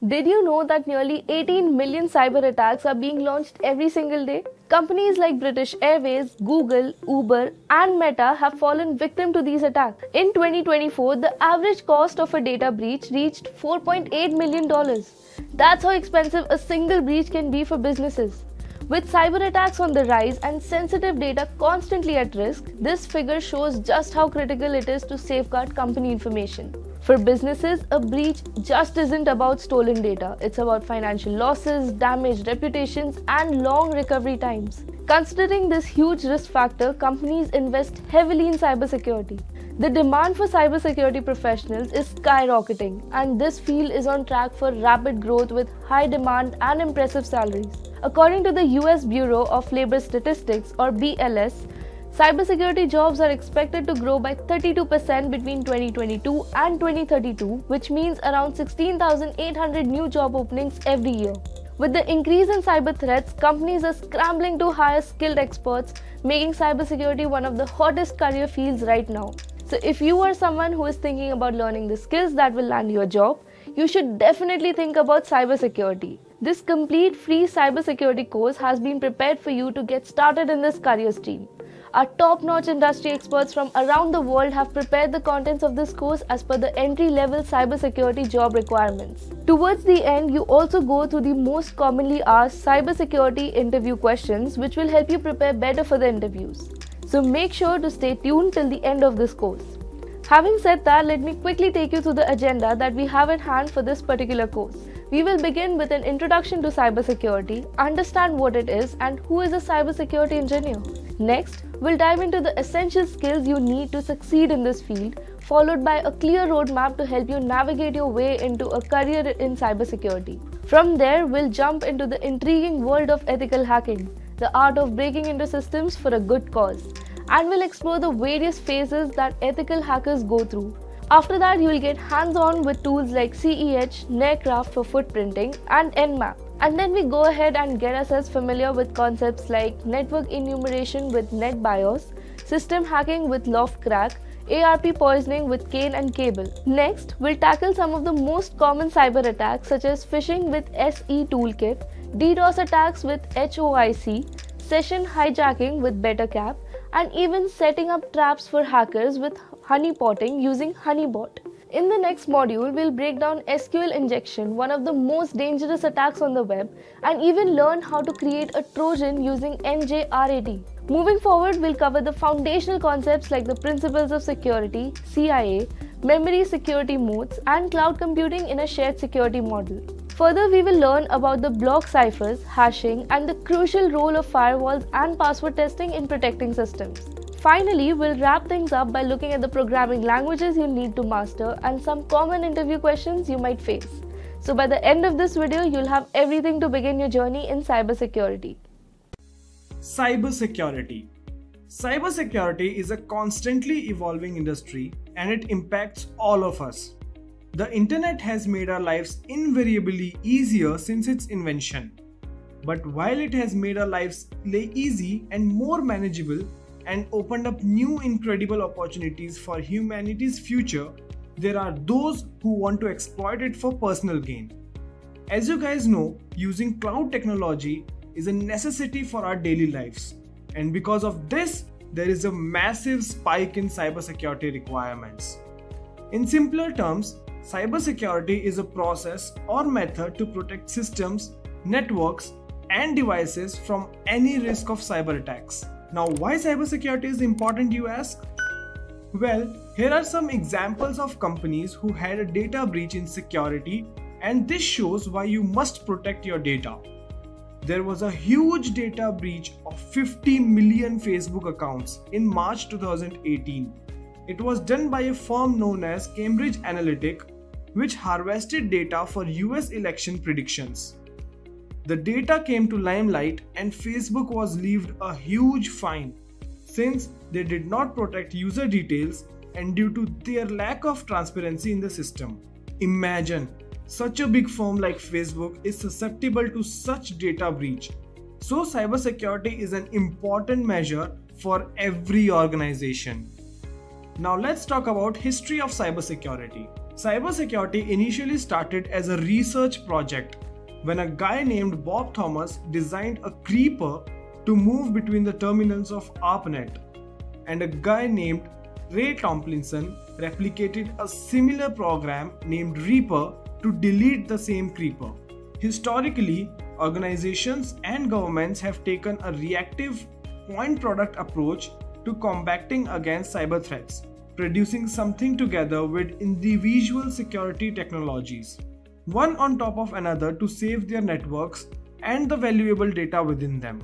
Did you know that nearly 18 million cyber attacks are being launched every single day? Companies like British Airways, Google, Uber, and Meta have fallen victim to these attacks. In 2024, the average cost of a data breach reached $4.8 million. That's how expensive a single breach can be for businesses. With cyber attacks on the rise and sensitive data constantly at risk, this figure shows just how critical it is to safeguard company information. For businesses, a breach just isn't about stolen data. It's about financial losses, damaged reputations, and long recovery times. Considering this huge risk factor, companies invest heavily in cybersecurity. The demand for cybersecurity professionals is skyrocketing, and this field is on track for rapid growth with high demand and impressive salaries. According to the US Bureau of Labor Statistics, or BLS, cybersecurity jobs are expected to grow by 32% between 2022 and 2032, which means around 16,800 new job openings every year. With the increase in cyber threats, companies are scrambling to hire skilled experts, making cybersecurity one of the hottest career fields right now. So if you are someone who is thinking about learning the skills that will land you a job, you should definitely think about cybersecurity. This complete free cybersecurity course has been prepared for you to get started in this career stream. Our top-notch industry experts from around the world have prepared the contents of this course as per the entry-level cybersecurity job requirements. Towards the end, you also go through the most commonly asked cybersecurity interview questions, which will help you prepare better for the interviews. So make sure to stay tuned till the end of this course. Having said that, let me quickly take you through the agenda that we have at hand for this particular course. We will begin with an introduction to cybersecurity, understand what it is and who is a cybersecurity engineer. Next, we'll dive into the essential skills you need to succeed in this field, followed by a clear roadmap to help you navigate your way into a career in cybersecurity. From there, we'll jump into the intriguing world of ethical hacking, the art of breaking into systems for a good cause, and we'll explore the various phases that ethical hackers go through. After that, you will get hands-on with tools like CEH, Nercraft for footprinting, and Nmap. And then we go ahead and get ourselves familiar with concepts like network enumeration with NetBIOS, system hacking with Loftcrack, ARP Poisoning with Cain Able. Next, we'll tackle some of the most common cyber attacks such as phishing with SE Toolkit, DDoS attacks with H.O.I.C, session hijacking with BetterCap, and even setting up traps for hackers with Honeypotting using HoneyBOT. In the next module, we'll break down Sql Injection, one of the most dangerous attacks on the web, and even learn how to create a Trojan using njRAT. Moving forward, we'll cover the foundational concepts like the principles of security, CIA, memory security modes, and cloud computing in a shared security model. Further, we will learn about the block ciphers, hashing, and the crucial role of firewalls and password testing in protecting systems. Finally, we'll wrap things up by looking at the programming languages you'll need to master and some common interview questions you might face. So by the end of this video, you'll have everything to begin your journey in cybersecurity. Cybersecurity. Cybersecurity is a constantly evolving industry and it impacts all of us. The internet has made our lives invariably easier since its invention. But while it has made our lives easy and more manageable and opened up new incredible opportunities for humanity's future, there are those who want to exploit it for personal gain. As you guys know, using cloud technology is a necessity for our daily lives. And because of this, there is a massive spike in cybersecurity requirements. In simpler terms, cybersecurity is a process or method to protect systems, networks, and devices from any risk of cyber attacks. Now, why cybersecurity is important, you ask? Well, here are some examples of companies who had a data breach in security, and this shows why you must protect your data. There was a huge data breach of 50 million Facebook accounts in March 2018. It was done by a firm known as Cambridge Analytica, which harvested data for US election predictions. The data came to limelight and Facebook was levied a huge fine since they did not protect user details and due to their lack of transparency in the system. Imagine, such a big firm like Facebook is susceptible to such data breach. So cybersecurity is an important measure for every organization. Now let's talk about history of cybersecurity. Cybersecurity initially started as a research project when a guy named Bob Thomas designed a creeper to move between the terminals of ARPANET, and a guy named Ray Tomlinson replicated a similar program named Reaper to delete the same creeper. Historically, organizations and governments have taken a reactive point product approach to combating against cyber threats, producing something together with individual security technologies, one on top of another to save their networks and the valuable data within them.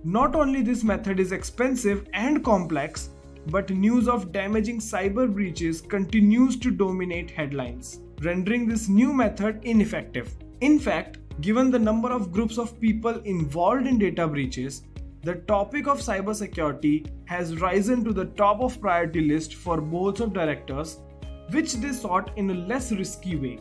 Not only this method is expensive and complex, but news of damaging cyber breaches continues to dominate headlines, rendering this new method ineffective. In fact, given the number of groups of people involved in data breaches, the topic of cybersecurity has risen to the top of priority list for boards of directors, which they sought in a less risky way.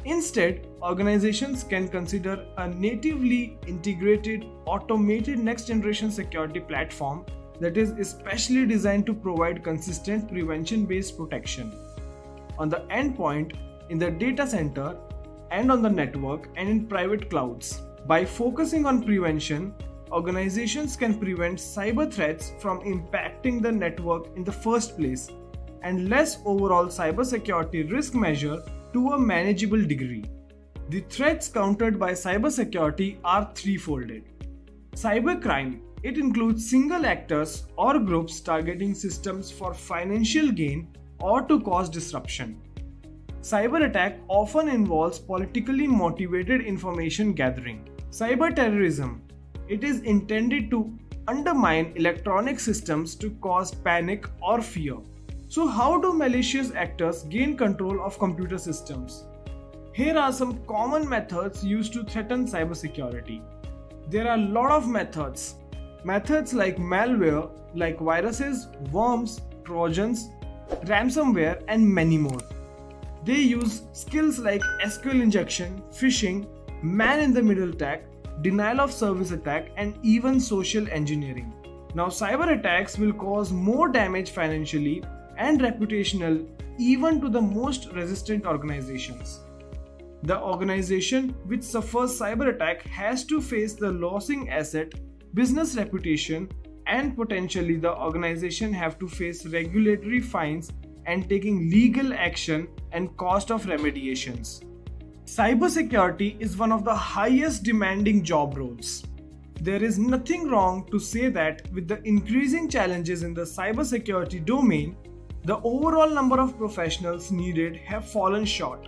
Instead, organizations can consider a natively integrated, automated next-generation security platform that is especially designed to provide consistent prevention-based protection on the endpoint, in the data center, and on the network and in private clouds. By focusing on prevention, organizations can prevent cyber threats from impacting the network in the first place and less overall cybersecurity risk measure to a manageable degree. The threats countered by cybersecurity are threefolded. Cybercrime. It includes single actors or groups targeting systems for financial gain or to cause disruption. Cyber attack often involves politically motivated information gathering. Cyber terrorism. It is intended to undermine electronic systems to cause panic or fear. So how do malicious actors gain control of computer systems? Here are some common methods used to threaten cybersecurity. There are a lot of methods. Methods like malware, like viruses, worms, trojans, ransomware, and many more. They use skills like SQL injection, phishing, man-in-the-middle attack, denial of service attack, and even social engineering. Now, cyber attacks will cause more damage financially and reputational even to the most resistant organizations. The organization which suffers cyber attack has to face the losing asset, business reputation, and potentially the organization have to face regulatory fines and taking legal action and cost of remediations. Cybersecurity is one of the highest demanding job roles. There is nothing wrong to say that with the increasing challenges in the cybersecurity domain, the overall number of professionals needed have fallen short.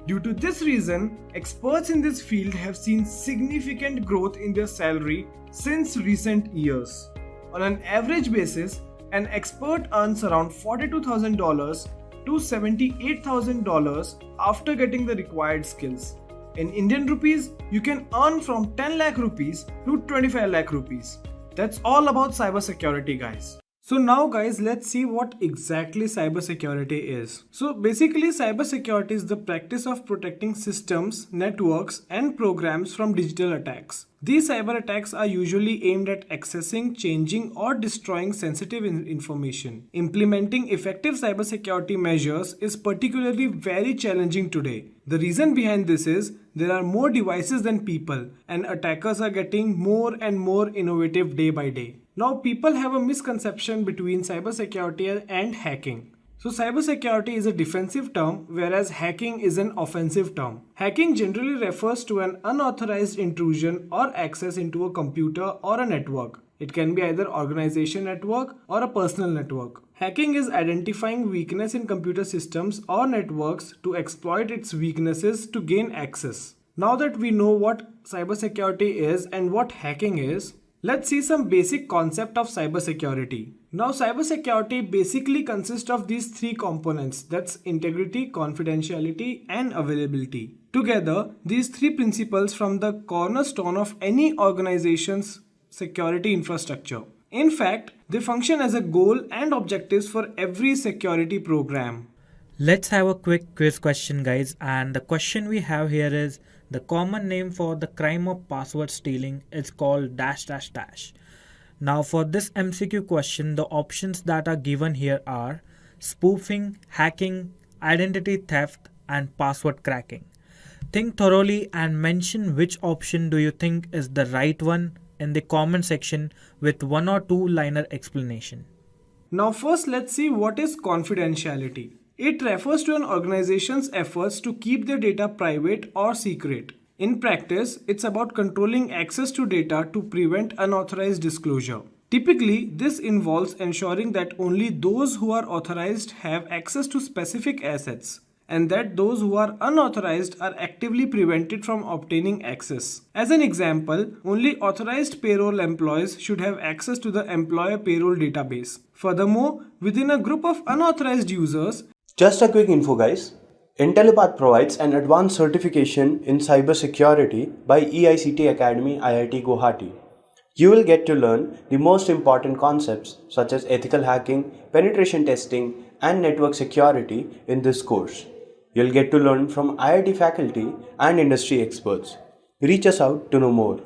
Due to this reason, experts in this field have seen significant growth in their salary since recent years. On an average basis, an expert earns around $42,000 to $78,000 after getting the required skills. In Indian rupees, you can earn from 10 lakh rupees to 25 lakh rupees. That's all about cybersecurity, guys. So now guys, let's see what exactly cybersecurity is. So basically, cybersecurity is the practice of protecting systems, networks, and programs from digital attacks. These cyber attacks are usually aimed at accessing, changing, or destroying sensitive information. Implementing effective cybersecurity measures is particularly very challenging today. The reason behind this is there are more devices than people, and attackers are getting more and more innovative day by day. Now, people have a misconception between cybersecurity and hacking. So, cybersecurity is a defensive term, whereas hacking is an offensive term. Hacking generally refers to an unauthorized intrusion or access into a computer or a network. It can be either organization network or a personal network. Hacking is identifying weakness in computer systems or networks to exploit its weaknesses to gain access. Now that we know what cybersecurity is and what hacking is, let's see some basic concept of cybersecurity. Now, cybersecurity basically consists of these three components, that's integrity, confidentiality, and availability. Together, these three principles form the cornerstone of any organization's security infrastructure. In fact, they function as a goal and objectives for every security program. Let's have a quick quiz question, guys, and the question we have here is the common name for the crime of password stealing is called dash dash dash. Now for this MCQ question, the options that are given here are spoofing, hacking, identity theft, and password cracking. Think thoroughly and mention which option do you think is the right one in the comment section with 1 or 2 liner explanation. Now first let's see what is confidentiality. It refers to an organization's efforts to keep their data private or secret. In practice, it's about controlling access to data to prevent unauthorized disclosure. Typically, this involves ensuring that only those who are authorized have access to specific assets, and that those who are unauthorized are actively prevented from obtaining access. As an example, only authorized payroll employees should have access to the employer payroll database. Furthermore, within a group of unauthorized users, just a quick info guys, Intellipaat provides an advanced certification in cybersecurity by EICT Academy IIT Guwahati. You will get to learn the most important concepts such as ethical hacking, penetration testing, and network security in this course. You'll get to learn from IIT faculty and industry experts. Reach us out to know more.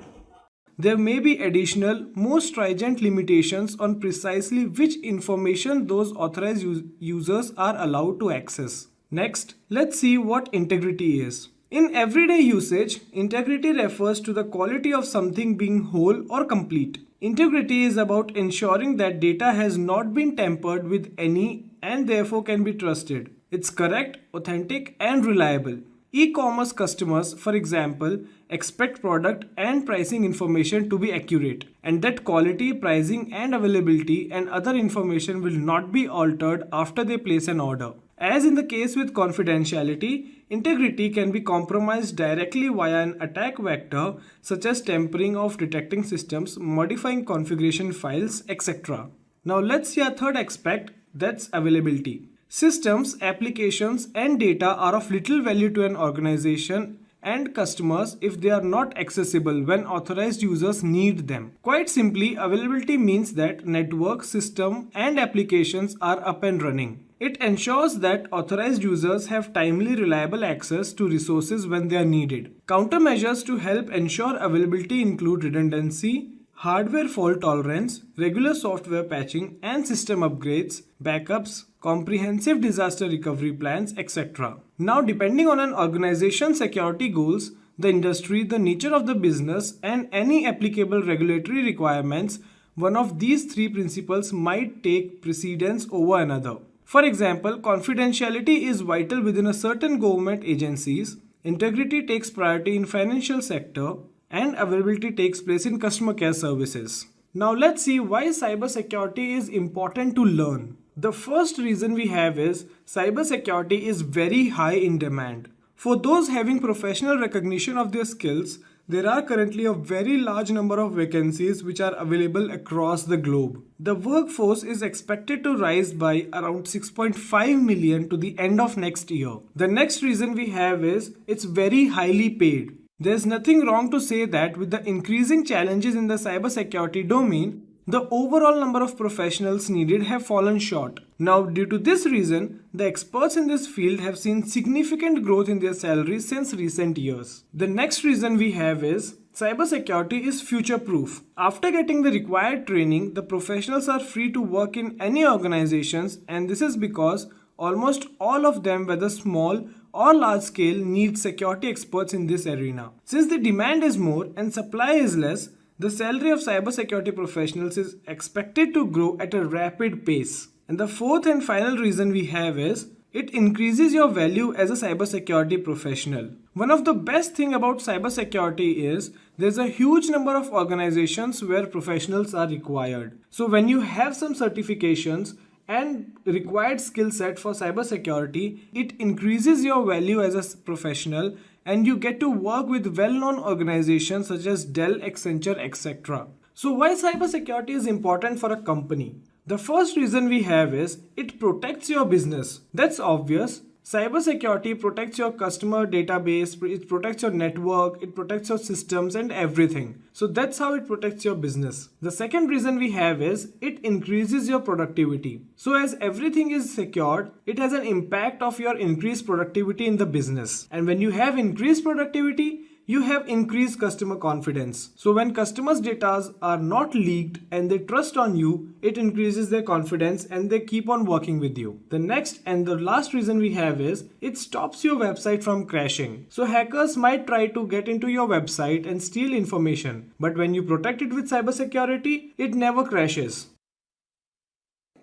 there may be additional, more stringent limitations on precisely which information those authorized users are allowed to access. Next, let's see what integrity is. In everyday usage, integrity refers to the quality of something being whole or complete. Integrity is about ensuring that data has not been tampered with any and therefore can be trusted. It's correct, authentic, and reliable. E-commerce customers, for example, expect product and pricing information to be accurate, and that quality, pricing, and availability and other information will not be altered after they place an order. As in the case with confidentiality, integrity can be compromised directly via an attack vector such as tampering of detecting systems, modifying configuration files, etc. Now let's see a third aspect, that's availability. Systems, applications, and data are of little value to an organization and customers if they are not accessible when authorized users need them. Quite simply, availability means that network, system, and applications are up and running. It ensures that authorized users have timely, reliable access to resources when they are needed. Countermeasures to help ensure availability include redundancy, hardware fault tolerance, regular software patching and system upgrades, backups, comprehensive disaster recovery plans, etc. Now, depending on an organization's security goals, the industry, the nature of the business, and any applicable regulatory requirements, one of these three principles might take precedence over another. For example, confidentiality is vital within a certain government agencies, integrity takes priority in financial sector, and availability takes place in customer care services. Now let's see why cybersecurity is important to learn. The first reason we have is cybersecurity is very high in demand. For those having professional recognition of their skills, there are currently a very large number of vacancies which are available across the globe. The workforce is expected to rise by around 6.5 million to the end of next year. The next reason we have is it's very highly paid. There's nothing wrong to say that with the increasing challenges in the cybersecurity domain, the overall number of professionals needed have fallen short. Now, due to this reason, the experts in this field have seen significant growth in their salaries since recent years. The next reason we have is cybersecurity is future-proof. After getting the required training, the professionals are free to work in any organizations, and this is because almost all of them, whether small or large scale, need security experts in this arena. Since the demand is more and supply is less, the salary of cybersecurity professionals is expected to grow at a rapid pace. And the fourth and final reason we have is it increases your value as a cybersecurity professional. One of the best things about cybersecurity is there's a huge number of organizations where professionals are required. So when you have some certifications and required skill set for cybersecurity, it increases your value as a professional and you get to work with well-known organizations such as Dell, Accenture, etc. So why cybersecurity is important for a company? The first reason we have is it protects your business. That's obvious. Cybersecurity protects your customer database, it protects your network, it protects your systems and everything. So that's how it protects your business. The second reason we have is it increases your productivity. So as everything is secured, it has an impact of your increased productivity in the business. And when you have increased productivity, you have increased customer confidence. So when customers' data are not leaked and they trust on you, it increases their confidence and they keep on working with you. The next and the last reason we have is it stops your website from crashing. So hackers might try to get into your website and steal information, but when you protect it with cybersecurity, it never crashes.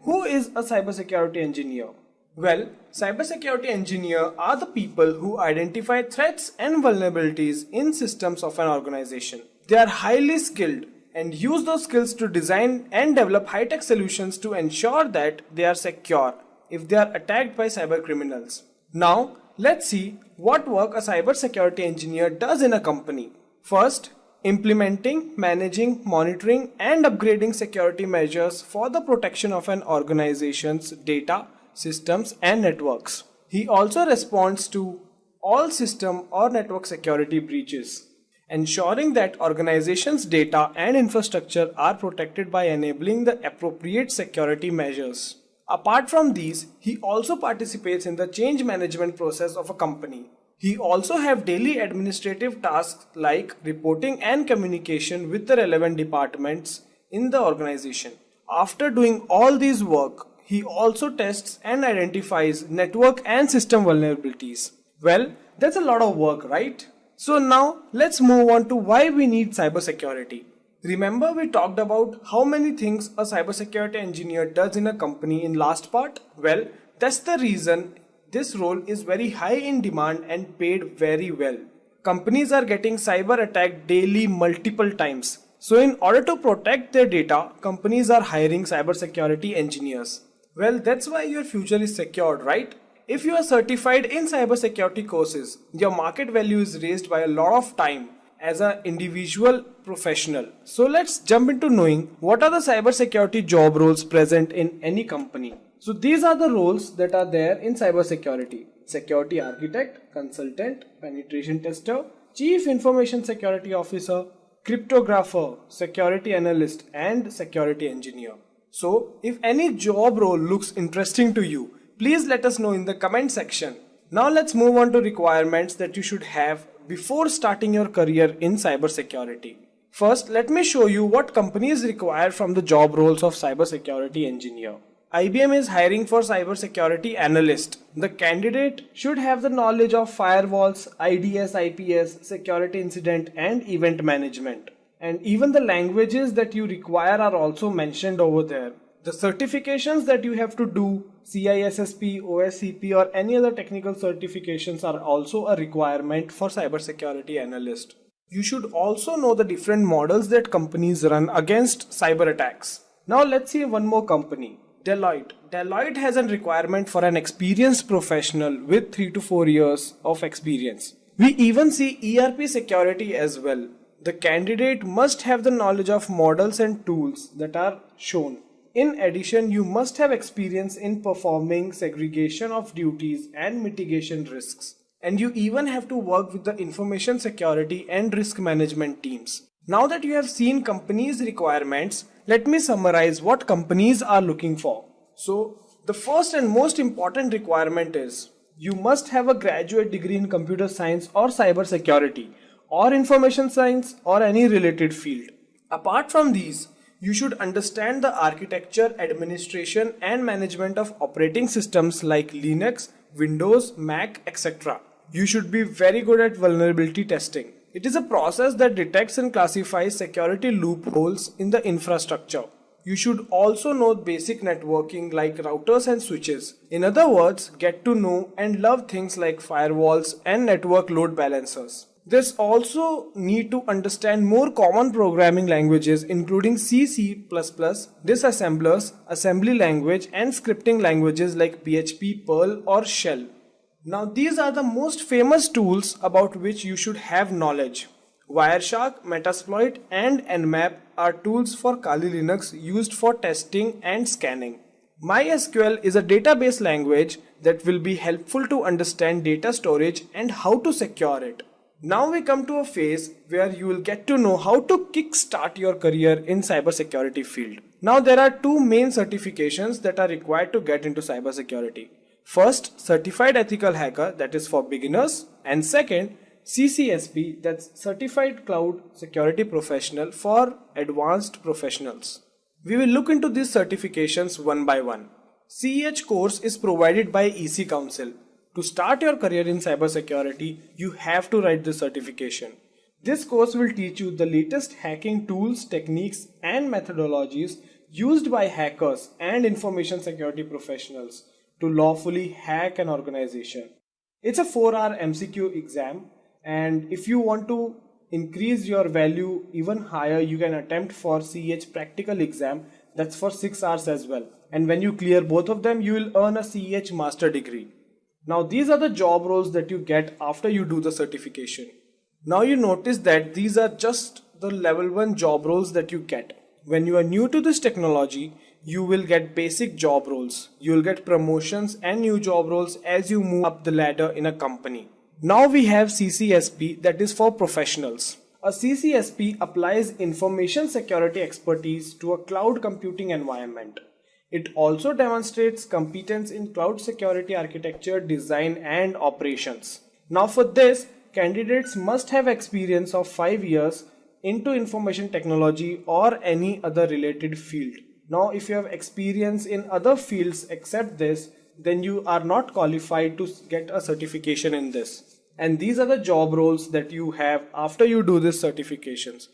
Who is a cybersecurity engineer? Well, cybersecurity engineers are the people who identify threats and vulnerabilities in systems of an organization. They are highly skilled and use those skills to design and develop high-tech solutions to ensure that they are secure if they are attacked by cyber criminals. Now, let's see what work a cybersecurity engineer does in a company. First, implementing, managing, monitoring, and upgrading security measures for the protection of an organization's data, systems, and networks. He also responds to all system or network security breaches, ensuring that organizations' data and infrastructure are protected by enabling the appropriate security measures. Apart from these, he also participates in the change management process of a company. He also have daily administrative tasks like reporting and communication with the relevant departments in the organization. After doing all these work, he also tests and identifies network and system vulnerabilities. Well, that's a lot of work, right? So now let's move on to why we need cybersecurity. Remember we talked about how many things a cybersecurity engineer does in a company in last part? Well, that's the reason this role is very high in demand and paid very well. Companies are getting cyber attacked daily multiple times. So in order to protect their data, companies are hiring cybersecurity engineers. Well, that's why your future is secured, right? If you are certified in cybersecurity courses, your market value is raised by a lot of time as an individual professional. So let's jump into knowing what are the cybersecurity job roles present in any company. So these are the roles that are there in cybersecurity: security architect, consultant, penetration tester, chief information security officer, cryptographer, security analyst, and security engineer. So if any job role looks interesting to you, please let us know in the comment section. Now let's move on to requirements that you should have before starting your career in cybersecurity. First, let me show you what companies require from the job roles of cybersecurity engineer. IBM is hiring for cybersecurity analyst. The candidate should have the knowledge of firewalls, IDS, IPS, security incident and event management. And even the languages that you require are also mentioned over there. The certifications that you have to do, CISSP, OSCP or any other technical certifications are also a requirement for cybersecurity analyst. You should also know the different models that companies run against cyber attacks. Now let's see one more company. Deloitte. Deloitte has a requirement for an experienced professional with 3 to 4 years of experience. We even see ERP security as well. The candidate must have the knowledge of models and tools that are shown. In addition, you must have experience in performing segregation of duties and mitigation risks. And you even have to work with the information security and risk management teams. Now that you have seen companies' requirements, let me summarize what companies are looking for. So, the first and most important requirement is you must have a graduate degree in computer science or cyber security or information science or any related field. Apart from these, you should understand the architecture, administration and management of operating systems like Linux, Windows, Mac, etc. You should be very good at vulnerability testing. It is a process that detects and classifies security loopholes in the infrastructure. You should also know basic networking like routers and switches. In other words, get to know and love things like firewalls and network load balancers. There's also need to understand more common programming languages including C, C++, disassemblers, assembly language and scripting languages like PHP, Perl or Shell. Now these are the most famous tools about which you should have knowledge. Wireshark, Metasploit and Nmap are tools for Kali Linux used for testing and scanning. MySQL is a database language that will be helpful to understand data storage and how to secure it. Now we come to a phase where you will get to know how to kickstart your career in cybersecurity field. Now there are two main certifications that are required to get into cybersecurity. First, Certified Ethical Hacker, that is for beginners, and second, CCSP, that's Certified Cloud Security Professional for Advanced Professionals. We will look into these certifications one by one. CEH course is provided by EC Council. To start your career in cybersecurity, you have to write this certification. This course will teach you the latest hacking tools, techniques, and methodologies used by hackers and information security professionals to lawfully hack an organization. It's a 4-hour MCQ exam, and if you want to increase your value even higher, you can attempt for CEH practical exam. That's for 6 hours as well. And when you clear both of them, you will earn a CEH master degree. Now these are the job roles that you get after you do the certification. Now you notice that these are just the level 1 job roles that you get. When you are new to this technology, you will get basic job roles. You will get promotions and new job roles as you move up the ladder in a company. Now we have CCSP, that is for professionals. A CCSP applies information security expertise to a cloud computing environment. It also demonstrates competence in cloud security architecture, design, and operations. Now for this, candidates must have experience of 5 years into information technology or any other related field. Now if you have experience in other fields except this, then you are not qualified to get a certification in this. And these are the job roles that you have after you do these certifications.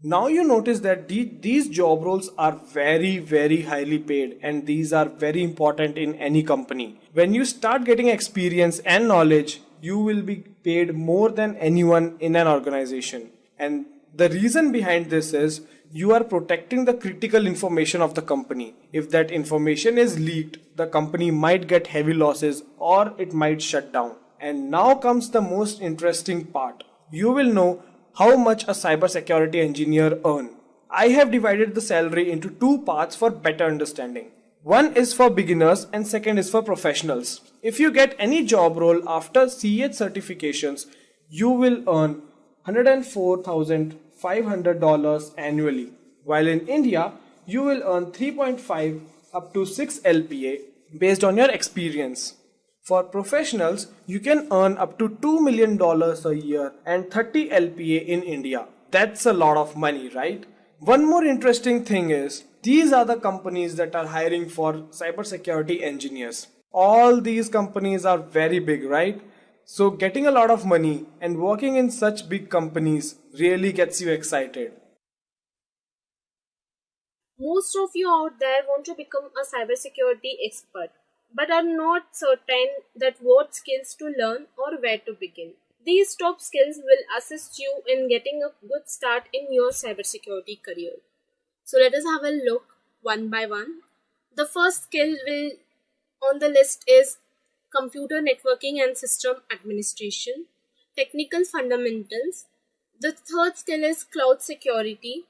Now you notice that these job roles are very highly paid, and these are very important in any company. When you start getting experience and knowledge, you will be paid more than anyone in an organization. And the reason behind this is you are protecting the critical information of the company. If that information is leaked, the company might get heavy losses or it might shut down. And now comes the most interesting part. You will know how much a cybersecurity engineer earn. I have divided the salary into 2 parts for better understanding. One is for beginners and second is for professionals. If you get any job role after CEH certifications, you will earn $104,500 annually. While in India, you will earn 3.5 up to 6 LPA based on your experience. For professionals, you can earn up to $2 million a year and 30 LPA in India. That's a lot of money, right? One more interesting thing is, these are the companies that are hiring for cybersecurity engineers. All these companies are very big, right? So getting a lot of money and working in such big companies really gets you excited. Most of you out there want to become a cybersecurity expert, but are not certain that what skills to learn or where to begin. These top skills will assist you in getting a good start in your cybersecurity career. So let us have a look one by one. The first skill on the list is computer networking and system administration, technical fundamentals. The third skill is cloud security,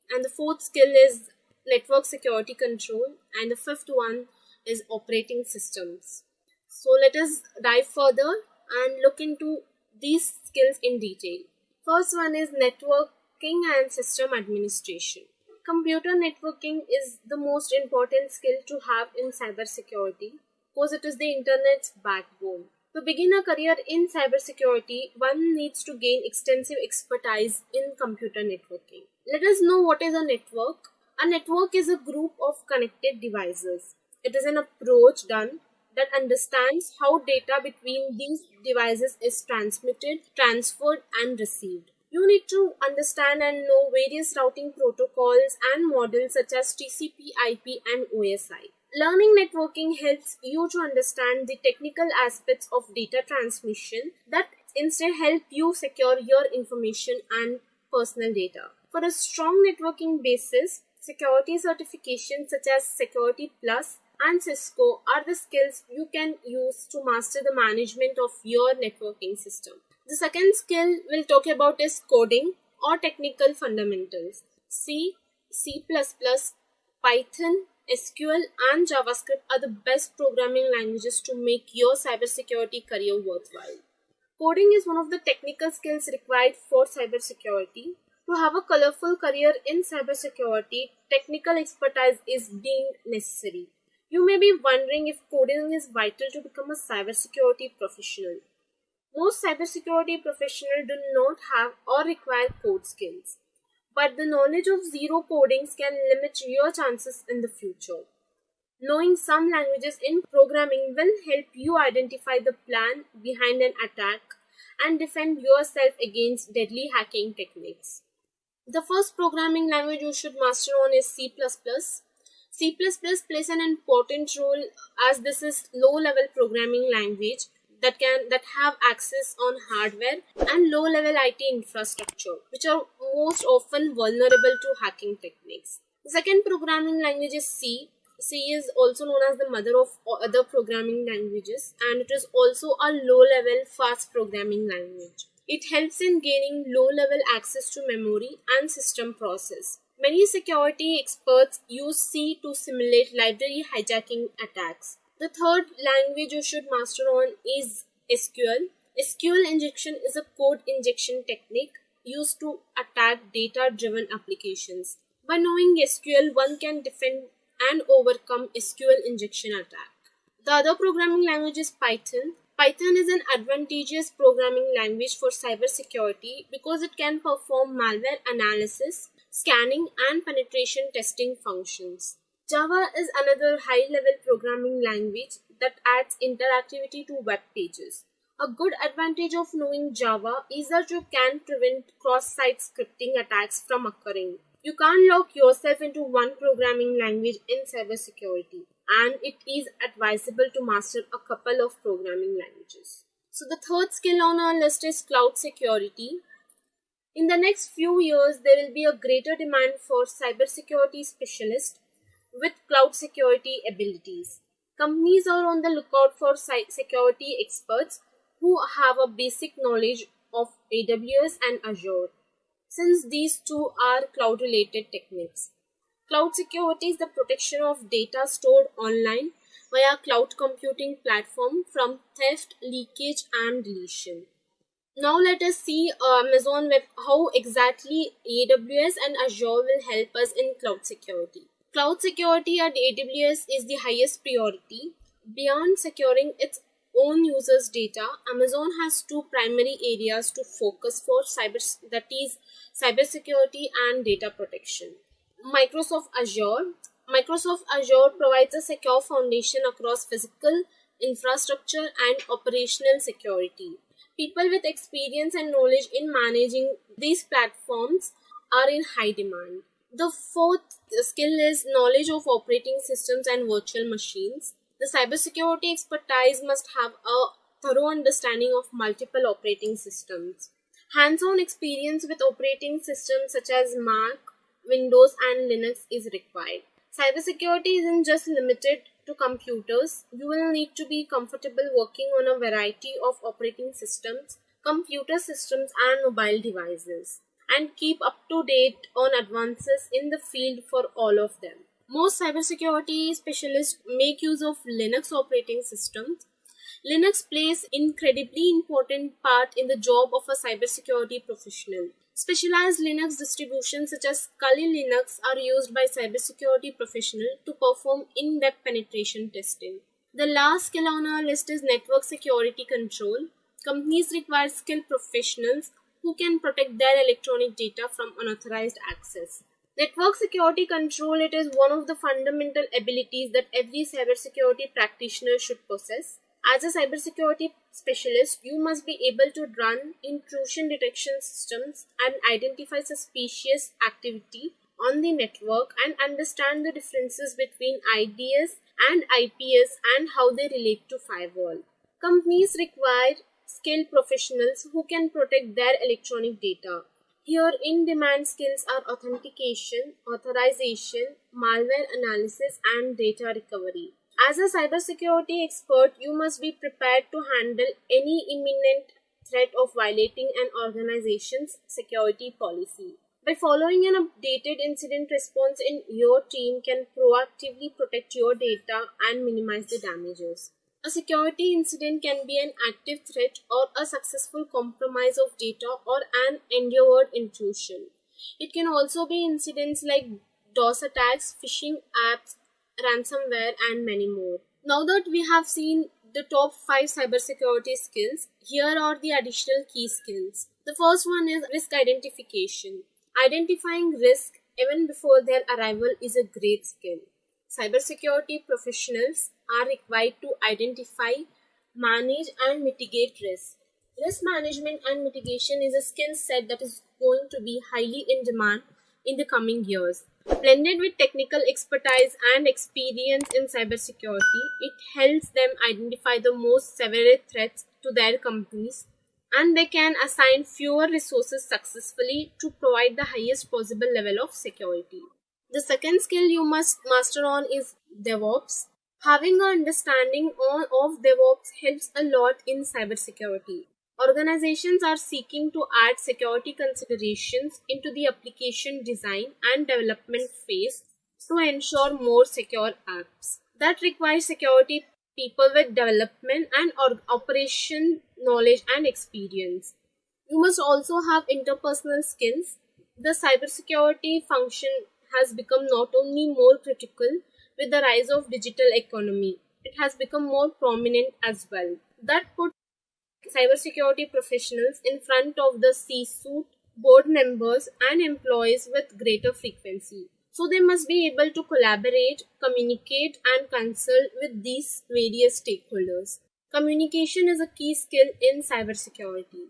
and the fourth skill is network security control, and the fifth one is operating systems. So let us dive further and look into these skills in detail. First one is networking and system administration. Computer networking is the most important skill to have in cybersecurity because it is the internet's backbone. To begin a career in cybersecurity, one needs to gain extensive expertise in computer networking. Let us know what is a network. A network is a group of connected devices. It is an approach done that understands how data between these devices is transmitted, transferred, and received. You need to understand and know various routing protocols and models such as TCP, IP, and OSI. Learning networking helps you to understand the technical aspects of data transmission that instead help you secure your information and personal data. For a strong networking basis, security certifications such as Security Plus and Cisco are the skills you can use to master the management of your networking system. The second skill we'll talk about is coding or technical fundamentals. C, C++, Python, SQL and JavaScript are the best programming languages to make your cybersecurity career worthwhile. Coding is one of the technical skills required for cybersecurity. To have a colorful career in cybersecurity, technical expertise is deemed necessary. You may be wondering if coding is vital to become a cybersecurity professional. Most cybersecurity professionals do not have or require code skills, but the knowledge of zero codings can limit your chances in the future. Knowing some languages in programming will help you identify the plan behind an attack and defend yourself against deadly hacking techniques. The first programming language you should master on is C++. C++ plays an important role as this is low-level programming language that have access on hardware and low-level IT infrastructure, which are most often vulnerable to hacking techniques. The second programming language is C. C is also known as the mother of other programming languages, and it is also a low-level fast programming language. It helps in gaining low-level access to memory and system process. Many security experts use C to simulate library hijacking attacks. The third language you should master on is SQL. Sql injection is a code injection technique used to attack data-driven applications. By knowing SQL, one can defend and overcome SQL injection attack. The other programming language is Python. Python is an advantageous programming language for cybersecurity because it can perform malware analysis, scanning, and penetration testing functions. Java is another high-level programming language that adds interactivity to web pages. A good advantage of knowing Java is that you can prevent cross-site scripting attacks from occurring. You can't lock yourself into one programming language in cybersecurity, and it is advisable to master a couple of programming languages. So the third skill on our list is cloud security. In the next few years, there will be a greater demand for cybersecurity specialists with cloud security abilities. Companies are on the lookout for security experts who have a basic knowledge of AWS and Azure, since these two are cloud-related techniques. Cloud security is the protection of data stored online via cloud computing platform from theft, leakage, and deletion. Now let us see Amazon Web how exactly AWS and Azure will help us in cloud security. Cloud security at AWS is the highest priority. Beyond securing its own users' data, Amazon has two primary areas to focus for cybersecurity and data protection. Microsoft Azure. Microsoft Azure provides a secure foundation across physical infrastructure and operational security. People with experience and knowledge in managing these platforms are in high demand. The fourth skill is knowledge of operating systems and virtual machines. The cybersecurity expertise must have a thorough understanding of multiple operating systems. Hands-on experience with operating systems such as Mac, Windows, and Linux is required. Cybersecurity isn't just limited to computers. You will need to be comfortable working on a variety of operating systems, computer systems, and mobile devices, and keep up to date on advances in the field for all of them. Most cybersecurity specialists make use of Linux operating systems. Linux plays an incredibly important part in the job of a cybersecurity professional. Specialized Linux distributions such as Sql Linux are used by cybersecurity professionals to perform in-depth penetration testing. The last skill on our list is network security control. Companies require skilled professionals who can protect their electronic data from unauthorized access. Network security control, it is one of the fundamental abilities that every cybersecurity practitioner should possess. As a cybersecurity specialist, you must be able to run intrusion detection systems and identify suspicious activity on the network and understand the differences between IDS and IPS and how they relate to firewall. Companies require skilled professionals who can protect their electronic data. Here, in-demand skills are authentication, authorization, malware analysis, and data recovery. As a cybersecurity expert, you must be prepared to handle any imminent threat of violating an organization's security policy. By following an updated incident response in your team can proactively protect your data and minimize the damages. A security incident can be an active threat or a successful compromise of data or an endured intrusion. It can also be incidents like DOS attacks, phishing apps, ransomware, and many more. Now that we have seen the top 5 cybersecurity skills, here are the additional key skills. The first one is risk identification. Identifying risk even before their arrival is a great skill. Cybersecurity professionals are required to identify, manage, and mitigate risk. Risk management and mitigation is a skill set that is going to be highly in demand in the coming years. Blended with technical expertise and experience in cybersecurity, it helps them identify the most severe threats to their companies, and they can assign fewer resources successfully to provide the highest possible level of security. The second skill you must master on is DevOps. Having an understanding of DevOps helps a lot in cybersecurity. Organizations are seeking to add security considerations into the application design and development phase to ensure more secure apps. That requires security people with development and operation knowledge and experience. You must also have interpersonal skills. The cybersecurity function has become not only more critical with the rise of digital economy, it has become more prominent as well. That puts cybersecurity professionals in front of the C-suite, board members, and employees with greater frequency. So they must be able to collaborate, communicate, and consult with these various stakeholders. Communication is a key skill in cybersecurity.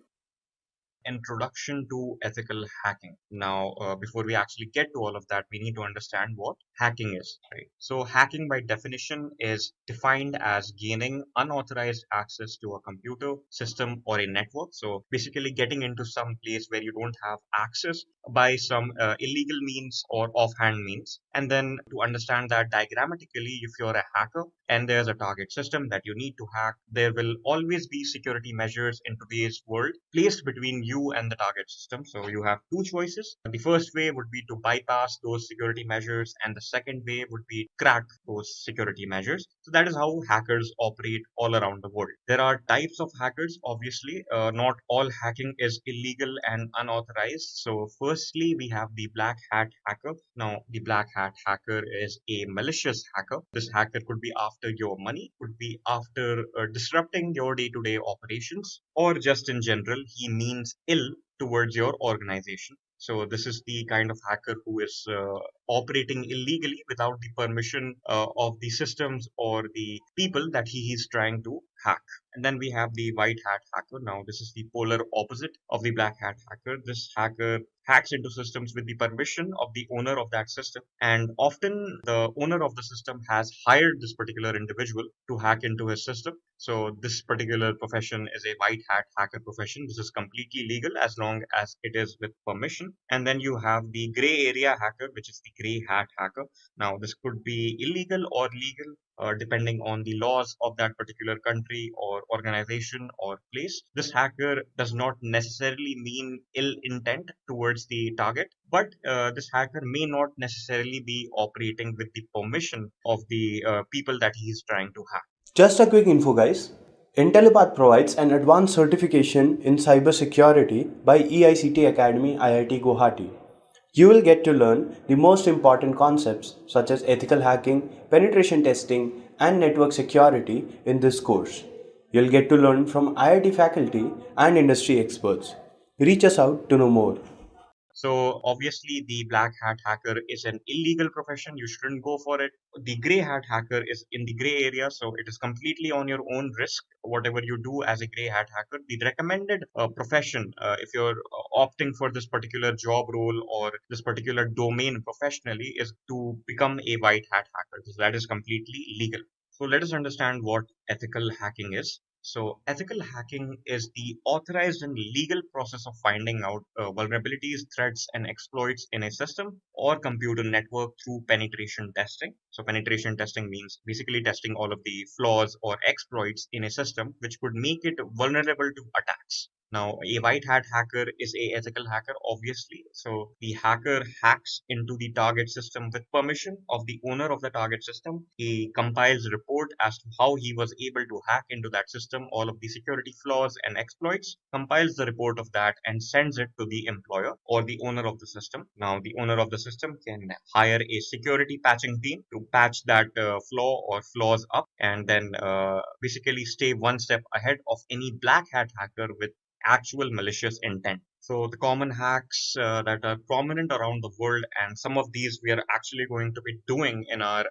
Introduction to ethical hacking. Now, before we actually get to all of that, we need to understand what hacking is, right? So, hacking by definition is defined as gaining unauthorized access to a computer, system, or a network. So, basically, getting into some place where you don't have access by some illegal means or offhand means. And then to understand that diagrammatically, if you're a hacker and there's a target system that you need to hack, there will always be security measures in today's world placed between you and the target system. So you have two choices. The first way would be to bypass those security measures, and the second way would be crack those security measures. So that is how hackers operate all around the world. There are types of hackers, obviously. Not all hacking is illegal and unauthorized. So firstly, we have the black hat hacker. Now, the black hat hacker is a malicious hacker. This hacker could be after your money, could be after disrupting your day-to-day operations, or just in general, he means ill towards your organization. So this is the kind of hacker who is operating illegally without the permission of the systems or the people that he is trying to hack. And then we have the white hat hacker. Now, this is the polar opposite of the black hat hacker. This hacker hacks into systems with the permission of the owner of that system. And often the owner of the system has hired this particular individual to hack into his system. So this particular profession is a white hat hacker profession. This is completely legal as long as it is with permission. And then you have the gray area hacker, which is the gray hat hacker. Now, this could be illegal or legal, depending on the laws of that particular country or organization or place. This hacker does not necessarily mean ill intent towards the target, but this hacker may not necessarily be operating with the permission of the people that he is trying to hack. Just a quick info, guys. Intellipaat provides an advanced certification in cybersecurity by EICT Academy IIT Guwahati. You will get to learn the most important concepts such as ethical hacking, penetration testing, and network security in this course. You'll get to learn from IIT faculty and industry experts. Reach us out to know more. So obviously the black hat hacker is an illegal profession. You shouldn't go for it. The gray hat hacker is in the gray area. So it is completely on your own risk, whatever you do as a gray hat hacker. The recommended profession, if you're opting for this particular job role or this particular domain professionally, is to become a white hat hacker, because that is completely legal. So let us understand what ethical hacking is. So, ethical hacking is the authorized and legal process of finding out vulnerabilities, threats, and exploits in a system or computer network through penetration testing. So, penetration testing means basically testing all of the flaws or exploits in a system which could make it vulnerable to attacks. Now, a white hat hacker is a ethical hacker, obviously. So the hacker hacks into the target system with permission of the owner of the target system. He compiles a report as to how he was able to hack into that system, all of the security flaws and exploits, compiles the report of that and sends it to the employer or the owner of the system. Now, the owner of the system can hire a security patching team to patch that flaw or flaws up, and then basically stay one step ahead of any black hat hacker with actual malicious intent. So the common hacks that are prominent around the world, and some of these we are actually going to be doing in our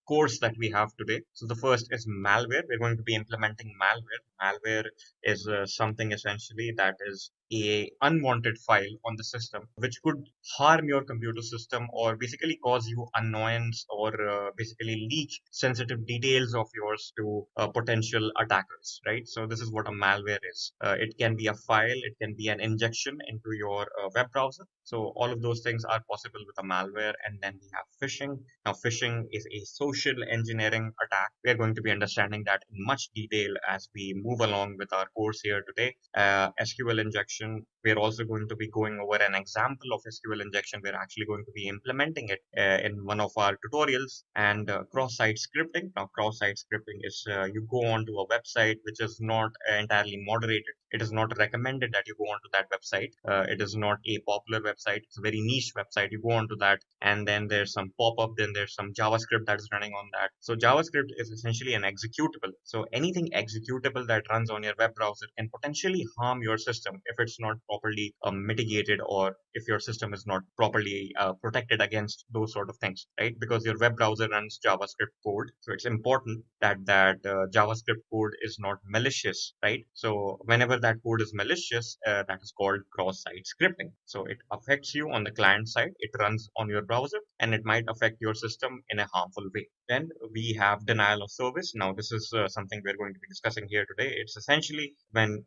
course that we have today. So the first is malware. We're going to be implementing malware. Malware is something essentially that is a unwanted file on the system which could harm your computer system or basically cause you annoyance or basically leak sensitive details of yours to potential attackers, right? So this is what a malware is. It can be a file, it can be an injection into your web browser. So all of those things are possible with a malware. And then we have phishing. Now, phishing is a social engineering attack. We are going to be understanding that in much detail as we move along with our course here today. SQL injection, we're also going to be going over an example of SQL injection. We're actually going to be implementing it in one of our tutorials. And cross-site scripting. Now, cross-site scripting is you go onto a website which is not entirely moderated. It is not recommended that you go onto that website. It is not a popular website. It's a very niche website. You go onto that, and then there's some pop-up, then there's some JavaScript that is running on that. So JavaScript is essentially an executable. So anything executable that runs on your web browser can potentially harm your system if it's not properly mitigated, or if your system is not properly protected against those sort of things, right? Because your web browser runs JavaScript code. So it's important that JavaScript code is not malicious, right? So whenever that code is malicious, that is called cross-site scripting. So it affects you on the client side, it runs on your browser, and it might affect your system in a harmful way. Then we have denial of service. Now, this is something we're going to be discussing here today. It's essentially when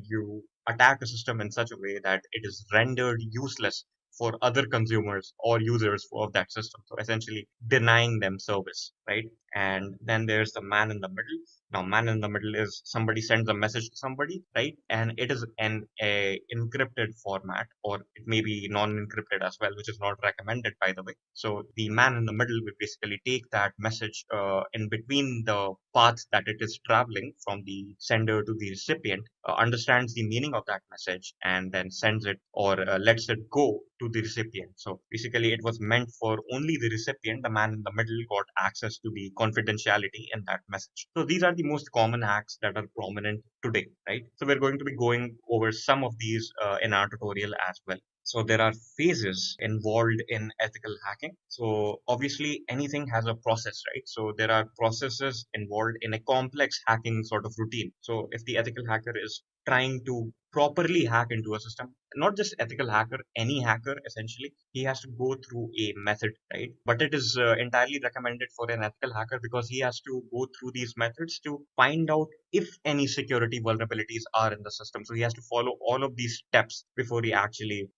you attack a system in such a way that it is rendered useless for other consumers or users of that system. So essentially denying them service, right? And then there's the man in the middle. Now, man in the middle is somebody sends a message to somebody, right? And it is in a encrypted format, or it may be non-encrypted as well, which is not recommended, by the way. So the man in the middle will basically take that message in between the path that it is traveling from the sender to the recipient, understands the meaning of that message, and then sends it or lets it go to the recipient. So basically, it was meant for only the recipient. The man in the middle got access to the confidentiality in that message. So these are the most common hacks that are prominent today, right? So we're going to be going over some of these in our tutorial as well. So there are phases involved in ethical hacking. So obviously anything has a process, right? So there are processes involved in a complex hacking sort of routine. So if the ethical hacker is trying to properly hack into a system, not just ethical hacker, any hacker essentially, he has to go through a method, right? But it is entirely recommended for an ethical hacker because he has to go through these methods to find out if any security vulnerabilities are in the system. So he has to follow all of these steps before he actually,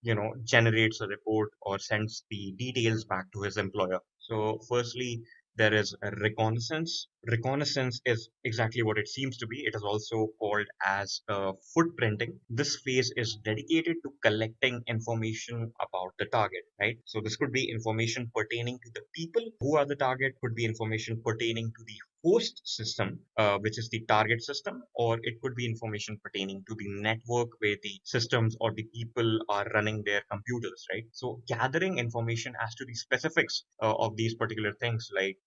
generates a report or sends the details back to his employer. So firstly, there is a reconnaissance. Reconnaissance is exactly what it seems to be. It is also called as footprinting. This phase is dedicated to collecting information about the target, right? So this could be information pertaining to the people who are the target, could be information pertaining to the host system, which is the target system, or it could be information pertaining to the network where the systems or the people are running their computers, right? So gathering information as to the specifics of these particular things, like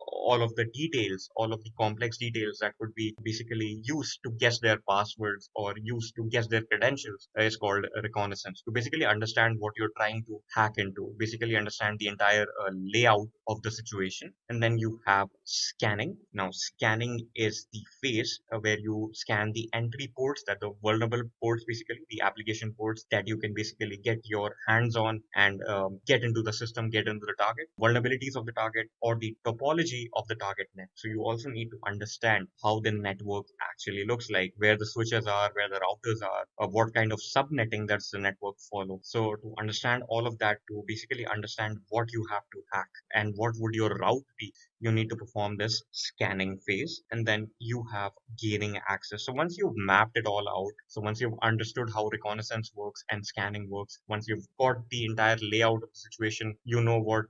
all of the details, all of the complex details that could be basically used to guess their passwords or used to guess their credentials, is called a reconnaissance. To basically understand what you're trying to hack into, basically understand the entire layout of the situation. And then you have scanning. Now, scanning is the phase where you scan the entry ports, that the vulnerable ports, basically the application ports that you can basically get your hands on and get into the system, get into the target, vulnerabilities of the target, or the topology of the target net. So you also need to understand how the network actually looks like, where the switches are, where the routers are, or what kind of subnetting does the network follow. So to understand all of that, to basically understand what you have to hack and what would your route be, you need to perform this scanning phase, and then you have gaining access. So once you've mapped it all out, so once you've understood how reconnaissance works and scanning works, once you've got the entire layout of the situation, you know what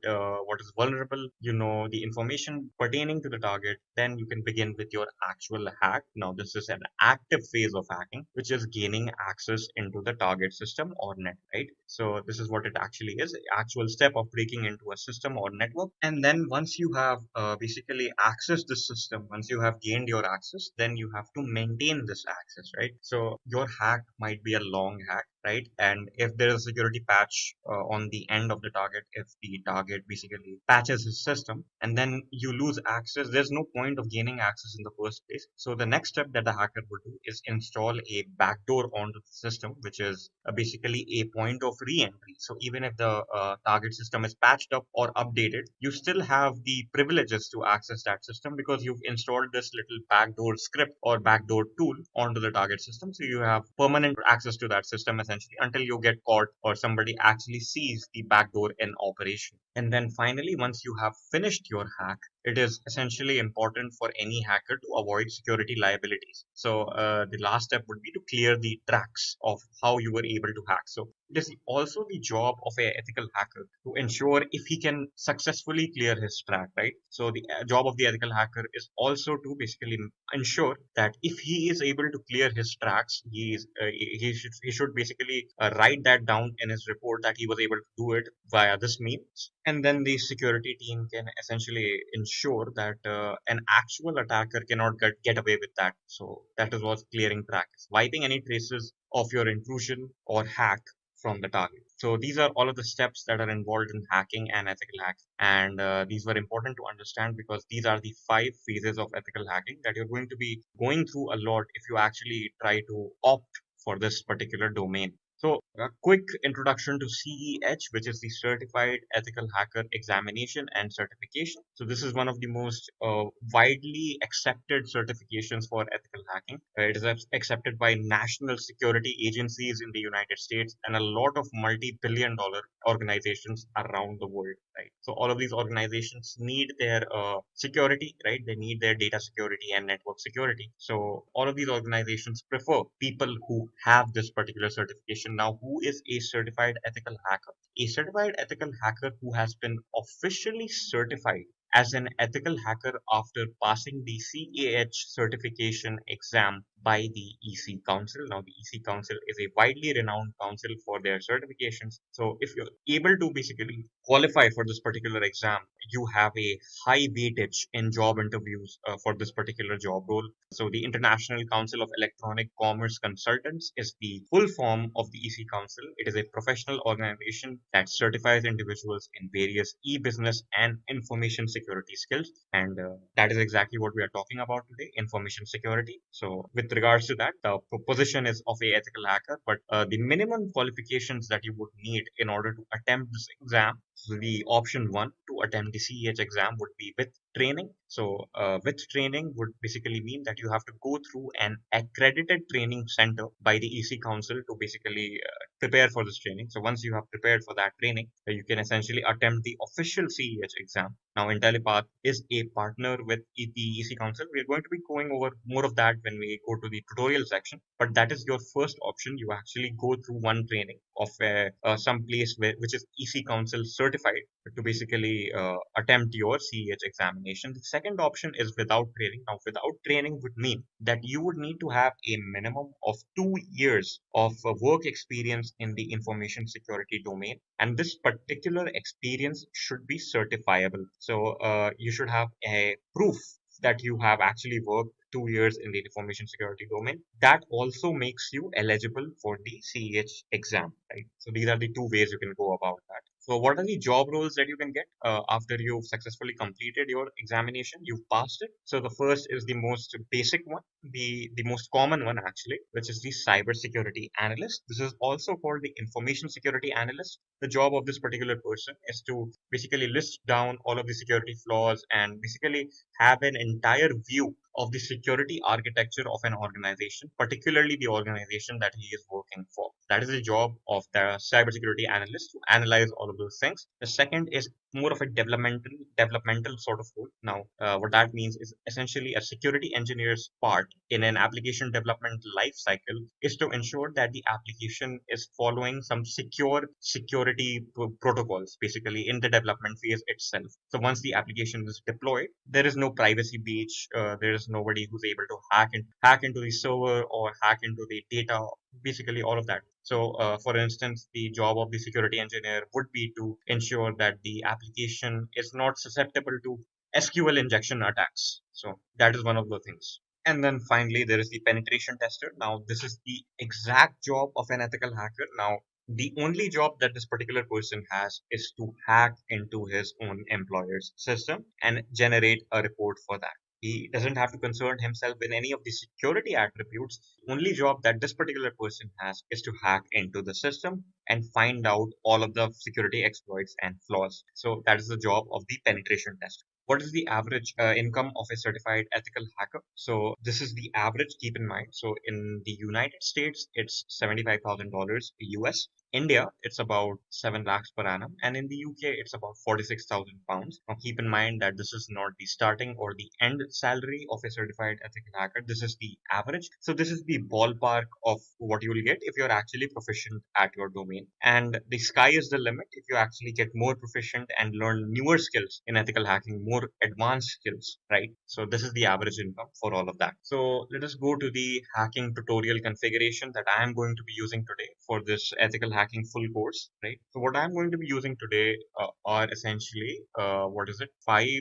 is vulnerable, you know the information pertaining to the target, then you can begin with your actual hack. Now this is an active phase of hacking, which is gaining access into the target system or net, right? So this is what it actually is, the actual step of breaking into a system or network. And then once you have basically accessed the system, once you have gained your access, then you have to maintain this access, right? So your hack might be a long hack, right? And if there is a security patch on the end of the target, if the target basically patches his system and then you lose access, there's no point of gaining access in the first place. So the next step that the hacker would do is install a backdoor onto the system, which is basically a point of re-entry. So even if the target system is patched up or updated, you still have the privileges to access that system because you've installed this little backdoor script or backdoor tool onto the target system. So you have permanent access to that system essentially until you get caught or somebody actually sees the backdoor in operation. And then finally, once you have finished your hack, it is essentially important for any hacker to avoid security liabilities. So the last step would be to clear the tracks of how you were able to hack. So it is also the job of an ethical hacker to ensure if he can successfully clear his track, right? So the job of the ethical hacker is also to basically ensure that if he is able to clear his tracks, he should basically write that down in his report that he was able to do it via this means, and then the security team can essentially ensure that an actual attacker cannot get away with that. So that is what clearing track is, wiping any traces of your intrusion or hack from the target. So these are all of the steps that are involved in hacking and ethical hacks. And these were important to understand because these are the 5 phases of ethical hacking that you're going to be going through a lot if you actually try to opt for this particular domain. So a quick introduction to CEH, which is the Certified Ethical Hacker Examination and Certification. So this is one of the most widely accepted certifications for ethical hacking. It is accepted by national security agencies in the United States and a lot of multi-billion-dollar organizations around the world, right? So all of these organizations need their security, right? They need their data security and network security. So all of these organizations prefer people who have this particular certification. Now, who is a certified ethical hacker? A certified ethical hacker who has been officially certified as an ethical hacker after passing the CAH certification exam by the EC Council. Now, the EC Council is a widely renowned council for their certifications. So, if you're able to basically qualify for this particular exam, you have a high weightage in job interviews for this particular job role. So, the International Council of Electronic Commerce Consultants is the full form of the EC Council. It is a professional organization that certifies individuals in various e-business and information security skills. And that is exactly what we are talking about today, information security. So, with regards to that, the position is of a ethical hacker, but the minimum qualifications that you would need in order to attempt this exam, so the option 1 to attempt the CEH exam would be with training. So with training would basically mean that you have to go through an accredited training center by the EC Council to basically prepare for this training. So once you have prepared for that training, you can essentially attempt the official CEH exam. Now, Intellipaat is a partner with the EC Council. We are going to be going over more of that when we go to the tutorial section, but that is your first option. You actually go through one training of some place which is EC Council certified to basically attempt your CEH examination. The second option is without training. Now, without training would mean that you would need to have a minimum of 2 years of work experience in the information security domain, and this particular experience should be certifiable. So you should have a proof that you have actually worked 2 years in the information security domain. That also makes you eligible for the CEH exam, right? So these are the 2 ways you can go about that. So what are the job roles that you can get after you've successfully completed your examination? You've passed it. So the first is the most basic one, the most common one actually, which is the cybersecurity analyst. This is also called the information security analyst. The job of this particular person is to basically list down all of the security flaws and basically have an entire view of the security architecture of an organization, particularly the organization that he is working for. That is the job of the cybersecurity analyst to analyze all of those things. The second is more of a developmental sort of role. Now, what that means is essentially a security engineer's part in an application development life cycle is to ensure that the application is following some secure security protocols, basically in the development phase itself. So once the application is deployed, there is no privacy breach. There is nobody who's able to hack into the server or hack into the data, basically all of that. So, for instance, the job of the security engineer would be to ensure that the application is not susceptible to SQL injection attacks. So that is one of the things. And then finally, there is the penetration tester. Now, this is the exact job of an ethical hacker. Now, the only job that this particular person has is to hack into his own employer's system and generate a report for that. He doesn't have to concern himself with any of the security attributes. The only job that this particular person has is to hack into the system and find out all of the security exploits and flaws. So that is the job of the penetration tester. What is the average income of a certified ethical hacker? So this is the average, keep in mind. So in the United States, it's $75,000 US. India, it's about 7 lakhs per annum. And in the UK, it's about 46,000 pounds. Now keep in mind that this is not the starting or the end salary of a certified ethical hacker. This is the average. So this is the ballpark of what you will get if you're actually proficient at your domain. And the sky is the limit if you actually get more proficient and learn newer skills in ethical hacking, more advanced skills, right? So this is the average income for all of that. So let us go to the hacking tutorial configuration that I am going to be using today for this ethical hacking full course, right? So what I'm going to be using today are essentially,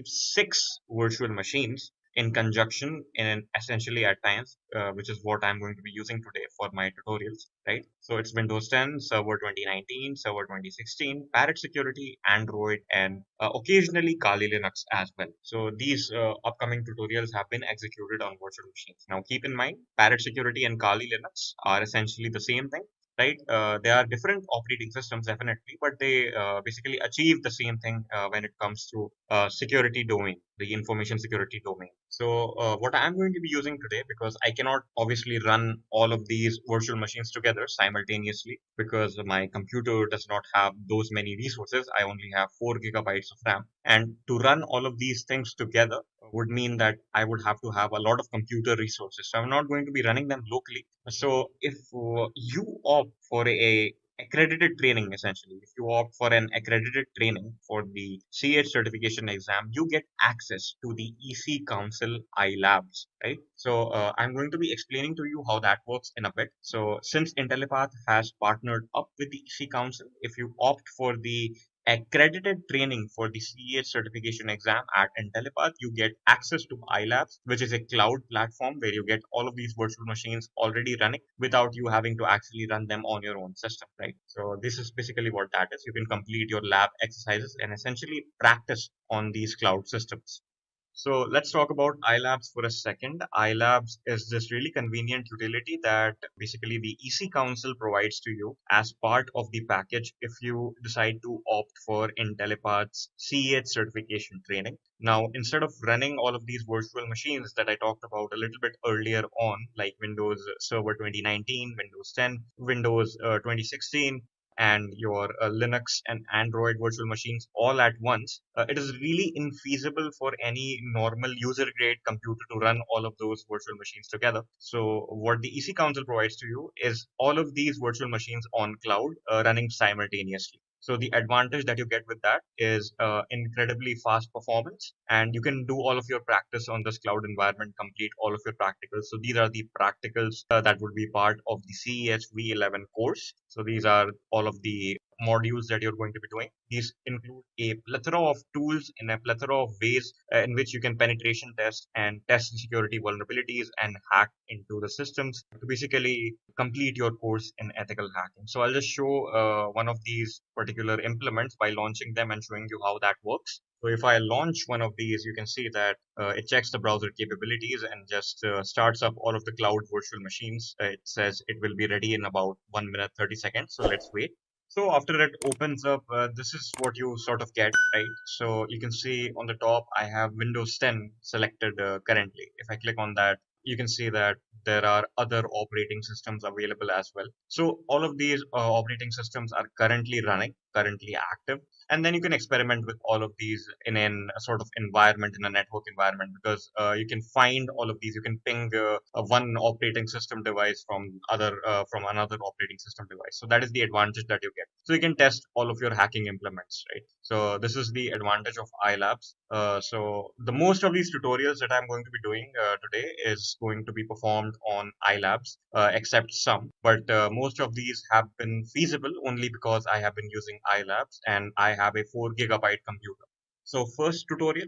six virtual machines in conjunction in essentially at times, which is what I'm going to be using today for my tutorials, right? So it's Windows 10, Server 2019, Server 2016, Parrot Security, Android, and occasionally Kali Linux as well. So these upcoming tutorials have been executed on virtual machines. Now keep in mind, Parrot Security and Kali Linux are essentially the same thing, right? They are different operating systems, definitely, but they basically achieve the same thing when it comes to security domain, the information security domain. So what I'm going to be using today, because I cannot obviously run all of these virtual machines together simultaneously because my computer does not have those many resources. I only have 4 gigabytes of RAM. And to run all of these things together would mean that I would have to have a lot of computer resources. So I'm not going to be running them locally. So if you opt for a accredited training, essentially, if you opt for an accredited training for the CH certification exam, you get access to the EC Council iLabs, right? So I'm going to be explaining to you how that works in a bit. So since Intellipaat has partnered up with the EC Council, if you opt for the accredited training for the CEH certification exam at Intellipaat, you get access to iLabs, which is a cloud platform where you get all of these virtual machines already running without you having to actually run them on your own system, right? So this is basically what that is. You can complete your lab exercises and essentially practice on these cloud systems. So let's talk about iLabs for a second. iLabs is this really convenient utility that basically the EC Council provides to you as part of the package if you decide to opt for Intellipaat's CEH certification training. Now, instead of running all of these virtual machines that I talked about a little bit earlier on, like Windows Server 2019, Windows 10, Windows 2016, and your Linux and Android virtual machines all at once, it is really infeasible for any normal user grade computer to run all of those virtual machines together. So what the EC Council provides to you is all of these virtual machines on cloud running simultaneously. So the advantage that you get with that is incredibly fast performance, and you can do all of your practice on this cloud environment, complete all of your practicals. So these are the practicals that would be part of the CEH V11 course. So these are all of the modules that you're going to be doing. These include a plethora of tools in a plethora of ways in which you can penetration test and test the security vulnerabilities and hack into the systems to basically complete your course in ethical hacking. So I'll just show one of these particular implements by launching them and showing you how that works. So if I launch one of these, you can see that it checks the browser capabilities and just starts up all of the cloud virtual machines. It says it will be ready in about 1 minute 30 seconds. So let's wait. So after it opens up, this is what you sort of get, right? So you can see on the top, I have Windows 10 selected currently. If I click on that, you can see that there are other operating systems available as well. So all of these operating systems are currently running, currently active. And then you can experiment with all of these in a sort of environment, in a network environment, because you can find all of these. You can ping one operating system device from another operating system device. So that is the advantage that you get. So you can test all of your hacking implements, right? So this is the advantage of iLabs. So the most of these tutorials that I'm going to be doing today is going to be performed on iLabs, except some. But most of these have been feasible only because I have been using iLabs and I have a 4 GB computer. So first tutorial,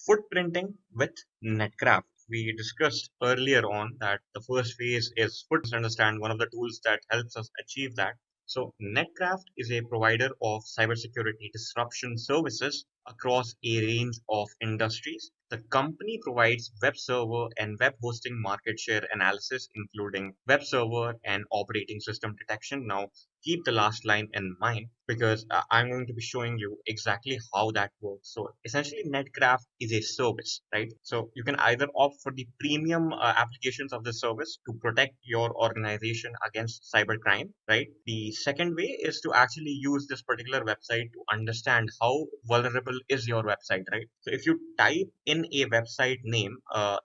footprinting with Nercraft. We discussed earlier on that the first phase is footprint. Understand one of the tools that helps us achieve that. So Nercraft is a provider of cybersecurity disruption services across a range of industries. The company provides web server and web hosting market share analysis, including web server and operating system detection. Now, keep the last line in mind because I'm going to be showing you exactly how that works. So essentially, Nercraft is a service, right? So you can either opt for the premium applications of the service to protect your organization against cybercrime, right? The second way is to actually use this particular website to understand how vulnerable is your website, right? So if you type in a website name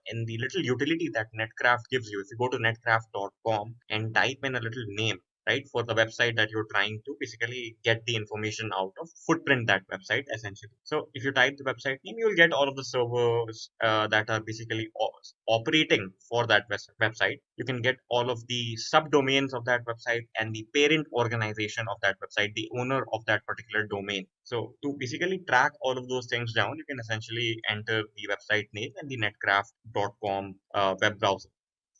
in the little utility that Nercraft gives you, if you go to netcraft.com and type in a little name, right, for the website that you're trying to basically get the information out of, footprint that website essentially. So if you type the website name, you'll get all of the servers that are basically operating for that website. You can get all of the subdomains of that website and the parent organization of that website, the owner of that particular domain. So to basically track all of those things down, you can essentially enter the website name and the netcraft.com web browser.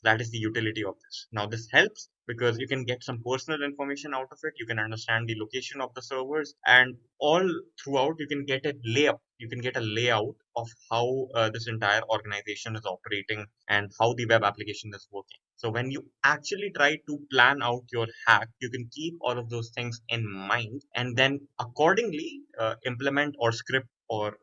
That is the utility of this. Now this helps because you can get some personal information out of it. You can understand the location of the servers, and all throughout you can get a layout. You can get a layout of how this entire organization is operating and how the web application is working. So when you actually try to plan out your hack, you can keep all of those things in mind and then accordingly implement or script or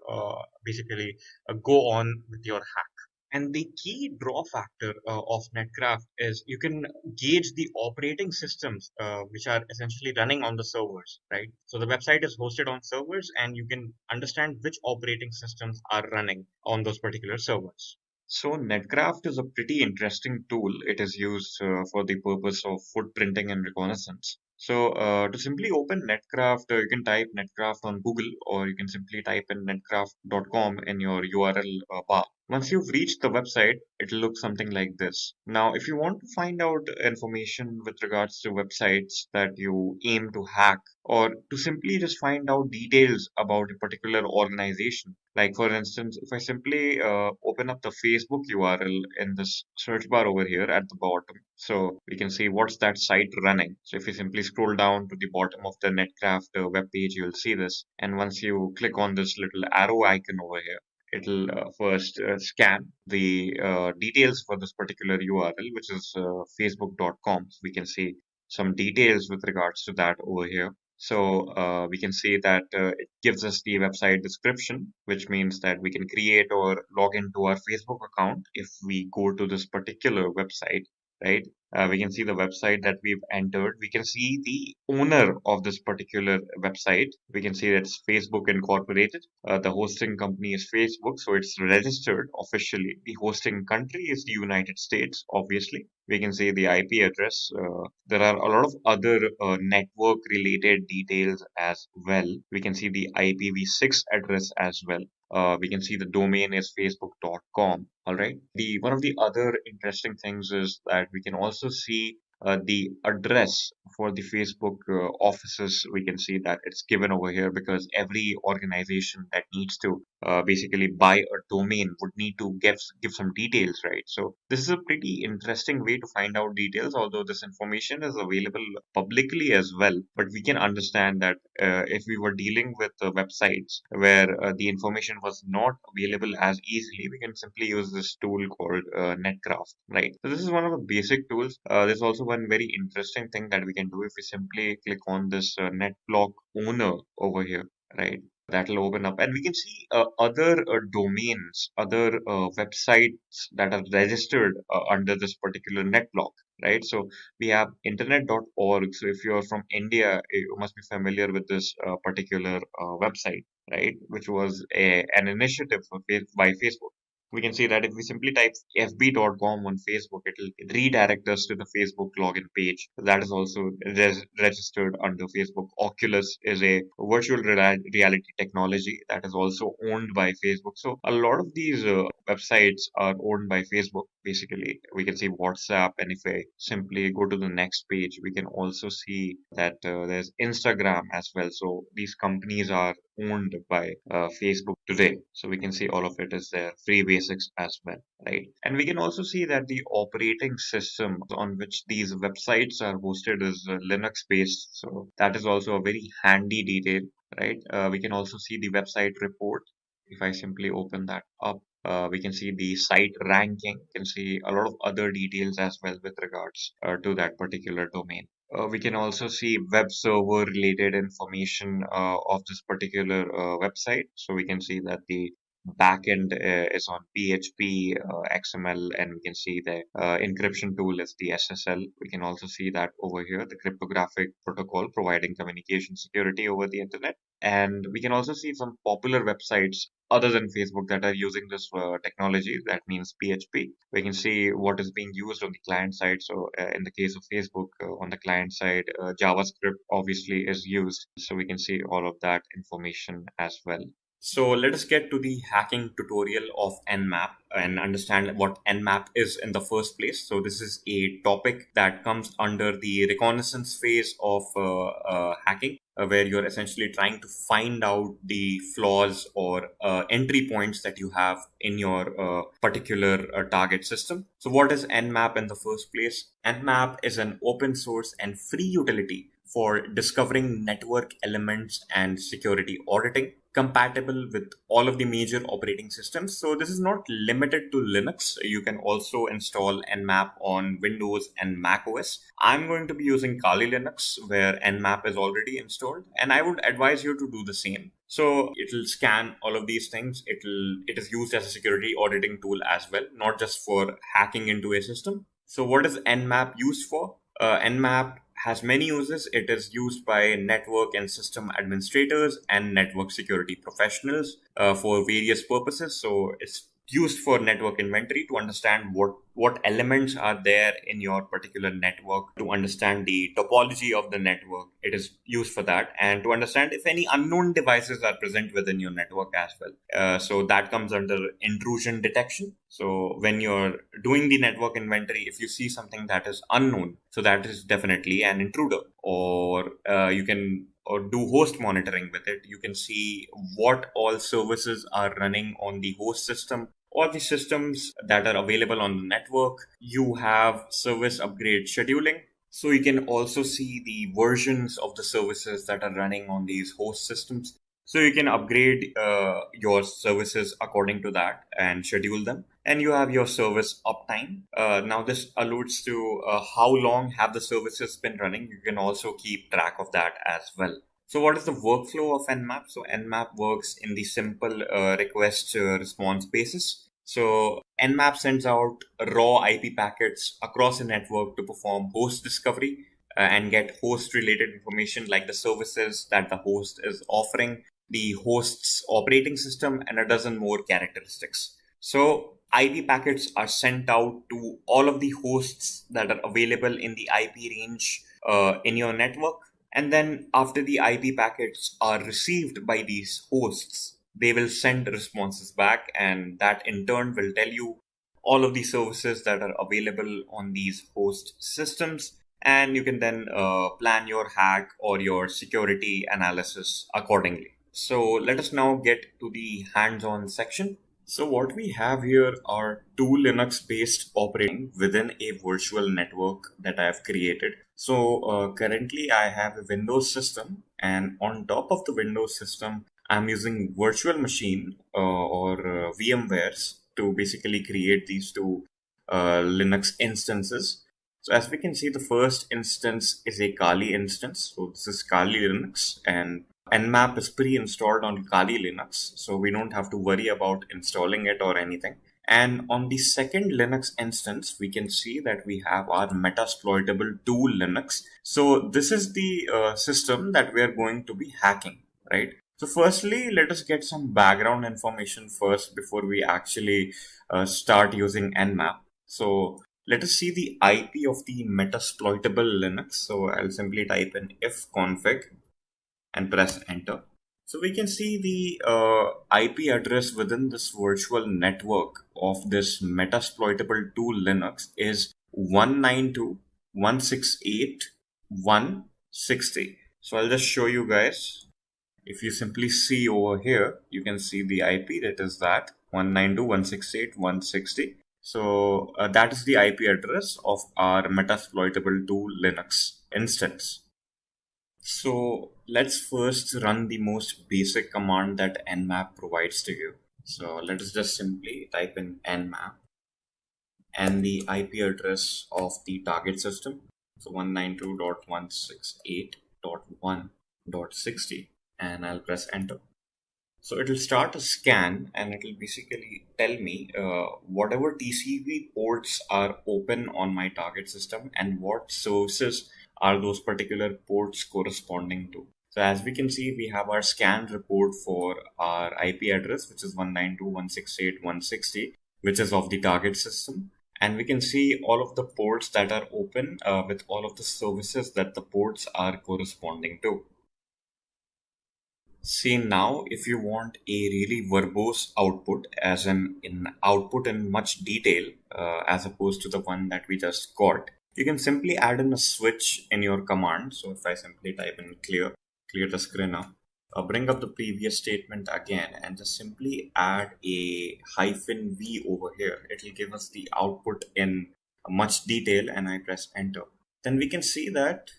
basically go on with your hack. And the key draw factor of Netcraft is you can gauge the operating systems which are essentially running on the servers, right? So the website is hosted on servers and you can understand which operating systems are running on those particular servers. So Netcraft is a pretty interesting tool. It is used for the purpose of footprinting and reconnaissance. So to simply open Netcraft, you can type Netcraft on Google or you can simply type in netcraft.com in your URL bar. Once you've reached the website, it'll look something like this. Now, if you want to find out information with regards to websites that you aim to hack, or to simply just find out details about a particular organization, like for instance, if I simply open up the Facebook URL in this search bar over here at the bottom, so we can see what's that site running. So if you simply scroll down to the bottom of the Netcraft web page, you'll see this. And once you click on this little arrow icon over here, it'll first scan the details for this particular URL, which is facebook.com. So we can see some details with regards to that over here. So we can see that it gives us the website description, which means that we can create or log into our Facebook account if we go to this particular website, right? We can see the website that we've entered. We can see the owner of this particular website. We can see that it's Facebook Incorporated. The hosting company is Facebook, so it's registered officially. The hosting country is the United States, obviously. We can see the IP address. There are a lot of other network related details as well. We can see the IPv6 address as well. We can see the domain is facebook.com. All right. The one of the other interesting things is that we can also see the address for the Facebook offices. We can see that it's given over here because every organization that needs to basically buy a domain would need to give some details, right? So this is a pretty interesting way to find out details, although this information is available publicly as well. But we can understand that if we were dealing with websites where the information was not available as easily, we can simply use this tool called Netcraft, right? So this is one of the basic tools. There's also one very interesting thing that we can do if we simply click on this NetBlock owner over here, right? That'll open up, and we can see other domains, other websites that are registered under this particular NetBlock, right? So we have internet.org. So if you're from India, you must be familiar with this particular website, right? Which was an initiative by Facebook. We can see that if we simply type fb.com on Facebook, it'll redirect us to the Facebook login page. That is also registered under Facebook. Oculus is a virtual reality technology that is also owned by Facebook. So a lot of these websites are owned by Facebook. Basically, we can see WhatsApp, and if I simply go to the next page, we can also see that there's Instagram as well. So these companies are owned by Facebook today. So we can see all of it is there, free basics as well, right? And we can also see that the operating system on which these websites are hosted is Linux based. So that is also a very handy detail, right? We can also see the website report. If I simply open that up, we can see the site ranking, can see a lot of other details as well with regards to that particular domain. We can also see web server related information of this particular website. So we can see that the backend is on PHP, XML, and we can see the encryption tool is the SSL. We can also see that over here, the cryptographic protocol providing communication security over the internet. And we can also see some popular websites other than Facebook that are using this technology. That means PHP. We can see what is being used on the client side. So in the case of Facebook, on the client side, JavaScript obviously is used. So we can see all of that information as well. So let us get to the hacking tutorial of Nmap and understand what Nmap is in the first place. So this is a topic that comes under the reconnaissance phase of hacking, where you're essentially trying to find out the flaws or entry points that you have in your particular target system. So what is Nmap in the first place? Nmap is an open source and free utility for discovering network elements and security auditing, compatible with all of the major operating systems. So this is not limited to Linux. You can also install Nmap on Windows and Mac OS. I'm going to be using Kali Linux, where Nmap is already installed, and I would advise you to do the same. So it'll scan all of these things. It is used as a security auditing tool as well, not just for hacking into a system. So what is Nmap used for? Nmap has many uses. It is used by network and system administrators and network security professionals for various purposes. So it's used for network inventory to understand what elements are there in your particular network, to understand the topology of the network. It is used for that, and to understand if any unknown devices are present within your network as well. So that comes under intrusion detection. So when you're doing the network inventory, if you see something that is unknown, so that is definitely an intruder. Or you can do host monitoring with it. You can see what all services are running on the host system or the systems that are available on the network. You have service upgrade scheduling. So you can also see the versions of the services that are running on these host systems. So you can upgrade your services according to that and schedule them. And you have your service uptime. Now this alludes to how long have the services been running. You can also keep track of that as well. So what is the workflow of Nmap? So Nmap works in the simple request response basis. So Nmap sends out raw IP packets across a network to perform host discovery and get host related information like the services that the host is offering, the host's operating system, and a dozen more characteristics. So IP packets are sent out to all of the hosts that are available in the IP range in your network. And then after the IP packets are received by these hosts, they will send responses back, and that in turn will tell you all of the services that are available on these host systems. And you can then plan your hack or your security analysis accordingly. So let us now get to the hands-on section. So what we have here are two Linux-based operating within a virtual network that I have created. So currently I have a Windows system, and on top of the Windows system, I'm using virtual machine or VMwares to basically create these two Linux instances. So as we can see, the first instance is a Kali instance. So this is Kali Linux, and Nmap is pre-installed on Kali Linux. So we don't have to worry about installing it or anything. And on the second Linux instance, we can see that we have our Metasploitable 2 Linux. So this is the system that we are going to be hacking, right? So firstly, let us get some background information first before we actually start using Nmap. So let us see the IP of the Metasploitable Linux. So I'll simply type in ifconfig and press enter. So we can see the IP address within this virtual network of this Metasploitable 2 Linux is 192.168.160. So I'll just show you guys. If you simply see over here, you can see the IP, that is that 192.168.160. So that is the IP address of our Metasploitable 2 Linux instance. So let's first run the most basic command that Nmap provides to you. So let us just simply type in Nmap and the IP address of the target system. So 192.168.1.60, and I'll press enter. So it will start a scan and it will basically tell me whatever TCP ports are open on my target system and what services are those particular ports corresponding to. So as we can see, we have our scan report for our IP address, which is 192.168.160, which is of the target system. And we can see all of the ports that are open with all of the services that the ports are corresponding to. See now, if you want a really verbose output, as in output in much detail, as opposed to the one that we just got, you can simply add in a switch in your command. So if I simply type in clear the screen now, bring up the previous statement again and just simply add a -v over here. It will give us the output in much detail, and I press enter. Then we can see that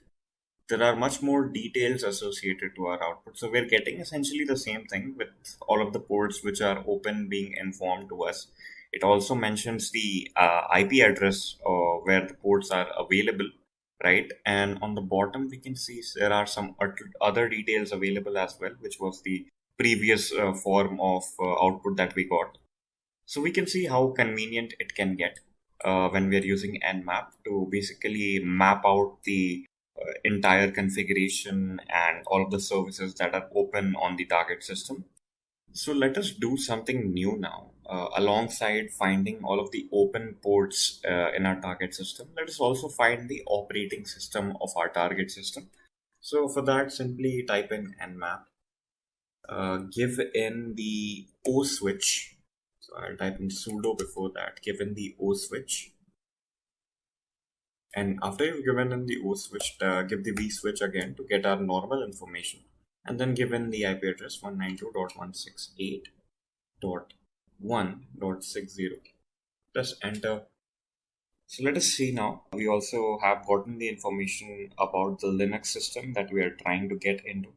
there are much more details associated to our output. So we're getting essentially the same thing with all of the ports which are open being informed to us. It also mentions the IP address where the ports are available, right? And on the bottom, we can see there are some other details available as well, which was the previous form of output that we got. So we can see how convenient it can get when we're using Nmap to basically map out the entire configuration and all of the services that are open on the target system. So let us do something new now. Alongside finding all of the open ports in our target system, let us also find the operating system of our target system. So for that, simply type in Nmap, give in the O switch. So I'll type in sudo before that, give in the O switch. And after you've given in the O switch, give the V switch again to get our normal information. And then give in the IP address 192.168.1.60. Press enter. So let us see now. We also have gotten the information about the Linux system that we are trying to get into.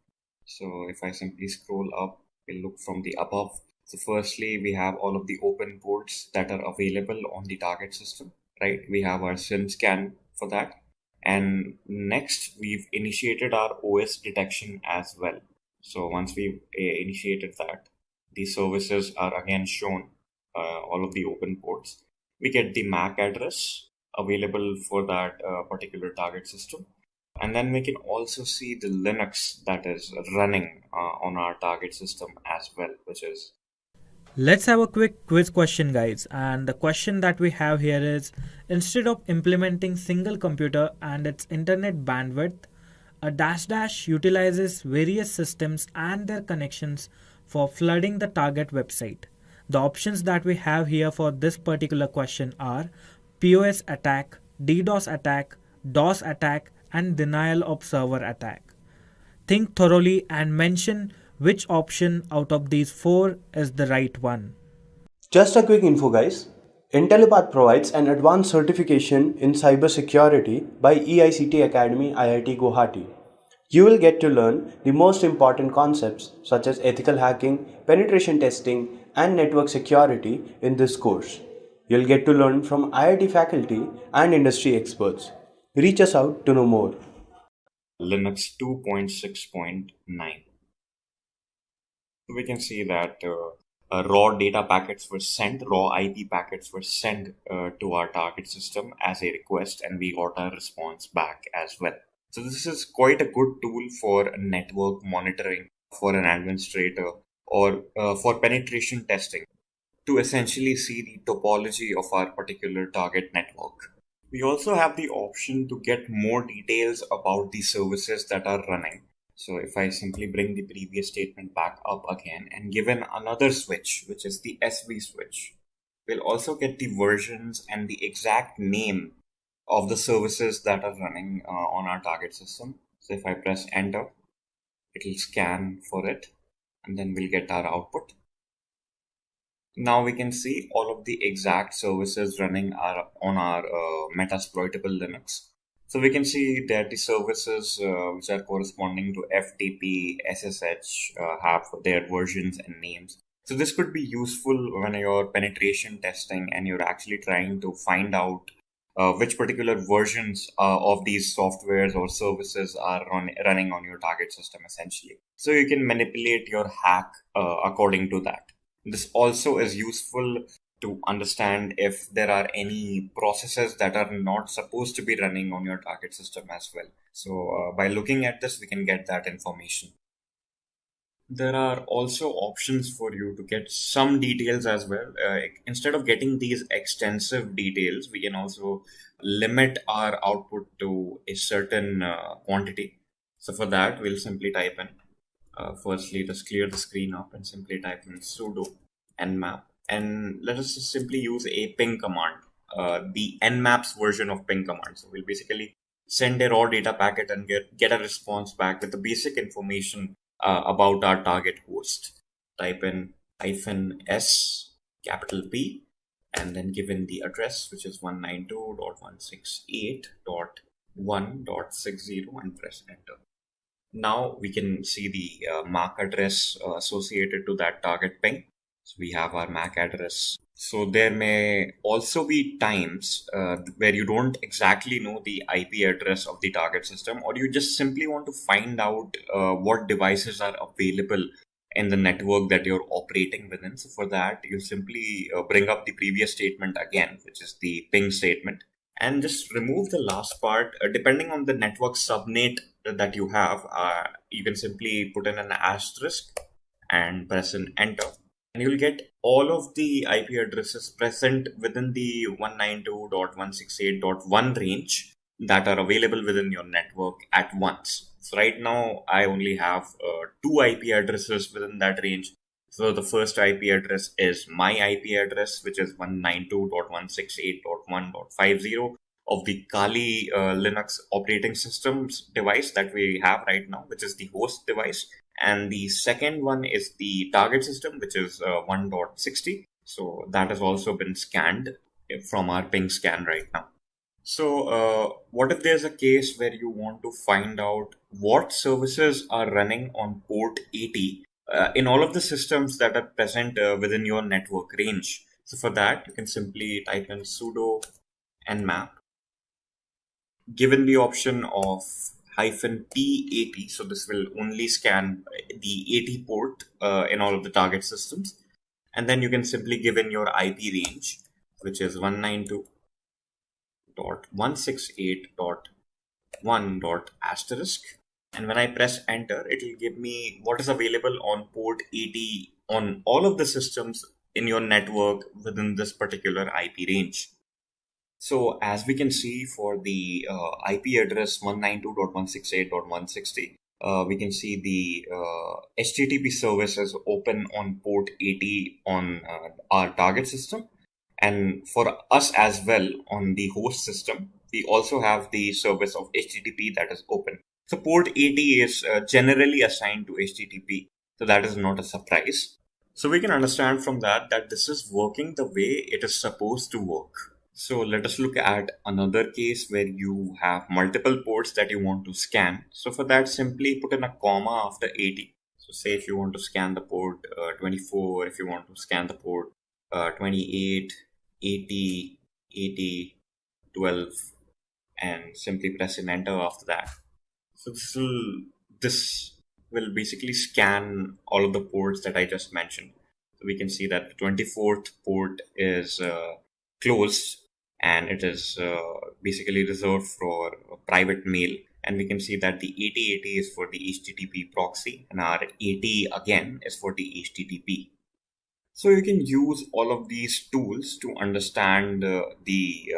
So if I simply scroll up, we'll look from the above. So firstly, we have all of the open ports that are available on the target system, right? We have our SIM scan for that. And next, we've initiated our OS detection as well. So once we've initiated that, the services are again shown, all of the open ports. We get the MAC address available for that particular target system. And then we can also see the Linux that is running on our target system as well, which is... Let's have a quick quiz question, guys. And the question that we have here is, instead of implementing single computer and its internet bandwidth, a -- utilizes various systems and their connections for flooding the target website. The options that we have here for this particular question are POS attack, DDoS attack, DOS attack, and denial of server attack. Think thoroughly and mention which option out of these 4 is the right one. Just a quick info, guys. Intellipaat provides an advanced certification in cybersecurity by EICT Academy IIT Guwahati. You will get to learn the most important concepts such as ethical hacking, penetration testing, and network security in this course. You'll get to learn from IIT faculty and industry experts. Reach us out to know more. Linux 2.6.9. So we can see that raw data packets were sent, raw IP packets were sent to our target system as a request, and we got a response back as well. So this is quite a good tool for network monitoring, for an administrator, or for penetration testing to essentially see the topology of our particular target network. We also have the option to get more details about the services that are running. So if I simply bring the previous statement back up again and given another switch, which is the SV switch, we'll also get the versions and the exact name of the services that are running on our target system. So if I press enter, it'll scan for it, and then we'll get our output. Now we can see all of the exact services running on our Metasploitable Linux. So we can see that the services which are corresponding to FTP, SSH have their versions and names. So this could be useful when you're penetration testing and you're actually trying to find out which particular versions of these softwares or services are running on your target system essentially. So you can manipulate your hack according to that. This also is useful to understand if there are any processes that are not supposed to be running on your target system as well. So by looking at this, we can get that information. There are also options for you to get some details as well. Instead of getting these extensive details, we can also limit our output to a certain quantity. So for that, we'll simply type in firstly, just clear the screen up and simply type in sudo nmap. And let us just simply use a ping command, the nmap's version of ping command. So we'll basically send a raw data packet and get a response back with the basic information about our target host. Type in -s, capital P, and then given the address, which is 192.168.1.60, and press enter. Now we can see the MAC address associated to that target ping. So we have our MAC address. So there may also be times where you don't exactly know the IP address of the target system, or you just simply want to find out what devices are available in the network that you're operating within. So for that, you simply bring up the previous statement again, which is the ping statement, and just remove the last part. Depending on the network subnet that you have, you can simply put in an asterisk and press an enter. And you'll get all of the IP addresses present within the 192.168.1 range that are available within your network at once. So right now, I only have 2 IP addresses within that range. So the first IP address is my IP address, which is 192.168.1.50 of the Kali Linux operating systems device that we have right now, which is the host device. And the second one is the target system, which is 1.60. So that has also been scanned from our ping scan right now. So what if there's a case where you want to find out what services are running on port 80 in all of the systems that are present within your network range? So for that, you can simply type in sudo nmap, given the option of -p80, so this will only scan the 80 port in all of the target systems, and then you can simply give in your IP range, which is 192.168.1. And when I press enter, it will give me what is available on port 80 on all of the systems in your network within this particular IP range. So as we can see for the IP address 192.168.160, we can see the HTTP service is open on port 80 on our target system. And for us as well on the host system, we also have the service of HTTP that is open. So port 80 is generally assigned to HTTP. So that is not a surprise. So we can understand from that this is working the way it is supposed to work. So let us look at another case where you have multiple ports that you want to scan. So for that, simply put in a comma after 80. So say if you want to scan the port 24, if you want to scan the port 28, 80, 80, 12, and simply press an enter after that. So this will basically scan all of the ports that I just mentioned. So we can see that the 24th port is closed, and it is basically reserved for private mail. And we can see that the 8080 is for the HTTP proxy, and our 80 again is for the HTTP. So you can use all of these tools to understand the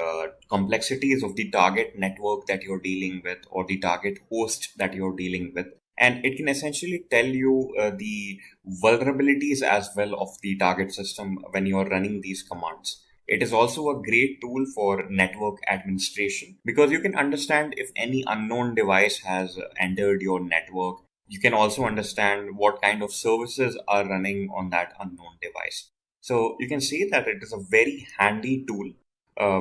complexities of the target network that you're dealing with, or the target host that you're dealing with. And it can essentially tell you the vulnerabilities as well of the target system when you're running these commands. It is also a great tool for network administration because you can understand if any unknown device has entered your network. You can also understand what kind of services are running on that unknown device. So you can see that it is a very handy tool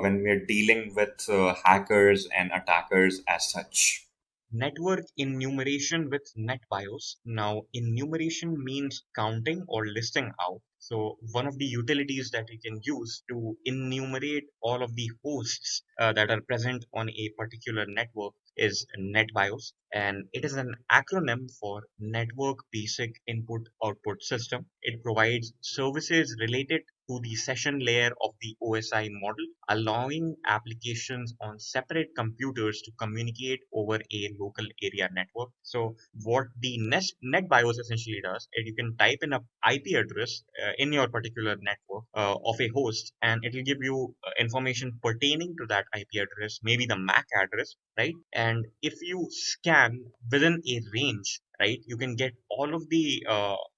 when we are dealing with hackers and attackers as such. Network enumeration with NetBIOS. Now, enumeration means counting or listing out. So, one of the utilities that you can use to enumerate all of the hosts that are present on a particular network is NetBIOS, and it is an acronym for Network Basic Input Output System. It provides services related to the session layer of the OSI model, allowing applications on separate computers to communicate over a local area network. So, what the NetBIOS essentially does is you can type in a IP address in your particular network of a host, and it will give you information pertaining to that IP address, maybe the MAC address, right? And if you scan within a range, right, you can get all of the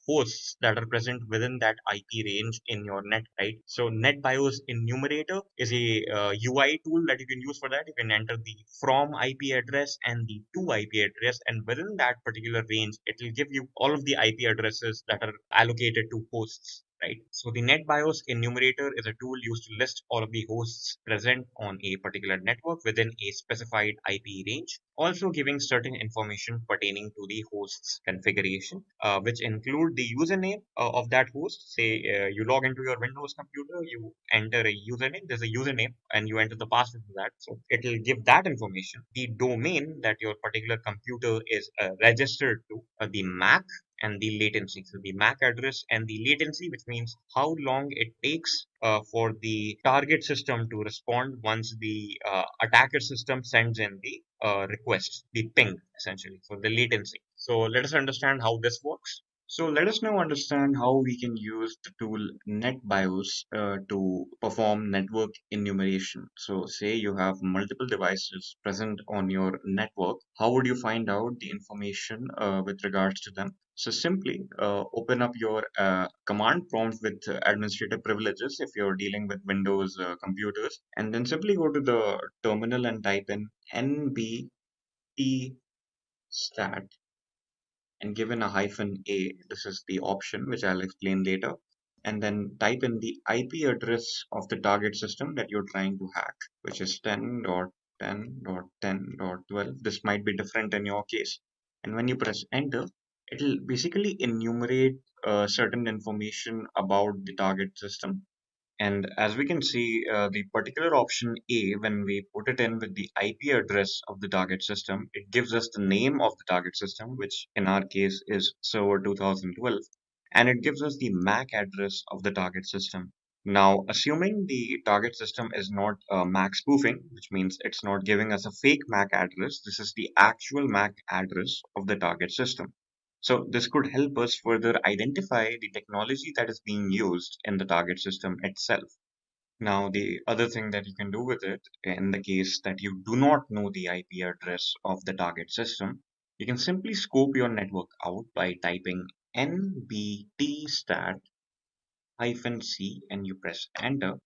hosts that are present within that IP range in your net, right? So NetBIOS enumerator is a UI tool that you can use for that. You can enter the from IP address and the to IP address, and within that particular range, it will give you all of the IP addresses that are allocated to hosts. Right. So the NetBIOS enumerator is a tool used to list all of the hosts present on a particular network within a specified IP range, also giving certain information pertaining to the host's configuration, which include the username of that host. Say you log into your Windows computer, you enter a username, there's a username, and you enter the password for that. So it will give that information. The domain that your particular computer is registered to, the MAC, and the latency. So the MAC address and the latency, which means how long it takes for the target system to respond once the attacker system sends in the request, the ping essentially, for the latency. So let us understand how this works. So let us now understand how we can use the tool NetBIOS to perform network enumeration. So say you have multiple devices present on your network. How would you find out the information with regards to them? So simply open up your command prompt with administrative privileges if you're dealing with Windows computers, and then simply go to the terminal and type in nbt stat and given a -a. This is the option which I'll explain later. And then type in the IP address of the target system that you're trying to hack, which is 10.10.10.12. This might be different in your case. And when you press enter, it'll basically enumerate certain information about the target system. And as we can see, the particular option A, when we put it in with the IP address of the target system, it gives us the name of the target system, which in our case is server 2012, and it gives us the MAC address of the target system. Now, assuming the target system is not MAC spoofing, which means it's not giving us a fake MAC address, this is the actual MAC address of the target system. So this could help us further identify the technology that is being used in the target system itself. Now, the other thing that you can do with it, in the case that you do not know the IP address of the target system, you can simply scope your network out by typing nbt stat -c and you press enter,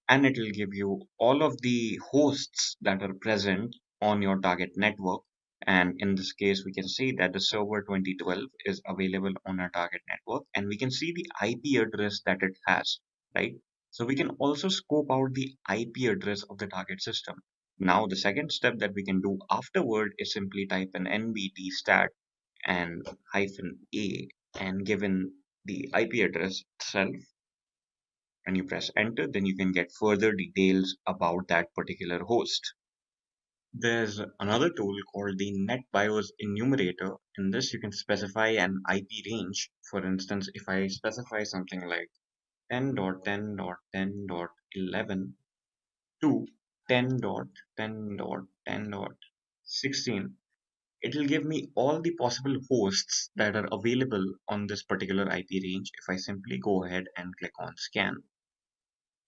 and it will give you all of the hosts that are present on your target network. And in this case, we can see that the server 2012 is available on our target network, and we can see the IP address that it has, right? So we can also scope out the IP address of the target system. Now, the second step that we can do afterward is simply type in nbt stat and -a, and given the IP address itself, and you press enter, then you can get further details about that particular host. There's another tool called the NetBIOS enumerator. In this, you can specify an IP range. For instance, if I specify something like 10.10.10.11 to 10.10.10.16, it will give me all the possible hosts that are available on this particular IP range if I simply go ahead and click on scan.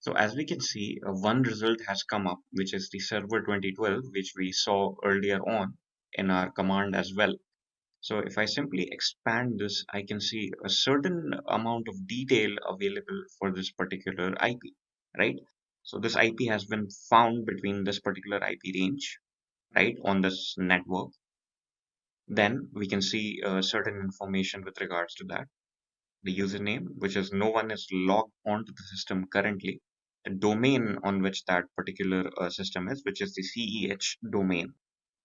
So as we can see, one result has come up, which is the server 2012, which we saw earlier on in our command as well. So if I simply expand this, I can see a certain amount of detail available for this particular IP, right? So this IP has been found between this particular IP range, right, on this network. Then we can see certain information with regards to that. The username, which is no one is logged onto the system currently, the domain on which that particular system is, which is the CEH domain.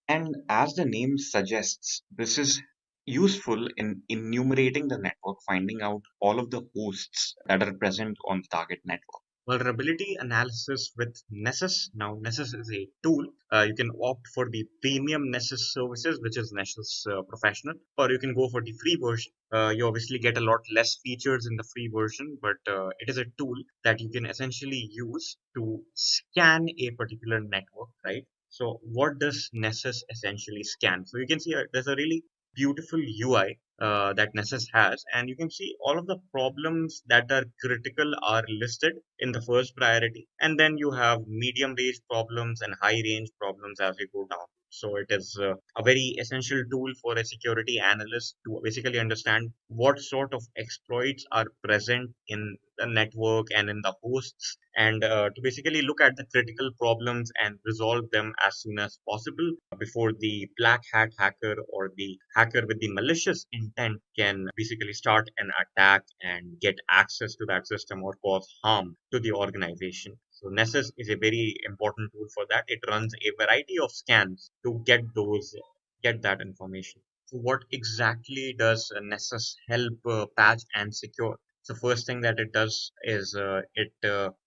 And as the name suggests, this is useful in enumerating the network, finding out all of the hosts that are present on the target network. Vulnerability analysis with Nessus. Now, Nessus is a tool. You can opt for the premium Nessus services, which is Nessus Professional, or you can go for the free version. You obviously get a lot less features in the free version, but it is a tool that you can essentially use to scan a particular network, right? So what does Nessus essentially scan? So you can see there's a really beautiful UI that Nessus has, and you can see all of the problems that are critical are listed in the first priority, and then you have medium range problems and high range problems as you go down. So it is a very essential tool for a security analyst to basically understand what sort of exploits are present in the network and in the hosts, and to basically look at the critical problems and resolve them as soon as possible before the black hat hacker or the hacker with the malicious intent can basically start an attack and get access to that system or cause harm to the organization. So Nessus is a very important tool for that. It runs a variety of scans to get that information. So what exactly does Nessus help patch and secure? So first thing that it does is it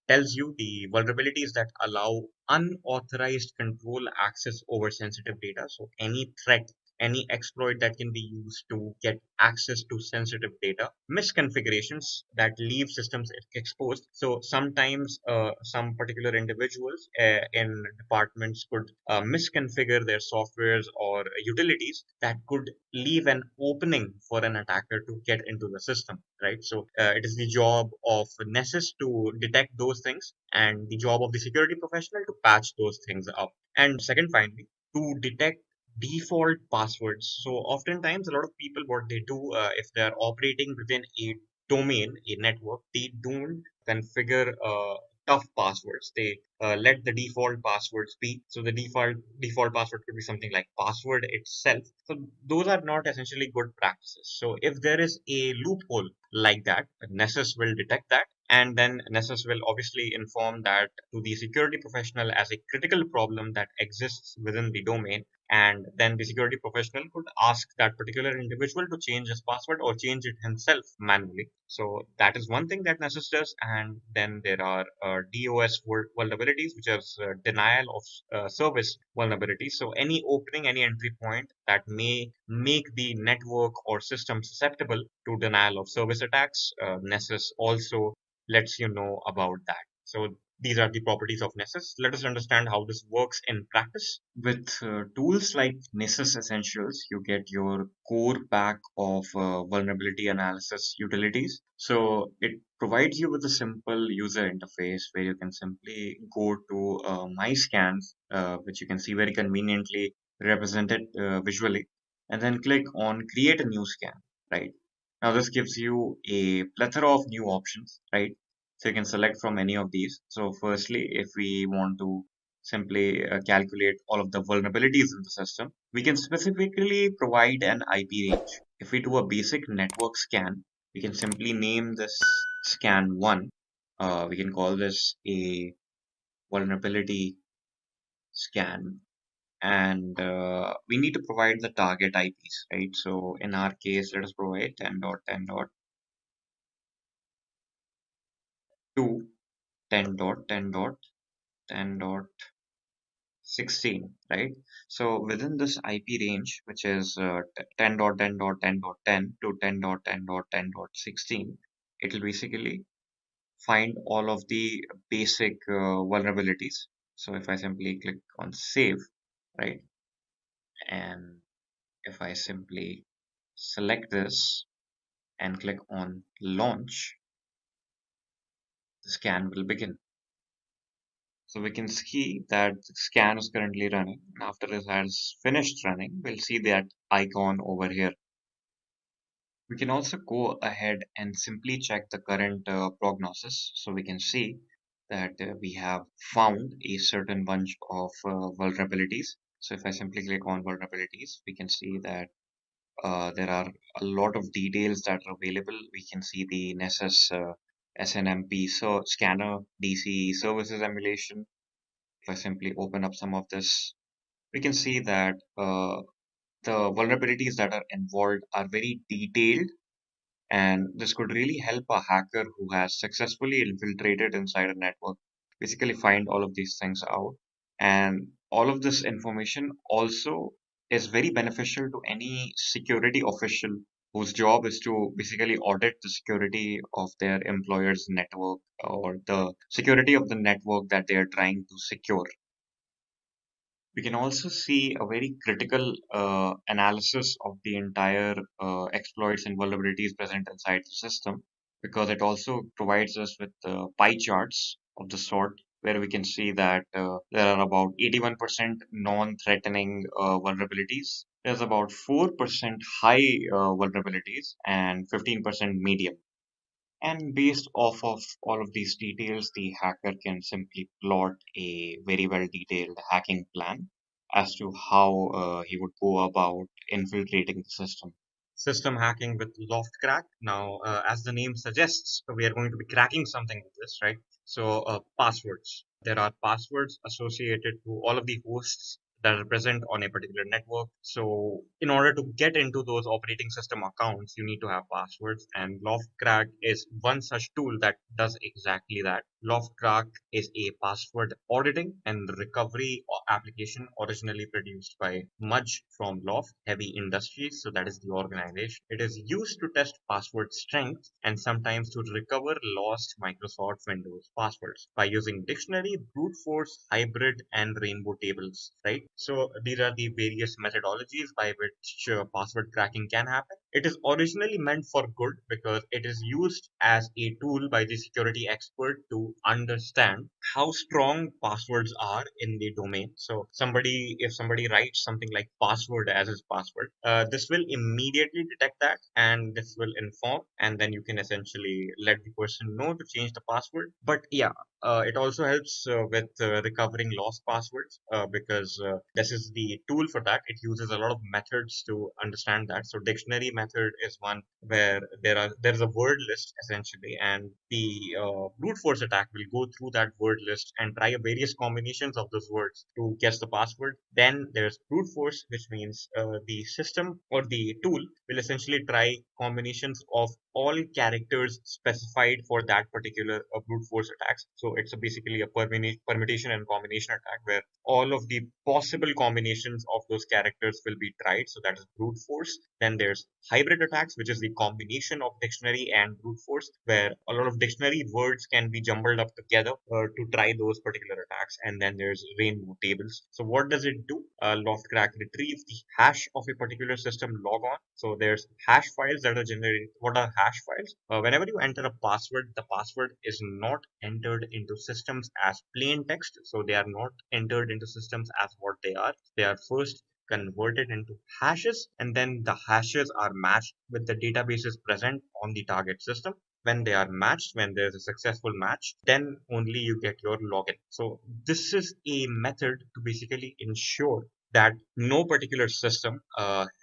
tells you the vulnerabilities that allow unauthorized control access over sensitive data. So any threat, any exploit that can be used to get access to sensitive data, misconfigurations that leave systems exposed. So sometimes some particular individuals in departments could misconfigure their softwares or utilities that could leave an opening for an attacker to get into the system, right? So it is the job of Nessus to detect those things, and the job of the security professional to patch those things up. And second, finally, to detect default passwords. So oftentimes a lot of people, what they do, if they're operating within a domain, a network, they don't configure tough passwords. They let the default passwords be. So the default password could be something like password itself. So those are not essentially good practices. So if there is a loophole like that, Nessus will detect that, and then Nessus will obviously inform that to the security professional as a critical problem that exists within the domain, and then the security professional could ask that particular individual to change his password or change it himself manually. So that is one thing that Nessus does. And then there are DOS vulnerabilities, which is denial of service vulnerabilities. So any opening, any entry point that may make the network or system susceptible to denial of service attacks, Nessus also lets you know about that. So these are the properties of Nessus. Let us understand how this works in practice. With tools like Nessus Essentials, you get your core pack of vulnerability analysis utilities. So it provides you with a simple user interface where you can simply go to My Scans, which you can see very conveniently represented visually, and then click on Create a New Scan, right? Now this gives you a plethora of new options, right? So you can select from any of these. So firstly, if we want to simply calculate all of the vulnerabilities in the system, we can specifically provide an IP range. If we do a basic network scan, we can simply name this scan 1. We can call this a vulnerability scan, and we need to provide the target IPs, right? So in our case, let us provide 10.10.2 10.10.10.16, right? So within this IP range, which is 10.10.10.10 to 10.10.10.16, it will basically find all of the basic vulnerabilities. So if I simply click on save, right, and if I simply select this and click on launch, the scan will begin. So we can see that the scan is currently running. After it has finished running, we'll see that icon over here. We can also go ahead and simply check the current prognosis. So we can see that we have found a certain bunch of vulnerabilities. So if I simply click on vulnerabilities, we can see that there are a lot of details that are available. We can see the Nessus SNMP so scanner, DC services emulation. If I simply open up some of this, we can see that the vulnerabilities that are involved are very detailed, and this could really help a hacker who has successfully infiltrated inside a network basically find all of these things out. And all of this information also is very beneficial to any security official whose job is to basically audit the security of their employer's network or the security of the network that they are trying to secure. We can also see a very critical analysis of the entire exploits and vulnerabilities present inside the system, because it also provides us with pie charts of the sort where we can see that there are about 81% non-threatening vulnerabilities. There's about 4% high vulnerabilities and 15% medium. And based off of all of these details, the hacker can simply plot a very well detailed hacking plan as to how he would go about infiltrating the system. System hacking with Loftcrack. Now, as the name suggests, we are going to be cracking something with this, right? So, passwords. There are passwords associated to all of the hosts that are present on a particular network. So, in order to get into those operating system accounts, you need to have passwords, and Loftcrack is one such tool that does exactly that. Loftcrack is a password auditing and recovery application originally produced by Mudge from Loft Heavy Industries. So that is the organization. It is used to test password strength and sometimes to recover lost Microsoft Windows passwords by using dictionary, brute force, hybrid, and rainbow tables. Right. So these are the various methodologies by which password cracking can happen. It is originally meant for good because it is used as a tool by the security expert to understand how strong passwords are in the domain. So if somebody writes something like password as his password, this will immediately detect that and this will inform, and then you can essentially let the person know to change the password. But yeah, it also helps with recovering lost passwords because this is the tool for that. It uses a lot of methods to understand that. So dictionary method is one where there's a word list essentially, and the brute force attack will go through that word list and try various combinations of those words to guess the password. Then there's brute force, which means the system or the tool will essentially try combinations of all characters specified for that particular brute force attacks. So it's basically a permutation and combination attack where all of the possible combinations of those characters will be tried. So that is brute force. Then there's hybrid attacks, which is the combination of dictionary and brute force, where a lot of dictionary words can be jumbled up together to try those particular attacks. And then there's rainbow tables. So what does it do? Loftcrack retrieves the hash of a particular system logon. So there's hash files that are generated. What are hash files? Whenever you enter a password, the password is not entered into systems as plain text. So they are not entered into systems as what they are. They are first converted into hashes, and then the hashes are matched with the databases present on the target system. When they are matched, when there's a successful match, then only you get your login. So this is a method to basically ensure that no particular system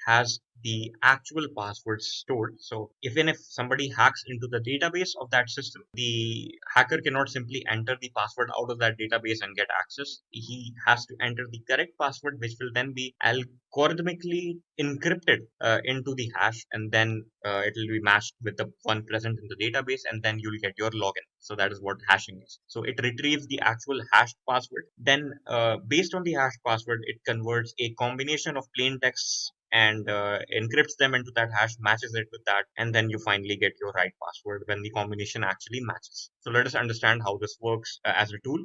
has the actual passwords stored. So even if somebody hacks into the database of that system, the hacker cannot simply enter the password out of that database and get access. He has to enter the correct password, which will then be algorithmically encrypted into the hash, and then it will be matched with the one present in the database, and then you'll get your login. So that is what hashing is. So it retrieves the actual hashed password. Then based on the hash password, it converts a combination of plain texts and encrypts them into that hash, matches it with that, and then you finally get your right password when the combination actually matches. So let us understand how this works as a tool.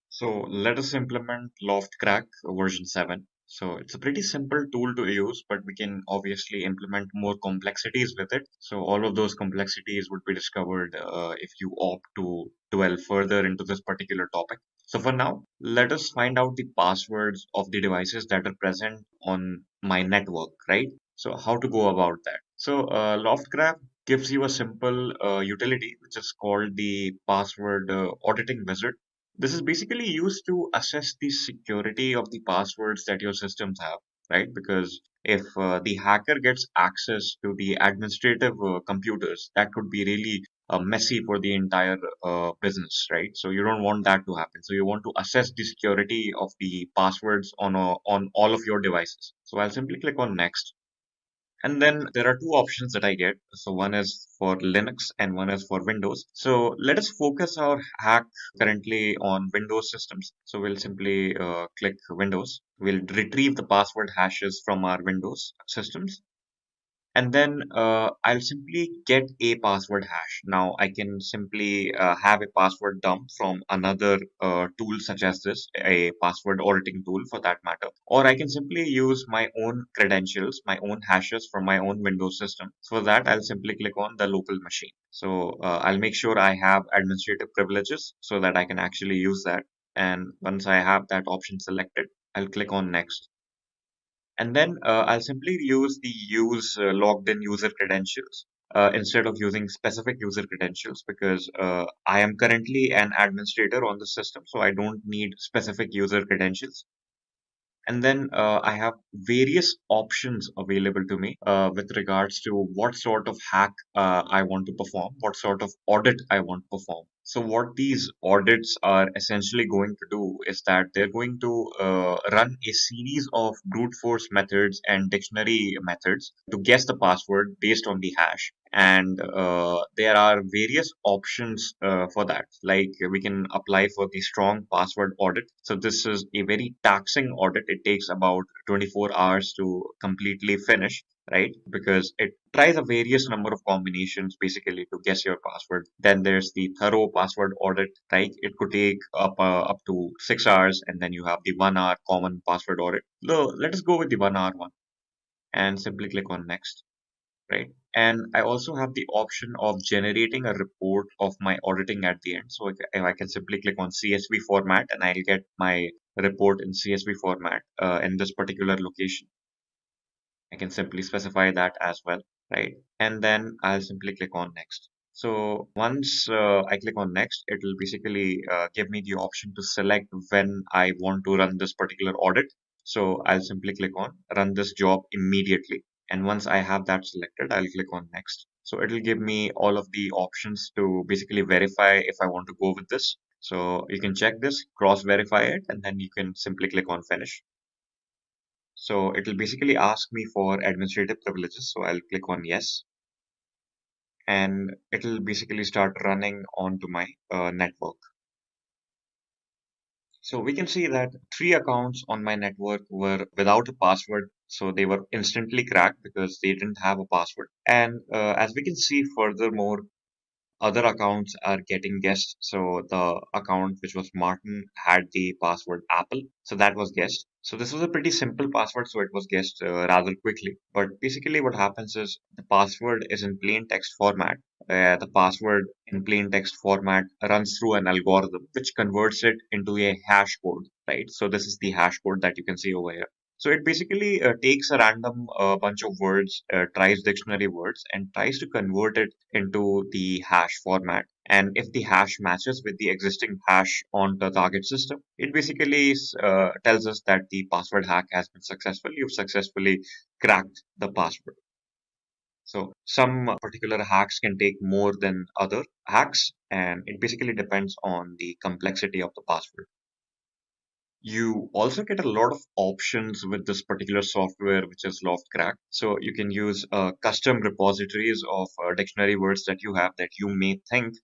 So let us implement Loftcrack version 7. So it's a pretty simple tool to use, but we can obviously implement more complexities with it. So all of those complexities would be discovered if you opt to dwell further into this particular topic. So for now, let us find out the passwords of the devices that are present on my network, right? So how to go about that? So Loftcraft gives you a simple utility which is called the password auditing wizard. This is basically used to assess the security of the passwords that your systems have, right? Because if the hacker gets access to the administrative computers, that could be really messy for the entire business, right? So you don't want that to happen. So you want to assess the security of the passwords on all of your devices. So I'll simply click on next. And then there are two options that I get. So one is for Linux and one is for Windows. So let us focus our hack currently on Windows systems. So we'll simply click Windows. We'll retrieve the password hashes from our Windows systems. And then I'll simply get a password hash. Now I can simply have a password dump from another tool such as this, a password auditing tool for that matter. Or I can simply use my own credentials, my own hashes from my own Windows system. So for that, I'll simply click on the local machine. So I'll make sure I have administrative privileges so that I can actually use that. And once I have that option selected, I'll click on next. And then I'll simply use the use logged in user credentials instead of using specific user credentials because I am currently an administrator on the system, so I don't need specific user credentials. And then I have various options available to me with regards to what sort of hack I want to perform, what sort of audit I want to perform. So what these audits are essentially going to do is that they're going to run a series of brute force methods and dictionary methods to guess the password based on the hash. And there are various options for that. Like we can apply for the strong password audit. So this is a very taxing audit. It takes about 24 hours to completely finish, right? Because it tries a various number of combinations basically to guess your password. Then there's the thorough password audit, right? It could take up to 6 hours, and then you have the 1 hour common password audit. So let us go with the 1 hour one and simply click on next, right? And I also have the option of generating a report of my auditing at the end. So if I can simply click on CSV format and I'll get my report in CSV format in this particular location. I can simply specify that as well, right? And then I'll simply click on next. So once I click on next, it will basically give me the option to select when I want to run this particular audit. So I'll simply click on run this job immediately. And once I have that selected, I'll click on next. So it will give me all of the options to basically verify if I want to go with this. So you can check this, cross verify it, and then you can simply click on finish. So it will basically ask me for administrative privileges. So I'll click on yes. And it'll basically start running onto my network. So we can see that 3 accounts on my network were without a password. So they were instantly cracked because they didn't have a password. And as we can see furthermore, other accounts are getting guessed. So the account which was Martin had the password Apple. So that was guessed. So this was a pretty simple password. So it was guessed rather quickly. But basically what happens is the password is in plain text format. The password in plain text format runs through an algorithm which converts it into a hash code, right? So this is the hash code that you can see over here. So it basically takes a random bunch of words, tries dictionary words, and tries to convert it into the hash format. And if the hash matches with the existing hash on the target system, it basically tells us that the password hack has been successful. You've successfully cracked the password. So some particular hacks can take more than other hacks, and it basically depends on the complexity of the password. You also get a lot of options with this particular software, which is Loftcrack. So you can use custom repositories of dictionary words that you have that you may think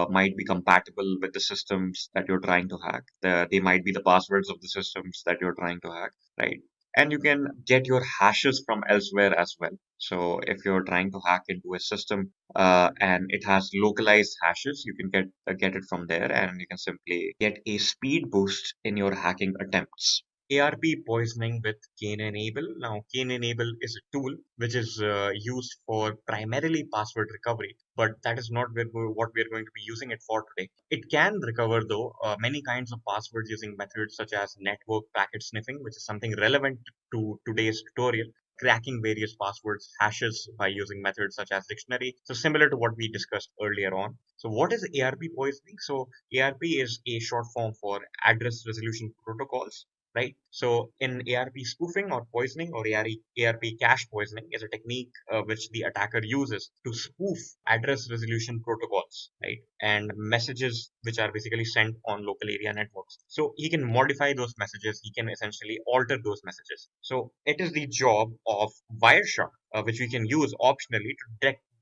might be compatible with the systems that you're trying to hack. They might be the passwords of the systems that you're trying to hack, right? And you can get your hashes from elsewhere as well. So if you're trying to hack into a system and it has localized hashes, you can get it from there, and you can simply get a speed boost in your hacking attempts. ARP poisoning with Cain Able. Now, Cain Able is a tool which is used for primarily password recovery, but that is not what we're going to be using it for today. It can recover, though, many kinds of passwords using methods such as network packet sniffing, which is something relevant to today's tutorial, cracking various passwords hashes by using methods such as dictionary. So similar to what we discussed earlier on. So what is ARP poisoning? So ARP is a short form for address resolution protocols, right? So in ARP spoofing or poisoning, or ARP cache poisoning is a technique which the attacker uses to spoof address resolution protocols, right? And messages which are basically sent on local area networks. So he can modify those messages. He can essentially alter those messages. So it is the job of Wireshark, which we can use optionally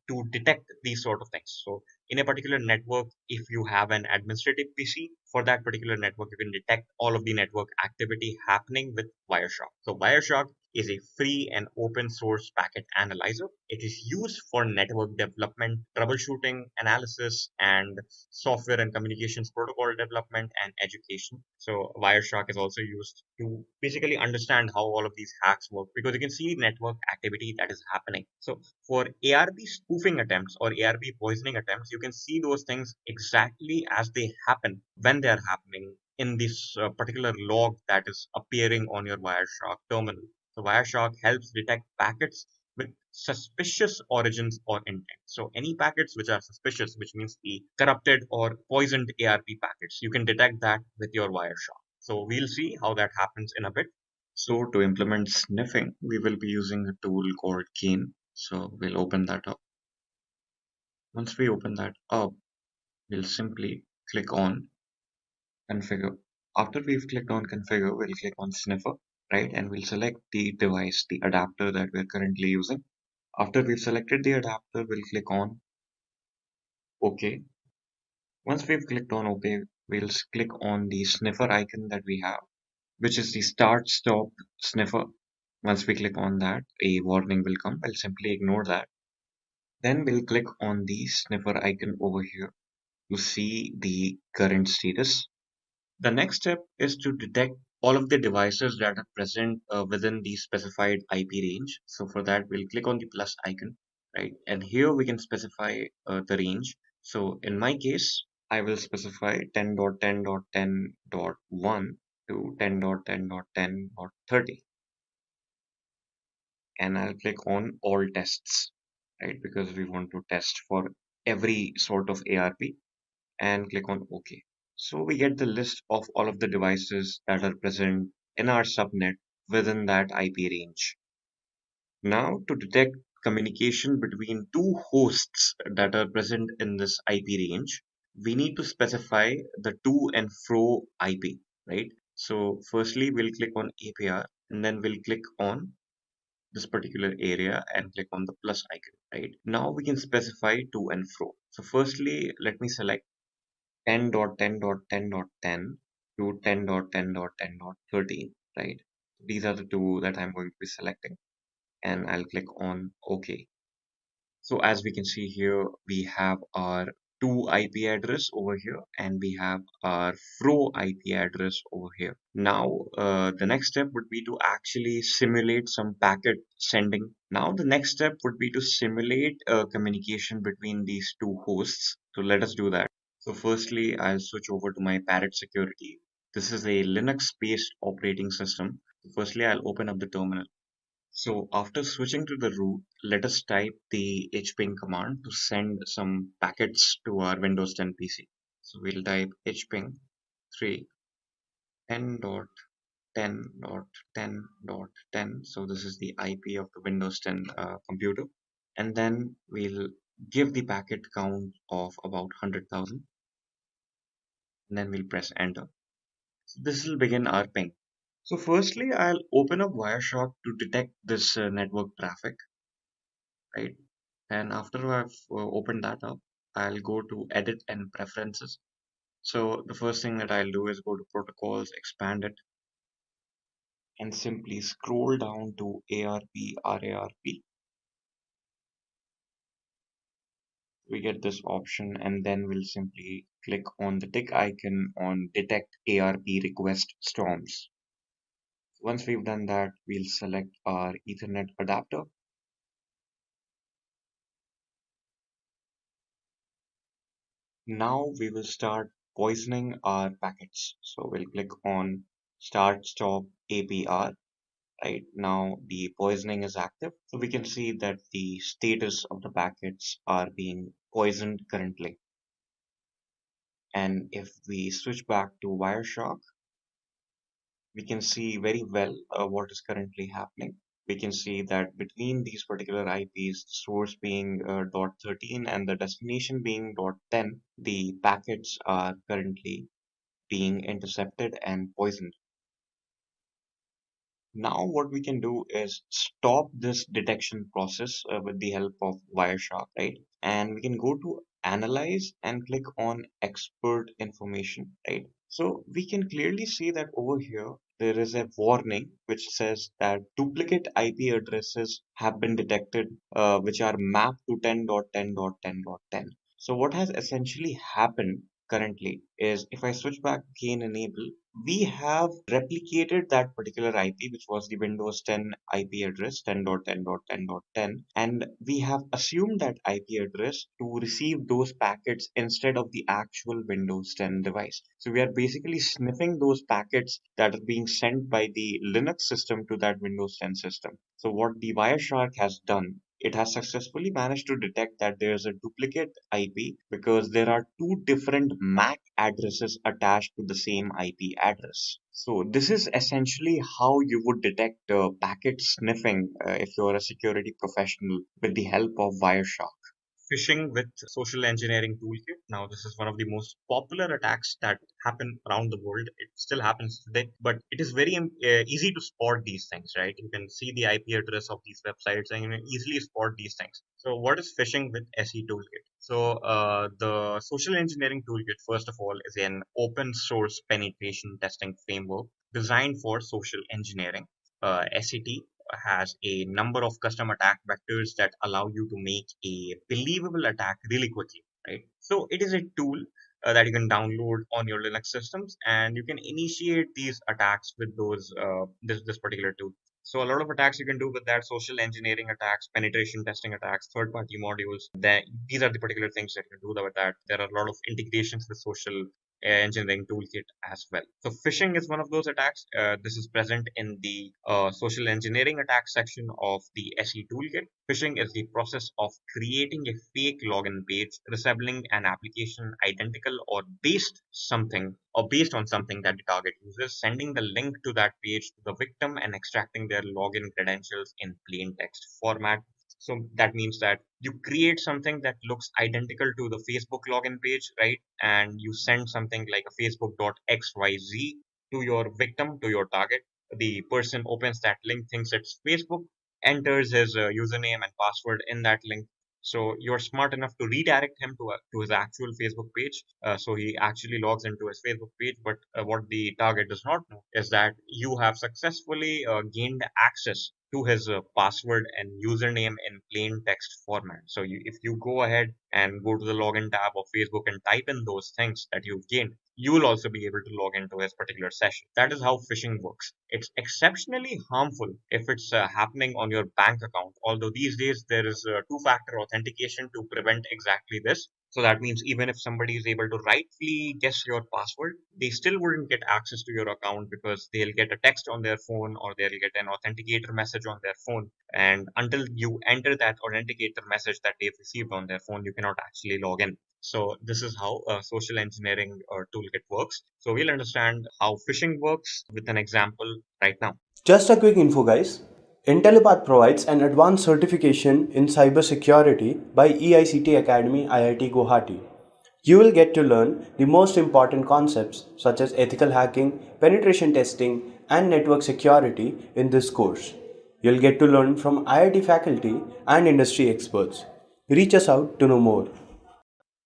to detect these sort of things. So in a particular network, if you have an administrative PC for that particular network, you can detect all of the network activity happening with Wireshark. So Wireshark is a free and open source packet analyzer. It is used for network development, troubleshooting, analysis, and software and communications protocol development and education. So Wireshark is also used to basically understand how all of these hacks work, because you can see network activity that is happening. So for ARP spoofing attempts or ARP poisoning attempts, you can see those things exactly as they happen when they are happening in this particular log that is appearing on your Wireshark terminal. So Wireshark helps detect packets with suspicious origins or intent. So any packets which are suspicious, which means the corrupted or poisoned ARP packets, you can detect that with your Wireshark. So we'll see how that happens in a bit. So to implement sniffing, we will be using a tool called Cain. So we'll open that up. Once we open that up, we'll simply click on configure. After we've clicked on configure, we'll click on sniffer, right? And we'll select the device, the adapter that we're currently using. After we've selected the adapter, we'll click on OK. Once we've clicked on OK, we'll click on the sniffer icon that we have, which is the start stop sniffer. Once we click on that, a warning will come. I'll simply ignore that. Then we'll click on the sniffer icon over here to see the current status. The next step is to detect all of the devices that are present within the specified IP range. So for that, we'll click on the plus icon, right? And here we can specify the range. So in my case, I will specify 10.10.10.1 to 10.10.10.30. And I'll click on all tests, right? Because we want to test for every sort of ARP, and click on OK. So we get the list of all of the devices that are present in our subnet within that IP range. Now, to detect communication between two hosts that are present in this IP range, we need to specify the to and fro IP, right? So firstly, we'll click on APR, and then we'll click on this particular area and click on the plus icon, right? Now we can specify to and fro. So firstly, let me select 10.10.10.10 to 10.10.10.13, right? These are the two that I'm going to be selecting, and I'll click on OK. So as we can see here, we have our to IP address over here, and we have our fro IP address over here. Now, the next step would be to actually simulate some packet sending. Now, the next step would be to simulate communication between these two hosts. So let us do that. So firstly, I'll switch over to my Parrot Security. This is a Linux-based operating system. Firstly, I'll open up the terminal. So after switching to the root, let us type the hping command to send some packets to our Windows 10 PC. So we'll type hping 3 10.10.10.10. So this is the IP of the Windows 10 computer. and then we'll give the packet count of about 100,000, and then we'll press enter. So this will begin our ping. So firstly, I'll open up Wireshark to detect this network traffic, right? And after I've opened that up, I'll go to edit and preferences. So the first thing that I'll do is go to protocols, expand it, and simply scroll down to ARP RARP. We get this option, and then we'll simply click on the tick icon on detect ARP request storms. Once we've done that, we'll select our Ethernet adapter. Now we will start poisoning our packets. So we'll click on start stop APR. Right now the poisoning is active. So we can see that the status of the packets are being poisoned currently. And if we switch back to Wireshark, we can see very well what is currently happening. We can see that between these particular IPs, the source being .13 and the destination being .10, the packets are currently being intercepted and poisoned. Now what we can do is stop this detection process with the help of Wireshark, right? And we can go to analyze and click on expert information, right? So we can clearly see that over here there is a warning which says that duplicate IP addresses have been detected, which are mapped to 10.10.10.10. So what has essentially happened currently is if I switch back Cain Enable, we have replicated that particular IP, which was the Windows 10 IP address 10.10.10.10, and we have assumed that IP address to receive those packets instead of the actual Windows 10 device. So we are basically sniffing those packets that are being sent by the Linux system to that Windows 10 system. So what the Wireshark has done, it has successfully managed to detect that there is a duplicate IP because there are two different MAC addresses attached to the same IP address. So this is essentially how you would detect packet sniffing if you're a security professional with the help of Wireshark. Phishing with social engineering toolkit. Now, this is one of the most popular attacks that happen around the world. It still happens today, but it is very easy to spot these things, right? You can see the IP address of these websites and you can easily spot these things. So, what is phishing with SE Toolkit? So, the social engineering toolkit, first of all, is an open source penetration testing framework designed for social engineering. SET has a number of custom attack vectors that allow you to make a believable attack really quickly, right? So it is a tool that you can download on your Linux systems, and you can initiate these attacks with those this particular tool. So a lot of attacks you can do with that: social engineering attacks, penetration testing attacks, third-party modules. That these are the particular things that you can do with that. There are a lot of integrations with social engineering toolkit as well. So phishing is one of those attacks. This is present in the social engineering attack section of the SE toolkit. Phishing is the process of creating a fake login page resembling an application identical or based on something that the target uses, sending the link to that page to the victim and extracting their login credentials in plain text format. So that means that you create something that looks identical to the Facebook login page, right? And you send something like a facebook.xyz to your victim, to your target. The person opens that link, thinks it's Facebook, enters his username and password in that link. So you're smart enough to redirect him to his actual Facebook page. So he actually logs into his Facebook page. But what the target does not know is that you have successfully gained access to his password and username in plain text format. So if you go ahead and go to the login tab of Facebook and type in those things that you've gained, you will also be able to log into his particular session. That is how phishing works. It's exceptionally harmful if it's happening on your bank account. Although these days there is two-factor authentication to prevent exactly this. So that means even if somebody is able to rightfully guess your password, they still wouldn't get access to your account because they'll get a text on their phone or they'll get an authenticator message on their phone. And until you enter that authenticator message that they've received on their phone, you cannot actually log in. So this is how social engineering toolkit works. So we'll understand how phishing works with an example right now. Just a quick info, guys. Intellipaat provides an advanced certification in cybersecurity by EICT Academy IIT Guwahati. You will get to learn the most important concepts such as ethical hacking, penetration testing, and network security in this course. You'll get to learn from IIT faculty and industry experts. Reach us out to know more.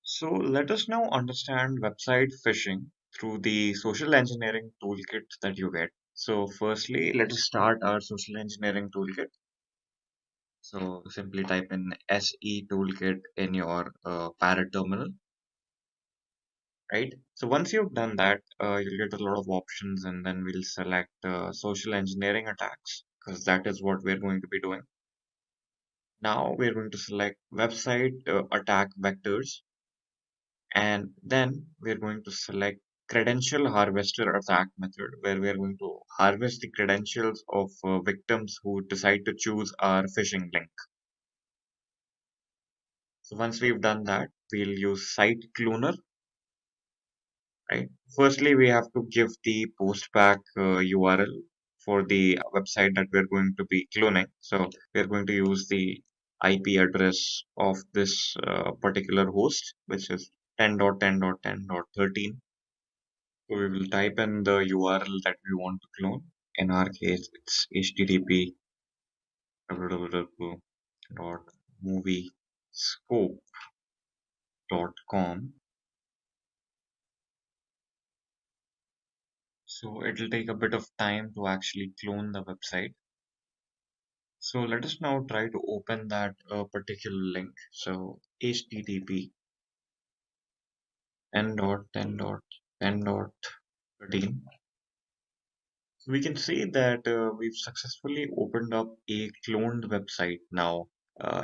So let us now understand website phishing through the social engineering toolkit that you get. So firstly, let us start our social engineering toolkit. So simply type in SE Toolkit in your Parrot terminal, right? So once you've done that, you'll get a lot of options, and then we'll select social engineering attacks because that is what we're going to be doing. Now we're going to select website attack vectors, and then we're going to select credential harvester attack method, where we're going to harvest the credentials of victims who decide to choose our phishing link. So once we've done that, we'll use site cloner, right? Firstly, we have to give the postback URL for the website that we're going to be cloning. So we're going to use the IP address of this particular host, which is 10.10.10.13. So we will type in the URL that we want to clone. In our case, it's http www.moviescope.com. So it'll take a bit of time to actually clone the website. So let us now try to open that particular link. So http n.10.10.13. So we can see that we've successfully opened up a cloned website now.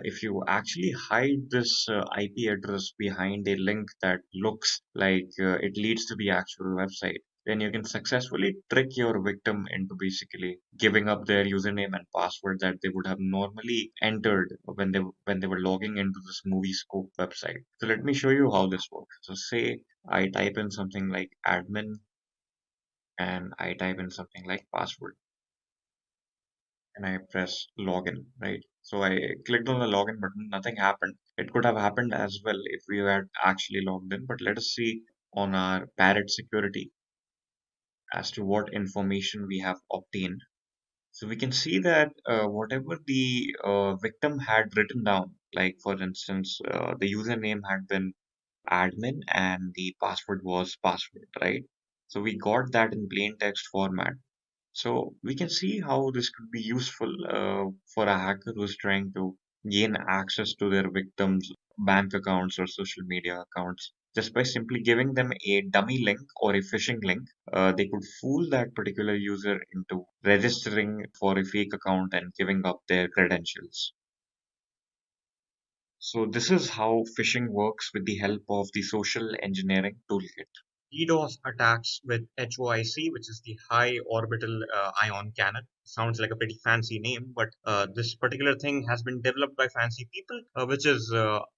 If you actually hide this IP address behind a link that looks like it leads to the actual website, then you can successfully trick your victim into basically giving up their username and password that they would have normally entered when they were logging into this movie scope website. So let me show you how this works. So say I type in something like admin and I type in something like password and I press login, right? So I clicked on the login button, nothing happened. It could have happened as well if we had actually logged in, but let us see on our Parrot security as to what information we have obtained. So we can see that whatever the victim had written down, like for instance, the username had been admin and the password was password, right? So we got that in plain text format. So we can see how this could be useful for a hacker who's trying to gain access to their victims' bank accounts or social media accounts. Just by simply giving them a dummy link or a phishing link, they could fool that particular user into registering for a fake account and giving up their credentials. So this is how phishing works with the help of the social engineering toolkit. DDoS attacks with H.O.I.C, which is the high orbital ion cannon. Sounds like a pretty fancy name, but this particular thing has been developed by fancy people, which is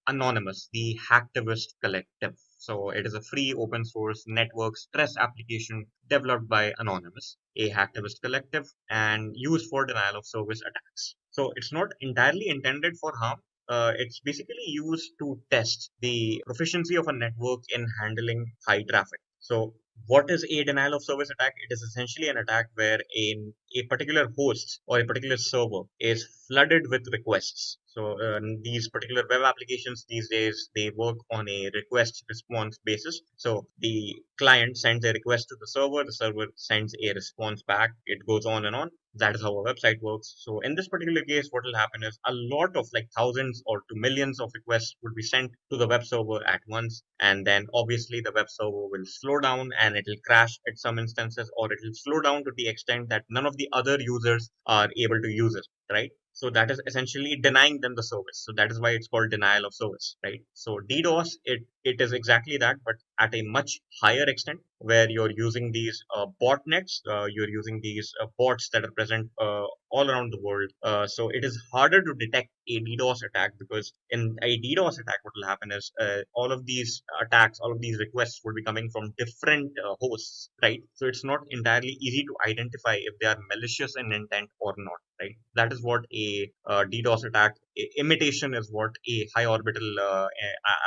Anonymous, the Hacktivist Collective. So it is a free open source network stress application developed by Anonymous, a hacktivist collective, and used for denial of service attacks. So it's not entirely intended for harm. It's basically used to test the proficiency of a network in handling high traffic. So, what is a denial of service attack? It is essentially an attack where a particular host or a particular server is flooded with requests. So, these particular web applications these days they work on a request response basis. So, the client sends a request to the server sends a response back. It goes on and on. That is how a website works. So in this particular case, what will happen is a lot of like thousands or to millions of requests would be sent to the web server at once. And then obviously the web server will slow down and it will crash at some instances, or it will slow down to the extent that none of the other users are able to use it, right? So that is essentially denying them the service. So that is why it's called denial of service, right? So DDoS, it is exactly that, but at a much higher extent, where you're using these botnets, you're using these bots that are present all around the world. So it is harder to detect a DDoS attack, because in a DDoS attack, what will happen is all of these attacks, all of these requests will be coming from different hosts, right? So it's not entirely easy to identify if they are malicious in intent or not, right? That is what a DDoS attack imitation is, what a high orbital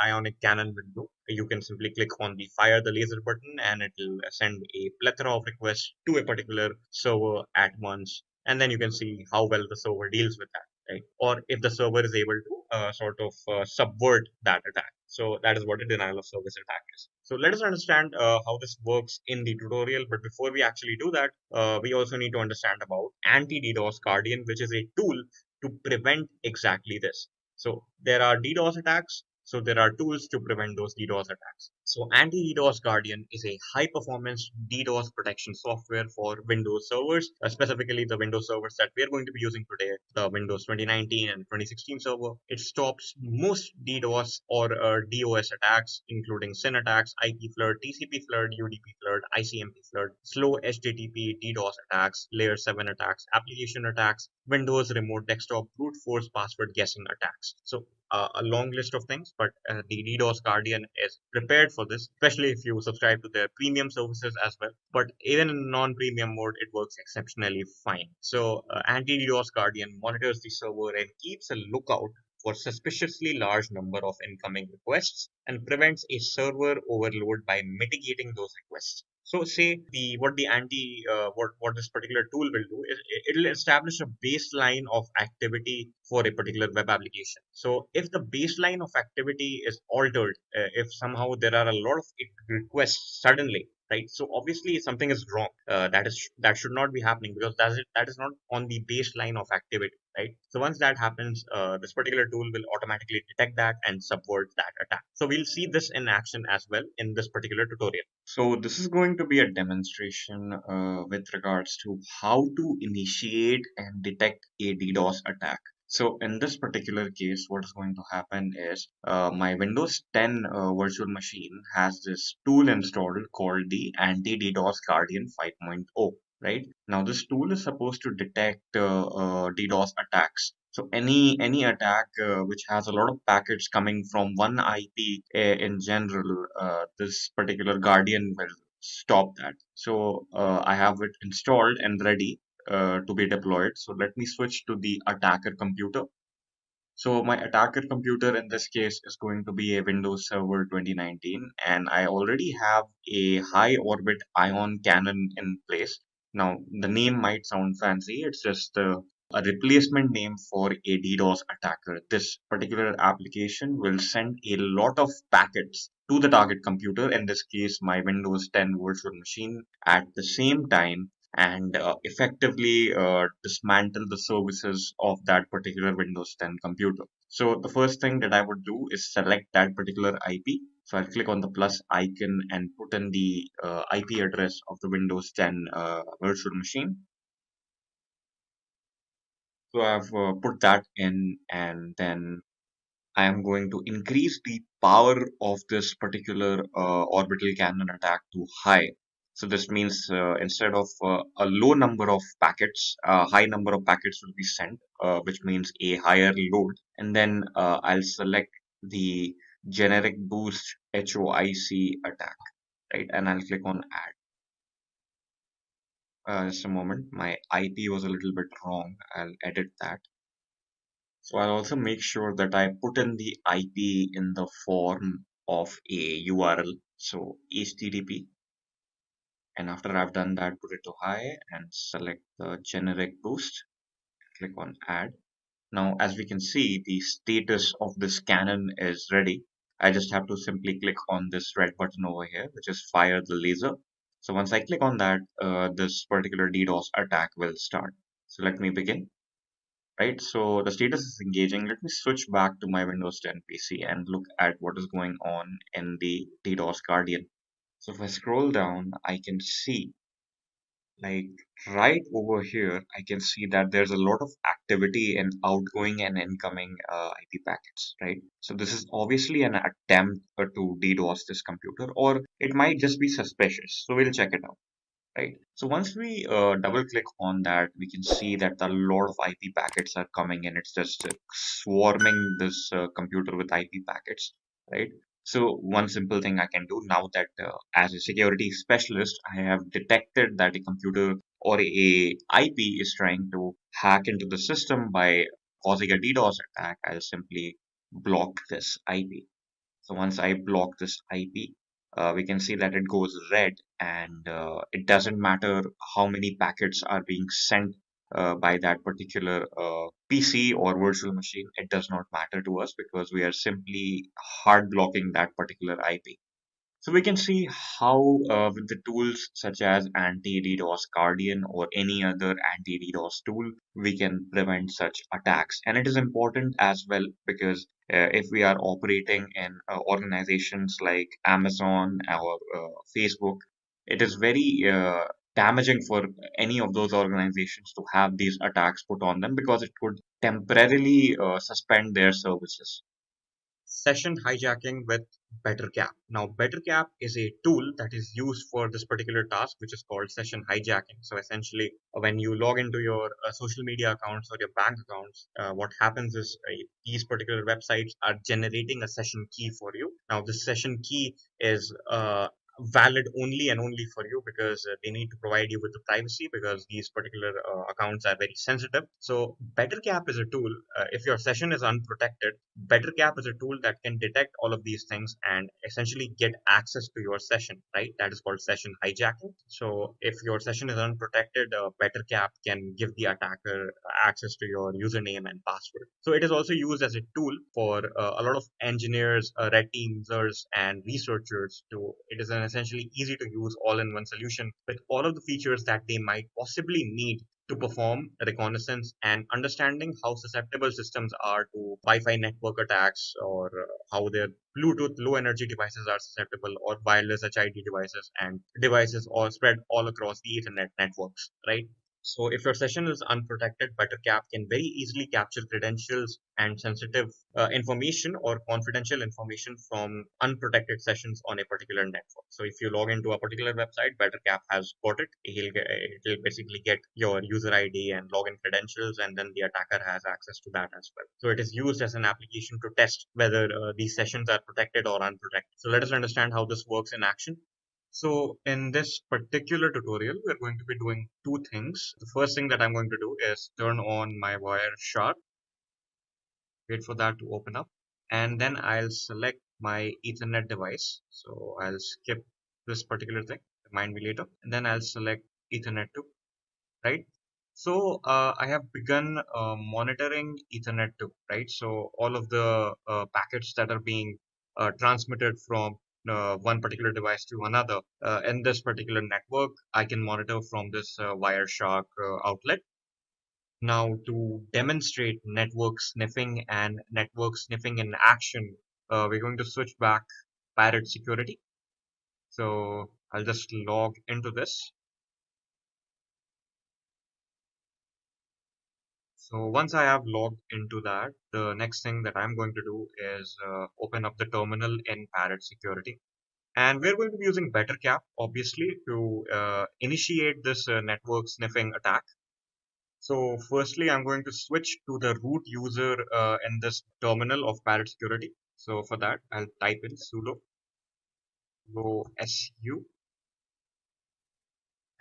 ionic cannon will do. You can simply click on the fire the laser button, and it will send a plethora of requests to a particular server at once, and then you can see how well the server deals with that, right? Or if the server is able to sort of subvert that attack. So that is what a denial of service attack is. So let us understand how this works in the tutorial. But before we actually do that, we also need to understand about anti-DDoS Guardian, which is a tool to prevent exactly this. So there are DDoS attacks. So there are tools to prevent those DDoS attacks. So anti-DDoS Guardian is a high-performance DDoS protection software for Windows servers, specifically the Windows servers that we are going to be using today, the Windows 2019 and 2016 server. It stops most DDoS or DOS attacks, including SYN attacks, IP flood, TCP flood, UDP flood, ICMP flood, slow HTTP DDoS attacks, layer 7 attacks, application attacks, Windows remote desktop brute force password guessing attacks. So a long list of things, but the DDoS Guardian is prepared for this, especially if you subscribe to their premium services as well. But even in non-premium mode, it works exceptionally fine. So anti-DDoS Guardian monitors the server and keeps a lookout for suspiciously large number of incoming requests and prevents a server overload by mitigating those requests. So say what this particular tool will do is it'll establish a baseline of activity for a particular web application. So if the baseline of activity is altered, if somehow there are a lot of requests suddenly, right? So obviously something is wrong. That should not be happening, because that is not on the baseline of activity, right? So once that happens, this particular tool will automatically detect that and subvert that attack. So we'll see this in action as well in this particular tutorial. So this is going to be a demonstration with regards to how to initiate and detect a DDoS attack. So in this particular case, what is going to happen is my Windows 10 virtual machine has this tool installed called the Anti-DDoS Guardian 5.0. Right now, this tool is supposed to detect DDoS attacks. So any attack which has a lot of packets coming from one IP in general, this particular Guardian will stop that. So I have it installed and ready to be deployed. So let me switch to the attacker computer. So my attacker computer in this case is going to be a Windows Server 2019, and I already have a high orbit ion cannon in place. Now the name might sound fancy, it's just a replacement name for a DDoS attacker. This particular application will send a lot of packets to the target computer, in this case my Windows 10 virtual machine, at the same time, and effectively dismantle the services of that particular Windows 10 computer. So the first thing that I would do is select that particular IP. So I'll click on the plus icon and put in the IP address of the Windows 10 virtual machine. So I've put that in, and then I am going to increase the power of this particular orbital cannon attack to high. So this means instead of a low number of packets, a high number of packets will be sent, which means a higher load. And then I'll select the generic boost H.O.I.C attack, right? And I'll click on add. Just a moment, my IP was a little bit wrong. I'll edit that. So I'll also make sure that I put in the IP in the form of a URL. So HTTP. And after I've done that, put it to high and select the generic boost. Click on add. Now, as we can see, the status of this cannon is ready. I just have to simply click on this red button over here, which is fire the laser. So once I click on that, this particular DDoS attack will start. So let me begin. Right, so the status is engaging. Let me switch back to my Windows 10 PC and look at what is going on in the DDoS Guardian. So if I scroll down, I can see Like right over here, I can see that there's a lot of activity in outgoing and incoming IP packets, right? So this is obviously an attempt to DDoS this computer, or it might just be suspicious. So we'll check it out, right? So once we double click on that, we can see that a lot of IP packets are coming in. It's just swarming this computer with IP packets, right? So one simple thing I can do now that as a security specialist, I have detected that a computer or a IP is trying to hack into the system by causing a DDoS attack. I'll simply block this IP. So once I block this IP, we can see that it goes red, and it doesn't matter how many packets are being sent by that particular PC or virtual machine. It does not matter to us because we are simply hard blocking that particular IP. So we can see how with the tools such as anti-DDoS Guardian or any other anti-DDoS tool, we can prevent such attacks. And it is important as well because if we are operating in organizations like Amazon or Facebook, it is very damaging for any of those organizations to have these attacks put on them because it could temporarily suspend their services. Session hijacking with BetterCap. Now, BetterCap is a tool that is used for this particular task, which is called session hijacking. So, essentially, when you log into your social media accounts or your bank accounts, what happens is these particular websites are generating a session key for you. Now, this session key is valid only and only for you because they need to provide you with the privacy because these particular accounts are very sensitive. So BetterCap is a tool. If your session is unprotected, BetterCap is a tool that can detect all of these things and essentially get access to your session, right? That is called session hijacking. So if your session is unprotected, BetterCap can give the attacker access to your username and password. So it is also used as a tool for a lot of engineers, red team users, and researchers. To it is an essentially easy to use all-in-one solution with all of the features that they might possibly need to perform reconnaissance and understanding how susceptible systems are to Wi-Fi network attacks or how their Bluetooth low energy devices are susceptible or wireless HID devices and devices all spread all across the Ethernet networks, right? So if your session is unprotected, BetterCap can very easily capture credentials and sensitive information or confidential information from unprotected sessions on a particular network. So if you log into a particular website, BetterCap has got it. It'll basically get your user ID and login credentials, and then the attacker has access to that as well. So it is used as an application to test whether these sessions are protected or unprotected. So let us understand how this works in action. So in this particular tutorial, we're going to be doing two things. The first thing that I'm going to do is turn on my Wireshark, wait for that to open up, and then I'll select my Ethernet device. So I'll skip this particular thing, remind me later, and then I'll select Ethernet 2, right? So I have begun monitoring Ethernet 2, right? So all of the packets that are being transmitted from one particular device to another in this particular network, I can monitor from this Wireshark outlet. Now, to demonstrate network sniffing in action, we're going to switch back Parrot Security. So I'll just log into this. So once I have logged into that, the next thing that I'm going to do is open up the terminal in Parrot Security. And we're going to be using BetterCap, obviously, to initiate this network sniffing attack. So firstly, I'm going to switch to the root user in this terminal of Parrot Security. So for that, I'll type in sudo su,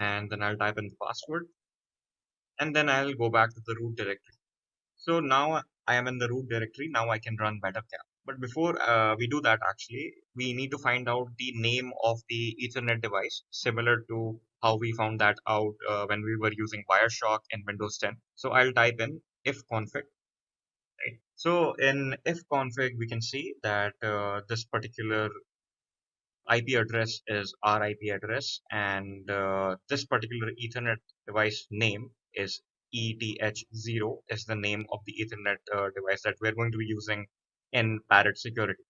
and then I'll type in the password, and then I'll go back to the root directory. So now I am in the root directory. Now I can run BetterCap. But before we do that, actually, we need to find out the name of the Ethernet device, similar to how we found that out when we were using Wireshark in Windows 10. So I'll type in ifconfig. Right. So in ifconfig, we can see that this particular IP address is our IP address, and this particular Ethernet device name is ETH0 is the name of the Ethernet device that we're going to be using in Parrot Security.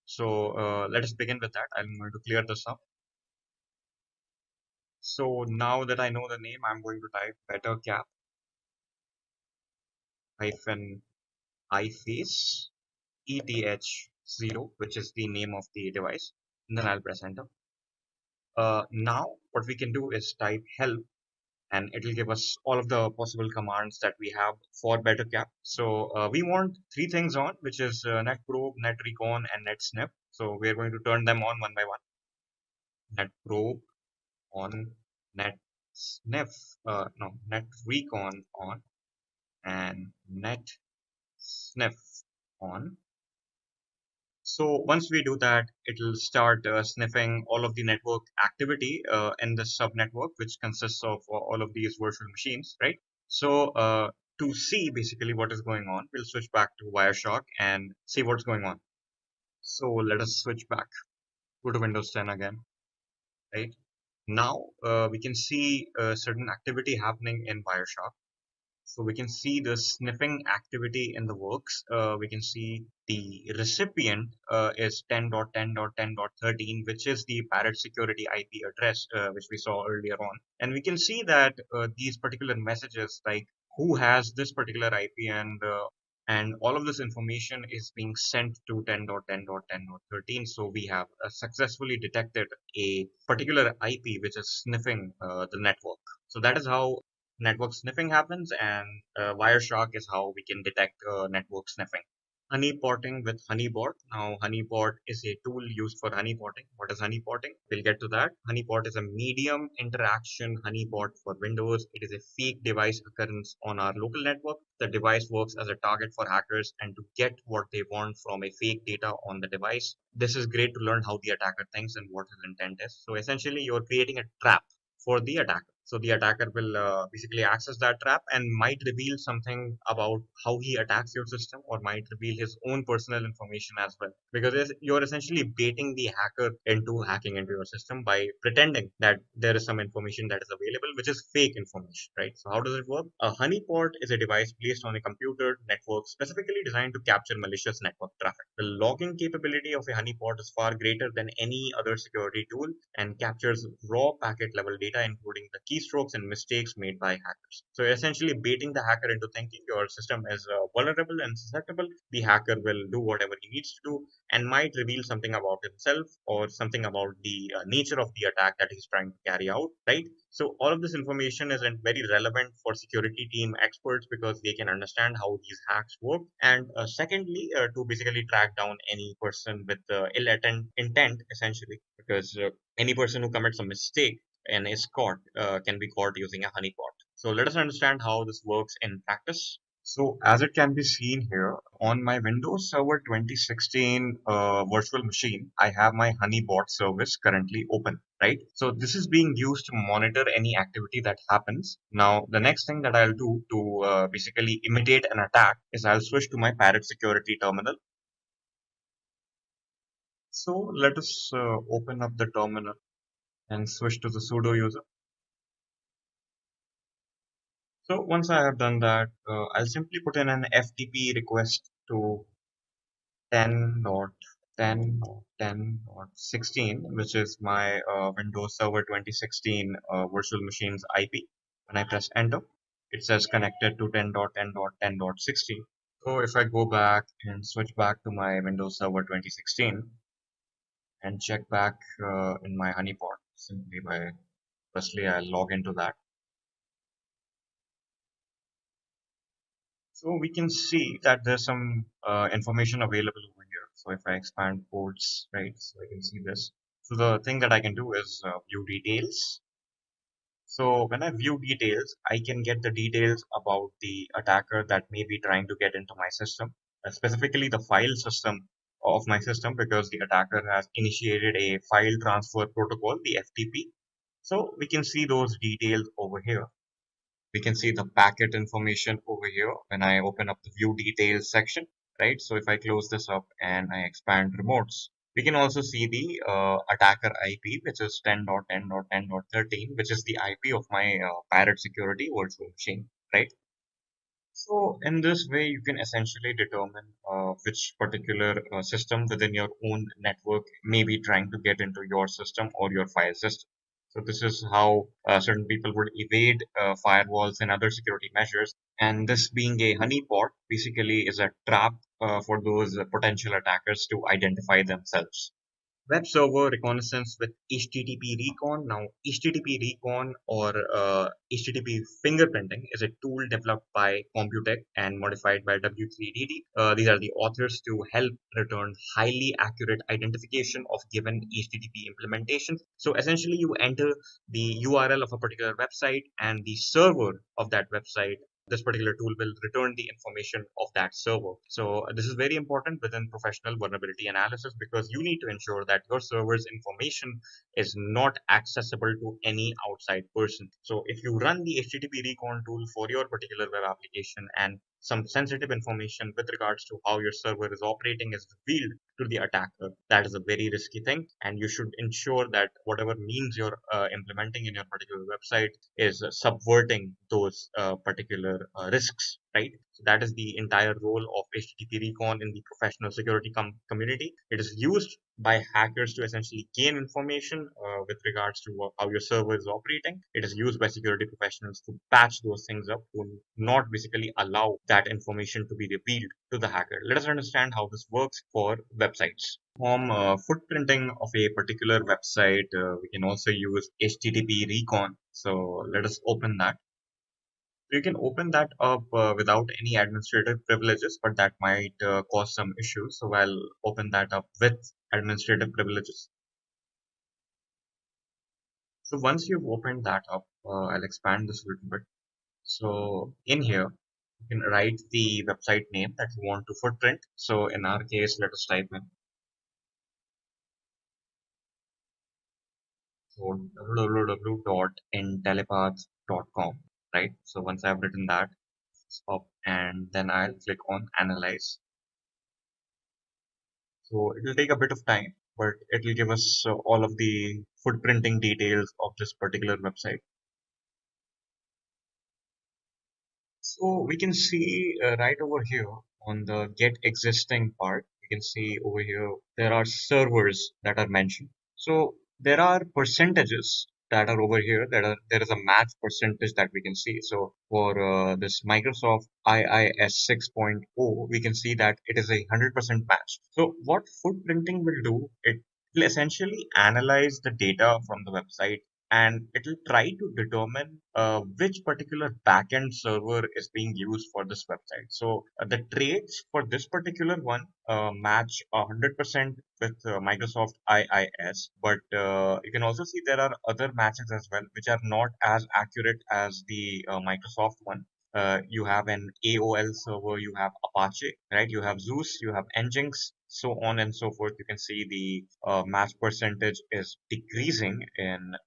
So let us begin with that. I'm going to clear this up. So now that I know the name, I'm going to type BetterCap hyphen iFace ETH0, which is the name of the device. And then I'll press enter. Now what we can do is type help, and it will give us all of the possible commands that we have for BetterCap. So we want three things on, which is netprobe, netrecon, and netsnif. So we're going to turn them on one by one. Netprobe on, netsnif, no, netrecon on, and netsnif on. So once we do that, it will start sniffing all of the network activity in the subnetwork, which consists of all of these virtual machines, right? So to see basically what is going on, we'll switch back to Wireshark and see what's going on. So let us switch back. Go to Windows 10 again, right? Now we can see certain activity happening in Wireshark. So we can see the sniffing activity in the works. We can see the recipient is 10.10.10.13, which is the Parrot security IP address, which we saw earlier on. And we can see that these particular messages, like who has this particular IP, and all of this information is being sent to 10.10.10.13. So we have successfully detected a particular IP which is sniffing the network. So that is how network sniffing happens, and Wireshark is how we can detect network sniffing. Honeypotting with HoneyBOT. Now, HoneyBOT is a tool used for honeypotting. What is honeypotting? We'll get to that. HoneyBOT is a medium interaction honeypot for Windows. It is a fake device occurrence on our local network. The device works as a target for hackers and to get what they want from a fake data on the device. This is great to learn how the attacker thinks and what his intent is. So essentially, you're creating a trap for the attacker. So the attacker will basically access that trap and might reveal something about how he attacks your system, or might reveal his own personal information as well. Because you're essentially baiting the hacker into hacking into your system by pretending that there is some information that is available, which is fake information, right? So how does it work? A honeypot is a device placed on a computer network specifically designed to capture malicious network traffic. The logging capability of a honeypot is far greater than any other security tool and captures raw packet level data, including the keystrokes and mistakes made by hackers. So essentially baiting the hacker into thinking your system is vulnerable and susceptible. The hacker will do whatever he needs to do and might reveal something about himself or something about the nature of the attack that he's trying to carry out, right? So all of this information is very relevant for security team experts because they can understand how these hacks work. And secondly, to basically track down any person with ill intent, essentially, because any person who commits a mistake and is caught can be caught using a honeypot. So let us understand how this works in practice. So as it can be seen here on my Windows Server 2016 virtual machine, I have my HoneyBOT service currently open, right? So this is being used to monitor any activity that happens. Now, the next thing that I'll do to basically imitate an attack is I'll switch to my Parrot security terminal. So let us open up the terminal and switch to the sudo user. So once I have done that, I'll simply put in an FTP request to 10.10.10.16, which is my Windows Server 2016 virtual machine's IP. When I press enter, it says connected to 10.10.10.16. So if I go back and switch back to my Windows Server 2016 and check back in my honeypot, simply by firstly I'll log into that. So we can see that there's some information available over here. So if I expand ports, right, so I can see this. So the thing that I can do is view details. So when I view details, I can get the details about the attacker that may be trying to get into my system, specifically the file system of my system, because the attacker has initiated a file transfer protocol, the FTP. So we can see those details over here. We can see the packet information over here when I open up the view details section, right? So if I close this up and I expand remotes, we can also see the attacker IP, which is 10.10.10.13, which is the IP of my Parrot security virtual machine, right? So in this way, you can essentially determine which particular system within your own network may be trying to get into your system or your file system. So this is how certain people would evade firewalls and other security measures. And this being a honeypot basically is a trap for those potential attackers to identify themselves. Web server reconnaissance with HTTP recon. Now, HTTP recon or HTTP fingerprinting is a tool developed by Computec and modified by W3DD. These are the authors to help return highly accurate identification of given HTTP implementation. So essentially, you enter the URL of a particular website and the server of that website. This particular tool will return the information of that server. So this is very important within professional vulnerability analysis because you need to ensure that your server's information is not accessible to any outside person. So if you run the HTTP recon tool for your particular web application and some sensitive information with regards to how your server is operating is revealed to the attacker, that is a very risky thing, and you should ensure that whatever means you're implementing in your particular website is subverting those particular risks, right? So that is the entire role of HTTP recon in the professional security community. It is used by hackers to essentially gain information with regards to how your server is operating. It is used by security professionals to patch those things up, to not basically allow that information to be revealed to the hacker. Let us understand how this works for websites. From footprinting of a particular website, we can also use HTTP recon. So let us open that. You can open that up without any administrative privileges, but that might cause some issues. So I'll open that up with administrative privileges. So once you've opened that up, I'll expand this a little bit. So in here, you can write the website name that you want to footprint. So in our case, let us type in www.intellipaat.com, right? So once I've written that, stop, and then I'll click on analyze. So it will take a bit of time, but it will give us all of the footprinting details of this particular website. So we can see right over here on the get existing part, we can see over here there are servers that are mentioned. So there are percentages that are over here. There is a match percentage that we can see. So for this Microsoft IIS 6.0, we can see that it is a 100% match. So what footprinting will do, it will essentially analyze the data from the website and it will try to determine which particular backend server is being used for this website. So the traits for this particular one match 100% with Microsoft IIS, but you can also see there are other matches as well, which are not as accurate as the Microsoft one. You have an AOL server, you have Apache, right? You have Zeus, you have Nginx, so on and so forth. You can see the match percentage is decreasing in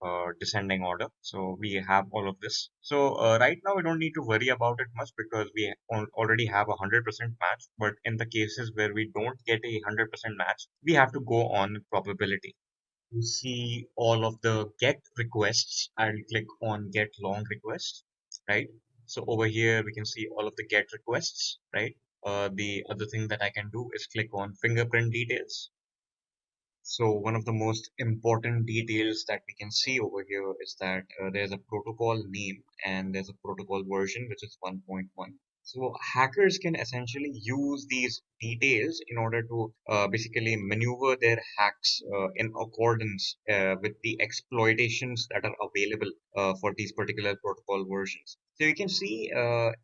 descending order. So we have all of this. So right now we don't need to worry about it much because we already have a 100% match. But in the cases where we don't get a 100% match, we have to go on probability. To see all of the get requests, I'll click on get long requests, right? So over here we can see all of the get requests, right? The other thing that I can do is click on fingerprint details. So one of the most important details that we can see over here is that there's a protocol name and there's a protocol version which is 1.1. So hackers can essentially use these details in order to basically maneuver their hacks in accordance with the exploitations that are available for these particular protocol versions. So you can see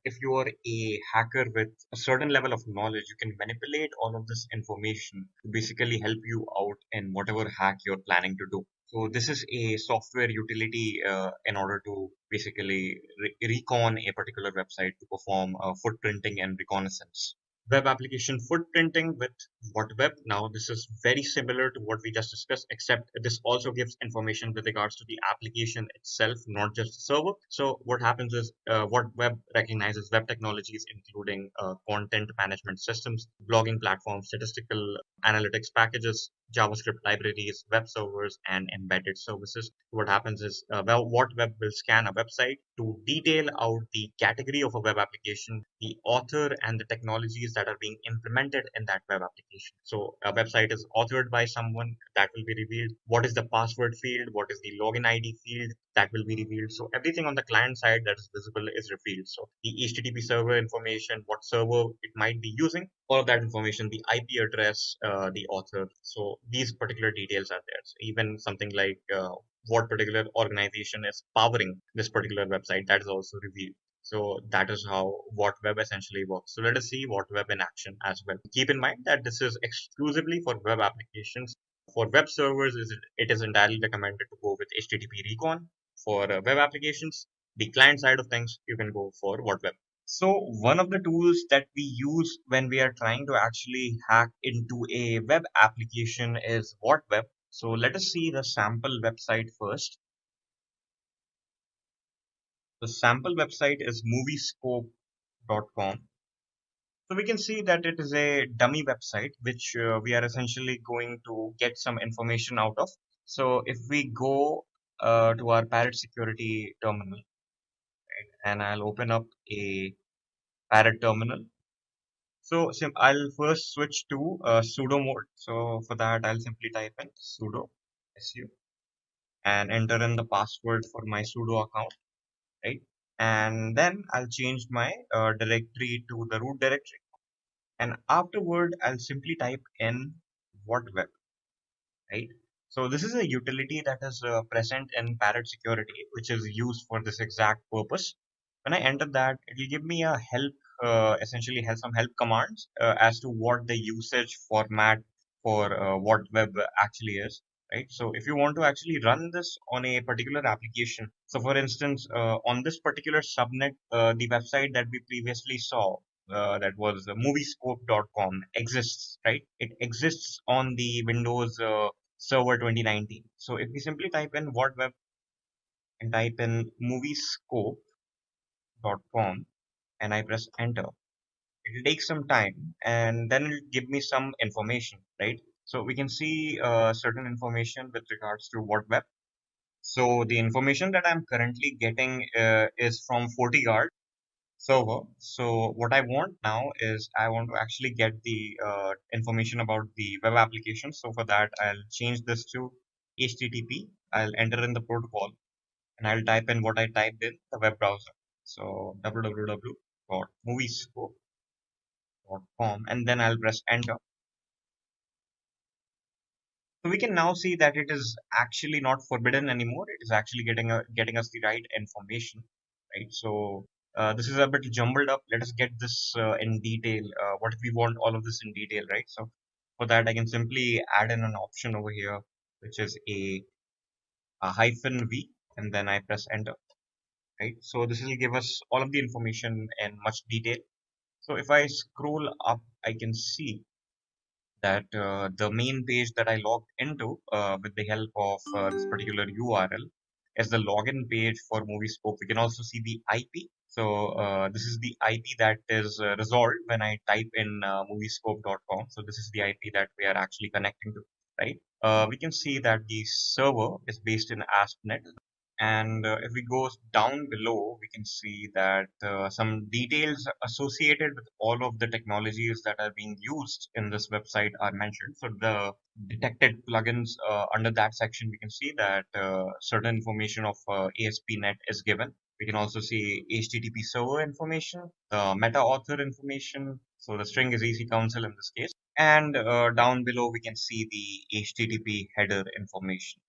if you are a hacker with a certain level of knowledge, you can manipulate all of this information to basically help you out in whatever hack you're planning to do. So this is a software utility in order to basically recon a particular website to perform footprinting and reconnaissance. Web application footprinting with what web? Now this is very similar to what we just discussed, except this also gives information with regards to the application itself, not just the server. So what happens is what web recognizes web technologies, including content management systems, blogging platforms, statistical analytics packages, JavaScript libraries, web servers, and embedded services. What happens is, what web will scan a website to detail out the category of a web application, the author, and the technologies that are being implemented in that web application. application. So a website is authored by someone, that will be revealed. What is the password field? What is the login ID field? That will be revealed. So everything on the client side that is visible is revealed. So the HTTP server information, what server it might be using, all of that information, the IP address, the author. So these particular details are there. So even something like what particular organization is powering this particular website, that is also revealed. So that is how what web essentially works. So let us see what web in action as well. Keep in mind that this is exclusively for web applications. For web servers, it is entirely recommended to go with HTTP recon. For web applications, the client side of things, you can go for what web. So one of the tools that we use when we are trying to actually hack into a web application is what web. So let us see the sample website first. The sample website is moviescope.com. So we can see that it is a dummy website which we are essentially going to get some information out of. So if we go to our Parrot Security terminal, right, and I'll open up a Parrot terminal. So I'll first switch to sudo mode. So for that, I'll simply type in sudo su and enter in the password for my sudo account, right? And then I'll change my directory to the root directory. And afterward, I'll simply type in what web, right? So this is a utility that is present in Parrot Security, which is used for this exact purpose. When I enter that, it will give me a help, essentially has some help commands as to what the usage format for what web actually is, right? So if you want to actually run this on a particular application, so for instance, on this particular subnet, the website that we previously saw, that was moviescope.com exists, right? It exists on the Windows Server 2019. So if we simply type in what web and type in moviescope.com and I press enter, it will take some time and then it will give me some information, right? So we can see certain information with regards to what web. So the information that I'm currently getting is from FortiGuard server. So what I want now is I want to actually get the information about the web application. So for that, I'll change this to HTTP. I'll enter in the protocol and I'll type in what I typed in the web browser. So www.moviescope.com and then I'll press enter. So we can now see that it is actually not forbidden anymore. It is actually getting us the right information, right? So this is a bit jumbled up. Let us get this in detail. What if we want all of this in detail, right? So for that, I can simply add in an option over here, which is a hyphen V, and then I press enter, right? So this will give us all of the information in much detail. So if I scroll up, I can see that the main page that I logged into with the help of this particular URL is the login page for Moviescope. We can also see the IP. So this is the IP that is resolved when I type in moviescope.com. So this is the IP that we are actually connecting to, right? We can see that the server is based in ASP.NET. And if we go down below, we can see that some details associated with all of the technologies that are being used in this website are mentioned. So the detected plugins under that section, we can see that certain information of ASP.NET is given. We can also see HTTP server information, the meta author information. So the string is EC council in this case. And down below, we can see the HTTP header information.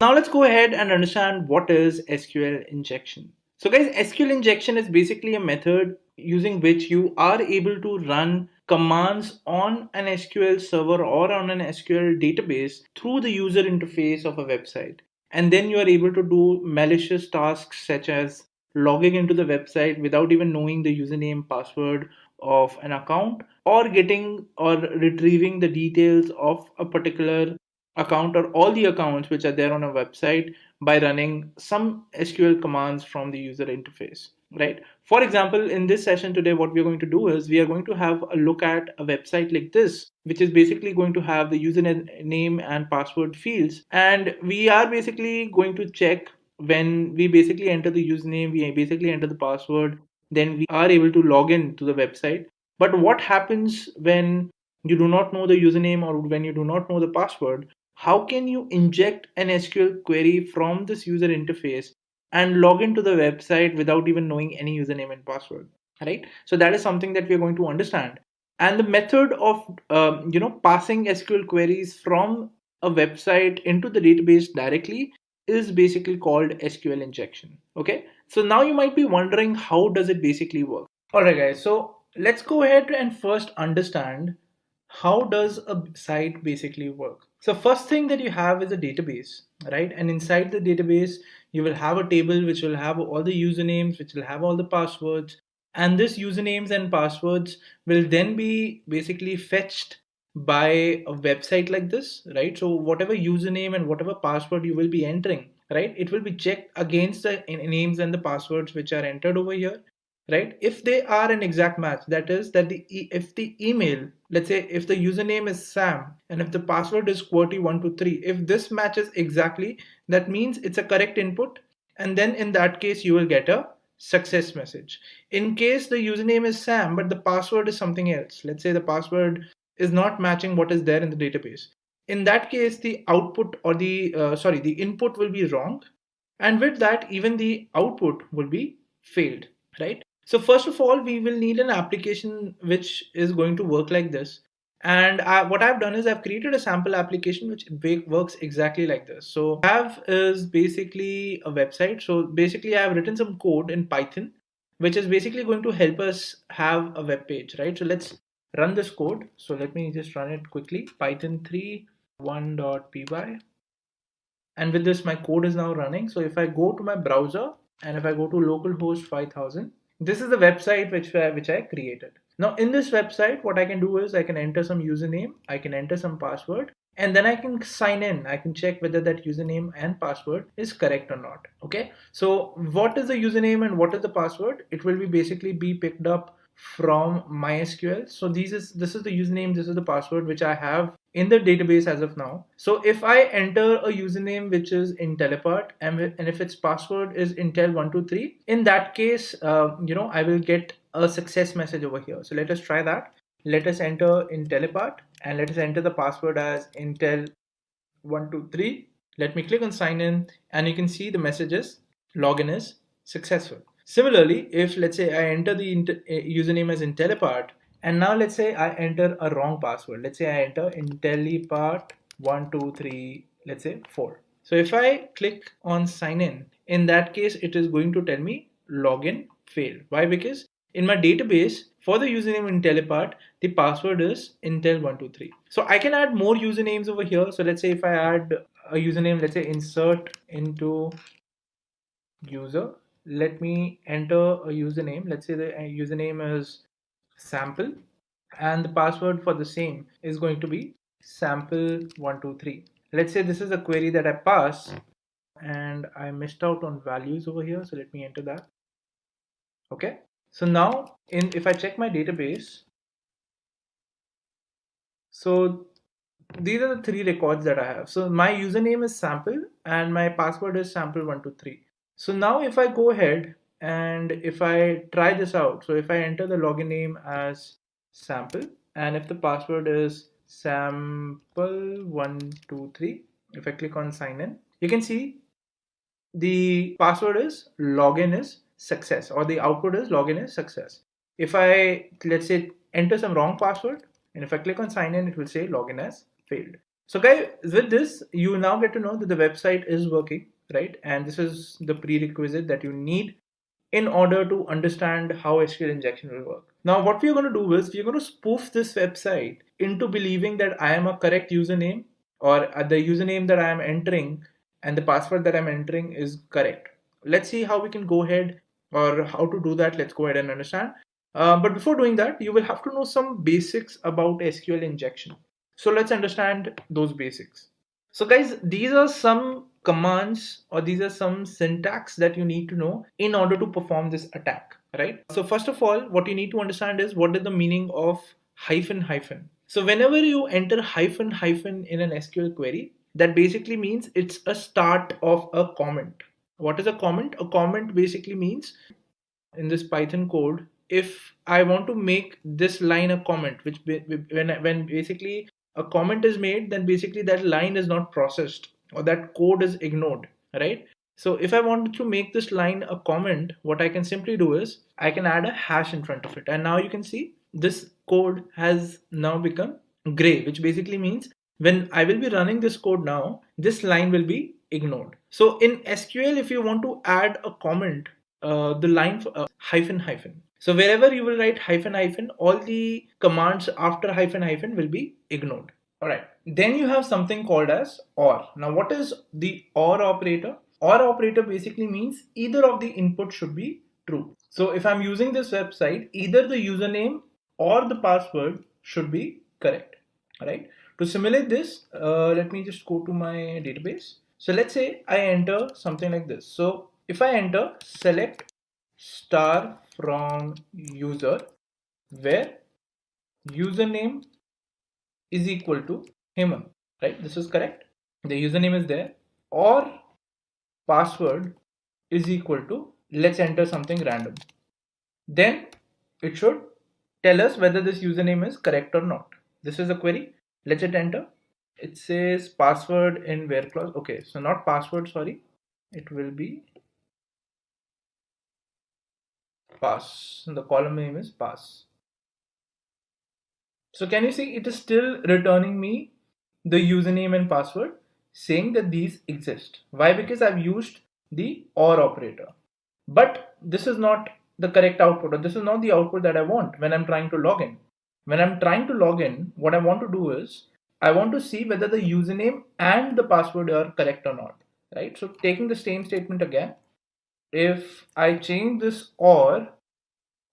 Now let's go ahead and understand what is SQL injection. So guys, SQL injection is basically a method using which you are able to run commands on an SQL server or on an SQL database through the user interface of a website. And then you are able to do malicious tasks such as logging into the website without even knowing the username, password of an account, or getting or retrieving the details of a particular account or all the accounts which are there on a website by running some SQL commands from the user interface, right? For example, in this session today, what we're going to do is we are going to have a look at a website like this, which is basically going to have the username and password fields. And we are basically going to check when we basically enter the username, we basically enter the password, then we are able to log in to the website. But what happens when you do not know the username or when you do not know the password, how can you inject an SQL query from this user interface and log into the website without even knowing any username and password, right? So that is something that we are going to understand. And the method of passing SQL queries from a website into the database directly is basically called SQL injection. Okay, so now you might be wondering, how does it basically work? All right, guys, so let's go ahead and first understand how does a site basically work. So first thing that you have is a database, right? And inside the database, you will have a table which will have all the usernames, which will have all the passwords, and this usernames and passwords will then be basically fetched by a website like this, right? So whatever username and whatever password you will be entering, right, it will be checked against the names and the passwords which are entered over here, right? If they are an exact match, that is that if the email, let's say if the username is Sam and if the password is QWERTY123, if this matches exactly, that means it's a correct input, and then in that case you will get a success message. In case the username is Sam but the password is something else, let's say the password is not matching what is there in the database, in that case the output or the input will be wrong, and with that even the output will be failed, right? So first of all, we will need an application which is going to work like this. And what I've done is I've created a sample application which works exactly like this. So I have is basically a website. So basically I have written some code in Python, which is basically going to help us have a web page, right? So let's run this code. So let me just run it quickly. Python 3 1.py. And with this, my code is now running. So if I go to my browser and if I go to localhost 5000, this is the website which I created. Now in this website, what I can do is I can enter some username, I can enter some password, and then I can sign in. I can check whether that username and password is correct or not. Okay. So what is the username and what is the password? It will be basically be picked up from MySQL. So this is the username, this is the password which I have in the database as of now. So if I enter a username which is Intellipaat and if its password is Intel123, in that case, I will get a success message over here. So let us try that. Let us enter Intellipaat and let us enter the password as Intel123. Let me click on sign in and you can see the messages login is successful. Similarly, if let's say I enter the username as Intellipaat, and now let's say I enter a wrong password. Let's say I enter Intellipaat123, let's say 4. So if I click on sign in that case, it is going to tell me login failed. Why? Because in my database for the username Intellipaat, the password is Intel123. So I can add more usernames over here. So let's say if I add a username, let's say insert into user, let me enter a username. Let's say the username is sample and the password for the same is going to be sample123. Let's say this is a query that I pass and I missed out on values over here, so let me enter that. Okay, so now if I check my database, so these are the 3 records that I have. So my username is sample and my password is sample123. So now if I go ahead and if I try this out, so if I enter the login name as sample and if the password is sample123, if I click on sign in, you can see the password is login is success, or the output is login is success. If I, let's say, enter some wrong password and if I click on sign in, it will say login as failed. So guys, with this, you now get to know that the website is working, right? And this is the prerequisite that you need in order to understand how SQL injection will work. Now, what we're going to do is we're going to spoof this website into believing that I am a correct username, or the username that I am entering and the password that I'm entering is correct. Let's see how we can go ahead, or how to do that. Let's go ahead and understand. But before doing that, you will have to know some basics about SQL injection. So let's understand those basics. So guys, these are some commands or these are some syntax that you need to know in order to perform this attack, right? So first of all, what you need to understand is what is the meaning of hyphen. So whenever you enter hyphen in an SQL query, that basically means it's a start of a comment. What is a comment? A comment basically means in this Python code, if I want to make this line a comment, which when basically a comment is made, then basically that line is not processed or that code is ignored, right? So if I wanted to make this line a comment, what I can simply do is I can add a hash in front of it. And now you can see this code has now become gray, which basically means when I will be running this code now, this line will be ignored. So in SQL, if you want to add a comment, the line hyphen hyphen. So wherever you will write hyphen hyphen, all the commands after hyphen hyphen will be ignored. All right. Then you have something called as OR. Now what is the OR operator? OR operator basically means either of the input should be true. So if I'm using this website, either the username or the password should be correct. All right. To simulate this, let me just go to my database. So let's say I enter something like this. So if I enter select star from user where username is equal to Hemant, right? This is correct. The username is there, or password is equal to, let's enter something random. Then it should tell us whether this username is correct or not. This is a query. Let's hit enter. It says password in where clause. Okay, so not password, sorry. It will be pass. The column name is pass. So can you see it is still returning me the username and password saying that these exist. Why? Because I've used the OR operator. But this is not the correct output, or this is not the output that I want when I'm trying to log in. When I'm trying to log in, what I want to do is I want to see whether the username and the password are correct or not, right? So taking the same statement again, if I change this OR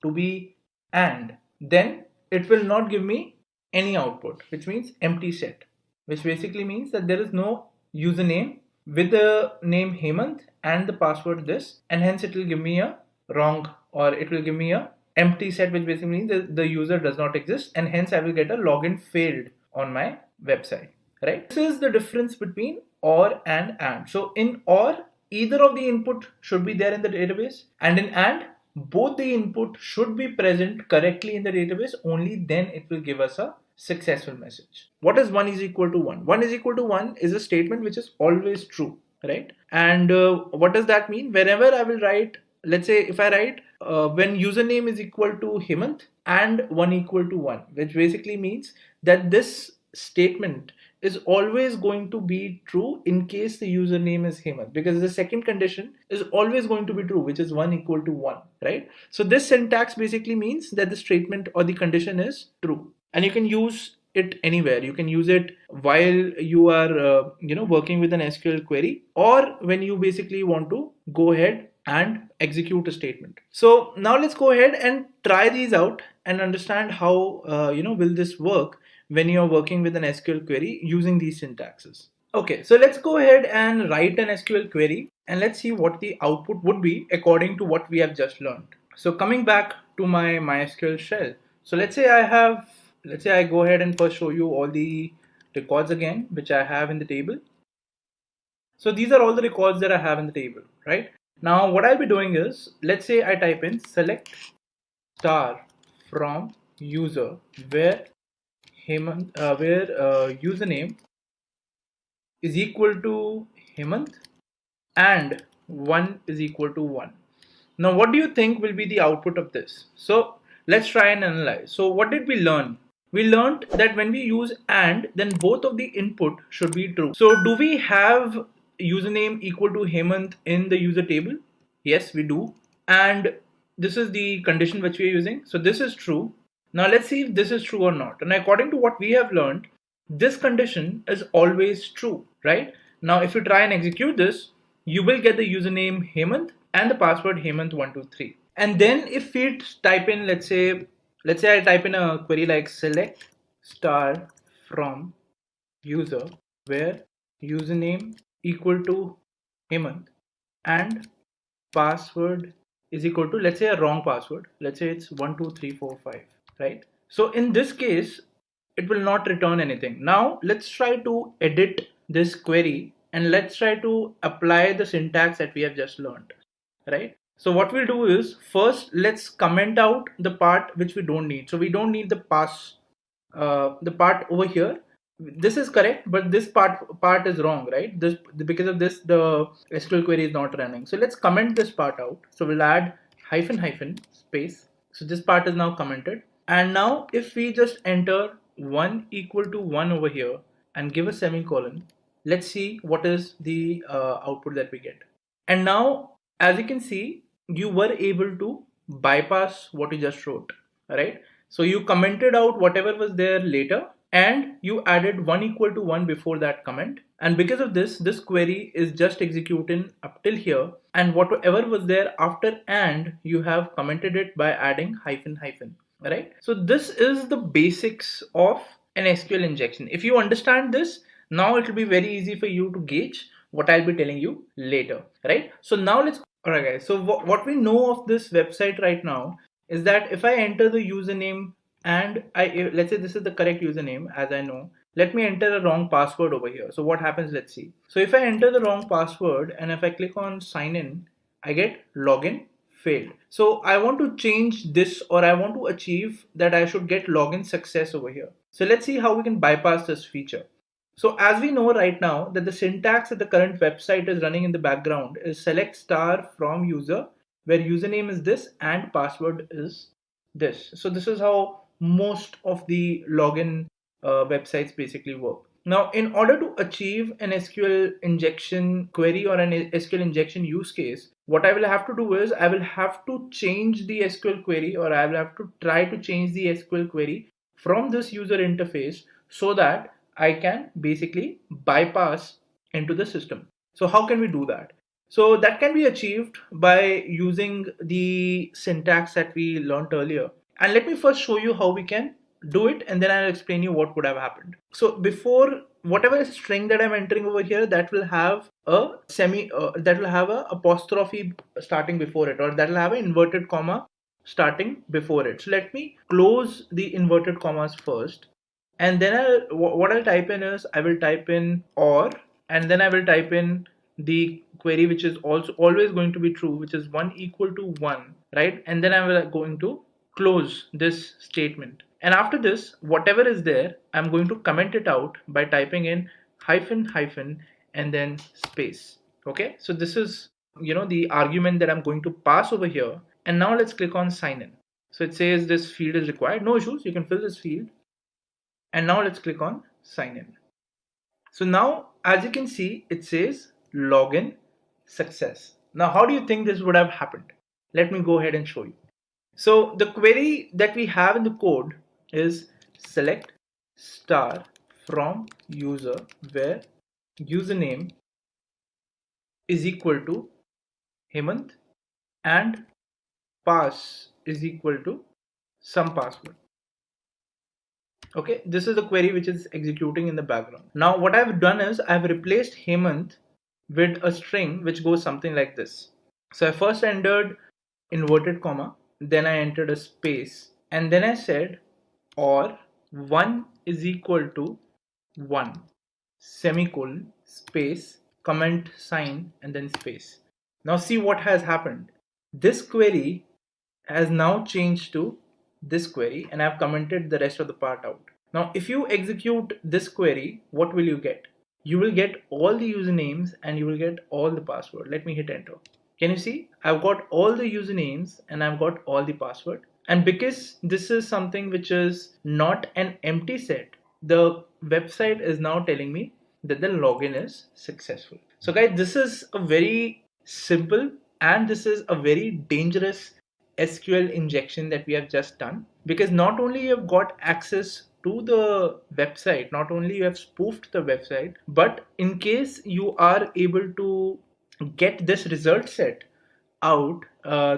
to be AND, then it will not give me any output, which means empty set, which basically means that there is no username with the name Hemant and the password this, and hence it will give me a wrong, or it will give me a empty set, which basically means that the user does not exist, and hence I will get a login failed on my website, right? This is the difference between OR and AND. So in OR, either of the input should be there in the database, and in AND, both the input should be present correctly in the database. Only then it will give us a successful message. What is 1 is equal to 1? 1 is equal to 1 is a statement which is always true, right? And what does that mean? Whenever I will write, let's say if I write when username is equal to Hemant and 1 equal to 1, which basically means that this statement is always going to be true in case the username is Hemant, because the second condition is always going to be true, which is 1 equal to 1, right? So this syntax basically means that the statement or the condition is true, and you can use it anywhere. You can use it while you are working with an SQL query, or when you basically want to go ahead and execute a statement. So now let's go ahead and try these out and understand how will this work when you're working with an SQL query using these syntaxes. Okay, so let's go ahead and write an SQL query and let's see what the output would be according to what we have just learned. So coming back to my MySQL shell. So let's say I go ahead and first show you all the records again, which I have in the table. So these are all the records that I have in the table, right? Now what I'll be doing is, let's say I type in select star from user where Hemant, username is equal to Hemant and 1 is equal to 1. Now what do you think will be the output of this? So let's try and analyze. So what did we learn? We learned that when we use AND, then both of the input should be true. So do we have username equal to Hemant in the user table? Yes, we do. And this is the condition which we are using. So this is true. Now let's see if this is true or not. And according to what we have learned, this condition is always true, right? Now if you try and execute this, you will get the username Hemant and the password Hemant123. And then if we type in, let's say I type in a query like select star from user where username equal to Hemant and password is equal to, let's say, a wrong password. Let's say it's 12345. Right? So in this case, it will not return anything. Now let's try to edit this query and let's try to apply the syntax that we have just learned. Right? So what we'll do is, first let's comment out the part which we don't need. So we don't need the the part over here. This is correct, but this part is wrong, right? This, because of this, the SQL query is not running. So let's comment this part out. So we'll add hyphen space. So this part is now commented. And now if we just enter 1 equal to 1 over here and give a semicolon, let's see what is the output that we get. And now, as you can see, you were able to bypass what you just wrote, right? So you commented out whatever was there later, and you added 1 equal to 1 before that comment. And because of this, this query is just executing up till here, and whatever was there after and, you have commented it by adding hyphen, right? So this is the basics of an SQL injection. If you understand this, now it will be very easy for you to gauge what I'll be telling you later, right? So now let's, alright guys, so what we know of this website right now is that if I enter the username and let's say this is the correct username as I know, let me enter a wrong password over here. So what happens, let's see. So if I enter the wrong password and if I click on sign in, I get login failed. So I want to change this, or I want to achieve that I should get login success over here. So let's see how we can bypass this feature. So as we know right now that the syntax that the current website is running in the background is select star from user, where username is this and password is this. So this is how most of the login websites basically work. Now, in order to achieve an SQL injection query or an SQL injection use case, what I will have to do is I will have to change the SQL query, or I will have to try to change the SQL query from this user interface so that I can basically bypass into the system. So how can we do that? So that can be achieved by using the syntax that we learned earlier. And let me first show you how we can do it, and then I'll explain you what would have happened. So before, whatever string that I'm entering over here, that will have a that will have a apostrophe starting before it, or that will have an inverted comma starting before it. So let me close the inverted commas first. And then what I'll type in is, I will type in or, and then I will type in the query which is also always going to be true, which is 1 equal to 1, right? And then I'm going to close this statement. And after this, whatever is there, I'm going to comment it out by typing in hyphen and then space. Okay, so this is, the argument that I'm going to pass over here. And now let's click on sign in. So it says this field is required. No issues, you can fill this field. And now let's click on sign in. So now, as you can see, it says login success. Now, how do you think this would have happened? Let me go ahead and show you. So the query that we have in the code is select star from user, where username is equal to Hemant and pass is equal to some password. Okay, this is the query which is executing in the background. Now what I've done is I've replaced Hemant with a string which goes something like this. So I first entered inverted comma, then I entered a space, and then I said or 1 is equal to 1 semicolon space comment sign and then space. Now see what has happened. This query has now changed to this query, and I've commented the rest of the part out. Now if you execute this query, what will you get? You will get all the usernames and you will get all the password. Let me hit enter. Can you see? I've got all the usernames and I've got all the password. And because this is something which is not an empty set, the website is now telling me that the login is successful. So guys, this is a very simple and this is a very dangerous SQL injection that we have just done, because not only you have got access to the website, not only you have spoofed the website, but in case you are able to get this result set out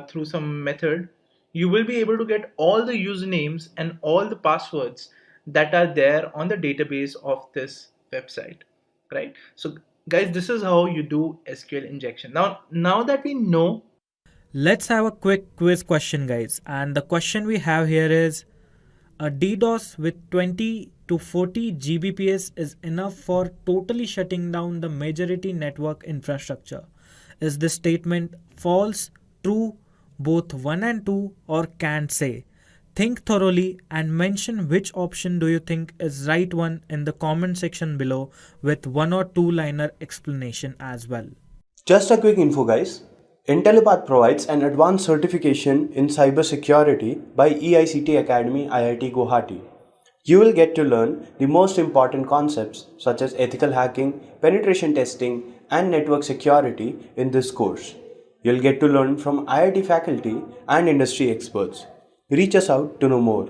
through some method, you will be able to get all the usernames and all the passwords that are there on the database of this website, right? So guys, this is how you do SQL injection. Now that we know, let's have a quick quiz question, guys. And the question we have here is, a DDoS with 20 to 40 Gbps is enough for totally shutting down the majority network infrastructure. Is this statement false, true, both 1 and 2, or can't say? Think thoroughly and mention which option do you think is right one in the comment section below with 1 or 2 liner explanation as well. Just a quick info, guys. Intellipaat provides an advanced certification in cybersecurity by EICT Academy IIT Guwahati. You will get to learn the most important concepts such as ethical hacking, penetration testing, and network security in this course. You'll get to learn from IIT faculty and industry experts. Reach us out to know more.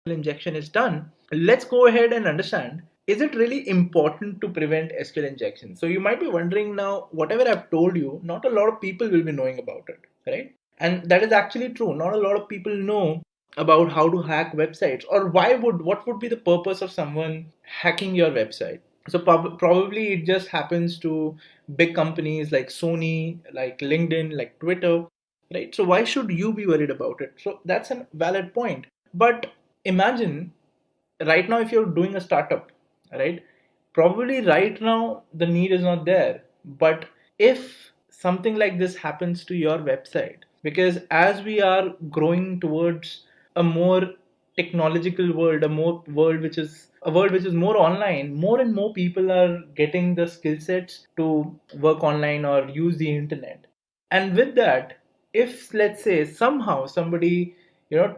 Injection is done, let's go ahead and understand, is it really important to prevent SQL injection? So you might be wondering now, whatever I've told you, not a lot of people will be knowing about it, right? And that is actually true. Not a lot of people know about how to hack websites, or what would be the purpose of someone hacking your website. So probably it just happens to big companies like Sony, like LinkedIn, like Twitter, right? So why should you be worried about it? So that's a valid point. But imagine right now if you're doing a startup, right? Probably right now the need is not there. But if something like this happens to your website, because as we are growing towards a more technological world, a world which is more online, more and more people are getting the skill sets to work online or use the internet. And with that, if let's say somehow somebody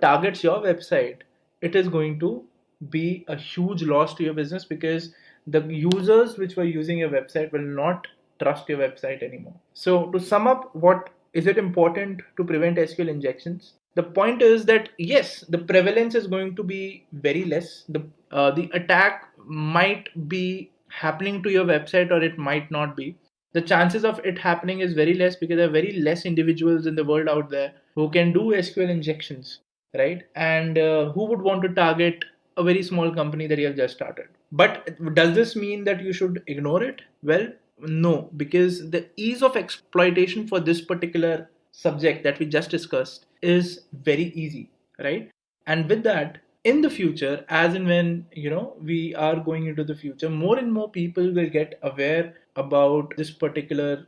targets your website, it is going to be a huge loss to your business, because the users which were using your website will not trust your website anymore. So to sum up, what is it important to prevent SQL injections? The point is that yes, the prevalence is going to be very less. The attack might be happening to your website or it might not be. The chances of it happening is very less because there are very less individuals in the world out there who can do SQL injections, right? And who would want to target a very small company that you have just started? But does this mean that you should ignore it? Well, no, because the ease of exploitation for this particular subject that we just discussed is very easy, right? And with that, in the future, as and when we are going into the future, more and more people will get aware about this particular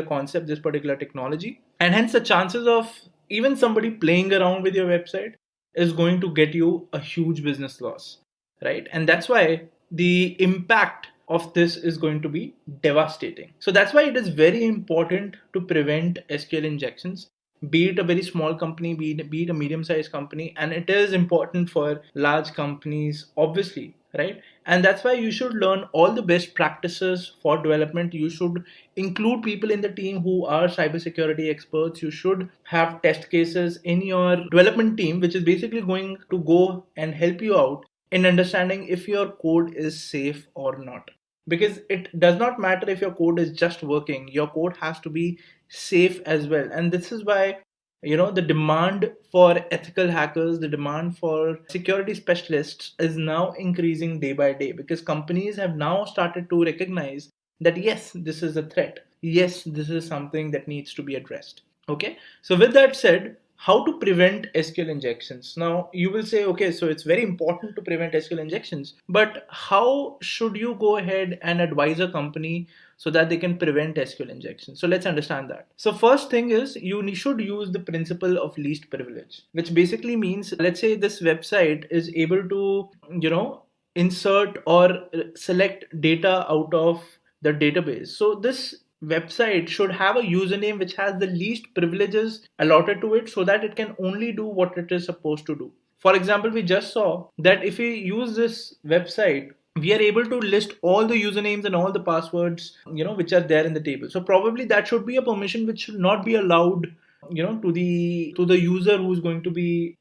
concept, this particular technology, and hence the chances of even somebody playing around with your website is going to get you a huge business loss, right? And that's why the impact of this is going to be devastating. So that's why it is very important to prevent SQL injections, be it a very small company, be it a medium-sized company, and it is important for large companies, obviously, right? And that's why you should learn all the best practices for development. You should include people in the team who are cybersecurity experts. You should have test cases in your development team, which is basically going to go and help you out in understanding if your code is safe or not. Because it does not matter if your code is just working, your code has to be safe as well. And this is why the demand for ethical hackers, the demand for security specialists is now increasing day by day, because companies have now started to recognize that yes, this is a threat, yes, this is something that needs to be addressed. Okay, so with that said, how to prevent SQL injections? Now you will say, okay, so it's very important to prevent SQL injections, but how should you go ahead and advise a company so that they can prevent SQL injections? So let's understand that. So first thing is, you should use the principle of least privilege, which basically means, let's say this website is able to insert or select data out of the database. So this website should have a username which has the least privileges allotted to it, so that it can only do what it is supposed to do. For example, we just saw that if we use this website, we are able to list all the usernames and all the passwords which are there in the table. So probably that should be a permission which should not be allowed to the user who's going to be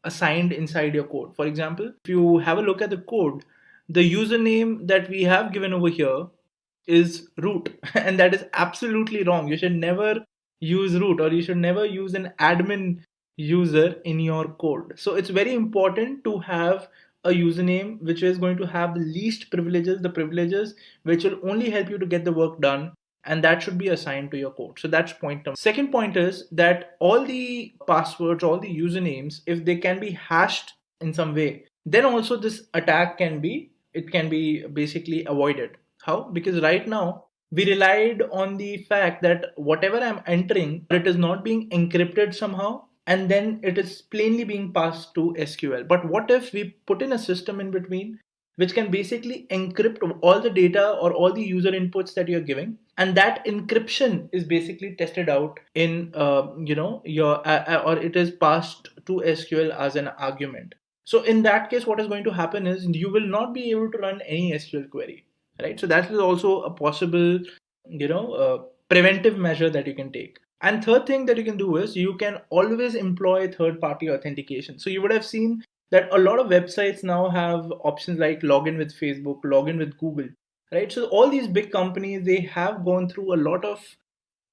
assigned inside your code. For example, if you have a look at the code, the username that we have given over here is root, and that is absolutely wrong. You should never use root, or you should never use an admin user in your code. So it's very important to have a username which is going to have the least privileges, the privileges which will only help you to get the work done, and that should be assigned to your code. So that's point number. Second point is that all the passwords, all the usernames, if they can be hashed in some way, then also this attack can be basically avoided. How? Because right now we relied on the fact that whatever I'm entering, it is not being encrypted somehow, and then it is plainly being passed to SQL. But what if we put in a system in between which can basically encrypt all the data or all the user inputs that you're giving, and that encryption is basically tested out in your or it is passed to SQL as an argument. So in that case, what is going to happen is you will not be able to run any SQL query, right? So that is also a possible preventive measure that you can take. And third thing that you can do is you can always employ third party authentication. So you would have seen that a lot of websites now have options like login with Facebook, login with Google, right? So all these big companies, they have gone through a lot of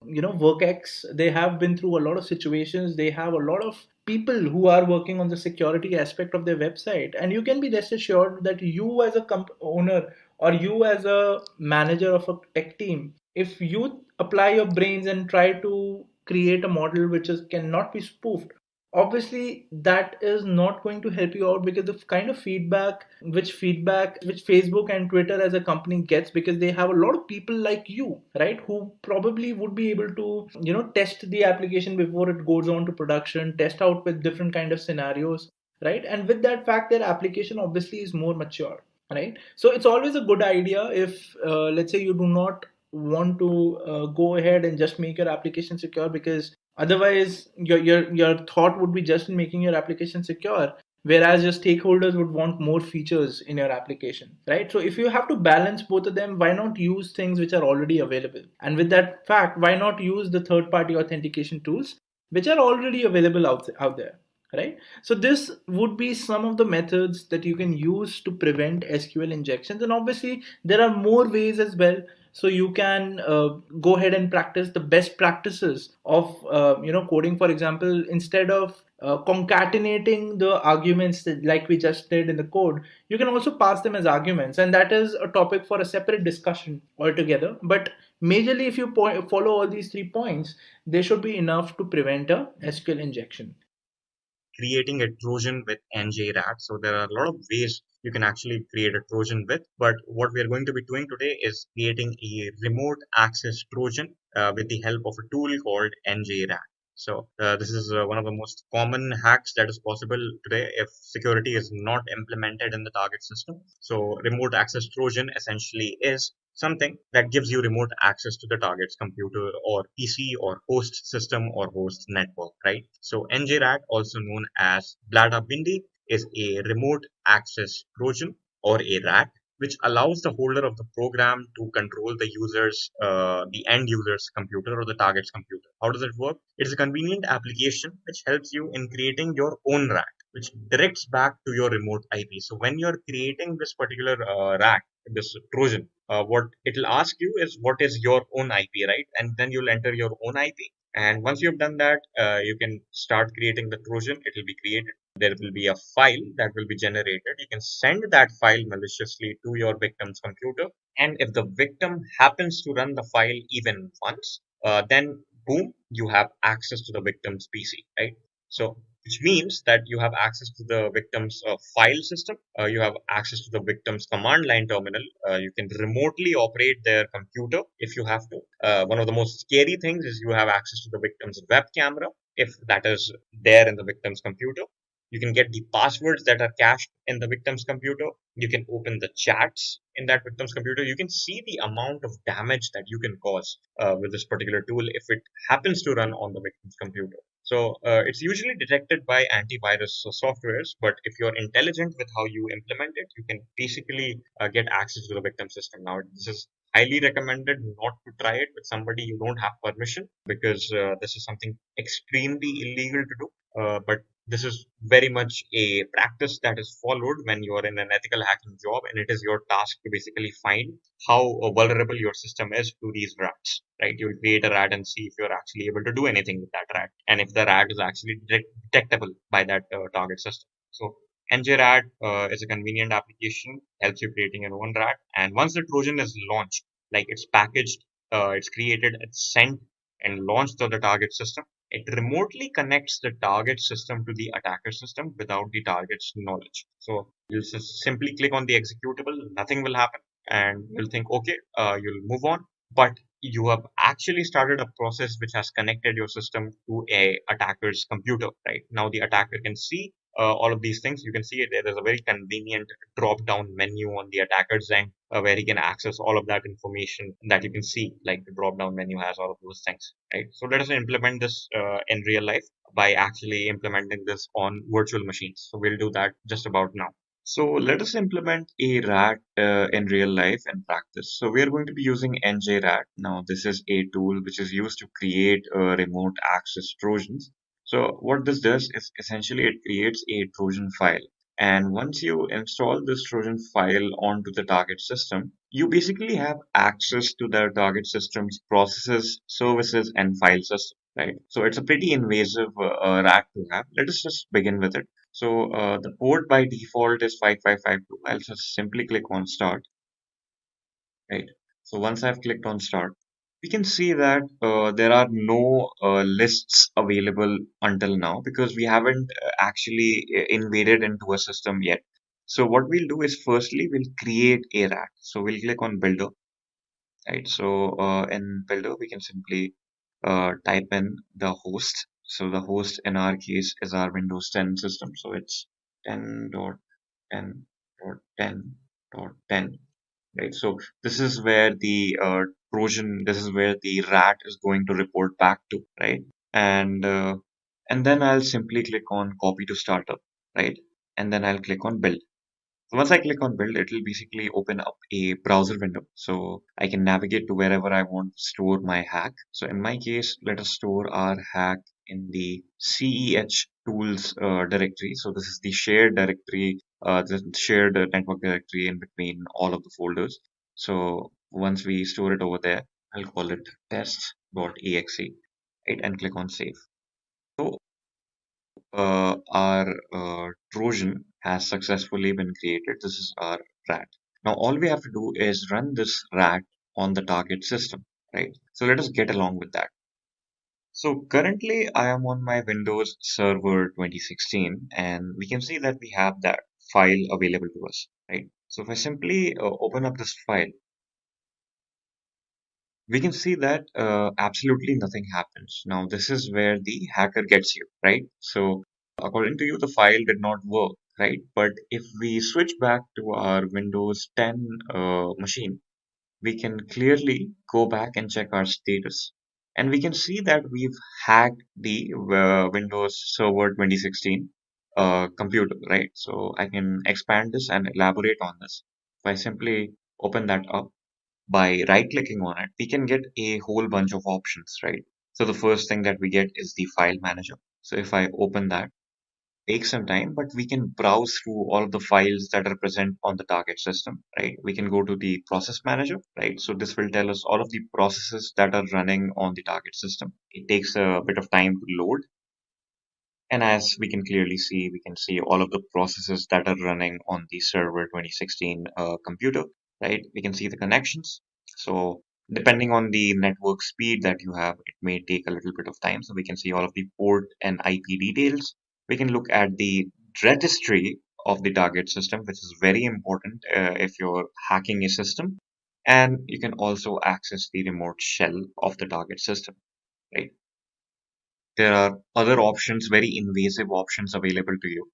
workx, they have been through a lot of situations, they have a lot of people who are working on the security aspect of their website, and you can be rest assured that you as a owner or you as a manager of a tech team, if you apply your brains and try to create a model which cannot be spoofed, obviously that is not going to help you out, because the kind of feedback which Facebook and Twitter as a company gets, because they have a lot of people like you, right, who probably would be able to test the application before it goes on to production, test out with different kind of scenarios, right? And with that fact, their application obviously is more mature, right? So it's always a good idea if let's say you do not want to go ahead and just make your application secure, because otherwise your thought would be just in making your application secure, whereas your stakeholders would want more features in your application, right? So if you have to balance both of them, why not use things which are already available? And with that fact, why not use the third party authentication tools which are already available out there, right? So this would be some of the methods that you can use to prevent SQL injections, and obviously there are more ways as well. So you can go ahead and practice the best practices of coding. For example, instead of concatenating the arguments like we just did in the code, you can also pass them as arguments, and that is a topic for a separate discussion altogether. But majorly, if you follow all these 3 points, they should be enough to prevent a SQL injection. Creating a Trojan with njRAT. So there are a lot of ways you can actually create a Trojan with, but what we are going to be doing today is creating a remote access Trojan with the help of a tool called njRAT. So this is one of the most common hacks that is possible today if security is not implemented in the target system. So remote access Trojan essentially is something that gives you remote access to the target's computer or PC or host system or host network, right? So njRAT, also known as Blada Bindi, is a remote access Trojan or a RAT, which allows the holder of the program to control the end user's computer or the target's computer. How does it work? It's a convenient application which helps you in creating your own RAT, which directs back to your remote IP. So when you're creating this particular RAT, this Trojan, what it'll ask you is what is your own IP, right? And then you'll enter your own IP. And once you've done that, you can start creating the Trojan. It will be created. There will be a file that will be generated. You can send that file maliciously to your victim's computer. And if the victim happens to run the file even once, then boom, you have access to the victim's PC, right? So which means that you have access to the victim's file system. You have access to the victim's command line terminal. You can remotely operate their computer if you have to. One of the most scary things is you have access to the victim's web camera if that is there in the victim's computer. You can get the passwords that are cached in the victim's computer. You can open the chats in that victim's computer. You can see the amount of damage that you can cause with this particular tool if it happens to run on the victim's computer. So it's usually detected by antivirus softwares, but if you're intelligent with how you implement it, you can basically get access to the victim system. Now, this is highly recommended not to try it with somebody you don't have permission, because this is something extremely illegal to do. But this is very much a practice that is followed when you are in an ethical hacking job, and it is your task to basically find how vulnerable your system is to these rats, right? You'll create a rat and see if you're actually able to do anything with that rat, and if the rat is actually detectable by that target system. So njRAT is a convenient application, helps you creating your own rat, and once the Trojan is launched, like it's packaged, it's created, it's sent and launched to the target system, it remotely connects the target system to the attacker system without the target's knowledge. So you'll just simply click on the executable, nothing will happen, and you'll think, okay, you'll move on. but you have actually started a process which has connected your system to a attacker's computer, right? Now the attacker can see all of these things. You can see it. There's a very convenient drop-down menu on the attacker's end where he can access all of that information that you can see. Like the drop-down menu has all of those things, right? So let us implement this in real life by actually implementing this on virtual machines. So we'll do that just about now. So let us implement a RAT in real life and practice. So we are going to be using njRAT. Now this is a tool which is used to create remote access trojans. So what this does is essentially it creates a Trojan file. And once you install this Trojan file onto the target system, you basically have access to the target system's processes, services, and file system, right? So it's a pretty invasive RAT to have. Let us just begin with it. So the port by default is 5552. I'll just simply click on start, right? So once I've clicked on start, we can see that there are no lists available until now because we haven't actually invaded into a system yet. So what we'll do is firstly, we'll create a RAT. So we'll click on builder, right? So in builder, we can simply type in the host. So the host in our case is our Windows 10 system. So it's 10.10.10.10, right? So this is where the Trojan, this is where the RAT is going to report back to, right? And then I'll simply click on copy to startup, right? And then I'll click on build. So once I click on build, it will basically open up a browser window. So I can navigate to wherever I want to store my hack. So in my case, let us store our hack in the CEH tools directory. So this is the shared directory, the shared network directory in between all of the folders. So once we store it over there, I'll call it test.exe, right? And click on save. So our Trojan has successfully been created. This is our RAT. Now all we have to do is run this RAT on the target system, right? So let us get along with that. So currently I am on my Windows Server 2016 and we can see that we have that file available to us, right? So if I simply open up this file, we can see that absolutely nothing happens. Now, this is where the hacker gets you, right? So, according to you, the file did not work, right? But if we switch back to our Windows 10 machine, we can clearly go back and check our status. And we can see that we've hacked the Windows Server 2016 computer, right? So, I can expand this and elaborate on this. If I simply open that up, by right clicking on it, we can get a whole bunch of options, right? So the first thing that we get is the file manager. So if I open that, take some time, but we can browse through all of the files that are present on the target system, right? We can go to the process manager, right? So this will tell us all of the processes that are running on the target system. It takes a bit of time to load. And as we can clearly see, we can see all of the processes that are running on the server 2016 computer, right? We can see the connections. So depending on the network speed that you have, it may take a little bit of time. So we can see all of the port and IP details. We can look at the registry of the target system, which is very important if you're hacking a system. And you can also access the remote shell of the target system, right? There are other options, very invasive options available to you.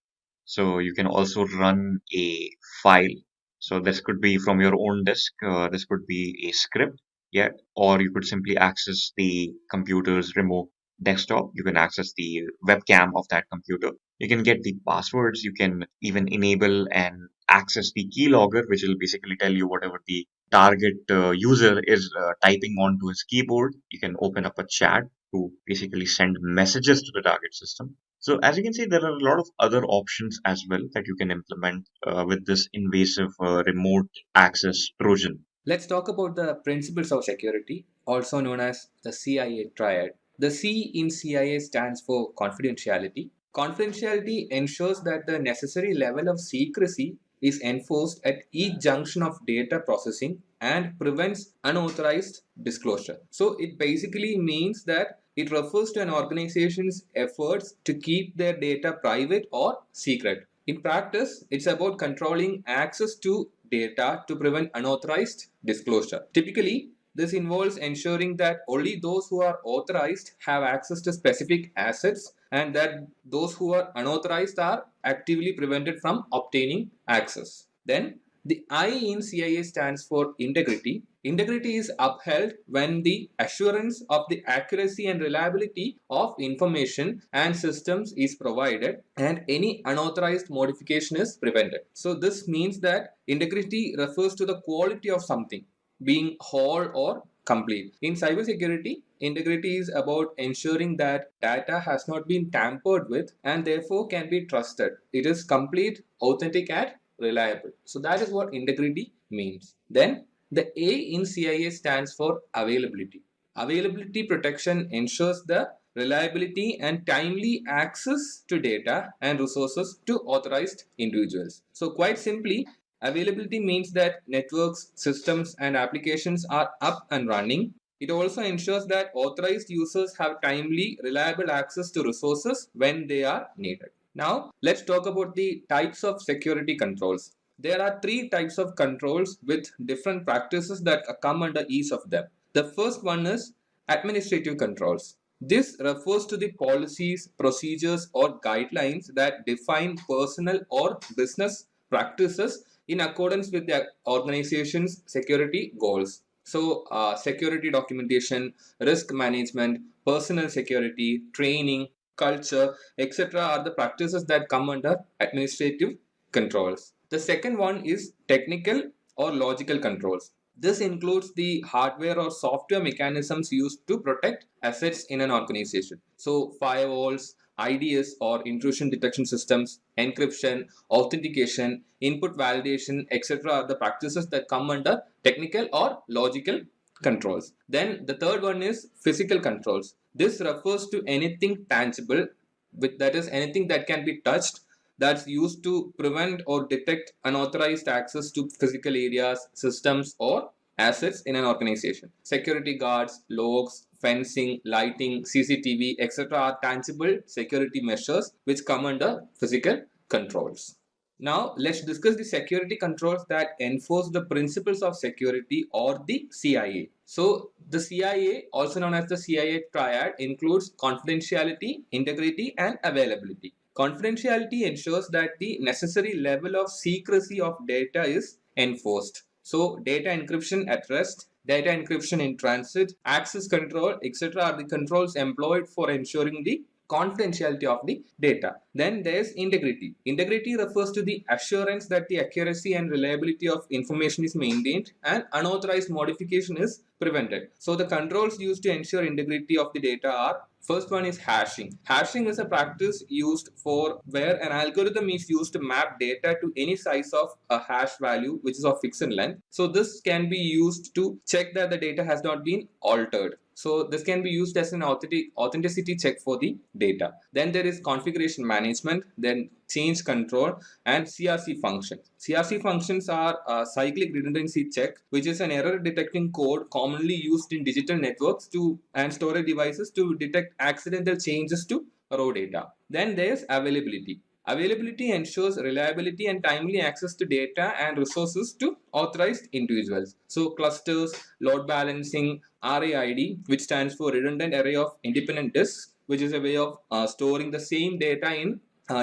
So you can also run a file. So this could be from your own disk. This could be a script, yeah, or you could simply access the computer's remote desktop. You can access the webcam of that computer. You can get the passwords. You can even enable and access the keylogger, which will basically tell you whatever the target user is typing onto his keyboard. You can open up a chat to basically send messages to the target system. So as you can see, there are a lot of other options as well that you can implement with this invasive remote access Trojan. Let's talk about the principles of security, also known as the CIA triad. The C in CIA stands for confidentiality. Confidentiality ensures that the necessary level of secrecy is enforced at each junction of data processing and prevents unauthorized disclosure. So it basically means that it refers to an organization's efforts to keep their data private or secret. In practice, it's about controlling access to data to prevent unauthorized disclosure. Typically, This involves ensuring that only those who are authorized have access to specific assets and that those who are unauthorized are actively prevented from obtaining access. Then the I in CIA stands for integrity. Integrity is upheld when the assurance of the accuracy and reliability of information and systems is provided and any unauthorized modification is prevented. So this means that integrity refers to the quality of something being whole or complete. In cybersecurity, integrity is about ensuring that data has not been tampered with and therefore can be trusted. It is complete, authentic, and reliable. So that is what integrity means. Then the A in CIA stands for availability. Availability protection ensures the reliability and timely access to data and resources to authorized individuals. So quite simply, availability means that networks, systems, and applications are up and running. It also ensures that authorized users have timely, reliable access to resources when they are needed. Now, let's talk about the types of security controls. There are three types of controls with different practices that come under each of them. The first one is administrative controls. This refers to the policies, procedures, or guidelines that define personal or business practices in accordance with the organization's security goals. So, security documentation, risk management, personal security, training, culture, etc. are the practices that come under administrative controls. The second one is technical or logical controls. This includes the hardware or software mechanisms used to protect assets in an organization. So, firewalls, IDS or intrusion detection systems, encryption, authentication, input validation, etc. are the practices that come under technical or logical controls. Then the third one is physical controls. This refers to anything tangible, that is anything that can be touched, that's used to prevent or detect unauthorized access to physical areas, systems, or assets in an organization. Security guards, logs, fencing, lighting, CCTV, etc. are tangible security measures which come under physical controls. Now, let's discuss the security controls that enforce the principles of security or the CIA. So, the CIA, also known as the CIA triad, includes confidentiality, integrity, and availability. Confidentiality ensures that the necessary level of secrecy of data is enforced. So, data encryption at rest, data encryption in transit, access control, etc. are the controls employed for ensuring the confidentiality of the data. Then there's integrity. Integrity refers to the assurance that the accuracy and reliability of information is maintained and unauthorized modification is prevented. So the controls used to ensure integrity of the data are: first one is hashing. Hashing is a practice used for where an algorithm is used to map data to any size of a hash value which is of fixed length. So this can be used to check that the data has not been altered. So this can be used as an authenticity check for the data. Then there is configuration management, then change control, and CRC functions. CRC functions are cyclic redundancy check, which is an error detecting code commonly used in digital networks and storage devices to detect accidental changes to raw data. Then there's availability. Availability ensures reliability and timely access to data and resources to authorized individuals. So clusters, load balancing, RAID, which stands for redundant array of independent disks, which is a way of storing the same data in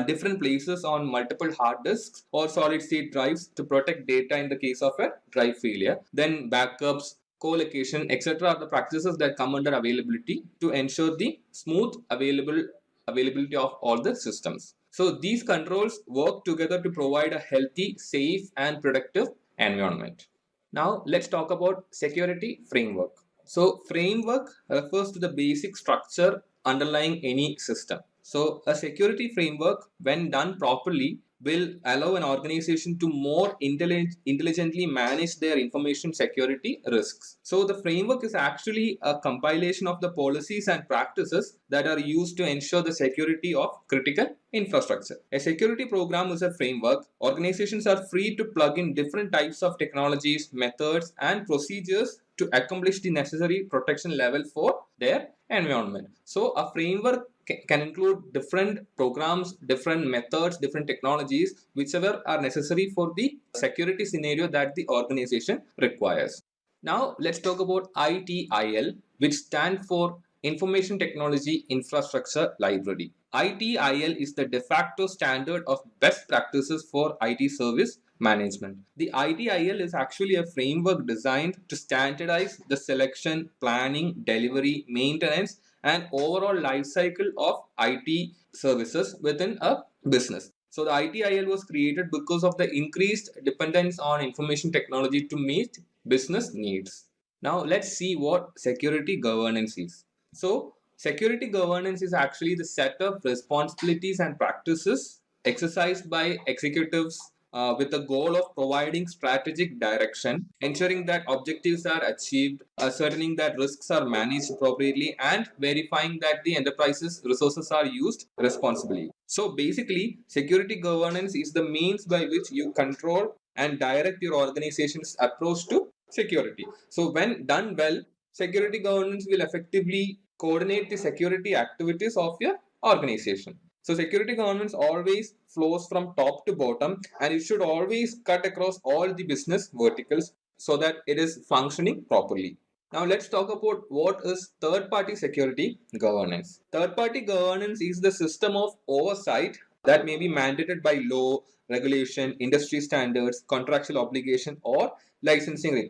different places on multiple hard disks or solid state drives to protect data in the case of a drive failure. Then backups, co-location, etc. are the practices that come under availability to ensure the smooth availability of all the systems. So these controls work together to provide a healthy, safe, and productive environment. Now let's talk about security framework. So framework refers to the basic structure underlying any system. So a security framework, when done properly, will allow an organization to more intelligently manage their information security risks. So the framework is actually a compilation of the policies and practices that are used to ensure the security of critical infrastructure. A security program is a framework. Organizations are free to plug in different types of technologies, methods, and procedures to accomplish the necessary protection level for their environment. So a framework can include different programs, different methods, different technologies, whichever are necessary for the security scenario that the organization requires. Now let's talk about ITIL, which stands for Information Technology Infrastructure Library. ITIL is the de facto standard of best practices for IT service management. The ITIL is actually a framework designed to standardize the selection, planning, delivery, maintenance, and overall life cycle of IT services within a business. So the ITIL was created because of the increased dependence on information technology to meet business needs. Now let's see what security governance is. So security governance is actually the set of responsibilities and practices exercised by executives with the goal of providing strategic direction, ensuring that objectives are achieved, ascertaining that risks are managed appropriately, and verifying that the enterprise's resources are used responsibly. So basically, security governance is the means by which you control and direct your organization's approach to security. So when done well, security governance will effectively coordinate the security activities of your organization. So security governance always flows from top to bottom, and it should always cut across all the business verticals so that it is functioning properly. Now let's talk about what is third-party security governance. Third-party governance is the system of oversight that may be mandated by law, regulation, industry standards, contractual obligation, or licensing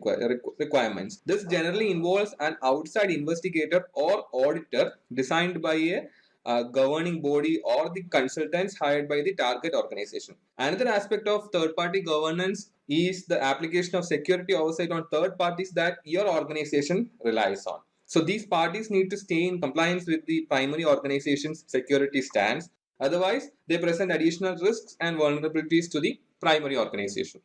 requirements. This generally involves an outside investigator or auditor designed by a governing body or the consultants hired by the target organization. Another aspect of third-party governance is the application of security oversight on third parties that your organization relies on. So these parties need to stay in compliance with the primary organization's security stance. Otherwise, they present additional risks and vulnerabilities to the primary organization.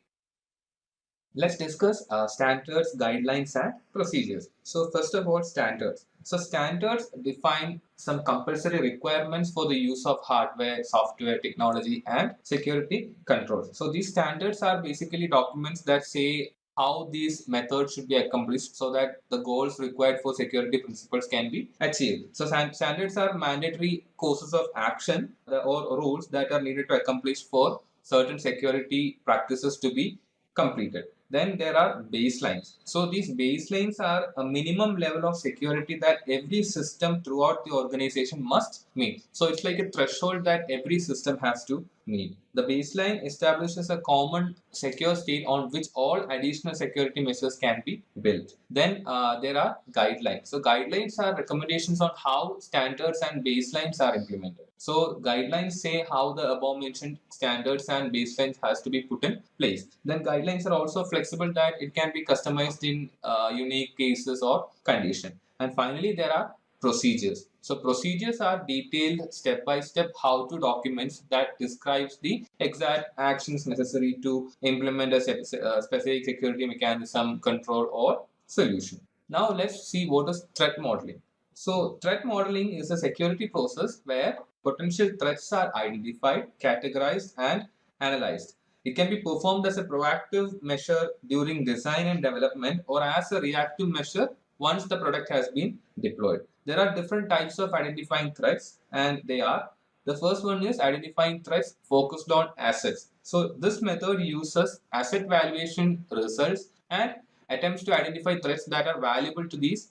Let's discuss standards, guidelines, and procedures. So first of all, standards. So standards define some compulsory requirements for the use of hardware, software, technology, and security controls. So these standards are basically documents that say how these methods should be accomplished so that the goals required for security principles can be achieved. So standards are mandatory courses of action or rules that are needed to accomplish for certain security practices to be completed. Then there are baselines. So these baselines are a minimum level of security that every system throughout the organization must meet. So it's like a threshold that every system has to meet. The baseline establishes a common secure state on which all additional security measures can be built. Then there are guidelines. So guidelines are recommendations on how standards and baselines are implemented. So guidelines say how the above mentioned standards and baselines has to be put in place. Then guidelines are also flexible that it can be customized in unique cases or condition. And finally, there are procedures. So procedures are detailed step by step how to documents that describes the exact actions necessary to implement a specific security mechanism, control, or solution. Now let's see what is threat modeling. So threat modeling is a security process where potential threats are identified, categorized, and analyzed. It can be performed as a proactive measure during design and development or as a reactive measure once the product has been deployed. There are different types of identifying threats, and they are: the first one is identifying threats focused on assets. So this method uses asset valuation results and attempts to identify threats that are valuable to these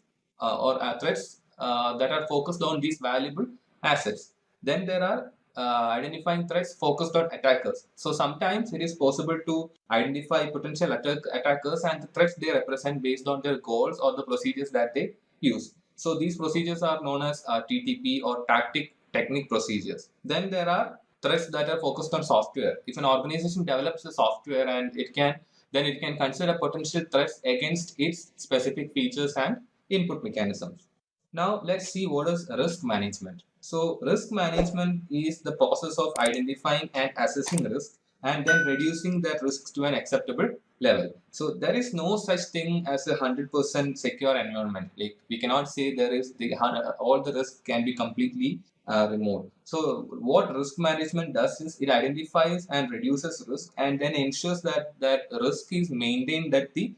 threats that are focused on these valuable assets. Then there are identifying threats focused on attackers. So sometimes it is possible to identify potential attackers and the threats they represent based on their goals or the procedures that they use. So these procedures are known as TTP or technique procedures. Then there are threats that are focused on software. If an organization develops a software and it can consider potential threats against its specific features and input mechanisms. Now let's see what is risk management. So risk management is the process of identifying and assessing risk and then reducing that risks to an acceptable level. So there is no such thing as a 100% secure environment. Like we cannot say there is all the risk can be completely removed. So what risk management does is it identifies and reduces risk and then ensures that that risk is maintained at the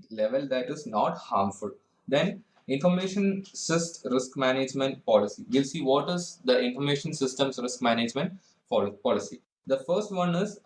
level that is not harmful. Then information syst risk management policy. We'll see what is the information systems risk management policy. The first one is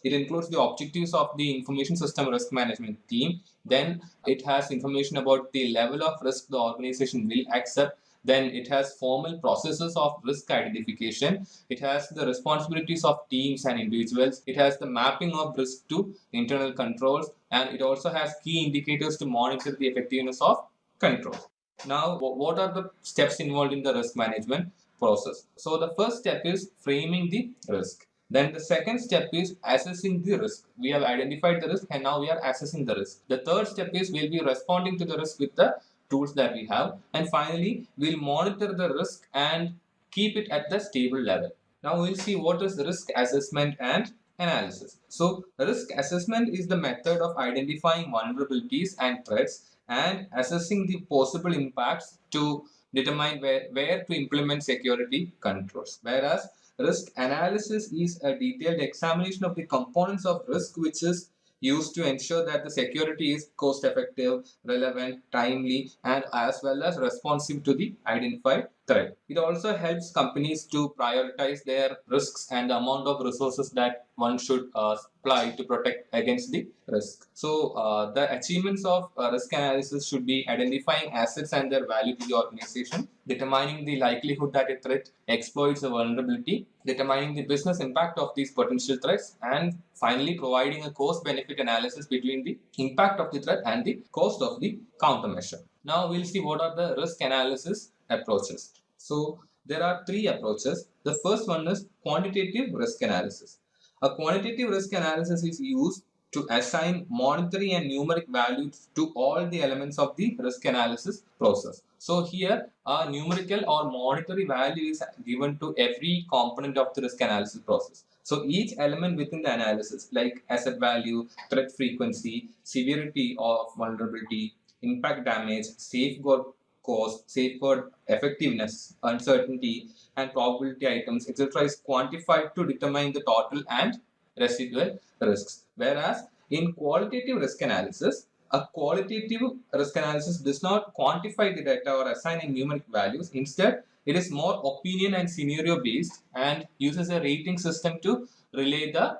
It includes the objectives of the information system risk management team. Then it has information about the level of risk the organization will accept. Then it has formal processes of risk identification. It has the responsibilities of teams and individuals. It has the mapping of risk to internal controls, and it also has key indicators to monitor the effectiveness of controls. Now, what are the steps involved in the risk management process? So the first step is framing the risk. Then the second step is assessing the risk. We have identified the risk and now we are assessing the risk. The third step is we'll be responding to the risk with the tools that we have. And finally, we'll monitor the risk and keep it at the stable level. Now we'll see what is risk assessment and analysis. So risk assessment is the method of identifying vulnerabilities and threats and assessing the possible impacts to determine where to implement security controls. Whereas risk analysis is a detailed examination of the components of risk which is used to ensure that the security is cost effective, relevant, timely, and as well as responsive to the identified threat. It also helps companies to prioritize their risks and the amount of resources that one should apply to protect against the risk. So the achievements of risk analysis should be identifying assets and their value to the organization, determining the likelihood that a threat exploits a vulnerability, determining the business impact of these potential threats, and finally providing a cost-benefit analysis between the impact of the threat and the cost of the countermeasure. Now we'll see what are the risk analysis approaches. So there are three approaches. The first one is quantitative risk analysis. A quantitative risk analysis is used to assign monetary and numeric values to all the elements of the risk analysis process. So here a numerical or monetary value is given to every component of the risk analysis process. So each element within the analysis, like asset value, threat frequency, severity of vulnerability, impact damage, safeguard cost, safeguard effectiveness, uncertainty, and probability items, etc., is quantified to determine the total and residual risks. Whereas in qualitative risk analysis, a qualitative risk analysis does not quantify the data or assign any numeric values. Instead, it is more opinion and scenario based and uses a rating system to relay the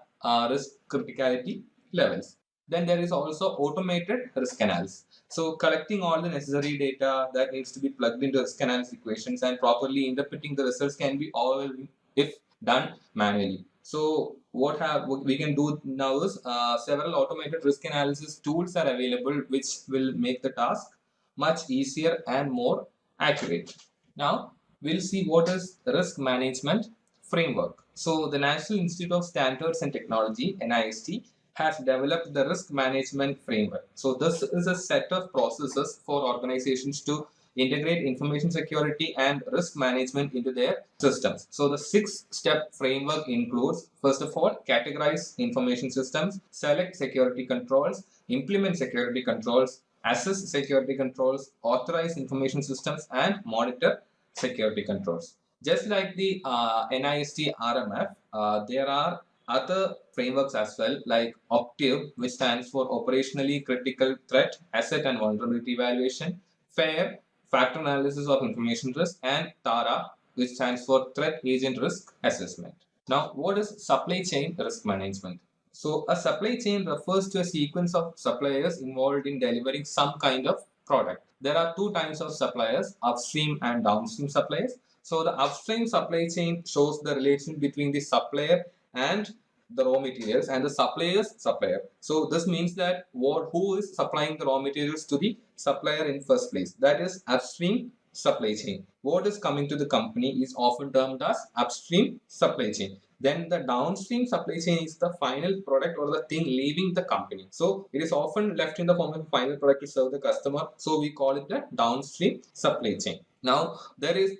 risk criticality levels. Then there is also automated risk analysis. So collecting all the necessary data that needs to be plugged into risk analysis equations and properly interpreting the results can be overwhelming if done manually. So what we can do now is several automated risk analysis tools are available which will make the task much easier and more accurate. Now we'll see what is risk management framework. So the National Institute of Standards and Technology, NIST, has developed the risk management framework. So this is a set of processes for organizations to integrate information security and risk management into their systems. So the 6-step framework includes, first of all, categorize information systems, select security controls, implement security controls, assess security controls, authorize information systems, and monitor security controls. Just like the NIST RMF, there are other frameworks as well, like OCTIV, which stands for Operationally Critical Threat, Asset and Vulnerability Evaluation, FAIR, Factor Analysis of Information Risk, and TARA, which stands for Threat Agent Risk Assessment. Now, what is supply chain risk management? So, a supply chain refers to a sequence of suppliers involved in delivering some kind of product. There are two types of suppliers, upstream and downstream suppliers. So, the upstream supply chain shows the relation between the supplier and the raw materials and the supplier's supplier. So this means that who is supplying the raw materials to the supplier in first place. That is upstream supply chain. What is coming to the company is often termed as upstream supply chain. Then the downstream supply chain is the final product or the thing leaving the company. So it is often left in the form of a final product to serve the customer. So we call it the downstream supply chain. Now there is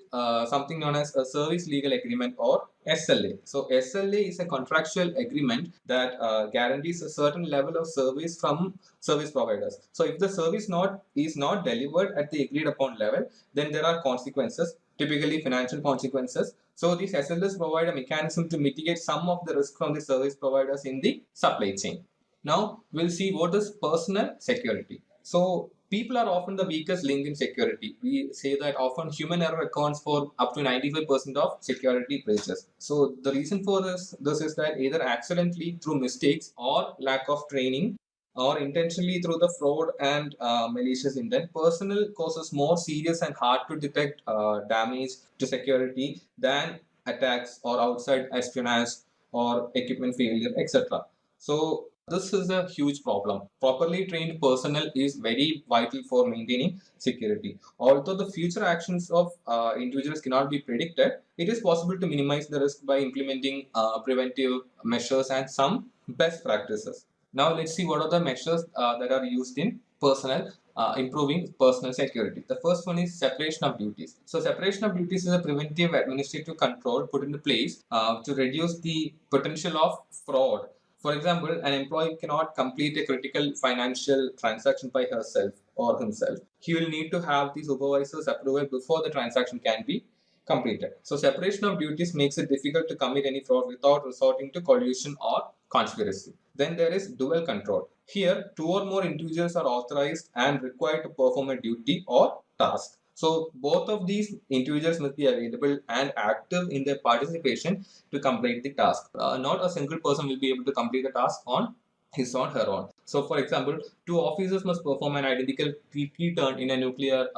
something known as a service legal agreement or SLA. So SLA is a contractual agreement that guarantees a certain level of service from service providers. So if the service is not delivered at the agreed upon level, then there are consequences, typically financial consequences. So these SLAs provide a mechanism to mitigate some of the risk from the service providers in the supply chain. Now we'll see what is personal security. So people are often the weakest link in security. We say that often human error accounts for up to 95% of security breaches. So the reason for this is that either accidentally through mistakes or lack of training, or intentionally through the fraud and malicious intent, personal causes more serious and hard to detect damage to security than attacks or outside espionage or equipment failure, etc. So this is a huge problem. Properly trained personnel is very vital for maintaining security. Although the future actions of individuals cannot be predicted, it is possible to minimize the risk by implementing preventive measures and some best practices. Now let's see what are the measures that are used in personnel improving personal security. The first one is separation of duties. So separation of duties is a preventive administrative control put into place to reduce the potential of fraud. For example, an employee cannot complete a critical financial transaction by herself or himself. He will need to have the supervisor's approval before the transaction can be completed. So separation of duties makes it difficult to commit any fraud without resorting to collusion or conspiracy. Then there is dual control. Here, two or more individuals are authorized and required to perform a duty or task. So both of these individuals must be available and active in their participation to complete the task. Not a single person will be able to complete the task on his or her own. So, for example, two officers must perform an identical key turn in a nuclear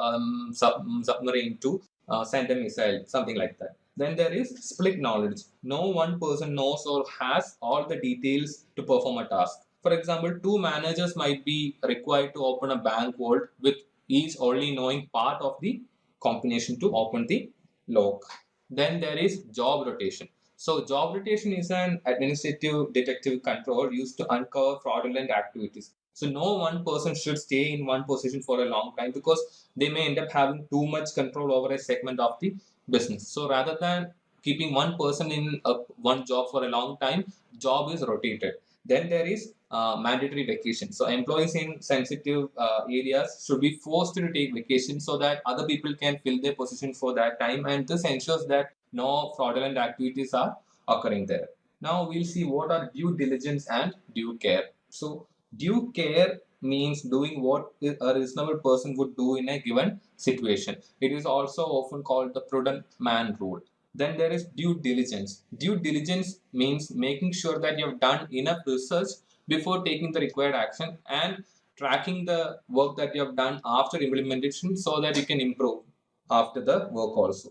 submarine to send a missile, something like that. Then there is split knowledge. No one person knows or has all the details to perform a task. For example, two managers might be required to open a bank vault with each only knowing part of the combination to open the lock. Then there is job rotation. So job rotation is an administrative detective control used to uncover fraudulent activities. So no one person should stay in one position for a long time because they may end up having too much control over a segment of the business. So rather than keeping one person in one job for a long time, job is rotated. Then there is mandatory vacation. So employees in sensitive areas should be forced to take vacation so that other people can fill their position for that time, and this ensures that no fraudulent activities are occurring there. Now we'll see what are due diligence and due care. So due care means doing what a reasonable person would do in a given situation. It is also often called the prudent man rule. Then there is due diligence. Due diligence means making sure that you have done enough research before taking the required action and tracking the work that you have done after implementation so that you can improve after the work also.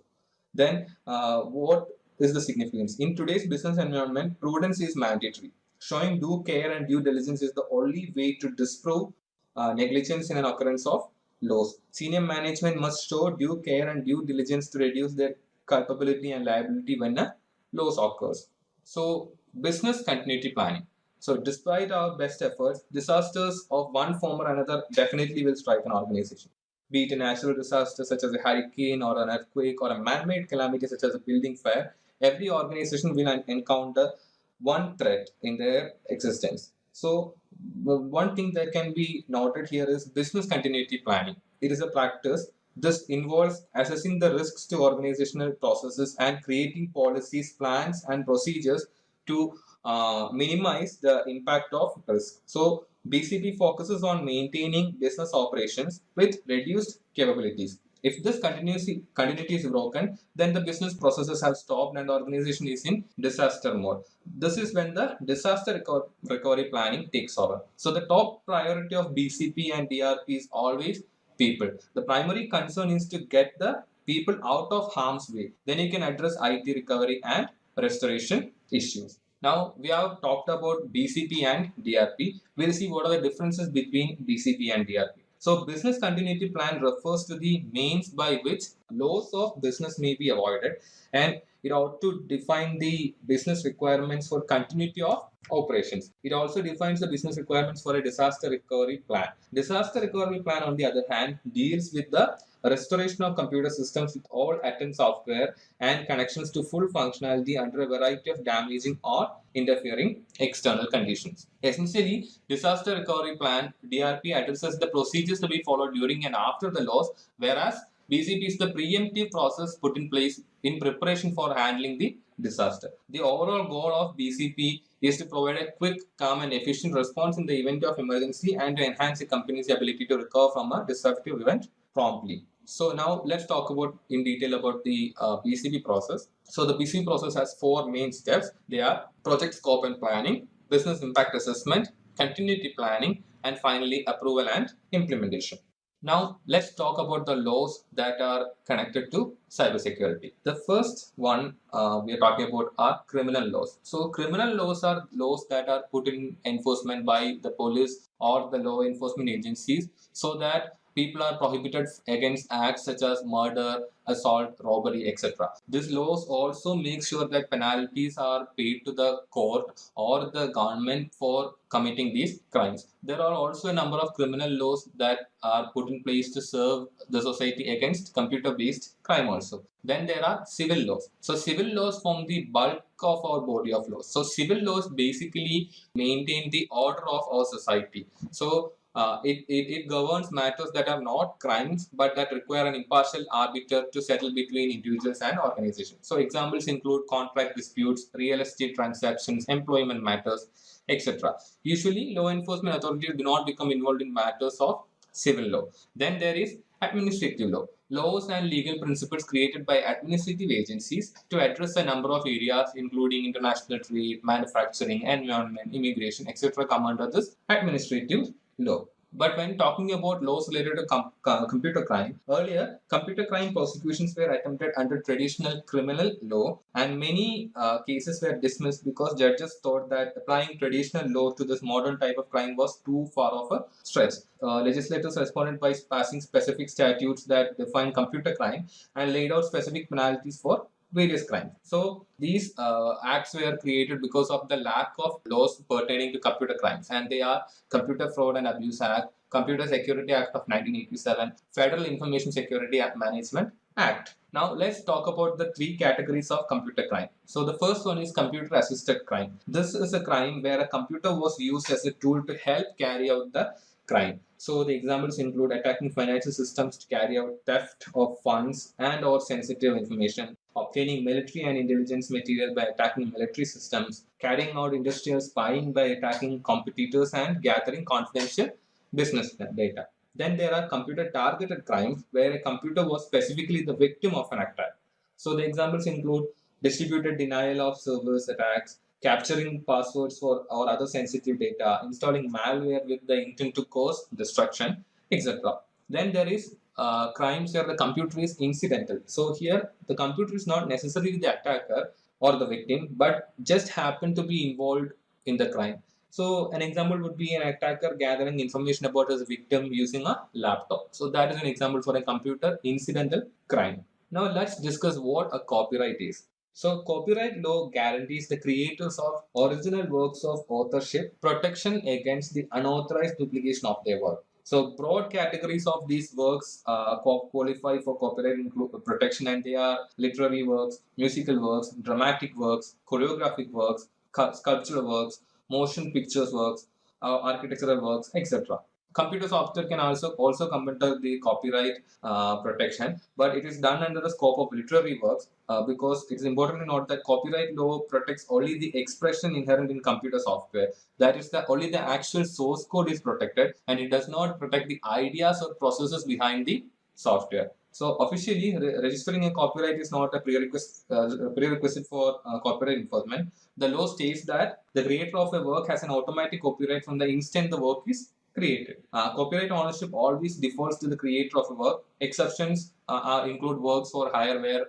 Then what is the significance? In today's business environment, prudence is mandatory. Showing due care and due diligence is the only way to disprove negligence in an occurrence of loss. Senior management must show due care and due diligence to reduce their culpability and liability when a loss occurs. So, business continuity planning. So, despite our best efforts, disasters of one form or another definitely will strike an organization. Be it a natural disaster such as a hurricane or an earthquake or a man-made calamity such as a building fire, every organization will encounter one threat in their existence. So, one thing that can be noted here is business continuity planning. It is a practice. This involves assessing the risks to organizational processes and creating policies, plans, and procedures to minimize the impact of risk. So, BCP focuses on maintaining business operations with reduced capabilities. If this continuity is broken, then the business processes have stopped and the organization is in disaster mode. This is when the disaster recovery planning takes over. So the top priority of BCP and DRP is always people. The primary concern is to get the people out of harm's way. Then you can address IT recovery and restoration issues. Now we have talked about BCP and DRP. We'll see what are the differences between BCP and DRP. So business continuity plan refers to the means by which loss of business may be avoided, and it ought to define the business requirements for continuity of operations. It also defines the business requirements for a disaster recovery plan. Disaster recovery plan, on the other hand, deals with the restoration of computer systems with all attend software and connections to full functionality under a variety of damaging or interfering external conditions. Essentially, disaster recovery plan DRP addresses the procedures to be followed during and after the loss, whereas BCP is the preemptive process put in place in preparation for handling the disaster. The overall goal of BCP is to provide a quick, calm, and efficient response in the event of emergency and to enhance the company's ability to recover from a disruptive event promptly. So now let's talk about in detail about the PCB process. So the PCB process has 4 main steps. They are project scope and planning, business impact assessment, continuity planning, and finally approval and implementation. Now let's talk about the laws that are connected to cybersecurity. The first one we are talking about are criminal laws. So criminal laws are laws that are put in enforcement by the police or the law enforcement agencies so that people are prohibited against acts such as murder, assault, robbery, etc. These laws also make sure that penalties are paid to the court or the government for committing these crimes. There are also a number of criminal laws that are put in place to serve the society against computer-based crime also. Then there are civil laws. So civil laws form the bulk of our body of laws. So civil laws basically maintain the order of our society. So it governs matters that are not crimes but that require an impartial arbiter to settle between individuals and organizations. So examples include contract disputes, real estate transactions, employment matters, etc. Usually, law enforcement authorities do not become involved in matters of civil law. Then there is administrative law. Laws and legal principles created by administrative agencies to address a number of areas including international trade, manufacturing, environment, immigration, etc. come under this administrative law. But when talking about laws related to computer crime, earlier computer crime prosecutions were attempted under traditional criminal law, and many cases were dismissed because judges thought that applying traditional law to this modern type of crime was too far of a stretch. Legislators responded by passing specific statutes that define computer crime and laid out specific penalties for various crimes. So these acts were created because of the lack of laws pertaining to computer crimes, and they are Computer Fraud and Abuse Act, Computer Security Act of 1987, Federal Information Security Management Act. Now let's talk about the 3 categories of computer crime. So the first one is computer assisted crime. This is a crime where a computer was used as a tool to help carry out the crime. So the examples include attacking financial systems to carry out theft of funds and or sensitive information, obtaining military and intelligence material by attacking military systems, carrying out industrial spying by attacking competitors, and gathering confidential business data. Then there are computer targeted crimes where a computer was specifically the victim of an attack. So the examples include distributed denial of service attacks, capturing passwords for or other sensitive data, installing malware with the intent to cause destruction, etc. Then there is crimes where the computer is incidental. So here the computer is not necessarily the attacker or the victim, but just happen to be involved in the crime. So an example would be an attacker gathering information about his victim using a laptop. So that is an example for a computer incidental crime. Now let's discuss what a copyright is. So copyright law guarantees the creators of original works of authorship protection against the unauthorized duplication of their work. So broad categories of these works qualify for copyright protection, and they are literary works, musical works, dramatic works, choreographic works, sculptural works, motion pictures works, architectural works, etc. Computer software can also come under the copyright protection, but it is done under the scope of literary works because it is important to note that copyright law protects only the expression inherent in computer software. That is, only the actual source code is protected, and it does not protect the ideas or processes behind the software. So officially, registering a copyright is not a prerequisite for copyright enforcement. The law states that the creator of a work has an automatic copyright from the instant the work is created. Copyright ownership always defaults to the creator of a work. Exceptions include works for hire where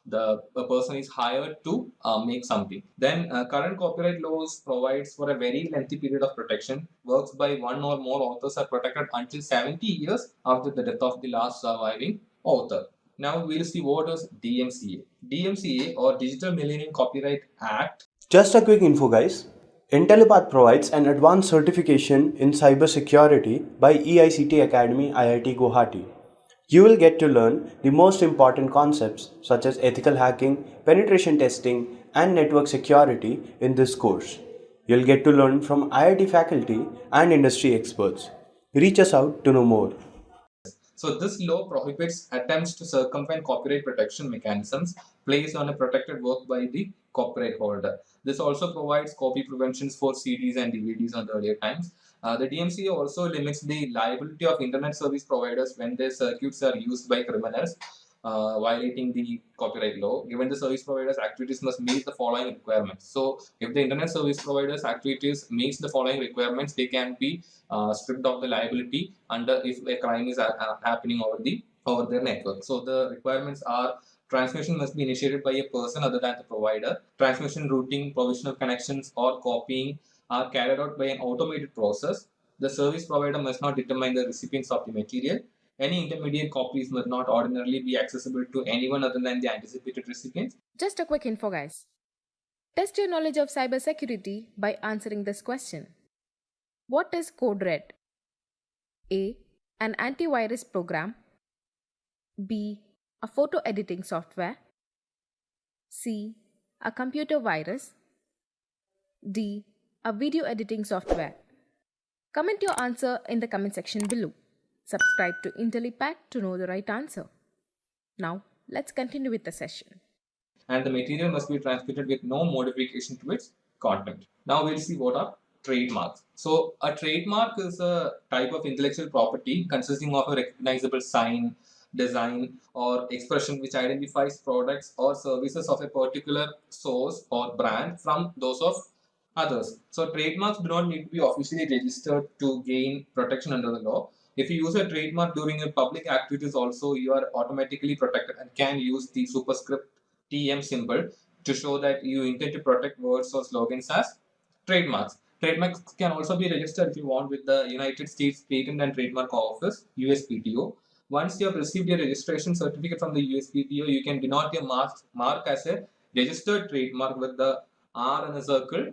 the person is hired to make something. Then current copyright laws provides for a very lengthy period of protection. Works by one or more authors are protected until 70 years after the death of the last surviving author. Now we'll see what is DMCA. DMCA, or Digital Millennium Copyright Act. Just a quick info, guys. Intellipaat provides an advanced certification in cybersecurity by EICT Academy IIT Guwahati. You will get to learn the most important concepts such as ethical hacking, penetration testing, and network security in this course. You'll get to learn from IIT faculty and industry experts. Reach us out to know more. So this law prohibits attempts to circumvent copyright protection mechanisms placed on a protected work by the copyright holder. This also provides copy preventions for CDs and DVDs on the earlier times. The DMCA also limits the liability of internet service providers when their circuits are used by criminals violating the copyright law, given the service providers' activities must meet the following requirements. So, if the internet service providers' activities meets the following requirements, they can be stripped of the liability under if a crime is happening over their network. So, the requirements are: transmission must be initiated by a person other than the provider. Transmission, routing, provision of connections, or copying are carried out by an automated process. The service provider must not determine the recipients of the material. Any intermediate copies must not ordinarily be accessible to anyone other than the anticipated recipients. Just a quick info, guys. Test your knowledge of cybersecurity by answering this question. What is code red? A. An antivirus program. B. A photo editing software. C. A computer virus. D. A video editing software. Comment your answer in the comment section below. Subscribe to Intellipaat to know the right answer. Now, let's continue with the session. And the material must be transmitted with no modification to its content. Now we'll see what are trademarks. So a trademark is a type of intellectual property consisting of a recognizable sign, design, or expression which identifies products or services of a particular source or brand from those of others. So trademarks do not need to be officially registered to gain protection under the law. If you use a trademark during your public activities also, you are automatically protected and can use the superscript TM symbol to show that you intend to protect words or slogans as trademarks. Trademarks can also be registered if you want with the United States Patent and Trademark Office, USPTO. Once you have received your registration certificate from the USPTO, you can denote your mark as a registered trademark with the R in a circle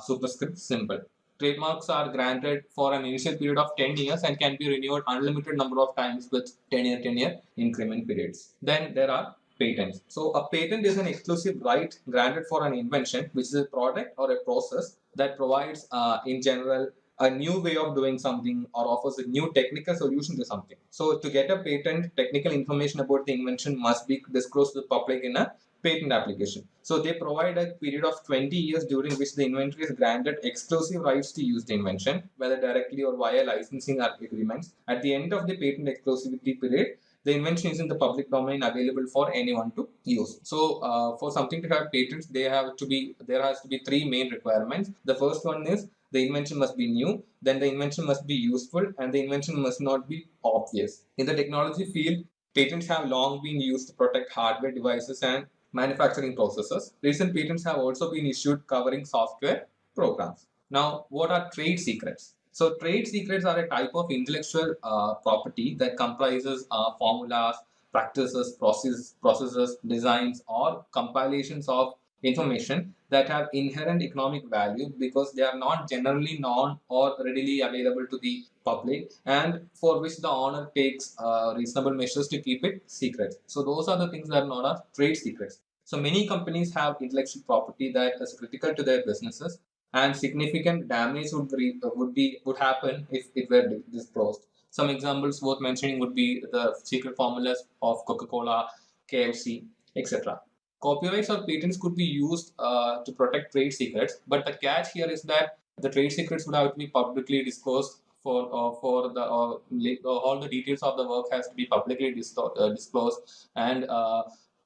superscript symbol. Trademarks are granted for an initial period of 10 years and can be renewed unlimited number of times with 10-year increment periods. Then there are patents. So a patent is an exclusive right granted for an invention, which is a product or a process that provides, in general, a new way of doing something or offers a new technical solution to something. So to get a patent, technical information about the invention must be disclosed to the public in a patent application. So they provide a period of 20 years during which the inventor is granted exclusive rights to use the invention, whether directly or via licensing agreements. At the end of the patent exclusivity period, the invention is in the public domain available for anyone to use. So for something to have patents, there has to be three main requirements. The first one is the invention must be new, then the invention must be useful, and the invention must not be obvious. In the technology field, patents have long been used to protect hardware devices and manufacturing processes. Recent patents have also been issued covering software programs. Now, what are trade secrets? So, trade secrets are a type of intellectual property that comprises formulas, practices, processes, designs, or compilations of information that have inherent economic value because they are not generally known or readily available to the public, and for which the owner takes reasonable measures to keep it secret. So those are the things that are known as trade secrets. So many companies have intellectual property that is critical to their businesses, and significant damage would happen if it were disclosed. Some examples worth mentioning would be the secret formulas of Coca-Cola, KFC, etc. Copyrights or patents could be used to protect trade secrets, but the catch here is that the trade secrets would have to be publicly disclosed for all the details of the work has to be publicly disclosed, and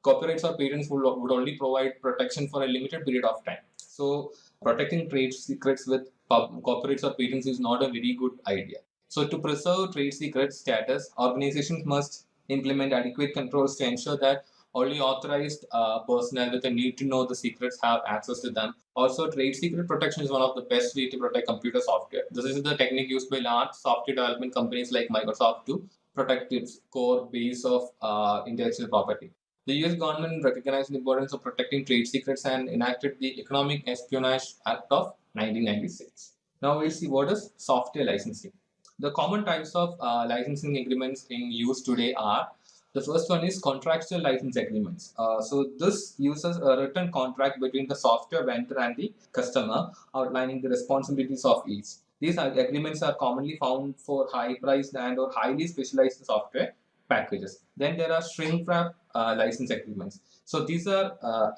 copyrights or patents would only provide protection for a limited period of time. So protecting trade secrets with copyrights or patents is not a very good idea. So to preserve trade secret status, organizations must implement adequate controls to ensure that only authorized personnel with a need to know the secrets have access to them. Also, trade secret protection is one of the best way to protect computer software. This is the technique used by large software development companies like Microsoft to protect its core base of intellectual property. The US government recognized the importance of protecting trade secrets and enacted the Economic Espionage Act of 1996. Now we'll see what is software licensing. The common types of licensing agreements in use today are: the first one is contractual license agreements. So this uses a written contract between the software vendor and the customer, outlining the responsibilities of each. These agreements are commonly found for high-priced and or highly specialized software packages. Then there are shrink-wrap license agreements. So these are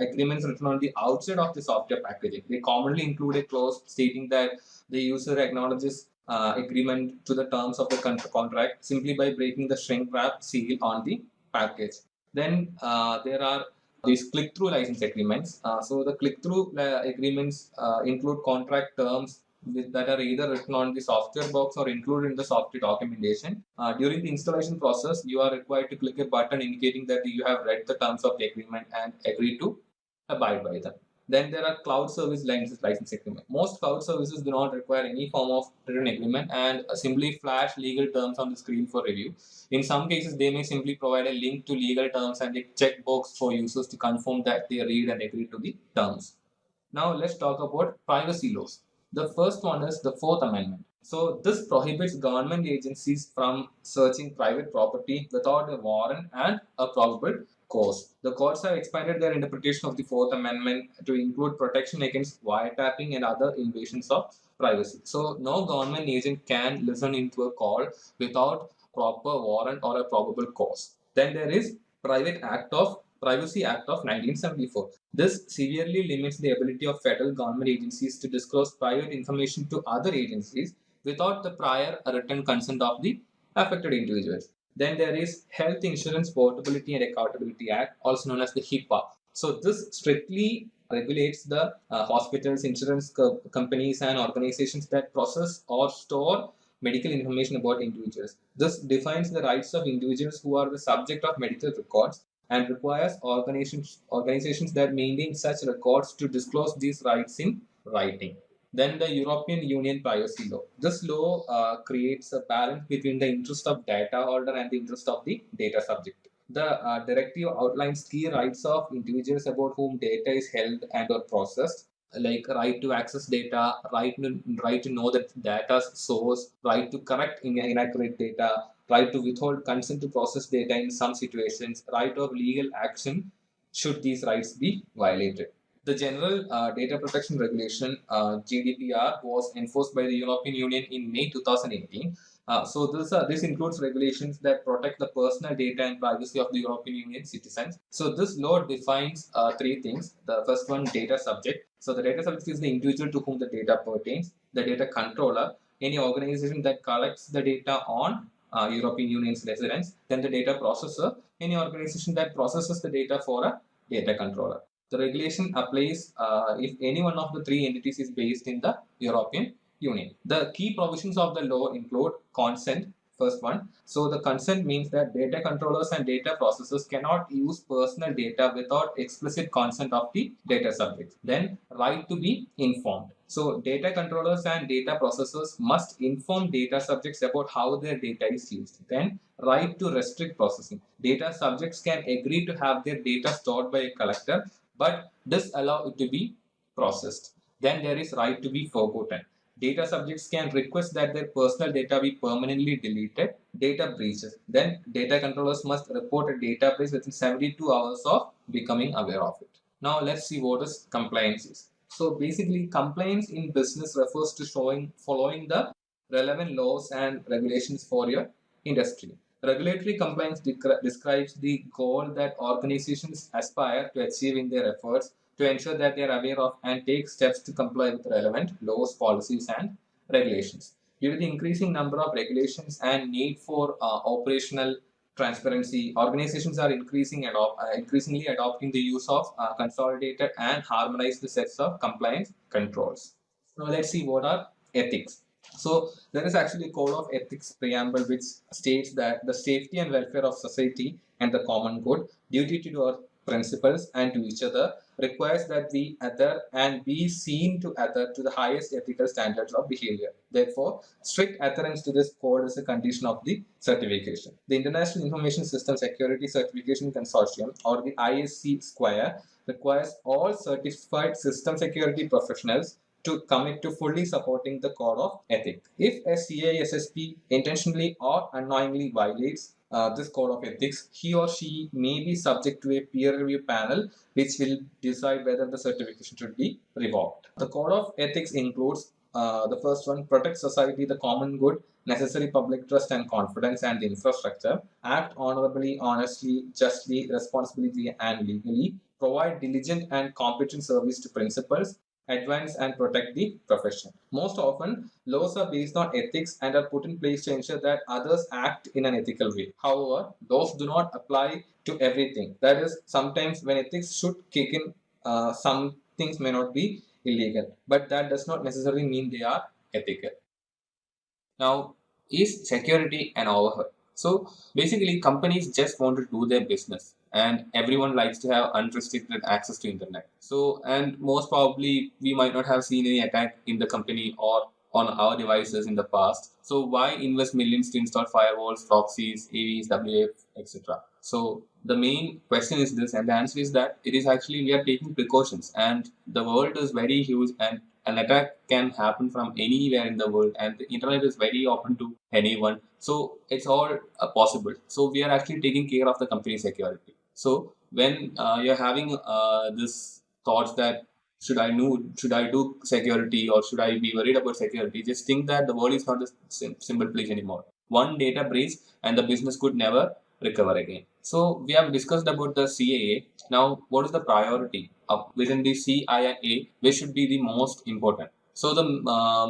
agreements written on the outside of the software packaging. They commonly include a clause stating that the user acknowledges agreement to the terms of the contract simply by breaking the shrink wrap seal on the package. Then there are these click-through license agreements. So the click-through agreements include contract terms that are either written on the software box or included in the software documentation. During the installation process, you are required to click a button indicating that you have read the terms of the agreement and agree to abide by them. Then there are cloud service license agreement. Most cloud services do not require any form of written agreement and simply flash legal terms on the screen for review. In some cases, they may simply provide a link to legal terms and a checkbox for users to confirm that they read and agree to the terms. Now let's talk about privacy laws. The first one is the Fourth Amendment. So this prohibits government agencies from searching private property without a warrant and a probable cause. The courts have expanded their interpretation of the Fourth Amendment to include protection against wiretapping and other invasions of privacy. So no government agent can listen into a call without proper warrant or a probable cause. Then there is Privacy Act of 1974. This severely limits the ability of federal government agencies to disclose private information to other agencies without the prior written consent of the affected individuals. Then there is Health Insurance Portability and Accountability Act, also known as the HIPAA. So this strictly regulates the hospitals, insurance companies, and organizations that process or store medical information about individuals. This defines the rights of individuals who are the subject of medical records and requires organizations that maintain such records to disclose these rights in writing. Then the European Union Privacy Law. This law creates a balance between the interest of data holder and the interest of the data subject. The directive outlines key rights of individuals about whom data is held and or processed, like right to access data, right to know the data's source, right to correct inaccurate data, right to withhold consent to process data in some situations, right of legal action should these rights be violated. The General Data Protection Regulation (GDPR) was enforced by the European Union in May 2018. This includes regulations that protect the personal data and privacy of the European Union citizens. So this law defines three things. The first one, data subject. So the data subject is the individual to whom the data pertains. The data controller, any organization that collects the data on European Union's residents. Then the data processor, any organization that processes the data for a data controller. The regulation applies if any one of the three entities is based in the European Union. The key provisions of the law include consent, first one. So the consent means that data controllers and data processors cannot use personal data without explicit consent of the data subject. Then right to be informed. So data controllers and data processors must inform data subjects about how their data is used. Then right to restrict processing. Data subjects can agree to have their data stored by a collector but disallow it to be processed. Then there is right to be forgotten. Data subjects can request that their personal data be permanently deleted. Data breaches. Then data controllers must report a data breach within 72 hours of becoming aware of it. Now let's see what is compliance is. So basically compliance in business refers to following the relevant laws and regulations for your industry. Regulatory compliance describes the goal that organizations aspire to achieve in their efforts to ensure that they are aware of and take steps to comply with relevant laws, policies, and regulations. Due to the increasing number of regulations and need for operational transparency, organizations are increasingly adopting the use of consolidated and harmonized sets of compliance controls. Now let's see what are ethics. So there is actually a code of ethics preamble which states that the safety and welfare of society and the common good, duty to our principles and to each other, requires that we adhere and be seen to adhere to the highest ethical standards of behavior. Therefore, strict adherence to this code is a condition of the certification. The International Information System Security Certification Consortium, or the ISC Square, requires all certified system security professionals to commit to fully supporting the code of ethics. If a CISSP intentionally or unknowingly violates this code of ethics, he or she may be subject to a peer review panel which will decide whether the certification should be revoked. The code of ethics includes The first one, protect society, the common good, necessary public trust and confidence, and the infrastructure. Act honorably, honestly, justly, responsibly, and legally. Provide diligent and competent service to principals. Advance and protect the profession. Most often, laws are based on ethics and are put in place to ensure that others act in an ethical way. However, those do not apply to everything. That is, sometimes when ethics should kick in, some things may not be illegal, but that does not necessarily mean they are ethical. Now, is security an overhead? So basically, companies just want to do their business, and everyone likes to have unrestricted access to internet. So, and most probably, we might not have seen any attack in the company or on our devices in the past. So why invest millions to install firewalls, proxies, AVs, WAF, etc.? So the main question is this, and the answer is that it is actually we are taking precautions, and the world is very huge, and an attack can happen from anywhere in the world, and the internet is very open to anyone. So it's all possible. So we are actually taking care of the company security. So when you're having this thoughts that should I do security or should I be worried about security, just think that the world is not a simple place anymore. One data breach and the business could never recover again. So we have discussed about the CAA. Now, what is the priority within the CIA? Which should be the most important? So the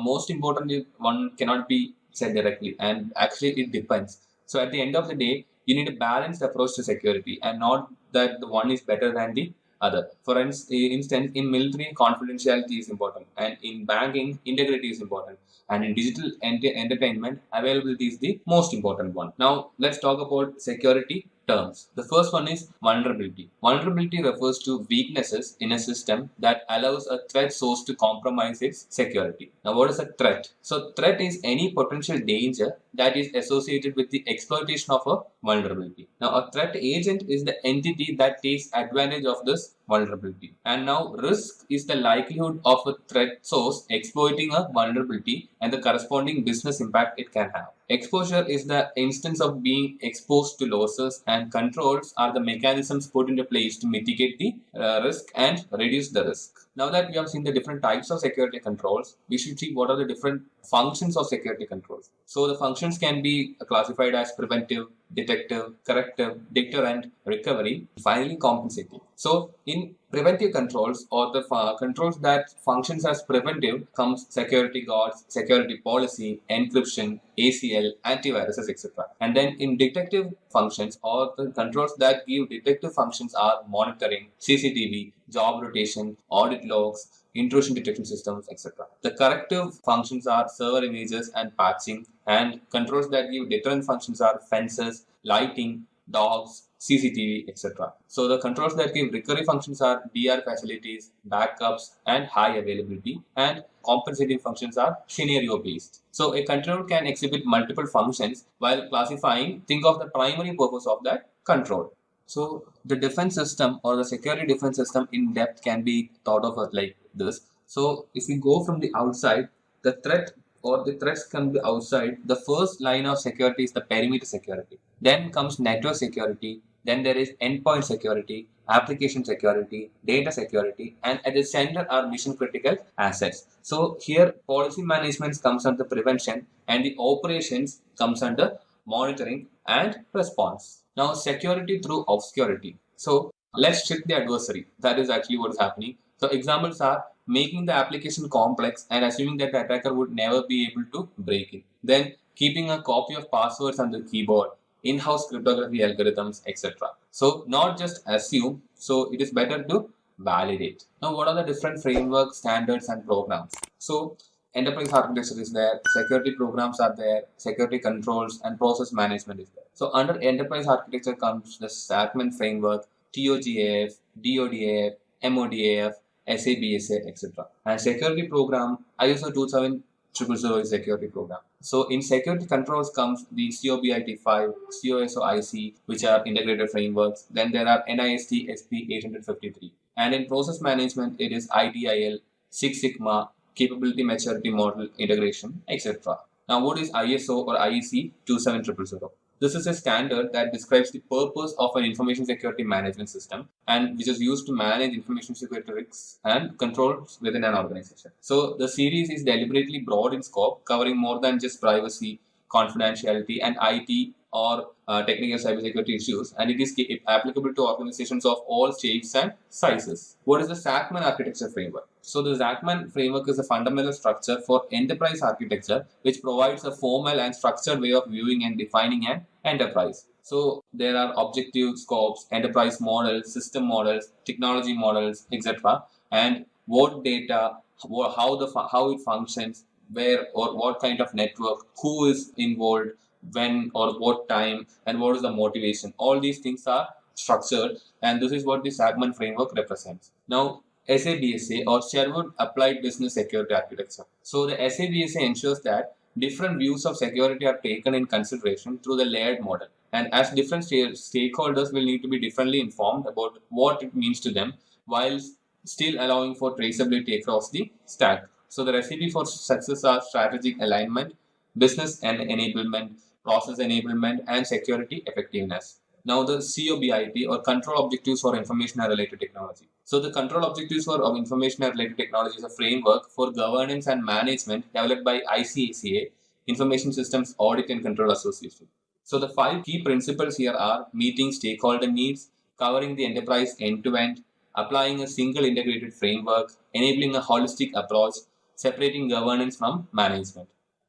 most important one cannot be said directly, and actually it depends. So at the end of the day, you need a balanced approach to security, and not that the one is better than the other. For instance, in military, confidentiality is important, and in banking, integrity is important, and in digital entertainment, availability is the most important one. Now, let's talk about security terms. The first one is vulnerability. Vulnerability refers to weaknesses in a system that allows a threat source to compromise its security. Now, what is a threat? So, threat is any potential danger that is associated with the exploitation of a vulnerability. Now, a threat agent is the entity that takes advantage of this vulnerability. And now, risk is the likelihood of a threat source exploiting a vulnerability and the corresponding business impact it can have. Exposure is the instance of being exposed to losses, and controls are the mechanisms put into place to mitigate the risk and reduce the risk. Now that we have seen the different types of security controls, we should see what are the different functions of security controls. So the functions can be classified as preventive, detective, corrective, deterrent, recovery, finally compensating. So in preventive controls, or the controls that functions as preventive, comes security guards, security policy, encryption, ACL, antiviruses, etc. And then in detective functions, or the controls that give detective functions, are monitoring, CCTV, job rotation, audit logs, intrusion detection systems, etc. The corrective functions are server images and patching, and controls that give deterrent functions are fences, lighting, dogs, CCTV, etc. So the controls that give recovery functions are DR facilities, backups, and high availability, and compensating functions are scenario based. So a control can exhibit multiple functions while classifying. Think of the primary purpose of that control. So the defense system or the security defense system in depth can be thought of like this. So if we go from the outside, the threat or the threats can be outside. The first line of security is the perimeter security. Then comes network security. Then there is endpoint security, application security, data security, and at the center are mission critical assets. So here policy management comes under prevention, and the operations comes under monitoring and response. Now security through obscurity. So let's check the adversary. That is actually what is happening. So examples are making the application complex and assuming that the attacker would never be able to break it. Then keeping a copy of passwords on the keyboard, in-house cryptography algorithms, etc. So not just assume, so it is better to validate. Now what are the different frameworks, standards, and programs? So enterprise architecture is there, security programs are there, security controls and process management is there. So under enterprise architecture comes the SACMAN framework, TOGAF, DODAF, MODAF, SABSA, etc. And security program, ISO 27000 is security program. So in security controls comes the COBIT5, H.O.I.C, which are integrated frameworks. Then there are NIST SP 853. And in process management, it is ITIL, Six Sigma, capability maturity model integration, etc. Now, what is ISO or IEC 27000? This is a standard that describes the purpose of an information security management system and which is used to manage information security risks and controls within an organization. So the series is deliberately broad in scope, covering more than just privacy, confidentiality, and IT or technical cybersecurity issues, and it is applicable to organizations of all shapes and sizes. What is the Zachman architecture framework? So the Zachman framework is a fundamental structure for enterprise architecture, which provides a formal and structured way of viewing and defining an enterprise. So there are objective scopes, enterprise models, system models, technology models, etc., and what data, how it functions, where or what kind of network, who is involved, when or what time, and what is the motivation. All these things are structured, and this is what the Zachman framework represents. Now, SABSA or Sherwood Applied Business Security Architecture. So the SABSA ensures that different views of security are taken in consideration through the layered model. And as different stakeholders will need to be differently informed about what it means to them, while still allowing for traceability across the stack. So the recipe for success are strategic alignment, business and enablement, process enablement, and security effectiveness. Now the COBIT or control objectives for information and related technology. So the control objectives for information and related technology is a framework for governance and management developed by ICACA, Information Systems Audit and Control Association. So the 5 key principles here are meeting stakeholder needs, covering the enterprise end-to-end, applying a single integrated framework, enabling a holistic approach, separating governance from management.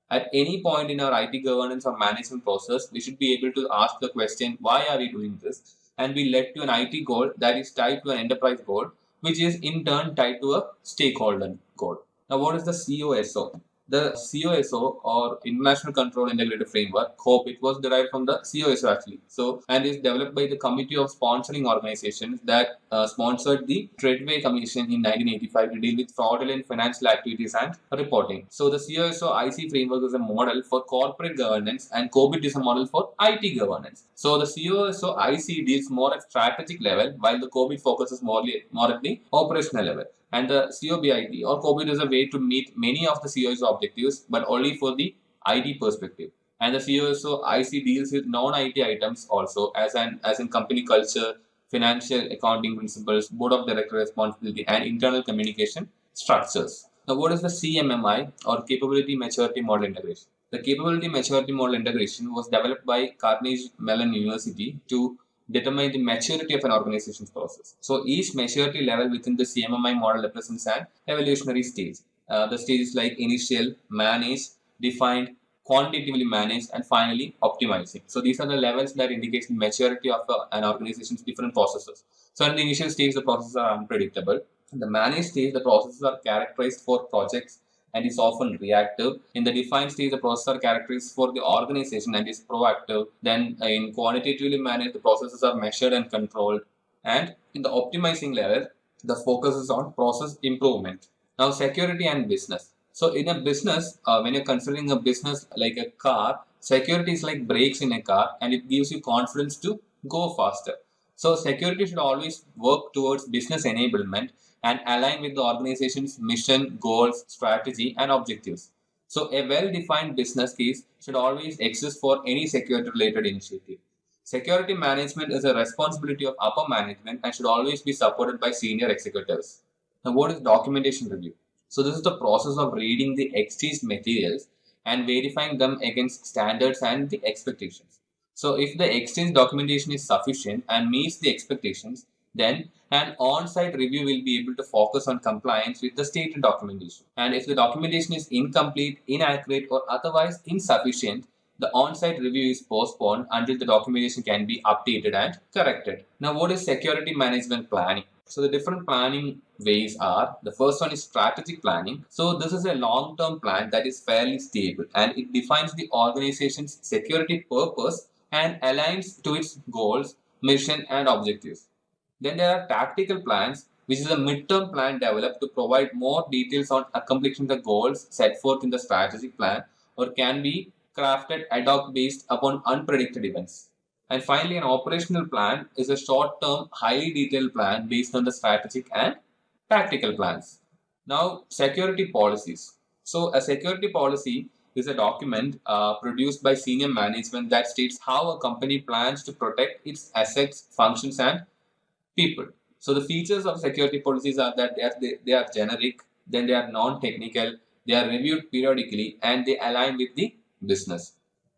At any point in our IT governance or management process, we should be able to ask the question, why are we doing this? And we led to an IT goal that is tied to an enterprise goal, which is in turn tied to a stakeholder goal. Now, what is the COSO? The COSO or International Control Integrated Framework, HOPE, it was derived from the COSO actually. So, and is developed by the Committee of Sponsoring Organizations that sponsored the Treadway Commission in 1985 to deal with fraudulent financial activities and reporting. So, the COSO IC framework is a model for corporate governance and COBIT is a model for IT governance. So, the COSO IC deals more at strategic level while the COBIT focuses more at the operational level. And the COBIT or COBIT is a way to meet many of the COSO objectives, but only for the IT perspective. And the COSO IC deals with non-IT items also, as in company culture, financial accounting principles, board of director responsibility, and internal communication structures. Now, what is the CMMI or Capability Maturity Model Integration? The Capability Maturity Model Integration was developed by Carnegie Mellon University to determine the maturity of an organization's process. So each maturity level within the CMMI model represents an evolutionary stage. The stages like initial, manage, defined, quantitatively managed, and finally optimizing. So these are the levels that indicate the maturity of an organization's different processes. So in the initial stage, the processes are unpredictable. In the managed stage, the processes are characterized for projects and is often reactive. In the defined stage, the processes are characterized for the organization and is proactive. Then in quantitatively managed, the processes are measured and controlled. And in the optimizing level, the focus is on process improvement. Now, security and business. So in a business, when you're considering a business like a car, security is like brakes in a car and it gives you confidence to go faster. So security should always work towards business enablement and align with the organization's mission, goals, strategy, and objectives. So a well-defined business case should always exist for any security-related initiative. Security management is a responsibility of upper management and should always be supported by senior executives. Now, what is documentation review? So this is the process of reading the exchanged materials and verifying them against standards and the expectations. So if the exchange documentation is sufficient and meets the expectations, then an on-site review will be able to focus on compliance with the stated documentation. And if the documentation is incomplete, inaccurate, or otherwise insufficient, the on-site review is postponed until the documentation can be updated and corrected. Now, what is security management planning? So the different planning ways are, the first one is strategic planning. So this is a long-term plan that is fairly stable and it defines the organization's security purpose and aligns to its goals, mission, and objectives. Then there are tactical plans, which is a midterm plan developed to provide more details on accomplishing the goals set forth in the strategic plan or can be crafted ad hoc based upon unpredicted events. And finally, an operational plan is a short-term, highly detailed plan based on the strategic and tactical plans. Now, security policies. So a security policy is a document produced by senior management that states how a company plans to protect its assets, functions, and people. So the features of security policies are that they are generic, then they are non-technical, they are reviewed periodically, and they align with the business.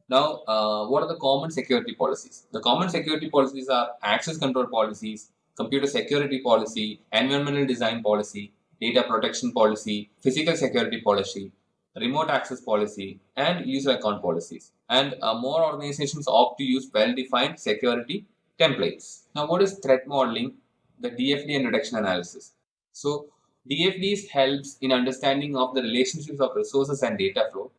Now, what are the common security policies? The common security policies are access control policies, computer security policy, environmental design policy, data protection policy, physical security policy, remote access policy, and user account policies. And more organizations opt to use well-defined security templates. Now, what is threat modeling? The DFD and reduction analysis. So, DFDs helps in understanding of the relationships of resources and data flow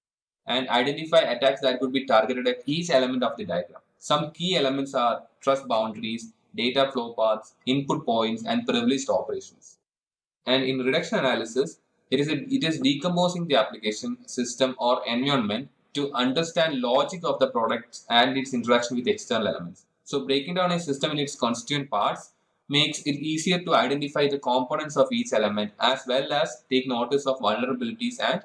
and identify attacks that could be targeted at each element of the diagram. Some key elements are trust boundaries, data flow paths, input points, and privileged operations. And in reduction analysis, it is decomposing the application, system, or environment to understand logic of the product and its interaction with external elements. So breaking down a system in its constituent parts makes it easier to identify the components of each element as well as take notice of vulnerabilities and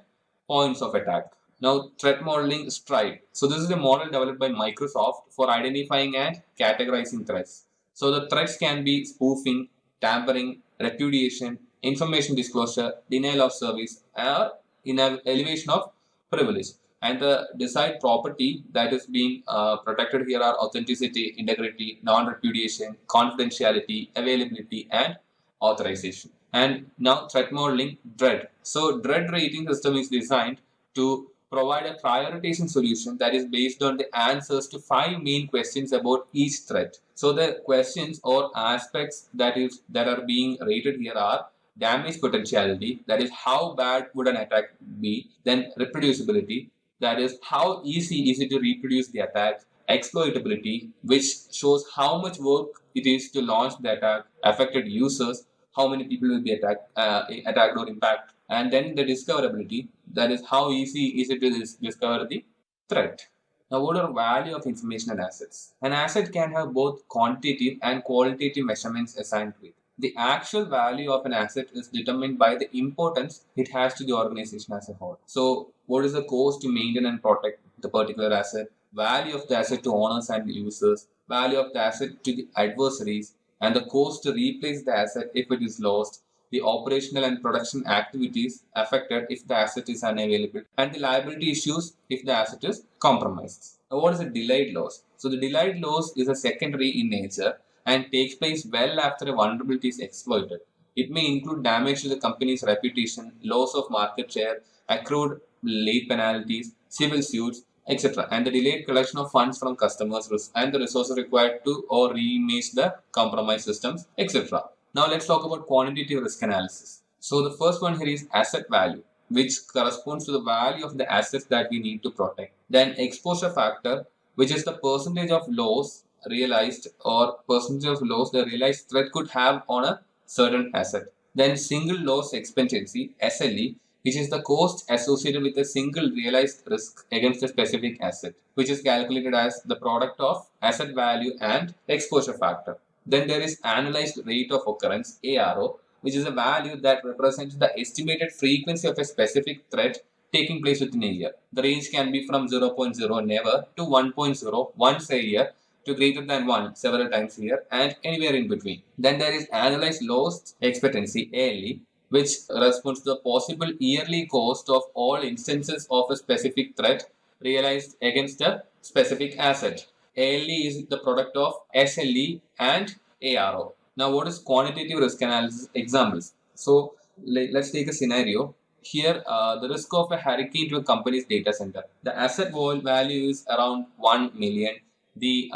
points of attack. Now, threat modeling STRIDE. So this is a model developed by Microsoft for identifying and categorizing threats. So the threats can be spoofing, tampering, repudiation, information disclosure, denial of service, or elevation of privilege. And the desired property that is being protected here are authenticity, integrity, non-repudiation, confidentiality, availability, and authorization. And now threat modeling DREAD. So DREAD rating system is designed to provide a prioritization solution that is based on the answers to 5 main questions about each threat. So the questions or aspects that are being rated here are damage potentiality, that is how bad would an attack be, then reproducibility, that is how easy is it to reproduce the attack, exploitability, which shows how much work it is to launch the attack, affected users, how many people will be attacked or impacted, and then the discoverability, that is how easy is it to discover the threat. Now, what are value of information and assets? An asset can have both quantitative and qualitative measurements assigned to it. The actual value of an asset is determined by the importance it has to the organization as a whole. So, what is the cost to maintain and protect the particular asset? Value of the asset to owners and users, value of the asset to the adversaries, and the cost to replace the asset if it is lost, the operational and production activities affected if the asset is unavailable, and the liability issues if the asset is compromised. Now, what is a delayed loss? So, the delayed loss is a secondary in nature and takes place well after a vulnerability is exploited. It may include damage to the company's reputation, loss of market share, accrued late penalties, civil suits, etc., and the delayed collection of funds from customers and the resources required to or reimage the compromised systems, etc. Now let's talk about quantitative risk analysis. So the first one here is asset value, which corresponds to the value of the assets that we need to protect. Then exposure factor, which is the percentage of loss realized or percentage of loss the realized threat could have on a certain asset. Then single loss expectancy, SLE, which is the cost associated with a single realized risk against a specific asset, which is calculated as the product of asset value and exposure factor. Then there is annualized rate of occurrence, ARO, which is a value that represents the estimated frequency of a specific threat taking place within a year. The range can be from 0.0 never to 1.0 once a year to greater than 1 several times a year and anywhere in between. Then there is annualized loss expectancy, ALE, which corresponds to the possible yearly cost of all instances of a specific threat realized against a specific asset. ALE is the product of SLE and ARO. Now, what is quantitative risk analysis? Examples. So, let's take a scenario. Here, the risk of a hurricane to a company's data center. The asset value is around 1 million. The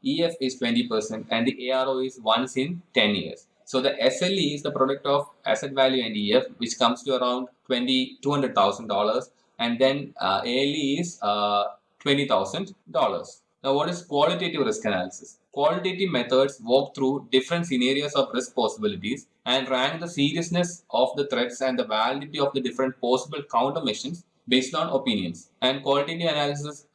EF is 20% and the ARO is once in 10 years. So the SLE is the product of asset value and EF, which comes to around $200,000, and then ALE is $20,000. Now, what is qualitative risk analysis? Qualitative methods walk through different scenarios of risk possibilities and rank the seriousness of the threats and the validity of the different possible countermeasures based on opinions. And qualitative analysis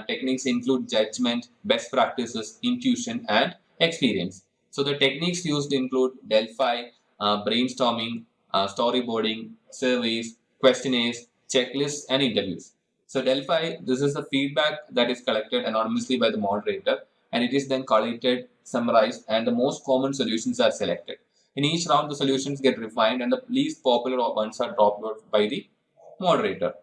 techniques include judgment, best practices, intuition, and experience. So the techniques used include Delphi, brainstorming, storyboarding, surveys, questionnaires, checklists, and interviews. So Delphi, this is the feedback that is collected anonymously by the moderator, and it is then collated, summarized, and the most common solutions are selected. In each round, the solutions get refined and the least popular ones are dropped out by the moderator.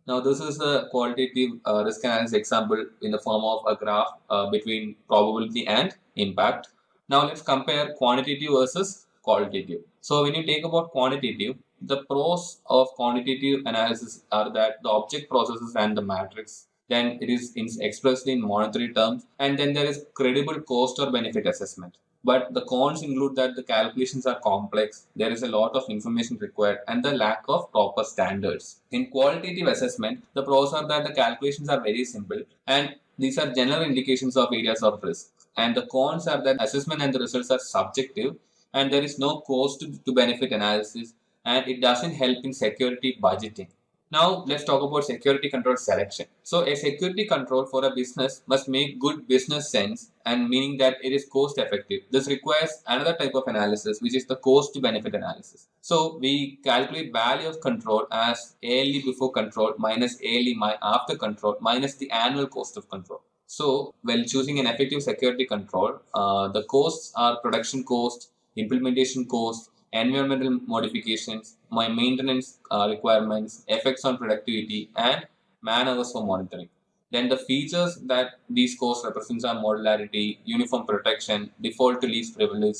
Now, this is a qualitative risk analysis example in the form of a graph between probability and impact. Now, let's compare quantitative versus qualitative. So, when you take about quantitative, the pros of quantitative analysis are that the object processes and the matrix, then it is expressed in monetary terms, and then there is credible cost or benefit assessment. But the cons include that the calculations are complex, there is a lot of information required, and the lack of proper standards. In qualitative assessment, the pros are that the calculations are very simple and these are general indications of areas of risk. And the cons are that assessment and the results are subjective and there is no cost to benefit analysis and it doesn't help in security budgeting. Now let's talk about security control selection. So a security control for a business must make good business sense and meaning that it is cost effective. This requires another type of analysis which is the cost to benefit analysis. So we calculate value of control as ALE before control minus ALE after control minus the annual cost of control. So while choosing an effective security control, the costs are production cost, implementation cost, environmental modifications, my maintenance requirements, effects on productivity, and man hours for monitoring. Then the features that these costs represents are modularity, uniform protection, default to least privilege,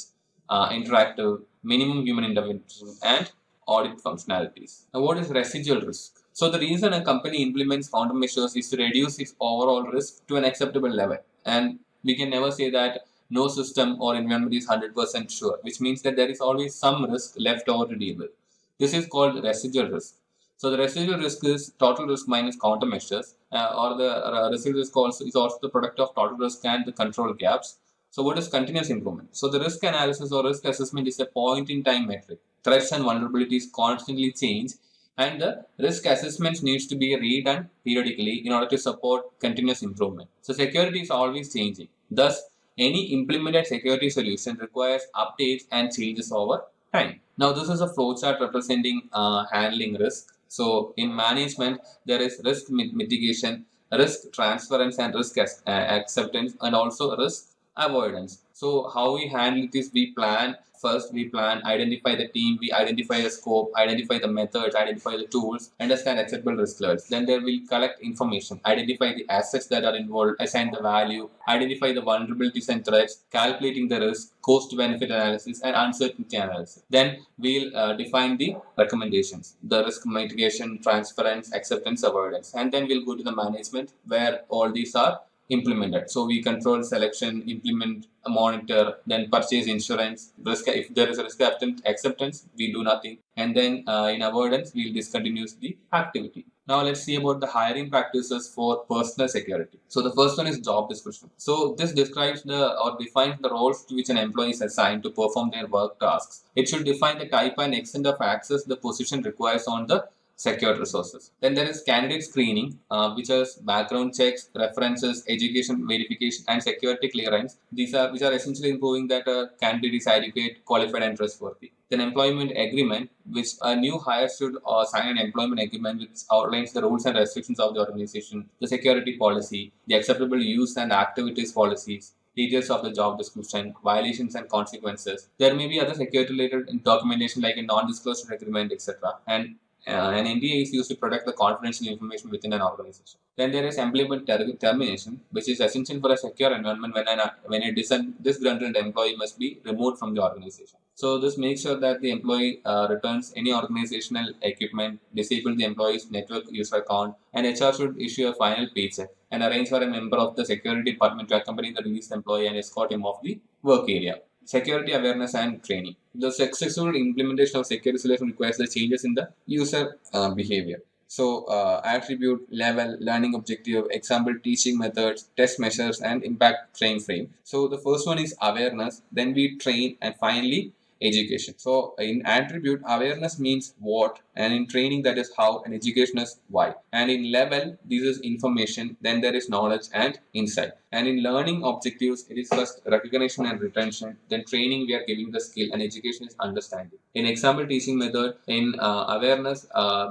interactive, minimum human intervention, and audit functionalities. Now, what is residual risk? So the reason a company implements countermeasures is to reduce its overall risk to an acceptable level. And we can never say that no system or environment is 100% sure, which means that there is always some risk left over to deal with. This is called residual risk. So the residual risk is total risk minus countermeasures, or the residual risk also is also the product of total risk and the control gaps. So what is continuous improvement? So the risk analysis or risk assessment is a point-in-time metric. Threats and vulnerabilities constantly change, and the risk assessments needs to be redone periodically in order to support continuous improvement. So security is always changing. Thus, any implemented security solution requires updates and changes over time. Now, this is a flowchart representing handling risk. So, in management, there is risk mitigation, risk transference, and risk acceptance, and also risk avoidance. So, how we handle this? We plan. First, we plan, identify the team, we identify the scope, identify the methods, identify the tools, understand acceptable risk levels. Then there will collect information, identify the assets that are involved, assign the value, identify the vulnerabilities and threats, calculating the risk, cost benefit analysis, and uncertainty analysis. Then we'll define the recommendations, the risk mitigation, transference, acceptance, avoidance. And then we'll go to the management where all these are implemented. So we control selection, implement, monitor, then purchase insurance, risk. If there is a risk acceptance, we do nothing. And then in avoidance, we'll discontinue the activity. Now let's see about the hiring practices for personal security. So the first one is job description. So this describes or defines the roles to which an employee is assigned to perform their work tasks. It should define the type and extent of access the position requires on the secured resources. Then there is candidate screening, which is background checks, references, education verification, and security clearance. These are essentially improving that a candidate is adequate, qualified, and trustworthy. Then employment agreement, which a new hire should sign an employment agreement which outlines the rules and restrictions of the organization, the security policy, the acceptable use and activities policies, details of the job description, violations and consequences. There may be other security related documentation like a non-disclosure agreement, etc. And an NDA is used to protect the confidential information within an organization. Then there is employment termination, which is essential for a secure environment when a disgruntled employee must be removed from the organization. So this makes sure that the employee returns any organizational equipment, disable the employee's network user account, and HR should issue a final paycheck and arrange for a member of the security department to accompany the released employee and escort him off the work area. Security awareness and training. The successful implementation of security solution requires the changes in the user behavior. So attribute, level, learning objective, example, teaching methods, test measures, and impact train frame. So the first one is awareness, then we train, and finally education. So in attribute, awareness means what, and in training, that is how, and education is why. And in level, this is information, then there is knowledge and insight. And in learning objectives, it is first recognition and retention, then training, we are giving the skill, and education is understanding. In example teaching method, in awareness,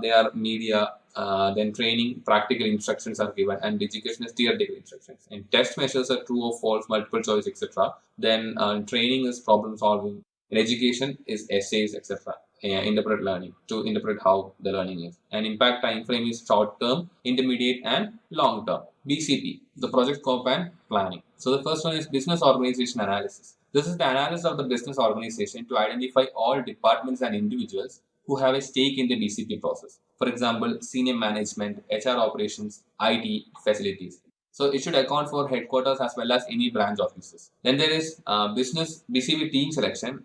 they are media, Then training, practical instructions are given, and education is theoretical instructions. And test measures are true or false, multiple choice, etc. Then training is problem solving. In education is essays, etc. Interpret learning to interpret how the learning is. And impact time frame is short term, intermediate, and long term. BCP, the project scope and planning. So the first one is business organization analysis. This is the analysis of the business organization to identify all departments and individuals who have a stake in the BCP process. For example, senior management, HR operations, IT, facilities. So it should account for headquarters as well as any branch offices. Then there is business BCP team selection,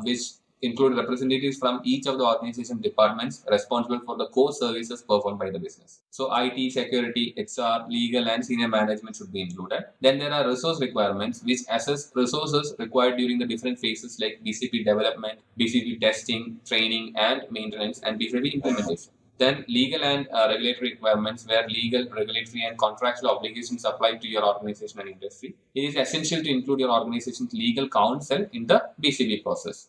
which include representatives from each of the organization departments responsible for the core services performed by the business. So IT, security, HR, legal, and senior management should be included. Then there are resource requirements which assess resources required during the different phases like BCP development, BCP testing, training and maintenance, and BCP implementation. Then legal and regulatory requirements, where legal, regulatory, and contractual obligations apply to your organization and industry. It is essential to include your organization's legal counsel in the BCP process.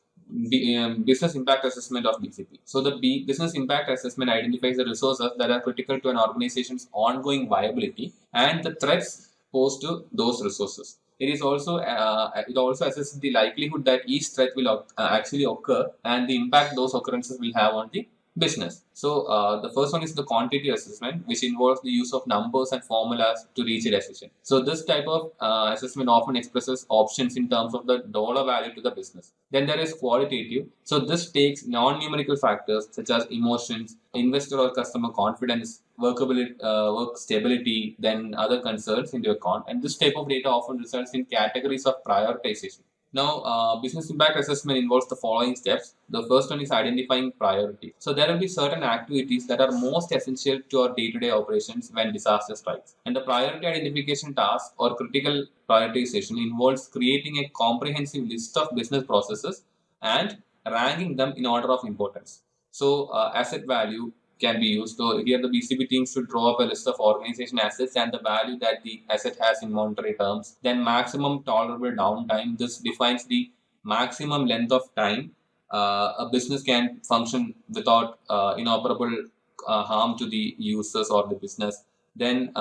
Business impact assessment of BCP. So the business impact assessment identifies the resources that are critical to an organization's ongoing viability and the threats posed to those resources. It also assesses the likelihood that each threat will actually occur and the impact those occurrences will have on the business. So the first one is the quantity assessment, which involves the use of numbers and formulas to reach a decision. So this type of assessment often expresses options in terms of the dollar value to the business. Then there is qualitative. So this takes non-numerical factors such as emotions, investor or customer confidence, workability, work stability, then other concerns into account. And this type of data often results in categories of prioritization. Now, business impact assessment involves the following steps. The first one is identifying priority. So there will be certain activities that are most essential to our day-to-day operations when disaster strikes. And the priority identification task or critical prioritization involves creating a comprehensive list of business processes and ranking them in order of importance. So asset value can be used. So here the BCP team should draw up a list of organization assets and the value that the asset has in monetary terms. Then maximum tolerable downtime. This defines the maximum length of time a business can function without inoperable harm to the users or the business. Then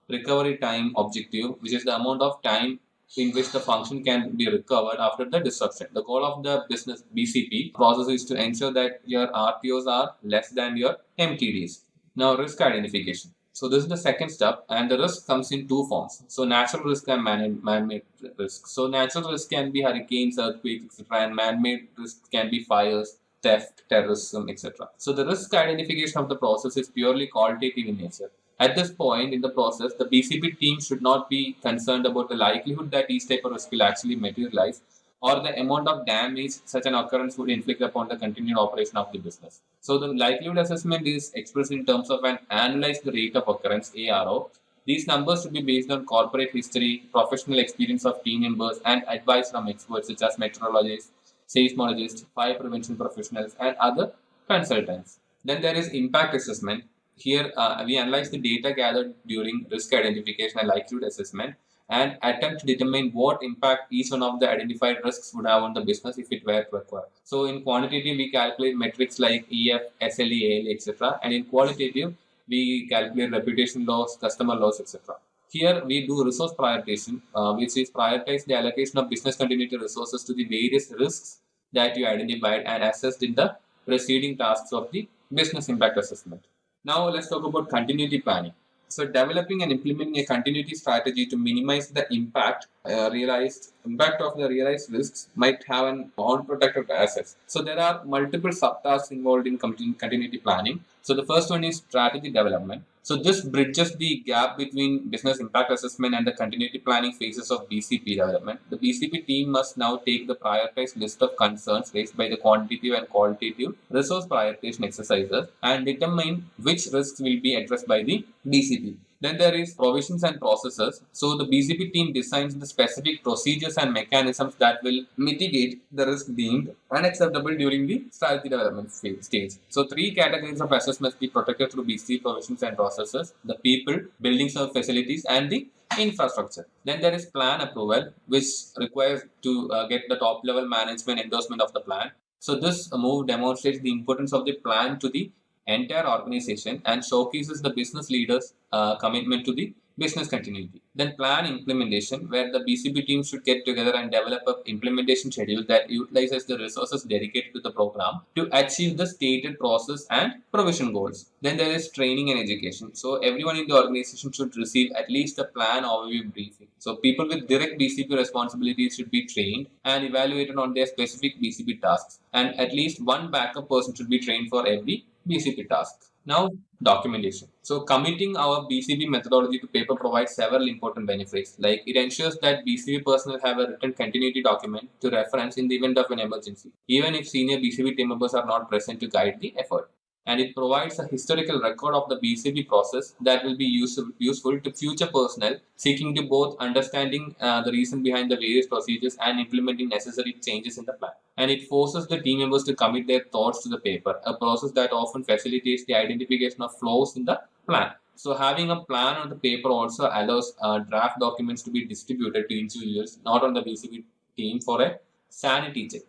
recovery time objective, which is the amount of time in which the function can be recovered after the disruption. The goal of the business BCP process is to ensure that your RPOs are less than your MTDs. Now, risk identification. So this is the second step, and the risk comes in two forms. So natural risk and man-made risk. So natural risk can be hurricanes, earthquakes, etc., and man-made risk can be fires, theft, terrorism, etc. So the risk identification of the process is purely qualitative in nature. At this point in the process, the BCP team should not be concerned about the likelihood that each type of risk will actually materialize or the amount of damage such an occurrence would inflict upon the continued operation of the business. So the likelihood assessment is expressed in terms of an annualized rate of occurrence, ARO. These numbers should be based on corporate history, professional experience of team members, and advice from experts such as meteorologists, seismologists, fire prevention professionals, and other consultants. Then there is impact assessment. Here, we analyze the data gathered during risk identification and likelihood assessment and attempt to determine what impact each one of the identified risks would have on the business if it were to occur. So, in quantitative, we calculate metrics like EF, SLE, AL, etc. And in qualitative, we calculate reputation loss, customer loss, etc. Here, we do resource prioritization, which is prioritize the allocation of business continuity resources to the various risks that you identified and assessed in the preceding tasks of the business impact assessment. Now let's talk about continuity planning. So developing and implementing a continuity strategy to minimize the impact of the realized risks might have an unprotected assets. So there are multiple subtasks involved in continuity planning. So the first one is strategy development. So this bridges the gap between business impact assessment and the continuity planning phases of BCP development. The BCP team must now take the prioritized list of concerns raised by the quantitative and qualitative resource prioritization exercises and determine which risks will be addressed by the BCP. Then there is provisions and processes. So the BCP team designs the specific procedures and mechanisms that will mitigate the risk deemed unacceptable during the strategy development stage. So three categories of assets must be protected through BCP provisions and processes: the people, buildings or facilities, and the infrastructure. Then there is plan approval, which requires to get the top level management endorsement of the plan. So this move demonstrates the importance of the plan to the entire organization and showcases the business leaders' commitment to the business continuity. Then plan implementation, where the BCP team should get together and develop an implementation schedule that utilizes the resources dedicated to the program to achieve the stated process and provision goals. Then there is training and education. So everyone in the organization should receive at least a plan overview briefing. So people with direct BCP responsibilities should be trained and evaluated on their specific BCP tasks. And at least one backup person should be trained for every BCP task. Now, documentation. So committing our BCP methodology to paper provides several important benefits. Like it ensures that BCP personnel have a written continuity document to reference in the event of an emergency, even if senior BCP team members are not present to guide the effort. And it provides a historical record of the BCP process that will be useful to future personnel seeking to both understanding the reason behind the various procedures and implementing necessary changes in the plan. And it forces the team members to commit their thoughts to the paper, a process that often facilitates the identification of flaws in the plan. So having a plan on the paper also allows draft documents to be distributed to individuals, not on the BCP team, for a sanity check.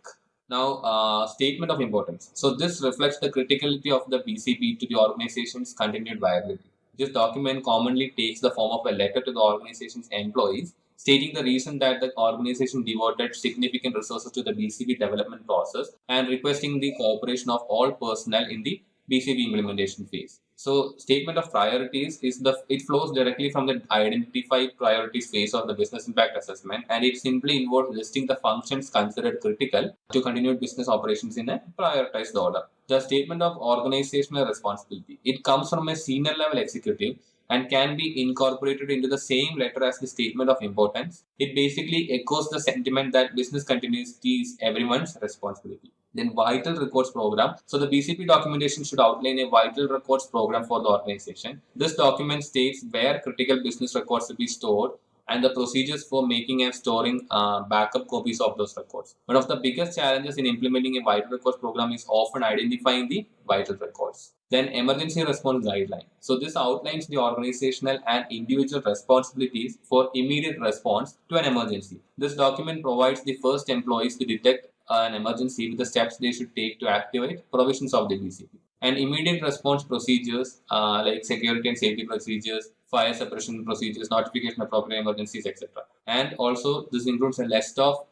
Now, statement of importance. So this reflects the criticality of the BCP to the organization's continued viability. This document commonly takes the form of a letter to the organization's employees, stating the reason that the organization devoted significant resources to the BCP development process and requesting the cooperation of all personnel in the BCP implementation phase. So, statement of priorities it flows directly from the identify priorities phase of the business impact assessment, and it simply involves listing the functions considered critical to continued business operations in a prioritized order. The statement of organizational responsibility, it comes from a senior level executive and can be incorporated into the same letter as the statement of importance. It basically echoes the sentiment that business continuity is everyone's responsibility. Then vital records program. So the BCP documentation should outline a vital records program for the organization. This document states where critical business records will be stored and the procedures for making and storing backup copies of those records. One of the biggest challenges in implementing a vital records program is often identifying the vital records. Then emergency response guideline. So this outlines the organizational and individual responsibilities for immediate response to an emergency. This document provides the first employees to detect an emergency with the steps they should take to activate provisions of the BCP. And immediate response procedures like security and safety procedures, fire suppression procedures, notification of appropriate emergencies, etc. And also this includes a list of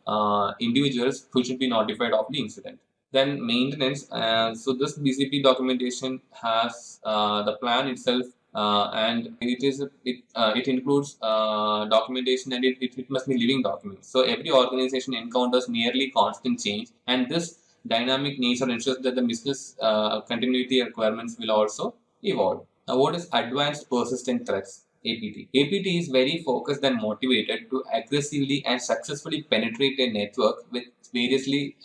individuals who should be notified of the incident. Then maintenance. So this BCP documentation has the plan itself, and it includes documentation, and it must be living documents. So every organization encounters nearly constant change, and this dynamic nature ensures that the business continuity requirements will also evolve. Now, what is advanced persistent threats? APT. APT is very focused and motivated to aggressively and successfully penetrate a network with variously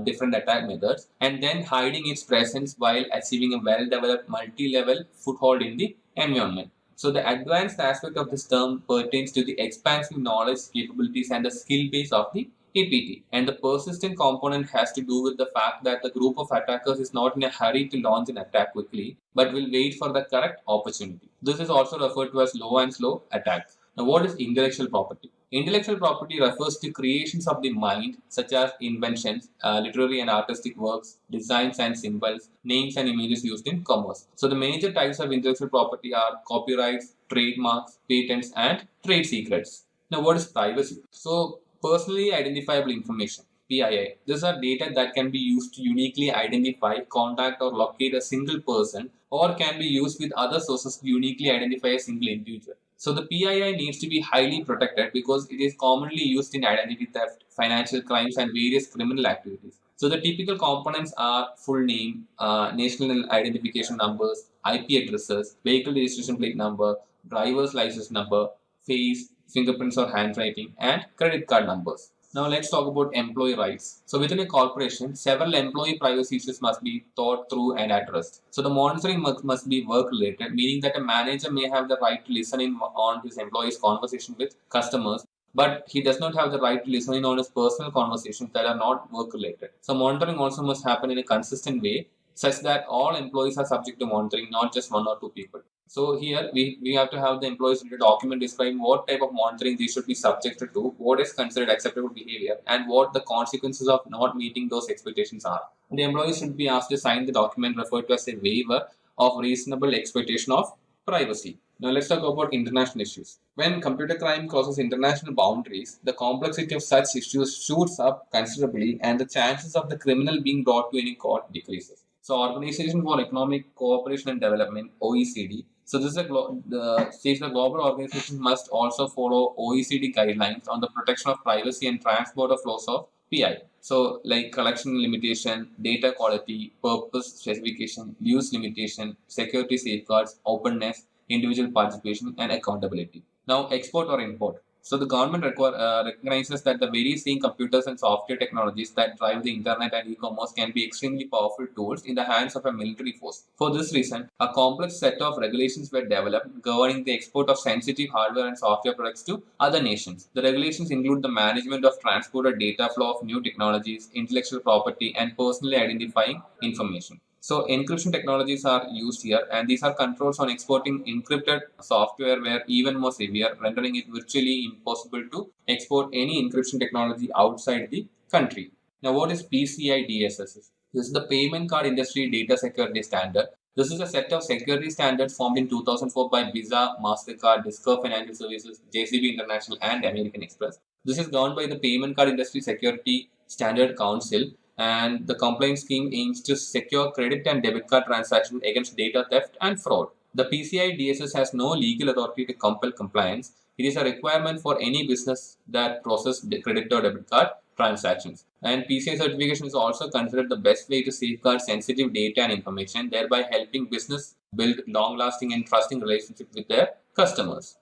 different attack methods and then hiding its presence while achieving a well-developed multi-level foothold in the environment. So the advanced aspect of this term pertains to the expansive knowledge, capabilities, and the skill base of the APT. And the persistent component has to do with the fact that the group of attackers is not in a hurry to launch an attack quickly, but will wait for the correct opportunity. This is also referred to as low and slow attack. Now, what is intellectual property? Intellectual property refers to creations of the mind, such as inventions, literary and artistic works, designs and symbols, names and images used in commerce. So the major types of intellectual property are copyrights, trademarks, patents, and trade secrets. Now, what is privacy? So personally identifiable information, PII. These are data that can be used to uniquely identify, contact, or locate a single person, or can be used with other sources to uniquely identify a single individual. So the PII needs to be highly protected because it is commonly used in identity theft, financial crimes, and various criminal activities. So the typical components are full name, national identification numbers, IP addresses, vehicle registration plate number, driver's license number, face, fingerprints or handwriting, and credit card numbers. Now let's talk about employee rights. So within a corporation, several employee privacy issues must be thought through and addressed. So the monitoring must be work related, meaning that a manager may have the right to listen in on his employee's conversation with customers, but he does not have the right to listen in on his personal conversations that are not work related. So monitoring also must happen in a consistent way such that all employees are subject to monitoring, not just one or two people. So here we have to have the employees read a document describing what type of monitoring they should be subjected to, what is considered acceptable behavior, and what the consequences of not meeting those expectations are. The employees should be asked to sign the document referred to as a waiver of reasonable expectation of privacy. Now let's talk about international issues. When computer crime crosses international boundaries, the complexity of such issues shoots up considerably and the chances of the criminal being brought to any court decreases. So Organization for Economic Cooperation and Development, OECD. So this is says the global organization must also follow OECD guidelines on the protection of privacy and transport of flows of PI. So like collection limitation, data quality, purpose specification, use limitation, security safeguards, openness, individual participation, and accountability. Now, export or import. So the government recognizes that the very same computers and software technologies that drive the internet and e-commerce can be extremely powerful tools in the hands of a military force. For this reason, a complex set of regulations were developed governing the export of sensitive hardware and software products to other nations. The regulations include the management of transported data flow of new technologies, intellectual property, and personally identifying information. So encryption technologies are used here, and these are controls on exporting encrypted software were even more severe, rendering it virtually impossible to export any encryption technology outside the country. Now, what is PCI DSS? This is the Payment Card Industry Data Security Standard. This is a set of security standards formed in 2004 by Visa, MasterCard, Discover Financial Services, JCB International, and American Express. This is governed by the Payment Card Industry Security Standard Council, and the compliance scheme aims to secure credit and debit card transactions against data theft and fraud. The PCI DSS has no legal authority to compel compliance. It is a requirement for any business that processes credit or debit card transactions. And PCI certification is also considered the best way to safeguard sensitive data and information, thereby helping business build long-lasting and trusting relationships with their customers.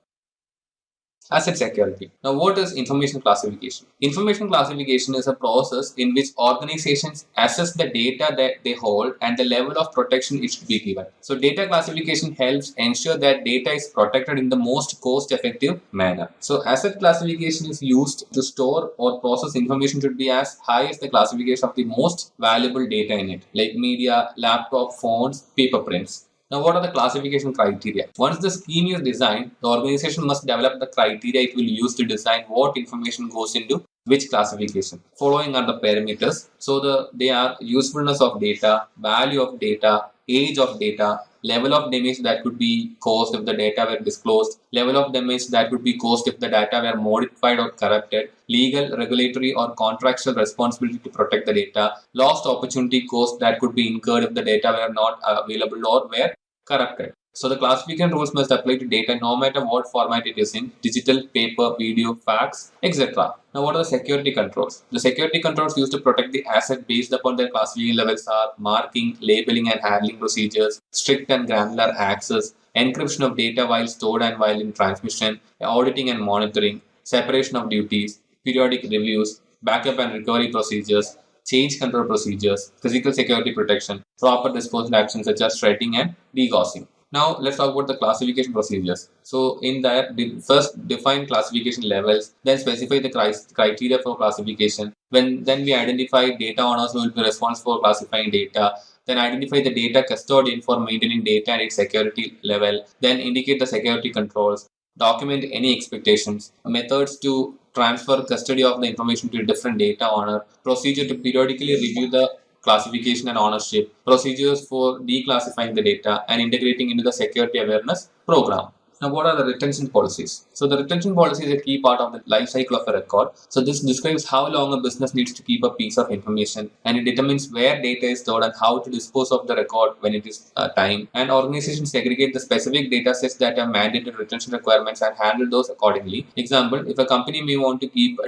Asset security. Now, what is information classification? Information classification is a process in which organizations assess the data that they hold and the level of protection it should be given. So, data classification helps ensure that data is protected in the most cost-effective manner. So, asset classification is used to store or process information should be as high as the classification of the most valuable data in it, like media, laptop, phones, paper prints. Now, what are the classification criteria? Once the scheme is designed, the organization must develop the criteria it will use to design what information goes into which classification. Following are the parameters. So, they are usefulness of data, value of data, age of data, level of damage that could be caused if the data were disclosed, level of damage that could be caused if the data were modified or corrupted, legal, regulatory, or contractual responsibility to protect the data, lost opportunity cost that could be incurred if the data were not available or were corrupted. So the classification rules must apply to data no matter what format it is in: digital, paper, video, fax, etc. Now, what are the security controls? The security controls used to protect the asset based upon their classification levels are marking, labeling and handling procedures, strict and granular access, encryption of data while stored and while in transmission, auditing and monitoring, separation of duties, periodic reviews, backup and recovery procedures, change control procedures, physical security protection, proper disposal actions such as shredding and degaussing. Now, let's talk about the classification procedures. So, in that, first define classification levels, then specify the criteria for classification. Then we identify data owners who will be responsible for classifying data. Then identify the data custodian for maintaining data and its security level. Then indicate the security controls. Document any expectations, methods to transfer custody of the information to a different data owner, procedure to periodically review the classification and ownership, procedures for declassifying the data, and integrating into the security awareness program. Now, what are the retention policies? So, the retention policy is a key part of the life cycle of a record. So, this describes how long a business needs to keep a piece of information, and it determines where data is stored and how to dispose of the record when it is time. And organizations segregate the specific data sets that have mandated retention requirements and handle those accordingly. Example: if a company may want to keep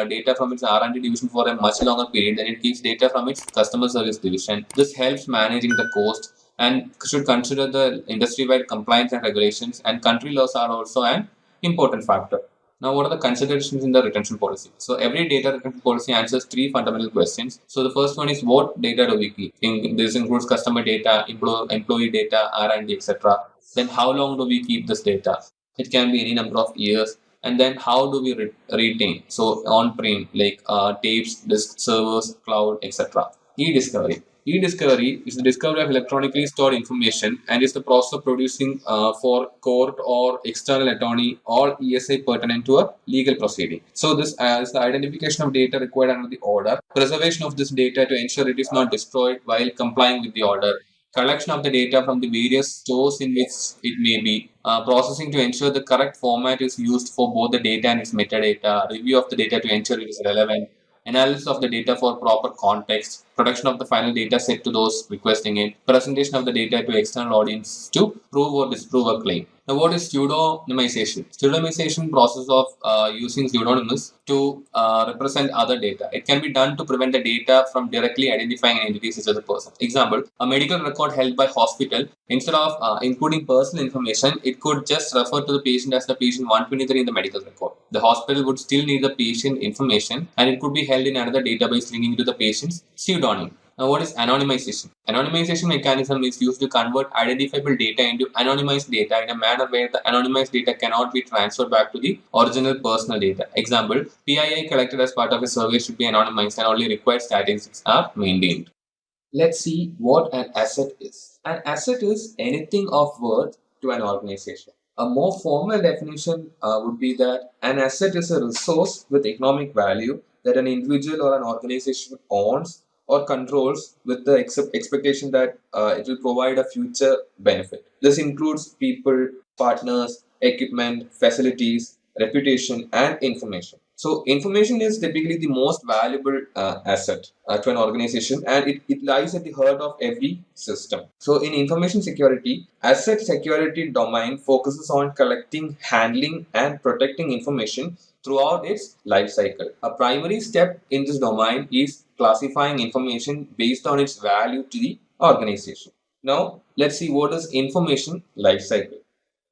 data from its R&D division for a much longer period, then it keeps data from its customer service division. This helps managing the cost and should consider the industry-wide compliance and regulations, and country laws are also an important factor. Now, what are the considerations in the retention policy? So, every data retention policy answers three fundamental questions. So, the first one is what data do we keep? This includes customer data, employee data, R&D, etc. Then, how long do we keep this data? It can be any number of years. And then, how do we retain? So, on-prem, like tapes, disk, servers, cloud, etc. E-discovery. E-discovery is the discovery of electronically stored information and is the process of producing for court or external attorney all ESI pertinent to a legal proceeding. So this is the identification of data required under the order, preservation of this data to ensure it is not destroyed while complying with the order, collection of the data from the various stores in which it may be, processing to ensure the correct format is used for both the data and its metadata, review of the data to ensure it is relevant, analysis of the data for proper context, production of the final data set to those requesting it, presentation of the data to external audience to prove or disprove a claim. Now, what is pseudonymization? Pseudonymization process of using pseudonyms to represent other data. It can be done to prevent the data from directly identifying an entity such as a person. Example, a medical record held by hospital, instead of including personal information, it could just refer to the patient as the patient 123 in the medical record. The hospital would still need the patient information and it could be held in another database linking to the patient's pseudonym. Now, what is anonymization? Anonymization mechanism is used to convert identifiable data into anonymized data in a manner where the anonymized data cannot be transferred back to the original personal data. Example, PII collected as part of a survey should be anonymized and only required statistics are maintained. Let's see what an asset is. An asset is anything of worth to an organization. A more formal definition would be that an asset is a resource with economic value that an individual or an organization owns or controls with the expectation that it will provide a future benefit. This includes people, partners, equipment, facilities, reputation, and information. So, information is typically the most valuable asset to an organization, and it lies at the heart of every system. So, in information security, asset security domain focuses on collecting, handling, and protecting information throughout its life cycle. A primary step in this domain is classifying information based on its value to the organization. Now, let's see what is information lifecycle.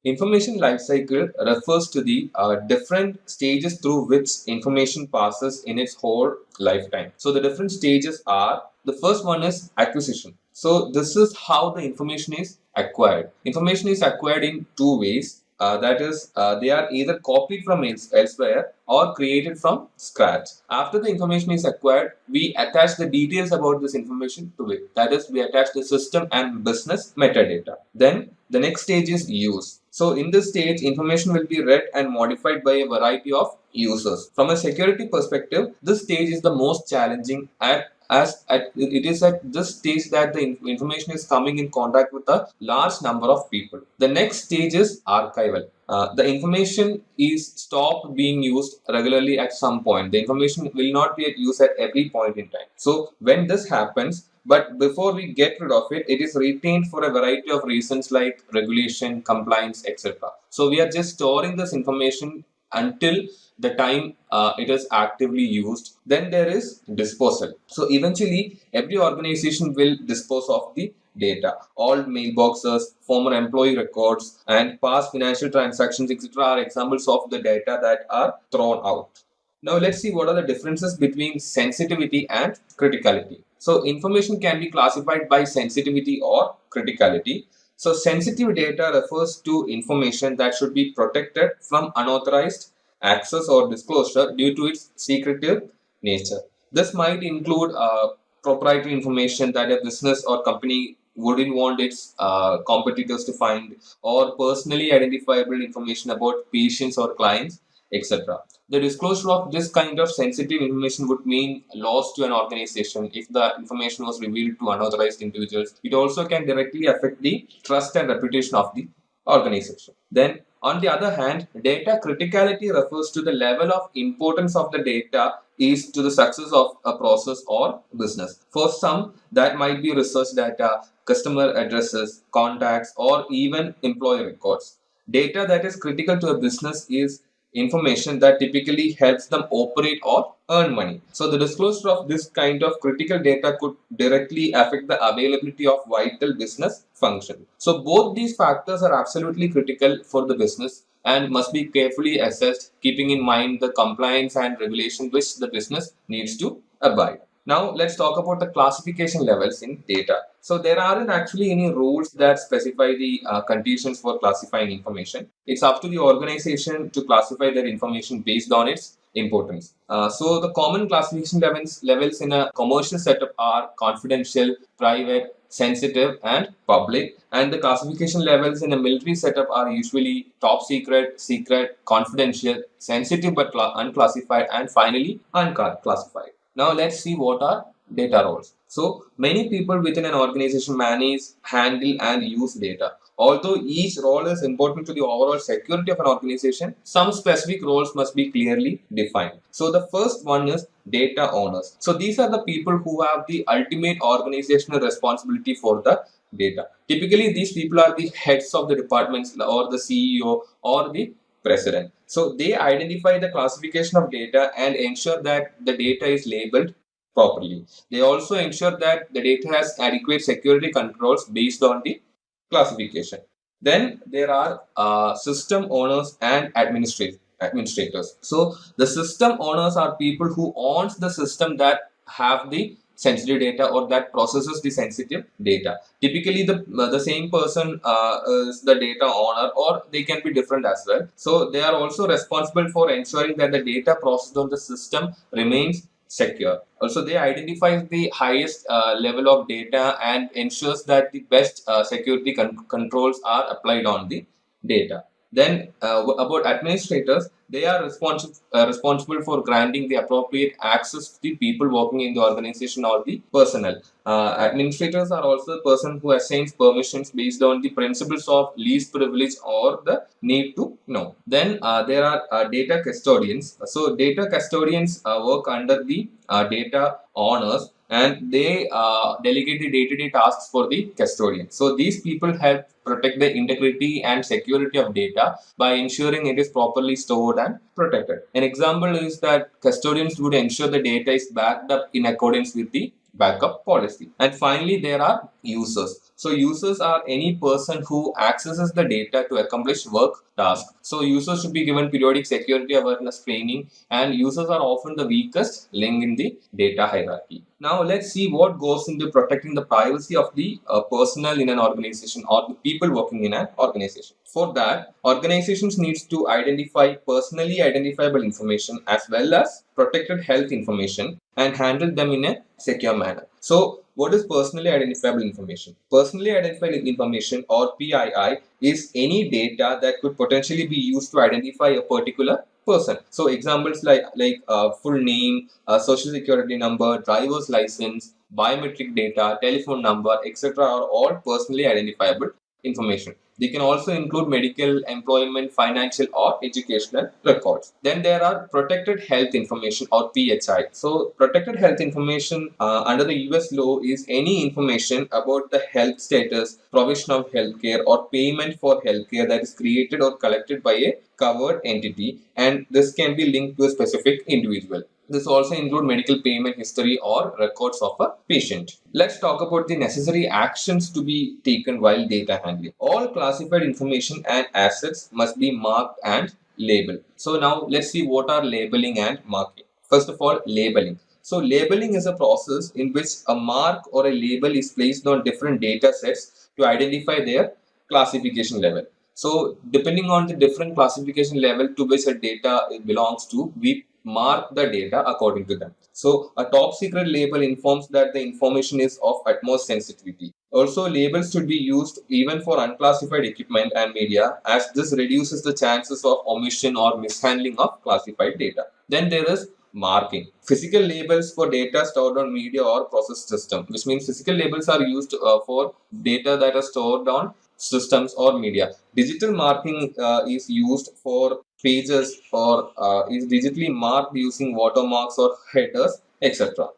Information lifecycle refers to the different stages through which information passes in its whole lifetime. So, the different stages are, the first one is acquisition. So, this is how the information is acquired. Information is acquired in two ways. That is, they are either copied from elsewhere or created from scratch. After the information is acquired, we attach the details about this information to it. That is, we attach the system and business metadata. Then the next stage is use. So in this stage, information will be read and modified by a variety of users. From a security perspective, this stage is the most challenging it is at this stage that the information is coming in contact with a large number of people. The next stage is archival. The information is stopped being used regularly at some point. The information will not be at use at every point in time. So when this happens, but before we get rid of it, it is retained for a variety of reasons like regulation, compliance, etc. So we are just storing this information until the time it is actively used. Then there is disposal. So eventually every organization will dispose of the data. All mailboxes, former employee records, and past financial transactions, etc. are examples of the data that are thrown out. Now let's see what are the differences between sensitivity and criticality. So information can be classified by sensitivity or criticality. So sensitive data refers to information that should be protected from unauthorized access or disclosure due to its secretive nature. This might include proprietary information that a business or company wouldn't want its competitors to find, or personally identifiable information about patients or clients, etc. The disclosure of this kind of sensitive information would mean loss to an organization if the information was revealed to unauthorized individuals. It also can directly affect the trust and reputation of the organization. Then, on the other hand, data criticality refers to the level of importance of the data is to the success of a process or business. For some, that might be research data, customer addresses, contacts, or even employee records. Data that is critical to a business is information that typically helps them operate or earn money. So the disclosure of this kind of critical data could directly affect the availability of vital business function. So both these factors are absolutely critical for the business and must be carefully assessed, keeping in mind the compliance and regulation which the business needs to abide. Now let's talk about the classification levels in data. So there aren't actually any rules that specify the conditions for classifying information. It's up to the organization to classify their information based on its importance. So the common classification levels in a commercial setup are confidential, private, sensitive, and public. And the classification levels in a military setup are usually top secret, secret, confidential, sensitive but unclassified, and finally unclassified. Now let's see what are data roles. So many people within an organization manage, handle, and use data. Although each role is important to the overall security of an organization, some specific roles must be clearly defined. So the first one is data owners. So these are the people who have the ultimate organizational responsibility for the data. Typically, these people are the heads of the departments or the CEO or the president. So they identify the classification of data and ensure that the data is labeled properly. They also ensure that the data has adequate security controls based on the classification. Then there are system owners and administrators. So the system owners are people who owns the system that have the sensitive data or that processes the sensitive data. Typically, the same person is the data owner, or they can be different as well. So they are also responsible for ensuring that the data processed on the system remains secure. Also, they identify the highest level of data and ensures that the best security controls are applied on the data. Then about administrators, they are responsible for granting the appropriate access to the people working in the organization or the personnel. Administrators are also the person who assigns permissions based on the principles of least privilege or the need to know. Then there are data custodians. So data custodians work under the data owners, and they delegate the day-to-day tasks for the custodian. So these people help protect the integrity and security of data by ensuring it is properly stored and protected. An example is that custodians would ensure the data is backed up in accordance with the backup policy. And finally, there are users. So users are any person who accesses the data to accomplish work tasks. So users should be given periodic security awareness training, and users are often the weakest link in the data hierarchy. Now let's see what goes into protecting the privacy of the personnel in an organization or the people working in an organization. For that, organizations need to identify personally identifiable information as well as protected health information and handle them in a secure manner. So what is personally identifiable information? Personally identified information, or PII, is any data that could potentially be used to identify a particular person. So examples like full name, social security number, driver's license, biometric data, telephone number, etc. are all personally identifiable information. They can also include medical, employment, financial, or educational records. Then there are protected health information, or PHI. So protected health information under the US law is any information about the health status, provision of healthcare, or payment for healthcare that is created or collected by a covered entity, and this can be linked to a specific individual. This also includes medical payment history or records of a patient. Let's talk about the necessary actions to be taken while data handling. All classified information and assets must be marked and labeled. So now let's see what are labeling and marking. First of all, labeling. So labeling is a process in which a mark or a label is placed on different data sets to identify their classification level. So depending on the different classification level to which a data belongs to, we mark the data according to them. So a top secret label informs that the information is of utmost sensitivity. Also, labels should be used even for unclassified equipment and media, as this reduces the chances of omission or mishandling of classified data. Then there is marking. Physical labels for data stored on media or process system, which means physical labels are used for data that are stored on systems or media. Digital marking is used for pages or is digitally marked using watermarks or headers, etc.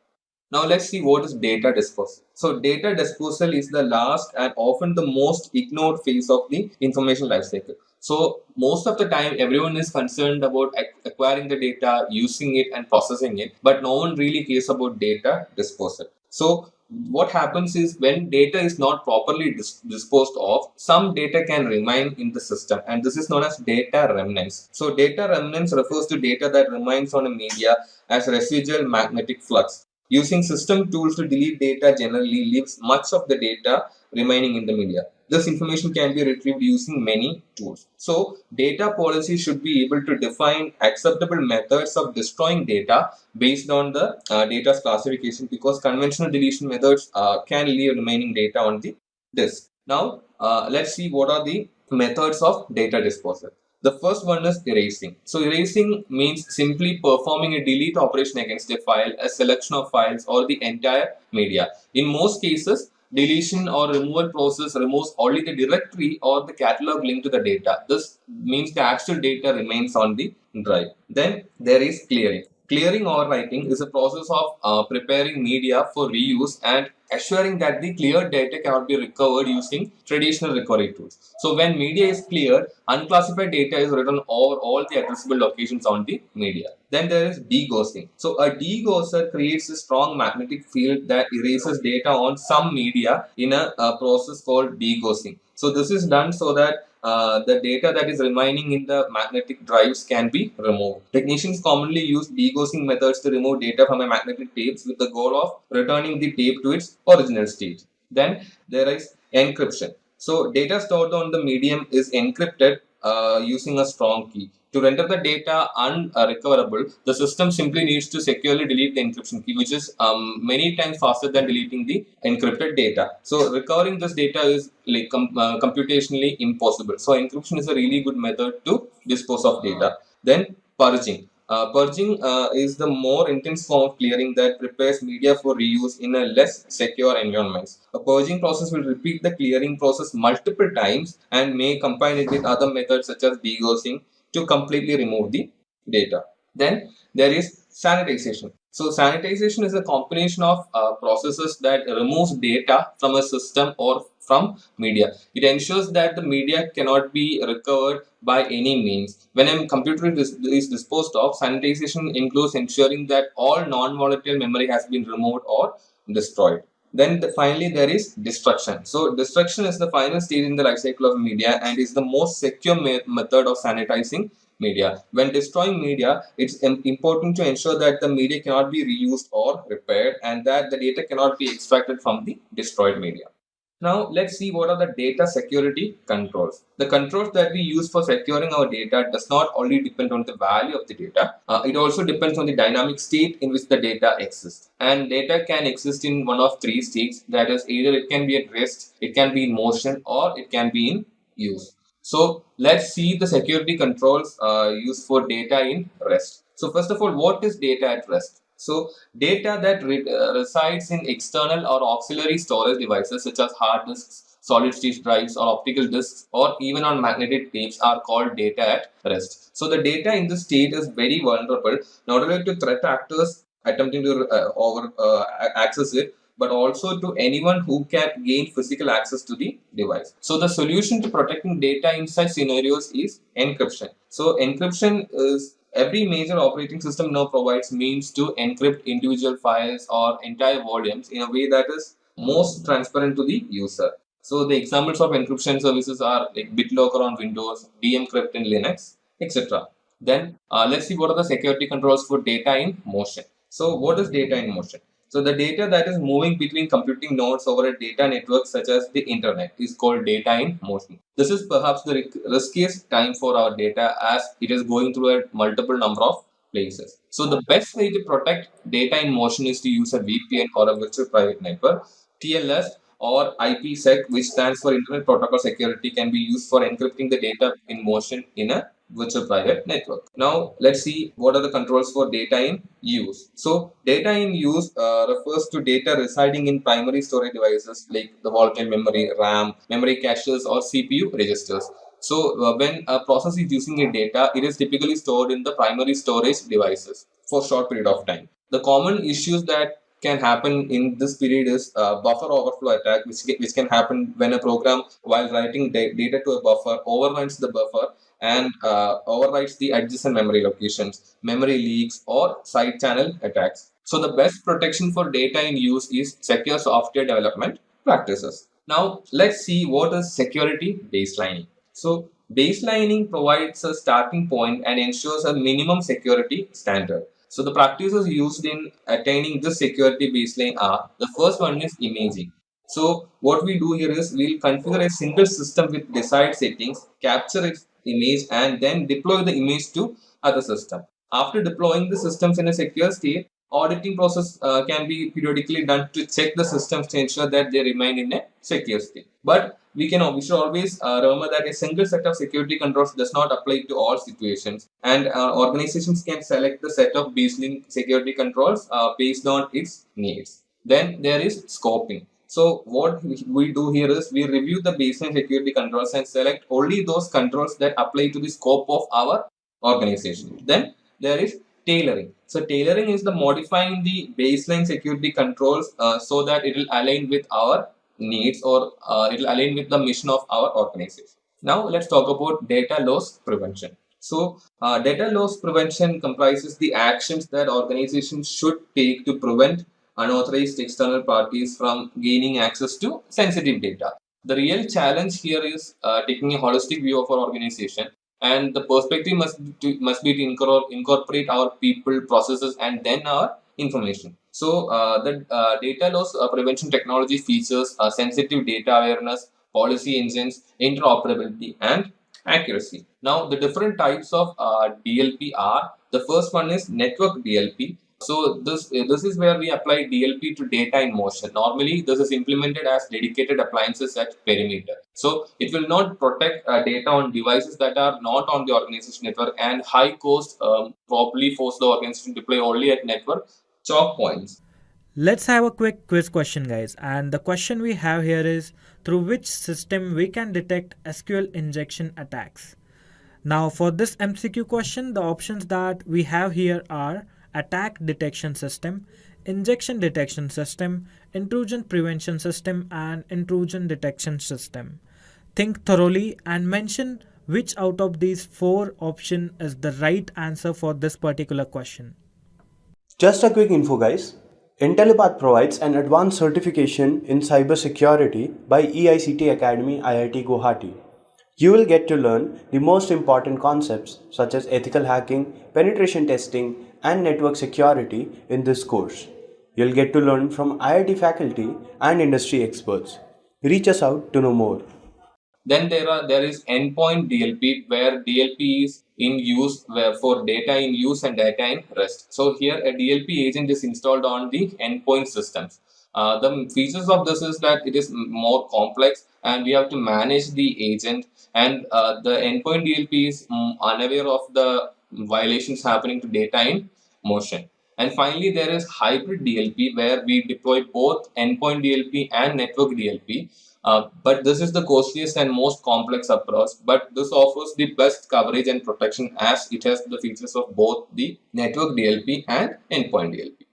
Now let's see what is data disposal. So data disposal is the last and often the most ignored phase of the information lifecycle. So most of the time everyone is concerned about acquiring the data, using it and processing it, but no one really cares about data disposal. So what happens is when data is not properly disposed of, some data can remain in the system, and this is known as data remnants. So data remnants refers to data that remains on a media as residual magnetic flux. Using system tools to delete data generally leaves much of the data remaining in the media. This information can be retrieved using many tools. So data policy should be able to define acceptable methods of destroying data based on the data's classification, because conventional deletion methods can leave remaining data on the disk. Now let's see what are the methods of data disposal. The first one is erasing. So erasing means simply performing a delete operation against a file, a selection of files, or the entire media. In most cases, deletion or removal process removes only the directory or the catalog linked to the data. This means the actual data remains on the drive. Then there is clearing. Clearing or writing is a process of preparing media for reuse and assuring that the cleared data cannot be recovered using traditional recovery tools. So when media is cleared, unclassified data is written over all the addressable locations on the media. Then there is degaussing. So a degausser creates a strong magnetic field that erases data on some media in a process called degaussing. So this is done so that the data that is remaining in the magnetic drives can be removed. Technicians commonly use degaussing methods to remove data from a magnetic tape with the goal of returning the tape to its original state. Then there is encryption. So data stored on the medium is encrypted using a strong key. To render the data unrecoverable, the system simply needs to securely delete the encryption key, which is many times faster than deleting the encrypted data. So recovering this data is like computationally impossible. So encryption is a really good method to dispose of data. Then purging. Purging is the more intense form of clearing that prepares media for reuse in a less secure environments. A purging process will repeat the clearing process multiple times and may combine it with other methods such as degaussing to completely remove the data. Then there is sanitization. So sanitization is a combination of processes that removes data from a system or from media. It ensures that the media cannot be recovered by any means. When a computer is disposed of, sanitization includes ensuring that all non-volatile memory has been removed or destroyed. Then finally there is destruction. So destruction is the final stage in the life cycle of media and is the most secure method of sanitizing media. When destroying media, it's important to ensure that the media cannot be reused or repaired and that the data cannot be extracted from the destroyed media. Now let's see what are the data security controls. The controls that we use for securing our data does not only depend on the value of the data, it also depends on the dynamic state in which the data exists. And data can exist in one of three states, that is either it can be at rest, it can be in motion, or it can be in use. So let's see the security controls used for data in rest. So first of all, what is data at rest? So data that resides in external or auxiliary storage devices such as hard disks, solid state drives or optical disks or even on magnetic tapes are called data at rest. So the data in this state is very vulnerable not only to threat actors attempting to access it, but also to anyone who can gain physical access to the device. So the solution to protecting data in such scenarios is encryption. So encryption is every major operating system now provides means to encrypt individual files or entire volumes in a way that is most transparent to the user. So the examples of encryption services are like BitLocker on Windows, dmcrypt in Linux, etc. Then let's see what are the security controls for data in motion. So what is data in motion? So the data that is moving between computing nodes over a data network such as the internet is called data in motion. This is perhaps the riskiest time for our data as it is going through a multiple number of places. So the best way to protect data in motion is to use a VPN or a virtual private network. TLS or IPsec, which stands for Internet Protocol Security, can be used for encrypting the data in motion in a virtual private network. Now let's see what are the controls for data in use. So data in use refers to data residing in primary storage devices like the volatile memory, RAM, memory caches or CPU registers. So when a process is using a data, it is typically stored in the primary storage devices for a short period of time. The common issues that can happen in this period is buffer overflow attack, which can happen when a program, while writing data to a buffer, overwrites the buffer and overwrites the adjacent memory locations, memory leaks, or side channel attacks. So the best protection for data in use is secure software development practices. Now let's see what is security baselining. So baselining provides a starting point and ensures a minimum security standard. So the practices used in attaining this security baseline are, the first one is imaging. So what we do here is we'll configure a single system with desired settings, capture its image and then deploy the image to other system. After deploying the systems in a secure state, Auditing process can be periodically done to check the systems to ensure that they remain in a secure state. But we should always remember that a single set of security controls does not apply to all situations, and organizations can select the set of baseline security controls based on its needs. Then there is scoping. So what we do here is we review the baseline security controls and select only those controls that apply to the scope of our organization. Then there is tailoring. So tailoring is the modifying the baseline security controls so that it will align with our needs, or it will align with the mission of our organization. Now let's talk about data loss prevention. So data loss prevention comprises the actions that organizations should take to prevent unauthorized external parties from gaining access to sensitive data. The real challenge here is taking a holistic view of our organization, and the perspective must be to incorporate our people, processes, and then our information. So the data loss prevention technology features sensitive data awareness, policy engines, interoperability, and accuracy. Now the different types of DLP are: the first one is network DLP. So this is where we apply DLP to data in motion. Normally, this is implemented as dedicated appliances at perimeter. So it will not protect data on devices that are not on the organization network, and high cost probably force the organization to deploy only at network choke points. Let's have a quick quiz question, guys. And the question we have here is, through which system we can detect SQL injection attacks? Now, for this MCQ question, the options that we have here are attack detection system, injection detection system, intrusion prevention system, and intrusion detection system. Think thoroughly and mention which out of these four options is the right answer for this particular question. Just a quick info, guys. Intellipaat provides an advanced certification in cybersecurity by EICT Academy IIT Guwahati. You will get to learn the most important concepts such as ethical hacking, penetration testing, and network security in this course. You'll get to learn from IIT faculty and industry experts. Reach us out to know more. Then there is endpoint DLP, where DLP is in use for data in use and data in rest. So here a DLP agent is installed on the endpoint systems. The features of this is that it is more complex, and we have to manage the agent, and the endpoint DLP is unaware of the violations happening to data in motion. And finally, there is hybrid DLP, where we deploy both endpoint DLP and network DLP. But this is the costliest and most complex approach, but this offers the best coverage and protection as it has the features of both the network DLP and endpoint DLP.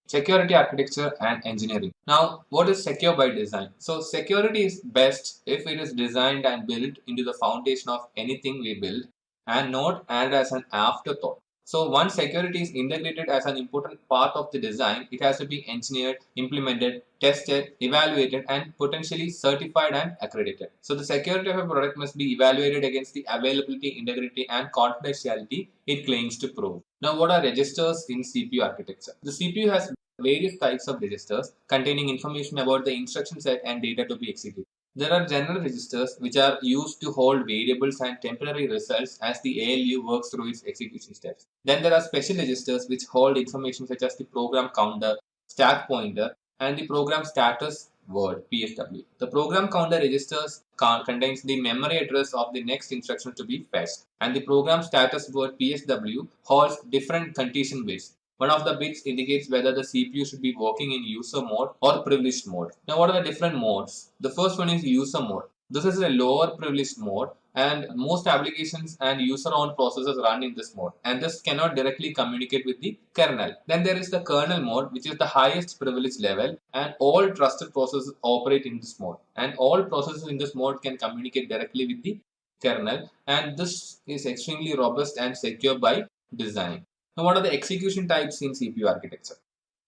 Security architecture and engineering. Now, what is secure by design? So security is best if it is designed and built into the foundation of anything we build, and not added as an afterthought. So once security is integrated as an important part of the design, it has to be engineered, implemented, tested, evaluated, and potentially certified and accredited. So the security of a product must be evaluated against the availability, integrity, and confidentiality it claims to prove. Now, what are registers in CPU architecture? The CPU has various types of registers containing information about the instruction set and data to be executed. There are general registers which are used to hold variables and temporary results as the ALU works through its execution steps. Then there are special registers which hold information such as the program counter, stack pointer, and the program status word PSW. The program counter registers contains the memory address of the next instruction to be fetched, and the program status word PSW holds different condition bits. One of the bits indicates whether the CPU should be working in user mode or privileged mode. Now, what are the different modes? The first one is user mode. This is a lower privileged mode, and most applications and user-owned processes run in this mode, and this cannot directly communicate with the kernel. Then there is the kernel mode, which is the highest privilege level, and all trusted processes operate in this mode, and all processes in this mode can communicate directly with the kernel, and this is extremely robust and secure by design. Now, what are the execution types in CPU architecture?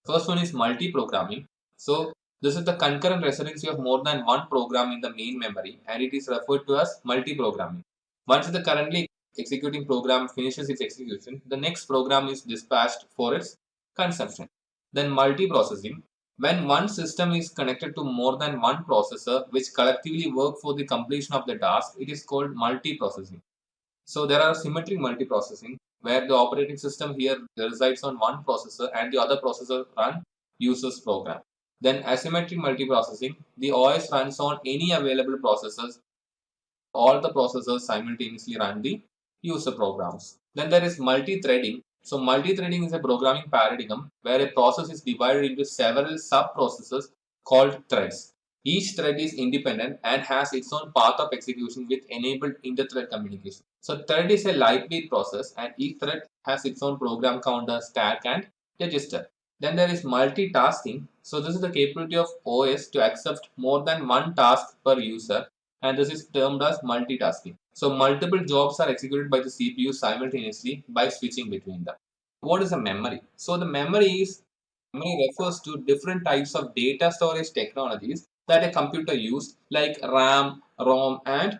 First one is multi-programming. So this is the concurrent residency of more than one program in the main memory, and it is referred to as multi-programming. Once the currently executing program finishes its execution, the next program is dispatched for its consumption. Then multi-processing. When one system is connected to more than one processor which collectively work for the completion of the task, it is called multi-processing. So there are symmetric multiprocessing. where the operating system here resides on one processor and the other processor run user's program. Then asymmetric multiprocessing, the OS runs on any available processors. All the processors simultaneously run the user programs. Then there is multi-threading. So multi-threading is a programming paradigm where a process is divided into several sub-processes called threads. Each thread is independent and has its own path of execution with enabled inter-thread communication. So thread is a lightweight process and each thread has its own program counter, stack and register. Then there is multitasking. So this is the capability of OS to accept more than one task per user, and this is termed as multitasking. So multiple jobs are executed by the CPU simultaneously by switching between them. What is a memory? So the memory refers to different types of data storage technologies that a computer uses, like RAM, ROM, and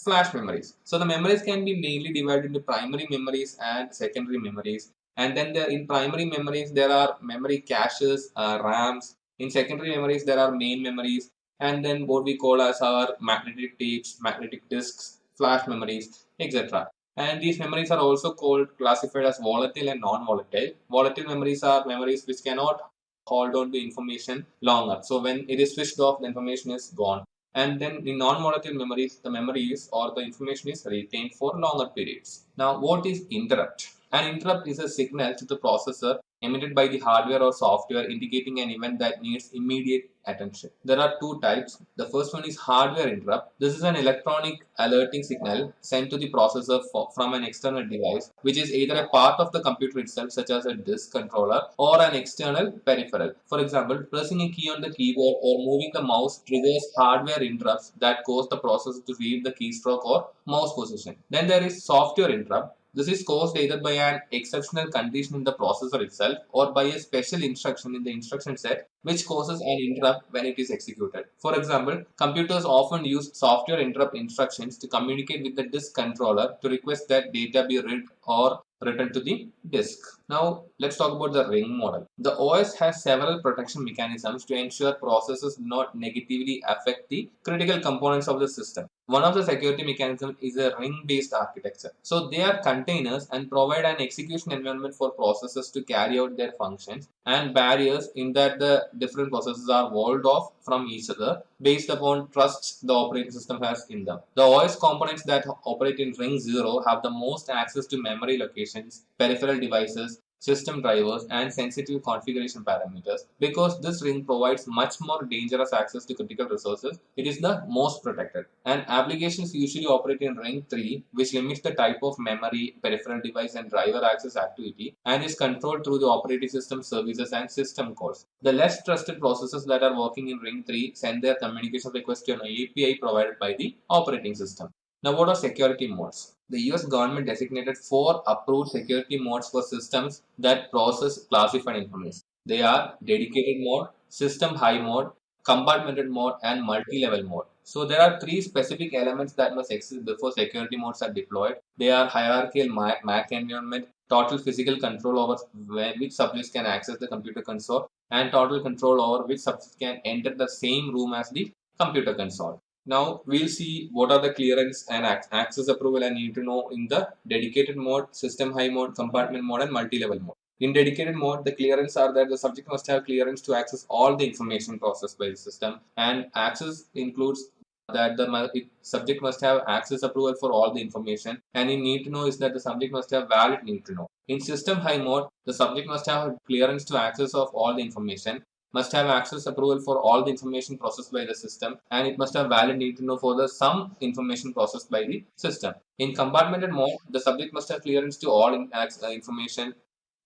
flash memories. So the memories can be mainly divided into primary memories and secondary memories. And then in primary memories, there are memory caches, RAMs. In secondary memories, there are main memories. And then what we call as our magnetic tapes, magnetic disks, flash memories, etc. And these memories are also classified as volatile and non-volatile. Volatile memories are memories which cannot hold on to information longer. So when it is switched off, the information is gone. And then in non-volatile memories, the memories or the information is retained for longer periods. Now, what is interrupt? An interrupt is a signal to the processor emitted by the hardware or software indicating an event that needs immediate attention. There are two types. The first one is hardware interrupt. This is an electronic alerting signal sent to the processor from an external device, which is either a part of the computer itself, such as a disk controller, or an external peripheral. For example, pressing a key on the keyboard or moving the mouse triggers hardware interrupts that cause the processor to read the keystroke or mouse position. Then there is software interrupt. This is caused either by an exceptional condition in the processor itself or by a special instruction in the instruction set which causes an interrupt when it is executed. For example, computers often use software interrupt instructions to communicate with the disk controller to request that data be read or written to the disk. Now, let's talk about the ring model. The OS has several protection mechanisms to ensure processes do not negatively affect the critical components of the system. One of the security mechanisms is a ring-based architecture. So they are containers and provide an execution environment for processes to carry out their functions, and barriers in that the different processes are walled off from each other based upon trusts the operating system has in them. The OS components that operate in ring 0 have the most access to memory locations, peripheral devices, system drivers, and sensitive configuration parameters. Because this ring provides much more dangerous access to critical resources, it is the most protected. And applications usually operate in ring 3, which limits the type of memory, peripheral device, and driver access activity, and is controlled through the operating system services and system calls. The less trusted processes that are working in ring 3 send their communication request to an API provided by the operating system. Now, what are security modes? The US government designated 4 approved security modes for systems that process classified information. They are dedicated mode, system high mode, compartmented mode, and multi-level mode. So there are 3 specific elements that must exist before security modes are deployed. They are hierarchical MAC environment, total physical control over which subjects can access the computer console, and total control over which subjects can enter the same room as the computer console. Now we'll see what are the clearance and access approval I need to know in the dedicated mode, system high mode, compartment mode, and multi-level mode. In dedicated mode, the clearance are that the subject must have clearance to access all the information processed by the system, and access includes that the subject must have access approval for all the information, and in need to know is that the subject must have valid need to know. In system high mode, the subject must have clearance to access of all the information, must have access approval for all the information processed by the system, and it must have valid need to know for the some information processed by the system. In compartmented mode, the subject must have clearance to all information.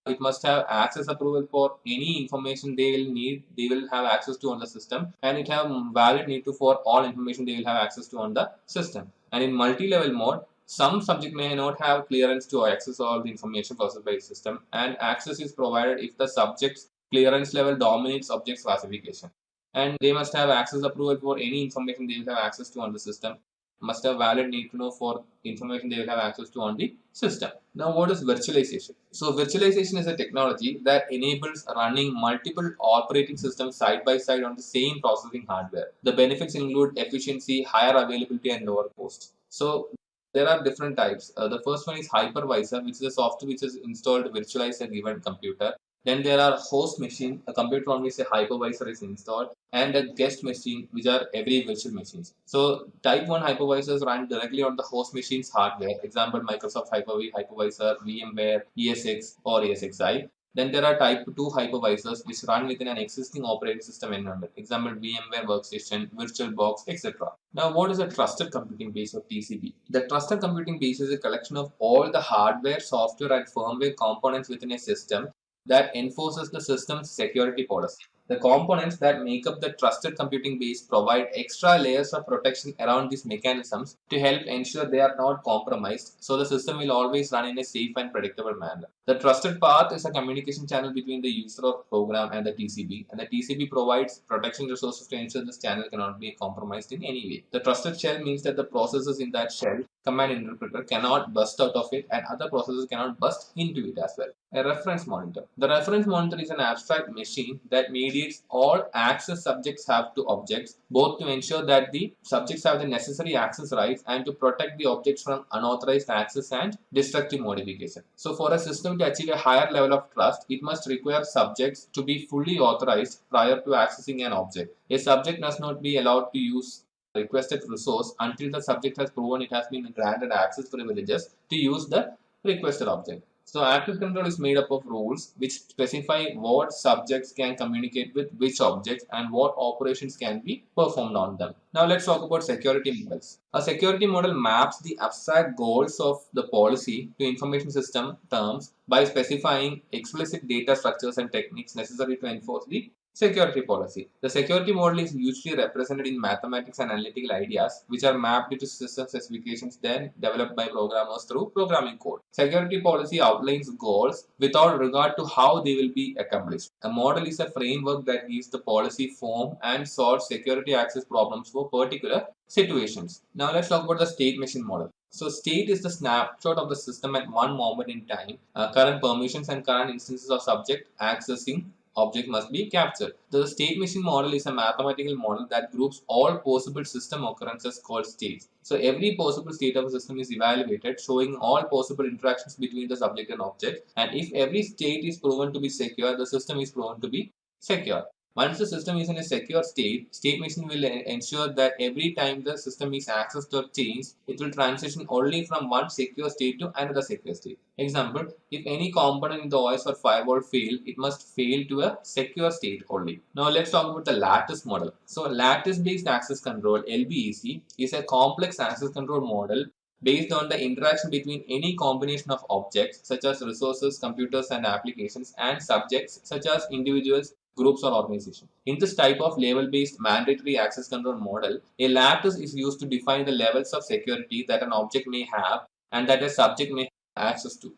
It must have access approval for any information they will have access to on the system, and it have valid need to for all information they will have access to on the system. And in multi-level mode, some subject may not have clearance to access all the information processed by the system, and access is provided if the subject's clearance level dominates object classification. And they must have access approval for any information they will have access to on the system, must have valid need to know for information they will have access to on the system. Now, what is virtualization? So, virtualization is a technology that enables running multiple operating systems side by side on the same processing hardware. The benefits include efficiency, higher availability, and lower cost. So, There are different types. The first one is hypervisor, which is a software which is installed to virtualize a given computer. Then there are host machine, a computer on which a hypervisor is installed, and a guest machine, which are every virtual machines. So type 1 hypervisors run directly on the host machine's hardware. Example, Microsoft Hyper-V hypervisor, VMware, ESX or ESXi. Then there are type 2 hypervisors which run within an existing operating system environment. Example, VMware Workstation, VirtualBox, etc. Now, what is a trusted computing base or TCB? The trusted computing base is a collection of all the hardware, software, and firmware components within a system that enforces the system's security policy. The components that make up the trusted computing base provide extra layers of protection around these mechanisms to help ensure they are not compromised, so the system will always run in a safe and predictable manner. The trusted path is a communication channel between the user or program and the TCB, and the TCB provides protection resources to ensure this channel cannot be compromised in any way. The trusted shell means that the processes in that shell, command interpreter, cannot bust out of it, and other processes cannot bust into it as well. A reference monitor. The reference monitor is an abstract machine that mediates all access subjects have to objects, both to ensure that the subjects have the necessary access rights and to protect the objects from unauthorized access and destructive modification. So for a system to achieve a higher level of trust, it must require subjects to be fully authorized prior to accessing an object. A subject must not be allowed to use requested resource until the subject has proven it has been granted access privileges to use the requested object. So access control is made up of rules which specify what subjects can communicate with which objects and what operations can be performed on them. Now let's talk about security models. A security model maps the abstract goals of the policy to information system terms by specifying explicit data structures and techniques necessary to enforce the security policy. The security model is usually represented in mathematics and analytical ideas, which are mapped into system specifications then developed by programmers through programming code. Security policy outlines goals without regard to how they will be accomplished. A model is a framework that gives the policy form and solves security access problems for particular situations. Now let's talk about the state machine model. So state is the snapshot of the system at one moment in time. Current permissions and current instances of subject accessing object must be captured. The state machine model is a mathematical model that groups all possible system occurrences called states. So every possible state of a system is evaluated, showing all possible interactions between the subject and object. And if every state is proven to be secure, the system is proven to be secure. Once the system is in a secure state, state machine will ensure that every time the system is accessed or changed, it will transition only from one secure state to another secure state. Example, if any component in the OS or firewall fail, it must fail to a secure state only. Now let's talk about the lattice model. So lattice-based access control, LBAC, is a complex access control model based on the interaction between any combination of objects such as resources, computers and applications and subjects such as individuals, groups or organizations. In this type of label-based mandatory access control model, a lattice is used to define the levels of security that an object may have and that a subject may have access to.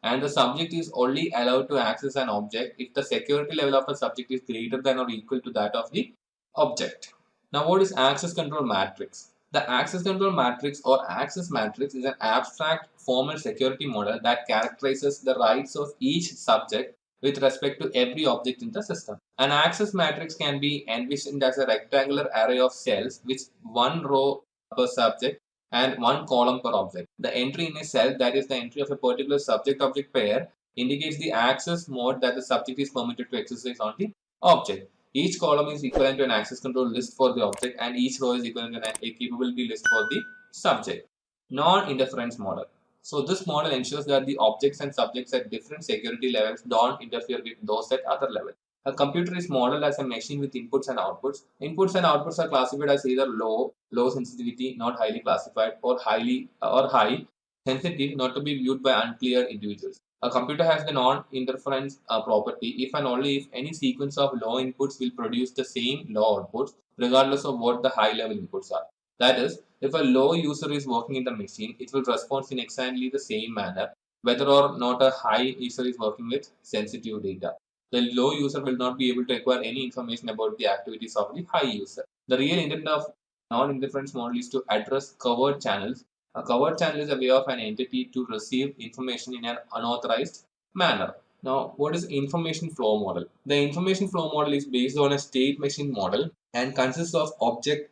And the subject is only allowed to access an object if the security level of a subject is greater than or equal to that of the object. Now, what is access control matrix? The access control matrix or access matrix is an abstract formal security model that characterizes the rights of each subject with respect to every object in the system. An access matrix can be envisioned as a rectangular array of cells with one row per subject and one column per object. The entry in a cell, that is the entry of a particular subject-object pair, indicates the access mode that the subject is permitted to exercise on the object. Each column is equivalent to an access control list for the object and each row is equivalent to a capability list for the subject. Non-interference model. So this model ensures that the objects and subjects at different security levels don't interfere with those at other levels. A computer is modeled as a machine with inputs and outputs. Inputs and outputs are classified as either low sensitivity, not highly classified, or high sensitive, not to be viewed by unclear individuals. A computer has the non-interference property if and only if any sequence of low inputs will produce the same low outputs, regardless of what the high-level inputs are. That is, if a low user is working in the machine, it will respond in exactly the same manner, whether or not a high user is working with sensitive data. The low user will not be able to acquire any information about the activities of the high user. The real intent of non-interference model is to address covered channels. A covered channel is a way of an entity to receive information in an unauthorized manner. Now, what is information flow model? The information flow model is based on a state machine model and consists of object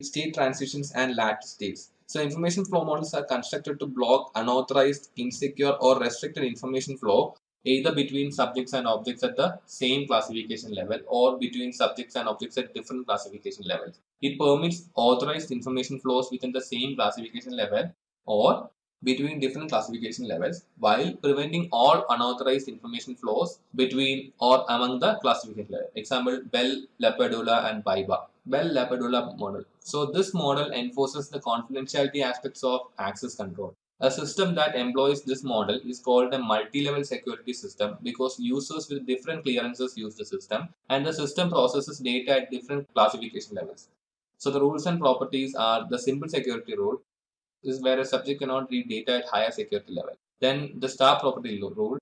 state transitions and lattice states. So information flow models are constructed to block unauthorized, insecure, or restricted information flow either between subjects and objects at the same classification level or between subjects and objects at different classification levels. It permits authorized information flows within the same classification level or between different classification levels while preventing all unauthorized information flows between or among the classification level. Example, Bell, LaPadula, and BIBA. Bell-LaPadula model. So this model enforces the confidentiality aspects of access control. A system that employs this model is called a multi-level security system because users with different clearances use the system and the system processes data at different classification levels. So the rules and properties are the simple security rule is where a subject cannot read data at higher security level. Then the star property rule,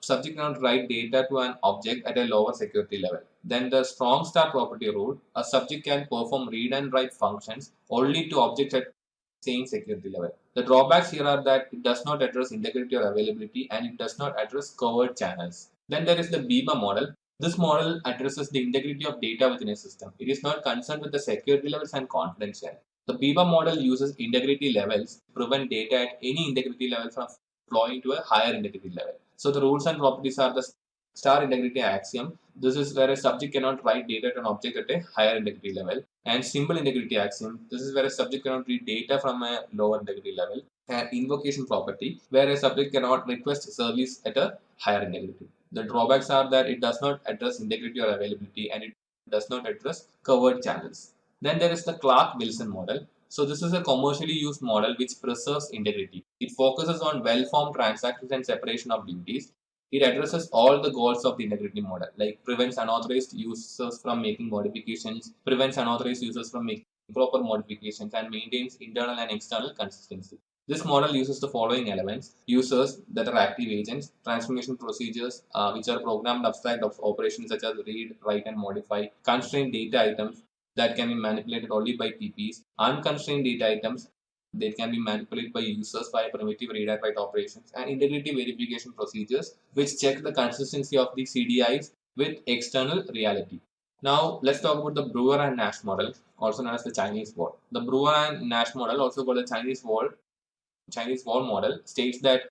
subject cannot write data to an object at a lower security level. Then the strong star property rule, a subject can perform read and write functions only to objects at same security level. The drawbacks here are that it does not address integrity or availability and it does not address covert channels. Then there is the BIBA model. This model addresses the integrity of data within a system. It is not concerned with the security levels and confidentiality. The BIBA model uses integrity levels to prevent data at any integrity level from flowing to a higher integrity level. So the rules and properties are the star integrity axiom. This is where a subject cannot write data to an object at a higher integrity level. And symbol integrity axiom. This is where a subject cannot read data from a lower integrity level. And invocation property, where a subject cannot request service at a higher integrity. The drawbacks are that it does not address integrity or availability and it does not address covert channels. Then there is the Clark-Wilson model. So this is a commercially used model which preserves integrity. It focuses on well-formed transactions and separation of duties. It addresses all the goals of the integrity model, like prevents unauthorized users from making modifications, prevents unauthorized users from making improper modifications, and maintains internal and external consistency. This model uses the following elements: users that are active agents, transformation procedures, which are programmed abstract of operations such as read, write, and modify, constrained data items that can be manipulated only by PPs, unconstrained data items that can be manipulated by users via primitive read and write operations, and integrity verification procedures which check the consistency of the CDIs with external reality. Now let's talk about the Brewer and Nash model, also known as the Chinese wall. The Brewer and Nash model, also called the Chinese wall model, states that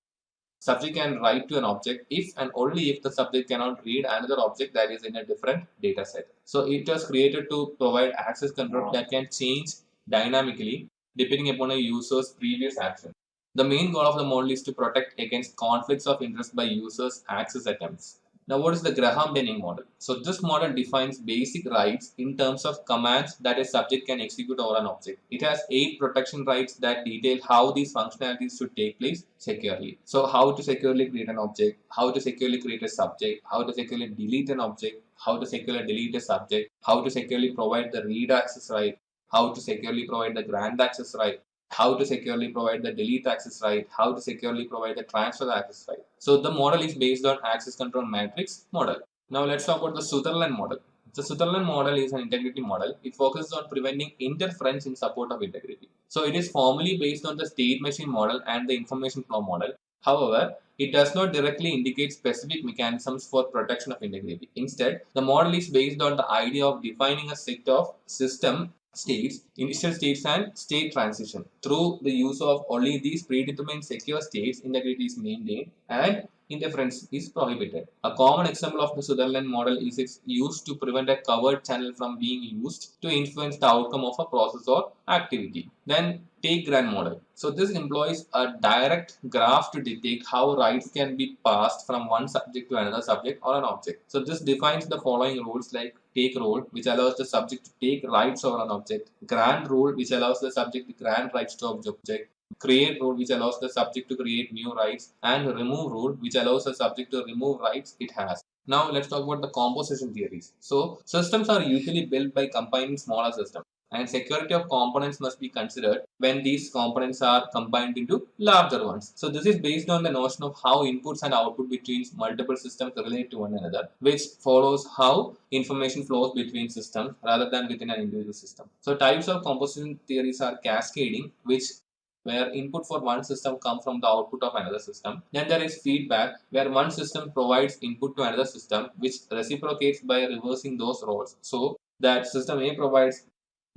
subject can write to an object if and only if the subject cannot read another object that is in a different data set. So it was created to provide access control that can change dynamically depending upon a user's previous action. The main goal of the model is to protect against conflicts of interest by users' access attempts. Now, what is the Graham-Benning model? So this model defines basic rights in terms of commands that a subject can execute over an object. It has 8 protection rights that detail how these functionalities should take place securely. So how to securely create an object, how to securely create a subject, how to securely delete an object, how to securely delete a subject, how to securely provide the read access right, how to securely provide the grant access right, how to securely provide the delete access right, how to securely provide the transfer access right. So the model is based on access control matrix model. Now let's talk about the Sutherland model. The Sutherland model is an integrity model. It focuses on preventing interference in support of integrity. So it is formally based on the state machine model and the information flow model. However, it does not directly indicate specific mechanisms for protection of integrity. Instead, the model is based on the idea of defining a set of system states, initial states and state transition. Through the use of only these predetermined secure states, integrity is maintained and interference is prohibited. A common example of the Sutherland model is its use to prevent a covered channel from being used to influence the outcome of a process or activity. Then take grant model. So this employs a direct graph to detect how rights can be passed from one subject to another subject or an object. So this defines the following rules like take rule, which allows the subject to take rights over an object, grant rule, which allows the subject to grant rights to object, create rule, which allows the subject to create new rights, and remove rule, which allows the subject to remove rights it has. Now let's talk about the composition theories. So systems are usually built by combining smaller systems, and security of components must be considered when these components are combined into larger ones. So this is based on the notion of how inputs and output between multiple systems relate to one another, which follows how information flows between systems rather than within an individual system. So types of composition theories are cascading, which where input for one system comes from the output of another system. Then there is feedback, where one system provides input to another system, which reciprocates by reversing those roles. So that system A provides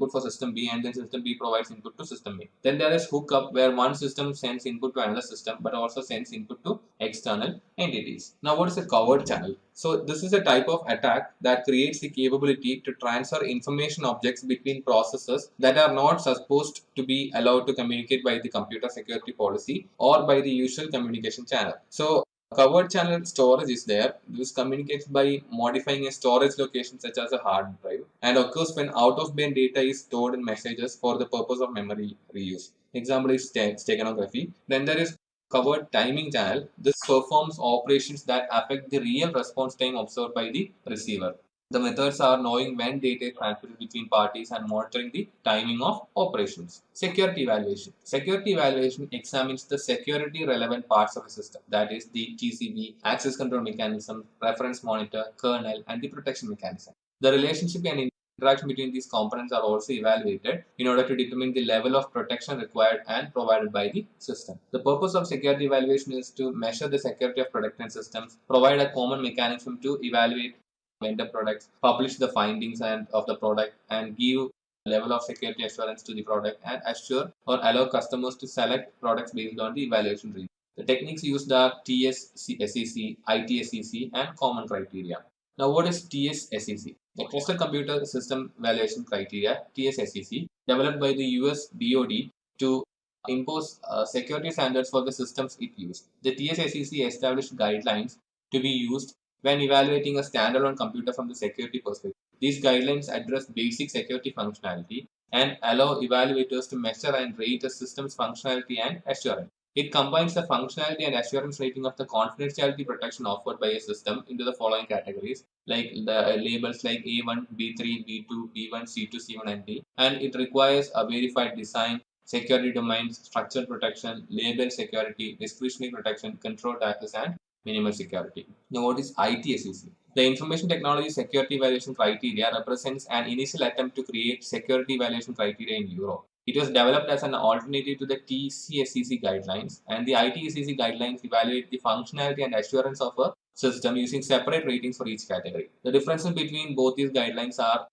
input for system B, and then system B provides input to system A. Then there is hookup, where one system sends input to another system but also sends input to external entities. Now, what is a covert channel? So this is a type of attack that creates the capability to transfer information objects between processes that are not supposed to be allowed to communicate by the computer security policy or by the usual communication channel. So covered channel storage is there. This communicates by modifying a storage location such as a hard drive, and occurs when out-of-band data is stored in messages for the purpose of memory reuse. Example is steganography. Then there is covered timing channel. This performs operations that affect the real response time observed by the receiver. The methods are knowing when data is transmitted between parties and monitoring the timing of operations. Security evaluation. Security evaluation examines the security relevant parts of a system, that is the TCP, access control mechanism, reference monitor, kernel, and the protection mechanism. The relationship and interaction between these components are also evaluated in order to determine the level of protection required and provided by the system. The purpose of security evaluation is to measure the security of protected systems, provide a common mechanism to evaluate vendor products, publish the findings of the product, and give level of security assurance to the product, and assure or allow customers to select products based on the evaluation results. The techniques used are TS-SEC, ITSEC, and common criteria. Now, what is TS-SEC? The Trusted Computer System Evaluation Criteria, TS-SEC, developed by the US DoD to impose security standards for the systems it used. The TS-SEC established guidelines to be used when evaluating a standalone computer from the security perspective. These guidelines address basic security functionality and allow evaluators to measure and rate a system's functionality and assurance. It combines the functionality and assurance rating of the confidentiality protection offered by a system into the following categories, like the labels like A1, B3, B2, B1, C2, C1, and D. And it requires a verified design, security domains, structured protection, label security, discretionary protection, controlled access, and minimal security. Now, what is ITSEC? The Information Technology Security Evaluation Criteria represents an initial attempt to create security evaluation criteria in Europe. It was developed as an alternative to the TCSEC guidelines, and the ITSEC guidelines evaluate the functionality and assurance of a system using separate ratings for each category. The differences between both these guidelines are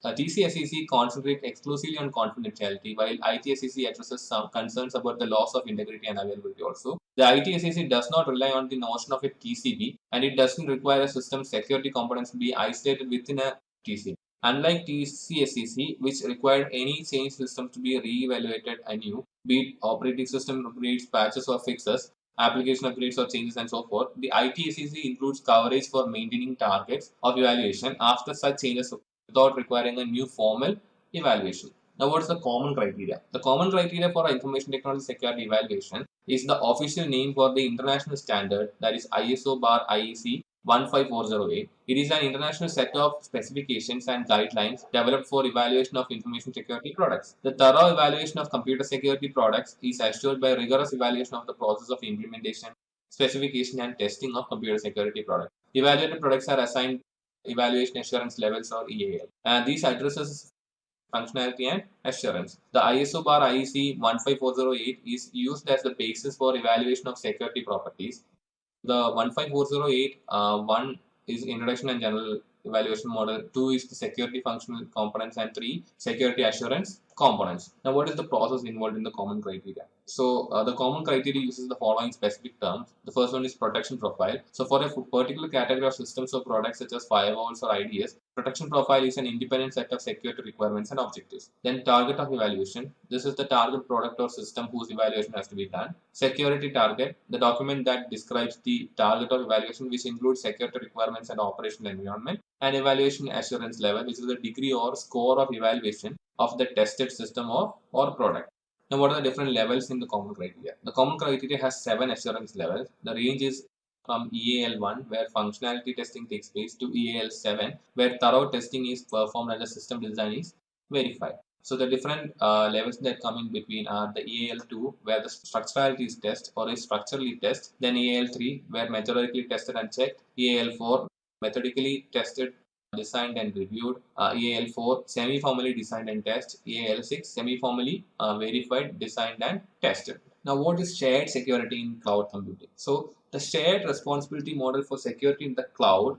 TCSEC concentrates exclusively on confidentiality, while ITSEC addresses some concerns about the loss of integrity and availability also. The ITSEC does not rely on the notion of a TCP, and it doesn't require a system's security components to be isolated within a TCP. Unlike TCSEC, which required any change systems to be re-evaluated anew, be it operating system upgrades, patches, or fixes, application upgrades or changes, and so forth, the ITSEC includes coverage for maintaining targets of evaluation after such changes without requiring a new formal evaluation. Now, what is the common criteria? The common criteria for information technology security evaluation is the official name for the international standard, that is ISO/IEC 15408. It is an international set of specifications and guidelines developed for evaluation of information security products. The thorough evaluation of computer security products is assured by rigorous evaluation of the process of implementation, specification, and testing of computer security products. Evaluated products are assigned evaluation assurance levels, or EAL. And these addresses functionality and assurance. The ISO/IEC 15408 is used as the basis for evaluation of security properties. The 15408 1 is introduction and general evaluation model, 2 is the security functional components, and 3 security assurance components. Now, what is the process involved in the common criteria? So, the common criteria uses the following specific terms. The first one is protection profile. So, for a particular category of systems or products such as firewalls or IDS, protection profile is an independent set of security requirements and objectives. Then target of evaluation. This is the target product or system whose evaluation has to be done. Security target, the document that describes the target of evaluation, which includes security requirements and operational environment. And evaluation assurance level, which is the degree or score of evaluation of the tested system or product. Now, what are the different levels in the common criteria? The common criteria has 7 assurance levels. The range is from EAL1, where functionality testing takes place, to EAL7, where thorough testing is performed and the system design is verified. So, the different levels that come in between are the EAL2, where the structurality is tested or is structurally tested, then EAL3, where methodically tested and checked, EAL4, methodically tested, designed and reviewed, EAL4 semi-formally designed and tested, EAL6 semi-formally verified, designed and tested. Now, what is shared security in cloud computing? So, the shared responsibility model for security in the cloud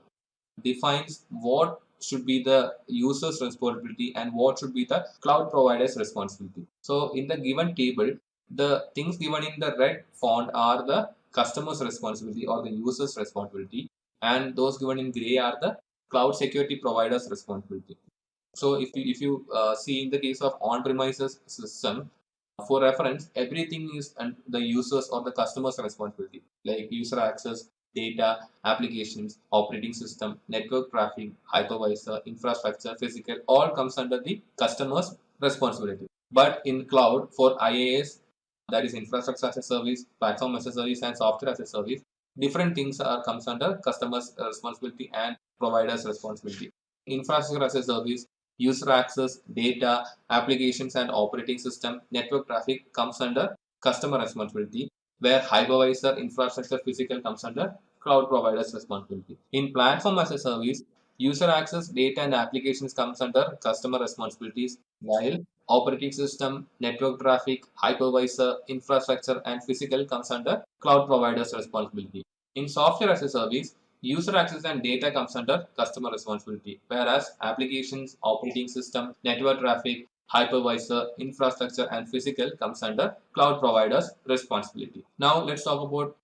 defines what should be the user's responsibility and what should be the cloud provider's responsibility. So in the given table, the things given in the red font are the customer's responsibility or the user's responsibility, and those given in gray are the cloud security provider's responsibility. So if you see in the case of on-premises system, for reference, everything is the users or the customer's responsibility, like user access, data, applications, operating system, network traffic, hypervisor, infrastructure, physical, all comes under the customer's responsibility. But in cloud, for IaaS, that is infrastructure as a service, platform as a service, and software as a service, different things are comes under customer's responsibility and provider's responsibility. Infrastructure as a service, user access, data, applications and operating system, network traffic comes under customer responsibility, where hypervisor, infrastructure, physical comes under cloud provider's responsibility. In platform as a service, user access, data and applications comes under customer responsibilities, while operating system, network traffic, hypervisor, infrastructure and physical comes under cloud provider's responsibility. In software as a service, user access and data comes under customer responsibility, whereas applications, operating system, network traffic, hypervisor, infrastructure, and physical comes under cloud provider's responsibility. Now let's talk about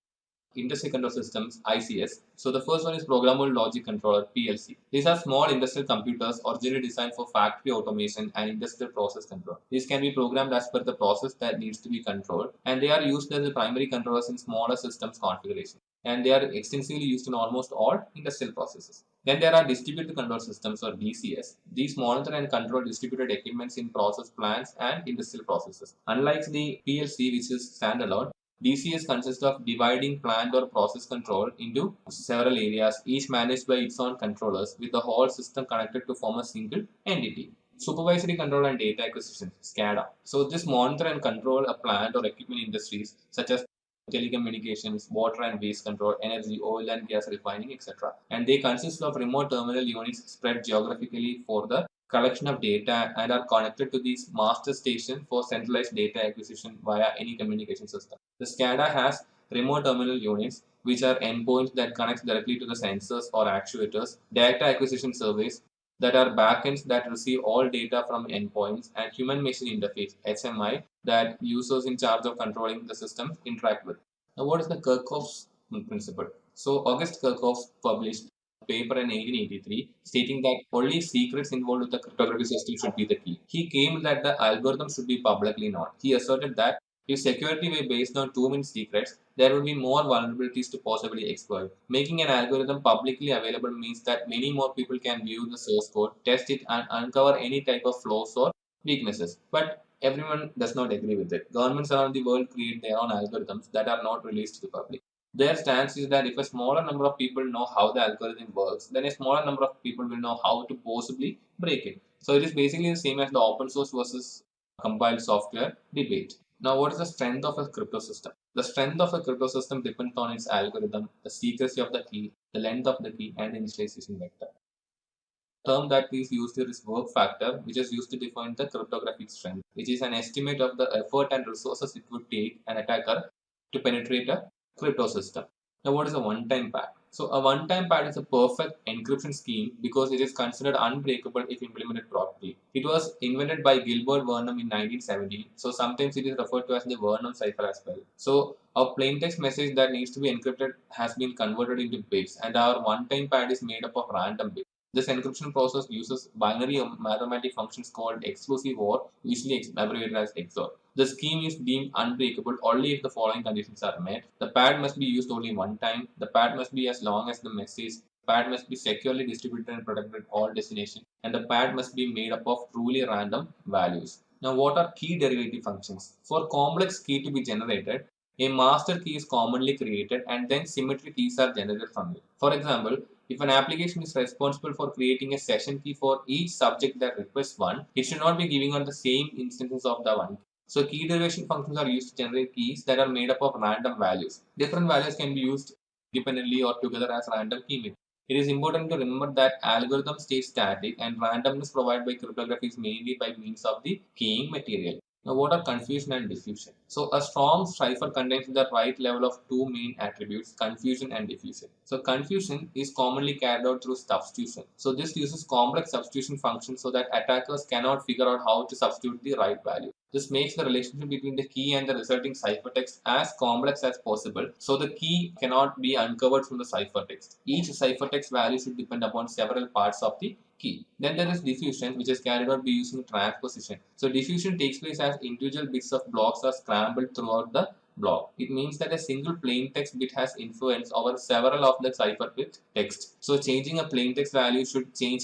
Intersect Control Systems, ICS. So the first one is Programmable Logic Controller, PLC. These are small industrial computers originally designed for factory automation and industrial process control. These can be programmed as per the process that needs to be controlled, and they are used as the primary controllers in smaller systems configuration. And they are extensively used in almost all industrial processes. Then there are distributed control systems or DCS. These monitor and control distributed equipments in process plants and industrial processes. Unlike the PLC, which is standalone, DCS consists of dividing plant or process control into several areas, each managed by its own controllers, with the whole system connected to form a single entity. Supervisory control and data acquisition, SCADA. So this monitor and control a plant or equipment industries such as telecommunications, water and waste control, energy, oil and gas refining, etc. And they consist of remote terminal units spread geographically for the collection of data and are connected to this master station for centralized data acquisition via any communication system. The SCADA has remote terminal units, which are endpoints that connect directly to the sensors or actuators, data acquisition surveys that are backends that receive all data from endpoints, and human machine interface, HMI, that users in charge of controlling the system interact with. Now, what is the Kirchhoff's principle? So, August Kirchhoff published a paper in 1883 stating that only secrets involved with the cryptography system should be the key. He claimed that the algorithm should be publicly known. He asserted that if security were based on too many secrets, there would be more vulnerabilities to possibly exploit. Making an algorithm publicly available means that many more people can view the source code, test it, and uncover any type of flaws or weaknesses. But everyone does not agree with it. Governments around the world create their own algorithms that are not released to the public. Their stance is that if a smaller number of people know how the algorithm works, then a smaller number of people will know how to possibly break it. So it is basically the same as the open source versus compiled software debate. Now, what is the strength of a crypto system? The strength of a crypto system depends on its algorithm, the secrecy of the key, the length of the key, and the initialization vector. The term that is used here is work factor, which is used to define the cryptographic strength, which is an estimate of the effort and resources it would take an attacker to penetrate a crypto system. Now, what is a one-time pad? So, a one-time pad is a perfect encryption scheme because it is considered unbreakable if implemented properly. It was invented by Gilbert Vernon in 1970, so sometimes it is referred to as the Vernon cipher as well. So, a plaintext message that needs to be encrypted has been converted into bits, and our one-time pad is made up of random bits. This encryption process uses binary mathematical functions called exclusive OR, usually abbreviated as XOR. The scheme is deemed unbreakable only if the following conditions are met. The pad must be used only one time. The pad must be as long as the message. The pad must be securely distributed and protected at all destinations. And the pad must be made up of truly random values. Now, what are key derivative functions? For complex key to be generated, a master key is commonly created and then symmetric keys are generated from it. For example, if an application is responsible for creating a session key for each subject that requests one, it should not be giving out the same instances of the one. So key derivation functions are used to generate keys that are made up of random values. Different values can be used independently or together as random key mix. It is important to remember that algorithms stay static and randomness provided by cryptography is mainly by means of the keying material. Now, what are confusion and diffusion? So, a strong cipher contains the right level of two main attributes, confusion and diffusion. So, confusion is commonly carried out through substitution. So, this uses complex substitution functions so that attackers cannot figure out how to substitute the right value. This makes the relationship between the key and the resulting ciphertext as complex as possible, so the key cannot be uncovered from the ciphertext. Each ciphertext value should depend upon several parts of the key. Then there is diffusion, which is carried out by using transposition. So diffusion takes place as individual bits of blocks are scrambled throughout the block. It means that a single plaintext bit has influence over several of the ciphertext text. So changing a plaintext value should change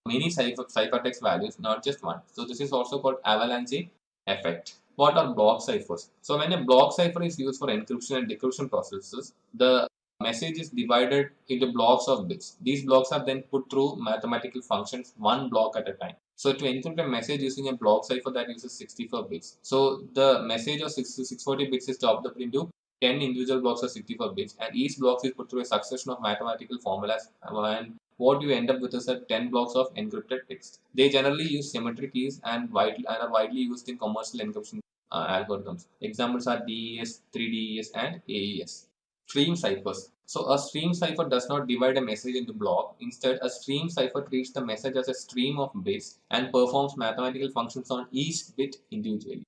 many ciphertext values, not just one. So this is also called avalanche effect. What are block ciphers? So when a block cipher is used for encryption and decryption processes, the message is divided into blocks of bits. These blocks are then put through mathematical functions one block at a time. So to encrypt a message using a block cipher that uses 64 bits. So the message of 640 bits is chopped up into 10 individual blocks of 64 bits, and each block is put through a succession of mathematical formulas, and what you end up with is a 10 blocks of encrypted text. They generally use symmetric keys and are widely used in commercial encryption algorithms. Examples are DES, 3DES, and AES. Stream ciphers. So a stream cipher does not divide a message into blocks. Instead, a stream cipher treats the message as a stream of bits and performs mathematical functions on each bit individually.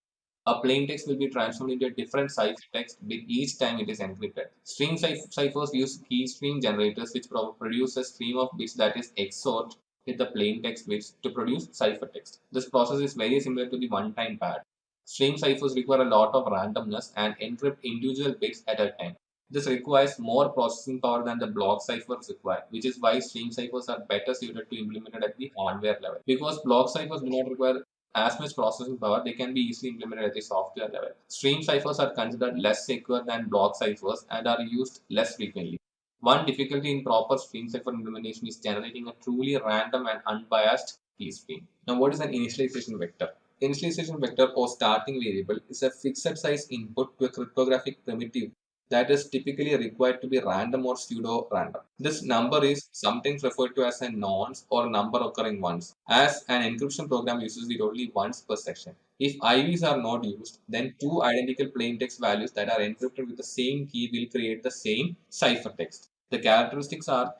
A plain text will be transformed into a different ciphertext bit each time it is encrypted. Stream ciphers use key stream generators which produce a stream of bits that is XORed with the plain text bits to produce ciphertext. This process is very similar to the one-time pad. Stream ciphers require a lot of randomness and encrypt individual bits at a time. This requires more processing power than the block ciphers require, which is why stream ciphers are better suited to implement at the hardware level. Because block ciphers do not require as much processing power, they can be easily implemented at the software level. Stream ciphers are considered less secure than block ciphers and are used less frequently. One difficulty in proper stream cipher implementation is generating a truly random and unbiased key stream. Now, what is an initialization vector? Initialization vector or starting variable is a fixed size input to a cryptographic primitive that is typically required to be random or pseudo-random. This number is sometimes referred to as a nonce or number occurring once, as an encryption program uses it only once per section. If IVs are not used, then two identical plaintext values that are encrypted with the same key will create the same ciphertext. The characteristics are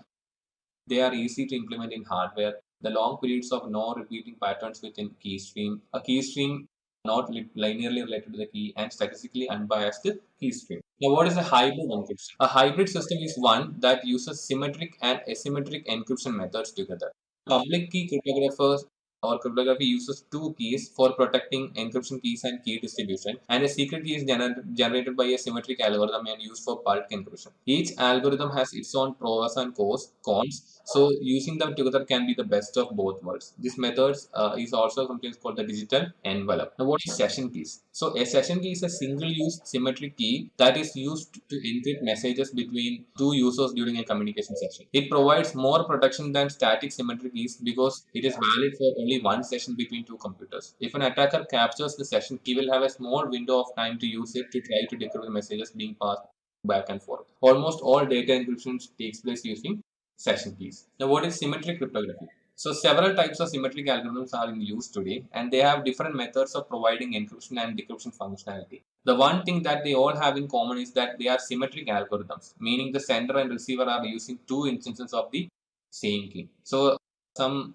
they are easy to implement in hardware. The long periods of no repeating patterns within key stream, a key stream not linearly related to the key, and statistically unbiased key stream. Now, what is a hybrid encryption? A hybrid system is one that uses symmetric and asymmetric encryption methods together. Public key cryptographers or cryptography uses two keys for protecting encryption keys and key distribution, and a secret key is generated by a symmetric algorithm and used for bulk encryption. Each algorithm has its own pros and cons, so using them together can be the best of both worlds. This method is also sometimes called the digital envelope. Now, what is session keys? So, a session key is a single-use symmetric key that is used to encrypt messages between two users during a communication session. It provides more protection than static symmetric keys because it is valid for only one session between two computers. If an attacker captures the session, he will have a small window of time to use it to try to decrypt the messages being passed back and forth. Almost all data encryption takes place using session keys. Now, what is symmetric cryptography? So, several types of symmetric algorithms are in use today, and they have different methods of providing encryption and decryption functionality. The one thing that they all have in common is that they are symmetric algorithms, meaning the sender and receiver are using two instances of the same key. So, some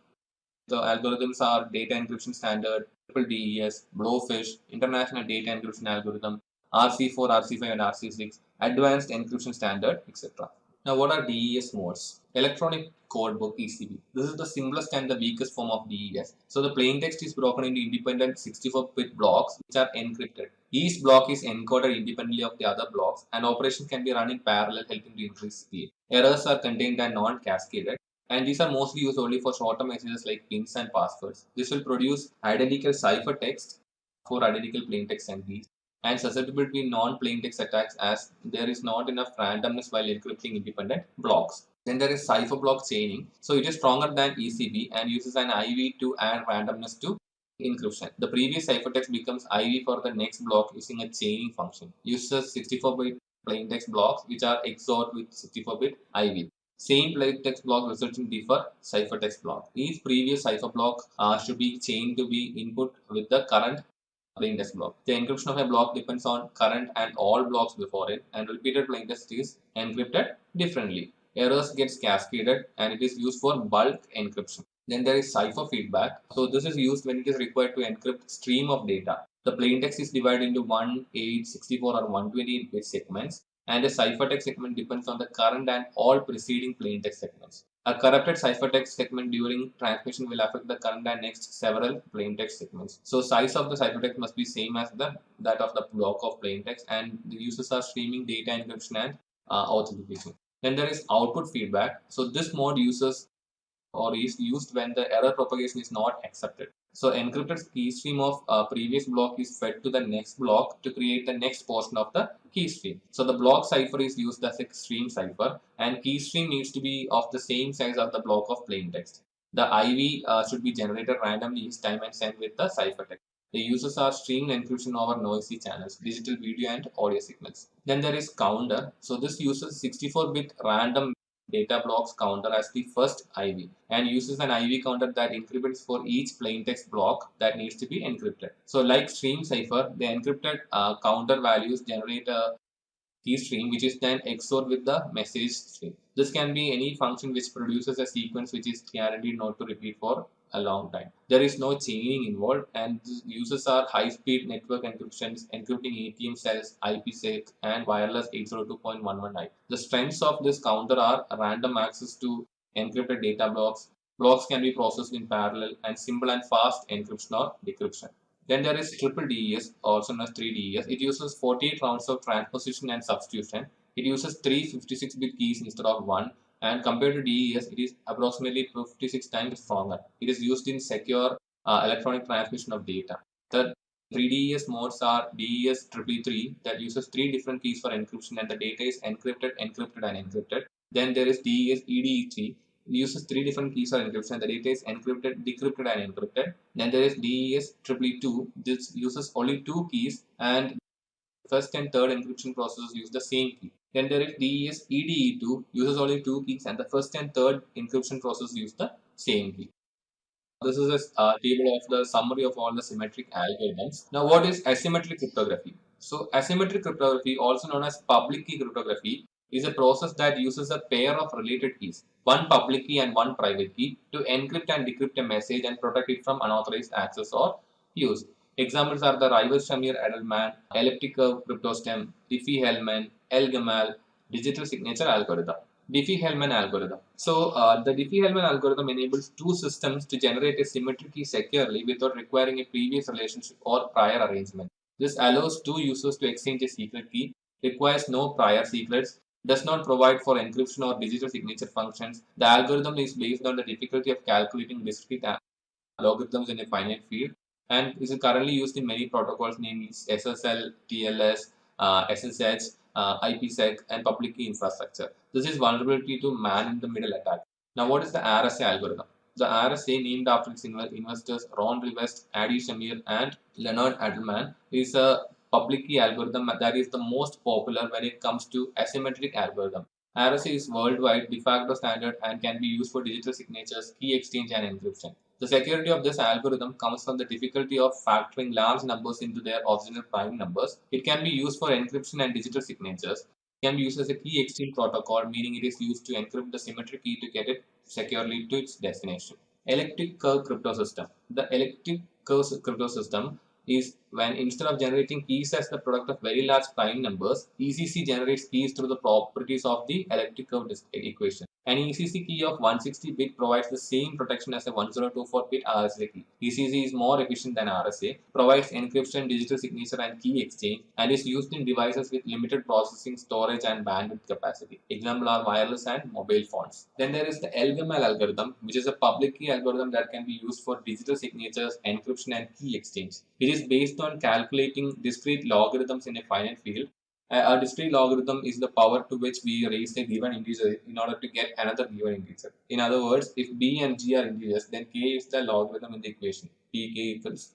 the algorithms are data encryption standard, triple DES, Blowfish, international data encryption algorithm, RC4, RC5, and RC6, advanced encryption standard, etc. Now, what are DES modes? Electronic Code Book (ECB). This is the simplest and the weakest form of DES. So, the plain text is broken into independent 64-bit blocks which are encrypted. Each block is encoded independently of the other blocks, and operations can be run in parallel, helping to increase speed. Errors are contained and non-cascaded, and these are mostly used only for shorter messages like pins and passwords. This will produce identical ciphertext for identical plaintext and keys, and susceptible to non-plaintext attacks as there is not enough randomness while encrypting independent blocks. Then there is cipher block chaining. So it is stronger than ECB and uses an IV to add randomness to encryption. The previous ciphertext becomes IV for the next block using a chaining function. Uses 64-bit plaintext blocks which are XORed with 64-bit IV. Same plaintext block results in different ciphertext block. Each previous cipher block should be chained to be input with the current plaintext block. The encryption of a block depends on current and all blocks before it, and repeated plaintext is encrypted differently. Errors gets cascaded and it is used for bulk encryption. Then there is cipher feedback. So this is used when it is required to encrypt stream of data. The plaintext is divided into 1, 8, 64 or 128 bit segments, and a ciphertext segment depends on the current and all preceding plaintext segments. A corrupted ciphertext segment during transmission will affect the current and next several plaintext segments. So size of the ciphertext must be same as that of the block of plaintext, and the users are streaming data encryption and authentication. Then there is output feedback. So this mode uses or is used when the error propagation is not accepted. So encrypted key stream of previous block is fed to the next block to create the next portion of the key stream. So the block cipher is used as a stream cipher, and key stream needs to be of the same size as the block of plain text. The IV should be generated randomly each time and sent with the ciphertext. The users are streamed encryption over noisy channels, digital video and audio signals. Then there is counter. So this uses 64-bit random data blocks counter as the first IV and uses an IV counter that increments for each plaintext block that needs to be encrypted. So like stream cipher, the encrypted counter values generate a key stream which is then XORed with the message stream. This can be any function which produces a sequence which is guaranteed not to repeat for a long time. There is no chaining involved, and users are high-speed network encryptions encrypting ATM cells, IPsec, and wireless 802.11i. The strengths of this counter are random access to encrypted data blocks. Blocks can be processed in parallel, and simple and fast encryption or decryption. Then there is triple DES, also known as 3DES. It uses 48 rounds of transposition and substitution. It uses 3 56-bit keys instead of 1, and compared to DES, it is approximately 56 times stronger. It is used in secure electronic transmission of data. The 3DES modes are DES 333 that uses 3 different keys for encryption, and the data is encrypted, encrypted, and encrypted. Then there is DES EDE3. It uses 3 different keys for encryption. The data is encrypted, decrypted, and encrypted. Then there is DES 222. This uses only 2 keys, and first and third encryption processes use the same key. Then there is DES EDE2, uses only 2 keys, and the first and third encryption process use the same key. This is a table of the summary of all the symmetric algorithms. Now, what is asymmetric cryptography? So, asymmetric cryptography, also known as public key cryptography, is a process that uses a pair of related keys, one public key and one private key, to encrypt and decrypt a message and protect it from unauthorized access or use. Examples are the Rivers-Shamir-Edelman, elliptic curve cryptostem, Diffie-Hellman, L-Gamal, digital signature algorithm. Diffie-Hellman algorithm. So, the Diffie-Hellman algorithm enables two systems to generate a symmetric key securely without requiring a previous relationship or prior arrangement. This allows two users to exchange a secret key, requires no prior secrets, does not provide for encryption or digital signature functions. The algorithm is based on the difficulty of calculating discrete logarithms in a finite field, and is currently used in many protocols, namely SSL, TLS, SSH, IPsec, and public key infrastructure. This is vulnerability to man-in-the-middle attack. Now, what is the RSA algorithm? The RSA, named after its investors Ron Rivest, Adi Shamir, and Leonard Edelman, is a public key algorithm that is the most popular when it comes to asymmetric algorithm. RSA is worldwide de facto standard and can be used for digital signatures, key exchange, and encryption. The security of this algorithm comes from the difficulty of factoring large numbers into their original prime numbers. It can be used for encryption and digital signatures. It can be used as a key exchange protocol, meaning it is used to encrypt the symmetric key to get it securely to its destination. Elliptic curve crypto system. The elliptic curve crypto system is when instead of generating keys as the product of very large prime numbers, ECC generates keys through the properties of the elliptic curve equation. An ECC key of 160-bit provides the same protection as a 1024-bit RSA key. ECC is more efficient than RSA, provides encryption, digital signature, and key exchange, and is used in devices with limited processing, storage, and bandwidth capacity. Example are wireless and mobile phones. Then there is the L-Gamal algorithm, which is a public key algorithm that can be used for digital signatures, encryption, and key exchange. It is based on calculating discrete logarithms in a finite field. A discrete logarithm is the power to which we raise a given integer in order to get another given integer. In other words, if b and g are integers, then k is the logarithm in the equation. Pk equals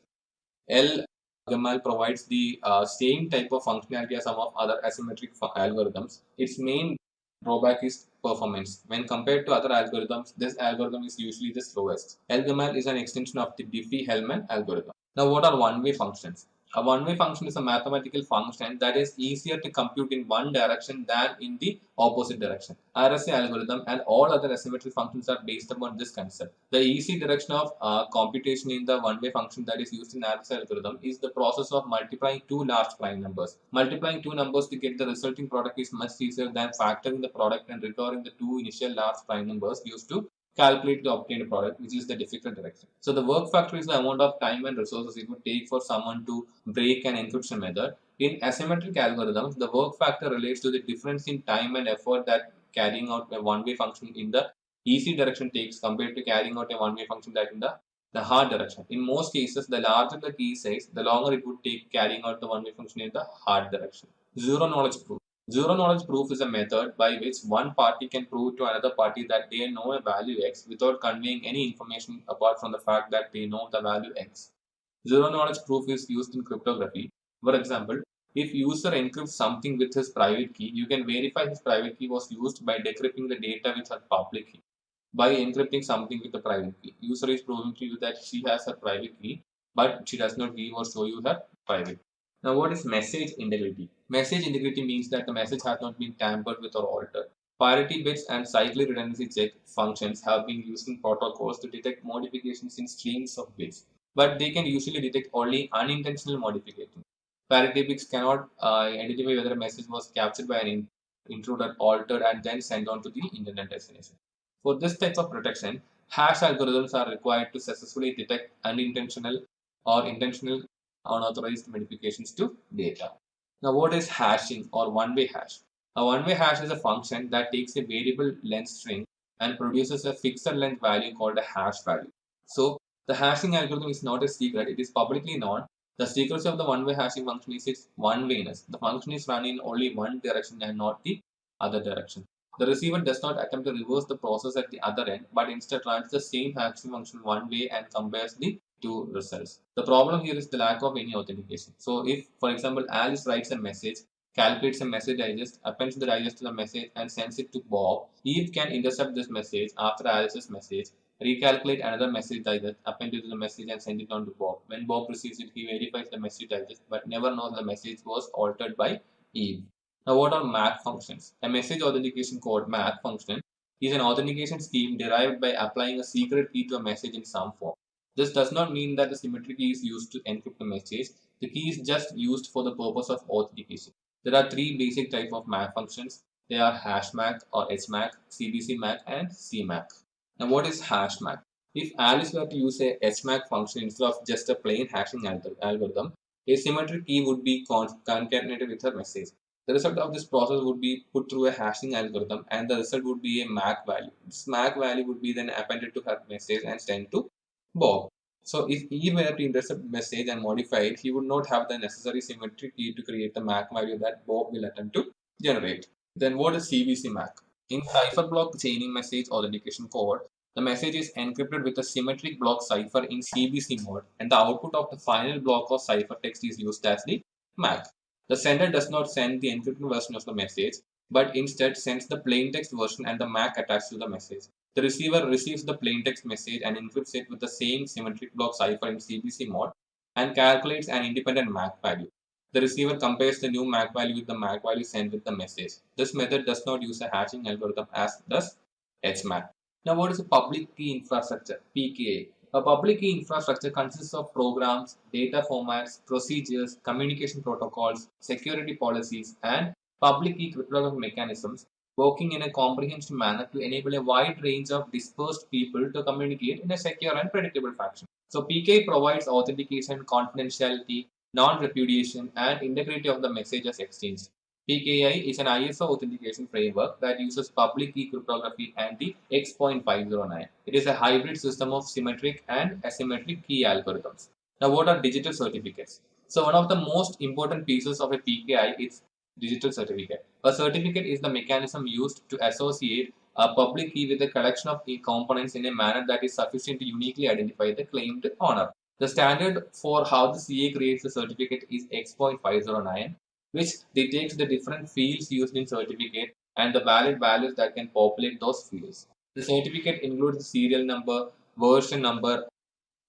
L. Gamal provides the same type of functionality as some of other asymmetric algorithms. Its main drawback is performance. When compared to other algorithms, this algorithm is usually the slowest. L-Gamal is an extension of the Diffie-Hellman algorithm. Now, what are one-way functions? A one-way function is a mathematical function that is easier to compute in one direction than in the opposite direction. RSA algorithm and all other asymmetric functions are based upon this concept. The easy direction of computation in the one-way function that is used in RSA algorithm is the process of multiplying two large prime numbers. Multiplying two numbers to get the resulting product is much easier than factoring the product and recovering the two initial large prime numbers used to calculate the obtained product, which is the difficult direction. So the work factor is the amount of time and resources it would take for someone to break an encryption method. In asymmetric algorithms, the work factor relates to the difference in time and effort that carrying out a one-way function in the easy direction takes compared to carrying out a one-way function that in the hard direction. In most cases, the larger the key size, the longer it would take carrying out the one-way function in the hard direction. Zero knowledge proof. Zero knowledge proof is a method by which one party can prove to another party that they know a value x without conveying any information apart from the fact that they know the value x. Zero knowledge proof is used in cryptography. For example, if user encrypts something with his private key, you can verify his private key was used by decrypting the data with her public key. By encrypting something with a private key, user is proving to you that she has her private key, but she does not give or show you her private. Now, what is message integrity? Message integrity means that the message has not been tampered with or altered. Parity bits and cyclic redundancy check functions have been used in protocols to detect modifications in streams of bits, but they can usually detect only unintentional modifications. Parity bits cannot identify whether a message was captured by an intruder, altered, and then sent on to the internet destination. For this type of protection, hash algorithms are required to successfully detect unintentional or intentional unauthorized modifications to data. Now, what is hashing or one-way hash? A one-way hash is a function that takes a variable length string and produces a fixed length value called a hash value. So, the hashing algorithm is not a secret, it is publicly known. The secret of the one-way hashing function is its one-wayness. The function is run in only one direction and not the other direction. The receiver does not attempt to reverse the process at the other end, but instead runs the same hashing function one way and compares the two results. The problem here is the lack of any authentication. So if, for example, Alice writes a message, calculates a message digest, appends the digest to the message and sends it to Bob, Eve can intercept this message after Alice's message, recalculate another message digest, append it to the message and send it on to Bob. When Bob receives it, he verifies the message digest, but never knows the message was altered by Eve. Now, what are MAC functions? A message authentication code MAC function is an authentication scheme derived by applying a secret key to a message in some form. This does not mean that the symmetric key is used to encrypt the message. The key is just used for the purpose of authentication. There are three basic types of MAC functions. They are hash MAC or HMAC, CBC MAC, and CMAC. Now, what is hash MAC? If Alice were to use a HMAC function instead of just a plain hashing algorithm, a symmetric key would be concatenated with her message. The result of this process would be put through a hashing algorithm and the result would be a MAC value. This MAC value would be then appended to her message and sent to Bob. So if he were to intercept the message and modify it, he would not have the necessary symmetric key to create the MAC value that Bob will attempt to generate. Then what is CBC MAC? In cipher block chaining message authentication code, the message is encrypted with a symmetric block cipher in CBC mode and the output of the final block of cipher text is used as the MAC. The sender does not send the encrypted version of the message, but instead sends the plaintext version and the MAC attached to the message. The receiver receives the plaintext message and encrypts it with the same symmetric block cipher in CBC mode and calculates an independent MAC value. The receiver compares the new MAC value with the MAC value sent with the message. This method does not use a hashing algorithm as does HMAC. Now, what is a public key infrastructure? PKI. A public key infrastructure consists of programs, data formats, procedures, communication protocols, security policies, and public key cryptographic mechanisms working in a comprehensive manner to enable a wide range of dispersed people to communicate in a secure and predictable fashion. So, PKI provides authentication, confidentiality, non-repudiation, and integrity of the messages exchanged. PKI is an ISO authentication framework that uses public key cryptography and the H.O.I.C. It is a hybrid system of symmetric and asymmetric key algorithms. Now, what are digital certificates? So, one of the most important pieces of a PKI is digital certificate. A certificate is the mechanism used to associate a public key with a collection of key components in a manner that is sufficient to uniquely identify the claimed owner. The standard for how the CA creates a certificate is X.509, which detects the different fields used in certificate and the valid values that can populate those fields. The certificate includes the serial number, version number,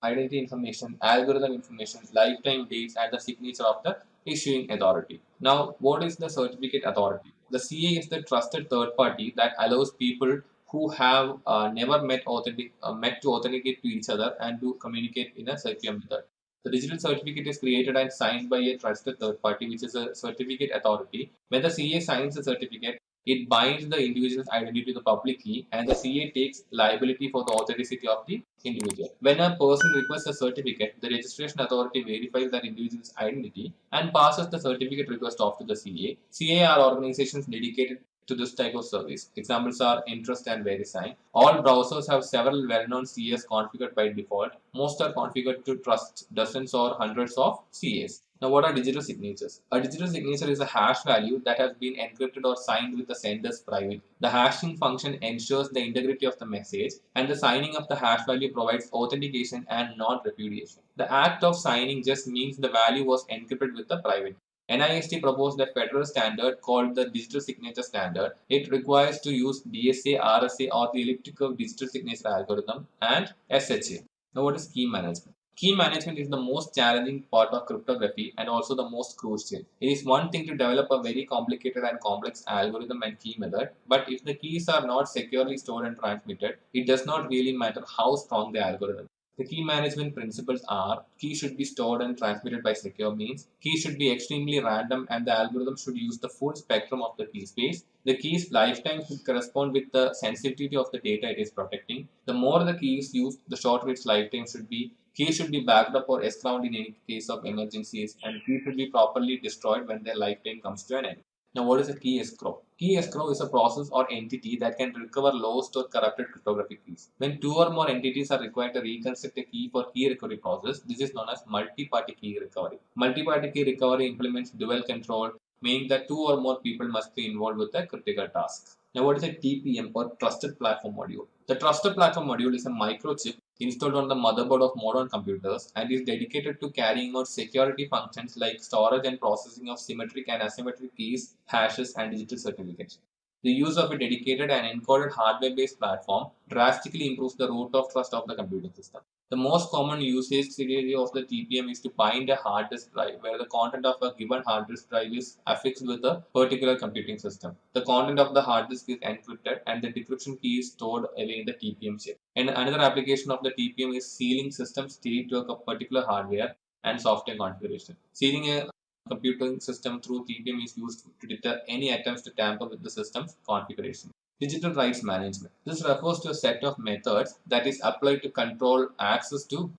identity information, algorithm information, lifetime dates, and the signature of the issuing authority. Now, what is the certificate authority? The CA is the trusted third party that allows people who have never met to authenticate to each other and to communicate in a secure method. The digital certificate is created and signed by a trusted third party, which is a certificate authority. When the CA signs the certificate, it binds the individual's identity to the public key, and the CA takes liability for the authenticity of the individual. When a person requests a certificate, the registration authority verifies that individual's identity and passes the certificate request off to the CA. CA are organizations dedicated to this type of service. Examples are Interest and VeriSign. All browsers have several well-known CAs configured by default. Most are configured to trust dozens or hundreds of CAs. Now, what are digital signatures? A digital signature is a hash value that has been encrypted or signed with the sender's private. The hashing function ensures the integrity of the message, and the signing of the hash value provides authentication and non-repudiation. The act of signing just means the value was encrypted with the private. NIST proposed a federal standard called the Digital Signature Standard. It requires to use DSA, RSA, or the elliptic digital signature algorithm, and SHA. Now, what is key management? Key management is the most challenging part of cryptography and also the most crucial. It is one thing to develop a very complicated and complex algorithm and key method, but if the keys are not securely stored and transmitted, it does not really matter how strong the algorithm. The key management principles are: key should be stored and transmitted by secure means, key should be extremely random, and the algorithm should use the full spectrum of the key space. The key's lifetime should correspond with the sensitivity of the data it is protecting. The more the key is used, the shorter its lifetime should be. Keys should be backed up or escrowed in any case of emergencies, and keys should be properly destroyed when their lifetime comes to an end. Now, what is a key escrow? Key escrow is a process or entity that can recover lost or corrupted cryptographic keys. When two or more entities are required to reconstruct a key for key recovery process, this is known as multi-party key recovery. Multi-party key recovery implements dual control, meaning that two or more people must be involved with a critical task. Now, what is a TPM or Trusted Platform Module? The Trusted Platform Module is a microchip installed on the motherboard of modern computers and is dedicated to carrying out security functions like storage and processing of symmetric and asymmetric keys, hashes, and digital certificates. The use of a dedicated and encoded hardware-based platform drastically improves the root of trust of the computing system. The most common usage scenario of the TPM is to bind a hard disk drive, where the content of a given hard disk drive is affixed with a particular computing system. The content of the hard disk is encrypted, and the decryption key is stored away in the TPM chip. And another application of the TPM is sealing system state to a particular hardware and software configuration. Sealing a computing system through TPM is used to deter any attempts to tamper with the system's configuration. Digital rights management. This refers to a set of methods that is applied to control access to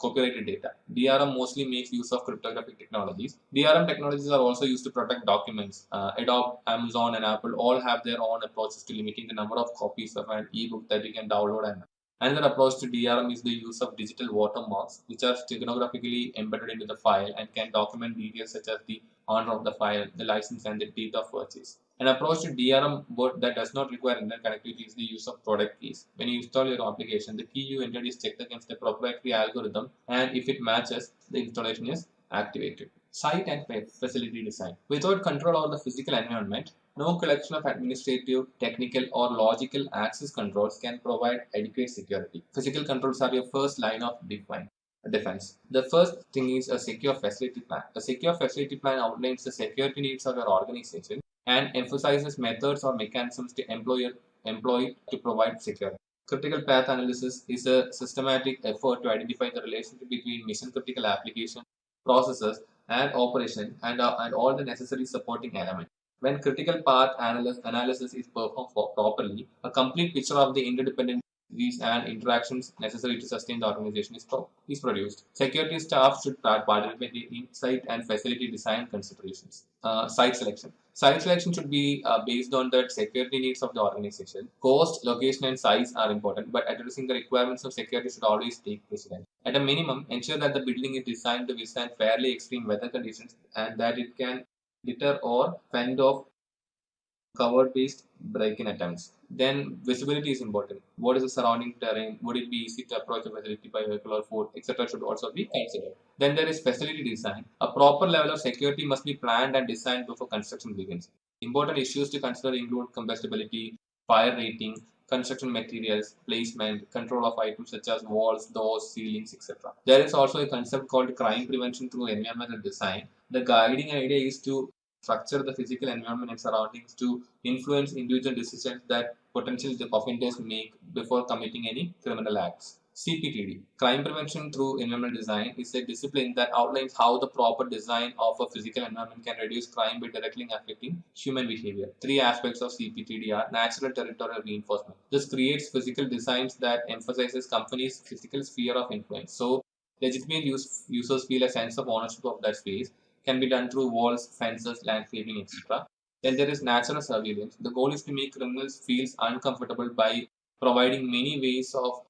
copyrighted data. DRM mostly makes use of cryptographic technologies. DRM technologies are also used to protect documents. Adobe, Amazon, and Apple all have their own approaches to limiting the number of copies of an ebook that you can download. And another approach to DRM is the use of digital watermarks, which are stenographically embedded into the file and can document details such as the owner of the file, the license, and the date of purchase. An approach to DRM that does not require internet connectivity is the use of product keys. When you install your application, the key you entered is checked against the proprietary algorithm, and if it matches, the installation is activated. Site and facility design. Without control over the physical environment, no collection of administrative, technical, or logical access controls can provide adequate security. Physical controls are your first line of defense. The first thing is a secure facility plan. A secure facility plan outlines the security needs of your organization and emphasizes methods or mechanisms to employ to provide security. Critical path analysis is a systematic effort to identify the relationship between mission critical application, processes, and operation and all the necessary supporting elements. When critical path analysis is performed properly, a complete picture of the interdependencies and interactions necessary to sustain the organization is produced. Security staff should participate in site and facility design considerations. Site selection. Site selection should be based on the security needs of the organization. Cost, location, and size are important, but addressing the requirements of security should always take precedence. At a minimum, ensure that the building is designed to withstand fairly extreme weather conditions and that it can deter or fend off cover-based break-in attempts. Then visibility is important. What is the surrounding terrain? Would it be easy to approach a facility by vehicle or foot, etc. should also be considered. Then there is facility design. A proper level of security must be planned and designed before construction begins. Important issues to consider include combustibility, fire rating, construction materials, placement, control of items such as walls, doors, ceilings, etc. There is also a concept called crime prevention through environmental design. The guiding idea is to structure the physical environment and surroundings to influence individual decisions that potential offenders make before committing any criminal acts. CPTD, Crime Prevention Through Environmental Design, is a discipline that outlines how the proper design of a physical environment can reduce crime by directly affecting human behavior. Three aspects of CPTD are natural territorial reinforcement. This creates physical designs that emphasizes companies' physical sphere of influence. So, legitimate users feel a sense of ownership of that space. Can be done through walls, fences, landscaping, etc. Then there is natural surveillance. The goal is to make criminals feel uncomfortable by providing many ways of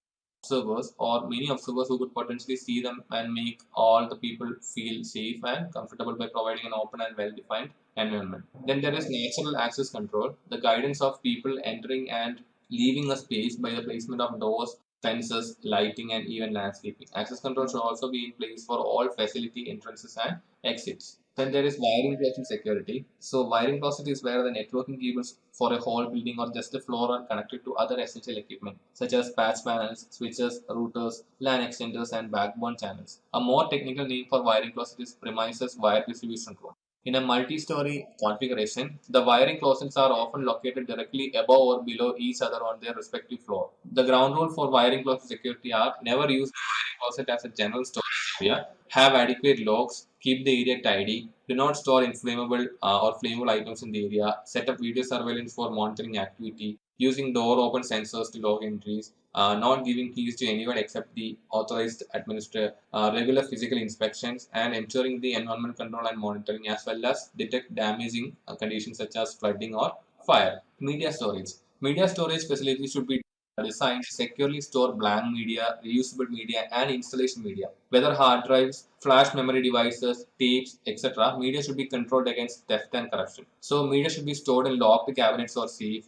observers or many observers who could potentially see them and make all the people feel safe and comfortable by providing an open and well-defined environment. Then there is natural access control, the guidance of people entering and leaving a space by the placement of doors, fences, lighting, and even landscaping. Access control should also be in place for all facility entrances and exits. Then there is wiring closet security. So wiring closet is where the networking cables for a whole building or just a floor are connected to other essential equipment such as patch panels, switches, routers, LAN extenders, and backbone channels. A more technical name for wiring closet is premises wire distribution room. In a multi-story configuration, the wiring closets are often located directly above or below each other on their respective floor. The ground rule for wiring closet security are never use the wiring closet as a general storage area, have adequate locks, keep the area tidy, do not store inflammable or flammable items in the area, set up video surveillance for monitoring activity, using door open sensors to log entries, not giving keys to anyone except the authorized administrator, regular physical inspections, and ensuring the environment control and monitoring as well as detect damaging conditions such as flooding or fire. Media storage. Media storage facilities should be designed to securely store blank media, reusable media, and installation media. Whether hard drives, flash memory devices, tapes, etc., media should be controlled against theft and corruption. So, media should be stored in locked cabinets or safe,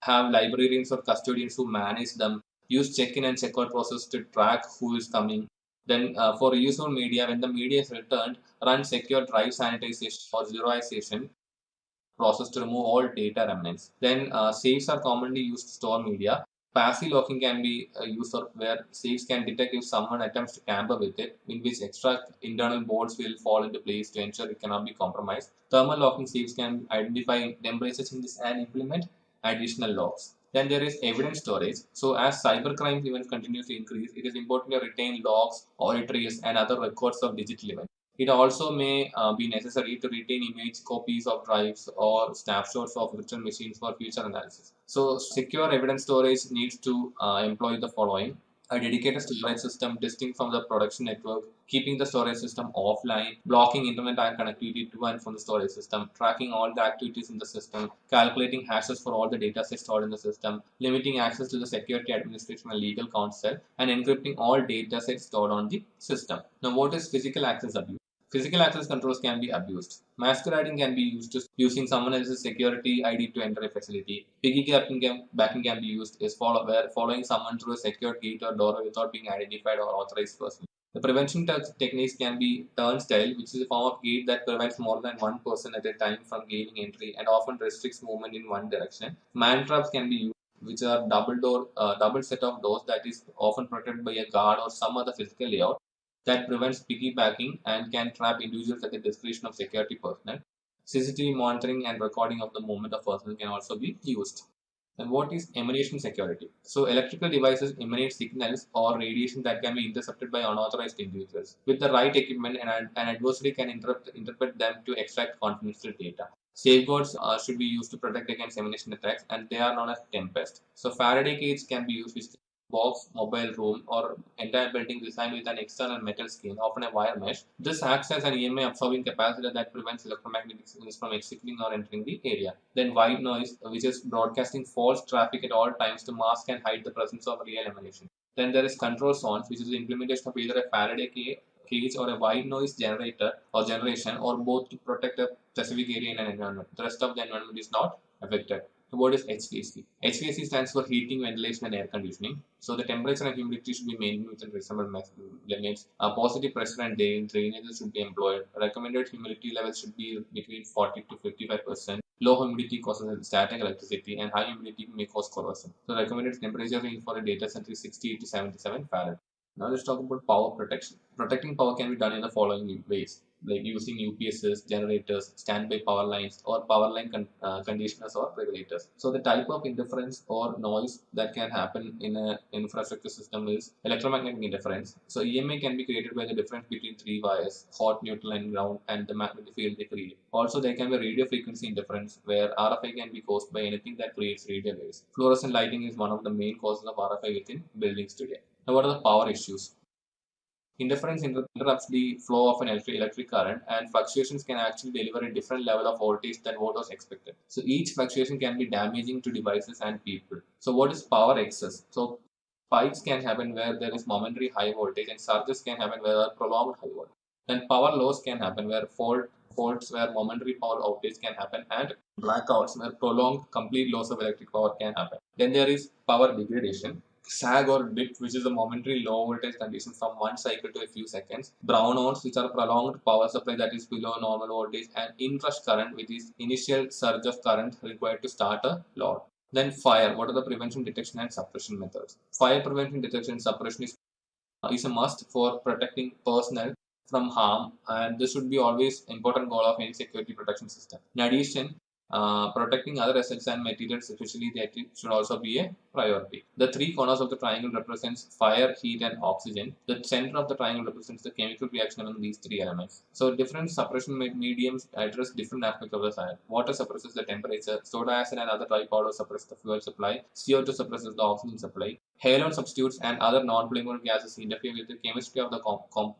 have librarians or custodians who manage them, use check-in and check-out process to track who is coming. Then for reusable media, when the media is returned, run secure drive sanitization or zeroization process to remove all data remnants. Then safes are commonly used to store media. Passive locking can be used for where safes can detect if someone attempts to tamper with it, in which extra internal boards will fall into place to ensure it cannot be compromised. Thermal locking safes can identify temperature changes and implement additional locks. Then there is evidence storage. So as cybercrime events continue to increase, it is important to retain logs, auditories, and other records of digital events. It also may be necessary to retain image copies of drives or snapshots of virtual machines for future analysis. So, secure evidence storage needs to employ the following: a dedicated storage system distinct from the production network, keeping the storage system offline, blocking internet and connectivity to and from the storage system, tracking all the activities in the system, calculating hashes for all the data sets stored in the system, limiting access to the security administration and legal counsel, and encrypting all data sets stored on the system. Now, what is physical access abuse? Physical access controls can be abused. Masquerading can be used to using someone else's security ID to enter a facility. Backing can be used is where following someone through a secure gate or doorway without being identified or authorized person. The prevention techniques can be turnstile, which is a form of gate that prevents more than one person at a time from gaining entry and often restricts movement in one direction. Man traps can be used, which are double set of doors that is often protected by a guard or some other physical layout that prevents piggybacking and can trap individuals at the discretion of security personnel. CCTV monitoring and recording of the movement of personnel can also be used. And what is emanation security? So, electrical devices emanate signals or radiation that can be intercepted by unauthorized individuals. With the right equipment, an adversary can interpret them to extract confidential data. Safeguards should be used to protect against emanation attacks, and they are known as Tempest. So, Faraday cage can be used, which box, mobile room, or entire building designed with an external metal skin, often a wire mesh. This acts as an EMI absorbing capacitor that prevents electromagnetic signals from exiting or entering the area. Then white noise, which is broadcasting false traffic at all times to mask and hide the presence of real emanation. Then there is control zones, which is the implementation of either a Faraday cage or a white noise generator or generation, or both to protect a specific area in an environment. The rest of the environment is not affected. So what is HVAC? HVAC stands for heating, ventilation, and air conditioning. So the temperature and humidity should be maintained within reasonable limits. Positive pressure and drainage should be employed. Recommended humidity levels should be between 40 to 55%. Low humidity causes static electricity, and high humidity may cause corrosion. So recommended temperature range for a data center is 68 to 77 Fahrenheit. Now let's talk about power protection. Protecting power can be done in the following ways, like using UPSs, generators, standby power lines, or power line conditioners or regulators. So the type of interference or noise that can happen in an infrastructure system is electromagnetic interference. So EMI can be created by the difference between three wires, hot, neutral, and ground, and the magnetic field they create. Also, there can be radio frequency interference, where RFI can be caused by anything that creates radio waves. Fluorescent lighting is one of the main causes of RFI within buildings today. Now, what are the power issues? Interference interrupts the flow of an electric current, and fluctuations can actually deliver a different level of voltage than what was expected. So each fluctuation can be damaging to devices and people. So what is power excess? So spikes can happen where there is momentary high voltage, and surges can happen where there are prolonged high voltage. Then power loss can happen where faults where momentary power outage can happen, and blackouts where prolonged complete loss of electric power can happen. Then there is power degradation. Sag or dip, which is a momentary low voltage condition from one cycle to a few seconds. Brownouts, which are prolonged power supply that is below normal voltage, and inrush current, which is initial surge of current required to start a load. Then fire. What are the prevention, detection, and suppression methods? Fire prevention, detection, and suppression is a must for protecting personnel from harm, and this should be always important goal of any security protection system. In addition, protecting other assets and materials, especially that should also be a priority. The three corners of the triangle represents fire, heat, and oxygen. The center of the triangle represents the chemical reaction among these three elements. So different suppression mediums address different aspects of the fire. Water suppresses the temperature, soda acid and other dry powder suppress the fuel supply, CO2 suppresses the oxygen supply. Halon substitutes and other non-flammable gases interfere with the chemistry of the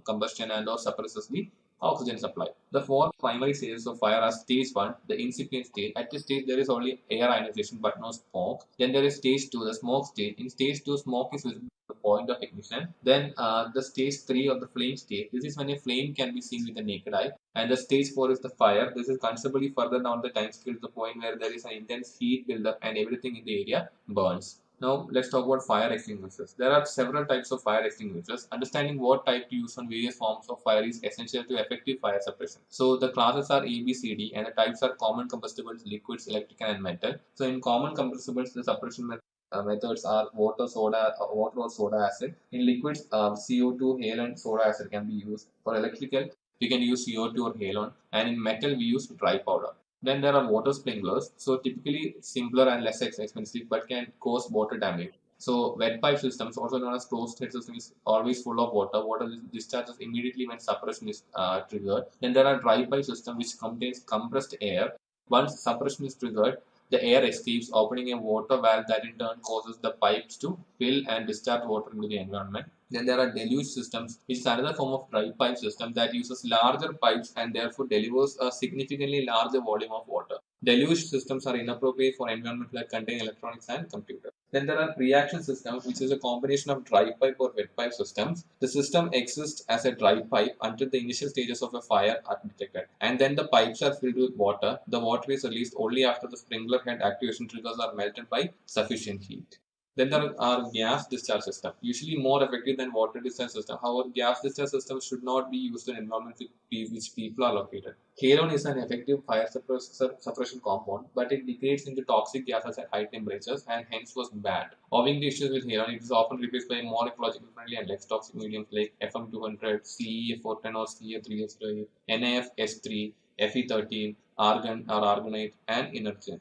combustion and or suppresses the oxygen supply. The four primary stages of fire are stage 1, the incipient stage. At this stage, there is only air ionization but no smoke. Then there is stage 2, the smoke stage. In stage 2, smoke is visible at the point of ignition. Then the stage 3 of the flame stage. This is when a flame can be seen with the naked eye. And the stage 4 is the fire. This is considerably further down the time scale to the point where there is an intense heat buildup and everything in the area burns. Now let's talk about fire extinguishers. There are several types of fire extinguishers. Understanding what type to use on various forms of fire is essential to effective fire suppression. So the classes are A, B, C, D, and the types are common combustibles, liquids, electrical, and metal. So in common combustibles, the suppression methods are water or soda acid. In liquids, CO2, halon, soda acid can be used. For electrical, we can use CO2 or halon, and in metal, we use dry powder. Then there are water sprinklers, so typically simpler and less expensive but can cause water damage. So wet pipe systems, also known as closed head system, is always full of water. Water discharges immediately when suppression is triggered. Then there are dry pipe system which contains compressed air. Once suppression is triggered, the air escapes, opening a water valve that in turn causes the pipes to fill and discharge water into the environment. Then there are deluge systems, which is another form of dry pipe system that uses larger pipes and therefore delivers a significantly larger volume of water. Deluge systems are inappropriate for environments that contain electronics and computers. Then there are reaction systems, which is a combination of dry pipe or wet pipe systems. The system exists as a dry pipe until the initial stages of a fire are detected, and then the pipes are filled with water. The water is released only after the sprinkler head activation triggers are melted by sufficient heat. Then there are gas discharge systems, usually more effective than water discharge system. However, gas discharge systems should not be used in environments with which people are located. Halon is an effective fire suppression compound, but it degrades into toxic gases at high temperatures and hence was banned. Owing to issues with halon, it is often replaced by more ecologically friendly and less toxic mediums like FM200, CE410 or CA308, NAF-S3, Fe13, argon or argonite, and Inergen.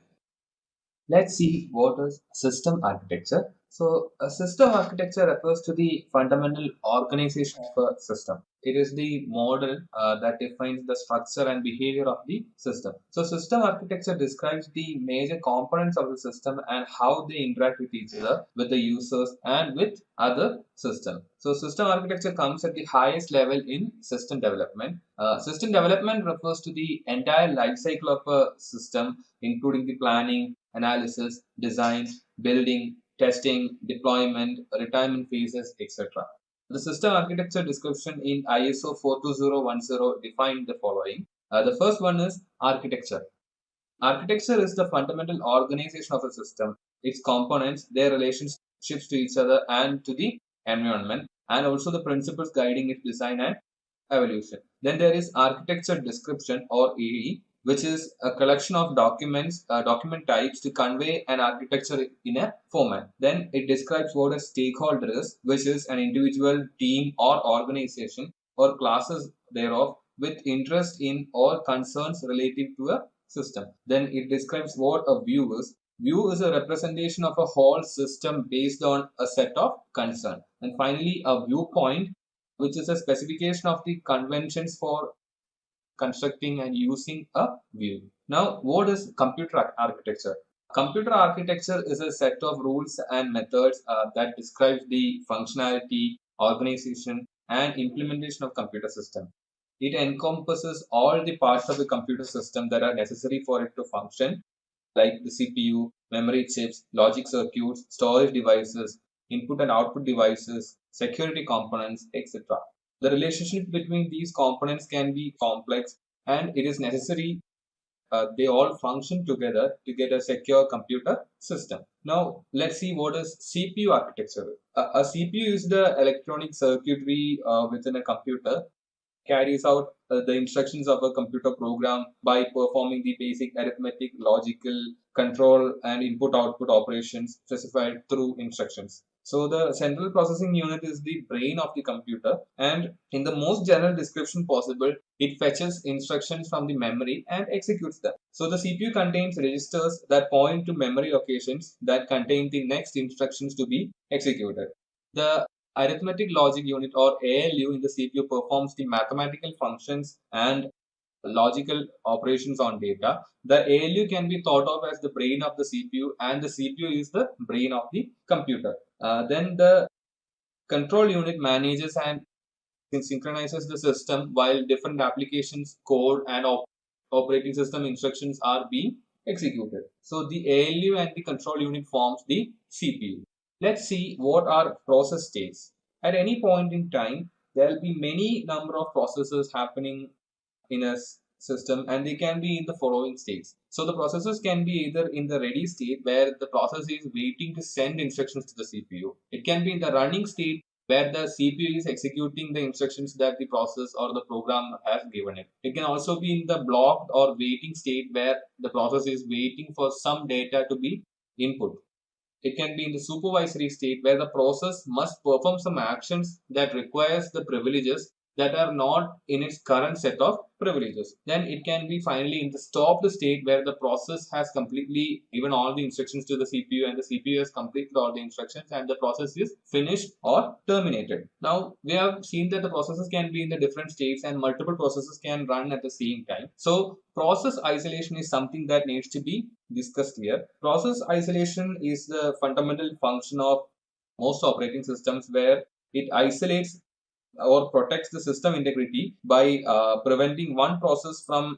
Let's see what is system architecture. So, a system architecture refers to the fundamental organization of a system. It is the model that defines the structure and behavior of the system. So, system architecture describes the major components of the system and how they interact with each other, with the users, and with other systems. So, system architecture comes at the highest level in system development. System development refers to the entire life cycle of a system, including the planning, analysis, design, building, testing, deployment, retirement phases, etc. The system architecture description in ISO 42010 defined the following. The first one is architecture. Architecture is the fundamental organization of a system, its components, their relationships to each other and to the environment, and also the principles guiding its design and evolution. Then there is architecture description or AE. which is a collection of documents, document types to convey an architecture in a format. Then it describes what a stakeholder is, which is an individual, team, or organization or classes thereof with interest in or concerns relative to a system. Then it describes what a view is. View is a representation of a whole system based on a set of concern. And finally, a viewpoint, which is a specification of the conventions for constructing and using a view. Now, what is computer architecture? Computer architecture is a set of rules and methods that describes the functionality, organization, and implementation of computer system. It encompasses all the parts of the computer system that are necessary for it to function, like the CPU, memory chips, logic circuits, storage devices, input and output devices, security components, etc. The relationship between these components can be complex, and it is necessary they all function together to get a secure computer system. Now, let's see what is CPU architecture. A CPU is the electronic circuitry within a computer, carries out the instructions of a computer program by performing the basic arithmetic, logical, control, and input-output operations specified through instructions. So the central processing unit is the brain of the computer, and in the most general description possible, it fetches instructions from the memory and executes them. So the CPU contains registers that point to memory locations that contain the next instructions to be executed. The arithmetic logic unit, or ALU, in the CPU performs the mathematical functions and logical operations on data. The ALU can be thought of as the brain of the CPU, and the CPU is the brain of the computer. Then the control unit manages and synchronizes the system while different applications, code, and operating system instructions are being executed. So the ALU and the control unit forms the CPU. Let's see what are process states. At any point in time, there will be many number of processes happening in a system, and they can be in the following states. So the processes can be either in the ready state, where the process is waiting to send instructions to the CPU. It can be in the running state, where the CPU is executing the instructions that the process or the program has given it. It can also be in the blocked or waiting state, where the process is waiting for some data to be input. It can be in the supervisory state, where the process must perform some actions that requires the privileges that are not in its current set of privileges. Then it can be finally in the stopped state, where the process has completely given all the instructions to the CPU, and the CPU has completed all the instructions, and the process is finished or terminated. Now, we have seen that the processes can be in the different states, and multiple processes can run at the same time. So process isolation is something that needs to be discussed here. Process isolation is the fundamental function of most operating systems, where it isolates or protects the system integrity by preventing one process from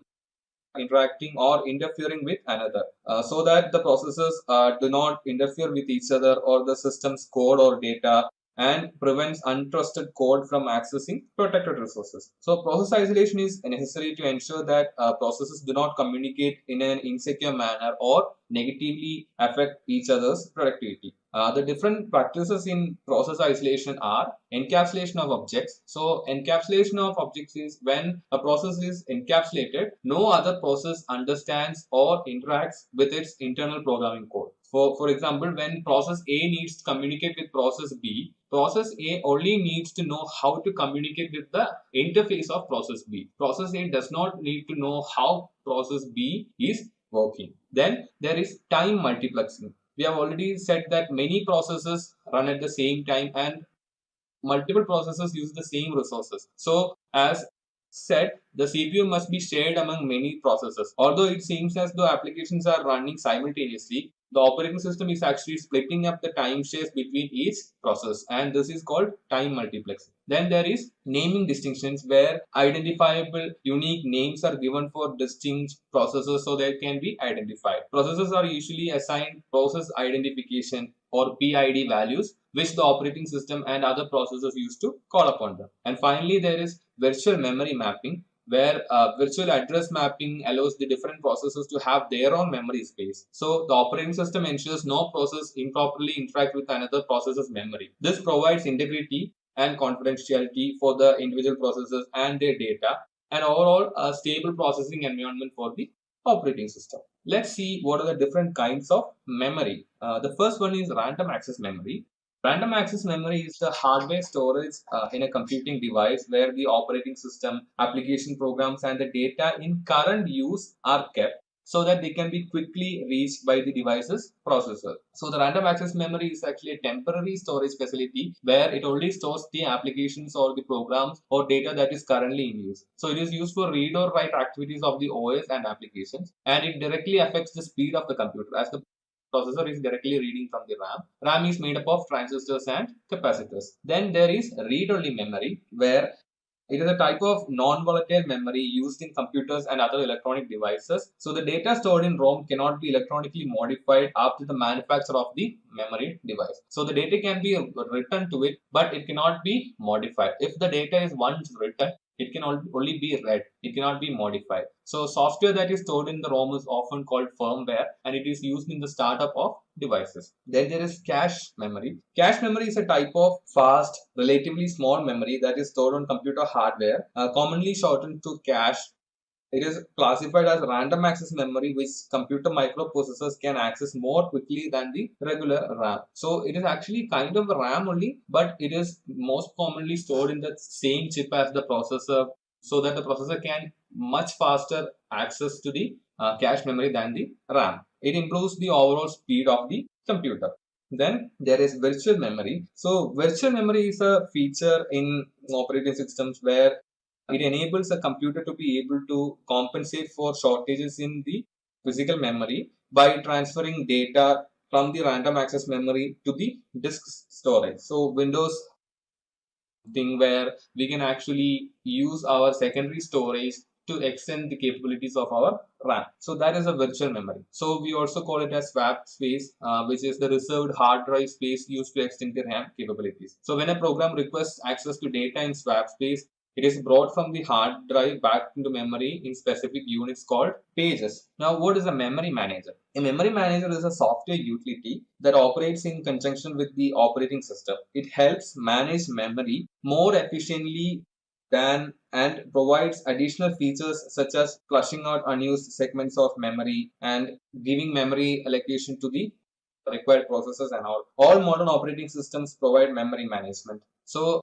interacting or interfering with another, so that the processes do not interfere with each other or the system's code or data, and prevents untrusted code from accessing protected resources. So process isolation is necessary to ensure that processes do not communicate in an insecure manner or negatively affect each other's productivity. The different practices in process isolation are encapsulation of objects. So encapsulation of objects is when a process is encapsulated, no other process understands or interacts with its internal programming code. For example, when process A needs to communicate with process B, process A only needs to know how to communicate with the interface of process B. Process A does not need to know how process B is working. Then there is time multiplexing. We have already said that many processes run at the same time, and multiple processes use the same resources. So as said, the CPU must be shared among many processes. Although it seems as though applications are running simultaneously, the operating system is actually splitting up the time shares between each process, and this is called time multiplexing. Then there is naming distinctions, where identifiable unique names are given for distinct processes so they can be identified. Processes are usually assigned process identification or PID values, which the operating system and other processes use to call upon them. And finally, there is virtual memory mapping, where virtual address mapping allows the different processes to have their own memory space. So the operating system ensures no process improperly interact with another process's memory. This provides integrity and confidentiality for the individual processes and their data, and overall a stable processing environment for the operating system. Let's see what are the different kinds of memory. The first one is random access memory. Random access memory is the hardware storage in a computing device where the operating system, application programs, and the data in current use are kept so that they can be quickly reached by the device's processor. So the random access memory is actually a temporary storage facility where it only stores the applications or the programs or data that is currently in use. So it is used for read or write activities of the OS and applications, and it directly affects the speed of the computer as the processor is directly reading from the RAM. RAM is made up of transistors and capacitors. Then there is read-only memory, where it is a type of non-volatile memory used in computers and other electronic devices. So the data stored in ROM cannot be electronically modified after the manufacture of the memory device. So the data can be written to it, but it cannot be modified. If the data is once written, it can only be read. It cannot be modified. So software that is stored in the ROM is often called firmware, and it is used in the startup of devices. Then there is cache memory. Cache memory is a type of fast, relatively small memory that is stored on computer hardware, commonly shortened to cache. It is classified as random access memory, which computer microprocessors can access more quickly than the regular RAM. So it is actually kind of a RAM only, but it is most commonly stored in the same chip as the processor, so that the processor can much faster access to the cache memory than the RAM. It improves the overall speed of the computer. Then there is virtual memory. So virtual memory is a feature in operating systems where it enables a computer to be able to compensate for shortages in the physical memory by transferring data from the random access memory to the disk storage. So Windows thing where we can actually use our secondary storage to extend the capabilities of our RAM. So that is a virtual memory. So we also call it as swap space, which is the reserved hard drive space used to extend the RAM capabilities. So when a program requests access to data in swap space, it is brought from the hard drive back into memory in specific units called pages. Now, what is a memory manager? A memory manager is a software utility that operates in conjunction with the operating system. It helps manage memory more efficiently than and provides additional features such as flushing out unused segments of memory and giving memory allocation to the required processors and all. All modern operating systems provide memory management. So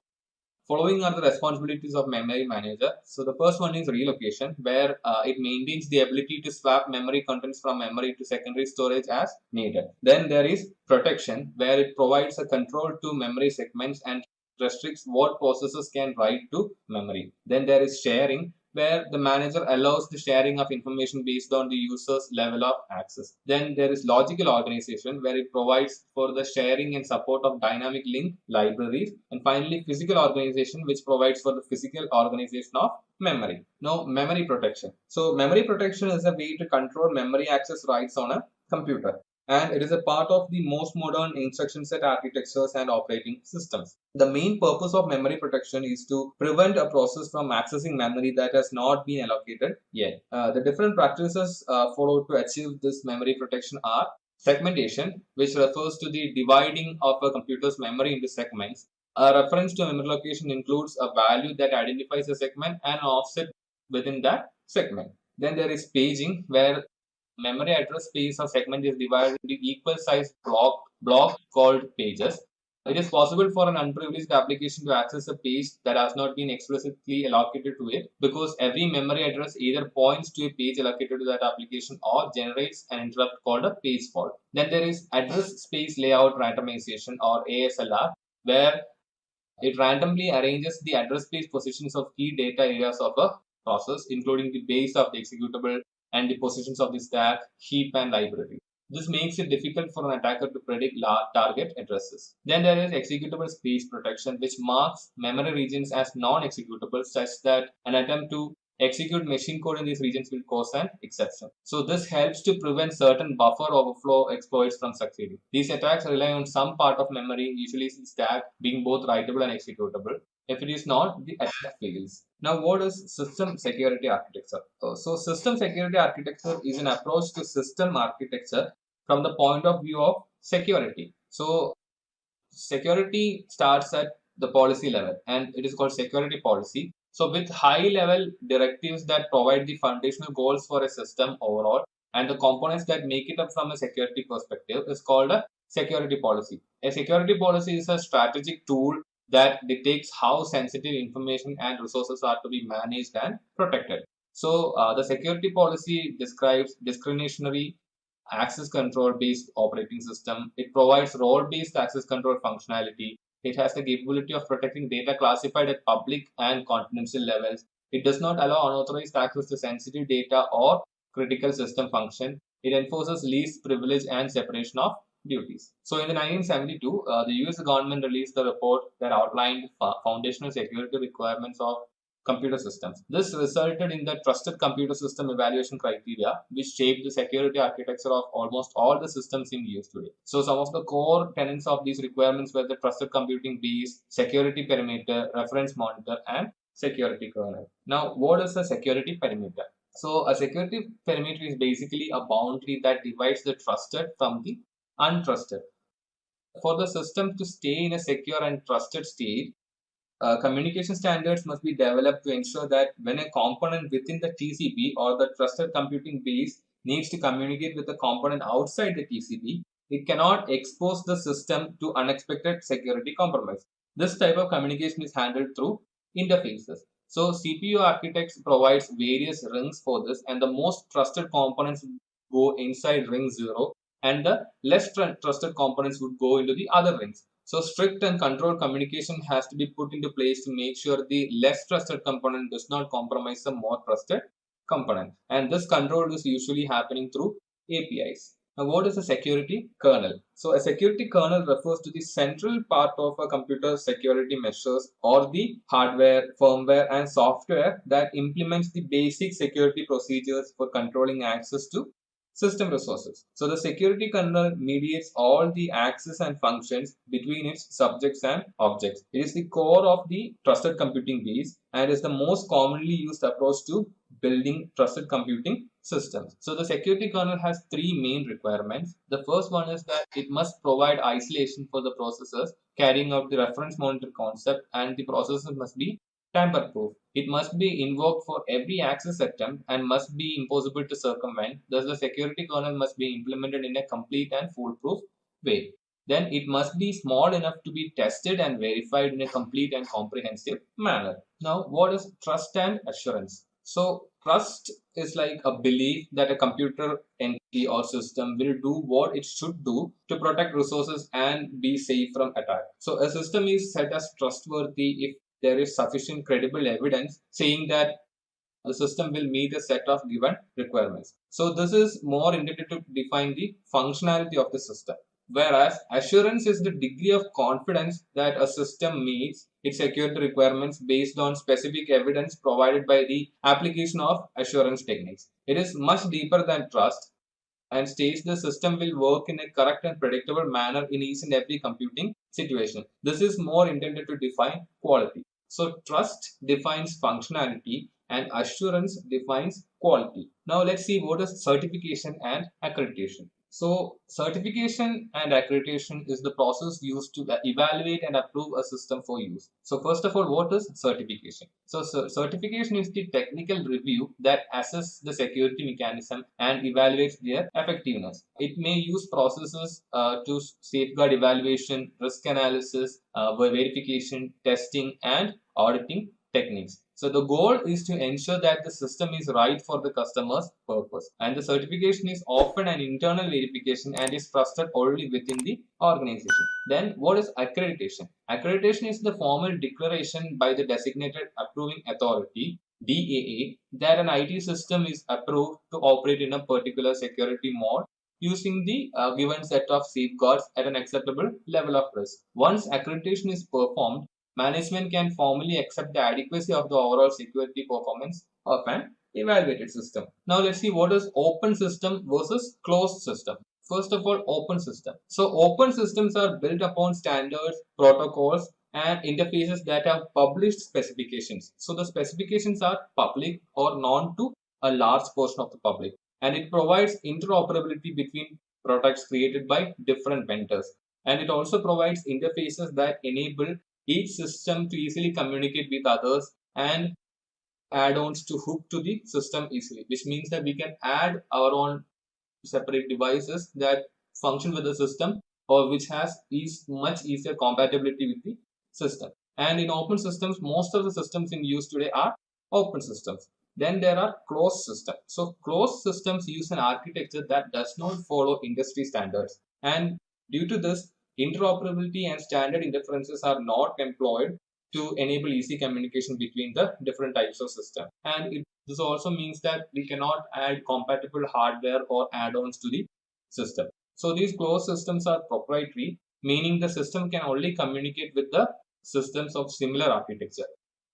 following are the responsibilities of memory manager. So the first one is relocation, where it maintains the ability to swap memory contents from memory to secondary storage as needed. Then there is protection, where it provides a control to memory segments and restricts what processors can write to memory. Then there is sharing, where the manager allows the sharing of information based on the user's level of access. Then there is logical organization, where it provides for the sharing and support of dynamic link libraries. And finally, physical organization, which provides for the physical organization of memory. Now, memory protection. So memory protection is a way to control memory access rights on a computer, and it is a part of the most modern instruction set architectures and operating systems. The main purpose of memory protection is to prevent a process from accessing memory that has not been allocated yet. The different practices followed to achieve this memory protection are segmentation, which refers to the dividing of a computer's memory into segments. A reference to memory location includes a value that identifies a segment and an offset within that segment. Then there is paging, where memory address space of segment is divided into equal size blocks called pages. It is possible for an unprivileged application to access a page that has not been explicitly allocated to it, because every memory address either points to a page allocated to that application or generates an interrupt called a page fault. Then there is address space layout randomization, or ASLR, where it randomly arranges the address space positions of key data areas of a process, including the base of the executable and the positions of the stack, heap, and library. This makes it difficult for an attacker to predict target addresses. Then there is executable space protection, which marks memory regions as non-executable, such that an attempt to execute machine code in these regions will cause an exception. So this helps to prevent certain buffer overflow exploits from succeeding. These attacks rely on some part of memory, usually the stack, being both writable and executable. If it is not, the attack fails. Now, what is system security architecture? So system security architecture is an approach to system architecture from the point of view of security. So security starts at the policy level, and it is called security policy. So with high level directives that provide the foundational goals for a system overall and the components that make it up from a security perspective is called a security policy. A security policy is a strategic tool that dictates how sensitive information and resources are to be managed and protected. So the security policy describes discretionary access control based operating system. It provides role based access control functionality. It has the capability of protecting data classified at public and confidential levels. It does not allow unauthorized access to sensitive data or critical system function. It enforces least privilege and separation of duties. So in the 1972, the US government released a report that outlined foundational security requirements of computer systems. This resulted in the Trusted Computer System Evaluation Criteria, which shaped the security architecture of almost all the systems in use today. So some of the core tenets of these requirements were the trusted computing base, security perimeter, reference monitor, and security kernel. Now, what is a security perimeter? So a security perimeter is basically a boundary that divides the trusted from the untrusted. For the system to stay in a secure and trusted state, communication standards must be developed to ensure that when a component within the TCP or the trusted computing base needs to communicate with a component outside the TCP, it cannot expose the system to unexpected security compromise. This type of communication is handled through interfaces. So CPU architects provides various rings for this, and the most trusted components go inside ring 0 and the less trusted components would go into the other rings. So strict and controlled communication has to be put into place to make sure the less trusted component does not compromise the more trusted component. And this control is usually happening through APIs. Now, what is a security kernel? So a security kernel refers to the central part of a computer security measures or the hardware, firmware, and software that implements the basic security procedures for controlling access to system resources. So the security kernel mediates all the access and functions between its subjects and objects. It is the core of the trusted computing base and is the most commonly used approach to building trusted computing systems. So the security kernel has three main requirements. The first one is that it must provide isolation for the processors carrying out the reference monitor concept, and the processor must be tamper-proof. It must be invoked for every access attempt and must be impossible to circumvent. Thus, the security kernel must be implemented in a complete and foolproof way. Then it must be small enough to be tested and verified in a complete and comprehensive manner. Now, what is trust and assurance? So, trust is like a belief that a computer entity or system will do what it should do to protect resources and be safe from attack. So, a system is set as trustworthy if there is sufficient credible evidence saying that the system will meet a set of given requirements. So this is more intended to define the functionality of the system. Whereas assurance is the degree of confidence that a system meets its security requirements based on specific evidence provided by the application of assurance techniques. It is much deeper than trust and states the system will work in a correct and predictable manner in each and every computing situation. This is more intended to define quality. So trust defines functionality and assurance defines quality. Now let's see what is certification and accreditation. So certification and accreditation is the process used to evaluate and approve a system for use. So first of all, what is certification? So certification is the technical review that assesses the security mechanism and evaluates their effectiveness. It may use processes to safeguard evaluation, risk analysis, verification, testing, and auditing techniques. So the goal is to ensure that the system is right for the customer's purpose. And the certification is often an internal verification and is trusted only within the organization. Then what is accreditation? Accreditation is the formal declaration by the designated approving authority, DAA, that an IT system is approved to operate in a particular security mode using the given set of safeguards at an acceptable level of risk. Once accreditation is performed, management can formally accept the adequacy of the overall security performance of an evaluated system. Now let's see what is open system versus closed system. First of all, open system. So open systems are built upon standards, protocols, and interfaces that have published specifications. So the specifications are public or known to a large portion of the public, and it provides interoperability between products created by different vendors. And it also provides interfaces that enable each system to easily communicate with others and add-ons to hook to the system easily, which means that we can add our own separate devices that function with the system or which has much easier compatibility with the system. And in open systems, most of the systems in use today are open systems. Then there are closed systems. So closed systems use an architecture that does not follow industry standards. And due to this, interoperability and standard interferences are not employed to enable easy communication between the different types of system. And this also means that we cannot add compatible hardware or add-ons to the system. So these closed systems are proprietary, meaning the system can only communicate with the systems of similar architecture.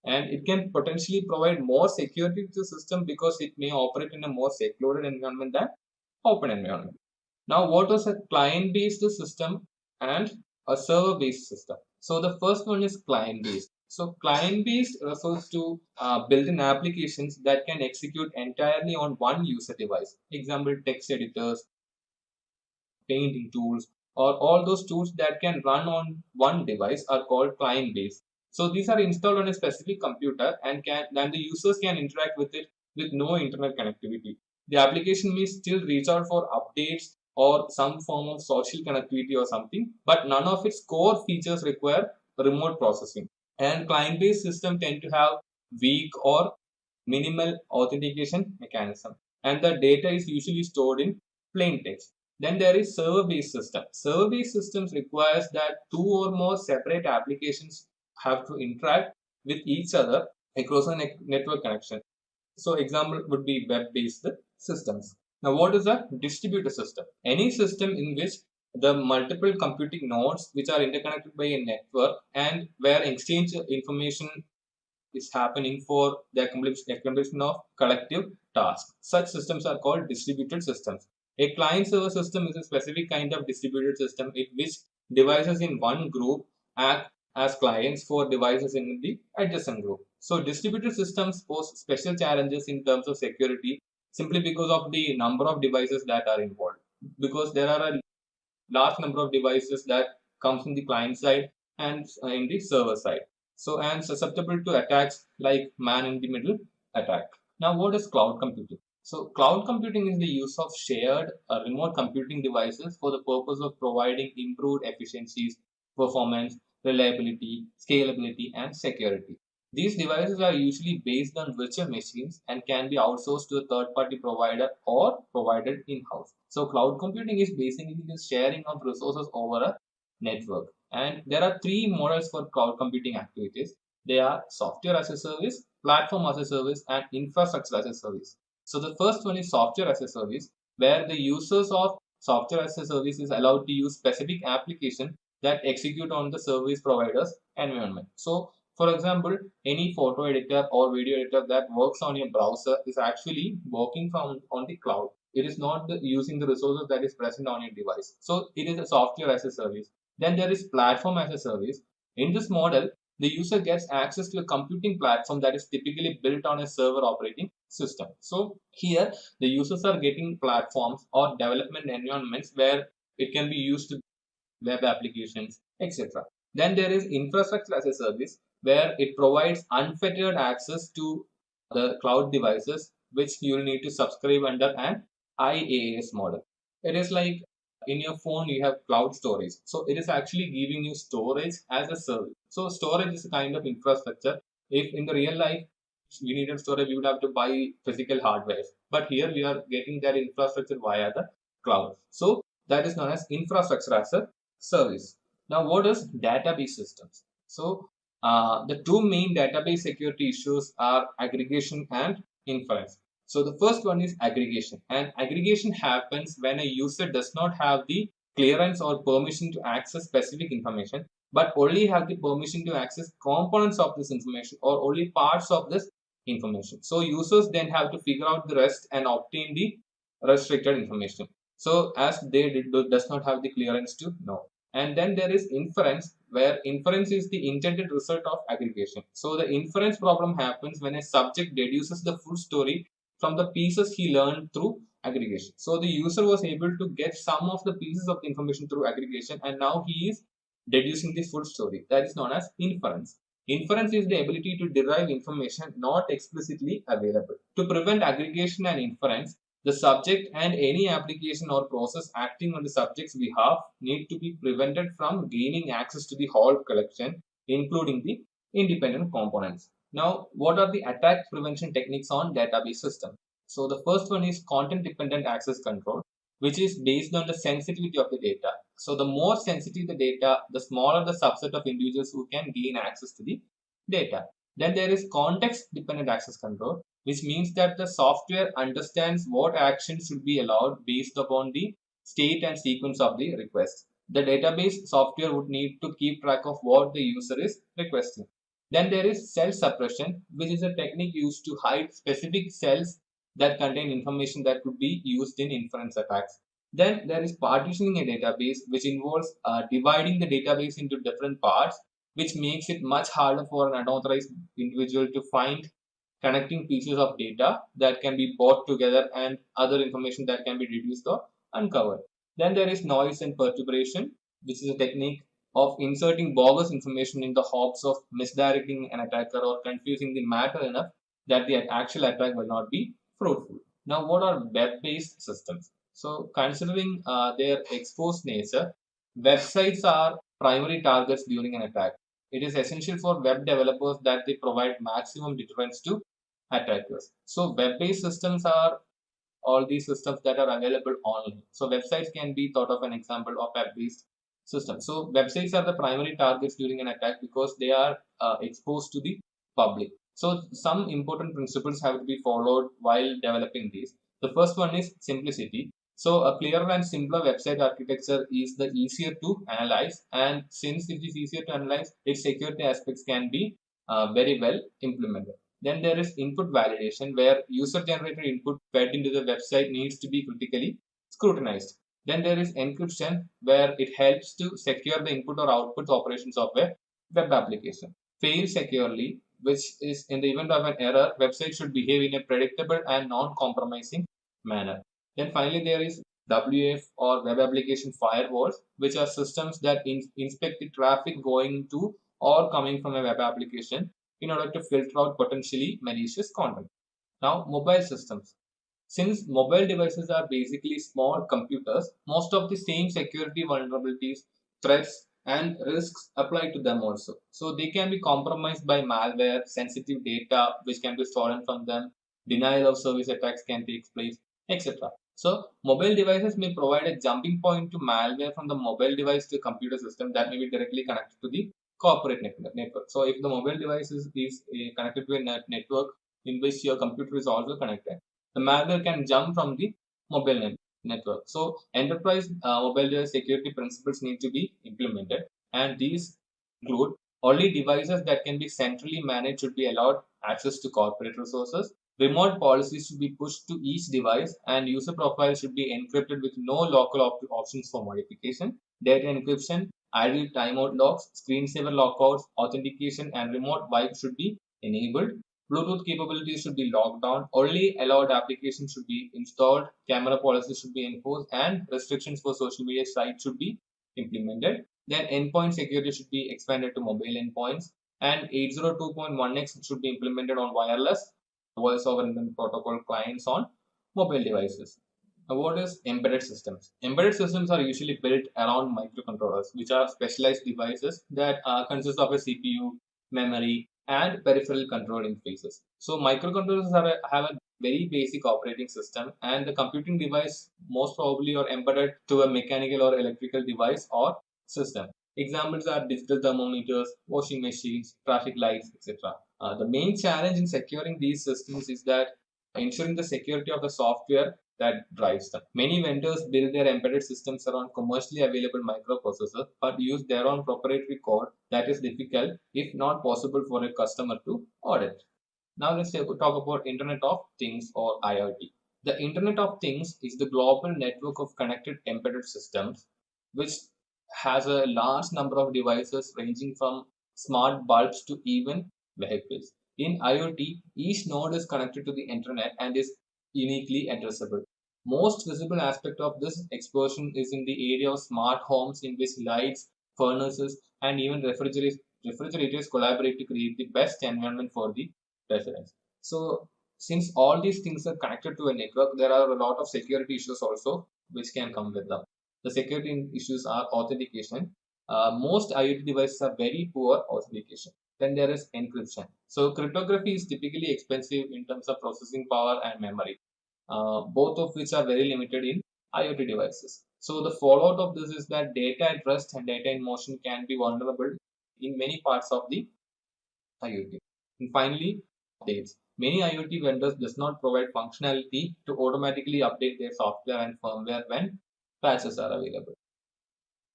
And it can potentially provide more security to the system because it may operate in a more secluded environment than open environment. Now, what is a client-based system and a server-based system? So the first one is client-based. So client-based refers to built-in applications that can execute entirely on one user device. Example, text editors, painting tools, or all those tools that can run on one device are called client-based. So these are installed on a specific computer and the users can interact with it with no internet connectivity. The application may still reach out for updates or some form of social connectivity or something, but none of its core features require remote processing. And client-based systems tend to have weak or minimal authentication mechanism, and the data is usually stored in plain text. Then there is server-based system. Server-based systems requires that two or more separate applications have to interact with each other across a network connection. So example would be web-based systems. Now what is a distributed system? Any system in which the multiple computing nodes which are interconnected by a network and where exchange information is happening for the accomplishment of collective tasks. Such systems are called distributed systems. A client-server system is a specific kind of distributed system in which devices in one group act as clients for devices in the adjacent group. So distributed systems pose special challenges in terms of security simply because of the number of devices that are involved. Because there are a large number of devices that comes in the client side and in the server side. So and susceptible to attacks like man-in-the-middle attack. Now what is cloud computing? So cloud computing is the use of shared remote computing devices for the purpose of providing improved efficiencies, performance, reliability, scalability, and security. These devices are usually based on virtual machines and can be outsourced to a third-party provider or provided in-house. So cloud computing is basically the sharing of resources over a network. And there are three models for cloud computing activities. They are software as a service, platform as a service, and infrastructure as a service. So the first one is software as a service, where the users of software as a service is allowed to use specific application that execute on the service provider's environment. So for example, any photo editor or video editor that works on your browser is actually working on the cloud. It is not using the resources that is present on your device. So it is a software as a service. Then there is platform as a service. In this model, the user gets access to a computing platform that is typically built on a server operating system. So here, the users are getting platforms or development environments where it can be used to web applications, etc. Then there is infrastructure as a service, where it provides unfettered access to the cloud devices, which you will need to subscribe under an IaaS model. It is like in your phone you have cloud storage. So it is actually giving you storage as a service. So storage is a kind of infrastructure. If in the real life we needed storage, we would have to buy physical hardware. But here we are getting that infrastructure via the cloud. So that is known as infrastructure as a service. Now, what is database systems? So the two main database security issues are aggregation and inference. So the first one is aggregation, and aggregation happens when a user does not have the clearance or permission to access specific information, but only have the permission to access components of this information or only parts of this information. So users then have to figure out the rest and obtain the restricted information. So as they does not have the clearance to know. And then there is inference, where inference is the intended result of aggregation. So the inference problem happens when a subject deduces the full story from the pieces he learned through aggregation. So the user was able to get some of the pieces of the information through aggregation, and now he is deducing the full story. That is known as inference. Inference is the ability to derive information not explicitly available. To prevent aggregation and inference, the subject and any application or process acting on the subject's behalf need to be prevented from gaining access to the whole collection, including the independent components. Now, what are the attack prevention techniques on database system? So the first one is content dependent access control, which is based on the sensitivity of the data. So the more sensitive the data, the smaller the subset of individuals who can gain access to the data. Then there is context dependent access control, which means that the software understands what actions should be allowed based upon the state and sequence of the request. The database software would need to keep track of what the user is requesting. Then there is cell suppression, which is a technique used to hide specific cells that contain information that could be used in inference attacks. Then there is partitioning a database, which involves dividing the database into different parts, which makes it much harder for an unauthorized individual to find connecting pieces of data that can be brought together and other information that can be reduced or uncovered. Then there is noise and perturbation, which is a technique of inserting bogus information in the hopes of misdirecting an attacker or confusing the matter enough that the actual attack will not be fruitful. Now, what are web-based systems? So, considering their exposed nature, websites are primary targets during an attack. It is essential for web developers that they provide maximum deterrence to attackers. So, web-based systems are all these systems that are available online. So, websites can be thought of an example of web-based system. So, websites are the primary targets during an attack because they are exposed to the public. So, some important principles have to be followed while developing these. The first one is simplicity. So, a clearer and simpler website architecture is the easier to analyze, and since it is easier to analyze, its security aspects can be very well implemented. Then there is input validation, where user-generated input fed into the website needs to be critically scrutinized. Then there is encryption, where it helps to secure the input or output operations of a web application. Fail securely, which is in the event of an error, website should behave in a predictable and non-compromising manner. Then finally, there is WAF or web application firewalls, which are systems that inspect the traffic going to or coming from a web application in order to filter out potentially malicious content. Now, mobile systems. Since mobile devices are basically small computers, most of the same security vulnerabilities, threats, and risks apply to them also. So they can be compromised by malware, sensitive data which can be stolen from them, denial of service attacks can take place, etc. So mobile devices may provide a jumping point to malware from the mobile device to computer system that may be directly connected to the corporate network. So if the mobile device is connected to a network in which your computer is also connected, the malware can jump from the mobile network. So enterprise mobile device security principles need to be implemented, and these include only devices that can be centrally managed should be allowed access to corporate resources. Remote policies should be pushed to each device, and user profiles should be encrypted with no local options for modification. Data encryption, idle timeout locks, screensaver lockouts, authentication, and remote wipe should be enabled. Bluetooth capabilities should be locked down. Only allowed applications should be installed. Camera policies should be enforced, and restrictions for social media sites should be implemented. Then endpoint security should be expanded to mobile endpoints, and 802.1x should be implemented on wireless voice over Internet protocol clients on mobile devices. Now, what is embedded systems? Embedded systems are usually built around microcontrollers, which are specialized devices that consist of a CPU, memory, and peripheral control interfaces. So microcontrollers have a very basic operating system, and the computing device most probably are embedded to a mechanical or electrical device or system. Examples are digital thermometers, washing machines, traffic lights, etc. The main challenge in securing these systems is that ensuring the security of the software that drives them. Many vendors build their embedded systems around commercially available microprocessors but use their own proprietary code that is difficult, if not possible, for a customer to audit. Now let's talk about Internet of Things or IoT. The Internet of Things is the global network of connected embedded systems which has a large number of devices ranging from smart bulbs to even vehicles. In IoT, each node is connected to the internet and is uniquely addressable. Most visible aspect of this explosion is in the area of smart homes, in which lights, furnaces, and even refrigerators collaborate to create the best environment for the residents. So since all these things are connected to a network, there are a lot of security issues also which can come with them. The security issues are authentication. Most IoT devices are very poor authentication. Then there is encryption. So cryptography is typically expensive in terms of processing power and memory, both of which are very limited in IoT devices. So the fallout of this is that data at rest and data in motion can be vulnerable in many parts of the IoT. And finally, updates. Many IoT vendors does not provide functionality to automatically update their software and firmware when patches are available.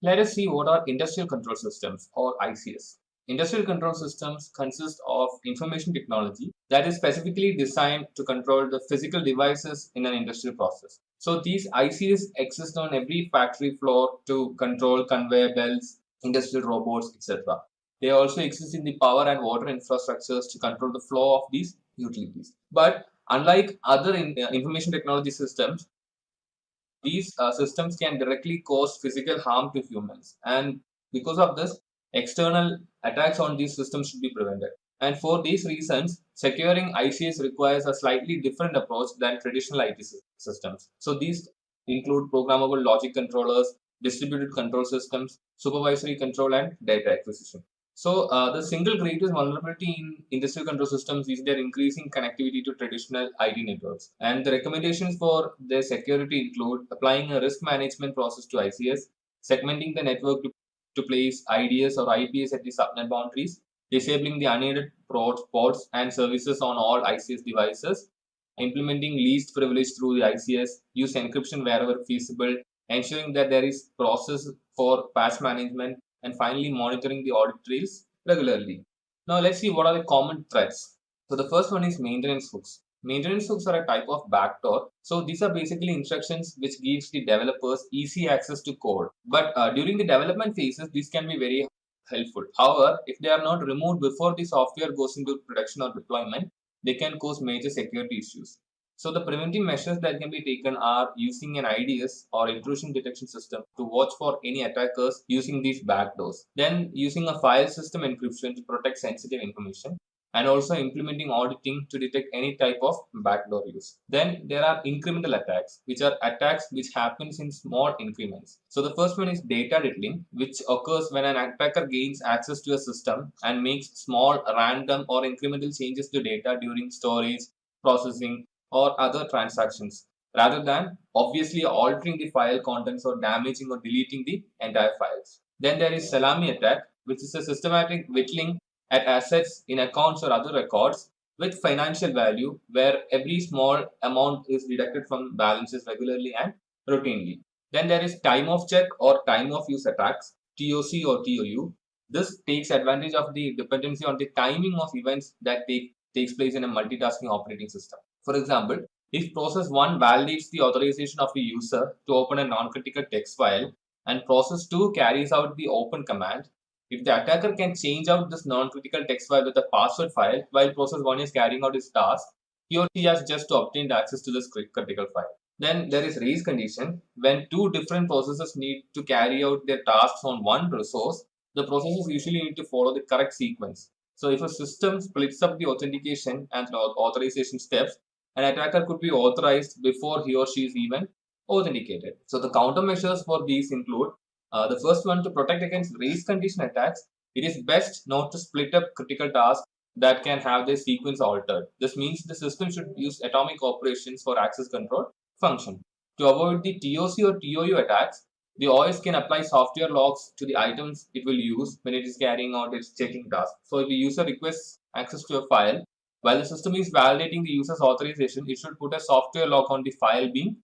Let us see what are industrial control systems or ICS. Industrial control systems consist of information technology that is specifically designed to control the physical devices in an industrial process. So these ICS exist on every factory floor to control conveyor belts, industrial robots, etc. They also exist in the power and water infrastructures to control the flow of these utilities. But unlike other information technology systems, these systems can directly cause physical harm to humans, and because of this, external attacks on these systems should be prevented. And for these reasons, securing ICS requires a slightly different approach than traditional IT systems. So these include programmable logic controllers, distributed control systems, supervisory control, and data acquisition. So the single greatest vulnerability in industrial control systems is their increasing connectivity to traditional IT networks. And the recommendations for their security include applying a risk management process to ICS, segmenting the network to place IDS or IPS at the subnet boundaries, disabling the unaided ports and services on all ICS devices, implementing least privilege through the ICS, use encryption wherever feasible, ensuring that there is process for patch management, and finally monitoring the audit trails regularly. Now let's see what are the common threats. So the first one is maintenance hooks. Maintenance hooks are a type of backdoor. So these are basically instructions which gives the developers easy access to code. But during the development phases, these can be very helpful. However, if they are not removed before the software goes into production or deployment, they can cause major security issues. So the preventive measures that can be taken are using an IDS or intrusion detection system to watch for any attackers using these backdoors. Then using a file system encryption to protect sensitive information, and also implementing auditing to detect any type of backdoor use. Then there are incremental attacks, which are attacks which happens in small increments. So the first one is data diddling, which occurs when an attacker gains access to a system and makes small random or incremental changes to data during storage, processing, or other transactions, rather than obviously altering the file contents or damaging or deleting the entire files. Then there is salami attack, which is a systematic whittling at assets in accounts or other records with financial value, where every small amount is deducted from balances regularly and routinely. Then there is time of check or time of use attacks, TOC or TOU. This takes advantage of the dependency on the timing of events that takes place in a multitasking operating system. For example, if process 1 validates the authorization of a user to open a non-critical text file and process 2 carries out the open command, if the attacker can change out this non-critical text file with a password file while process 1 is carrying out its task, he or she has just obtained access to this critical file. Then there is race condition. When two different processes need to carry out their tasks on one resource, the processes usually need to follow the correct sequence. So if a system splits up the authentication and authorization steps, an attacker could be authorized before he or she is even authenticated. So the countermeasures for these include the first one, to protect against race condition attacks. It is best not to split up critical tasks that can have their sequence altered. This means the system should use atomic operations for access control function. To avoid the TOC or TOU attacks, the OS can apply software locks to the items it will use when it is carrying out its checking task. So if the user requests access to a file, while the system is validating the user's authorization, it should put a software lock on the file being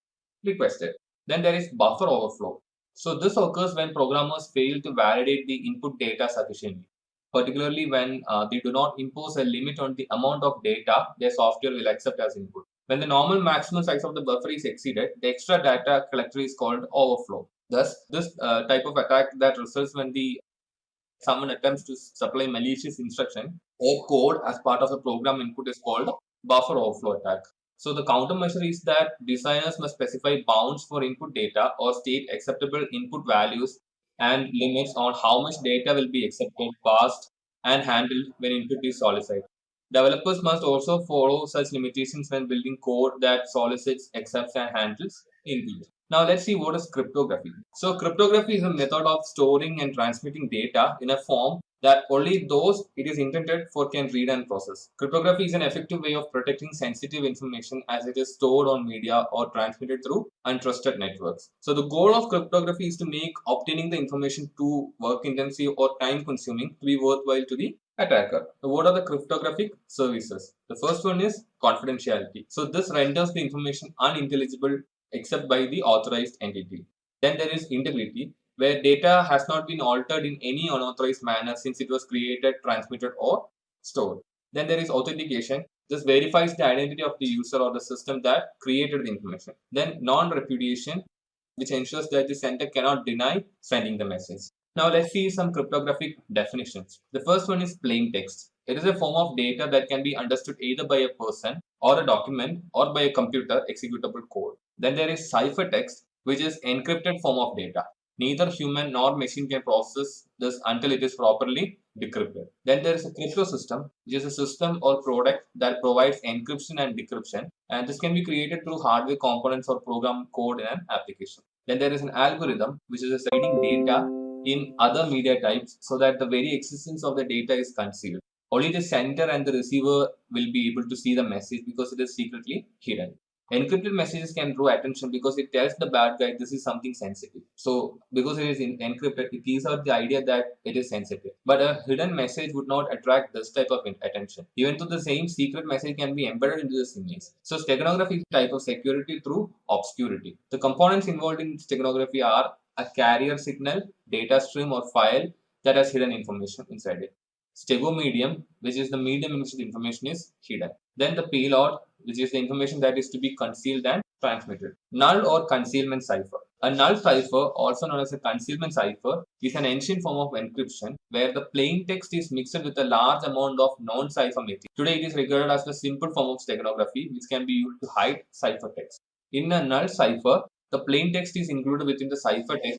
requested. Then there is buffer overflow. So this occurs when programmers fail to validate the input data sufficiently, particularly when they do not impose a limit on the amount of data their software will accept as input. When the normal maximum size of the buffer is exceeded, the extra data collector is called overflow. Thus, this type of attack that results when someone attempts to supply malicious instruction or code as part of the program input is called buffer overflow attack. So the countermeasure is that designers must specify bounds for input data or state acceptable input values and limits on how much data will be accepted, passed, and handled when input is solicited. Developers must also follow such limitations when building code that solicits, accepts, and handles input. Now let's see what is cryptography. So cryptography is a method of storing and transmitting data in a form that only those it is intended for can read and process. Cryptography is an effective way of protecting sensitive information as it is stored on media or transmitted through untrusted networks. So the goal of cryptography is to make obtaining the information too work intensive or time consuming to be worthwhile to the attacker. So what are the cryptographic services? The first one is confidentiality. So this renders the information unintelligible except by the authorized entity. Then there is integrity, where data has not been altered in any unauthorized manner since it was created, transmitted, or stored. Then there is authentication. This verifies the identity of the user or the system that created the information. Then non-repudiation, which ensures that the sender cannot deny sending the message. Now let's see some cryptographic definitions. The first one is plain text. It is a form of data that can be understood either by a person or a document or by a computer executable code. Then there is ciphertext, which is encrypted form of data. Neither human nor machine can process this until it is properly decrypted. Then there is a crypto system, which is a system or product that provides encryption and decryption, and this can be created through hardware components or program code in an application. Then there is an algorithm, which is a hiding data in other media types so that the very existence of the data is concealed. Only the sender and the receiver will be able to see the message because it is secretly hidden. Encrypted messages can draw attention because it tells the bad guy this is something sensitive. So, because it is encrypted, it gives out the idea that it is sensitive. But a hidden message would not attract this type of attention. Even though the same secret message can be embedded into this image. So, steganography is a type of security through obscurity. The components involved in steganography are a carrier signal, data stream, or file that has hidden information inside it. Stegomedium, which is the medium in which the information is hidden. Then the payload, which is the information that is to be concealed and transmitted. Null or concealment cipher. A null cipher, also known as a concealment cipher, is an ancient form of encryption where the plain text is mixed with a large amount of non-cipher material. Today, it is regarded as the simple form of steganography, which can be used to hide ciphertext. In a null cipher, the plain text is included within the ciphertext,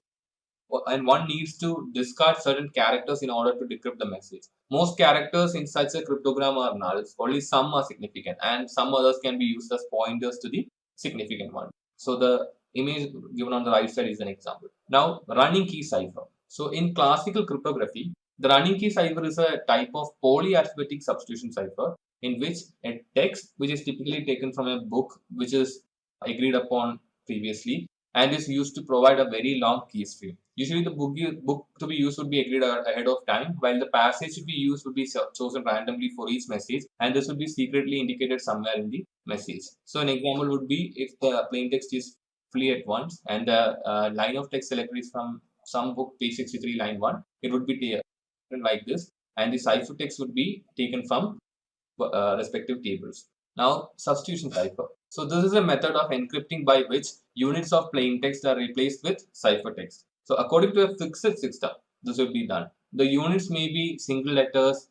and one needs to discard certain characters in order to decrypt the message. Most characters in such a cryptogram are nulls, only some are significant, and some others can be used as pointers to the significant one. So the image given on the right side is an example. Now, running key cipher. So in classical cryptography, the running key cipher is a type of polyalphabetic substitution cipher in which a text, which is typically taken from a book which is agreed upon previously, and is used to provide a very long key stream. Usually the book to be used would be agreed ahead of time, while the passage to be used would be chosen randomly for each message, and this would be secretly indicated somewhere in the message. So an example would be if the plain text is fully at once and the line of text selected is from some book page 63 line 1, it would be taken like this, and the ciphertext would be taken from respective tables. Now, substitution cipher. So this is a method of encrypting by which units of plain text are replaced with ciphertext. So according to a fixed system, this will be done. The units may be single letters,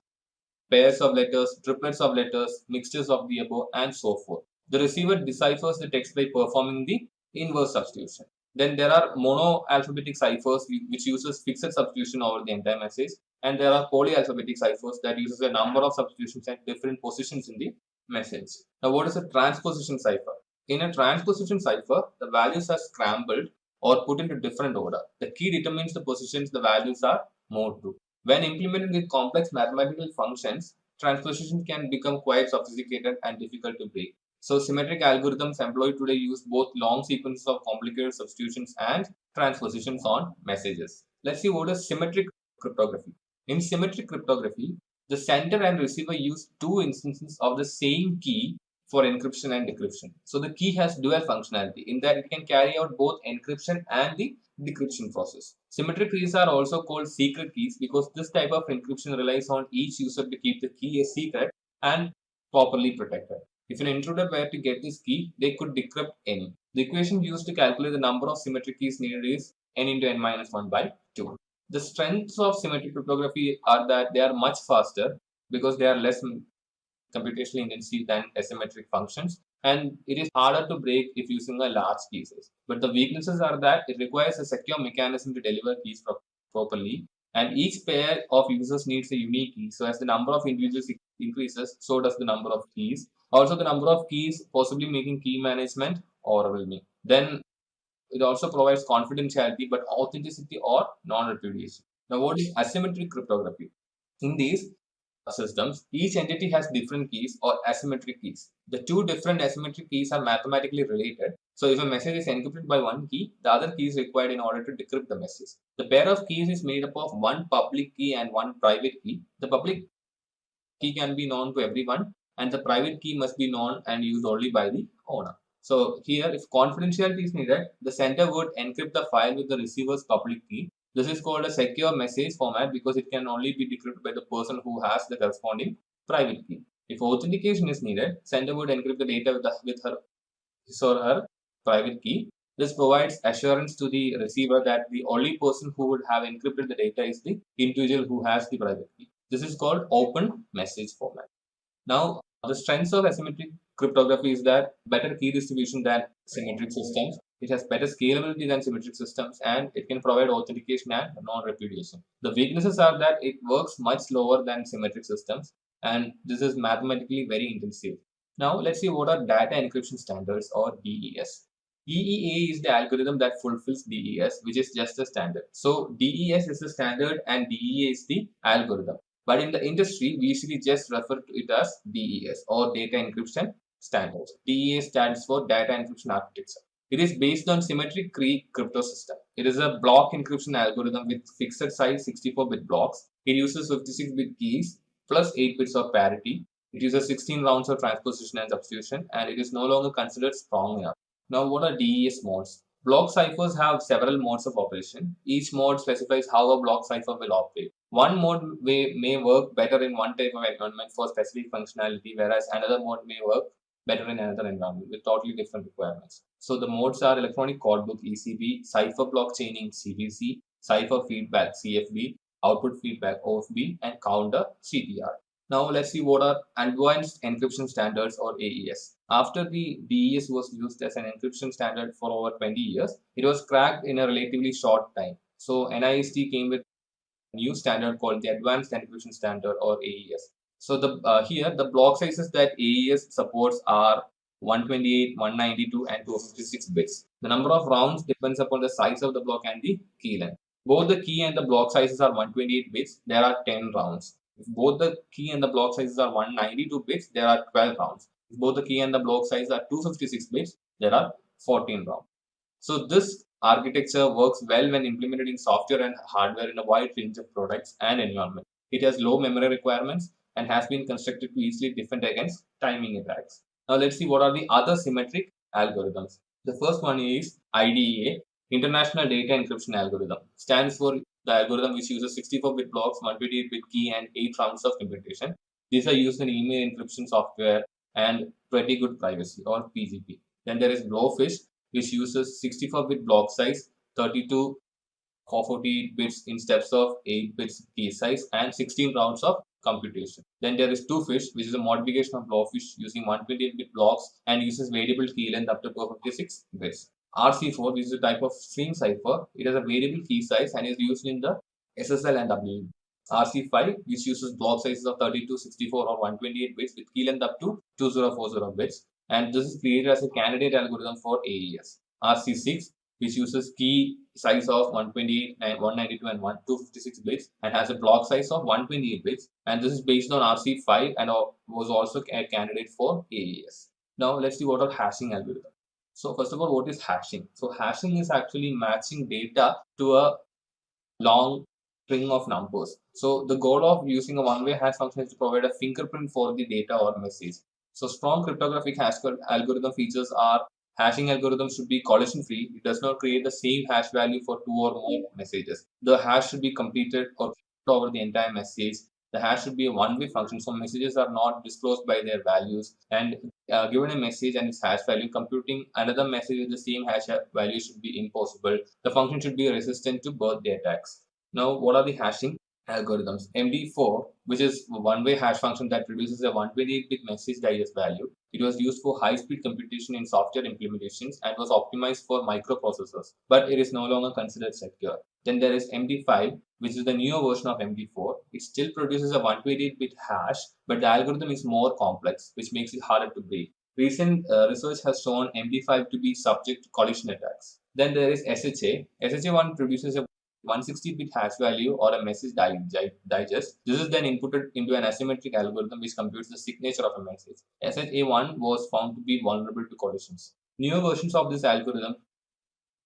pairs of letters, triplets of letters, mixtures of the above, and so forth. The receiver deciphers the text by performing the inverse substitution. Then there are monoalphabetic ciphers which uses fixed substitution over the entire message, and there are polyalphabetic ciphers that uses a number of substitutions at different positions in the message. Now, what is a transposition cipher? In a transposition cipher, the values are scrambled or put into different order. The key determines the positions the values are moved to. When implemented with complex mathematical functions, transposition can become quite sophisticated and difficult to break. So, symmetric algorithms employed today use both long sequences of complicated substitutions and transpositions on messages. Let's see what is symmetric cryptography. In symmetric cryptography, the sender and receiver use two instances of the same key for encryption and decryption. So the key has dual functionality in that it can carry out both encryption and the decryption process. Symmetric keys are also called secret keys because this type of encryption relies on each user to keep the key a secret and properly protected. If an intruder were to get this key, they could decrypt any. The equation used to calculate the number of symmetric keys needed is n into n minus 1 by 2. The strengths of symmetric cryptography are that they are much faster because they are less computationally intensive than asymmetric functions, and it is harder to break if using a large key size. But the weaknesses are that it requires a secure mechanism to deliver keys properly, and each pair of users needs a unique key. So as the number of individuals increases, so does the number of keys. Also, the number of keys possibly making key management overwhelming. Then it also provides confidentiality but authenticity or non-repudiation. Now, what is asymmetric cryptography? In these systems, each entity has different keys or asymmetric keys. The two different asymmetric keys are mathematically related. So if a message is encrypted by one key, the other key is required in order to decrypt the message. The pair of keys is made up of one public key and one private key. The public key can be known to everyone, and the private key must be known and used only by the owner. So here, if confidentiality is needed, the sender would encrypt the file with the receiver's public key. This is called a secure message format because it can only be decrypted by the person who has the corresponding private key. If authentication is needed, sender would encrypt the data with his or her private key. This provides assurance to the receiver that the only person who would have encrypted the data is the individual who has the private key. This is called open message format. Now, the strengths of asymmetric cryptography is that better key distribution than symmetric systems. It has better scalability than symmetric systems, and it can provide authentication and non-repudiation. The weaknesses are that it works much slower than symmetric systems, and this is mathematically very intensive. Now, let's see what are data encryption standards or DES. DEA is the algorithm that fulfills DES, which is just a standard. So, DES is the standard and DEA is the algorithm. But in the industry, we usually just refer to it as DES or Data Encryption Standards. DES stands for Data Encryption Architecture. It is based on symmetric key crypto system. It is a block encryption algorithm with fixed size 64-bit blocks. It uses 56-bit keys plus 8 bits of parity. It uses 16 rounds of transposition and substitution, and it is no longer considered strong enough. Now, what are DES modes? Block ciphers have several modes of operation. Each mode specifies how a block cipher will operate. One mode may work better in one type of environment for specific functionality, whereas another mode may work better in another environment with totally different requirements. So the modes are electronic codebook ECB, cipher blockchaining CBC, cipher feedback CFB, output feedback OFB, and counter CTR. Now let's see what are advanced encryption standards or AES. After the DES was used as an encryption standard for over 20 years, it was cracked in a relatively short time. So NIST came with a new standard called the Advanced Encryption Standard or AES. So here the block sizes that AES supports are 128, 192, and 256 bits. The number of rounds depends upon the size of the block and the key length. Both the key and the block sizes are 128 bits. There are 10 rounds. If both the key and the block sizes are 192 bits, there are 12 rounds. If both the key and the block size are 256 bits, there are 14 rounds. So this architecture works well when implemented in software and hardware in a wide range of products and environments. It has low memory requirements and has been constructed to easily defend against timing attacks. Now let's see what are the other symmetric algorithms. The first one is IDEA, International Data Encryption Algorithm. Stands for the algorithm which uses 64-bit blocks, 128-bit key, and 8 rounds of computation. These are used in email encryption software and pretty good privacy or PGP. Then there is Blowfish, which uses 64-bit block size, 32 448 bits in steps of 8 bits key size, and 16 rounds of computation. Then there is Twofish, which is a modification of Blowfish using 128-bit blocks and uses variable key length up to 456 bits. RC4, which is a type of string cipher. It has a variable key size and is used in the SSL and WE. RC5, which uses block sizes of 32, 64, or 128 bits with key length up to 2040 bits. And this is created as a candidate algorithm for AES. RC6, which uses key size of 128, 192, and 256 bits and has a block size of 128 bits. And this is based on RC5 and was also a candidate for AES. Now let's see what are hashing algorithms. So first of all, what is hashing? So hashing is actually matching data to a long string of numbers. So the goal of using a one-way hash function is to provide a fingerprint for the data or message. So strong cryptographic hash algorithm features are hashing algorithm should be collision free. It does not create the same hash value for two or more messages. The hash should be completed or over the entire message. The hash should be a one-way function, so messages are not disclosed by their values. And given a message and its hash value, computing another message with the same hash value should be impossible. The function should be resistant to birthday attacks. Now, what are the hashing algorithms. MD4, which is a one-way hash function that produces a 128-bit message digest value. It was used for high-speed computation in software implementations and was optimized for microprocessors, but it is no longer considered secure. Then there is MD5, which is the newer version of MD4. It still produces a 128-bit hash, but the algorithm is more complex, which makes it harder to break. Recent research has shown MD5 to be subject to collision attacks. Then there is SHA. SHA1 produces a 160-bit hash value or a message digest. This is then inputted into an asymmetric algorithm which computes the signature of a message. SHA1 was found to be vulnerable to collisions. Newer versions of this algorithm,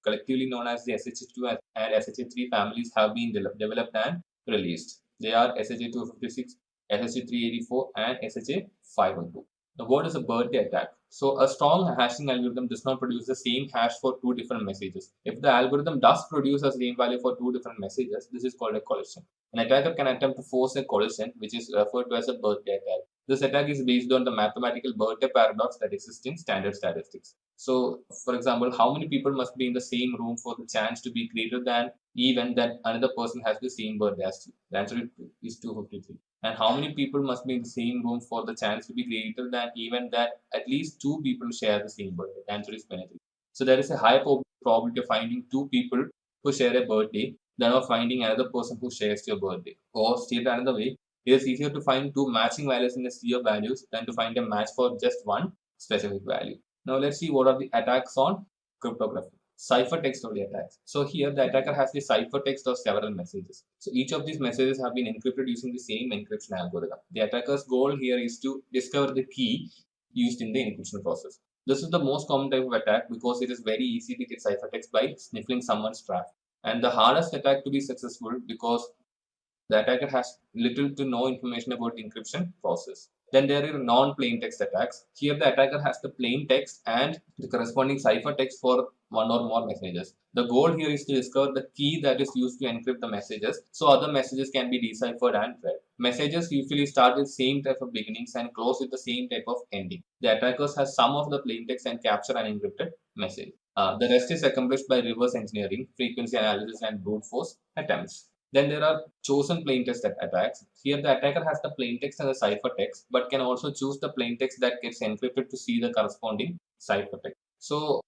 collectively known as the SHA2 and SHA3 families, have been developed and released. They are SHA256, SHA384, and SHA512. Now, what is a birthday attack? So, a strong hashing algorithm does not produce the same hash for two different messages. If the algorithm does produce the same value for two different messages, this is called a collision. An attacker can attempt to force a collision, which is referred to as a birthday attack. This attack is based on the mathematical birthday paradox that exists in standard statistics. So, for example, how many people must be in the same room for the chance to be greater than even that another person has the same birthday as you? The answer is 253. And how many people must be in the same room for the chance to be greater than even that at least two people share the same birthday? The answer is 23. So there is a high probability of finding two people who share a birthday than of finding another person who shares your birthday. Or stated another way, it is easier to find two matching values in a sea of values than to find a match for just one specific value. Now let's see what are the attacks on cryptography. Ciphertext only attacks. So here the attacker has the ciphertext of several messages. So each of these messages have been encrypted using the same encryption algorithm. The attacker's goal here is to discover the key used in the encryption process. This is the most common type of attack because it is very easy to get ciphertext by sniffing someone's traffic. And the hardest attack to be successful because the attacker has little to no information about the encryption process. Then there are non-plain text attacks. Here the attacker has the plain text and the corresponding ciphertext for one or more messages. The goal here is to discover the key that is used to encrypt the messages so other messages can be deciphered and read. Messages usually start with same type of beginnings and close with the same type of ending. The attackers has some of the plain text and capture an encrypted message. The rest is accomplished by reverse engineering, frequency analysis, and brute force attempts. Then there are chosen plaintext attacks. Here the attacker has the plaintext and the ciphertext, but can also choose the plaintext that gets encrypted to see the corresponding ciphertext. So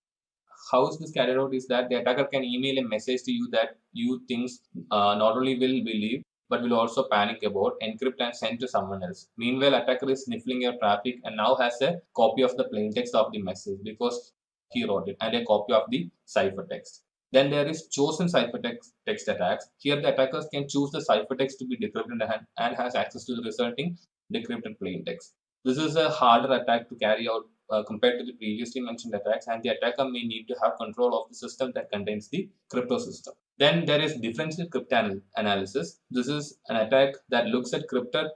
how is this carried out is that the attacker can email a message to you that you think not only will believe, but will also panic about, encrypt and send to someone else. Meanwhile, attacker is sniffing your traffic and now has a copy of the plaintext of the message because he wrote it and a copy of the ciphertext. Then there is chosen ciphertext attacks. Here the attackers can choose the ciphertext to be decrypted and has access to the resulting decrypted plaintext. This is a harder attack to carry out compared to the previously mentioned attacks, and the attacker may need to have control of the system that contains the crypto system. Then there is differential cryptanalysis. This is an attack that looks at crypted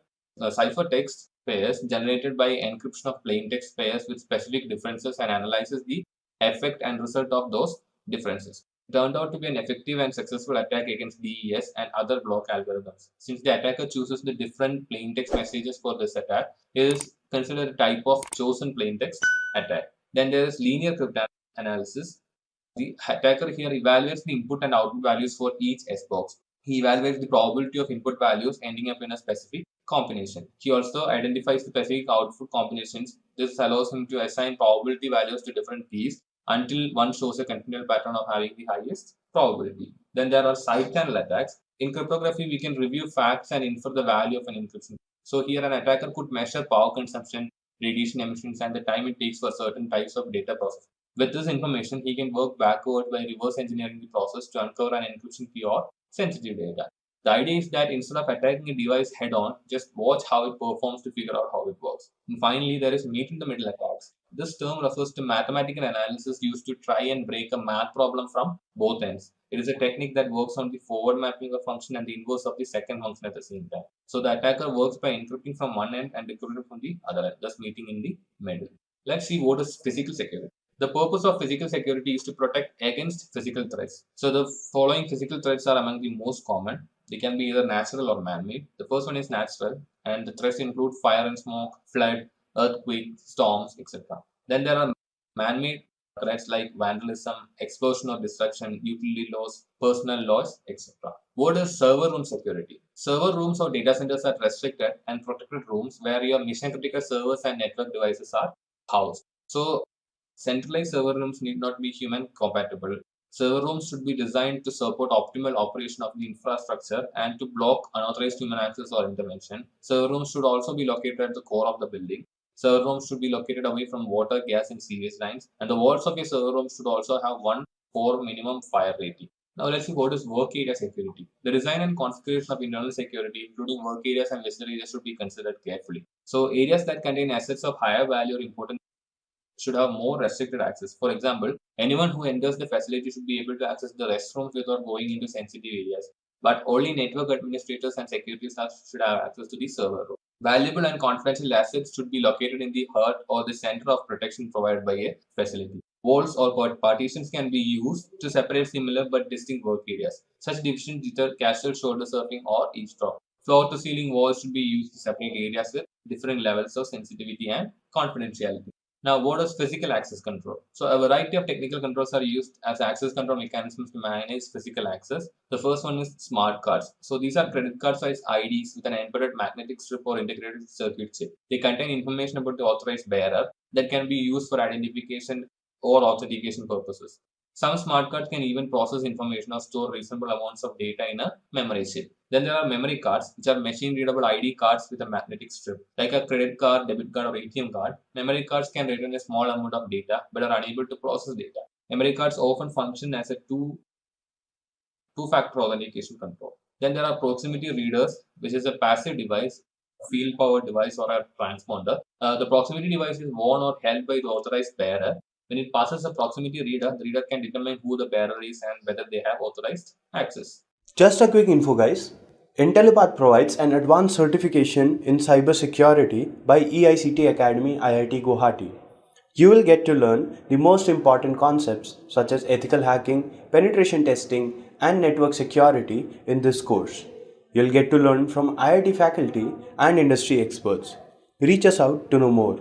ciphertext pairs generated by encryption of plaintext pairs with specific differences and analyzes the effect and result of those differences. Turned out to be an effective and successful attack against DES and other block algorithms. Since the attacker chooses the different plaintext messages for this attack, it is considered a type of chosen plaintext attack. Then there is linear cryptanalysis. The attacker here evaluates the input and output values for each S box. He evaluates the probability of input values ending up in a specific combination. He also identifies the specific output combinations. This allows him to assign probability values to different keys until one shows a continual pattern of having the highest probability. Then there are side channel attacks. In cryptography, we can review facts and infer the value of an encryption. So here an attacker could measure power consumption, radiation emissions, and the time it takes for certain types of data processing. With this information, he can work backward by reverse engineering the process to uncover an encryption key or sensitive data. The idea is that instead of attacking a device head on, just watch how it performs to figure out how it works. And finally, there is meet in the middle attacks. This term refers to mathematical analysis used to try and break a math problem from both ends. It is a technique that works on the forward mapping of function and the inverse of the second function at the same time. So the attacker works by encrypting from one end and decrypting from the other end, thus meeting in the middle. Let's see what is physical security. The purpose of physical security is to protect against physical threats. So the following physical threats are among the most common. They can be either natural or man-made. The first one is natural, and the threats include fire and smoke, flood, earthquake, storms, etc. Then there are man-made threats like vandalism, explosion or destruction, utility loss, personal loss, etc. What is server room security? Server rooms or data centers are restricted and protected rooms where your mission critical servers and network devices are housed. So centralized server rooms need not be human compatible. Server rooms should be designed to support optimal operation of the infrastructure and to block unauthorized human access or intervention. Server rooms should also be located at the core of the building. Server rooms should be located away from water, gas, and sewage lines. And the walls of your server rooms should also have 1:4 minimum fire rating. Now let's see what is work area security. The design and configuration of internal security, including work areas and visitor areas, should be considered carefully. So areas that contain assets of higher value or importance should have more restricted access. For example, anyone who enters the facility should be able to access the restrooms without going into sensitive areas. But only network administrators and security staff should have access to the server room. Valuable and confidential assets should be located in the heart or the center of protection provided by a facility. Walls or partitions can be used to separate similar but distinct work areas. Such divisions deter casual shoulder surfing or eavesdropping. Floor to ceiling walls should be used to separate areas with different levels of sensitivity and confidentiality. Now, what is physical access control? So, a variety of technical controls are used as access control mechanisms to manage physical access. The first one is smart cards. So, these are credit card size IDs with an embedded magnetic strip or integrated circuit chip. They contain information about the authorized bearer that can be used for identification or authentication purposes. Some smart cards can even process information or store reasonable amounts of data in a memory chip. Then there are memory cards, which are machine-readable ID cards with a magnetic strip. Like a credit card, debit card, or ATM card, memory cards can retain a small amount of data but are unable to process data. Memory cards often function as a two-factor authentication control. Then there are proximity readers, which is a passive device, field-powered device, or a transponder. The proximity device is worn or held by the authorized bearer. When it passes a proximity reader, the reader can determine who the bearer is and whether they have authorized access. Just a quick info, guys. Intellipaat provides an advanced certification in cybersecurity by EICT Academy IIT Guwahati. You will get to learn the most important concepts such as ethical hacking, penetration testing, and network security in this course. You'll get to learn from IIT faculty and industry experts. Reach us out to know more.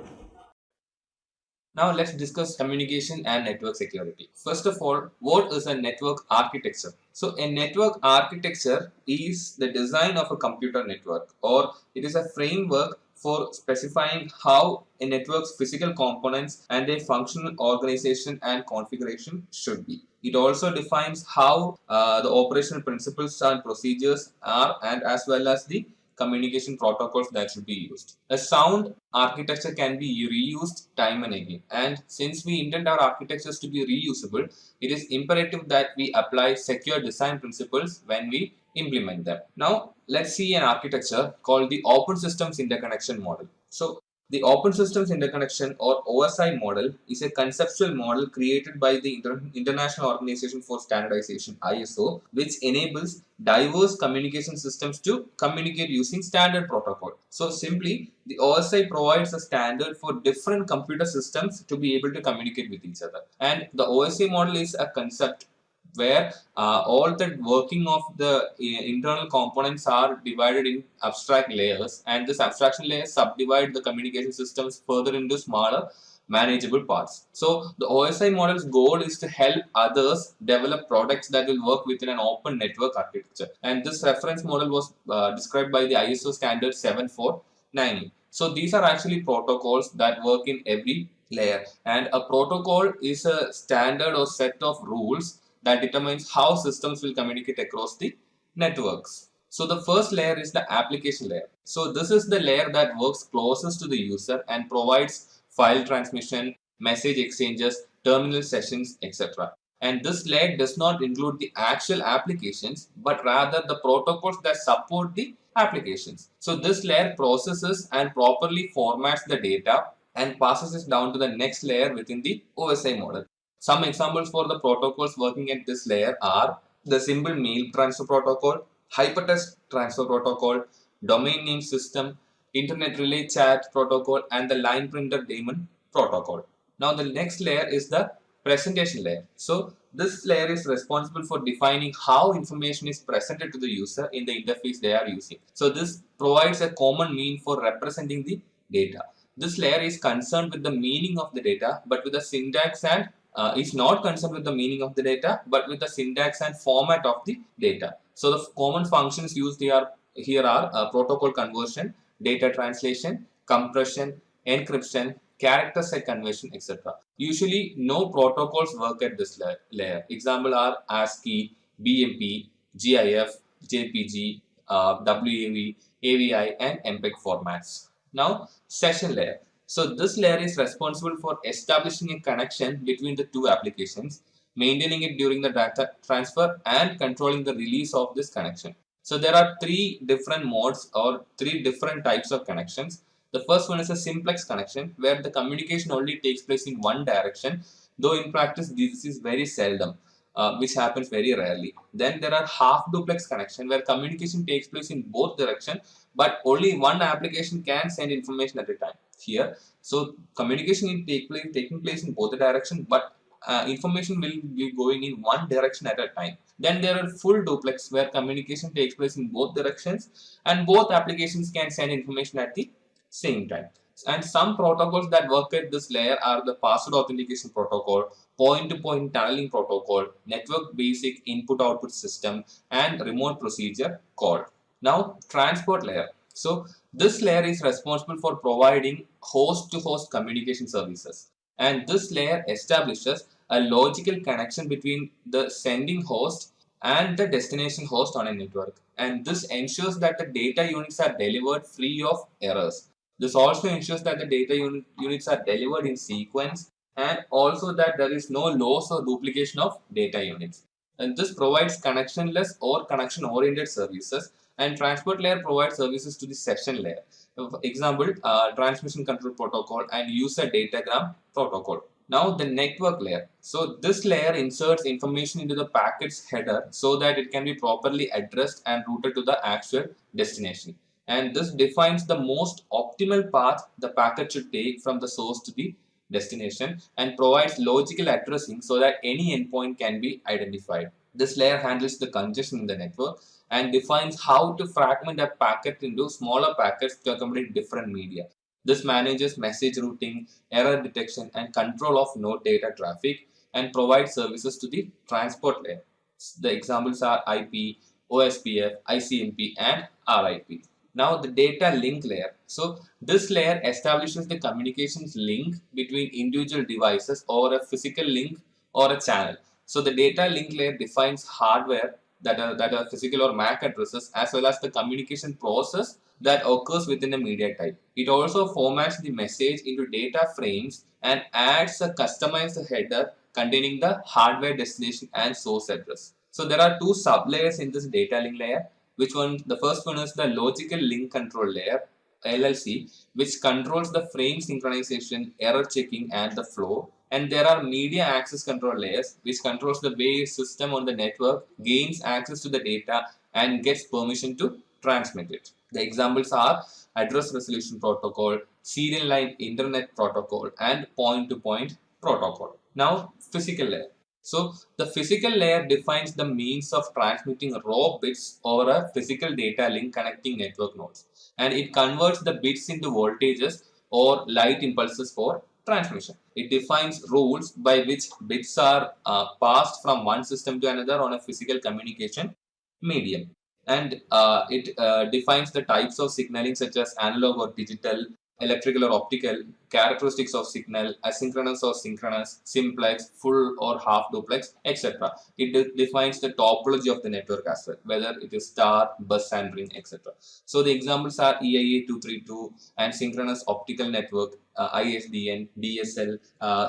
Now let's discuss communication and network security. First of all, what is a network architecture? So a network architecture is the design of a computer network, or it is a framework for specifying how a network's physical components and their functional organization and configuration should be. It also defines how the operational principles and procedures are, and as well as the communication protocols that should be used. A sound architecture can be reused time and again, and since we intend our architectures to be reusable, it is imperative that we apply secure design principles when we implement them. Now let's see an architecture called the Open Systems Interconnection model. So the Open Systems Interconnection, or OSI model, is a conceptual model created by the International Organization for Standardization (ISO), which enables diverse communication systems to communicate using standard protocol. So simply, the OSI provides a standard for different computer systems to be able to communicate with each other. And the OSI model is a concept where all the working of the internal components are divided in abstract layers, and this abstraction layers subdivide the communication systems further into smaller manageable parts. So the OSI model's goal is to help others develop products that will work within an open network architecture, and this reference model was described by the ISO standard 7490. So these are actually protocols that work in every layer, and a protocol is a standard or set of rules that determines how systems will communicate across the networks. So the first layer is the application layer. So this is the layer that works closest to the user and provides file transmission, message exchanges, terminal sessions, etc. And this layer does not include the actual applications, but rather the protocols that support the applications. So this layer processes and properly formats the data and passes it down to the next layer within the OSI model. Some examples for the protocols working at this layer are the simple mail transfer protocol, hypertext transfer protocol, domain name system, internet relay chat protocol, and the line printer daemon protocol. Now the next layer is the presentation layer. So this layer is responsible for defining how information is presented to the user in the interface they are using. So this provides a common mean for representing the data. This layer is concerned with the meaning of the data, but with the syntax and is not concerned with the meaning of the data, but with the syntax and format of the data. So the common functions used here are protocol conversion, data translation, compression, encryption, character set conversion, etc. Usually, no protocols work at this layer. Example are ASCII, BMP, GIF, JPG, WAV, AVI, and MPEG formats. Now, session layer. So this layer is responsible for establishing a connection between the two applications, maintaining it during the data transfer, and controlling the release of this connection. So there are three different modes or three different types of connections. The first one is a simplex connection, where the communication only takes place in one direction, though in practice this is very seldom, which happens very rarely. Then there are half duplex connection, where communication takes place in both directions, but only one application can send information at a time. Here, so communication is taking place in both the directions, but information will be going in one direction at a time. Then there are full duplex, where communication takes place in both directions and both applications can send information at the same time. And some protocols that work at this layer are the password authentication protocol, point-to-point tunneling protocol, network basic input-output system, and remote procedure called. Now, transport layer. So this layer is responsible for providing host-to-host communication services. And this layer establishes a logical connection between the sending host and the destination host on a network. And this ensures that the data units are delivered free of errors. This also ensures that the data units are delivered in sequence, and also that there is no loss or duplication of data units. And this provides connectionless or connection-oriented services, and transport layer provides services to the session layer. For example, transmission control protocol and user datagram protocol. Now the network layer. So this layer inserts information into the packet's header so that it can be properly addressed and routed to the actual destination. And this defines the most optimal path the packet should take from the source to the destination, and provides logical addressing so that any endpoint can be identified. This layer handles the congestion in the network and defines how to fragment a packet into smaller packets to accommodate different media. This manages message routing, error detection, and control of node data traffic, and provides services to the transport layer. The examples are IP, OSPF, ICMP, and RIP. Now the data link layer. So this layer establishes the communications link between individual devices, or a physical link or a channel. So the data link layer defines hardware that are physical or MAC addresses, as well as the communication process that occurs within a media type. It also formats the message into data frames and adds a customized header containing the hardware destination and source address. So there are two sub layers in this data link layer. The first one is the logical link control layer, LLC, which controls the frame synchronization, error checking, and the flow. And there are media access control layers, which controls the way a system on the network gains access to the data and gets permission to transmit it. The examples are address resolution protocol, serial line internet protocol, and point-to-point protocol. Now, physical layer. So the physical layer defines the means of transmitting raw bits over a physical data link connecting network nodes, and it converts the bits into voltages or light impulses for transmission. It defines rules by which bits are passed from one system to another on a physical communication medium, and it defines the types of signaling such as analog or digital, electrical or optical, characteristics of signal, asynchronous or synchronous, simplex, full or half duplex, etc. It defines the topology of the network as well, whether it is star, bus and ring, etc. So the examples are EIA 232 and synchronous optical network, ISDN, DSL,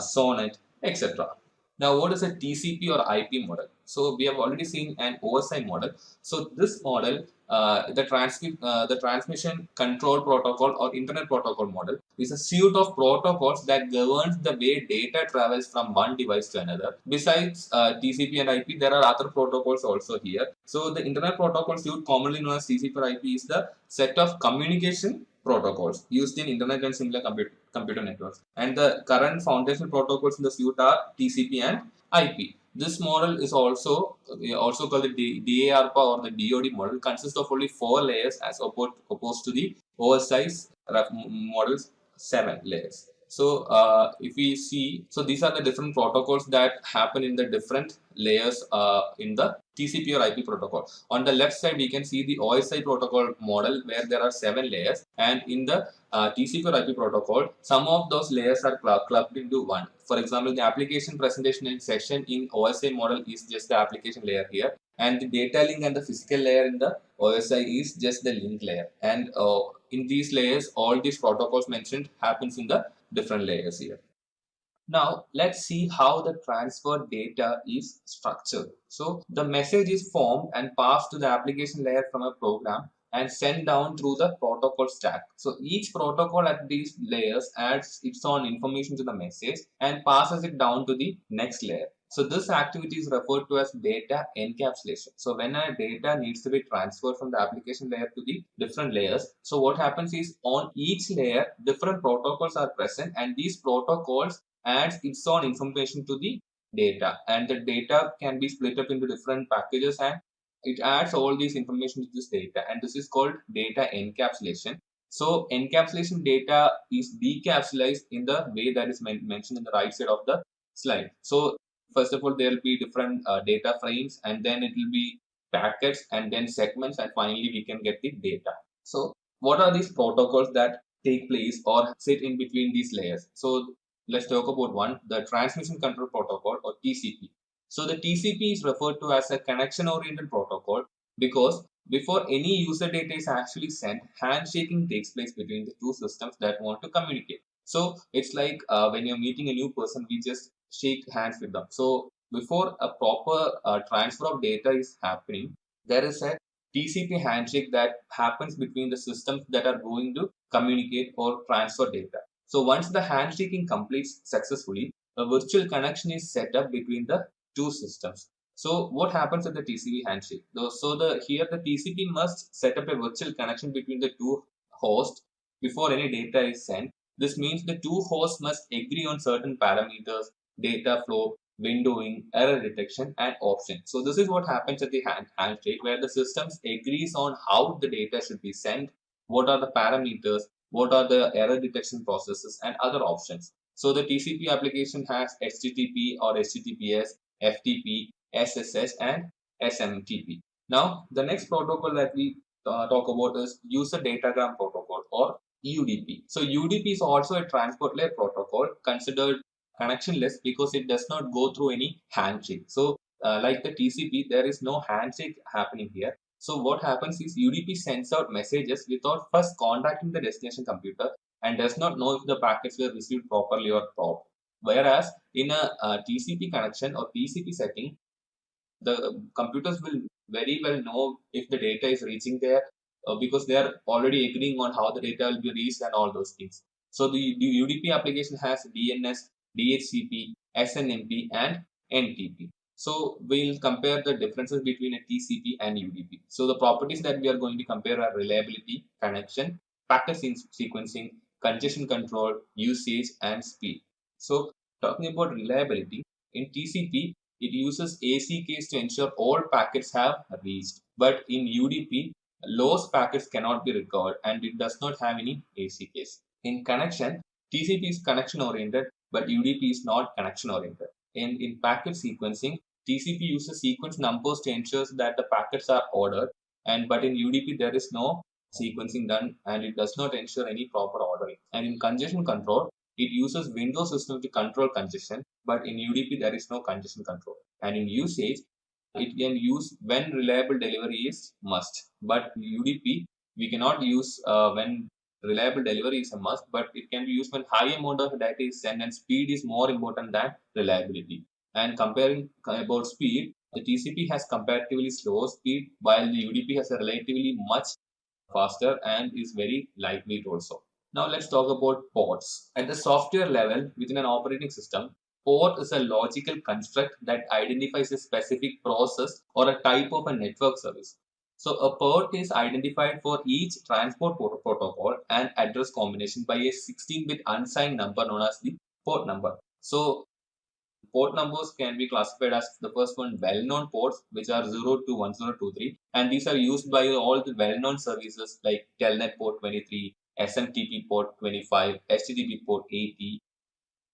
SONET, etc. Now, what is a TCP or IP model? So we have already seen an OSI model. So this model, the transmission control protocol or internet protocol model, is a suite of protocols that governs the way data travels from one device to another. Besides TCP and IP, there are other protocols also here. So the internet protocol suite, commonly known as TCP or IP, is the set of communication protocols used in internet and similar computer networks. And the current foundational protocols in the suite are TCP and IP. This model is also called the DARPA or the DoD model, consists of only 4 layers as opposed to the OSI's model's 7 layers. So if we see, so these are the different protocols that happen in the different layers in the TCP or IP protocol. On the left side, we can see the OSI protocol model where there are 7 layers, and in the TCP or IP protocol, some of those layers are clubbed into one. For example, the application presentation and session in OSI model is just the application layer here, and the data link and the physical layer in the OSI is just the link layer. And in these layers, all these protocols mentioned happens in the different layers here. Now let's see how the transfer data is structured. So the message is formed and passed to the application layer from a program and sent down through the protocol stack. So each protocol at these layers adds its own information to the message and passes it down to the next layer. So this activity is referred to as data encapsulation. So when a data needs to be transferred from the application layer to the different layers, so what happens is on each layer, different protocols are present, and these protocols adds its own information to the data, and the data can be split up into different packages, and it adds all these information to this data, and this is called data encapsulation. So encapsulation data is decapsulized in the way that is mentioned in the right side of the slide. So first of all, there will be different data frames, and then it will be packets, and then segments, and finally we can get the data. So what are these protocols that take place or sit in between these layers? So let's talk about one, the transmission control protocol or TCP. So the TCP is referred to as a connection oriented protocol because before any user data is actually sent, handshaking takes place between the two systems that want to communicate. So it's like when you're meeting a new person, we just shake hands with them. So before a proper transfer of data is happening, there is a TCP handshake that happens between the systems that are going to communicate or transfer data. So once the handshaking completes successfully, a virtual connection is set up between the two systems. So what happens at the TCP handshake? Here the TCP must set up a virtual connection between the two hosts before any data is sent. This means the two hosts must agree on certain parameters, data flow, windowing, error detection, and option. So this is what happens at the handshake, where the systems agrees on how the data should be sent, what are the parameters, what are the error detection processes, and other options. So the TCP application has HTTP or HTTPS, FTP, SSH, and SMTP. Now the next protocol that we talk about is user datagram protocol or UDP. So UDP is also a transport layer protocol considered connectionless because it does not go through any handshake. So like the TCP, there is no handshake happening here. So what happens is UDP sends out messages without first contacting the destination computer and does not know if the packets were received properly or not. Whereas in a TCP connection or TCP setting, the computers will very well know if the data is reaching there because they are already agreeing on how the data will be reached and all those things. So the UDP application has DNS, DHCP, SNMP, and NTP. So we'll compare the differences between a TCP and UDP. So the properties that we are going to compare are reliability, connection, packet sequencing, congestion control, usage, and speed. So talking about reliability, in TCP, it uses AC keys to ensure all packets have reached. But in UDP, lost packets cannot be recovered and it does not have any AC keys. In connection, TCP is connection oriented, but UDP is not connection oriented. In packet sequencing, TCP uses sequence numbers to ensure that the packets are ordered, but in UDP there is no sequencing done and it does not ensure any proper ordering. And in congestion control, it uses Windows system to control congestion, but in UDP there is no congestion control. And in usage, it can use when reliable delivery is must, but UDP we cannot use when reliable delivery is a must, but it can be used when high amount of data is sent and speed is more important than reliability. And comparing about speed, the TCP has comparatively slow speed while the UDP has a relatively much faster and is very lightweight also. Now let's talk about ports. At the software level within an operating system, port is a logical construct that identifies a specific process or a type of a network service. So a port is identified for each transport protocol and address combination by a 16-bit unsigned number known as the port number. So port numbers can be classified as the first one well-known ports, which are 0 to 1023, and these are used by all the well-known services like Telnet port 23, SMTP port 25, HTTP port 80,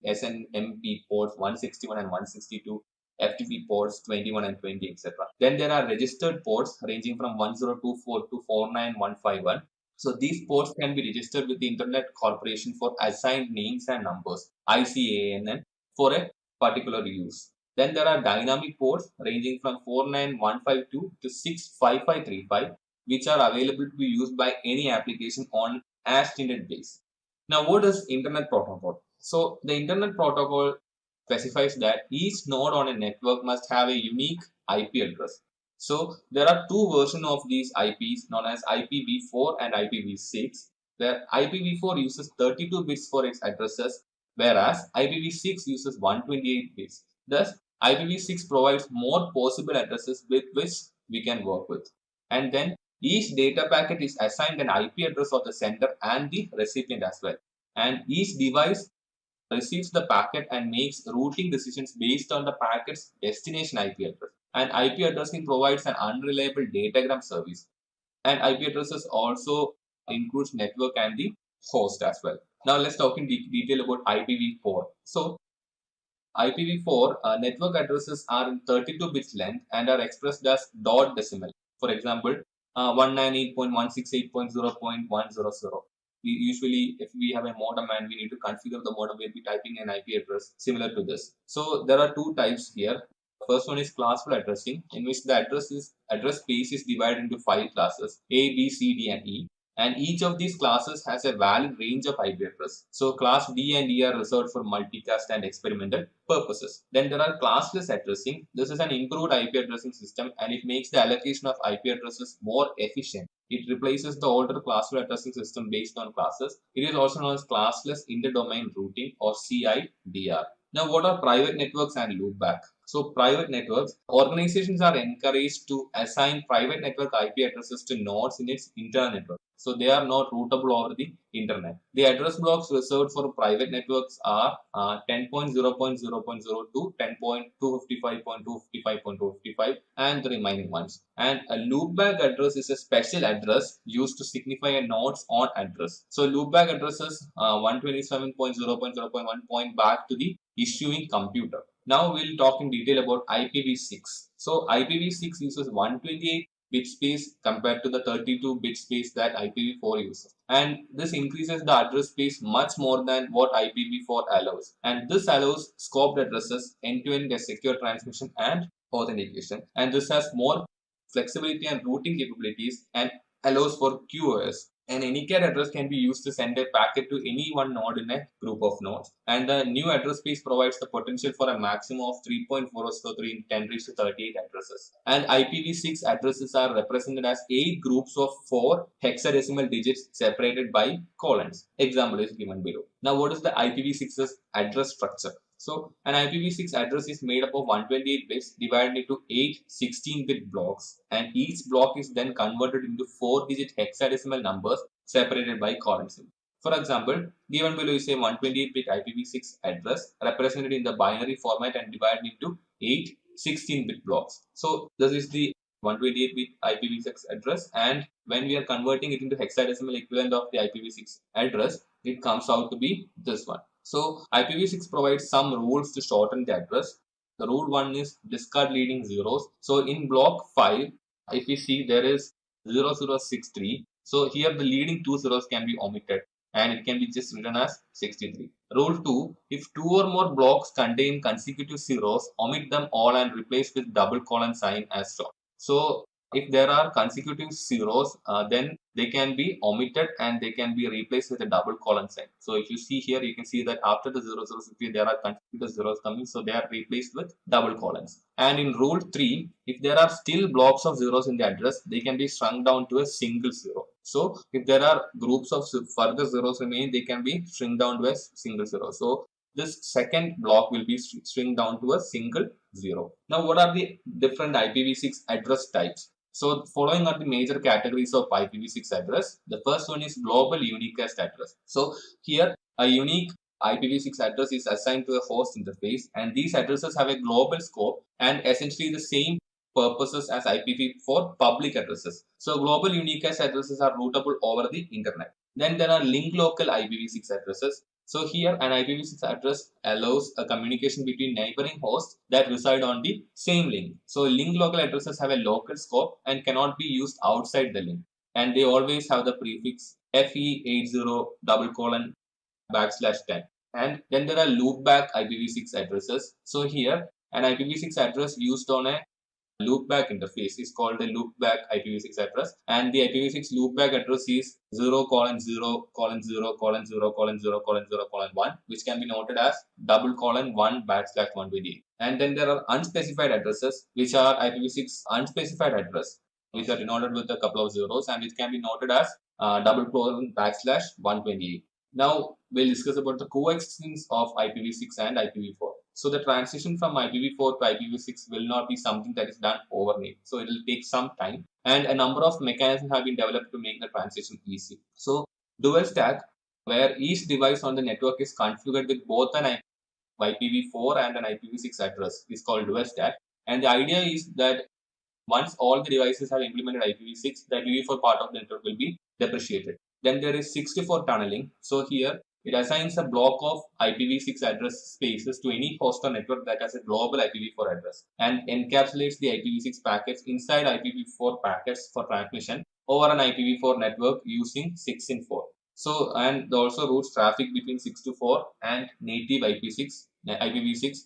SNMP ports 161 and 162, FTP ports 21 and 20, etc. Then there are registered ports ranging from 1024 to 49151. So these ports can be registered with the Internet Corporation for assigned names and numbers, ICANN, for a particular use. Then there are dynamic ports ranging from 49152 to 65535, which are available to be used by any application on as intended base. Now, what is Internet Protocol? So, the Internet Protocol specifies that each node on a network must have a unique IP address. So, there are two versions of these IPs known as IPv4 and IPv6. Where IPv4 uses 32 bits for its addresses, whereas IPv6 uses 128 bits. Thus, IPv6 provides more possible addresses with which we can work with. And then each data packet is assigned an IP address of the sender and the recipient as well. And each device receives the packet and makes routing decisions based on the packet's destination IP address. And IP addressing provides an unreliable datagram service. And IP addresses also includes network and the host as well. Now let's talk in detail about IPv4. So IPv4 network addresses are in 32 bits length and are expressed as dot decimal. For example, 198.168.0.100. Usually, if we have a modem and we need to configure the modem, we'll be typing an IP address similar to this. So there are two types here. First one is classful addressing, in which the address space is divided into 5 classes: A, B, C, D, and E. And each of these classes has a valid range of IP address. So class D and E are reserved for multicast and experimental purposes. Then there are classless addressing. This is an improved IP addressing system and it makes the allocation of IP addresses more efficient. It replaces the older classful addressing system based on classes. It is also known as classless interdomain routing or CIDR. Now, what are private networks and loopback? So, private networks, organizations are encouraged to assign private network IP addresses to nodes in its internal network. So, they are not routable over the internet. The address blocks reserved for private networks are 10.0.0.0 to 10.255.255.255 and the remaining ones. And a loopback address is a special address used to signify a node's on address. So, loopback addresses 127.0.0.1 point back to the issuing computer. Now we'll talk in detail about IPv6. So IPv6 uses 128 bit space compared to the 32 bit space that IPv4 uses. And this increases the address space much more than what IPv4 allows. And this allows scoped addresses, end-to-end secure transmission and authentication. And this has more flexibility and routing capabilities and allows for QoS. An AnyCAD address can be used to send a packet to any one node in a group of nodes. And the new address space provides the potential for a maximum of 3.403 in 10 raised to 38 addresses. And IPv6 addresses are represented as 8 groups of 4 hexadecimal digits separated by colons. Example is given below. Now, what is the IPv6's address structure? So, an IPv6 address is made up of 128 bits divided into 8 16-bit blocks, and each block is then converted into 4-digit hexadecimal numbers separated by colons. For example, given below is a 128-bit IPv6 address represented in the binary format and divided into 8 16-bit blocks. So, this is the 128-bit IPv6 address, and when we are converting it into hexadecimal equivalent of the IPv6 address, it comes out to be this one. So IPv6 provides some rules to shorten the address. The rule 1 is discard leading zeros. So in block 5, if we see there is 0063. So here the leading 2 zeros can be omitted and it can be just written as 63. Rule 2, if 2 or more blocks contain consecutive zeros, omit them all and replace with double colon sign as shown. So if there are consecutive zeros, then they can be omitted and they can be replaced with a double colon sign. So if you see here, you can see that after the 0060, there are consecutive zeros coming, so they are replaced with double colons. And in rule 3, if there are still blocks of zeros in the address, they can be shrunk down to a single zero. So if there are groups of further zeros remain, they can be shrunk down to a single zero. So this second block will be shrunk down to a single zero. Now, what are the different IPv6 address types? So, following are the major categories of IPv6 address. The first one is global unicast address. So, here a unique IPv6 address is assigned to a host interface, and these addresses have a global scope and essentially the same purposes as IPv4 public addresses. So, global unicast addresses are routable over the internet. Then there are link local IPv6 addresses. So here an IPv6 address allows a communication between neighboring hosts that reside on the same link. So link local addresses have a local scope and cannot be used outside the link. And they always have the prefix FE80::10. And then there are loopback IPv6 addresses. So here an IPv6 address used on a loopback interface is called a loopback IPv6 address, and the IPv6 loopback address is 0:0:0:0:0:0:1, which can be noted as :1/128. And then there are unspecified addresses, which are IPv6 unspecified address, which are denoted with a couple of zeros, and which can be noted as :128. Now we'll discuss about the coexistence of IPv6 and IPv4. So the transition from IPv4 to IPv6 will not be something that is done overnight. So it will take some time, and a number of mechanisms have been developed to make the transition easy. So dual stack, where each device on the network is configured with both an IPv4 and an IPv6 address, is called dual stack. And the idea is that once all the devices have implemented IPv6, the IPv4 part of the network will be depreciated. Then there is 64 tunneling. So here it assigns a block of IPv6 address spaces to any host or network that has a global IPv4 address and encapsulates the IPv6 packets inside IPv4 packets for transmission over an IPv4 network using 6-in-4. So, and also routes traffic between 6 to 4 and native IPv6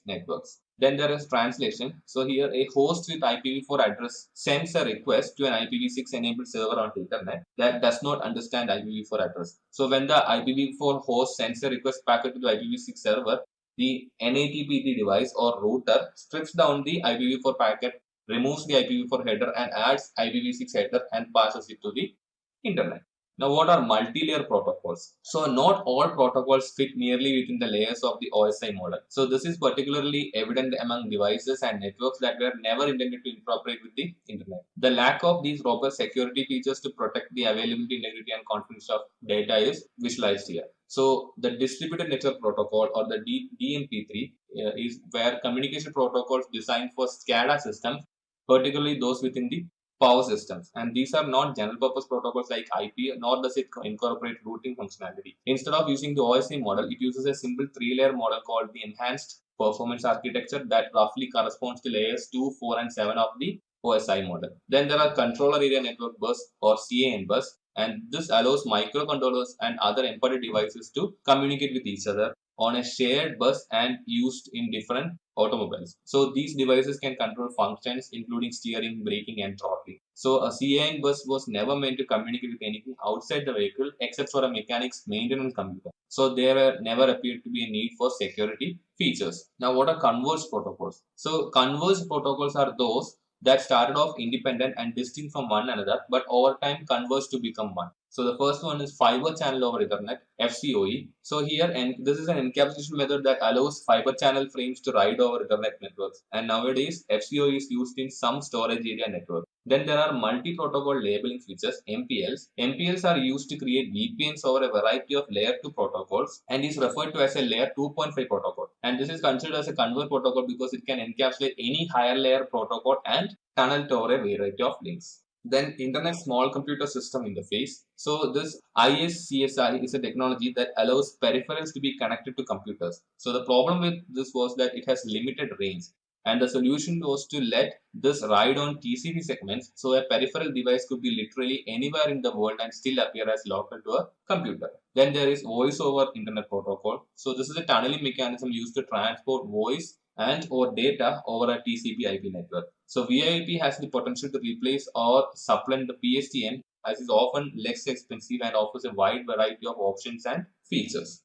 networks. Then there is translation. So here a host with IPv4 address sends a request to an IPv6 enabled server on the internet that does not understand IPv4 address. So when the IPv4 host sends a request packet to the IPv6 server, the NATPT device or router strips down the IPv4 packet, removes the IPv4 header and adds IPv6 header and passes it to the internet. Now, what are multi-layer protocols? So, not all protocols fit nearly within the layers of the OSI model. So, this is particularly evident among devices and networks that were never intended to interoperate with the internet. The lack of these robust security features to protect the availability, integrity, and confidence of data is visualized here. So, the distributed network protocol or the DNP3 is where communication protocols designed for SCADA systems, particularly those within the power systems, and these are not general purpose protocols like IP, nor does it incorporate routing functionality. Instead of using the OSI model, it uses a simple 3-layer model called the enhanced performance architecture that roughly corresponds to layers 2, 4 and 7 of the OSI model. Then there are controller area network bus or CAN bus, and this allows microcontrollers and other embedded devices to communicate with each other on a shared bus and used in different automobiles. So these devices can control functions including steering, braking and throttling. So a CAN bus was never meant to communicate with anything outside the vehicle except for a mechanic's maintenance computer. So there never appeared to be a need for security features. Now what are converged protocols? So converged protocols are those that started off independent and distinct from one another, but over time converged to become one. So the first one is fiber channel over Ethernet, FCOE. So here, and this is an encapsulation method that allows fiber channel frames to ride over Ethernet networks. And nowadays, FCOE is used in some storage area networks. Then there are multi-protocol labeling switches, MPLs. MPLs are used to create VPNs over a variety of layer 2 protocols and is referred to as a layer 2.5 protocol. And this is considered as a converged protocol because it can encapsulate any higher layer protocol and tunnel to over a variety of links. Then Internet Small Computer System Interface. So this ISCSI is a technology that allows peripherals to be connected to computers. So the problem with this was that it has limited range. And the solution was to let this ride on TCP segments, so a peripheral device could be literally anywhere in the world and still appear as local to a computer. Then there is Voice over Internet Protocol. So this is a tunneling mechanism used to transport voice and or data over a TCP IP network. So VIIP has the potential to replace or supplement the PSTN, as is often less expensive and offers a wide variety of options and features.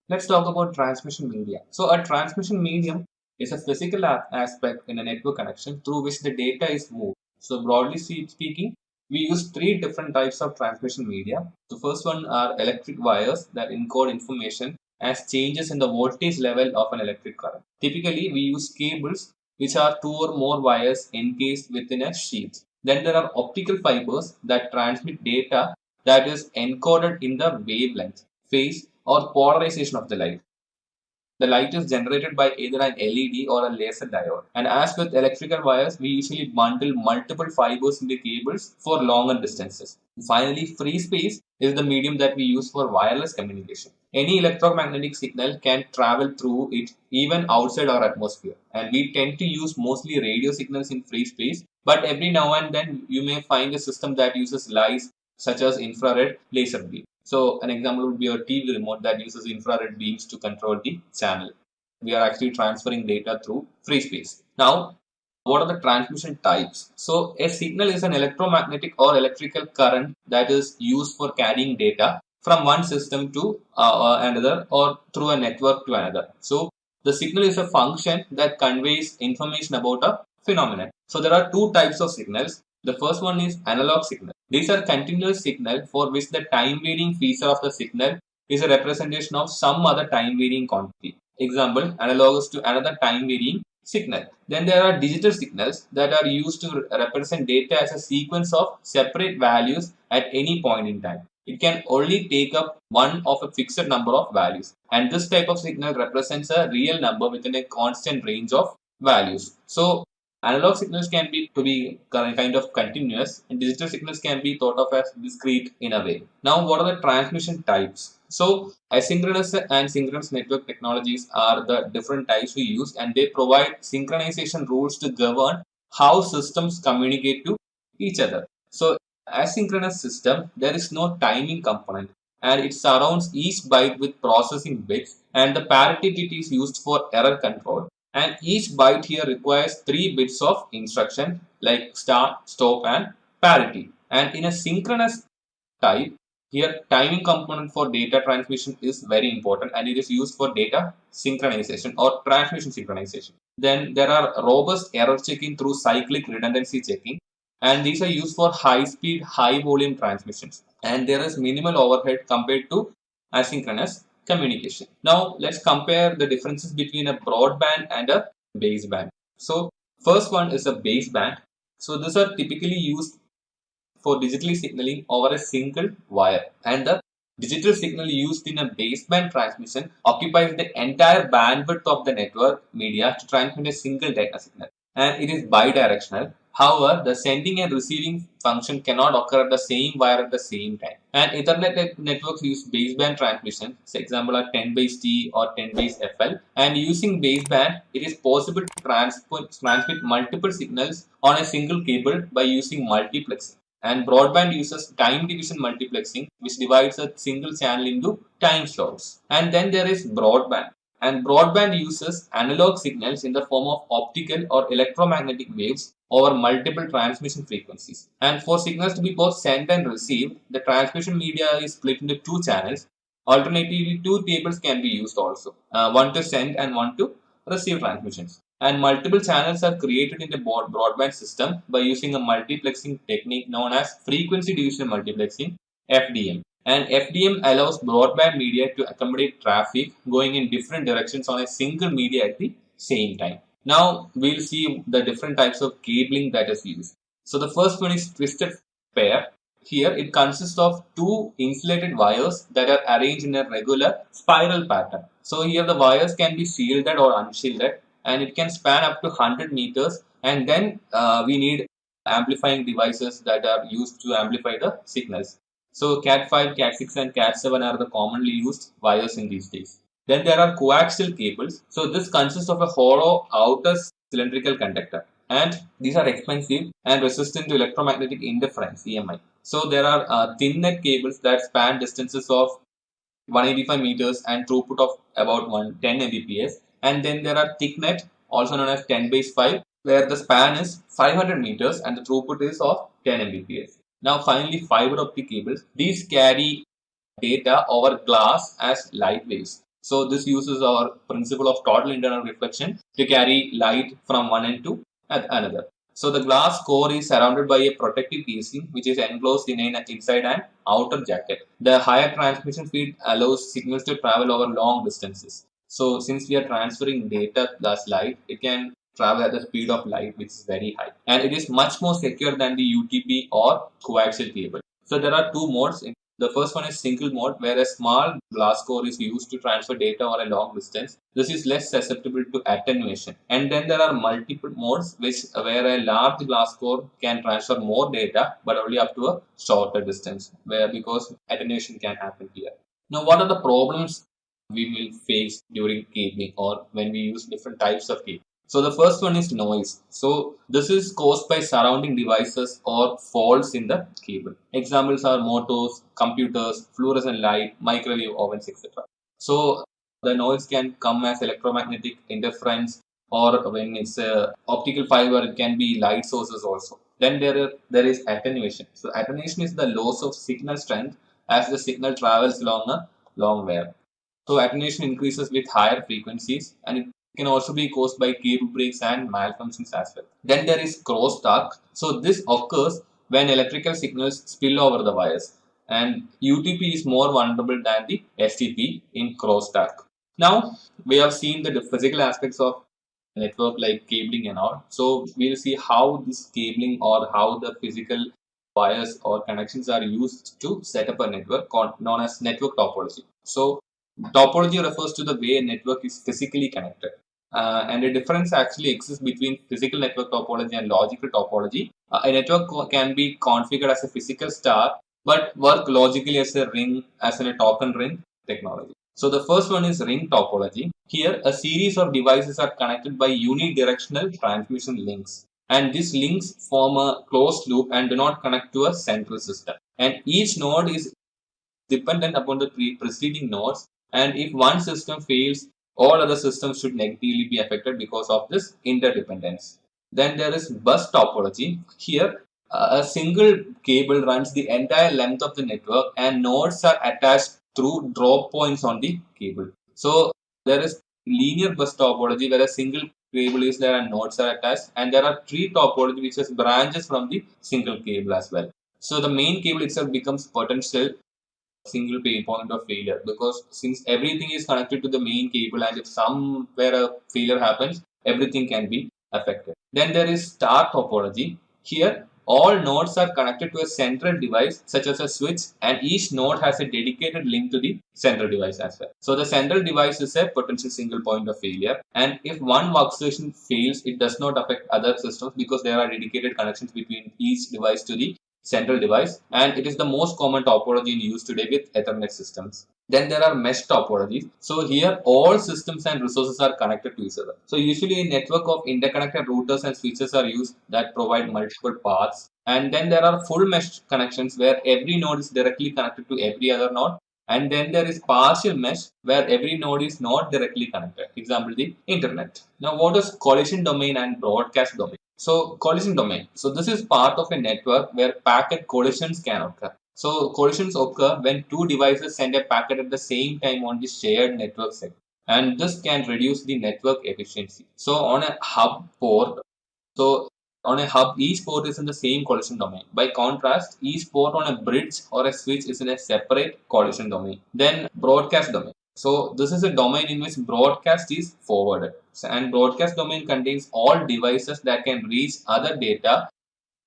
Let's talk about transmission media. So a transmission medium is a physical aspect in a network connection through which the data is moved. So broadly speaking, we use 3 different types of transmission media. The first one are electric wires that encode information as changes in the voltage level of an electric current. Typically, we use cables which are 2 or more wires encased within a sheet. Then there are optical fibers that transmit data that is encoded in the wavelength, phase or polarization of the light. The light is generated by either an LED or a laser diode. And as with electrical wires, we usually bundle multiple fibers in the cables for longer distances. Finally, free space is the medium that we use for wireless communication. Any electromagnetic signal can travel through it even outside our atmosphere. And we tend to use mostly radio signals in free space, but every now and then you may find a system that uses lights such as infrared laser beam. So an example would be a TV remote that uses infrared beams to control the channel. We are actually transferring data through free space. Now, what are the transmission types? So a signal is an electromagnetic or electrical current that is used for carrying data from one system to another or through a network to another. So the signal is a function that conveys information about a phenomenon. So there are two types of signals. The first one is analog signal. These are continuous signal for which the time varying feature of the signal is a representation of some other time varying quantity. Example, analogous to another time varying signal. Then there are digital signals that are used to represent data as a sequence of separate values at any point in time. It can only take up one of a fixed number of values, and this type of signal represents a real number within a constant range of values. So analog signals can be kind of continuous, and digital signals can be thought of as discrete in a way. Now, what are the transmission types? So asynchronous and synchronous network technologies are the different types we use, and they provide synchronization rules to govern how systems communicate to each other. So asynchronous system, there is no timing component, and it surrounds each byte with processing bits, and the parity bit is used for error control. And each byte here requires 3 bits of instruction like start, stop, and parity. And in a synchronous type, here timing component for data transmission is very important, and it is used for data synchronization or transmission synchronization. Then there are robust error checking through cyclic redundancy checking, and these are used for high speed, high volume transmissions. And there is minimal overhead compared to asynchronous communication. Now let's compare the differences between a broadband and a baseband. So first one is a baseband. So these are typically used for digitally signaling over a single wire, and the digital signal used in a baseband transmission occupies the entire bandwidth of the network media to transmit a single data signal, and it is bidirectional. However, the sending and receiving function cannot occur at the same wire at the same time. And Ethernet networks use baseband transmission. For example, are 10 base T or 10 base FL. And using baseband, it is possible to transmit multiple signals on a single cable by using multiplexing. And broadband uses time division multiplexing, which divides a single channel into time slots. And then there is broadband. And broadband uses analog signals in the form of optical or electromagnetic waves over multiple transmission frequencies. And for signals to be both sent and received, the transmission media is split into two channels. Alternatively, two cables can be used also, one to send and one to receive transmissions. And multiple channels are created in the broadband system by using a multiplexing technique known as frequency division multiplexing, FDM. And FDM allows broadband media to accommodate traffic going in different directions on a single media at the same time. Now we'll see the different types of cabling that is used. So the first one is twisted pair. Here it consists of two insulated wires that are arranged in a regular spiral pattern. So here the wires can be shielded or unshielded, and it can span up to 100 meters, and then we need amplifying devices that are used to amplify the signals. So Cat5, Cat6 and Cat7 are the commonly used wires in these days. Then there are coaxial cables. So this consists of a hollow outer cylindrical conductor, and these are expensive and resistant to electromagnetic interference (EMI). So there are thin net cables that span distances of 185 meters and throughput of about 10 Mbps. And then there are thick net, also known as 10 base 5, where the span is 500 meters and the throughput is of 10 Mbps. Now finally, fiber optic cables. These carry data over glass as light waves. So this uses our principle of total internal reflection to carry light from one end to another. So the glass core is surrounded by a protective casing which is enclosed in an inside and outer jacket. The higher transmission speed allows signals to travel over long distances. So since we are transferring data plus light, it can travel at the speed of light, which is very high. And it is much more secure than the UTP or coaxial cable. So there are two modes. The first one is single mode, where a small glass core is used to transfer data over a long distance. This is less susceptible to attenuation. And then there are multiple modes, where a large glass core can transfer more data, but only up to a shorter distance, because attenuation can happen here. Now, what are the problems we will face during cabling or when we use different types of cabling? So the first one is noise. So this is caused by surrounding devices or faults in the cable. Examples are motors, computers, fluorescent light, microwave ovens, etc. So the noise can come as electromagnetic interference, or when it's a optical fiber, it can be light sources also. Then there is attenuation. So attenuation is the loss of signal strength as the signal travels along a long wire. So attenuation increases with higher frequencies, and it can also be caused by cable breaks and malfunctions as well. Then there is crosstalk. So this occurs when electrical signals spill over the wires, and UTP is more vulnerable than the STP in crosstalk. Now we have seen the physical aspects of network like cabling and all. So we'll see how this cabling or how the physical wires or connections are used to set up a network known as network topology. So topology refers to the way a network is physically connected. And a difference actually exists between physical network topology and logical topology. A network can be configured as a physical star, but work logically as a ring, as in a token ring technology. So the first one is ring topology. Here, a series of devices are connected by unidirectional transmission links. And these links form a closed loop and do not connect to a central system. And each node is dependent upon the preceding nodes. And if one system fails, all other systems should negatively be affected because of this interdependence. Then there is bus topology. Here, a single cable runs the entire length of the network, and nodes are attached through drop points on the cable. So there is linear bus topology, where a single cable is there and nodes are attached, and there are tree topology, which has branches from the single cable as well. So the main cable itself becomes potential single point of failure, because since everything is connected to the main cable, and if somewhere a failure happens, everything can be affected. Then there is star topology. Here, all nodes are connected to a central device such as a switch, and each node has a dedicated link to the central device as well. So the central device is a potential single point of failure, and if one workstation fails, it does not affect other systems because there are dedicated connections between each device to the central device, and it is the most common topology in use today with Ethernet systems. Then there are mesh topologies. So here all systems and resources are connected to each other. So usually a network of interconnected routers and switches are used that provide multiple paths. And then there are full mesh connections where every node is directly connected to every other node. And then there is partial mesh where every node is not directly connected. Example, the internet. Now what is collision domain and broadcast domain? So collision domain. So this is part of a network where packet collisions can occur. So collisions occur when two devices send a packet at the same time on the shared network segment, and this can reduce the network efficiency. So on a hub port, each port is in the same collision domain. By contrast, each port on a bridge or a switch is in a separate collision domain. Then broadcast domain. So this is a domain in which broadcast is forwarded. And broadcast domain contains all devices that can reach other data,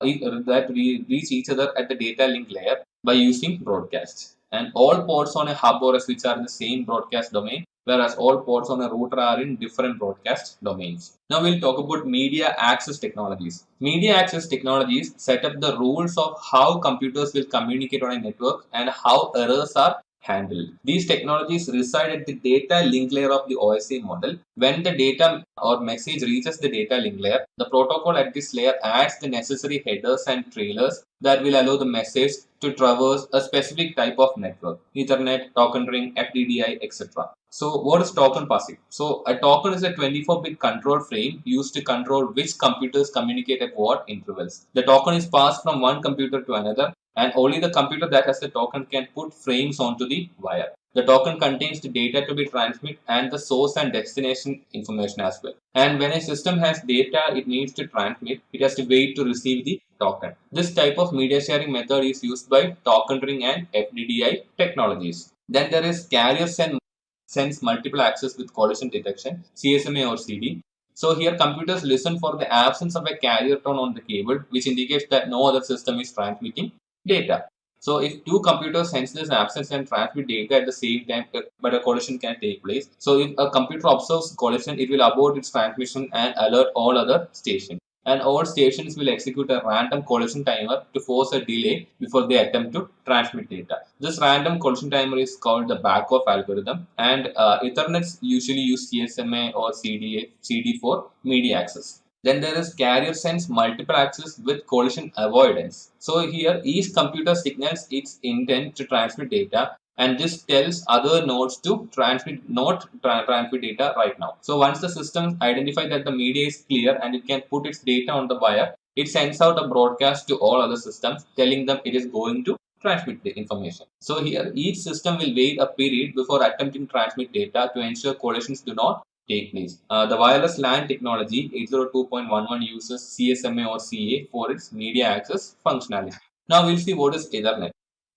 reach each other at the data link layer by using broadcast. And all ports on a hub or a switch are in the same broadcast domain, whereas all ports on a router are in different broadcast domains. Now we'll talk about media access technologies. Media access technologies set up the rules of how computers will communicate on a network and how errors are handled. These technologies reside at the data link layer of the OSI model. When the data or message reaches the data link layer, the protocol at this layer adds the necessary headers and trailers that will allow the message to traverse a specific type of network: Ethernet, token ring, FDDI, etc. So what is token passing? So a token is a 24-bit control frame used to control which computers communicate at what intervals. The token is passed from one computer to another, and only the computer that has the token can put frames onto the wire. The token contains the data to be transmitted and the source and destination information as well. And when a system has data it needs to transmit, it has to wait to receive the token. This type of media sharing method is used by token ring and FDDI technologies. Then there is carriers and sends multiple access with collision detection, CSMA or CD. So here computers listen for the absence of a carrier tone on the cable, which indicates that no other system is transmitting data. So if two computers sense this absence and transmit data at the same time, but a collision can take place. So if a computer observes collision, it will abort its transmission and alert all other stations. And all stations will execute a random collision timer to force a delay before they attempt to transmit data. This random collision timer is called the back-off algorithm, and Ethernets usually use CSMA or CD for media access. Then there is carrier sense multiple access with collision avoidance. So here each computer signals its intent to transmit data, and this tells other nodes to transmit data right now. So once the system identifies that the media is clear and it can put its data on the wire, it sends out a broadcast to all other systems telling them it is going to transmit the information. So here each system will wait a period before attempting to transmit data to ensure collisions do not take place. The wireless LAN technology 802.11 uses CSMA or CA for its media access functionality. Now we'll see what is Ethernet.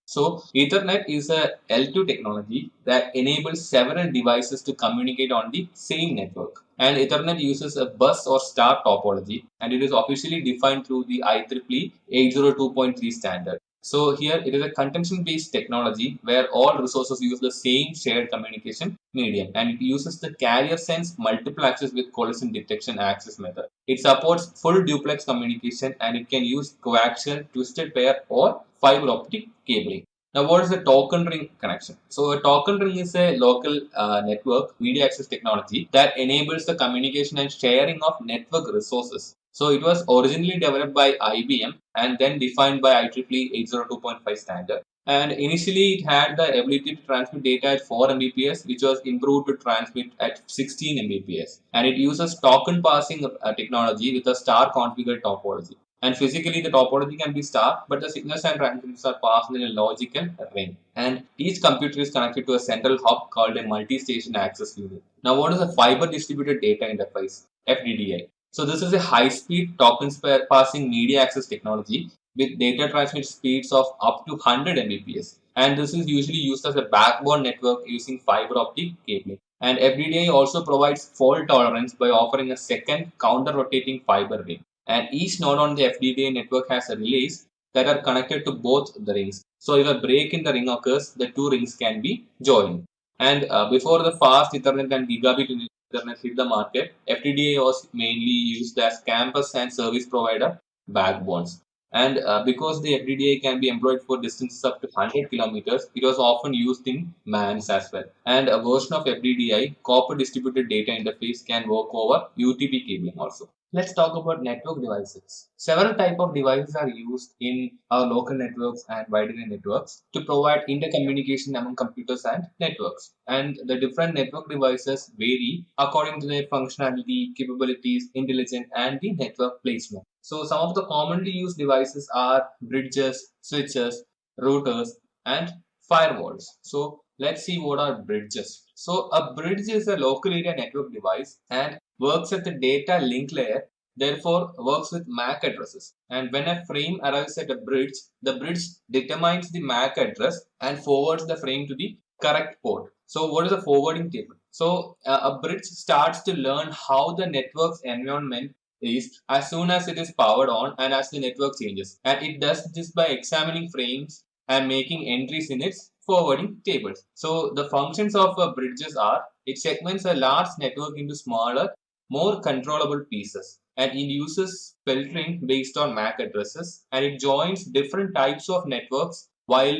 So Ethernet is a L2 technology that enables several devices to communicate on the same network. And Ethernet uses a bus or star topology, and it is officially defined through the IEEE 802.3 standard. So here it is a contention-based technology where all resources use the same shared communication medium, and it uses the carrier sense multiple access with collision detection access method. It supports full duplex communication, and it can use coaxial, twisted pair, or fiber optic cabling. Now, what is a token ring connection? So, a token ring is a local network media access technology that enables the communication and sharing of network resources. So, it was originally developed by IBM and then defined by IEEE 802.5 standard. And initially, it had the ability to transmit data at 4 Mbps, which was improved to transmit at 16 Mbps. And it uses token passing technology with a star configured topology. And physically, the topology can be star, but the signals and transmissions are passed in a logical ring. And each computer is connected to a central hub called a multi-station access unit. Now, what is a fiber distributed data interface? FDDI. So, this is a high-speed token passing media access technology with data transmit speeds of up to 100 Mbps. And this is usually used as a backbone network using fiber optic cabling. And FDDI also provides fault tolerance by offering a second counter-rotating fiber ring. And each node on the FDDI network has a relays that are connected to both the rings. So if a break in the ring occurs, the two rings can be joined. And before the fast Ethernet and gigabit Ethernet hit the market, FDDI was mainly used as campus and service provider backbones. And because the FDDI can be employed for distances up to 100 kilometers, it was often used in MANs as well. And a version of FDDI, copper distributed data interface, can work over UTP cabling also. Let's talk about network devices. Several types of devices are used in our local networks and wide area networks to provide intercommunication among computers and networks. And the different network devices vary according to their functionality, capabilities, intelligence, and the network placement. So some of the commonly used devices are bridges, switches, routers, and firewalls. So let's see what are bridges. So a bridge is a local area network device and works at the data link layer, therefore works with MAC addresses. And when a frame arrives at a bridge, the bridge determines the MAC address and forwards the frame to the correct port. So what is a forwarding table? So a bridge starts to learn how the network's environment is as soon as it is powered on and as the network changes. And it does this by examining frames and making entries in its forwarding tables. So the functions of bridges are it segments a large network into smaller, more controllable pieces, and it uses filtering based on MAC addresses, and it joins different types of networks while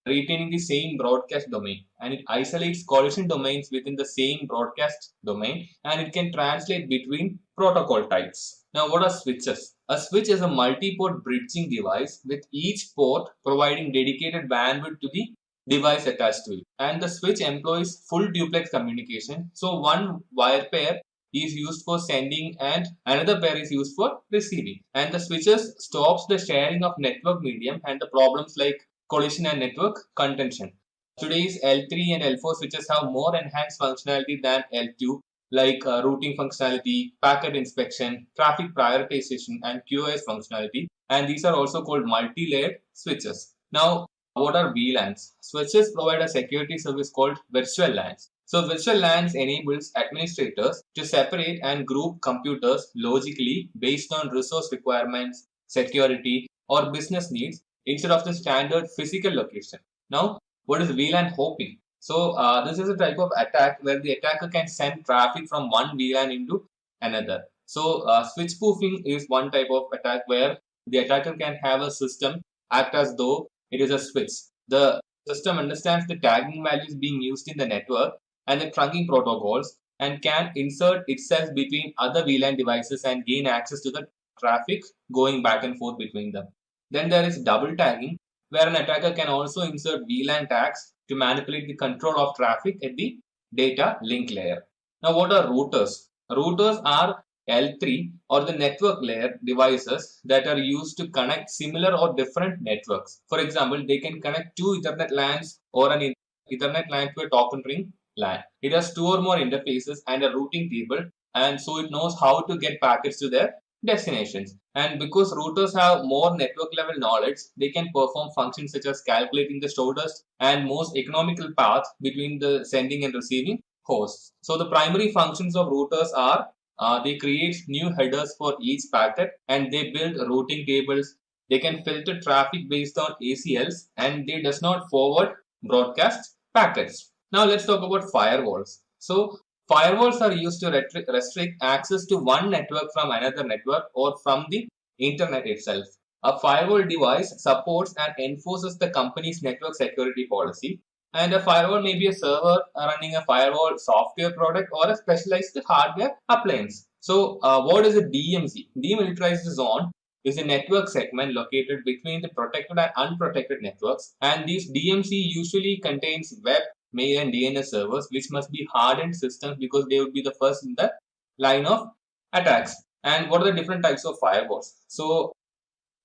retaining the same broadcast domain, and it isolates collision domains within the same broadcast domain, and it can translate between protocol types. Now, what are switches? A switch is a multi-port bridging device with each port providing dedicated bandwidth to the device attached to it, and the switch employs full duplex communication. So one wire pair is used for sending and another pair is used for receiving, and the switches stops the sharing of network medium and the problems like collision and network contention. Today's L3 and L4 switches have more enhanced functionality than L2, like routing functionality, packet inspection, traffic prioritization, and QoS functionality, and these are also called multi-layered switches. Now, what are VLANs? Switches provide a security service called virtual LANs. So virtual LANs enables administrators to separate and group computers logically based on resource requirements, security, or business needs instead of the standard physical location. Now, what is VLAN hopping? So this is a type of attack where the attacker can send traffic from one VLAN into another. So switch spoofing is one type of attack where the attacker can have a system act as though it is a switch. The system understands the tagging values being used in the network and the trunking protocols and can insert itself between other VLAN devices and gain access to the traffic going back and forth between them. Then there is double tagging, where an attacker can also insert VLAN tags to manipulate the control of traffic at the data link layer. Now, what are routers? Routers are L3 or the network layer devices that are used to connect similar or different networks. For example, they can connect two Ethernet LANs or an Ethernet LAN to a token ring LAN. It has two or more interfaces and a routing table, and so it knows how to get packets to their destinations. And because routers have more network level knowledge, they can perform functions such as calculating the shortest and most economical path between the sending and receiving hosts. So the primary functions of routers are they create new headers for each packet and they build routing tables. They can filter traffic based on ACLs and they does not forward broadcast packets. Now let's talk about firewalls. So firewalls are used to restrict access to one network from another network or from the internet itself. A firewall device supports and enforces the company's network security policy. And a firewall may be a server running a firewall software product or a specialized hardware appliance. So what is a DMZ? Demilitarized zone is a network segment located between the protected and unprotected networks. And this DMZ usually contains web, mail and DNS servers, which must be hardened systems because they would be the first in the line of attacks. And what are the different types of firewalls? So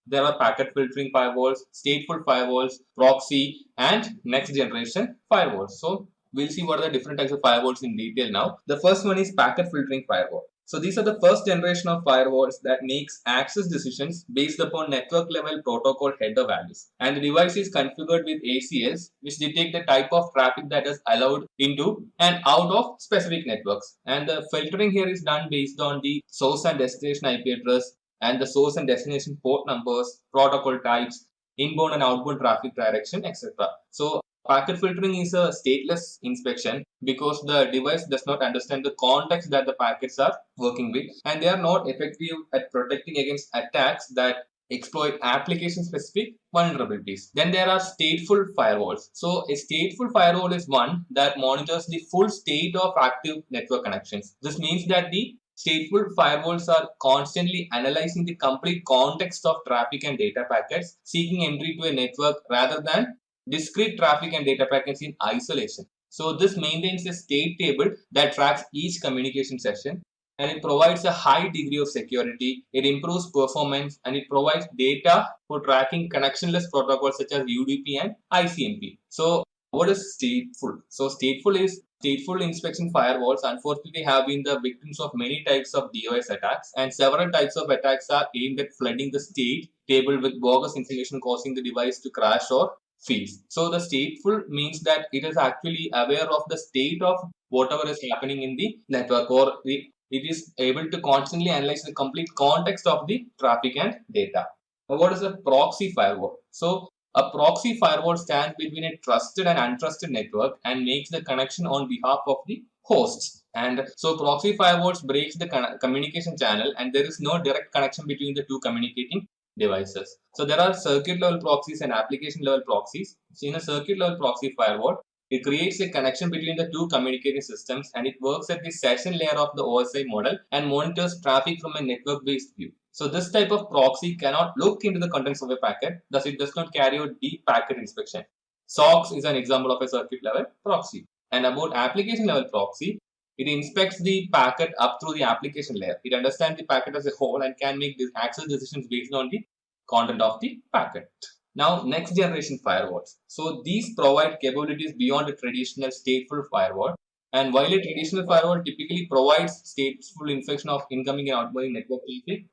there are packet filtering firewalls, stateful firewalls, proxy, and next generation firewalls. So we'll see what are the different types of firewalls in detail now. The first one is packet filtering firewall. So these are the first generation of firewalls that makes access decisions based upon network level protocol header values. And the device is configured with ACLs, which detect the type of traffic that is allowed into and out of specific networks. And the filtering here is done based on the source and destination IP address and the source and destination port numbers, protocol types, inbound and outbound traffic direction, etc. So packet filtering is a stateless inspection because the device does not understand the context that the packets are working with, and they are not effective at protecting against attacks that exploit application specific vulnerabilities. Then there are stateful firewalls. So a stateful firewall is one that monitors the full state of active network connections. This means that the stateful firewalls are constantly analyzing the complete context of traffic and data packets, seeking entry to a network rather than discrete traffic and data packets in isolation. So this maintains a state table that tracks each communication session, and it provides a high degree of security. It improves performance and it provides data for tracking connectionless protocols such as UDP and ICMP. So what is stateful? So stateful inspection firewalls unfortunately have been the victims of many types of DOS attacks, and several types of attacks are aimed at flooding the state table with bogus information causing the device to crash or freeze. So the stateful means that it is actually aware of the state of whatever is happening in the network, or it is able to constantly analyze the complete context of the traffic and data. Now, what is a proxy firewall? So a proxy firewall stands between a trusted and untrusted network and makes the connection on behalf of the hosts. And so proxy firewalls breaks the communication channel, and there is no direct connection between the two communicating devices. So there are circuit level proxies and application level proxies. So in a circuit level proxy firewall, it creates a connection between the two communicating systems, and it works at the session layer of the OSI model and monitors traffic from a network based view. So this type of proxy cannot look into the contents of a packet, thus it does not carry out deep packet inspection. SOX is an example of a circuit level proxy. And about application level proxy, it inspects the packet up through the application layer. It understands the packet as a whole and can make access decisions based on the content of the packet. Now, next generation firewalls. So these provide capabilities beyond a traditional stateful firewall. And while a traditional firewall typically provides stateful inspection of incoming and outgoing network traffic,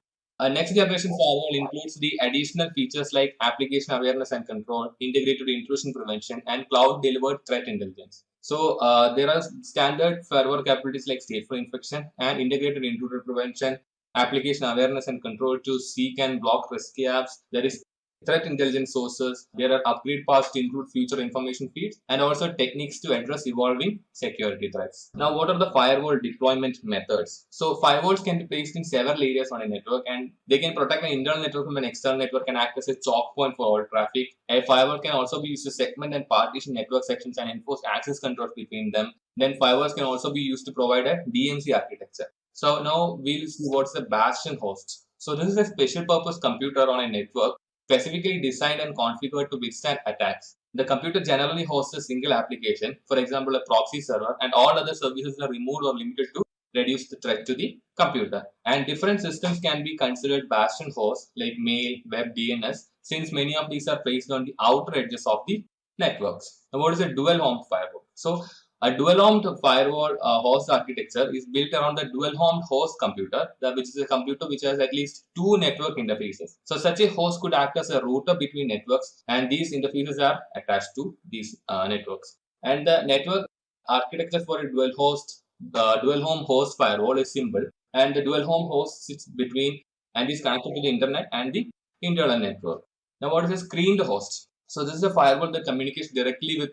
a next generation firewall includes the additional features like application awareness and control, integrated intrusion prevention, and cloud delivered threat intelligence. So there are standard firewall capabilities like stateful inspection and integrated intrusion prevention, application awareness and control to seek and block risky apps. There is threat intelligence sources, there are upgrade paths to include future information feeds, and also techniques to address evolving security threats. Now, what are the firewall deployment methods? So, firewalls can be placed in several areas on a network, and they can protect an internal network from an external network and act as a choke point for all traffic. A firewall can also be used to segment and partition network sections and enforce access controls between them. Then, firewalls can also be used to provide a DMZ architecture. So, now we'll see what's the bastion host. So, this is a special purpose computer on a network specifically designed and configured to withstand attacks. The computer generally hosts a single application, for example, a proxy server, and all other services are removed or limited to reduce the threat to the computer. And different systems can be considered bastion hosts like mail, web, DNS, since many of these are placed on the outer edges of the networks. Now, what is a dual home firewall? So, a dual-homed firewall host architecture is built around the dual-homed host computer, which is a computer which has at least two network interfaces. So such a host could act as a router between networks, and these interfaces are attached to these networks. And the network architecture for a dual-home host firewall is simple, and the dual-home host sits between and is connected to the internet and the internal network. Now, what is a screened host? So this is a firewall that communicates directly with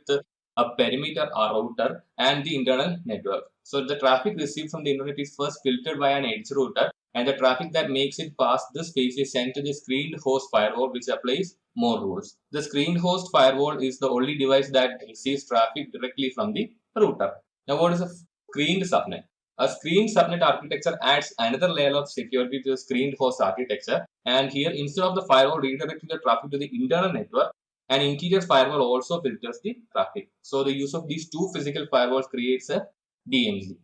a perimeter or router and the internal network. So the traffic received from the internet is first filtered by an edge router, and the traffic that makes it past this space is sent to the screened host firewall, which applies more rules. The screened host firewall is the only device that receives traffic directly from the router. Now, what is a screened subnet? A screened subnet architecture adds another layer of security to the screened host architecture, and here instead of the firewall redirecting the traffic to the internal network, an interior firewall also filters the traffic. So the use of these two physical firewalls creates a DMZ.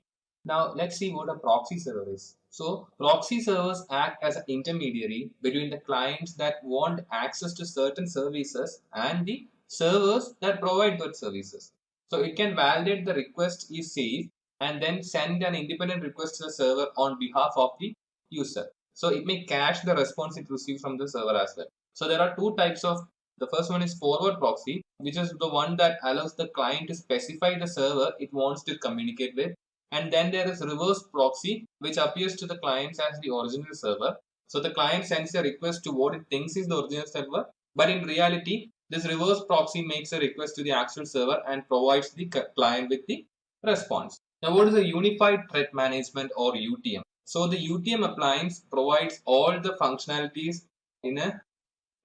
Now let's see what a proxy server is. So proxy servers act as an intermediary between the clients that want access to certain services and the servers that provide those services. So it can validate the request is safe and then send an independent request to the server on behalf of the user. So it may cache the response it receives from the server as well. So there are two types of. The first one is forward proxy, which is the one that allows the client to specify the server it wants to communicate with. And then there is reverse proxy, which appears to the clients as the original server. So the client sends a request to what it thinks is the original server, but in reality, this reverse proxy makes a request to the actual server and provides the client with the response. Now, what is a unified threat management or UTM? So the UTM appliance provides all the functionalities in a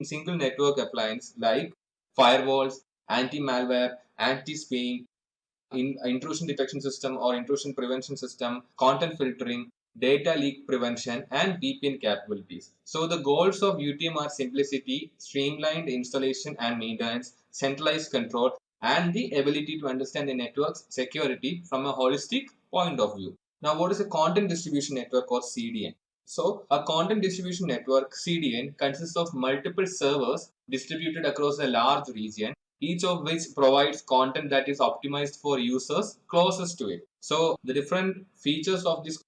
single network appliance like firewalls, anti-malware, anti-spam, intrusion detection system or intrusion prevention system, content filtering, data leak prevention, and VPN capabilities. So the goals of UTM are simplicity, streamlined installation and maintenance, centralized control, and the ability to understand the network's security from a holistic point of view. Now, what is a content distribution network or CDN? So, a content distribution network CDN consists of multiple servers distributed across a large region, each of which provides content that is optimized for users closest to it. So, the different features of this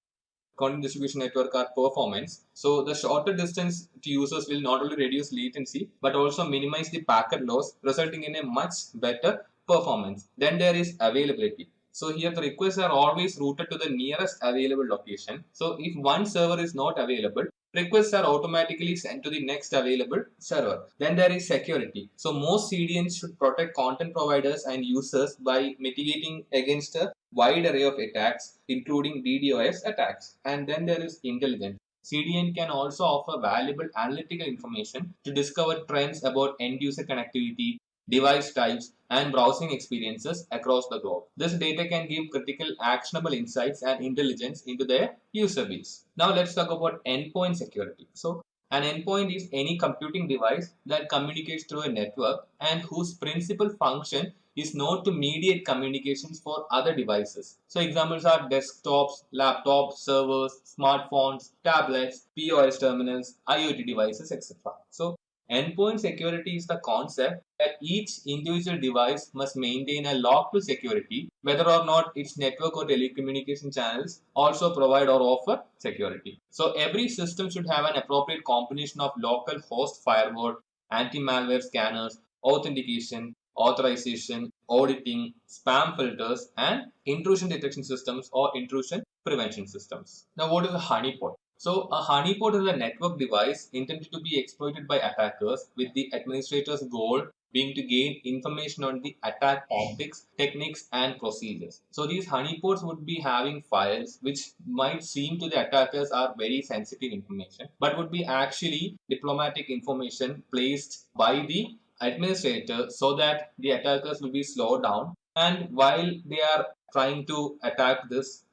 content distribution network are performance. So, the shorter distance to users will not only reduce latency but also minimize the packet loss, resulting in a much better performance. Then there is availability. So here the requests are always routed to the nearest available location. So if one server is not available, requests are automatically sent to the next available server. Then there is security. So most CDNs should protect content providers and users by mitigating against a wide array of attacks, including DDoS attacks. And then there is intelligence. CDN can also offer valuable analytical information to discover trends about end user connectivity, device types, and browsing experiences across the globe. This data can give critical actionable insights and intelligence into their user base. Now let's talk about endpoint security. So an endpoint is any computing device that communicates through a network and whose principal function is not to mediate communications for other devices. So examples are desktops, laptops, servers, smartphones, tablets, POS terminals, IoT devices, etc. So endpoint security is the concept that each individual device must maintain a local security, whether or not its network or telecommunication channels also provide or offer security. So every system should have an appropriate combination of local host firewall, anti-malware scanners, authentication, authorization, auditing, spam filters, and intrusion detection systems or intrusion prevention systems. Now, what is a honeypot? So a honeypot is a network device intended to be exploited by attackers with the administrator's goal being to gain information on the attack tactics, techniques, and procedures. So these honeypots would be having files which might seem to the attackers are very sensitive information, but would be actually diplomatic information placed by the administrator so that the attackers will be slowed down. And while they are trying to attack this,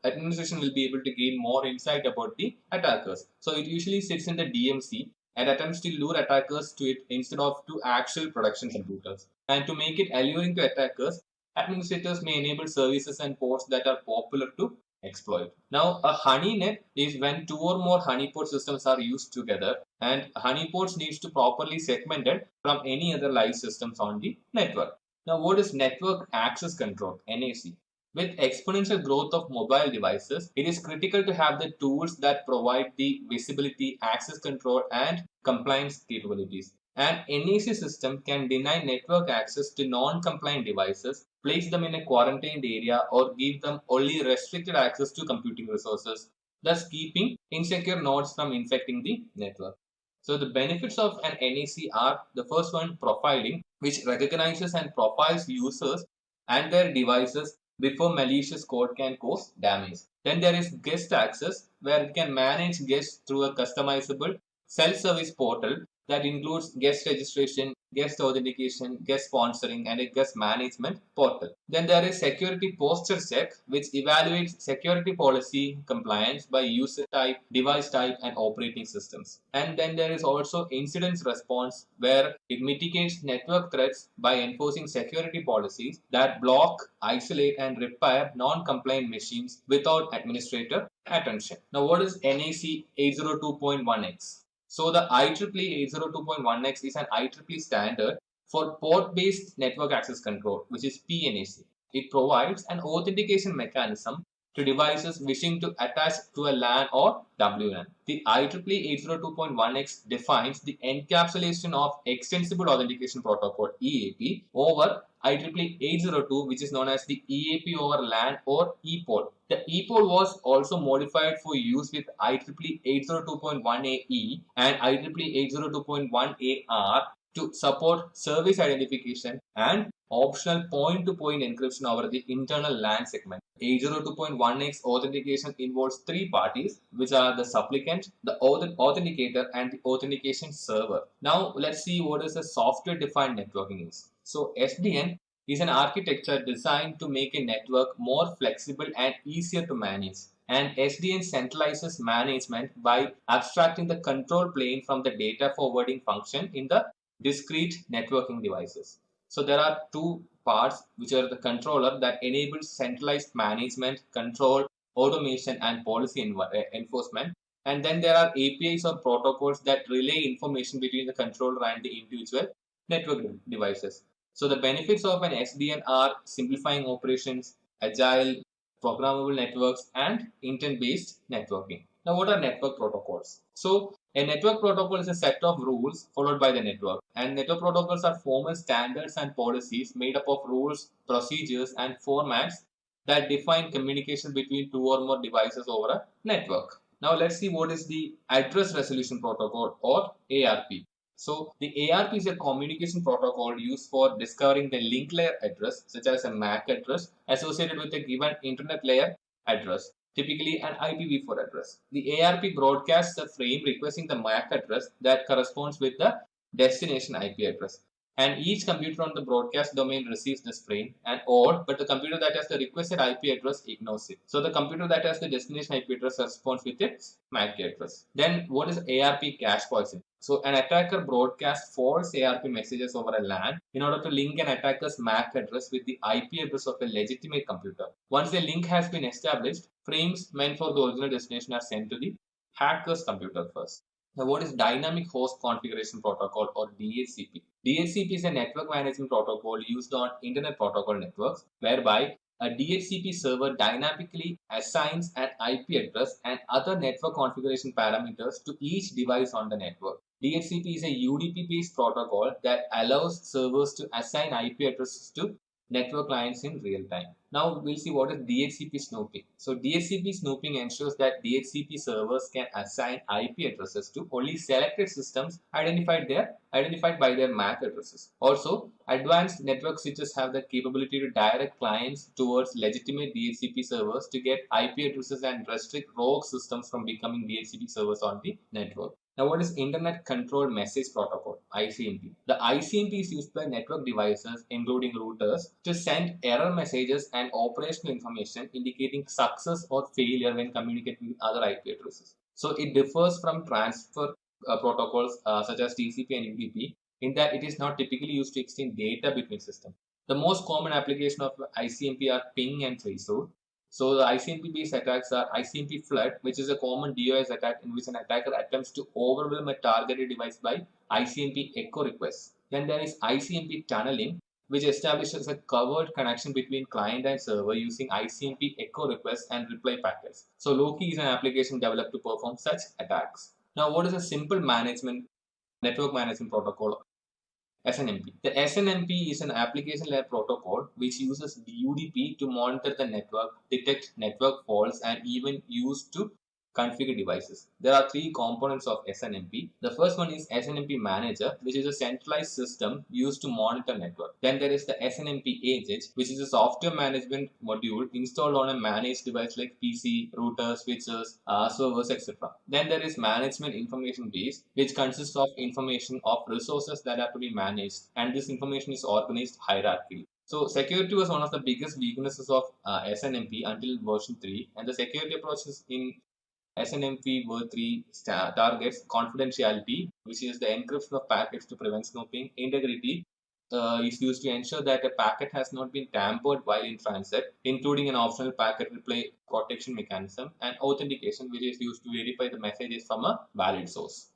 administration will be able to gain more insight about the attackers. So it usually sits in the DMC and attempts to lure attackers to it instead of to actual production computers. And to make it alluring to attackers, administrators may enable services and ports that are popular to exploit. Now, a honeynet is when two or more honeypot systems are used together, and honeypots needs to properly segmented from any other live systems on the network. Now, what is network access control, NAC? With exponential growth of mobile devices, it is critical to have the tools that provide the visibility, access control, and compliance capabilities. An NAC system can deny network access to non-compliant devices, place them in a quarantined area, or give them only restricted access to computing resources, thus keeping insecure nodes from infecting the network. So the benefits of an NAC are the first one, profiling, which recognizes and profiles users and their devices before malicious code can cause damage. Then there is guest access, where we can manage guests through a customizable self-service portal that includes guest registration, guest authentication, guest sponsoring, and a guest management portal. Then there is security posture check, which evaluates security policy compliance by user type, device type, and operating systems. And then there is also incident response, where it mitigates network threats by enforcing security policies that block, isolate, and repair non-compliant machines without administrator attention. Now, what is NAC 802.1x? So the IEEE 802.1x is an IEEE standard for port-based network access control, which is PNAC. It provides an authentication mechanism to devices wishing to attach to a LAN or WLAN. The IEEE 802.1x defines the encapsulation of Extensible Authentication Protocol EAP over IEEE 802, which is known as the EAP over LAN or EPOL. The EPOL was also modified for use with IEEE 802.1aE and IEEE 802.1ar to support service identification and optional point-to-point encryption over the internal LAN segment. 802.1x authentication involves three parties, which are the supplicant, the authenticator, and the authentication server. Now, let's see what is a software-defined networking is. So, SDN is an architecture designed to make a network more flexible and easier to manage. And SDN centralizes management by abstracting the control plane from the data forwarding function in the discrete networking devices. So there are two parts, which are the controller that enables centralized management, control, automation, and policy enforcement. And then there are APIs or protocols that relay information between the controller and the individual network devices. So the benefits of an SDN are simplifying operations, agile, programmable networks, and intent-based networking. Now, what are network protocols? So a network protocol is a set of rules followed by the network, and network protocols are formal standards and policies made up of rules, procedures, and formats that define communication between two or more devices over a network. Now, let's see what is the address resolution protocol, or ARP. So the ARP is a communication protocol used for discovering the link layer address, such as a MAC address associated with a given internet layer address, typically an IPv4 address. The ARP broadcasts a frame requesting the MAC address that corresponds with the destination IP address. And each computer on the broadcast domain receives this frame and all, but the computer that has the requested IP address ignores it. So the computer that has the destination IP address responds with its MAC address. Then what is ARP cache poisoning? So an attacker broadcasts false ARP messages over a LAN in order to link an attacker's MAC address with the IP address of a legitimate computer. Once a link has been established, frames meant for the original destination are sent to the hacker's computer first. Now, what is Dynamic Host Configuration Protocol, or DHCP? DHCP is a network management protocol used on Internet Protocol networks, whereby a DHCP server dynamically assigns an IP address and other network configuration parameters to each device on the network. DHCP is a UDP-based protocol that allows servers to assign IP addresses to network clients in real time. Now we'll see what is DHCP snooping. So DHCP snooping ensures that DHCP servers can assign IP addresses to only selected systems identified by their MAC addresses. Also, advanced network switches have the capability to direct clients towards legitimate DHCP servers to get IP addresses and restrict rogue systems from becoming DHCP servers on the network. Now, what is Internet Controlled Message Protocol, ICMP? The ICMP is used by network devices, including routers, to send error messages and operational information indicating success or failure when communicating with other IP addresses. So, it differs from transfer protocols such as TCP and UDP in that it is not typically used to exchange data between systems. The most common application of ICMP are ping and traceroute. So the ICMP-based attacks are ICMP flood, which is a common DOS attack in which an attacker attempts to overwhelm a targeted device by ICMP echo requests. Then there is ICMP tunneling, which establishes a covered connection between client and server using ICMP echo requests and reply packets. So Loki is an application developed to perform such attacks. Now, what is a simple network management protocol? SNMP. The SNMP is an application layer protocol which uses UDP to monitor the network, detect network faults, and even used to configure devices. There are three components of SNMP. The first one is SNMP Manager, which is a centralized system used to monitor network. Then there is the SNMP Agent, which is a software management module installed on a managed device like PC, routers, switches, servers, etc. Then there is Management Information Base, which consists of information of resources that are to be managed, and this information is organized hierarchically. So security was one of the biggest weaknesses of SNMP until version 3, and the security approaches in SNMP v3 targets confidentiality, which is the encryption of packets to prevent snooping. Integrity is used to ensure that a packet has not been tampered while in transit, including an optional packet replay protection mechanism. And authentication, which is used to verify the messages from a valid source.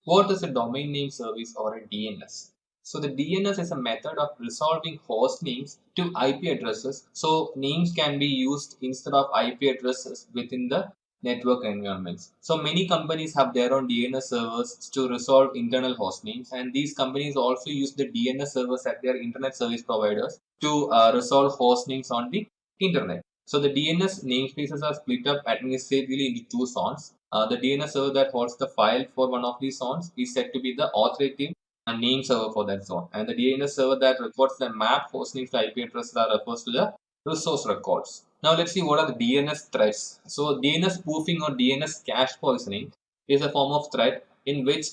What is a domain name service or a DNS? So the DNS is a method of resolving host names to IP addresses. So names can be used instead of IP addresses within the network environments. So many companies have their own DNS servers to resolve internal host names, and these companies also use the DNS servers at their internet service providers to resolve host names on the internet. So the DNS namespaces are split up administratively into two zones. The DNS server that holds the file for one of these zones is said to be the authoritative name server for that zone, and the DNS server that records the map hostnames to IP addresses refers to the resource records. Now let's see what are the DNS threats. So DNS spoofing or DNS cache poisoning is a form of threat in which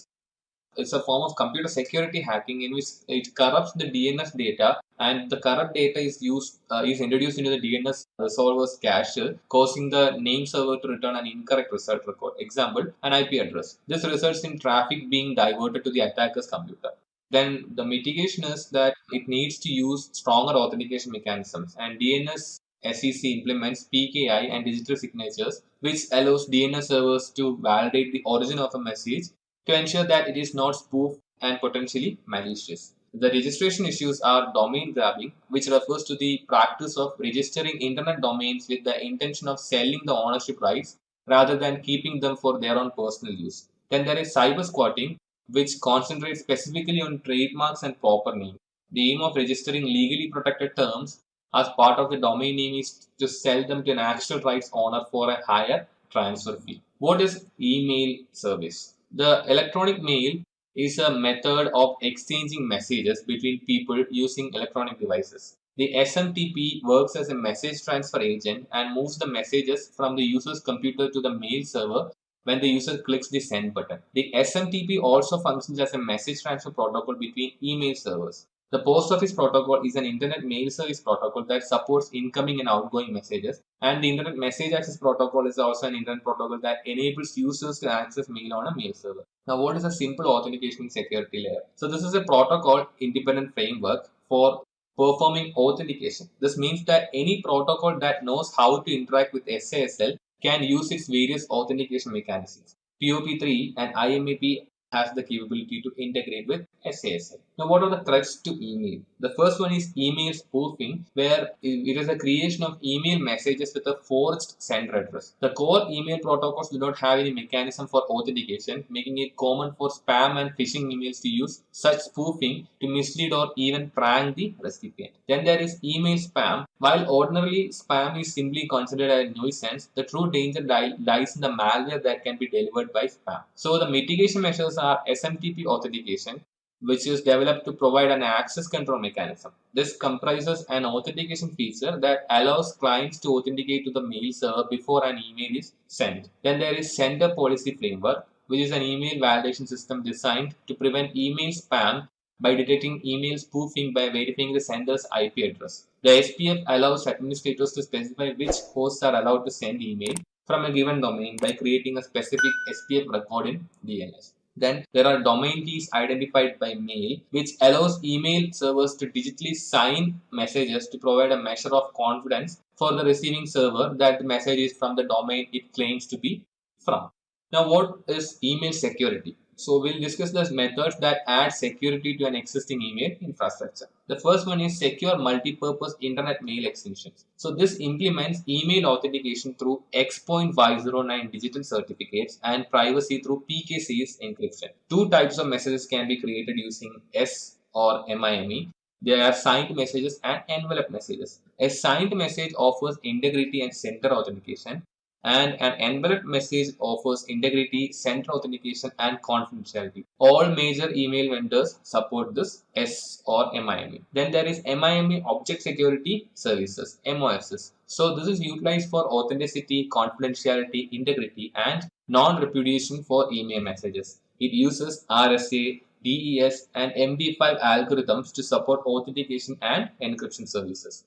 it's a form of computer security hacking in which it corrupts the DNS data, and the corrupt data is introduced into the DNS resolver's cache, causing the name server to return an incorrect result record. Example, an IP address. This results in traffic being diverted to the attacker's computer. Then the mitigation is that it needs to use stronger authentication mechanisms, and DNS SEC implements PKI and digital signatures, which allows DNS servers to validate the origin of a message to ensure that it is not spoofed and potentially malicious. The registration issues are domain grabbing, which refers to the practice of registering internet domains with the intention of selling the ownership rights rather than keeping them for their own personal use. Then there is cyber squatting, which concentrates specifically on trademarks and proper names. The aim of registering legally protected terms as part of the domain name is to sell them to an actual rights owner for a higher transfer fee. What is email service? The electronic mail is a method of exchanging messages between people using electronic devices. The SMTP works as a message transfer agent and moves the messages from the user's computer to the mail server when the user clicks the send button. The SMTP also functions as a message transfer protocol between email servers. The post office protocol is an internet mail service protocol that supports incoming and outgoing messages, and the internet message access protocol is also an internet protocol that enables users to access mail on a mail server. Now, what is a simple authentication security layer? So this is a protocol independent framework for performing authentication. This means that any protocol that knows how to interact with SASL can use its various authentication mechanisms. POP3 and IMAP has the capability to integrate with SASL. Now, what are the threats to email? The first one is email spoofing, where it is a creation of email messages with a forged sender address. The core email protocols do not have any mechanism for authentication, making it common for spam and phishing emails to use such spoofing to mislead or even prank the recipient. Then there is email spam. While ordinarily spam is simply considered a nuisance, the true danger lies in the malware that can be delivered by spam. So the mitigation measures are SMTP authentication, which is developed to provide an access control mechanism. This comprises an authentication feature that allows clients to authenticate to the mail server before an email is sent. Then there is Sender Policy Framework, which is an email validation system designed to prevent email spam by detecting email spoofing by verifying the sender's IP address. The SPF allows administrators to specify which hosts are allowed to send email from a given domain by creating a specific SPF record in DNS. Then there are domain keys identified by mail, which allows email servers to digitally sign messages to provide a measure of confidence for the receiving server that the message is from the domain it claims to be from. Now, what is email security? So we'll discuss the methods that add security to an existing email infrastructure. The first one is secure multi-purpose internet mail extensions. So this implements email authentication through X.509 digital certificates and privacy through PKC's encryption. Two types of messages can be created using S or MIME. They are signed messages and envelope messages. A signed message offers integrity and center authentication, and an envelope message offers integrity, center authentication, and confidentiality. All major email vendors support this S or MIME. Then there is MIME Object Security Services, MOSS. So this is utilized for authenticity, confidentiality, integrity, and non-repudiation for email messages. It uses RSA, DES, and MD5 algorithms to support authentication and encryption services.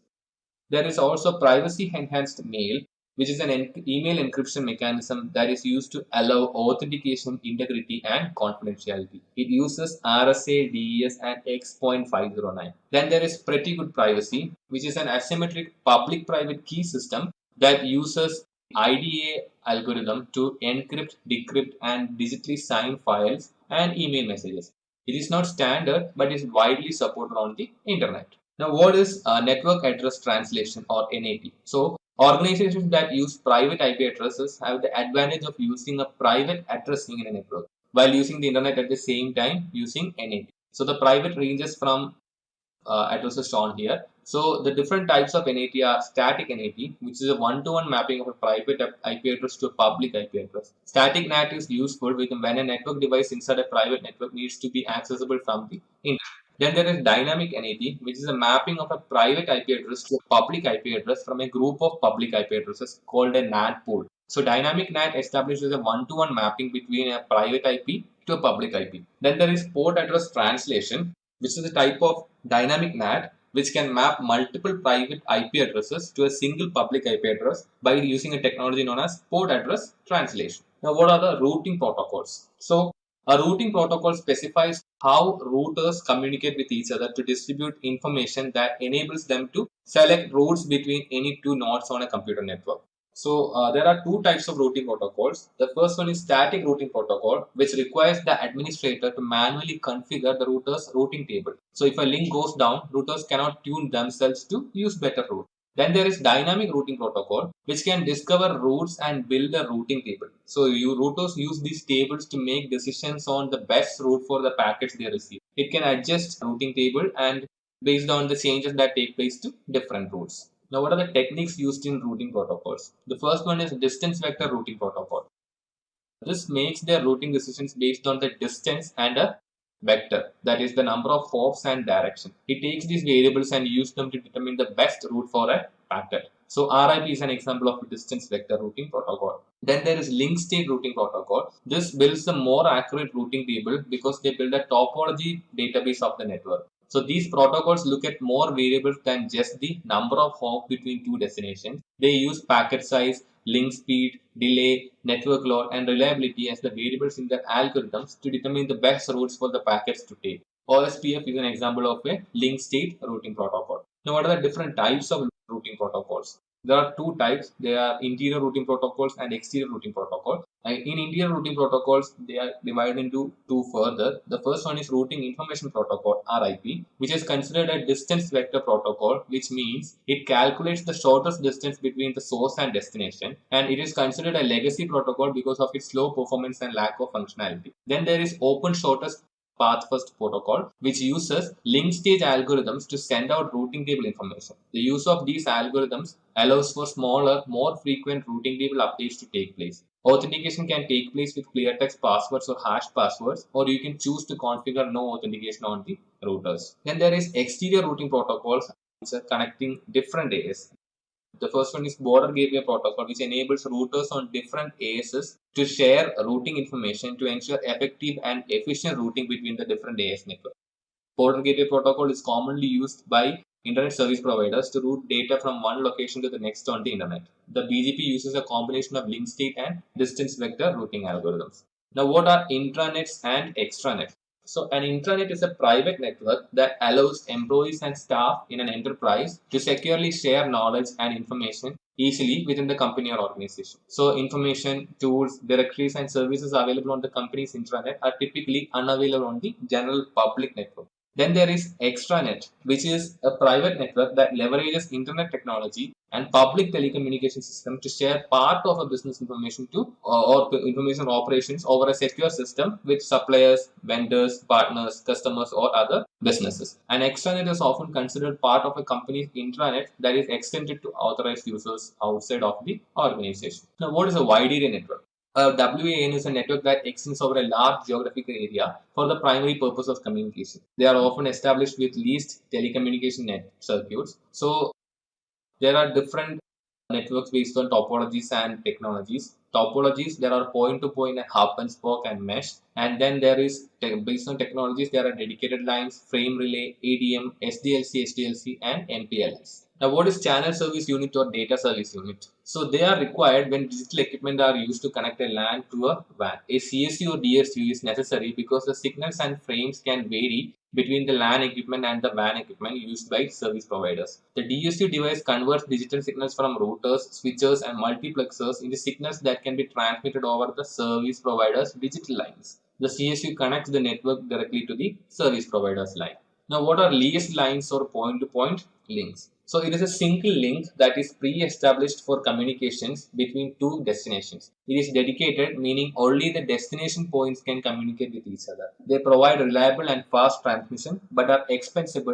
There is also privacy enhanced mail, which is an email encryption mechanism that is used to allow authentication, integrity, and confidentiality. It uses RSA, DES, and X.509. Then there is Pretty Good Privacy, which is an asymmetric public-private key system that uses IDA algorithm to encrypt, decrypt, and digitally sign files and email messages. It is not standard, but is widely supported on the internet. Now, what is network address translation or NAT? So, organizations that use private IP addresses have the advantage of using a private addressing in a network while using the internet at the same time using NAT. So, the private ranges from addresses shown here. So, the different types of NAT are static NAT, which is a one-to-one mapping of a private IP address to a public IP address. Static NAT is useful when a network device inside a private network needs to be accessible from the internet. Then there is dynamic NAT, which is a mapping of a private IP address to a public IP address from a group of public IP addresses called a NAT pool. So dynamic NAT establishes a one-to-one mapping between a private IP to a public IP. Then there is port address translation, which is a type of dynamic NAT which can map multiple private IP addresses to a single public IP address by using a technology known as port address translation. Now, what are the routing protocols? So, a routing protocol specifies how routers communicate with each other to distribute information that enables them to select routes between any two nodes on a computer network. So there are two types of routing protocols. The first one is static routing protocol, which requires the administrator to manually configure the router's routing table. So if a link goes down, routers cannot tune themselves to use better route. Then there is dynamic routing protocol, which can discover routes and build a routing table. So routers use these tables to make decisions on the best route for the packets they receive. It can adjust routing table and based on the changes that take place to different routes. Now, what are the techniques used in routing protocols? The first one is distance vector routing protocol. This makes their routing decisions based on the distance and a vector, that is the number of hops and direction. It takes these variables and uses them to determine the best route for a packet. So RIP is an example of a distance vector routing protocol. Then there is link state routing protocol. This builds a more accurate routing table because they build a topology database of the network. So these protocols look at more variables than just the number of hops between two destinations. They use packet size, link speed, delay, network load, and reliability as the variables in their algorithms to determine the best routes for the packets to take. OSPF is an example of a link state routing protocol. Now, what are the different types of routing protocols? There are two types. They are interior routing protocols and exterior routing protocol. In interior routing protocols, they are divided into two further. The first one is routing information protocol, RIP, which is considered a distance vector protocol, which means it calculates the shortest distance between the source and destination, and it is considered a legacy protocol because of its slow performance and lack of functionality. Then there is open shortest path first protocol, which uses link state algorithms to send out routing table information. The use of these algorithms allows for smaller, more frequent routing table updates to take place. Authentication can take place with clear text passwords or hash passwords, or you can choose to configure no authentication on the routers. Then there is exterior routing protocols, which are connecting different AS. The first one is border gateway protocol, which enables routers on different ASs to share routing information to ensure effective and efficient routing between the different AS networks. Border gateway protocol is commonly used by internet service providers to route data from one location to the next on the internet. The BGP uses a combination of link state and distance vector routing algorithms. Now, what are intranets and extranets? So an intranet is a private network that allows employees and staff in an enterprise to securely share knowledge and information easily within the company or organization. So information, tools, directories and services available on the company's intranet are typically unavailable on the general public network. Then there is extranet, which is a private network that leverages internet technology and public telecommunication system to share part of a business information to or information operations over a secure system with suppliers, vendors, partners, customers, or other businesses. An extranet is often considered part of a company's intranet that is extended to authorized users outside of the organization. Now, what is a wide area network? A WAN is a network that extends over a large geographical area for the primary purpose of communication. They are often established with leased telecommunication net circuits. So there are different networks based on topologies and technologies. Topologies, there are point-to-point and hub and spoke and mesh. And then there is, based on technologies, there are dedicated lines, frame relay, ADM, SDLC, HDLC, and MPLS. Now, what is channel service unit or data service unit? So they are required when digital equipment are used to connect a LAN to a WAN. A CSU or DSU is necessary because the signals and frames can vary between the LAN equipment and the WAN equipment used by service providers. The DSU device converts digital signals from routers, switches, and multiplexers into signals that can be transmitted over the service provider's digital lines. The CSU connects the network directly to the service provider's line. Now, what are leased lines or point-to-point links? So it is a single link that is pre-established for communications between two destinations. It is dedicated, meaning only the destination points can communicate with each other. They provide reliable and fast transmission but are expensive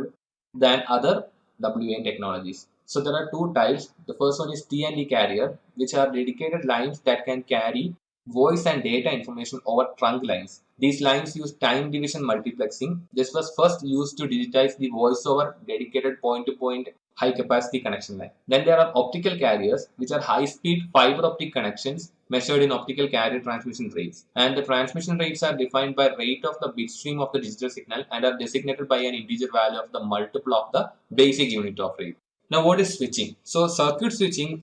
than other WAN technologies. So there are two types. The first one is T&D carrier, which are dedicated lines that can carry voice and data information over trunk lines. These lines use time division multiplexing. This was first used to digitize the voice over dedicated point-to-point high capacity connection line. Then there are optical carriers, which are high speed fiber optic connections measured in optical carrier transmission rates. And the transmission rates are defined by rate of the bit stream of the digital signal and are designated by an integer value of the multiple of the basic unit of rate. Now, what is switching? So circuit switching,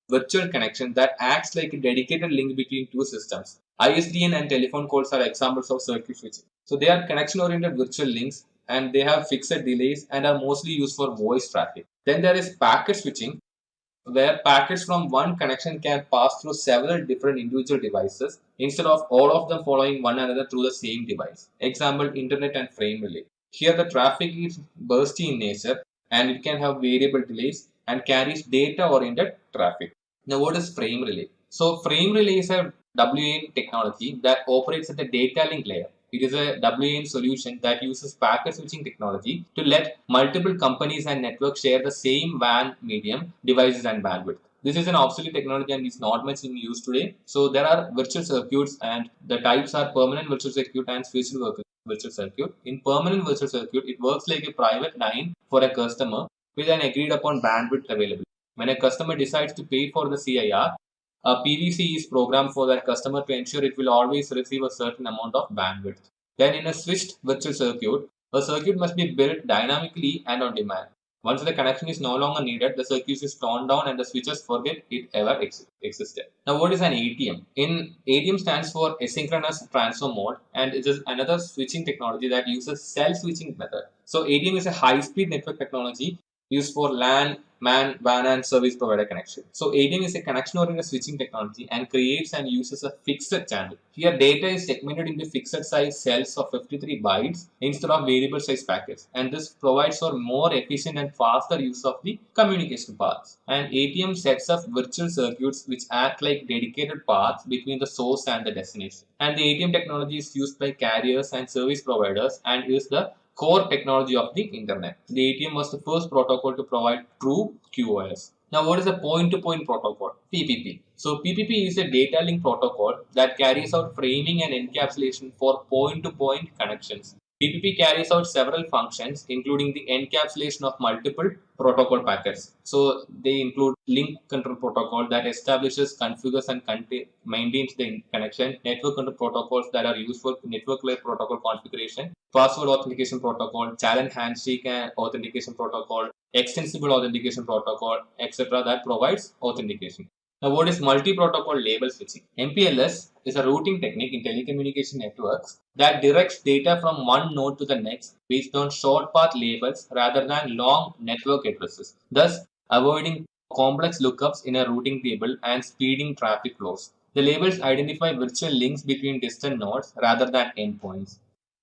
virtual connection that acts like a dedicated link between two systems. ISDN and telephone calls are examples of circuit switching. So they are connection oriented virtual links and they have fixed delays and are mostly used for voice traffic. Then there is packet switching, where packets from one connection can pass through several different individual devices instead of all of them following one another through the same device. Example, internet and frame relay. Here the traffic is bursty in nature and it can have variable delays and carries data oriented traffic. Now, what is frame relay? So frame relay is a WAN technology that operates at the data link layer. It is a WAN solution that uses packet switching technology to let multiple companies and networks share the same WAN medium, devices, and bandwidth. This is an obsolete technology and is not much in use today. So there are virtual circuits and the types are permanent virtual circuit and switched virtual circuit. In permanent virtual circuit, it works like a private line for a customer with an agreed upon bandwidth available. When a customer decides to pay for the CIR, a PVC is programmed for that customer to ensure it will always receive a certain amount of bandwidth. Then in a switched virtual circuit, a circuit must be built dynamically and on demand. Once the connection is no longer needed, the circuit is torn down and the switches forget it ever existed. Now, what is an ATM? ATM stands for asynchronous transfer mode and it is another switching technology that uses cell switching method. So ATM is a high-speed network technology used for LAN, MAN, WAN, and service provider connection. So ATM is a connection-oriented switching technology and creates and uses a fixed channel. Here data is segmented into fixed size cells of 53 bytes instead of variable size packets, and this provides for more efficient and faster use of the communication paths. And ATM sets up virtual circuits which act like dedicated paths between the source and the destination. And the ATM technology is used by carriers and service providers and is the core technology of the internet. The ATM was the first protocol to provide true QoS. Now, what is a point-to-point protocol? PPP. So, PPP is a data link protocol that carries out framing and encapsulation for point-to-point connections. PPP carries out several functions, including the encapsulation of multiple protocol packets. So, they include link control protocol that establishes, configures, and maintains the connection, network control protocols that are used for network layer protocol configuration, password authentication protocol, challenge handshake and authentication protocol, extensible authentication protocol, etc. that provides authentication. Now, what is multi-protocol label switching? MPLS is a routing technique in telecommunication networks that directs data from one node to the next based on short path labels rather than long network addresses, thus avoiding complex lookups in a routing table and speeding traffic flows. The labels identify virtual links between distant nodes rather than endpoints.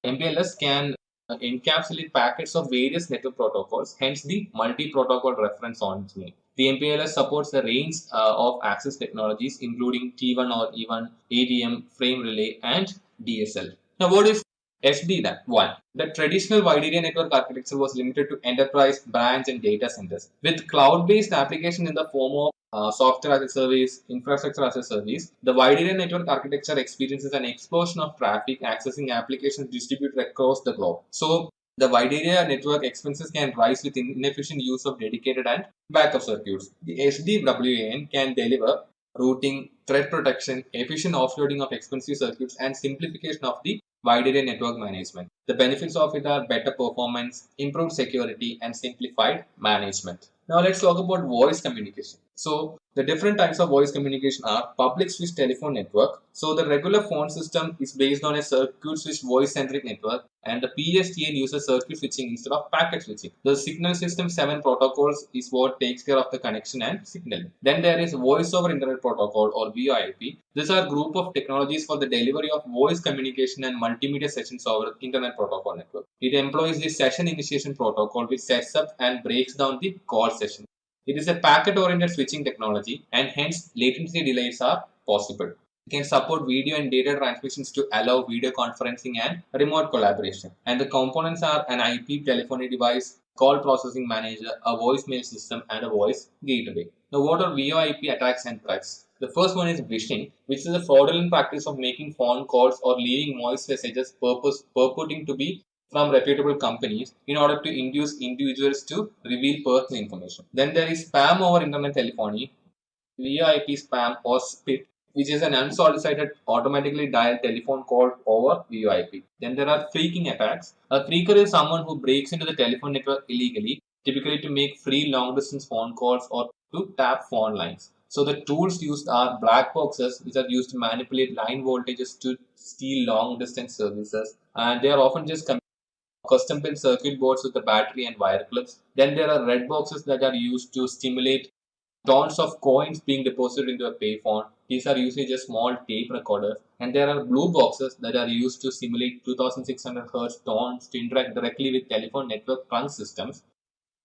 MPLS can encapsulate packets of various network protocols, hence the multi-protocol reference on its name. The MPLS supports a range of access technologies including T1 or E1, ADM, frame relay, and DSL. Now, what is SD-WAN? One, the traditional wide area network architecture was limited to enterprise, branch, and data centers. With cloud-based application in the form of software as a service, infrastructure as a service, the wide area network architecture experiences an explosion of traffic accessing applications distributed across the globe. So, the wide area network expenses can rise with inefficient use of dedicated and backup circuits. The SD-WAN can deliver routing, threat protection, efficient offloading of expensive circuits, and simplification of the wide area network management. The benefits of it are better performance, improved security, and simplified management. Now let's talk about voice communication. So the different types of voice communication are public switch telephone network. So the regular phone system is based on a circuit switch voice centric network, and the PSTN uses circuit switching instead of packet switching. The signal system 7 protocols is what takes care of the connection and signaling. Then there is voice over internet protocol or VoIP. These are group of technologies for the delivery of voice communication and multimedia sessions over internet protocol network. It employs the session initiation protocol which sets up and breaks down the call session. It is a packet-oriented switching technology and hence latency delays are possible. It can support video and data transmissions to allow video conferencing and remote collaboration. And the components are an IP telephony device, call processing manager, a voicemail system, and a voice gateway. Now, what are VoIP attacks and threats? The first one is phishing, which is a fraudulent practice of making phone calls or leaving voice messages purporting to be from reputable companies in order to induce individuals to reveal personal information. Then there is spam over internet telephony, VoIP spam or SPIT, which is an unsolicited automatically dialed telephone call over VoIP. Then there are phreaking attacks. A phreaker is someone who breaks into the telephone network illegally, typically to make free long distance phone calls or to tap phone lines. So the tools used are black boxes, which are used to manipulate line voltages to steal long distance services, and they are often just custom built circuit boards with the battery and wire clips. Then there are red boxes that are used to stimulate tons of coins being deposited into a payphone. These are usually just small tape recorders. And there are blue boxes that are used to simulate 2600 Hz tones to interact directly with telephone network trunk systems.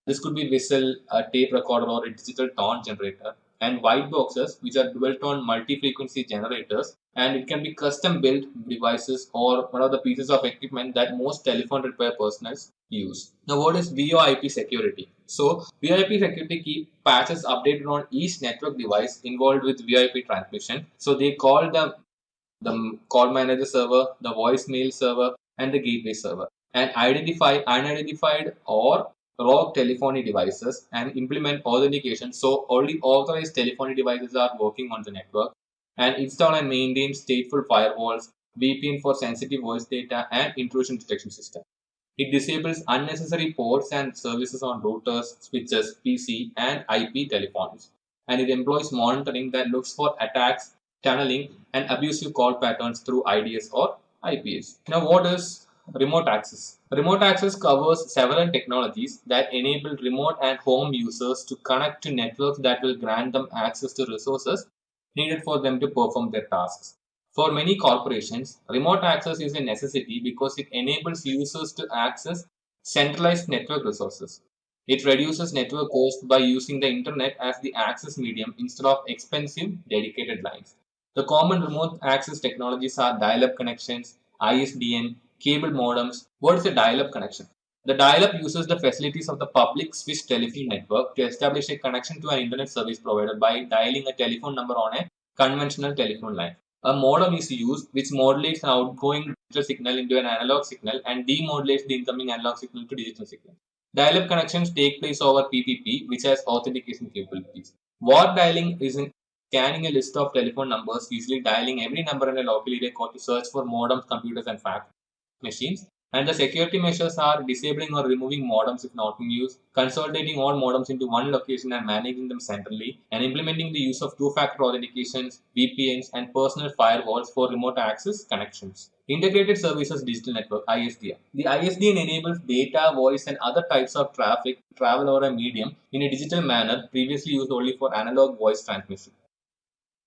This could be whistle, a tape recorder, or a digital tone generator. And white boxes, which are built on multi-frequency generators, and it can be custom built devices or one of the pieces of equipment that most telephone repair personnel use. Now, what is VoIP security? So, VoIP security keep patches updated on each network device involved with VoIP transmission. So, they call the call manager server, the voicemail server, and the gateway server, and identify unidentified or raw telephony devices and implement authentication so only authorized telephony devices are working on the network, and install and maintain stateful firewalls, VPN for sensitive voice data, and intrusion detection system. It disables unnecessary ports and services on routers, switches, PC, and IP telephones, and it employs monitoring that looks for attacks, tunneling, and abusive call patterns through IDS or IPS. Now, what is remote access. Remote access covers several technologies that enable remote and home users to connect to networks that will grant them access to resources needed for them to perform their tasks. For many corporations, remote access is a necessity because it enables users to access centralized network resources. It reduces network cost by using the internet as the access medium instead of expensive dedicated lines. The common remote access technologies are dial-up connections, ISDN, cable modems. What is a dial-up connection? The dial-up uses the facilities of the public Swiss telephone network to establish a connection to an internet service provider by dialing a telephone number on a conventional telephone line. A modem is used which modulates an outgoing digital signal into an analog signal and demodulates the incoming analog signal to digital signal. Dial-up connections take place over PPP, which has authentication capabilities. Warp dialing is in scanning a list of telephone numbers, usually dialing every number in a local area code to search for modems, computers, and fax machines. And the security measures are disabling or removing modems if not in use, consolidating all modems into one location and managing them centrally, and implementing the use of two-factor authentications, VPNs, and personal firewalls for remote access connections. Integrated Services Digital Network (ISDN). The ISDN enables data, voice, and other types of traffic to travel over a medium in a digital manner previously used only for analog voice transmission.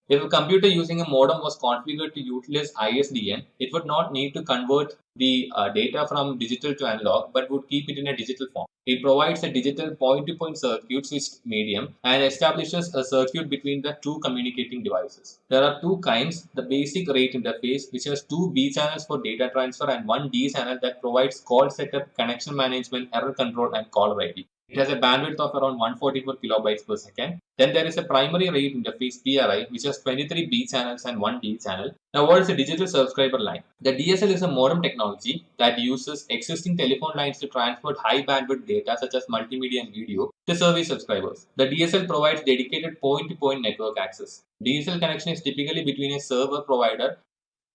If a computer using a modem was configured to utilize ISDN, it would not need to convert the data from digital to analog, but would keep it in a digital form. It provides a digital point-to-point circuit switched medium and establishes a circuit between the two communicating devices. There are two kinds: the basic rate interface, which has two B channels for data transfer, and one D channel that provides call setup, connection management, error control, and caller ID. It has a bandwidth of around 144 kilobytes per second. Then there is a primary rate interface (PRI), which has 23 B channels and 1 D channel. Now, what is a digital subscriber line? The DSL is a modem technology that uses existing telephone lines to transport high bandwidth data such as multimedia and video to service subscribers. The DSL provides dedicated point-to-point network access. DSL connection is typically between a server provider,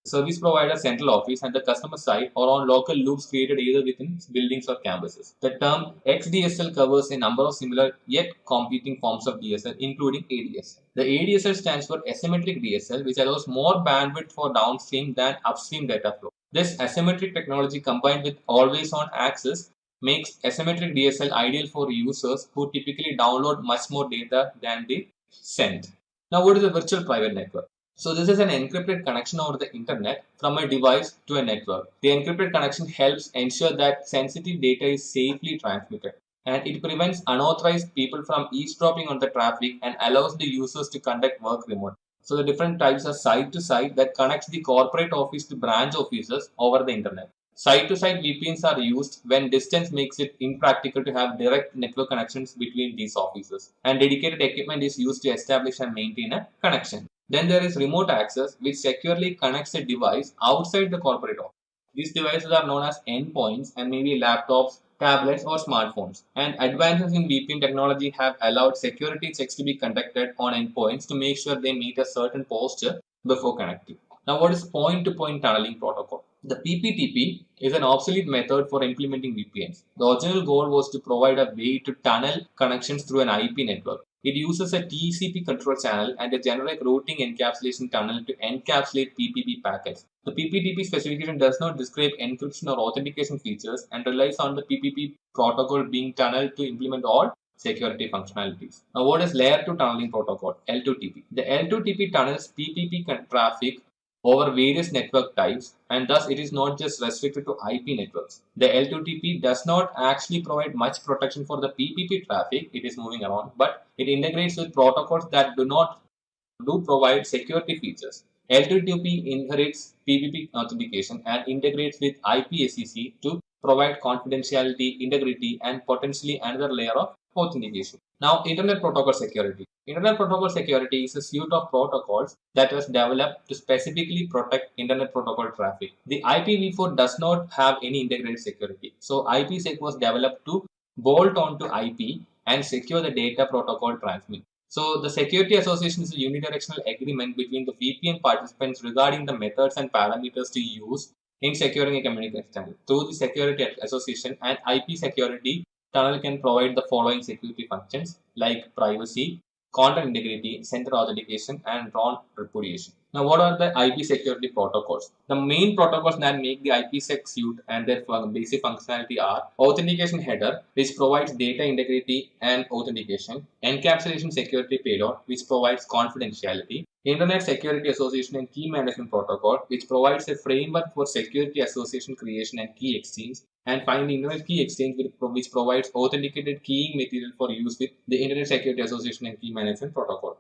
service provider central office, and the customer side, or on local loops created either within buildings or campuses. The term XDSL covers a number of similar yet competing forms of DSL, including ADSL. The ADSL stands for asymmetric DSL, which allows more bandwidth for downstream than upstream data flow. This asymmetric technology combined with always-on access makes asymmetric DSL ideal for users who typically download much more data than they send. Now, what is a virtual private network? So this is an encrypted connection over the internet from a device to a network. The encrypted connection helps ensure that sensitive data is safely transmitted, and it prevents unauthorized people from eavesdropping on the traffic and allows the users to conduct work remotely. So the different types are site to site that connects the corporate office to branch offices over the internet. Site to site VPNs are used when distance makes it impractical to have direct network connections between these offices, and dedicated equipment is used to establish and maintain a connection. Then there is remote access, which securely connects a device outside the corporate office. These devices are known as endpoints and may be laptops, tablets, or smartphones. And advances in VPN technology have allowed security checks to be conducted on endpoints to make sure they meet a certain posture before connecting. Now, what is point-to-point tunneling protocol? The PPTP is an obsolete method for implementing VPNs. The original goal was to provide a way to tunnel connections through an IP network. It uses a TCP control channel and a generic routing encapsulation tunnel to encapsulate PPP packets. The PPTP specification does not describe encryption or authentication features and relies on the PPP protocol being tunneled to implement all security functionalities. Now, what is Layer 2 tunneling protocol? L2TP. The L2TP tunnels PPP traffic over various network types, and thus it is not just restricted to IP networks. The L2TP does not actually provide much protection for the PPP traffic it is moving around, but it integrates with protocols that do provide security features. L2TP inherits PPP authentication and integrates with IPSEC to provide confidentiality, integrity, and potentially another layer of authentication. Now, Internet Protocol Security. Internet Protocol Security is a suite of protocols that was developed to specifically protect Internet Protocol traffic. The IPv4 does not have any integrated security. So, IPsec was developed to bolt onto IP and secure the data protocol transmit. So, the Security Association is a unidirectional agreement between the VPN participants regarding the methods and parameters to use in securing a communication channel. Through the Security Association and IP security, tunnel can provide the following security functions like privacy, content integrity, center authentication, and non repudiation. Now, what are the IP security protocols? The main protocols that make the IPsec suite and their basic functionality are authentication header, which provides data integrity and authentication, encapsulation security payload, which provides confidentiality, Internet Security Association and Key Management Protocol, which provides a framework for security association creation and key exchange, and finally Internet Key Exchange, which provides authenticated keying material for use with the Internet Security Association and Key Management Protocol.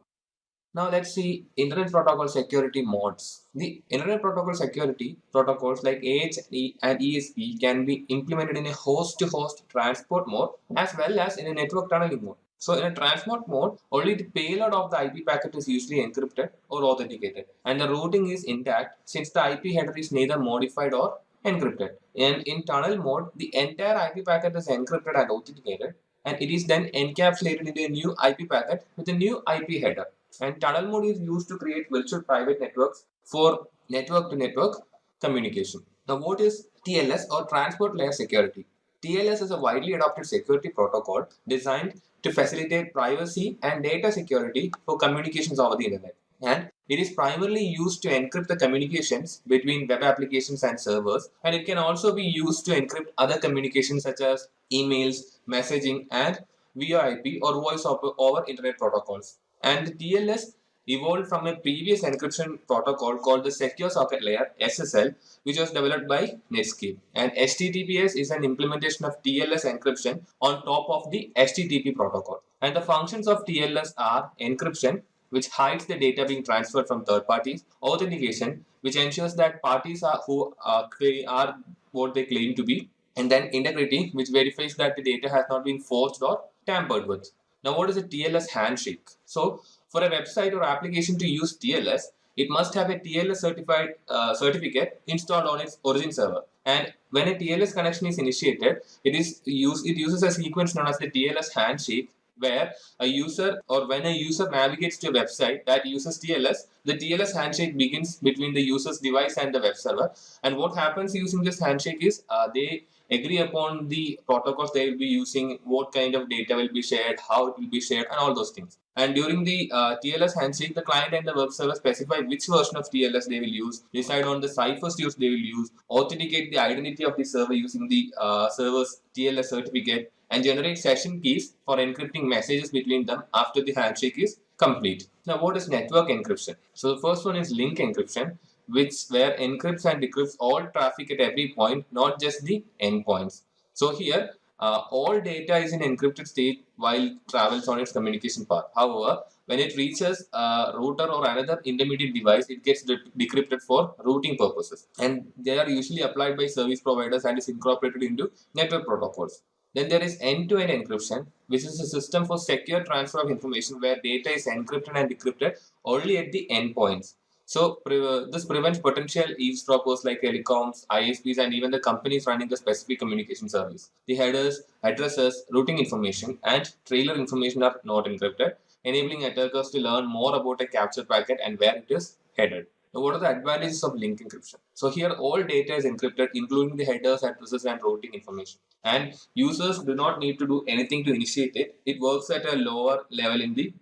Now let's see Internet Protocol security modes. The Internet Protocol security protocols like AHE and ESP can be implemented in a host-to-host transport mode as well as in a network tunneling mode. So in a transport mode, only the payload of the IP packet is usually encrypted or authenticated, and the routing is intact since the IP header is neither modified or encrypted. And in tunnel mode, the entire IP packet is encrypted and authenticated, and it is then encapsulated into a new IP packet with a new IP header. And tunnel mode is used to create virtual private networks for network-to-network communication. Now, what is TLS or Transport Layer Security? TLS is a widely adopted security protocol designed to facilitate privacy and data security for communications over the internet. And it is primarily used to encrypt the communications between web applications and servers, and it can also be used to encrypt other communications such as emails, messaging, and VoIP or voice over internet protocols. And the TLS evolved from a previous encryption protocol called the Secure Socket Layer (SSL), which was developed by Netscape. And HTTPS is an implementation of TLS encryption on top of the HTTP protocol. And the functions of TLS are encryption, which hides the data being transferred from third parties; authentication, which ensures that parties are what they claim to be; and then integrity, which verifies that the data has not been forged or tampered with. Now, what is a TLS handshake? So, for a website or application to use TLS, it must have a TLS certificate installed on its origin server. And when a TLS connection is initiated, it uses a sequence known as the TLS handshake, where when a user navigates to a website that uses TLS, the TLS handshake begins between the user's device and the web server. And what happens using this handshake is they agree upon the protocols they will be using, what kind of data will be shared, how it will be shared, and all those things. And during the TLS handshake, the client and the web server specify which version of TLS they will use, decide on the ciphers used they will use, authenticate the identity of the server using the server's TLS certificate, and generate session keys for encrypting messages between them after the handshake is complete. Now, what is network encryption? So the first one is link encryption, where encrypts and decrypts all traffic at every point, not just the endpoints. So here, all data is in encrypted state while travels on its communication path. However, when it reaches a router or another intermediate device, it gets decrypted for routing purposes. And they are usually applied by service providers and is incorporated into network protocols. Then there is end-to-end encryption, which is a system for secure transfer of information where data is encrypted and decrypted only at the endpoints. So this prevents potential eavesdroppers like telecoms, ISPs, and even the companies running the specific communication service. The headers, addresses, routing information, and trailer information are not encrypted, enabling attackers to learn more about a captured packet and where it is headed. Now, what are the advantages of link encryption? So here all data is encrypted, including the headers, addresses, and routing information. And users do not need to do anything to initiate it. It works at a lower level in the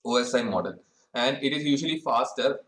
OSI model. And it is usually faster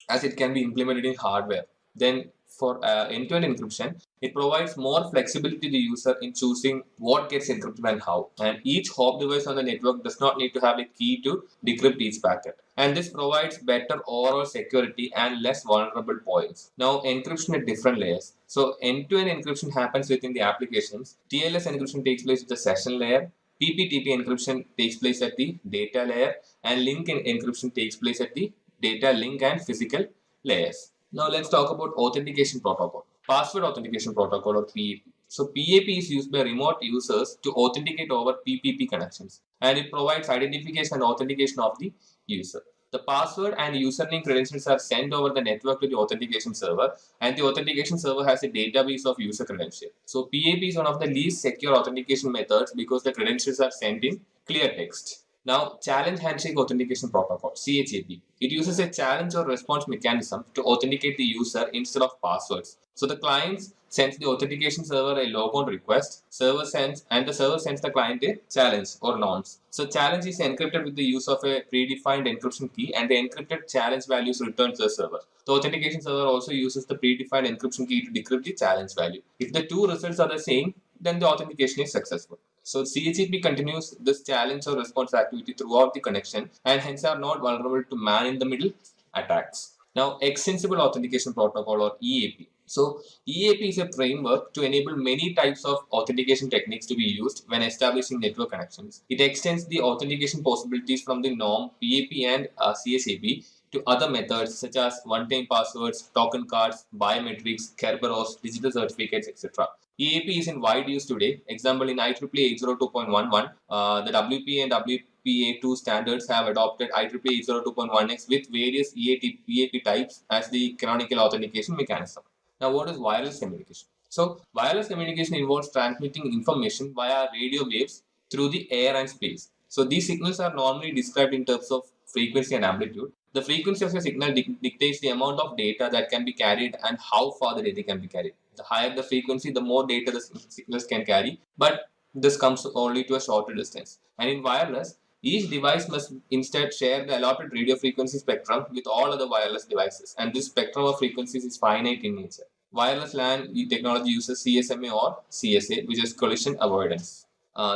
as it can be implemented in hardware. Then for end-to-end encryption, it provides more flexibility to the user in choosing what gets encrypted and how. And each hop device on the network does not need to have a key to decrypt each packet. And this provides better overall security and less vulnerable points. Now, encryption at different layers. So end-to-end encryption happens within the applications. TLS encryption takes place at the session layer. PPTP encryption takes place at the data layer, and link encryption takes place at the data link and physical layers. Now let's talk about authentication protocol. Password authentication protocol, or PAP. So PAP is used by remote users to authenticate over PPP connections, and it provides identification and authentication of the user. The password and username credentials are sent over the network to the authentication server, and the authentication server has a database of user credentials. So PAP is one of the least secure authentication methods because the credentials are sent in clear text. Now, Challenge Handshake Authentication Protocol, CHAP. It uses a challenge or response mechanism to authenticate the user instead of passwords. So the client sends the authentication server a logon request, the server sends the client a challenge or nonce. So challenge is encrypted with the use of a predefined encryption key, and the encrypted challenge values returned to the server. The authentication server also uses the predefined encryption key to decrypt the challenge value. If the two results are the same, then the authentication is successful. So CHAP continues this challenge or response activity throughout the connection, and hence are not vulnerable to man-in-the-middle attacks. Now, Extensible Authentication Protocol, or EAP. So EAP is a framework to enable many types of authentication techniques to be used when establishing network connections. It extends the authentication possibilities from the norm PAP and CSAP to other methods such as one-time passwords, token cards, biometrics, Kerberos, digital certificates, etc. EAP is in wide use today. Example, in IEEE 802.11, the WPA and WPA2 standards have adopted IEEE 802.1x with various EAP types as the canonical authentication mechanism. Now, what is wireless communication? So, wireless communication involves transmitting information via radio waves through the air and space. So, these signals are normally described in terms of frequency and amplitude. The frequency of a signal dictates the amount of data that can be carried and how far the data can be carried. The higher the frequency, the more data the signals can carry, but this comes only to a shorter distance. And in wireless, each device must instead share the allotted radio frequency spectrum with all other wireless devices, and this spectrum of frequencies is finite in nature. Wireless LAN technology uses CSMA or CSA, which is collision avoidance.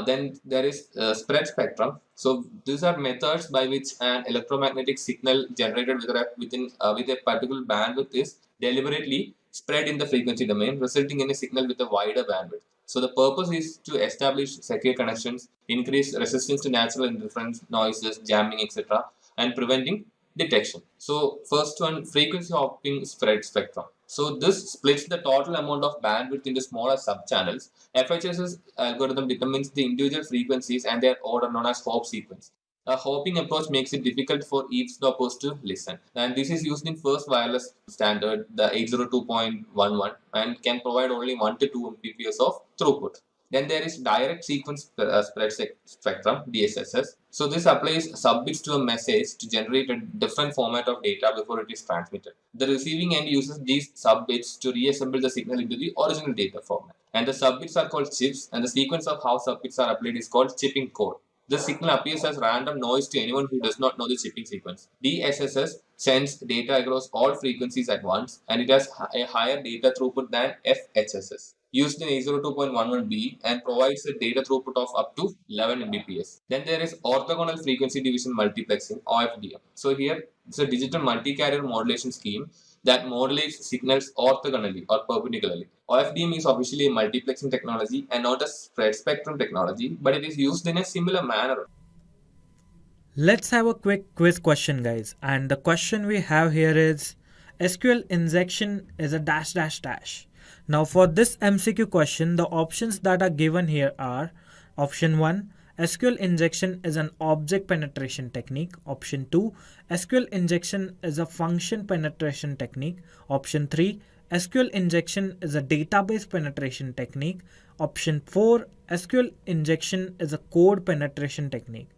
Then there is spread spectrum. So these are methods by which an electromagnetic signal generated with a particular bandwidth is deliberately spread in the frequency domain, resulting in a signal with a wider bandwidth. So the purpose is to establish secure connections, increase resistance to natural interference, noises, jamming, etc., and preventing detection. So first one, frequency hopping spread spectrum. So this splits the total amount of bandwidth into smaller subchannels. FHS's algorithm determines the individual frequencies and their order, known as hop sequence. A hopping approach makes it difficult for eavesdroppers to listen. And this is used in first wireless standard, the 802.11, and can provide only 1 to 2 Mbps of throughput. Then there is direct sequence spread spectrum, DSSS. So this applies subbits to a message to generate a different format of data before it is transmitted. The receiving end uses these subbits to reassemble the signal into the original data format. And the subbits are called chips, and the sequence of how subbits are applied is called chipping code. The signal appears as random noise to anyone who does not know the chipping sequence. DSSS sends data across all frequencies at once, and it has a higher data throughput than FHSS, used in 802.11b, and provides a data throughput of up to 11 Mbps. Then there is orthogonal frequency division multiplexing, OFDM. So here it's a digital multi-carrier modulation scheme that modulates signals orthogonally or perpendicularly. OFDM is officially a multiplexing technology and not a spread spectrum technology, but it is used in a similar manner. Let's have a quick quiz question, guys. And the question we have here is SQL injection is a dash dash dash. Now for this MCQ question, the options that are given here are option 1, SQL injection is an object penetration technique. Option 2, SQL injection is a function penetration technique. Option 3, SQL injection is a database penetration technique. Option 4, SQL injection is a code penetration technique.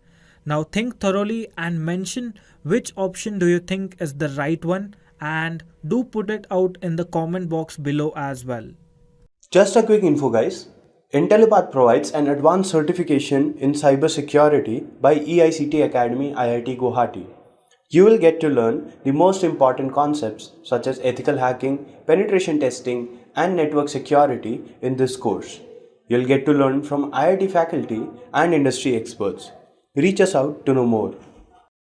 Now think thoroughly and mention which option do you think is the right one, and do put it out in the comment box below as well. Just a quick info, guys. Intellipaat provides an advanced certification in cybersecurity by EICT Academy IIT Guwahati. You will get to learn the most important concepts such as ethical hacking, penetration testing, and network security in this course. You'll get to learn from IIT faculty and industry experts. Reach us out to know more.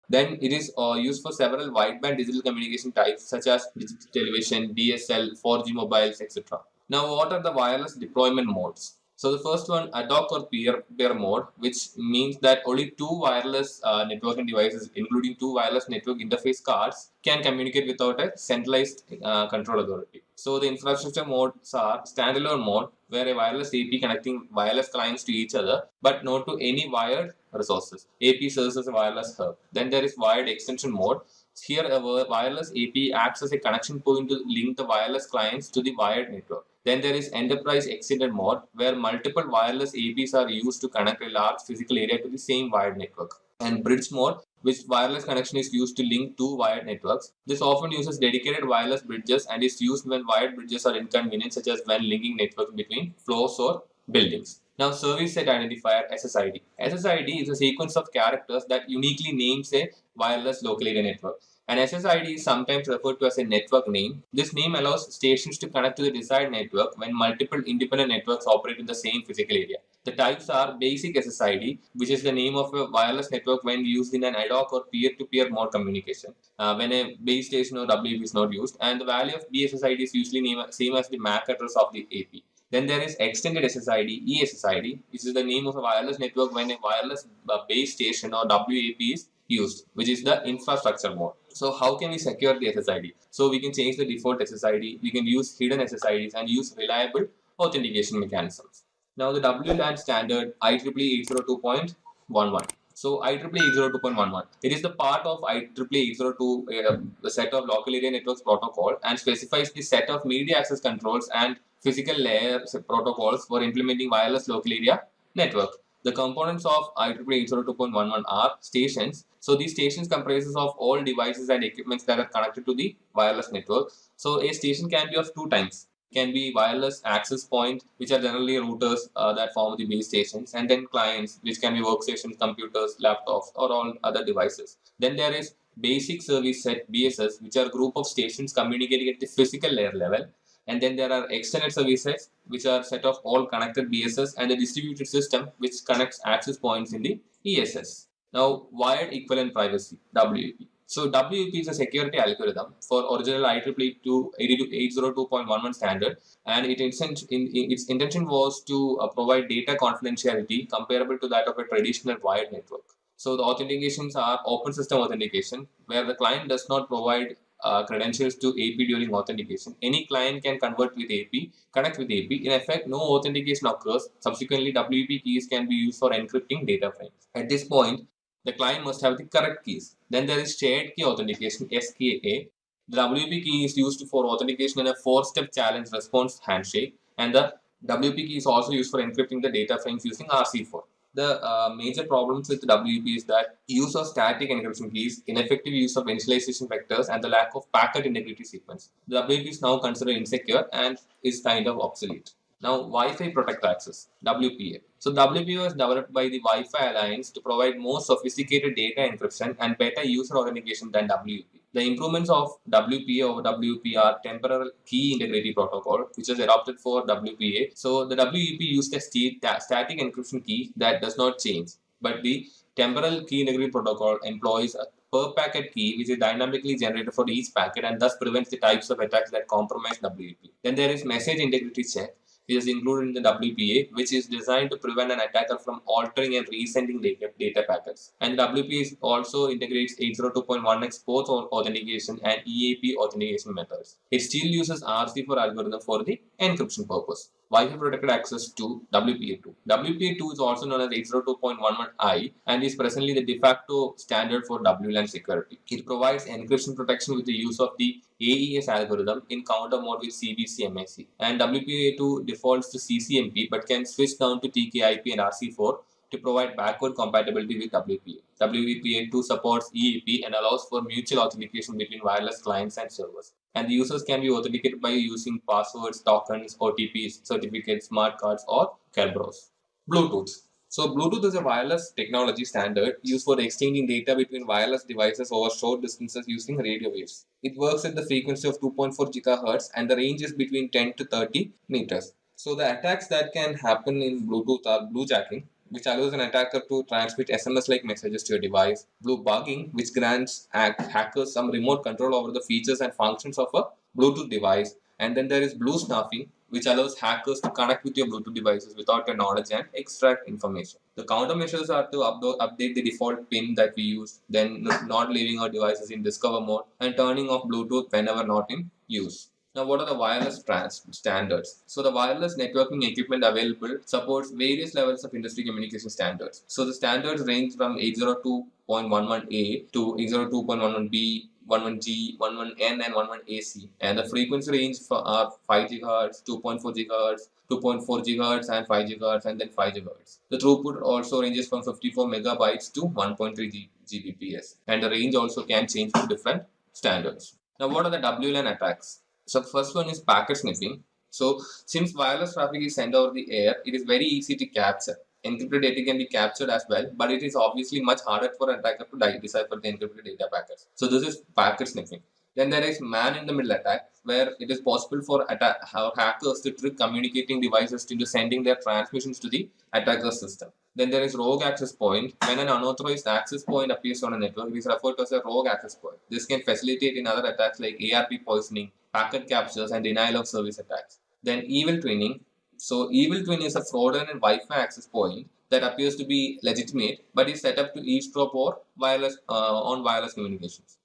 Then it is used for several wideband digital communication types such as digital television, DSL, 4G mobiles, etc. Now, what are the wireless deployment modes? So the first one, ad hoc or peer mode, which means that only two wireless networking devices, including two wireless network interface cards, can communicate without a centralized control authority. So the infrastructure modes are standalone mode, where a wireless AP connecting wireless clients to each other, but not to any wired resources. AP serves as a wireless hub. Then there is wired extension mode. Here, a wireless AP acts as a connection point to link the wireless clients to the wired network. Then there is enterprise extended mode, where multiple wireless APs are used to connect a large physical area to the same wired network. and bridge mode, which wireless connection is used to link two wired networks. This often uses dedicated wireless bridges and is used when wired bridges are inconvenient, such as when linking networks between floors or buildings. Now, service set identifier SSID. SSID is a sequence of characters that uniquely names a wireless local area network. An SSID is sometimes referred to as a network name. This name allows stations to connect to the desired network when multiple independent networks operate in the same physical area. The types are basic SSID, which is the name of a wireless network when used in an ad hoc or peer-to-peer mode communication, when a base station or WP is not used, and the value of BSSID is usually same as the MAC address of the AP. Then there is extended SSID, ESSID, which is the name of a wireless network when a wireless base station or WAP is used, which is the infrastructure mode. So how can we secure the SSID? So we can change the default SSID, we can use hidden SSIDs and use reliable authentication mechanisms. Now the WLAN standard IEEE 802.11. So IEEE 802.11, it is the part of IEEE 802, the set of local area networks protocol, and specifies the set of media access controls and physical layer protocols for implementing wireless local area network. The components of IEEE 802.11 are stations. So these stations comprises of all devices and equipments that are connected to the wireless network. So a station can be of two types. Can be wireless access point, which are generally routers that form the base stations, and then clients, which can be workstations, computers, laptops, or all other devices. Then there is basic service set BSS, which are a group of stations communicating at the physical layer level. And then there are extended service sets, which are set of all connected BSS, and the distributed system, which connects access points in the ESS. Now, wired equivalent privacy, WEP. So WEP is a security algorithm for original IEEE 802.11 standard, and its intention was to provide data confidentiality comparable to that of a traditional wired network. So the authentications are open system authentication, where the client does not provide credentials to AP during authentication. Any client can connect with AP. In effect, no authentication occurs. Subsequently, WEP keys can be used for encrypting data frames. At this point, the client must have the correct keys. Then there is shared key authentication, SKA. The WP key is used for authentication in a 4-step challenge response handshake, and the WP key is also used for encrypting the data frames using RC4. The major problems with WP is that use of static encryption keys, ineffective use of initialization vectors, and the lack of packet integrity sequence. The WP is now considered insecure and is kind of obsolete. Now, Wi-Fi Protect Access, WPA. So, WPA was developed by the Wi-Fi Alliance to provide more sophisticated data encryption and better user authentication than WP. The improvements of WPA over WP are temporal key integrity protocol, which is adopted for WPA. So, the WEP used a static encryption key that does not change, but the temporal key integrity protocol employs a per packet key, which is dynamically generated for each packet and thus prevents the types of attacks that compromise WEP. Then there is message integrity check, which is included in the WPA, which is designed to prevent an attacker from altering and resending data packets. And WPA also integrates 802.1x both authentication and EAP authentication methods. It still uses RC4 algorithm for the encryption purpose. Wi-Fi protected access to WPA2. WPA2 is also known as 802.11i and is presently the de facto standard for WLAN security. It provides encryption protection with the use of the AES algorithm in counter mode with CBC-MAC. And WPA2 defaults to CCMP but can switch down to TKIP and RC4 to provide backward compatibility with WPA. WPA2 supports EAP and allows for mutual authentication between wireless clients and servers. And the users can be authenticated by using passwords, tokens, OTPs, certificates, smart cards, or Kerberos. Bluetooth. So Bluetooth is a wireless technology standard used for exchanging data between wireless devices over short distances using radio waves. It works at the frequency of 2.4 GHz and the range is between 10 to 30 meters. So the attacks that can happen in Bluetooth are bluejacking, which allows an attacker to transmit SMS-like messages to your device. Blue bugging, which grants hackers some remote control over the features and functions of a Bluetooth device. And then there is blue snuffing, which allows hackers to connect with your Bluetooth devices without your knowledge and extract information. The countermeasures are to update the default pin that we use, then not leaving our devices in discover mode, and turning off Bluetooth whenever not in use. Now, what are the wireless standards? So, the wireless networking equipment available supports various levels of industry communication standards. So, the standards range from 802.11a to 802.11b, 11G, 11N, and 11AC. And the frequency range for are 5 GHz, 2.4 GHz, 2.4 GHz, and 5 GHz, and then 5 GHz. The throughput also ranges from 54 megabytes to 1.3 Gbps, and the range also can change to different standards. Now, what are the WLAN attacks? So, first one is packet sniffing. So, since wireless traffic is sent over the air, it is very easy to capture. Encrypted data can be captured as well, but it is obviously much harder for an attacker to decipher the encrypted data packets. So this is packet sniffing. Then there is man-in-the-middle attack, where it is possible for hackers to trick communicating devices into sending their transmissions to the attacker system. Then there is rogue access point. When an unauthorized access point appears on a network, it is referred to as a rogue access point. This can facilitate in other attacks like ARP poisoning, packet captures, and denial of service attacks. Then evil twinning. So evil twin is a fraudulent Wi-Fi access point that appears to be legitimate but is set up to eavesdrop or wireless on wireless communications.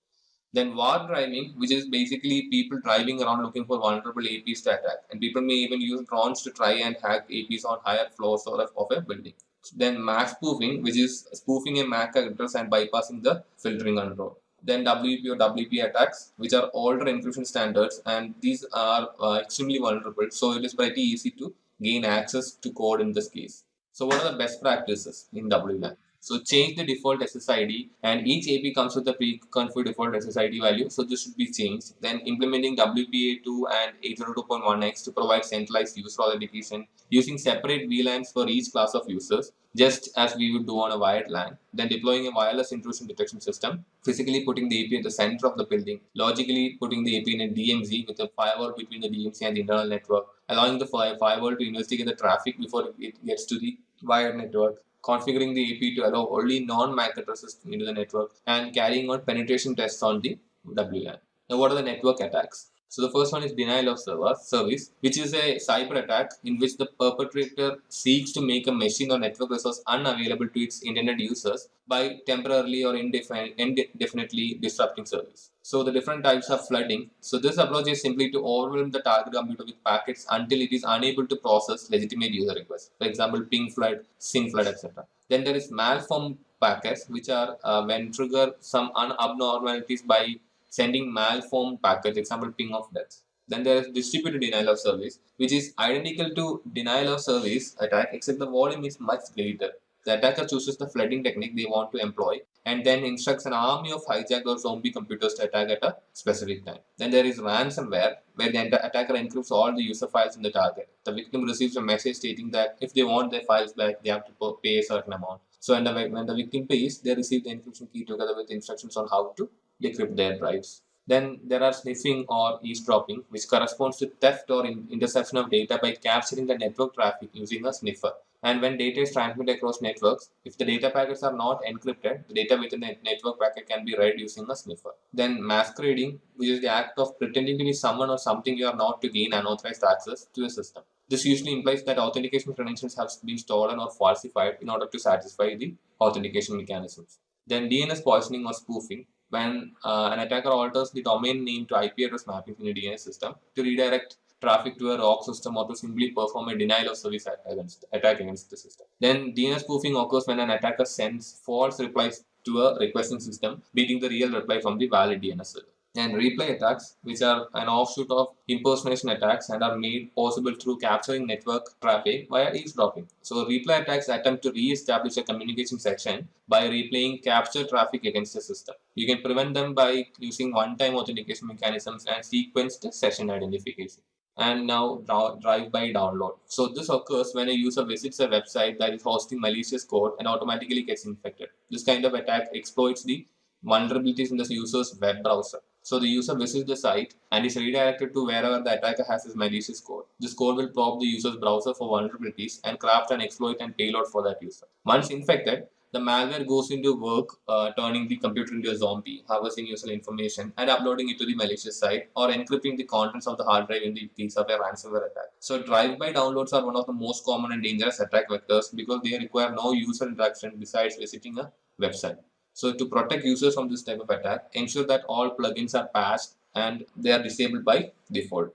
Then war driving, which is basically people driving around looking for vulnerable APs to attack, and people may even use drones to try and hack APs on higher floors of a building. Then MAC spoofing, which is spoofing a MAC address and bypassing the filtering control. Then WP or WP attacks, which are older encryption standards, and these are extremely vulnerable, so it is pretty easy to gain access to code in this case. So what are the best practices in WLAN? So change the default SSID, and each AP comes with a pre-configured default SSID value, so this should be changed. Then implementing WPA2 and 802.1x to provide centralized user authentication using separate VLANs for each class of users, just as we would do on a wired LAN. Then deploying a wireless intrusion detection system, physically putting the AP at the center of the building, logically putting the AP in a DMZ with a firewall between the DMZ and the internal network, allowing the firewall to investigate the traffic before it gets to the wired network, configuring the AP to allow only non-MAC addresses into the network, and carrying out penetration tests on the WLAN. Now, what are the network attacks? So the first one is denial of service, which is a cyber attack in which the perpetrator seeks to make a machine or network resource unavailable to its intended users by temporarily or indefinitely disrupting service. So the different types of flooding. So this approach is simply to overwhelm the target computer with packets until it is unable to process legitimate user requests. For example, ping flood, SYN flood, etc. Then there is malformed packets, which are when trigger some abnormalities by sending malformed packets, example ping of death. Then there is distributed denial of service, which is identical to denial of service attack, except the volume is much greater. The attacker chooses the flooding technique they want to employ and then instructs an army of hijacked or zombie computers to attack at a specific time. Then there is ransomware, where the attacker encrypts all the user files in the target. The victim receives a message stating that if they want their files back, they have to pay a certain amount. So when the victim pays, they receive the encryption key together with instructions on how to decrypt their drives. Then there are sniffing or eavesdropping, which corresponds to theft or interception of data by capturing the network traffic using a sniffer. And when data is transmitted across networks, if the data packets are not encrypted, the data within the network packet can be read using a sniffer. Then masquerading, which is the act of pretending to be someone or something you are not to gain unauthorized access to a system. This usually implies that authentication credentials have been stolen or falsified in order to satisfy the authentication mechanisms. Then DNS poisoning or spoofing, when an attacker alters the domain name to IP address mapping in a DNS system to redirect traffic to a ROC system or to simply perform a denial of service attack against the system. Then DNS spoofing occurs when an attacker sends false replies to a requesting system, beating the real reply from the valid DNS server. And replay attacks, which are an offshoot of impersonation attacks and are made possible through capturing network traffic via eavesdropping. So replay attacks attempt to re-establish a communication section by replaying captured traffic against the system. You can prevent them by using one-time authentication mechanisms and sequenced session identification. And now drive-by download. So this occurs when a user visits a website that is hosting malicious code and automatically gets infected. This kind of attack exploits the vulnerabilities in the user's web browser. So the user visits the site and is redirected to wherever the attacker has his malicious code. This code will probe the user's browser for vulnerabilities and craft an exploit and payload for that user. Once infected, the malware goes into work, turning the computer into a zombie, harvesting user information and uploading it to the malicious site, or encrypting the contents of the hard drive in the case of a ransomware attack. So drive-by downloads are one of the most common and dangerous attack vectors because they require no user interaction besides visiting a website. So to protect users from this type of attack, ensure that all plugins are patched and they are disabled by default.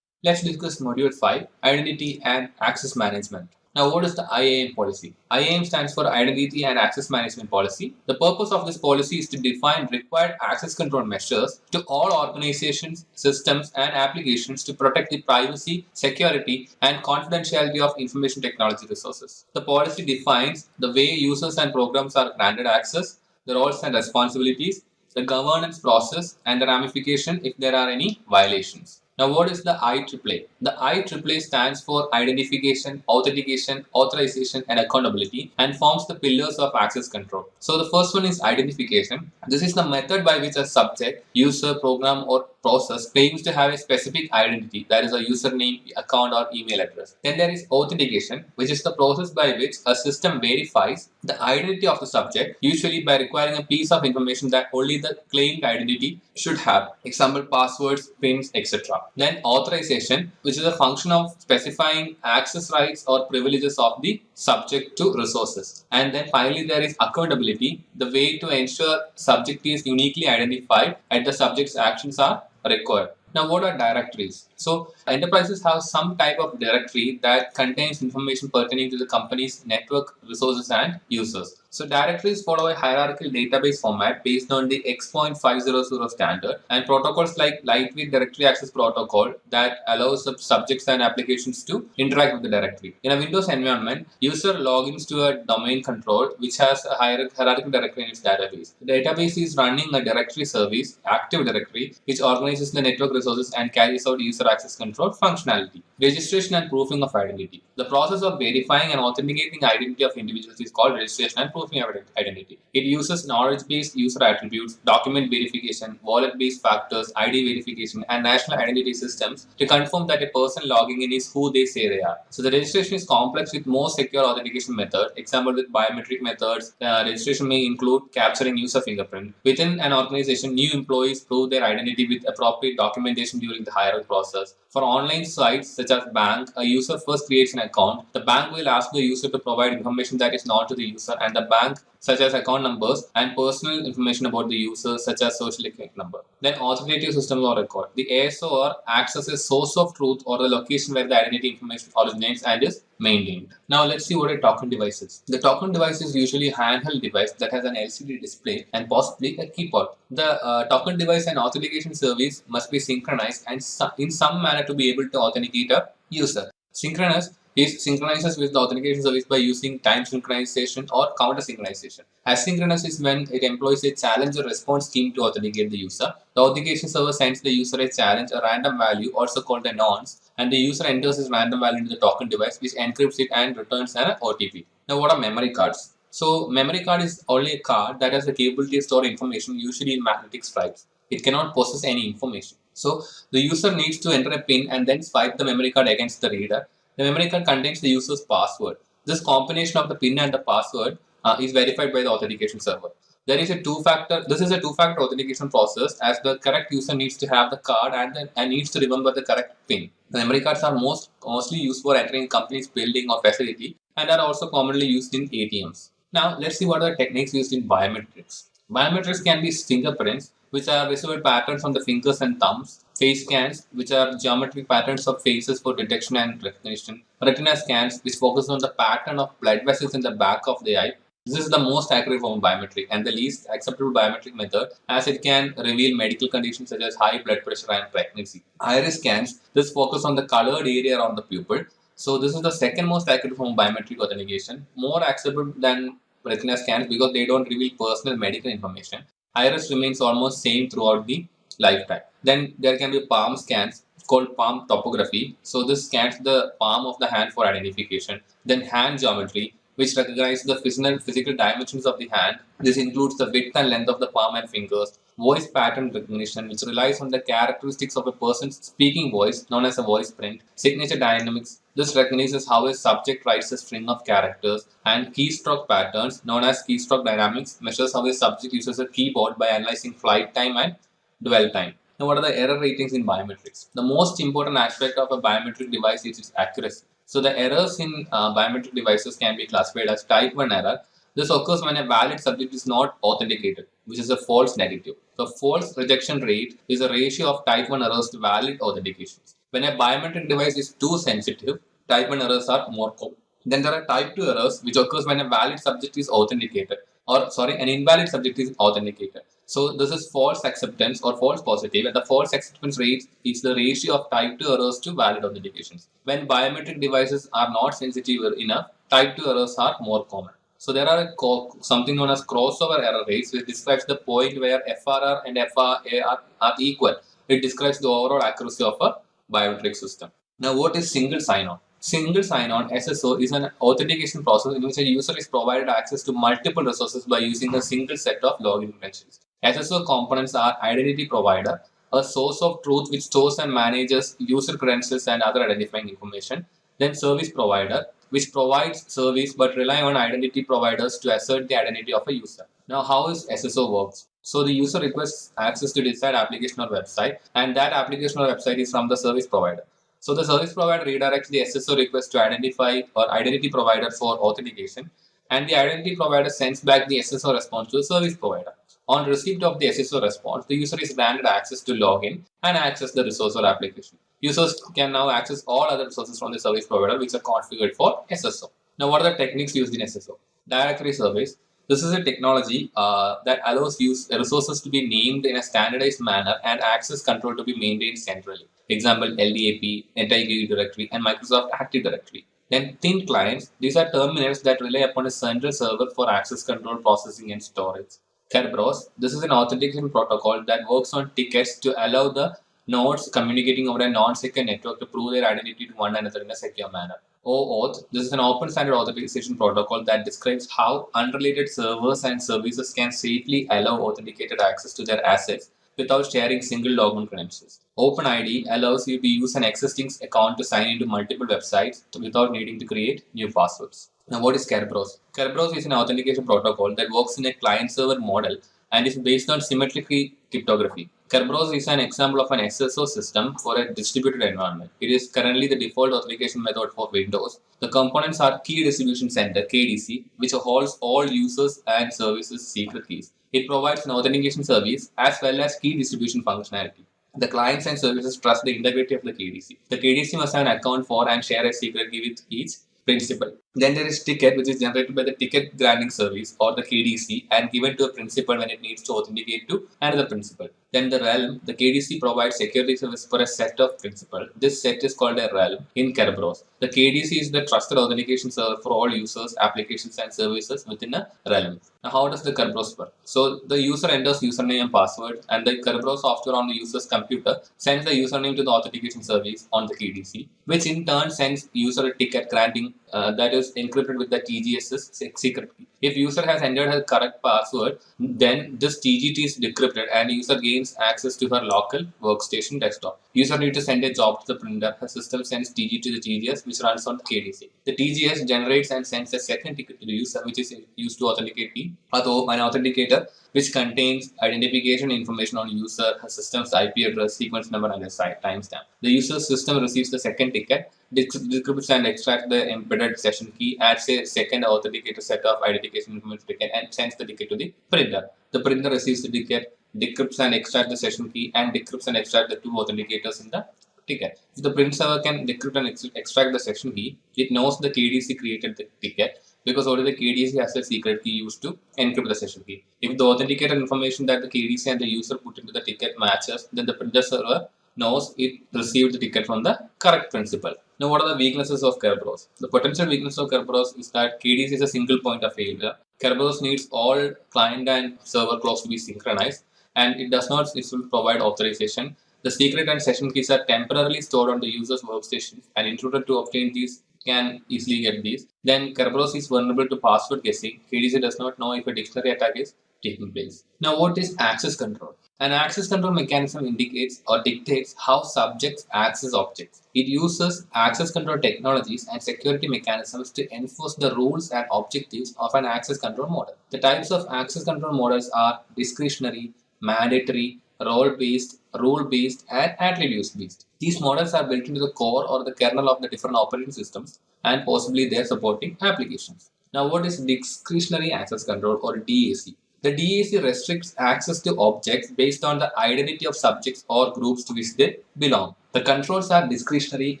Let's discuss module 5, identity and access management. Now, what is the IAM policy? IAM stands for Identity and Access Management Policy. The purpose of this policy is to define required access control measures to all organizations, systems, and applications to protect the privacy, security, and confidentiality of information technology resources. The policy defines the way users and programs are granted access, the roles and responsibilities, the governance process, and the ramification if there are any violations. Now, what is the IAAA? The IAAA stands for Identification, Authentication, Authorization, and Accountability and forms the pillars of access control. So, the first one is identification. This is the method by which a subject, user, program, or process claims to have a specific identity, that is a username, account, or email address. Then there is authentication, which is the process by which a system verifies the identity of the subject, usually by requiring a piece of information that only the claimed identity should have. Example, passwords, pins, etc. Then authorization, which is a function of specifying access rights or privileges of the subject to resources. And then finally there is accountability, the way to ensure subject is uniquely identified and the subject's actions are required. Now, what are directories? So, enterprises have some type of directory that contains information pertaining to the company's network, resources, and users. So, directories follow a hierarchical database format based on the X.500 standard and protocols like Lightweight Directory Access Protocol that allows subjects and applications to interact with the directory. In a Windows environment, user logins to a domain control which has a hierarchical directory in its database. The database is running a directory service, Active Directory, which organizes the network resources and carries out user access control functionality. Registration and proofing of identity. The process of verifying and authenticating identity of individuals is called registration and proofing of identity. It uses knowledge-based user attributes, document verification, wallet-based factors, ID verification, and national identity systems to confirm that a person logging in is who they say they are. So the registration is complex with more secure authentication method. Example, with biometric methods, registration may include capturing user fingerprint. Within an organization, new employees prove their identity with appropriate documentation during the hiring process. For online sites such as bank, a user first creates an account. The bank will ask the user to provide information that is known to the user, and the bank such as account numbers and personal information about the user such as social security number. Then authoritative systems or record. The ASO acts as a source of truth or the location where the identity information originates and is maintained. Now let's see what a token device is. The token device is usually a handheld device that has an LCD display and possibly a keyboard. The token device and authentication service must be synchronized and in some manner to be able to authenticate a user. Synchronous synchronizes with the authentication service by using time synchronization or counter synchronization. Asynchronous is when it employs a challenge or response scheme to authenticate the user. The authentication server sends the user a challenge, a random value, also called a nonce, and the user enters this random value into the token device, which encrypts it and returns an OTP. Now, what are memory cards? So, memory card is only a card that has the capability to store information, usually in magnetic stripes. It cannot process any information. So, the user needs to enter a PIN and then swipe the memory card against the reader. The memory card contains the user's password. This combination of the PIN and the password is verified by the authentication server. This is a two-factor authentication process, as the correct user needs to have the card and needs to remember the correct PIN. The memory cards are mostly used for entering a company's building or facility and are also commonly used in ATMs. Now, let's see what are the techniques used in biometrics. Biometrics can be fingerprints, which are visible patterns on the fingers and thumbs, face scans, which are geometric patterns of faces for detection and recognition, retina scans, which focus on the pattern of blood vessels in the back of the eye. This is the most accurate form of biometric and the least acceptable biometric method, as it can reveal medical conditions such as high blood pressure and pregnancy. Iris scans, this focus on the colored area around the pupil. So this is the second most accurate form of biometric authentication, more acceptable than retina scans because they don't reveal personal medical information. Iris remains almost same throughout the lifetime. Then there can be palm scans called palm topography. So this scans the palm of the hand for identification. Then hand geometry, which recognizes the physical dimensions of the hand. This includes the width and length of the palm and fingers. Voice pattern recognition, which relies on the characteristics of a person's speaking voice, known as a voice print. Signature dynamics, this recognizes how a subject writes a string of characters. And keystroke patterns, known as keystroke dynamics, measures how a subject uses a keyboard by analyzing flight time and dwell time. Now, what are the error ratings in biometrics? The most important aspect of a biometric device is its accuracy. So the errors in biometric devices can be classified as type 1 error. This occurs when a valid subject is not authenticated, which is a false negative. The false rejection rate is a ratio of type 1 errors to valid authentications. When a biometric device is too sensitive, type 1 errors are more common. Then there are type 2 errors, which occurs when a valid subject is authenticated, an invalid subject is authenticated. So this is false acceptance or false positive, and the false acceptance rate is the ratio of type 2 errors to valid authentications. When biometric devices are not sensitive enough, type 2 errors are more common. So there are something known as crossover error rates, which describes the point where FRR and FRA are equal. It describes the overall accuracy of a biometric system. Now, what is single sign-on? Single sign-on (SSO) is an authentication process in which a user is provided access to multiple resources by using a single set of login credentials. SSO components are identity provider, a source of truth which stores and manages user credentials and other identifying information. Then service provider, which provides service but rely on identity providers to assert the identity of a user. Now, how is SSO works? So the user requests access to desired application or website, and that application or website is from the service provider. So the service provider redirects the SSO request to identify or identity provider for authentication, and the identity provider sends back the SSO response to the service provider. On receipt of the SSO response, the user is granted access to login and access the resource or application. Users can now access all other resources from the service provider which are configured for SSO. Now, what are the techniques used in SSO? Directory service. This is a technology that allows resources to be named in a standardized manner and access control to be maintained centrally. Example, LDAP, NetID Directory, and Microsoft Active Directory. Then thin clients. These are terminals that rely upon a central server for access control, processing, and storage. Kerberos. This is an authentication protocol that works on tickets to allow the nodes communicating over a non-secure network to prove their identity to one another in a secure manner. OAuth. This is an open standard authentication protocol that describes how unrelated servers and services can safely allow authenticated access to their assets without sharing single login credentials. OpenID allows you to use an existing account to sign into multiple websites without needing to create new passwords. Now, what is Kerberos? Kerberos is an authentication protocol that works in a client-server model and is based on symmetric cryptography. Kerberos is an example of an SSO system for a distributed environment. It is currently the default authentication method for Windows. The components are Key Distribution Center (KDC), which holds all users and services' secret keys. It provides an authentication service as well as key distribution functionality. The clients and services trust the integrity of the KDC. The KDC must have an account for and share a secret key with each principal. Then there is ticket, which is generated by the ticket granting service or the KDC and given to a principal when it needs to authenticate to another principal. Then the realm, the KDC provides security service for a set of principal. This set is called a realm in Kerberos. The KDC is the trusted authentication server for all users, applications, and services within a realm. Now, how does the Kerberos work? So the user enters username and password, and the Kerberos software on the user's computer sends the username to the authentication service on the KDC, which in turn sends user a ticket granting that is encrypted with the TGS's secret key. If user has entered her correct password, then this TGT is decrypted and user gains access to her local workstation desktop. User needs to send a job to the printer. Her system sends TG to the TGS, which runs on KDC. The TGS generates and sends a second ticket to the user, which is used to authenticate an authenticator, which contains identification information on user, her system's IP address, sequence number, and a timestamp. The user's system receives the second ticket, decrypts and extracts the embedded session key, adds a second authenticator set of identification information ticket, and sends the ticket to the printer. The printer receives the ticket, decrypts and extracts the session key, and decrypts and extracts the two authenticators in the ticket. If the print server can decrypt and extract the session key, it knows the KDC created the ticket because only the KDC has a secret key used to encrypt the session key. If the authenticator information that the KDC and the user put into the ticket matches, then the printer server knows it received the ticket from the correct principal. Now, what are the weaknesses of Kerberos? The potential weakness of Kerberos is that KDC is a single point of failure. Kerberos needs all client and server clocks to be synchronized, and it does not provide authorization. The secret and session keys are temporarily stored on the user's workstation, and intruder to obtain these can easily get these. Then Kerberos is vulnerable to password guessing. KDC does not know if a dictionary attack is taking place. Now, what is access control? An access control mechanism indicates or dictates how subjects access objects. It uses access control technologies and security mechanisms to enforce the rules and objectives of an access control model. The types of access control models are discretionary, mandatory, role-based, rule-based, and attributes-based. These models are built into the core or the kernel of the different operating systems and possibly their supporting applications. Now, what is discretionary access control or DAC? The DAC restricts access to objects based on the identity of subjects or groups to which they belong. The controls are discretionary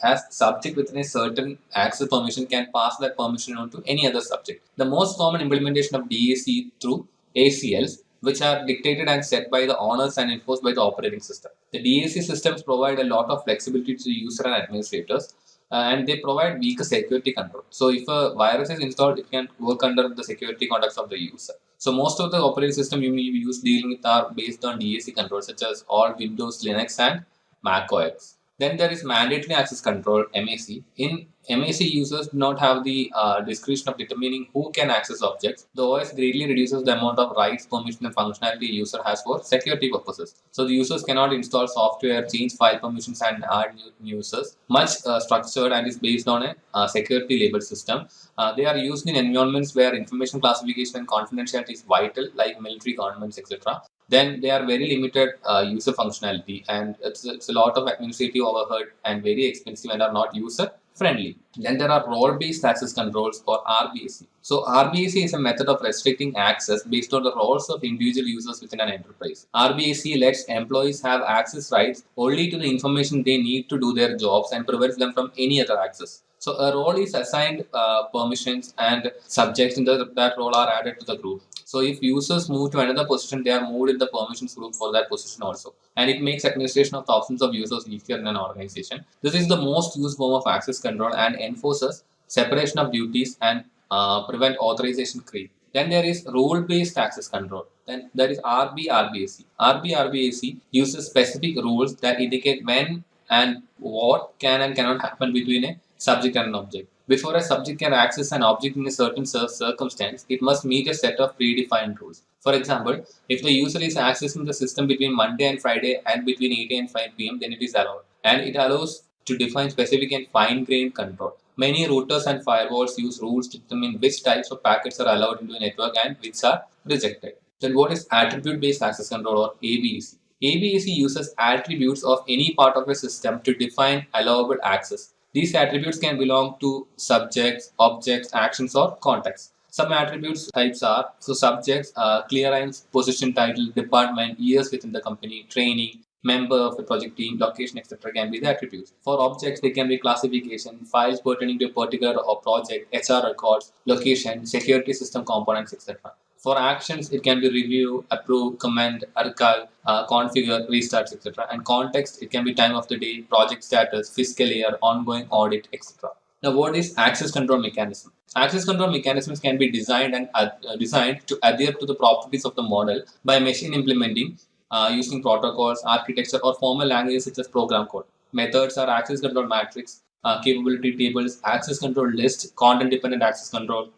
as subject within a certain access permission can pass that permission on to any other subject. The most common implementation of DAC through ACLs, which are dictated and set by the owners and enforced by the operating system. The DAC systems provide a lot of flexibility to the user and administrators, and they provide weaker security control. So if a virus is installed, it can work under the security context of the user. So most of the operating system you may use dealing with are based on DAC controls such as all Windows, Linux and Mac OS. Then there is mandatory access control, MAC. In MAC, users do not have the discretion of determining who can access objects. The OS greatly reduces the amount of rights, permission, and functionality a user has for security purposes. So the users cannot install software, change file permissions, and add new users. Much structured and is based on a security label system. They are used in environments where information classification and confidentiality is vital, like military, governments, etc. Then they are very limited user functionality, and it's a lot of administrative overhead and very expensive and are not user friendly. Then there are role-based access controls or RBAC. So RBAC is a method of restricting access based on the roles of individual users within an enterprise. RBAC lets employees have access rights only to the information they need to do their jobs and prevents them from any other access. So a role is assigned permissions and subjects in that role are added to the group. So if users move to another position, they are moved in the permissions group for that position also. And it makes administration of thousands of users easier in an organization. This is the most used form of access control and enforces separation of duties and prevent authorization creep. Then there is rule-based access control. Then there is RBRBAC. RBRBAC uses specific rules that indicate when and what can and cannot happen between a subject and an object. Before a subject can access an object in a certain circumstance, it must meet a set of predefined rules. For example, if the user is accessing the system between Monday and Friday and between 8 and 5 p.m., then it is allowed. And it allows to define specific and fine-grained control. Many routers and firewalls use rules to determine which types of packets are allowed into a network and which are rejected. Then what is attribute-based access control or ABAC? ABAC uses attributes of any part of a system to define allowable access. These attributes can belong to subjects, objects, actions, or contexts. Some attributes types are, so subjects, clearance, position, title, department, years within the company, training, member of the project team, location, etc. can be the attributes. For objects, they can be classification, files pertaining to a particular or project, HR records, location, security system components, etc. For actions, it can be review, approve, comment, archive, configure, restart, etc. And context, it can be time of the day, project status, fiscal year, ongoing audit, etc. Now, what is access control mechanism? Access control mechanisms can be designed to adhere to the properties of the model by machine implementing using protocols, architecture, or formal languages such as program code. Methods are access control matrix, capability tables, access control list, content-dependent access control,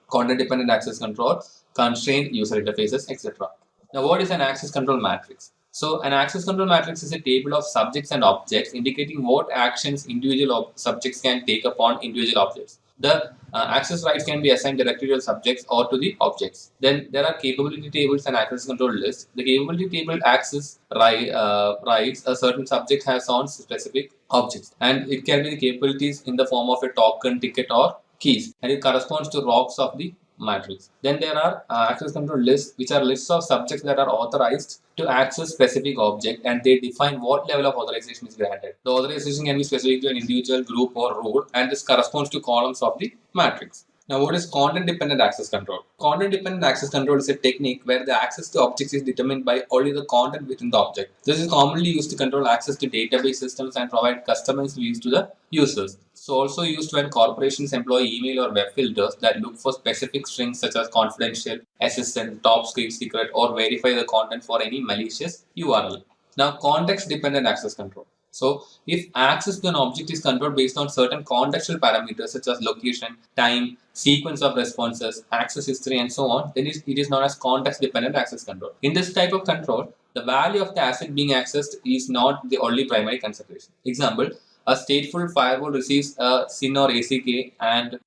constrained user interfaces, etc. Now, what is an access control matrix? So, an access control matrix is a table of subjects and objects indicating what actions individual subjects can take upon individual objects. The access rights can be assigned directly to the subjects or to the objects. Then there are capability tables and access control lists. The capability table access rights a certain subject has on specific objects, and it can be the capabilities in the form of a token, ticket, or keys, and it corresponds to rocks of the matrix. Then there are access control lists, which are lists of subjects that are authorized to access specific object, and they define what level of authorization is granted. The authorization can be specific to an individual, group, or role, and this corresponds to columns of the matrix. Now, what is content-dependent access control? Content-dependent access control is a technique where the access to objects is determined by only the content within the object. This is commonly used to control access to database systems and provide customized views to the users. It's also used when corporations employ email or web filters that look for specific strings such as confidential, assistant, top secret, or verify the content for any malicious URL. Now, context-dependent access control. So, if access to an object is controlled based on certain contextual parameters such as location, time, sequence of responses, access history, and so on, then it is known as context-dependent access control. In this type of control, the value of the asset being accessed is not the only primary consideration. Example, a stateful firewall receives a SYN or ACK and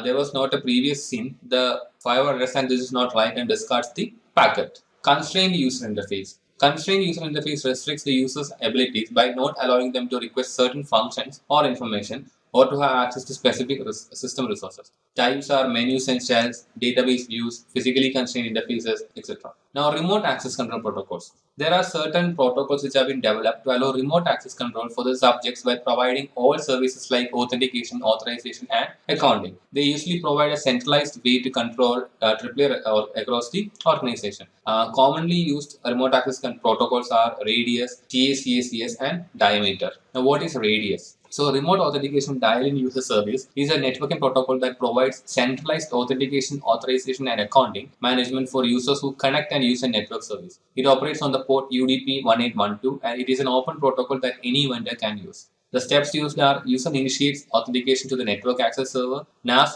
there was not a previous SYN. The firewall understands this is not right and discards the packet. Constrained user interface. Constrained user interface restricts the user's abilities by not allowing them to request certain functions or information or to have access to specific system resources. Types are menus and shells, database views, physically constrained interfaces, etc. Now, remote access control protocols. There are certain protocols which have been developed to allow remote access control for the subjects by providing all services like authentication, authorization, and accounting. They usually provide a centralized way to control AAA across the organization. Commonly used remote access protocols are Radius, TACACS, and Diameter. Now, what is Radius? So, remote authentication dial-in user service is a networking protocol that provides centralized authentication, authorization, and accounting management for users who connect and use a network service. It operates on the port UDP 1812 and it is an open protocol that any vendor can use. The steps used are user initiates authentication to the network access server, NAS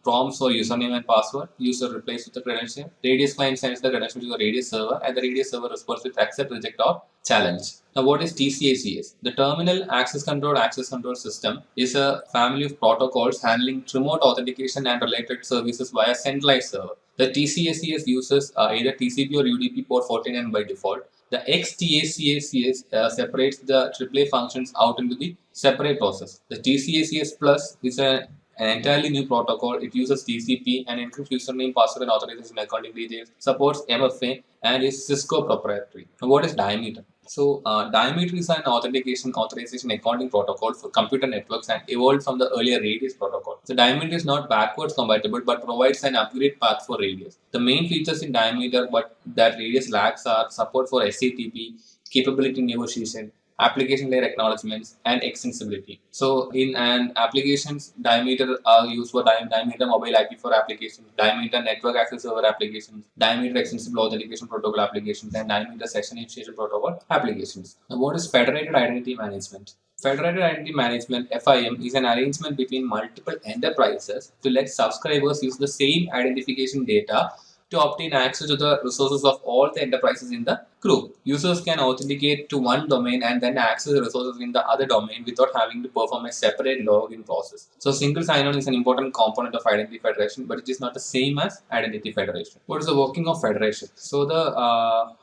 prompts for username and password, user replaces with the credential, Radius client sends the credential to the Radius server, and the Radius server responds with accept, reject, or challenge. Now, what is TCACS? The Terminal Access Control System is a family of protocols handling remote authentication and related services via centralized server. The TCACS uses either TCP or UDP port 49 by default. The XTACACS separates the AAA functions out into the separate process. The TCACS Plus is an entirely new protocol. It uses TCP and encrypts username, password, and authorization accounting details, supports MFA, and is Cisco proprietary. Now, what is Diameter? So, Diameter is an authorization accounting protocol for computer networks and evolved from the earlier Radius protocol. So, Diameter is not backwards compatible but provides an upgrade path for Radius. The main features in Diameter but that Radius lacks are support for SATP, capability negotiation, application layer acknowledgements, and extensibility. So, in an applications, Diameter are used for Diameter mobile IP for applications, Diameter network access server applications, Diameter extensible authentication protocol applications, and Diameter session initiation protocol applications. Now, what is federated identity management? Federated Identity Management (FIM) is an arrangement between multiple enterprises to let subscribers use the same identification data to obtain access to the resources of all the enterprises in the group. Users can authenticate to one domain and then access the resources in the other domain without having to perform a separate login process. So, single sign-on is an important component of identity federation, but it is not the same as identity federation. What is the working of federation? So, the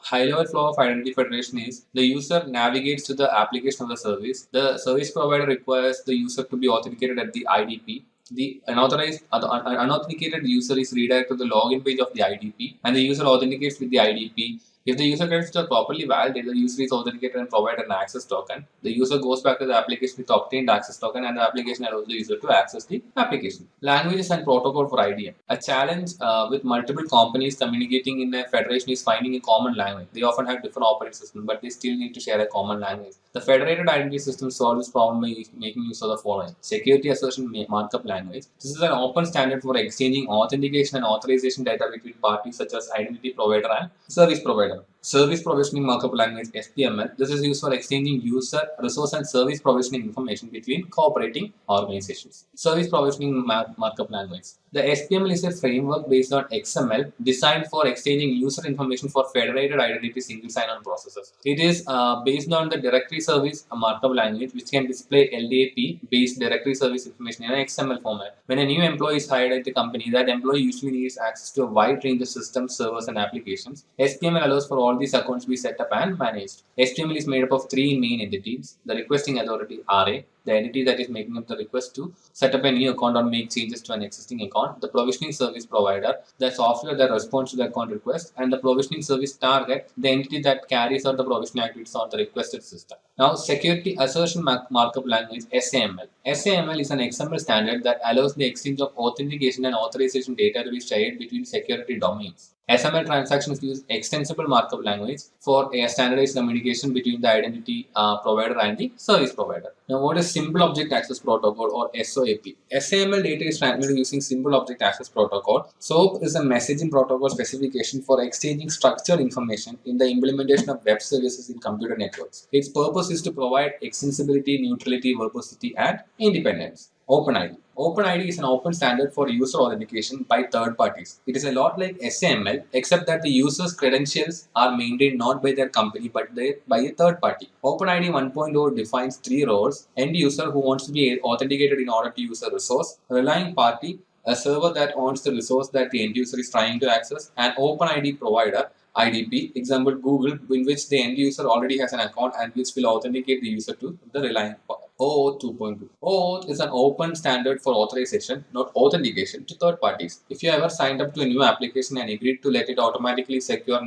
high-level flow of identity federation is the user navigates to the application of the service. The service provider requires the user to be authenticated at the IDP. The unauthenticated user is redirected to the login page of the IDP, and the user authenticates with the IDP. If the user credentials are properly validated, the user is authenticated and provided an access token. The user goes back to the application with obtained access token, and the application allows the user to access the application. Languages and protocol for IDM. A challenge with multiple companies communicating in a federation is finding a common language. They often have different operating systems, but they still need to share a common language. The federated identity system solves this problem by making use of the following: security assertion markup language. This is an open standard for exchanging authentication and authorization data between parties such as identity provider and service provider. Service provisioning markup language (SPML). This is used for exchanging user, resource, and service provisioning information between cooperating organizations. Service provisioning markup language. The SPML is a framework based on XML designed for exchanging user information for federated identity single sign-on processes. It is based on the directory service markup language, which can display LDAP-based directory service information in an XML format. When a new employee is hired at the company, that employee usually needs access to a wide range of systems, servers, and applications. SPML allows for all these accounts to be set up and managed. HTML is made up of three main entities: the requesting authority (RA), the entity that is making up the request to set up a new account or make changes to an existing account, the provisioning service provider, the software that responds to the account request, and the provisioning service target, the entity that carries out the provisioning activities on the requested system. Now, security assertion markup language (SAML). SAML is an XML standard that allows the exchange of authentication and authorization data to be shared between security domains. SML transactions use extensible markup language for a standardized communication between the identity provider and the service provider. Now, what is Simple Object Access Protocol or SOAP? SAML data is transmitted using Simple Object Access Protocol. SOAP is a messaging protocol specification for exchanging structured information in the implementation of web services in computer networks. Its purpose is to provide extensibility, neutrality, verbosity, and independence. OpenID. OpenID is an open standard for user authentication by third parties. It is a lot like SAML, except that the user's credentials are maintained not by their company but by a third party. OpenID 1.0 defines three roles: end user, who wants to be authenticated in order to use a resource; relying party, a server that owns the resource that the end user is trying to access; and OpenID provider, IDP, example Google, in which the end user already has an account and which will authenticate the user to the relying OAuth 2.2. OAuth is an open standard for authorization, not authentication, to third parties. If you ever signed up to a new application and agreed to let it automatically secure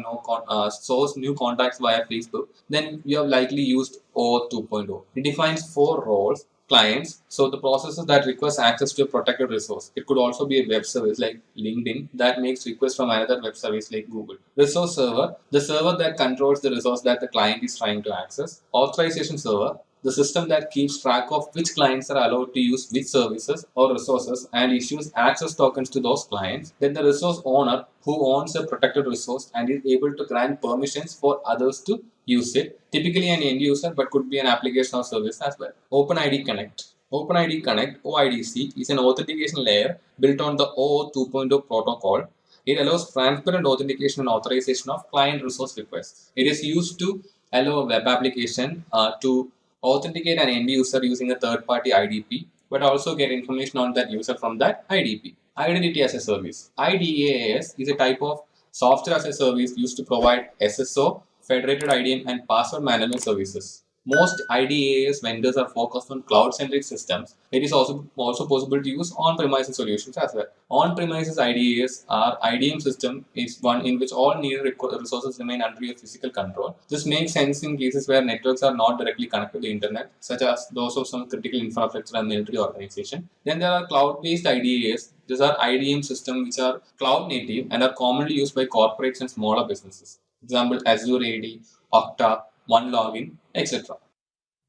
source new contacts via Facebook, then you have likely used OAuth 2.0. It defines 4 roles: clients, so the processes that request access to a protected resource. It could also be a web service like LinkedIn that makes requests from another web service like Google. Resource server, the server that controls the resource that the client is trying to access. Authorization server, the system that keeps track of which clients are allowed to use which services or resources and issues access tokens to those clients. Then the resource owner, who owns a protected resource and is able to grant permissions for others to use it, typically an end user, but could be an application or service as well. OpenID Connect. OpenID Connect, OIDC, is an authentication layer built on the OAuth 2.0 protocol. It allows transparent authentication and authorization of client resource requests. It is used to allow a web application to authenticate an end user using a third-party IDP, but also get information on that user from that IDP. Identity as a service. IDaaS is a type of software as a service used to provide SSO, federated IDM, and password management services. Most IDaaS vendors are focused on cloud-centric systems. It is also possible to use on-premises solutions as well. On-premises IDaaS or IDM system is one in which all needed resources remain under your physical control. This makes sense in cases where networks are not directly connected to the internet, such as those of some critical infrastructure and military organization. Then there are cloud-based IDaaS. These are IDM systems which are cloud-native and are commonly used by corporates and smaller businesses. Example, Azure AD, Okta, OneLogin, etc.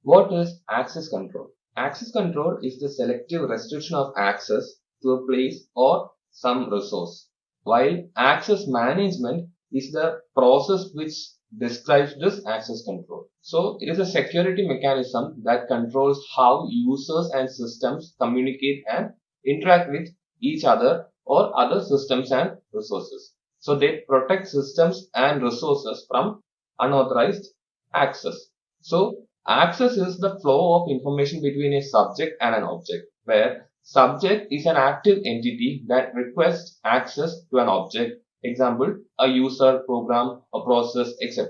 What is access control? Access control is the selective restriction of access to a place or some resource, while access management is the process which describes this access control. So, it is a security mechanism that controls how users and systems communicate and interact with each other or other systems and resources. So, they protect systems and resources from unauthorized access. So, access is the flow of information between a subject and an object, where subject is an active entity that requests access to an object, example, a user, program, a process, etc.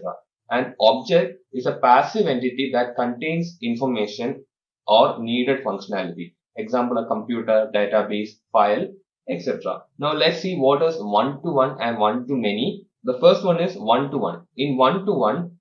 An object is a passive entity that contains information or needed functionality, example, a computer, database, file, etc. Now, let's see what is one-to-one and one-to-many. The first one is one-to-one. In one-to-one,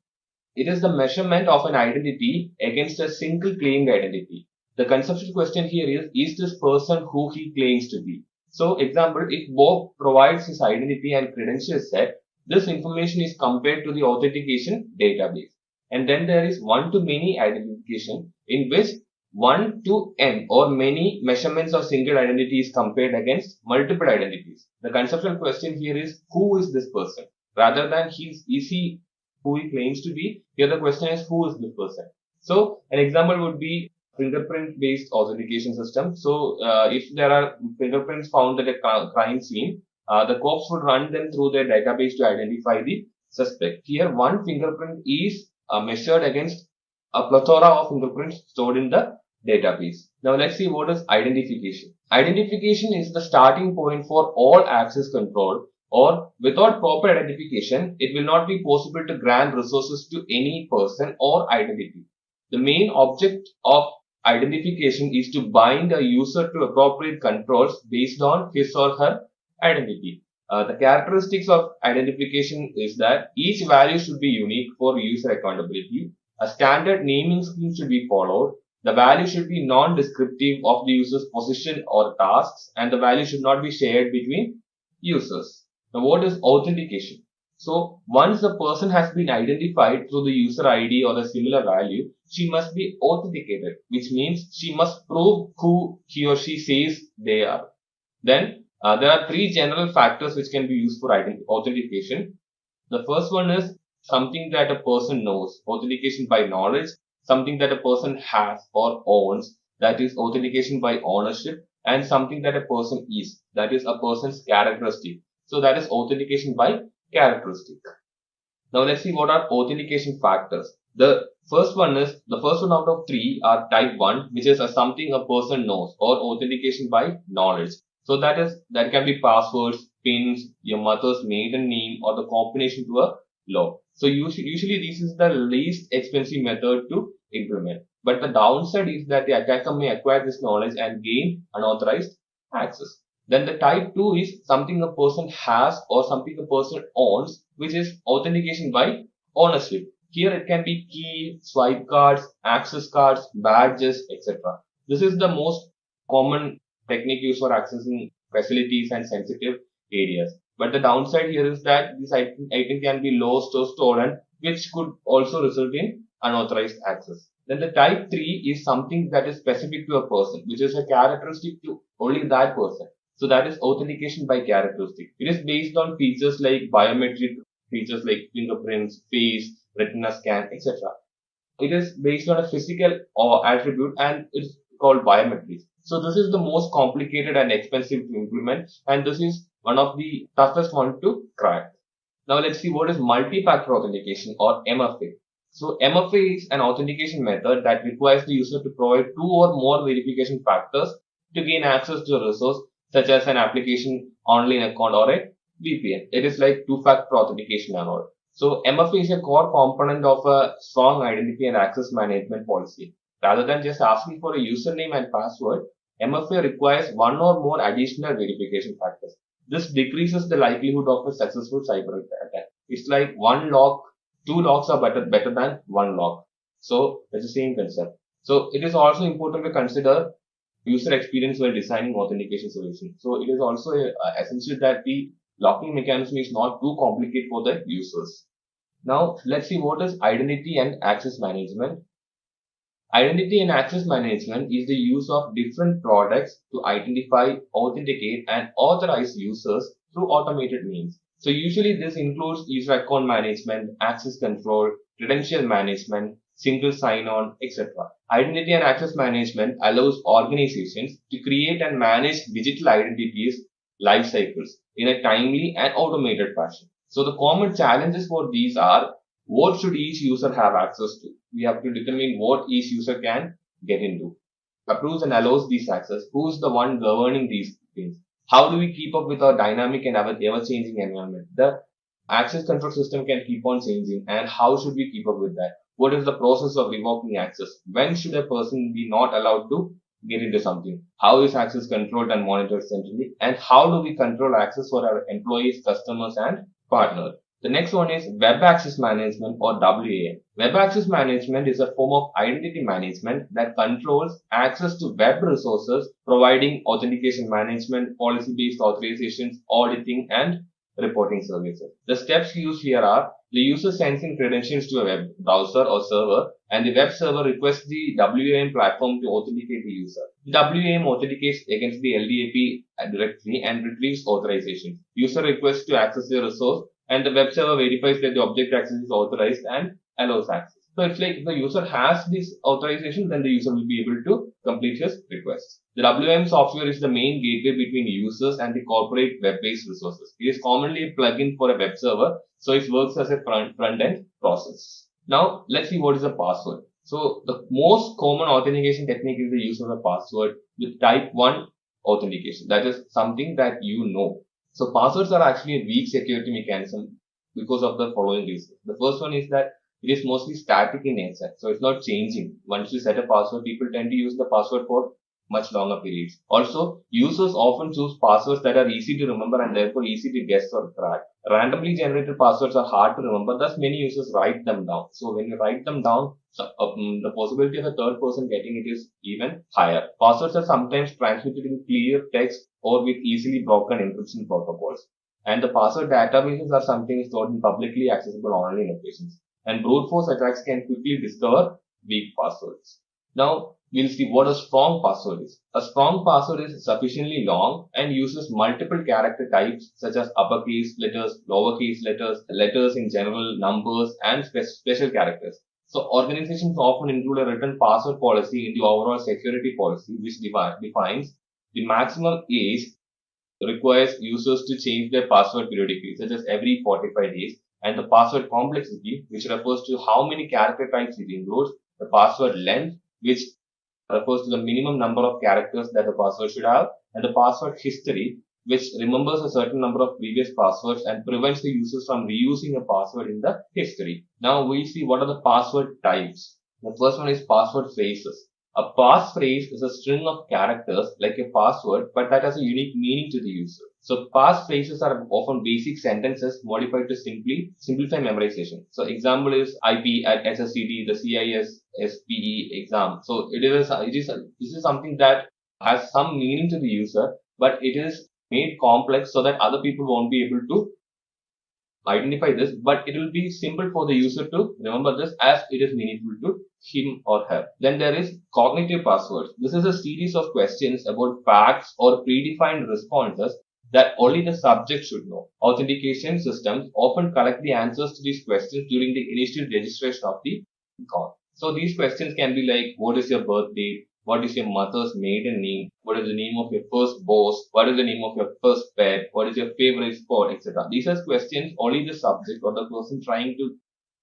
it is the measurement of an identity against a single claimed identity. The conceptual question here is this person who he claims to be? So, example, if Bob provides his identity and credential set, this information is compared to the authentication database. And then there is one-to-many identification, in which 1 to n or many measurements of single identity is compared against multiple identities. The conceptual question here is, who is this person? Rather than is he who he claims to be, here the question is, who is this person? So, an example would be fingerprint-based authentication system. So, if there are fingerprints found at a crime scene, the cops would run them through their database to identify the suspect. Here, one fingerprint is measured against a plethora of fingerprints stored in the database. Now, let's see what is identification. Identification is the starting point for all access control, or without proper identification, it will not be possible to grant resources to any person or identity. The main object of identification is to bind a user to appropriate controls based on his or her identity. The characteristics of identification is that each value should be unique for user accountability. A standard naming scheme should be followed. The value should be non-descriptive of the user's position or tasks, and the value should not be shared between users. Now, what is authentication? So, once the person has been identified through the user ID or the similar value, she must be authenticated, which means she must prove who he or she says they are. Then, there are 3 general factors which can be used for authentication. The first one is something that a person knows, authentication by knowledge, something that a person has or owns, that is authentication by ownership, and something that a person is, that is a person's characteristic. So that is authentication by characteristic. Now let's see what are authentication factors. The first one out of 3 are type 1, which is something a person knows, or authentication by knowledge. So that can be passwords, pins, your mother's maiden name, or the combination to a law. So usually this is the least expensive method to implement. But the downside is that the attacker may acquire this knowledge and gain unauthorized access. Then the type 2 is something a person has or something a person owns, which is authentication by ownership. Here it can be key, swipe cards, access cards, badges, etc. This is the most common technique used for accessing facilities and sensitive areas. But the downside here is that this item can be lost or stolen, which could also result in unauthorized access. Then the type 3 is something that is specific to a person, which is a characteristic to only that person. So that is authentication by characteristic. It is based on features like biometric features like fingerprints, face, retina scan, etc. It is based on a physical or attribute and it's called biometrics. So this is the most complicated and expensive to implement, and this is one of the toughest one to crack. Now let's see what is multi-factor authentication or MFA. So MFA is an authentication method that requires the user to provide 2 or more verification factors to gain access to a resource such as an application, online account or a VPN. It is like two-factor authentication and all. So MFA is a core component of a strong identity and access management policy. Rather than just asking for a username and password, MFA requires 1 or more additional verification factors. This decreases the likelihood of a successful cyber attack. It's like 1 lock, 2 locks are better than 1 lock. So it's the same concept. So it is also important to consider user experience while designing authentication solution. So it is also essential that the locking mechanism is not too complicated for the users. Now let's see what is identity and access management. Identity and access management is the use of different products to identify, authenticate and authorize users through automated means. So usually this includes user account management, access control, credential management, single sign-on, etc. Identity and access management allows organizations to create and manage digital identities life cycles in a timely and automated fashion. So the common challenges for these are: what should each user have access to? We have to determine what each user can get into. Approves and allows these access. Who's the one governing these things? How do we keep up with our dynamic and ever-changing environment? The access control system can keep on changing, and how should we keep up with that? What is the process of revoking access? When should a person be not allowed to get into something? How is access controlled and monitored centrally? And how do we control access for our employees, customers, and partners? The next one is Web Access Management or WAM. Web Access Management is a form of identity management that controls access to web resources, providing authentication management, policy-based authorizations, auditing, and reporting services. The steps used here are: the user sends in credentials to a web browser or server, and the web server requests the WAM platform to authenticate the user. The WAM authenticates against the LDAP directory and retrieves authorization. User requests to access the resource, and the web server verifies that the object access is authorized and allows access. So it's like if the user has this authorization, then the user will be able to complete his request. The WAM software is the main gateway between users and the corporate web-based resources. It is commonly a plugin for a web server, so it works as a front-end process. Now, let's see what is a password. So the most common authentication technique is the use of a password with type 1 authentication. That is something that you know. So passwords are actually a weak security mechanism because of the following reasons. The first one is that it is mostly static in nature. So it's not changing. Once you set a password, people tend to use the password for much longer periods. Also, users often choose passwords that are easy to remember and therefore easy to guess or crack. Randomly generated passwords are hard to remember, thus many users write them down. So when you write them down, the possibility of a third person getting it is even higher. Passwords are sometimes transmitted in clear text or with easily broken encryption protocols. And the password databases are something stored in publicly accessible online locations. And brute force attacks can quickly discover weak passwords. Now, we'll see what a strong password is. A strong password is sufficiently long and uses multiple character types such as uppercase letters, lowercase letters, letters in general, numbers, and special characters. So organizations often include a written password policy in the overall security policy, which defines the maximum age requires users to change their password periodically, such as every 45 days, and the password complexity, which refers to how many character types it includes, the password length, which refers to the minimum number of characters that the password should have, and the password history, which remembers a certain number of previous passwords and prevents the users from reusing a password in the history. Now we see what are the password types. The first one is password phrases. A passphrase is a string of characters like a password, but that has a unique meaning to the user. So passphrases are often basic sentences modified to simplify memorization. So example is IP at SSCD, the CIS SPE exam. So this is something that has some meaning to the user, but it is made complex so that other people won't be able to identify this, but it will be simple for the user to remember this as it is meaningful to him or her. Then there is cognitive passwords. This is a series of questions about facts or predefined responses that only the subject should know. Authentication systems often collect the answers to these questions during the initial registration of the account. So these questions can be like, what is your birth date? What is your mother's maiden name? What is the name of your first boss? What is the name of your first pet? What is your favorite sport, etc. These are questions only the subject or the person trying to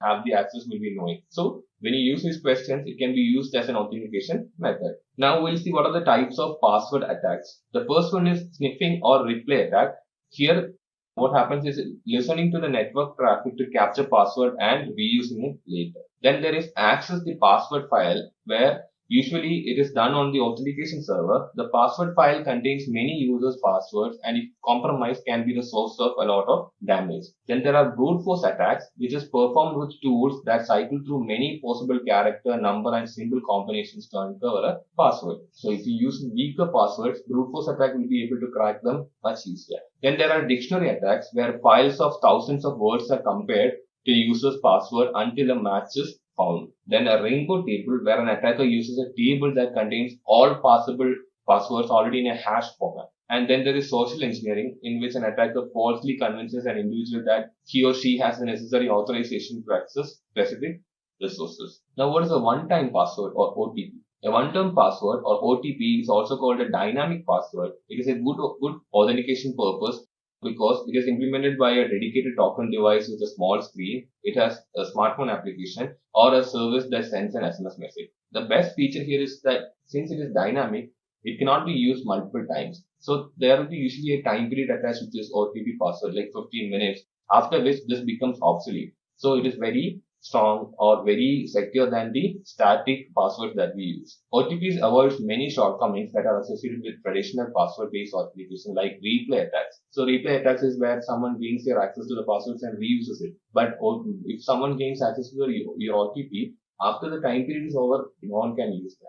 have the access will be knowing. So when you use these questions, it can be used as an authentication method. Now we'll see what are the types of password attacks. The first one is sniffing or replay attack. Here, what happens is listening to the network traffic to capture password and reusing it later. Then there is access the password file, where usually it is done on the authentication server. The password file contains many users' passwords, and if compromised can be the source of a lot of damage. Then there are brute force attacks, which is performed with tools that cycle through many possible character, number and symbol combinations to uncover a password. So if you use weaker passwords, brute force attack will be able to crack them much easier. Then there are dictionary attacks, where files of thousands of words are compared to user's password until a match is found. Then a rainbow table, where an attacker uses a table that contains all possible passwords already in a hash format. And then there is social engineering, in which an attacker falsely convinces an individual that he or she has the necessary authorization to access specific resources. Now, what is a one-time password or OTP? A one-time password or OTP is also called a dynamic password. It is a good authentication purpose because it is implemented by a dedicated token device with a small screen. It has a smartphone application or a service that sends an SMS message. The best feature here is that since it is dynamic, it cannot be used multiple times. So there will be usually a time period attached with this OTP password, like 15 minutes, after which this becomes obsolete. So it is very strong or very secure than the static passwords that we use. OTPs avoids many shortcomings that are associated with traditional password-based authentication like replay attacks. So replay attacks is where someone gains their access to the passwords and reuses it. But if someone gains access to your OTP, after the time period is over, no one can use that.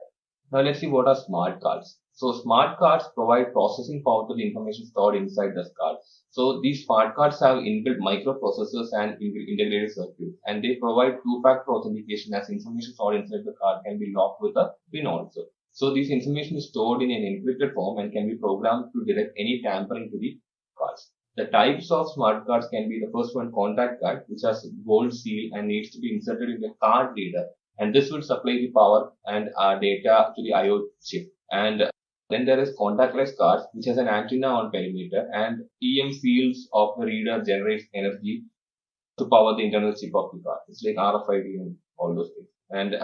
Now let's see what are smart cards. So smart cards provide processing power to the information stored inside the card. So these smart cards have inbuilt microprocessors and integrated circuits, and they provide two-factor authentication as information stored inside the card can be locked with a PIN also. So this information is stored in an encrypted form and can be programmed to detect any tampering to the cards. The types of smart cards can be the first one, contact card, which has gold seal and needs to be inserted in the card reader, and this will supply the power and data to the I/O chip. And then there is contactless cards, which has an antenna on perimeter, and EM fields of the reader generates energy to power the internal chip of the card. It's like RFID and all those things. And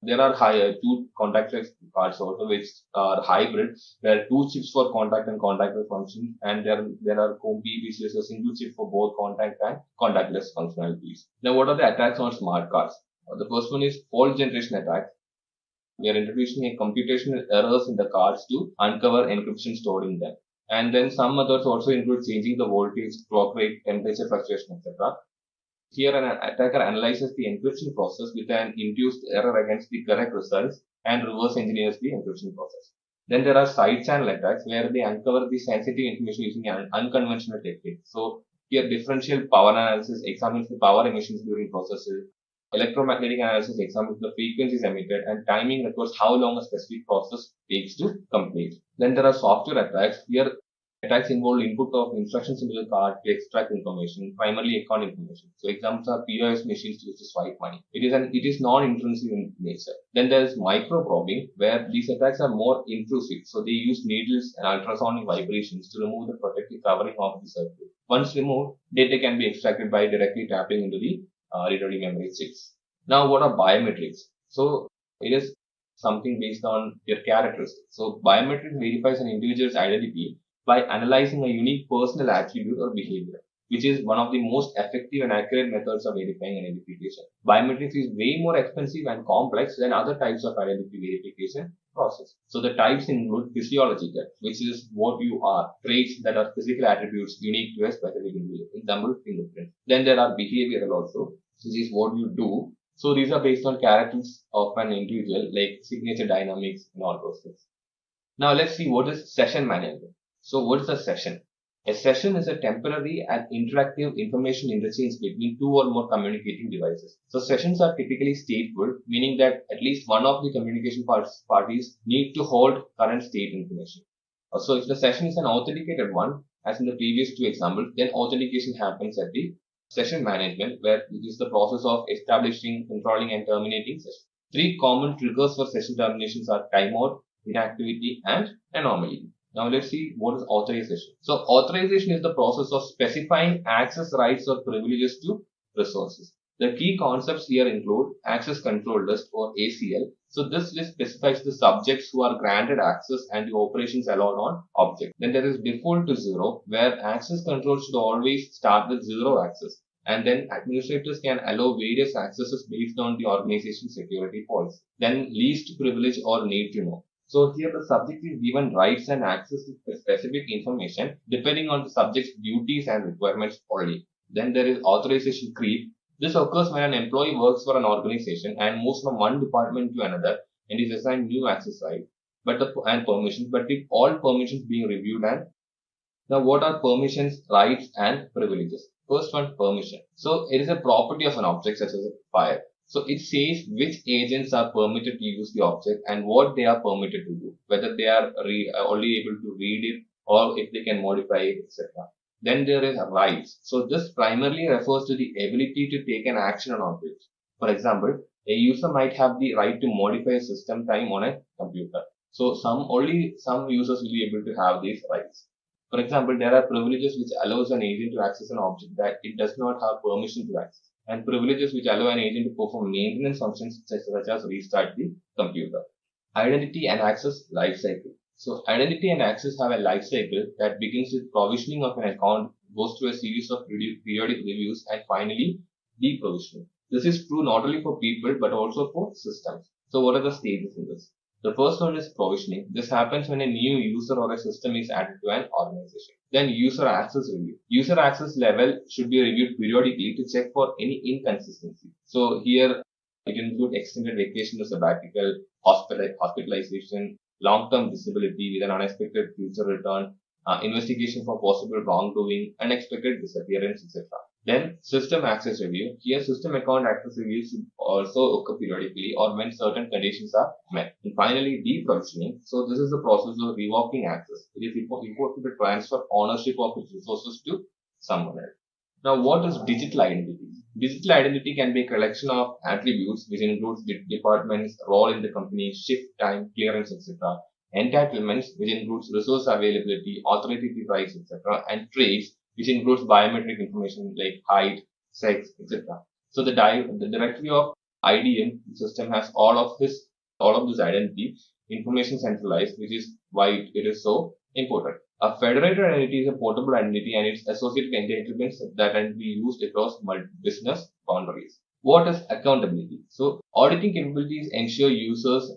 there are two contactless cards also, which are hybrid. There are two chips for contact and contactless function, and there are COMPI, which is a single chip for both contact and contactless functionalities. Now, what are the attacks on smart cards? The first one is fault generation attack. We are introducing a computational errors in the cards to uncover encryption stored in them. And then some methods also include changing the voltage, clock rate, temperature fluctuation, etc. Here an attacker analyzes the encryption process with an induced error against the correct results and reverse engineers the encryption process. Then there are side channel attacks where they uncover the sensitive information using an unconventional technique. So here differential power analysis examines the power emissions during processes. Electromagnetic analysis examines the frequencies emitted, and timing records how long a specific process takes to complete. Then there are software attacks. Here, attacks involve input of instructions into the card to extract information, primarily account information. So examples are POS machines used to swipe money. It is non-intrusive in nature. Then there is micro probing, where these attacks are more intrusive. So they use needles and ultrasonic vibrations to remove the protective covering of the circuit. Once removed, data can be extracted by directly tapping into the read-only memory chips. Now, what are biometrics? So it is something based on your characteristics. So biometrics verifies an individual's identity by analyzing a unique personal attribute or behavior. which is one of the most effective and accurate methods of verifying identification. Biometrics is way more expensive and complex than other types of identity verification process. So the types include physiological, which is what you are, traits that are physical attributes unique to a specific individual, example fingerprint. Then there are behavioral also, which is what you do. So these are based on characters of an individual, like signature dynamics and all those things. Now let's see what is session management. So what is a session? A session is a temporary and interactive information interchange between two or more communicating devices. So sessions are typically stateful, meaning that at least one of the communication parties need to hold current state information. So if the session is an authenticated one, as in the previous two examples, then authentication happens at the session management, where it is the process of establishing, controlling, and terminating sessions. Three common triggers for session terminations are timeout, inactivity, and anomaly. Now let's see what is authorization. So authorization is the process of specifying access rights or privileges to resources. The key concepts here include access control list or ACL. So this list specifies the subjects who are granted access and the operations allowed on object. Then there is default to 0, where access control should always start with 0 access. And then administrators can allow various accesses based on the organization's security policy. Then least privilege or need to know. So here the subject is given rights and access to specific information depending on the subject's duties and requirements only. Then there is authorization creep. This occurs when an employee works for an organization and moves from one department to another and is assigned new access rights and permissions, but with all permissions being reviewed. And now what are permissions, rights, and privileges? First one, permission. So it is a property of an object such as a file. So it says which agents are permitted to use the object and what they are permitted to do, whether they are only able to read it or if they can modify it, etc. Then there is rights. So this primarily refers to the ability to take an action on objects. For example, a user might have the right to modify a system time on a computer. So only some users will be able to have these rights. For example, there are privileges which allows an agent to access an object that it does not have permission to access, and privileges which allow an agent to perform maintenance functions such as restart the computer. Identity and access lifecycle. So identity and access have a life cycle that begins with provisioning of an account, goes through a series of periodic reviews, and finally deprovisioning. This is true not only for people but also for systems. So what are the stages in this? The first one is provisioning. This happens when a new user or a system is added to an organization. Then user access review. User access level should be reviewed periodically to check for any inconsistency. So here it includes extended vacation or sabbatical, hospitalization, long-term disability with an unexpected future return, investigation for possible wrongdoing, unexpected disappearance, etc. Then system access review. Here system account access reviews should also occur periodically or when certain conditions are met. And finally deprovisioning. So this is the process of revoking access. It is important to transfer ownership of its resources to someone else. Now what is digital identity? Digital identity can be a collection of attributes which includes the department's role in the company, shift time, clearance, etc. Entitlements, which includes resource availability, authoritative rights, etc. And traits, which includes biometric information like height, sex, etc. So the directory of IDM system has all of this identity information centralized, which is why it is so important. A federated identity is a portable identity and its associated entitlements that can be used across business boundaries. What is accountability? So auditing capabilities ensure users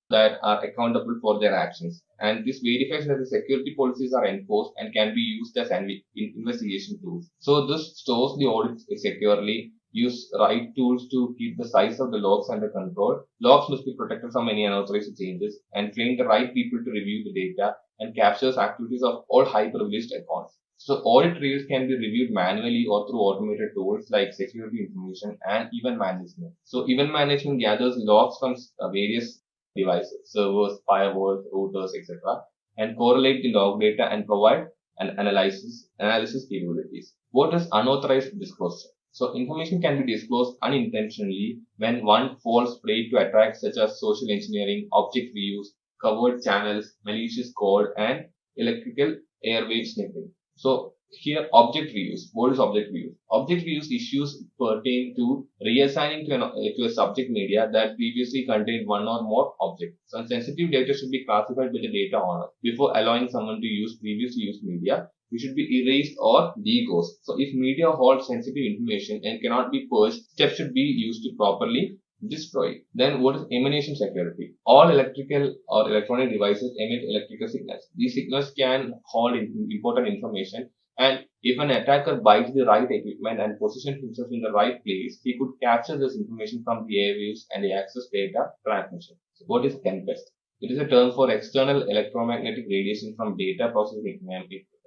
that are accountable for their actions, and this verifies that the security policies are enforced and can be used as investigation tools. So this stores the audit securely, use right tools to keep the size of the logs under control. Logs must be protected from any unauthorized changes and train the right people to review the data and captures activities of all high privileged accounts. So audit trails can be reviewed manually or through automated tools like security information and event management. So event management gathers logs from various devices, servers, firewalls, routers, etc. and correlate the log data and provide an analysis capabilities. What is unauthorized disclosure? So information can be disclosed unintentionally when one falls prey to attacks such as social engineering, object reuse, covered channels, malicious code, and electrical airwave sniffing. So Here, object reuse. What is object reuse? Object reuse issues pertain to reassigning to a subject media that previously contained one or more objects. So sensitive data should be classified by the data owner before allowing someone to use previously used media. It should be erased or deghost. So if media holds sensitive information and cannot be purged, steps should be used to properly destroy it. Then what is emanation security? All electrical or electronic devices emit electrical signals. These signals can hold important information, and if an attacker buys the right equipment and positions himself in the right place, he could capture this information from the airwaves and access data transmission. So what is tempest? It is a term for external electromagnetic radiation from data processing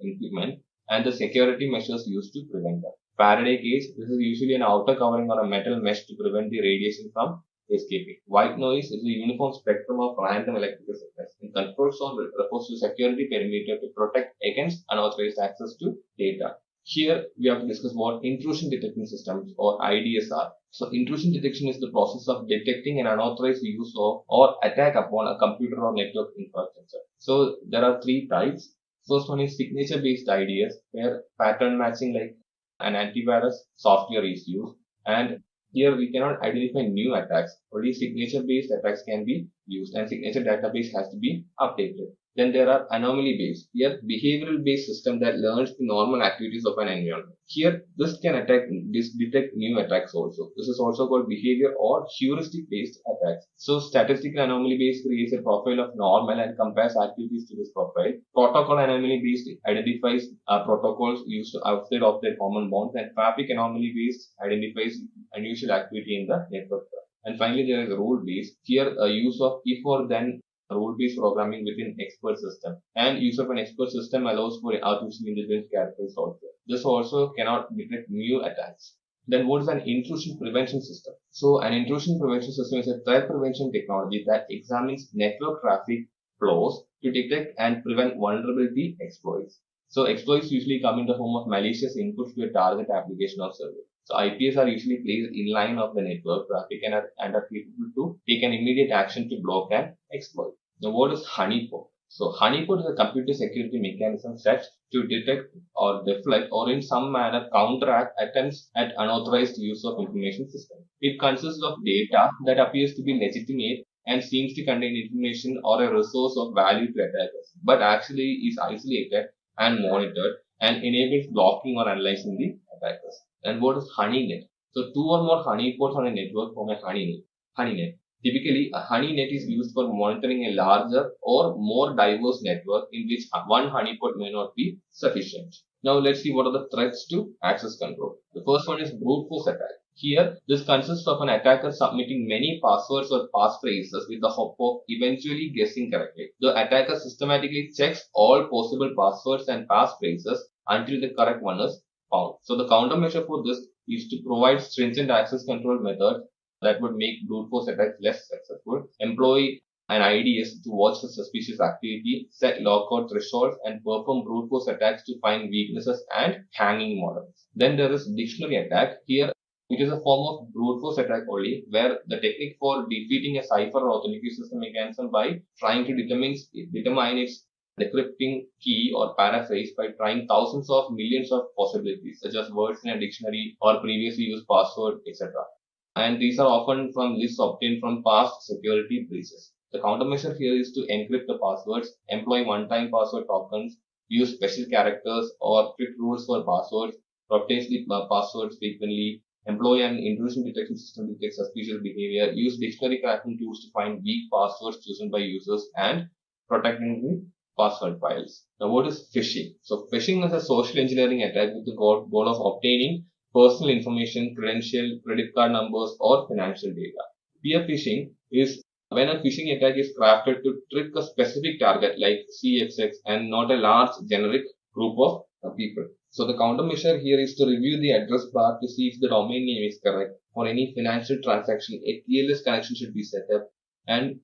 equipment and the security measures used to prevent them. Faraday cage, this is usually an outer covering or a metal mesh to prevent the radiation from escaping. White noise is a uniform spectrum of random electrical signals. In control zone refers to security perimeter to protect against unauthorized access to data. Here we have to discuss what intrusion detection systems or IDS are. So intrusion detection is the process of detecting an unauthorized use of or attack upon a computer or network infrastructure. So there are three types. First one is signature based IDS, where pattern matching like an antivirus software is used, and here we cannot identify new attacks. Only signature based attacks can be used, and signature database has to be updated. Then there are anomaly based. Here behavioral based system that learns the normal activities of an environment. Here this can detect new attacks also. This is also called behavior or heuristic based attacks. So statistical anomaly based creates a profile of normal and compares activities to this profile. Protocol anomaly based identifies protocols used outside of their common bonds, and traffic anomaly based identifies unusual activity in the network. And finally there is rule based. Here a use of if or then rule-based programming within expert system, and use of an expert system allows for artificial intelligence characters also. This also cannot detect new attacks. Then what is an intrusion prevention system? So an intrusion prevention system is a threat prevention technology that examines network traffic flows to detect and prevent vulnerability exploits. So exploits usually come in the form of malicious inputs to a target application or service. So IPS are usually placed in line of the network traffic and are capable to take an immediate action to block an exploit. Now, what is honeypot? So honeypot is a computer security mechanism set to detect or deflect or in some manner counteract attempts at unauthorized use of information system. It consists of data that appears to be legitimate and seems to contain information or a resource of value to attackers, but actually is isolated and monitored and enables blocking or analyzing the attackers. And what is honeynet? So two or more honeypots on a network form a honeynet. Typically, a honeynet is used for monitoring a larger or more diverse network in which one honeypot may not be sufficient. Now let's see what are the threats to access control. The first one is brute force attack. Here, this consists of an attacker submitting many passwords or passphrases with the hope of eventually guessing correctly. The attacker systematically checks all possible passwords and passphrases until the correct one is found. So the countermeasure for this is to provide stringent access control methods that would make brute force attacks less successful, employ an IDS to watch for suspicious activity, set lockout thresholds, and perform brute force attacks to find weaknesses and hanging models. Then there is dictionary attack. Here, it is a form of brute force attack only, where the technique for defeating a cipher or authentication system mechanism by trying to determine its decrypting key or paraphrase by trying thousands of millions of possibilities, such as words in a dictionary or previously used password, etc. And these are often from lists obtained from past security breaches. The countermeasure here is to encrypt the passwords, employ one-time password tokens, use special characters or strict rules for passwords, rotate the passwords frequently, employ an intrusion detection system to detect suspicious behavior, use dictionary cracking tools to find weak passwords chosen by users, and protecting the password files. Now, what is phishing? So, phishing is a social engineering attack with the goal of obtaining personal information, credential, credit card numbers, or financial data. Peer phishing is when a phishing attack is crafted to trick a specific target like CXX and not a large generic group of people. So the countermeasure here is to review the address bar to see if the domain name is correct. For any financial transaction, a TLS connection should be set up, and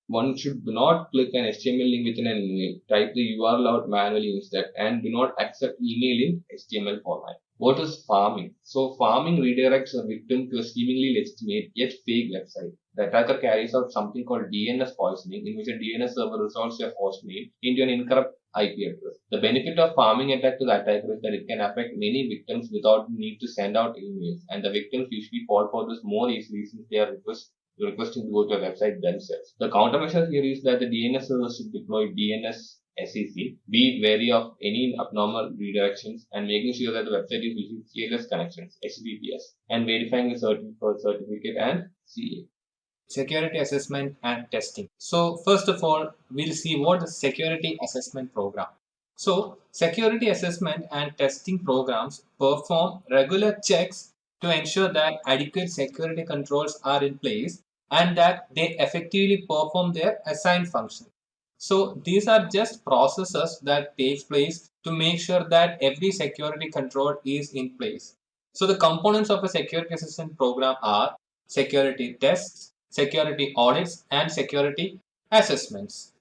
one should not click an HTML link within an email. Type the URL out manually instead, and do not accept email in HTML format. What is farming? So farming redirects a victim to a seemingly legitimate yet fake website. The attacker carries out something called DNS poisoning, in which a DNS server resolves your host name into an incorrect IP address. The benefit of farming attack to the attacker is that it can affect many victims without the need to send out emails, and the victims usually fall for this more easily since they are requesting to go to a website themselves. The countermeasure here is that the DNS server should deploy DNS SEC, be wary of any abnormal redirections, and making sure that the website is using CLS connections, HTTPS, and verifying the certificate and CA. Security assessment and testing. So first of all, we'll see what is security assessment program. So security assessment and testing programs perform regular checks to ensure that adequate security controls are in place and that they effectively perform their assigned function. So these are just processes that takes place to make sure that every security control is in place. So the components of a security assessment program are security tests, security audits, and security assessments.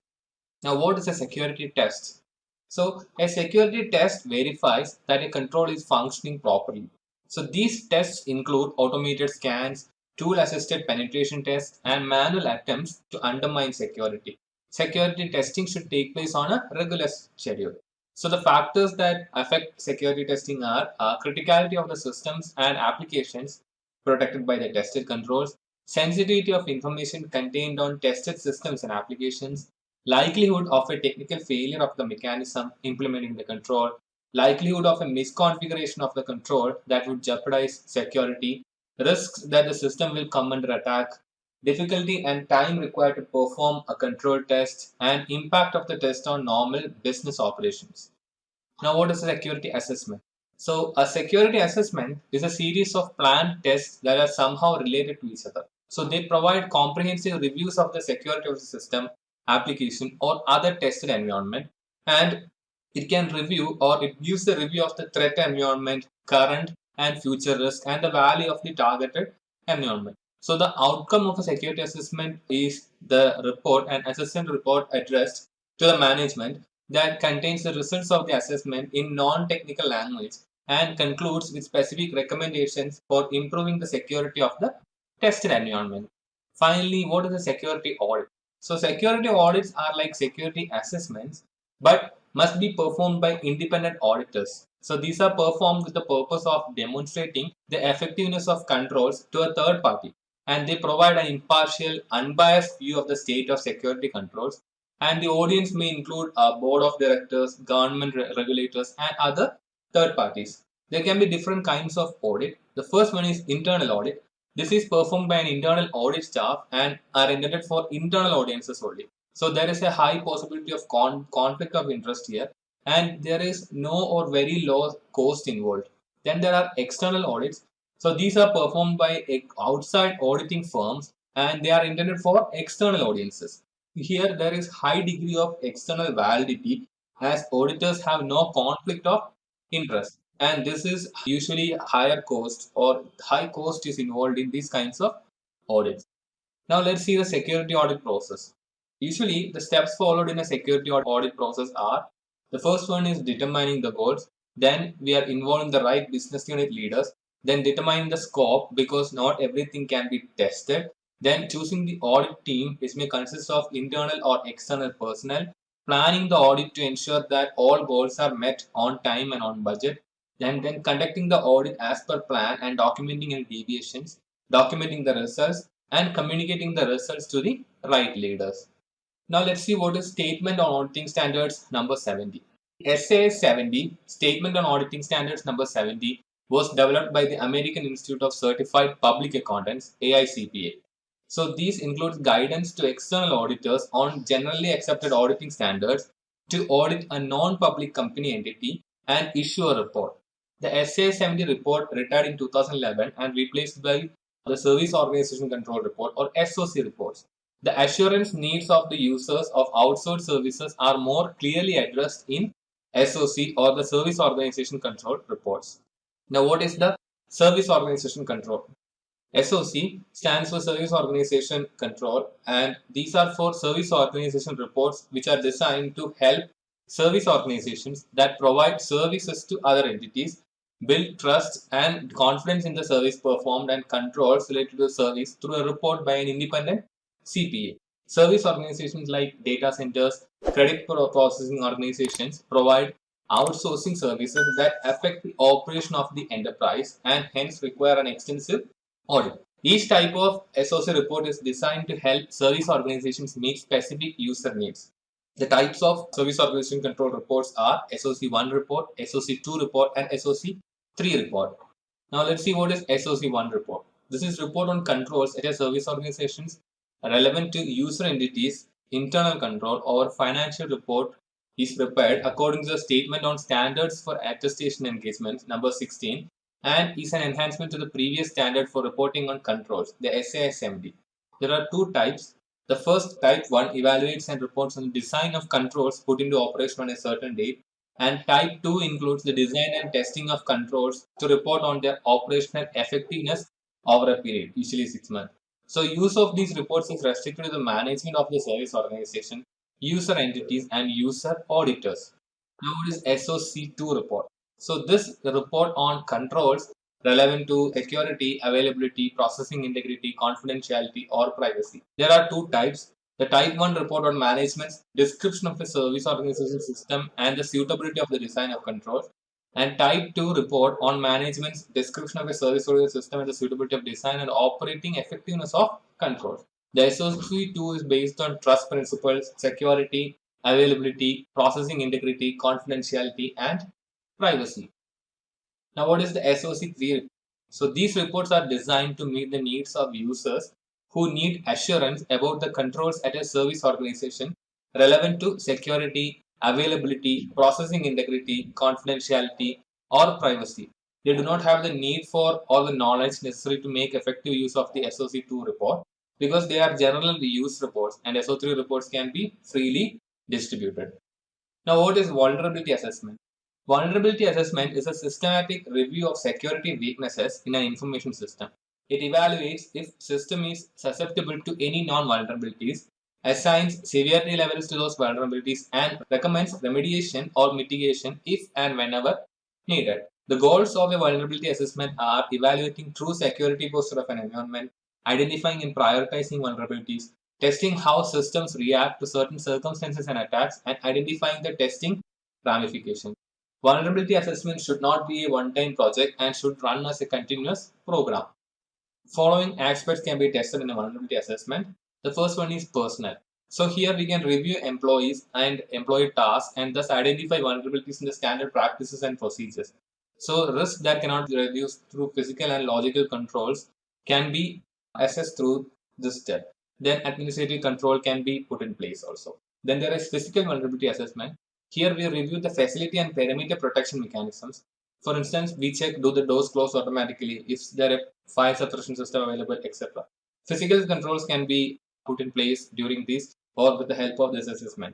Now, what is a security test? So a security test verifies that a control is functioning properly. So these tests include automated scans, tool-assisted penetration tests, and manual attempts to undermine security. Security testing should take place on a regular schedule. So the factors that affect security testing are criticality of the systems and applications protected by the tested controls, sensitivity of information contained on tested systems and applications, likelihood of a technical failure of the mechanism implementing the control, likelihood of a misconfiguration of the control that would jeopardize security, risks that the system will come under attack, difficulty and time required to perform a control test, and impact of the test on normal business operations. Now, what is a security assessment? So, a security assessment is a series of planned tests that are somehow related to each other. So, they provide comprehensive reviews of the security of the system, application, or other tested environment, and it can review or it gives the review of the threat environment, current and future risk, and the value of the targeted environment. So, the outcome of a security assessment is the report, an assessment report addressed to the management that contains the results of the assessment in non-technical language and concludes with specific recommendations for improving the security of the tested environment. Finally, what is a security audit? So security audits are like security assessments but must be performed by independent auditors. So these are performed with the purpose of demonstrating the effectiveness of controls to a third party, and they provide an impartial, unbiased view of the state of security controls, and the audience may include a board of directors, government regulators, and other third parties. There can be different kinds of audit. The first one is internal audit. This is performed by an internal audit staff and are intended for internal audiences only. So there is a high possibility of conflict of interest here, and there is no or very low cost involved. Then there are external audits. So these are performed by outside auditing firms and they are intended for external audiences. Here there is high degree of external validity as auditors have no conflict of interest, and this is usually higher cost or high cost is involved in these kinds of audits. Now let's see the security audit process. Usually the steps followed in a security audit process are: the first one is determining the goals, then we are involving the right business unit leaders, then determining the scope because not everything can be tested, then choosing the audit team, which may consist of internal or external personnel, planning the audit to ensure that all goals are met on time and on budget, then conducting the audit as per plan and documenting any deviations, documenting the results, and communicating the results to the right leaders. Now let's see what is Statement on Auditing Standards number 70. SA 70, Statement on Auditing Standards number 70, was developed by the American Institute of Certified Public Accountants, AICPA. So these include guidance to external auditors on generally accepted auditing standards to audit a non-public company entity and issue a report. The SA 70 report retired in 2011 and replaced by the Service Organization Control Report or SOC reports. The assurance needs of the users of outsourced services are more clearly addressed in SOC or the Service Organization Control reports. Now, what is the Service Organization Control? SOC stands for Service Organization Control, and these are for service organization reports which are designed to help service organizations that provide services to other entities build trust and confidence in the service performed and controls related to the service through a report by an independent CPA. Service organizations like data centers, credit processing organizations provide outsourcing services that affect the operation of the enterprise and hence require an extensive audit. Each type of SOC report is designed to help service organizations meet specific user needs. The types of service organization control reports are SOC1 report, SOC2 report, and SOC3 report. Now let's see what is SOC1 report. This is report on controls at a service organizations relevant to user entities, internal control, or financial report is prepared according to the Statement on Standards for Attestation Engagement number 16 and is an enhancement to the previous standard for reporting on controls, the SASMD. There are two types. The first, type 1, evaluates and reports on the design of controls put into operation on a certain date, and type 2 includes the design and testing of controls to report on their operational effectiveness over a period, usually 6 months. So use of these reports is restricted to the management of the service organization, user entities, and user auditors. Now what is SOC2 report? So this report on controls relevant to security, availability, processing integrity, confidentiality, or privacy. There are two types. The type 1 report on management's description of the service organization system and the suitability of the design of controls. And type 2 report on management's description of a service organization system and the suitability of design and operating effectiveness of controls. The SOC2 is based on trust principles, security, availability, processing integrity, confidentiality, and privacy. Now, what is the SOC3? So, these reports are designed to meet the needs of users who need assurance about the controls at a service organization relevant to security, availability, processing integrity, confidentiality, or privacy. They do not have the need for all the knowledge necessary to make effective use of the SOC2 report because they are generally used reports and SO3 reports can be freely distributed. Now, what is vulnerability assessment? Vulnerability assessment is a systematic review of security weaknesses in an information system. It evaluates if system is susceptible to any non-vulnerabilities, assigns severity levels to those vulnerabilities, and recommends remediation or mitigation if and whenever needed. The goals of a vulnerability assessment are evaluating true security posture of an environment, identifying and prioritizing vulnerabilities, testing how systems react to certain circumstances and attacks, and identifying the testing ramifications. Vulnerability assessment should not be a one-time project and should run as a continuous program. Following aspects can be tested in a vulnerability assessment. The first one is personnel. So here we can review employees and employee tasks and thus identify vulnerabilities in the standard practices and procedures. So risks that cannot be reduced through physical and logical controls can be assessed through this step. Then administrative control can be put in place also. Then there is physical vulnerability assessment. Here we review the facility and perimeter protection mechanisms. For instance, we check do the doors close automatically, if there are fire suppression system available, etc. Physical controls can be put in place during this or with the help of this assessment.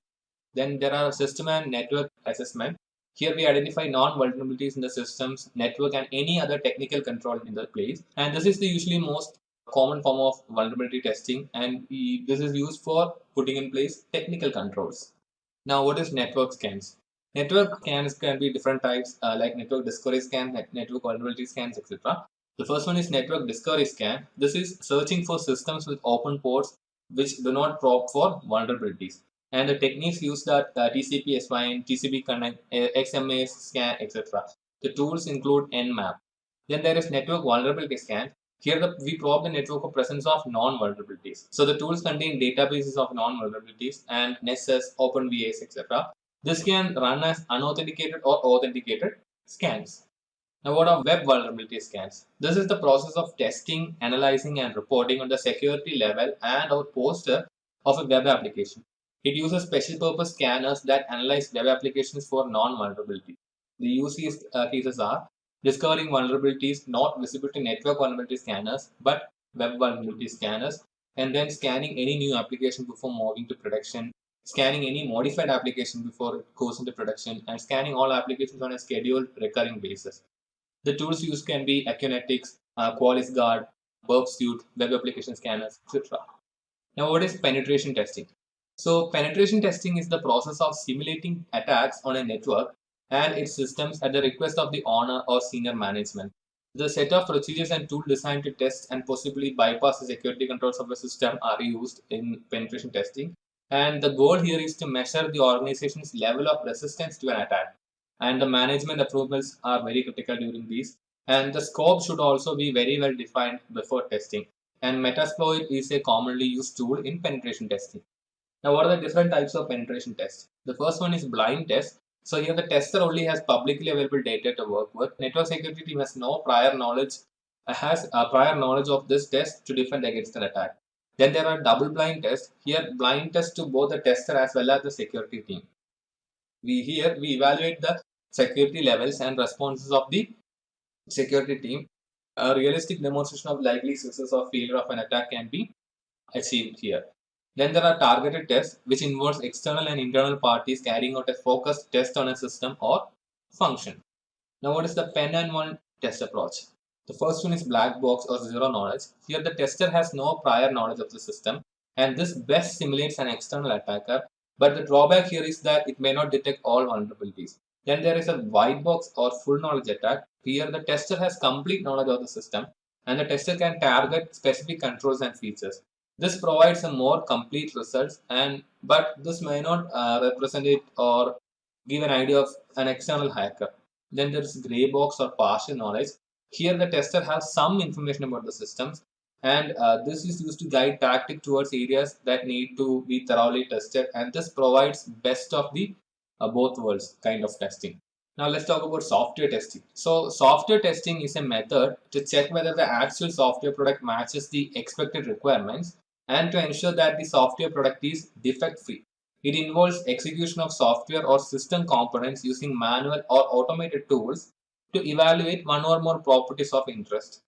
Then there are system and network assessment. Here we identify non-vulnerabilities in the systems, network, and any other technical control in the place. And this is the usually most common form of vulnerability testing, and this is used for putting in place technical controls. Now, what is network scans? Network scans can be different types like network discovery scan, network vulnerability scans, etc. The first one is network discovery scan. This is searching for systems with open ports which do not probe for vulnerabilities. And the techniques used are TCP, SYN, TCP connect, XMA scan, etc. The tools include Nmap. Then there is network vulnerability scan. Here we probe the network for presence of non-vulnerabilities. So the tools contain databases of non-vulnerabilities and Nessus, OpenVAs, etc. This can run as unauthenticated or authenticated scans. Now, what are web vulnerability scans? This is the process of testing, analyzing, and reporting on the security level and or posture of a web application. It uses special purpose scanners that analyze web applications for non-vulnerability. The use cases are discovering vulnerabilities not visible to network vulnerability scanners but web vulnerability scanners, and then scanning any new application before moving to production, scanning any modified application before it goes into production, and scanning all applications on a scheduled recurring basis. The tools used can be Acunetics, Qualys Guard, Burp Suite, web application scanners, etc. Now, what is penetration testing? So, penetration testing is the process of simulating attacks on a network and its systems at the request of the owner or senior management. The set of procedures and tools designed to test and possibly bypass the security controls of a system are used in penetration testing. And the goal here is to measure the organization's level of resistance to an attack. And the management approvals are very critical during these. And the scope should also be very well defined before testing. And Metasploit is a commonly used tool in penetration testing. Now, what are the different types of penetration tests? The first one is blind test. So here the tester only has publicly available data to work with. Network security team has no prior knowledge, of this test to defend against an attack. Then there are double blind tests. Here blind test to both the tester as well as the security team. We evaluate the security levels and responses of the security team. A realistic demonstration of likely success or failure of an attack can be achieved here. Then there are targeted tests, which involves external and internal parties carrying out a focused test on a system or function. Now, what is the pen and one test approach? The first one is black box or zero knowledge. Here, the tester has no prior knowledge of the system, and this best simulates an external attacker. But the drawback here is that it may not detect all vulnerabilities. Then there is a white box or full knowledge attack. Here, the tester has complete knowledge of the system, and the tester can target specific controls and features. This provides a more complete results, but this may not represent it or give an idea of an external hacker. Then there is gray box or partial knowledge. Here the tester has some information about the systems, and this is used to guide tactic towards areas that need to be thoroughly tested, and this provides best of the both worlds kind of testing. Now let's talk about software testing. So software testing is a method to check whether the actual software product matches the expected requirements and to ensure that the software product is defect free. It involves execution of software or system components using manual or automated tools to evaluate one or more properties of interest.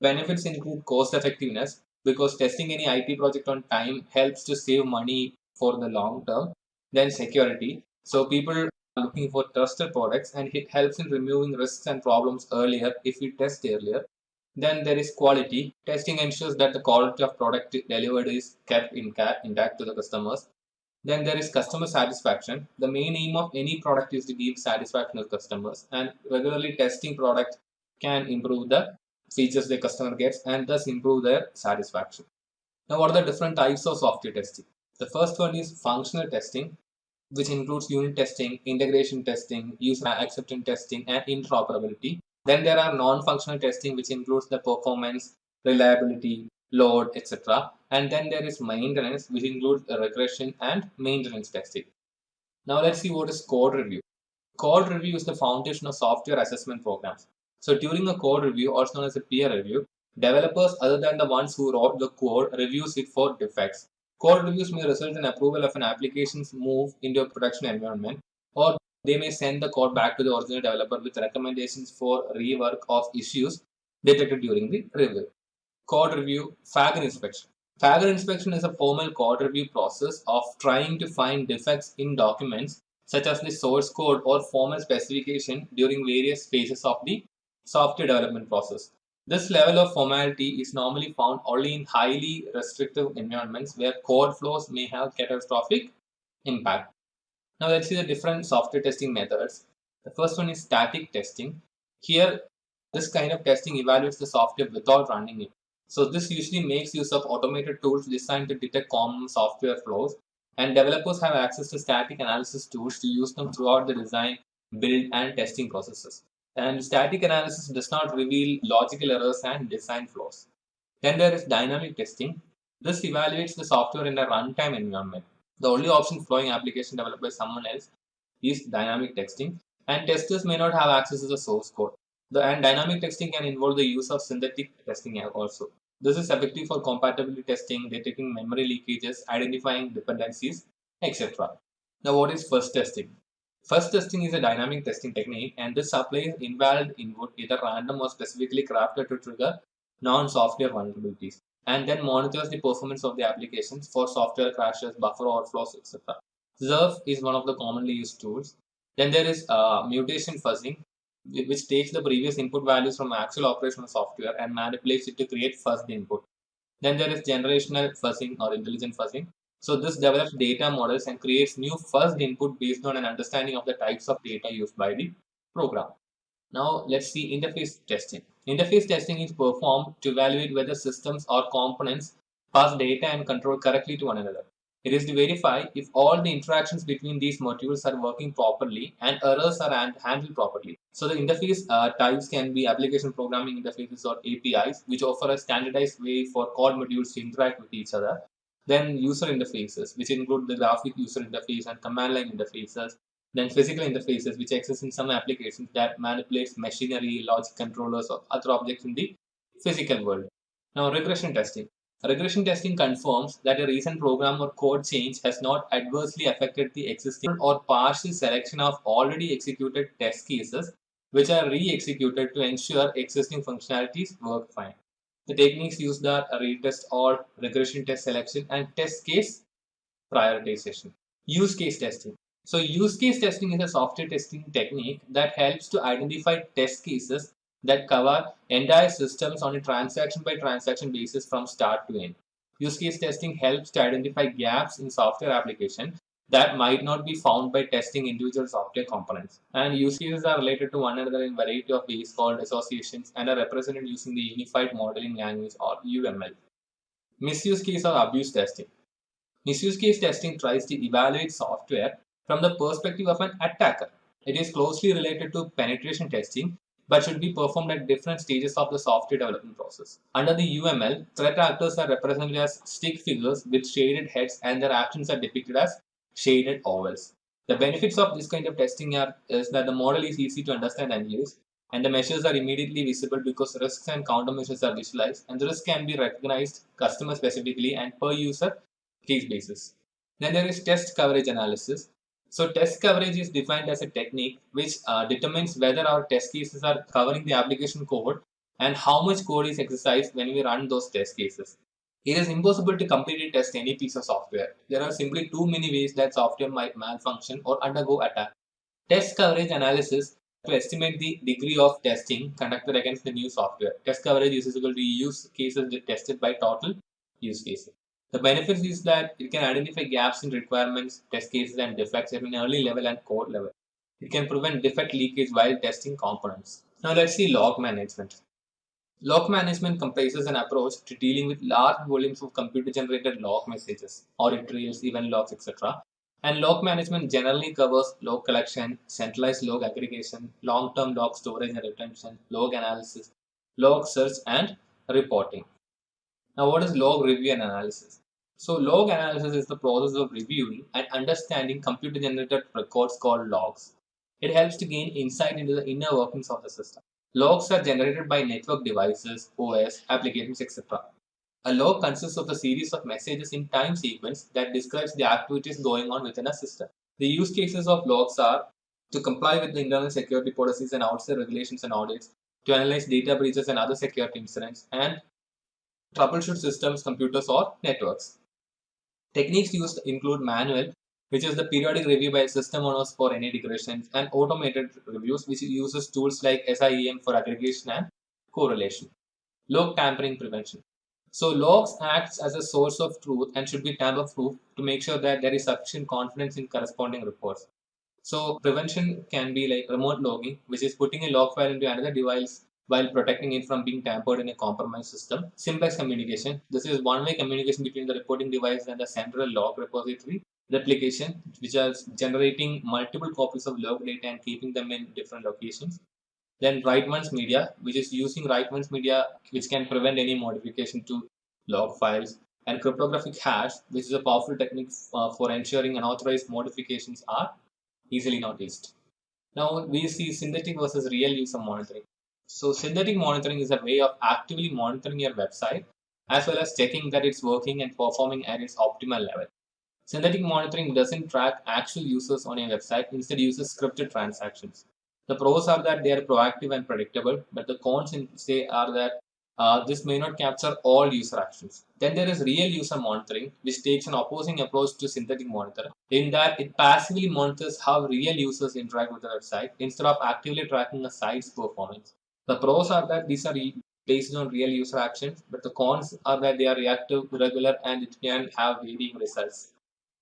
Benefits include cost effectiveness because testing any IT project on time helps to save money for the long term. Then security. So people are looking for trusted products and it helps in removing risks and problems earlier if we test earlier. Then there is quality. Testing ensures that the quality of product delivered is kept intact to the customers. Then there is customer satisfaction. The main aim of any product is to give satisfaction to customers, and regularly testing product can improve the features the customer gets and thus improve their satisfaction. Now, what are the different types of software testing? The first one is functional testing, which includes unit testing, integration testing, user acceptance testing, and interoperability. Then there are non-functional testing, which includes the performance, reliability, load, etc. And then there is maintenance, which includes regression and maintenance testing. Now let's see what is code review. Code review is the foundation of software assessment programs. So during a code review, also known as a peer review, developers other than the ones who wrote the code reviews it for defects. Code reviews may result in approval of an application's move into a production environment, or they may send the code back to the original developer with recommendations for rework of issues detected during the review. Code review, Faggot inspection. Faggot inspection is a formal code review process of trying to find defects in documents such as the source code or formal specification during various phases of the software development process. This level of formality is normally found only in highly restrictive environments where code flows may have catastrophic impact. Now let's see the different software testing methods. The first one is static testing. Here, this kind of testing evaluates the software without running it. So this usually makes use of automated tools designed to detect common software flows, and developers have access to static analysis tools to use them throughout the design, build, and testing processes. And static analysis does not reveal logical errors and design flaws. Then there is dynamic testing. This evaluates the software in a runtime environment. The only option flowing application developed by someone else is dynamic testing, and testers may not have access to the source code. And dynamic testing can involve the use of synthetic testing also. This is effective for compatibility testing, detecting memory leakages, identifying dependencies, etc. Now, what is fuzz testing? Fuzz testing is a dynamic testing technique, and this applies invalid input, either random or specifically crafted to trigger non-software vulnerabilities, and then monitors the performance of the applications for software crashes, buffer overflows, etc. ZERF is one of the commonly used tools. Then there is mutation fuzzing, which takes the previous input values from actual operational software and manipulates it to create fuzzed input. Then there is generational fuzzing or intelligent fuzzing. So this develops data models and creates new first input based on an understanding of the types of data used by the program. Now let's see interface testing. Interface testing is performed to evaluate whether systems or components pass data and control correctly to one another. It is to verify if all the interactions between these modules are working properly and errors are handled properly. So the interface types can be application programming interfaces or APIs, which offer a standardized way for core modules to interact with each other. Then user interfaces, which include the graphic user interface and command line interfaces. Then physical interfaces, which exist in some applications that manipulates machinery, logic controllers, or other objects in the physical world. Now, regression testing. Regression testing confirms that a recent program or code change has not adversely affected the existing or partial selection of already executed test cases, which are re-executed to ensure existing functionalities work fine. The techniques used are retest all, regression test selection, and test case prioritization. Use case testing. So use case testing is a software testing technique that helps to identify test cases that cover entire systems on a transaction by transaction basis from start to end. Use case testing helps to identify gaps in software application that might not be found by testing individual software components. And use cases are related to one another in a variety of ways called associations and are represented using the Unified Modeling Language or UML. Misuse case or abuse testing. Misuse case testing tries to evaluate software from the perspective of an attacker. It is closely related to penetration testing but should be performed at different stages of the software development process. Under the UML, threat actors are represented as stick figures with shaded heads and their actions are depicted as shaded ovals. The benefits of this kind of testing is that the model is easy to understand and use, and the measures are immediately visible because risks and countermeasures are visualized, and the risk can be recognized customer specifically and per user case basis. Then there is test coverage analysis. So test coverage is defined as a technique which determines whether our test cases are covering the application code and how much code is exercised when we run those test cases. It is impossible to completely test any piece of software. There are simply too many ways that software might malfunction or undergo attack. Test coverage analysis to estimate the degree of testing conducted against the new software. Test coverage is equal to use cases tested by total use cases. The benefit is that it can identify gaps in requirements, test cases, and defects at an early level and code level. It can prevent defect leakage while testing components. Now let's see log management. Log management comprises an approach to dealing with large volumes of computer-generated log messages, audit trails, event logs, etc. And log management generally covers log collection, centralized log aggregation, long-term log storage and retention, log analysis, log search, and reporting. Now, what is log review and analysis? So, log analysis is the process of reviewing and understanding computer-generated records called logs. It helps to gain insight into the inner workings of the system. Logs are generated by network devices, OS, applications, etc. A log consists of a series of messages in time sequence that describes the activities going on within a system. The use cases of logs are to comply with the internal security policies and outside regulations and audits, to analyze data breaches and other security incidents, and troubleshoot systems, computers, or networks. Techniques used include manual, which is the periodic review by system owners for any regressions, and automated reviews, which uses tools like SIEM for aggregation and correlation. Log tampering prevention. So logs acts as a source of truth and should be tamper-proof to make sure that there is sufficient confidence in corresponding reports. So prevention can be like remote logging, which is putting a log file into another device while protecting it from being tampered in a compromised system. Simplex communication. This is one-way communication between the reporting device and the central log repository. Replication, which is generating multiple copies of log data and keeping them in different locations. Then write-once media, which is using write-once media, which can prevent any modification to log files. And cryptographic hash, which is a powerful technique for ensuring unauthorized modifications are easily noticed. Now we see synthetic versus real user monitoring. So synthetic monitoring is a way of actively monitoring your website as well as checking that it's working and performing at its optimal level. Synthetic monitoring doesn't track actual users on your website, instead uses scripted transactions. The pros are that they are proactive and predictable, but the cons are that this may not capture all user actions. Then there is real user monitoring, which takes an opposing approach to synthetic monitor, in that it passively monitors how real users interact with the website instead of actively tracking a site's performance. The pros are that these are based on real user actions, but the cons are that they are reactive, irregular, and it can have varying results.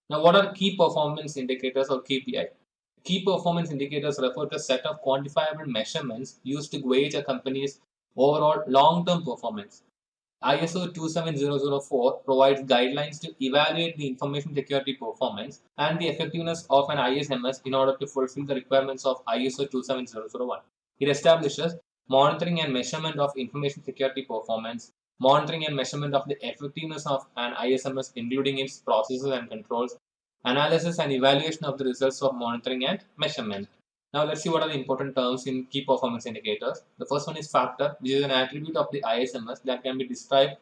Now, what are key performance indicators or KPI? Key performance indicators refer to a set of quantifiable measurements used to gauge a company's overall long-term performance. ISO 27004 provides guidelines to evaluate the information security performance and the effectiveness of an ISMS in order to fulfill the requirements of ISO 27001. It establishes monitoring and measurement of information security performance, monitoring and measurement of the effectiveness of an ISMS, including its processes and controls, analysis and evaluation of the results of monitoring and measurement. Now let's see what are the important terms in key performance indicators. The first one is factor, which is an attribute of the ISMS that can be described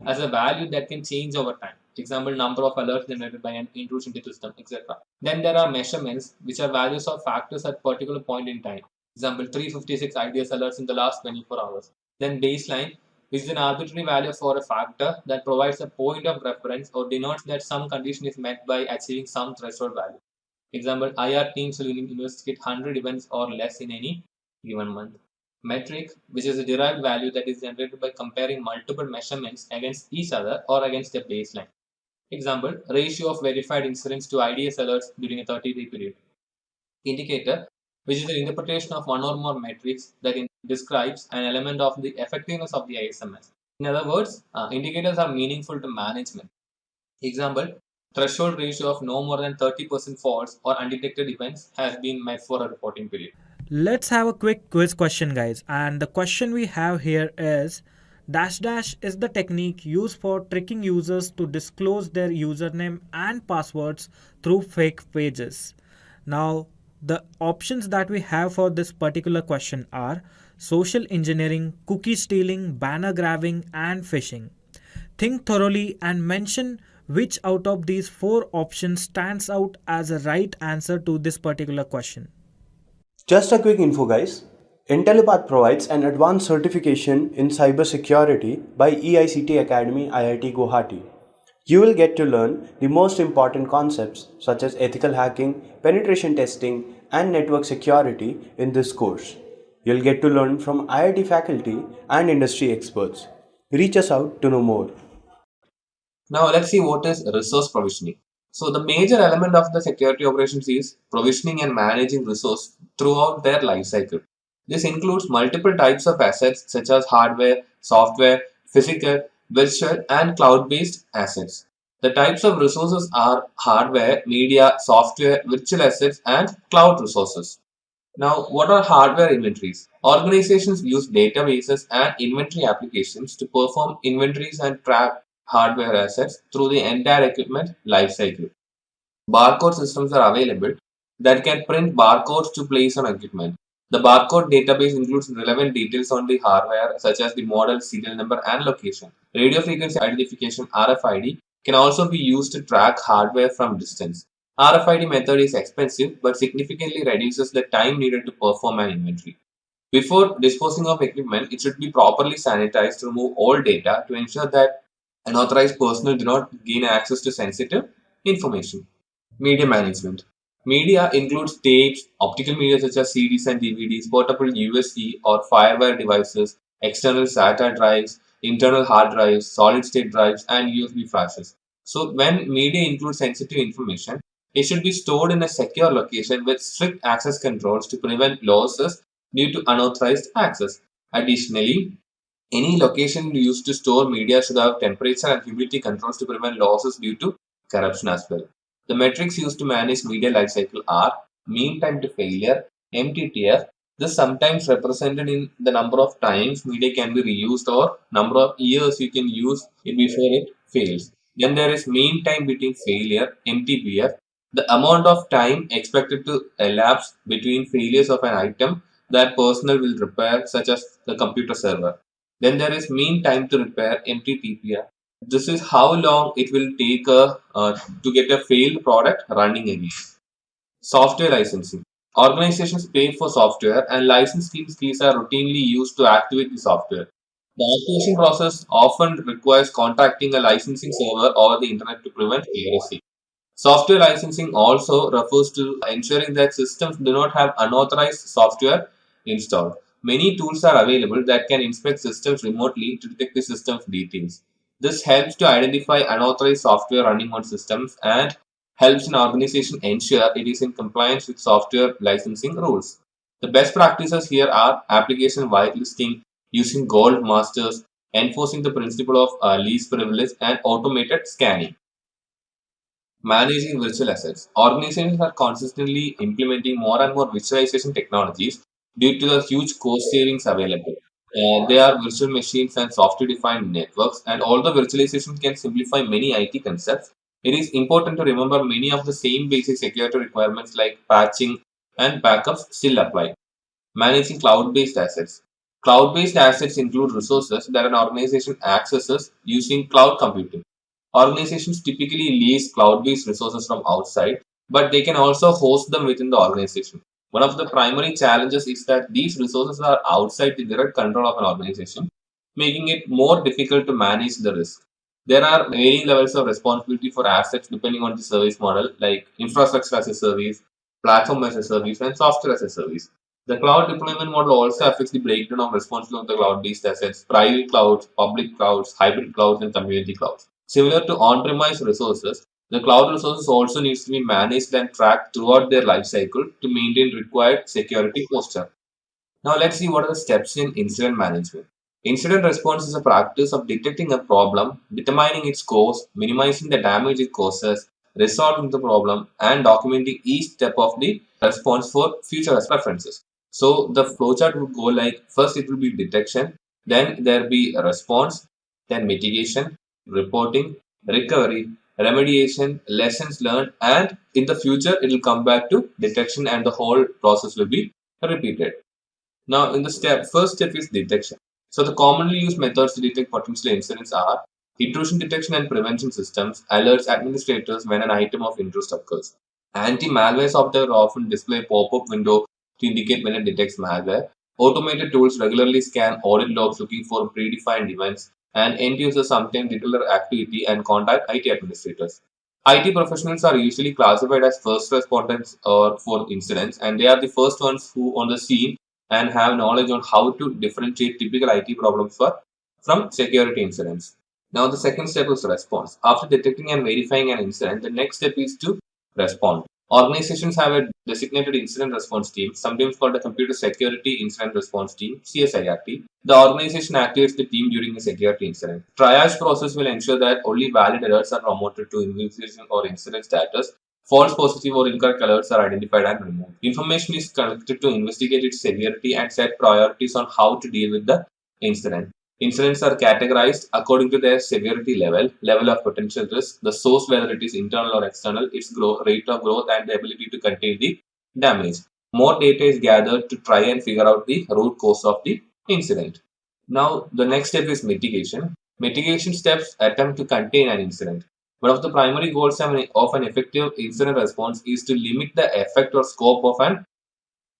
as a value that can change over time. Example, number of alerts generated by an intrusion into system, etc. Then there are measurements, which are values of factors at particular point in time. Example, 356 IDS alerts in the last 24 hours. Then baseline, which is an arbitrary value for a factor that provides a point of reference or denotes that some condition is met by achieving some threshold value. Example, IR teams will investigate 100 events or less in any given month. Metric, which is a derived value that is generated by comparing multiple measurements against each other or against a baseline. Example, ratio of verified incidents to IDS alerts during a 30-day period. Indicator, which is the interpretation of one or more metrics that describes an element of the effectiveness of the ISMS. In other words, indicators are meaningful to management. Example, threshold ratio of no more than 30% false or undetected events has been met for a reporting period. Let's have a quick quiz question, guys. And the question we have here is dash dash is the technique used for tricking users to disclose their username and passwords through fake pages. Now, the options that we have for this particular question are social engineering, cookie stealing, banner grabbing, and phishing. Think thoroughly and mention which out of these four options stands out as a right answer to this particular question. Just a quick info, guys. Intellipaat provides an advanced certification in cybersecurity by EICT Academy IIT Guwahati. You will get to learn the most important concepts such as ethical hacking, penetration testing, and network security in this course. You'll get to learn from IIT faculty and industry experts. Reach us out to know more. Now let's see what is resource provisioning. So the major element of the security operations is provisioning and managing resource throughout their life cycle. This includes multiple types of assets such as hardware, software, physical, virtual, and cloud-based assets. The types of resources are hardware, media, software, virtual assets, and cloud resources. Now, what are hardware inventories? Organizations use databases and inventory applications to perform inventories and track hardware assets through the entire equipment lifecycle. Barcode systems are available that can print barcodes to place on equipment. The barcode database includes relevant details on the hardware such as the model, serial number, and location. Radio frequency identification (RFID) can also be used to track hardware from distance. RFID method is expensive but significantly reduces the time needed to perform an inventory. Before disposing of equipment, it should be properly sanitized to remove all data to ensure that unauthorized personnel do not gain access to sensitive information. Media management. Media includes tapes, optical media such as CDs and DVDs, portable USB or Firewire devices, external SATA drives, internal hard drives, solid state drives, and USB flashes. So, when media includes sensitive information, it should be stored in a secure location with strict access controls to prevent losses due to unauthorized access. Additionally, any location used to store media should have temperature and humidity controls to prevent losses due to corruption as well. The metrics used to manage media lifecycle are mean time to failure, MTTF. This sometimes represented in the number of times media can be reused or number of years you can use it before it fails. Then there is mean time between failure, MTBF, the amount of time expected to elapse between failures of an item that personnel will repair, such as the computer server. Then there is mean time to repair, MTTPR. This is how long it will take to get a failed product running again. Software licensing. Organizations pay for software and license keys are routinely used to activate the software. The activation process often requires contacting a licensing server over the internet to prevent piracy. Software licensing also refers to ensuring that systems do not have unauthorized software installed. Many tools are available that can inspect systems remotely to detect the system's details. This helps to identify unauthorized software running on systems and helps an organization ensure it is in compliance with software licensing rules. The best practices here are application whitelisting, using gold masters, enforcing the principle of least privilege, and automated scanning. Managing virtual assets. Organizations are consistently implementing more and more virtualization technologies due to the huge cost savings available. They are virtual machines and software defined networks, and although virtualization can simplify many IT concepts, it is important to remember many of the same basic security requirements like patching and backups still apply. Managing cloud based assets. Cloud based assets include resources that an organization accesses using cloud computing. Organizations typically lease cloud based resources from outside, but they can also host them within the organization. One of the primary challenges is that these resources are outside the direct control of an organization, making it more difficult to manage the risk. There are varying levels of responsibility for assets depending on the service model, like infrastructure as a service, platform as a service, and software as a service. The cloud deployment model also affects the breakdown of responsibility of the cloud-based assets, private clouds, public clouds, hybrid clouds, and community clouds. Similar to on-premise resources, the cloud resources also needs to be managed and tracked throughout their life cycle to maintain required security posture. Now let's see what are the steps in incident management. Incident response is a practice of detecting a problem, determining its cause, minimizing the damage it causes, resolving the problem, and documenting each step of the response for future references. So the flowchart would go like, first it will be detection, then there will be a response, then mitigation, reporting, recovery, remediation, lessons learned, and in the future it will come back to detection and the whole process will be repeated. Now, in the first step is detection. So, the commonly used methods to detect potential incidents are intrusion detection and prevention systems, alerts administrators when an item of interest occurs. Anti-malware software often display a pop-up window to indicate when it detects malware. Automated tools regularly scan audit logs looking for predefined events, and end users sometimes declare activity and contact IT administrators. IT professionals are usually classified as first responders or for incidents, and they are the first ones who on the scene and have knowledge on how to differentiate typical IT problems from security incidents. Now, the second step is response. After detecting and verifying an incident, the next step is to respond. Organizations have a designated incident response team, sometimes called a computer security incident response team, CSIRT. The organization activates the team during a security incident. Triage process will ensure that only valid alerts are promoted to investigation or incident status. False positive or incorrect alerts are identified and removed. Information is collected to investigate its severity and set priorities on how to deal with the incident. Incidents are categorized according to their severity level of potential risk, the source, whether it is internal or external, its rate of growth, and the ability to contain the damage. More data is gathered to try and figure out the root cause of the incident. Now, the next step is mitigation. Mitigation steps attempt to contain an incident. One of the primary goals of an effective incident response is to limit the effect or scope of an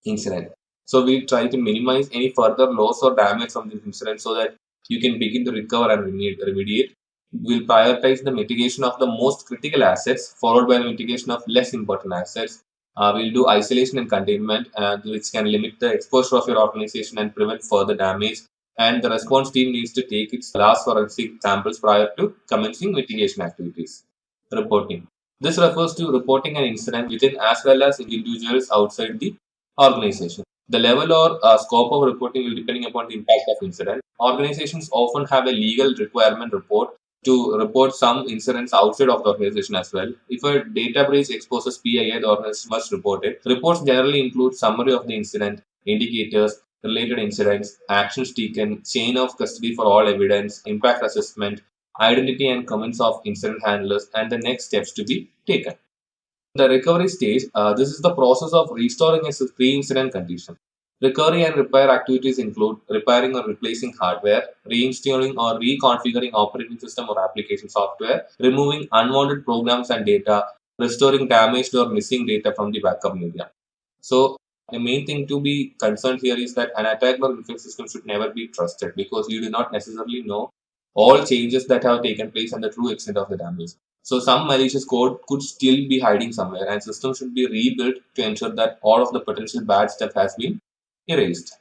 incident. So we try to minimize any further loss or damage from this incident so that you can begin to recover and remediate. We'll prioritize the mitigation of the most critical assets, followed by the mitigation of less important assets. We'll do isolation and containment, which can limit the exposure of your organization and prevent further damage. And the response team needs to take its last forensic samples prior to commencing mitigation activities. Reporting. This refers to reporting an incident within as well as individuals outside the organization. The level or scope of reporting will depending upon the impact of incident. Organizations often have a legal requirement report to report some incidents outside of the organization as well. If a data breach exposes PII, the organization must report it. Reports generally include summary of the incident, indicators, related incidents, actions taken, chain of custody for all evidence, impact assessment, identity and comments of incident handlers, and the next steps to be taken. The recovery stage, this is the process of restoring a pre-incident condition. Recovery and repair activities include repairing or replacing hardware, reinstalling or reconfiguring operating system or application software, removing unwanted programs and data, restoring damaged or missing data from the backup media. So the main thing to be concerned here is that an attack or defense system should never be trusted because you do not necessarily know all changes that have taken place and the true extent of the damage. So some malicious code could still be hiding somewhere, and systems should be rebuilt to ensure that all of the potential bad stuff has been erased.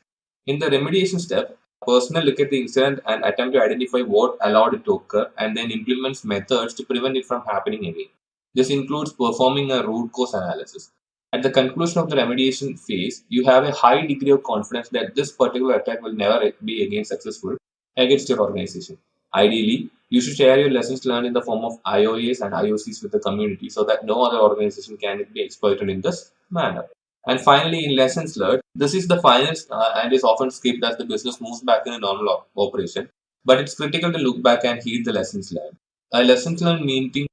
In the remediation step, personnel look at the incident and attempt to identify what allowed it to occur and then implements methods to prevent it from happening again. This includes performing a root cause analysis. At the conclusion of the remediation phase, you have a high degree of confidence that this particular attack will never be again successful against your organization. Ideally, you should share your lessons learned in the form of IOAs and IOCs with the community so that no other organization can be exploited in this manner. And finally, in lessons learned, this is the final and is often skipped as the business moves back in a normal operation. But it's critical to look back and heed the lessons learned. A lessons learned meeting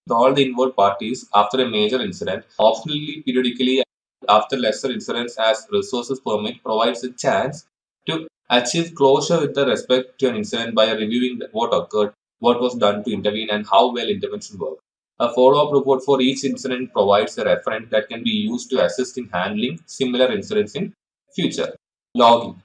with all the involved parties after a major incident, optionally periodically after lesser incidents as resources permit, provides a chance to achieve closure with respect to an incident by reviewing what occurred, what was done to intervene, and how well intervention worked. A follow-up report for each incident provides a reference that can be used to assist in handling similar incidents in future. Logging.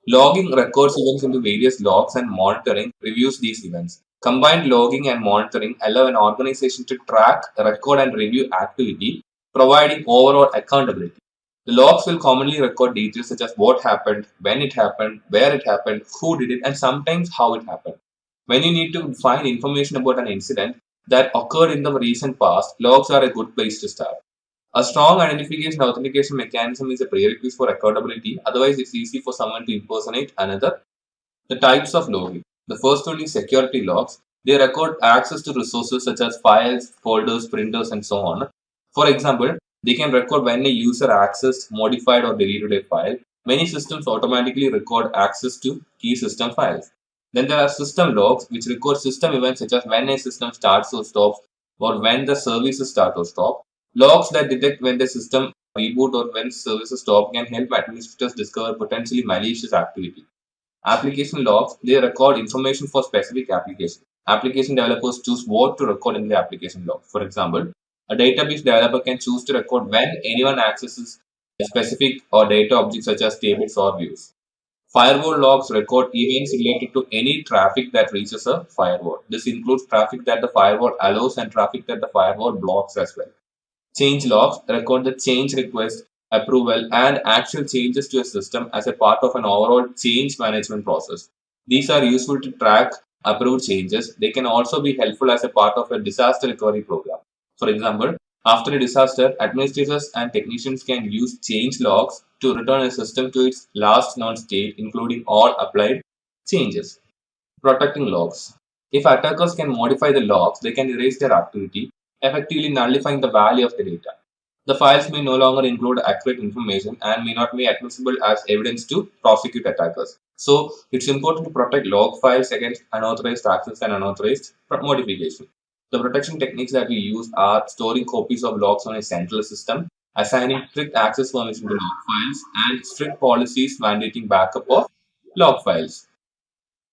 Logging records events into various logs and monitoring reviews these events. Combined logging and monitoring allow an organization to track, record, and review activity, providing overall accountability. The logs will commonly record details such as what happened, when it happened, where it happened, who did it, and sometimes how it happened. When you need to find information about an incident that occurred in the recent past, logs are a good place to start. A strong identification and authentication mechanism is a prerequisite for accountability, otherwise, it's easy for someone to impersonate another. The types of logging. The first one is security logs. They record access to resources such as files, folders, printers, and so on. For example, they can record when a user accessed, modified, or deleted a file. Many systems automatically record access to key system files. Then there are system logs, which record system events such as when a system starts or stops, or when the services start or stop. Logs that detect when the system reboot or when services stop can help administrators discover potentially malicious activity. Application logs, they record information for specific applications. Application developers choose what to record in the application log. For example, a database developer can choose to record when anyone accesses a specific or data object such as tables or views. Firewall logs record events related to any traffic that reaches a firewall. This includes traffic that the firewall allows and traffic that the firewall blocks as well. Change logs record the change request, approval, and actual changes to a system as a part of an overall change management process. These are useful to track approved changes. They can also be helpful as a part of a disaster recovery program. For example, after a disaster, administrators and technicians can use change logs to return a system to its last known state, including all applied changes. Protecting logs. If attackers can modify the logs, they can erase their activity, effectively nullifying the value of the data. The files may no longer include accurate information and may not be admissible as evidence to prosecute attackers. So, it's important to protect log files against unauthorized access and unauthorized modification. The protection techniques that we use are storing copies of logs on a central system, assigning strict access permission to log files, and strict policies mandating backup of log files.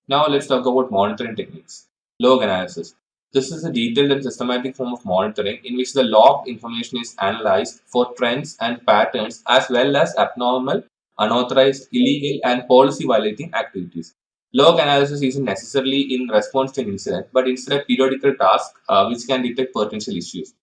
Now let's talk about monitoring techniques. Log analysis. This is a detailed and systematic form of monitoring in which the log information is analyzed for trends and patterns as well as abnormal, unauthorized, illegal, and policy violating activities. Log analysis isn't necessarily in response to an incident, but instead a periodical task which can detect potential issues.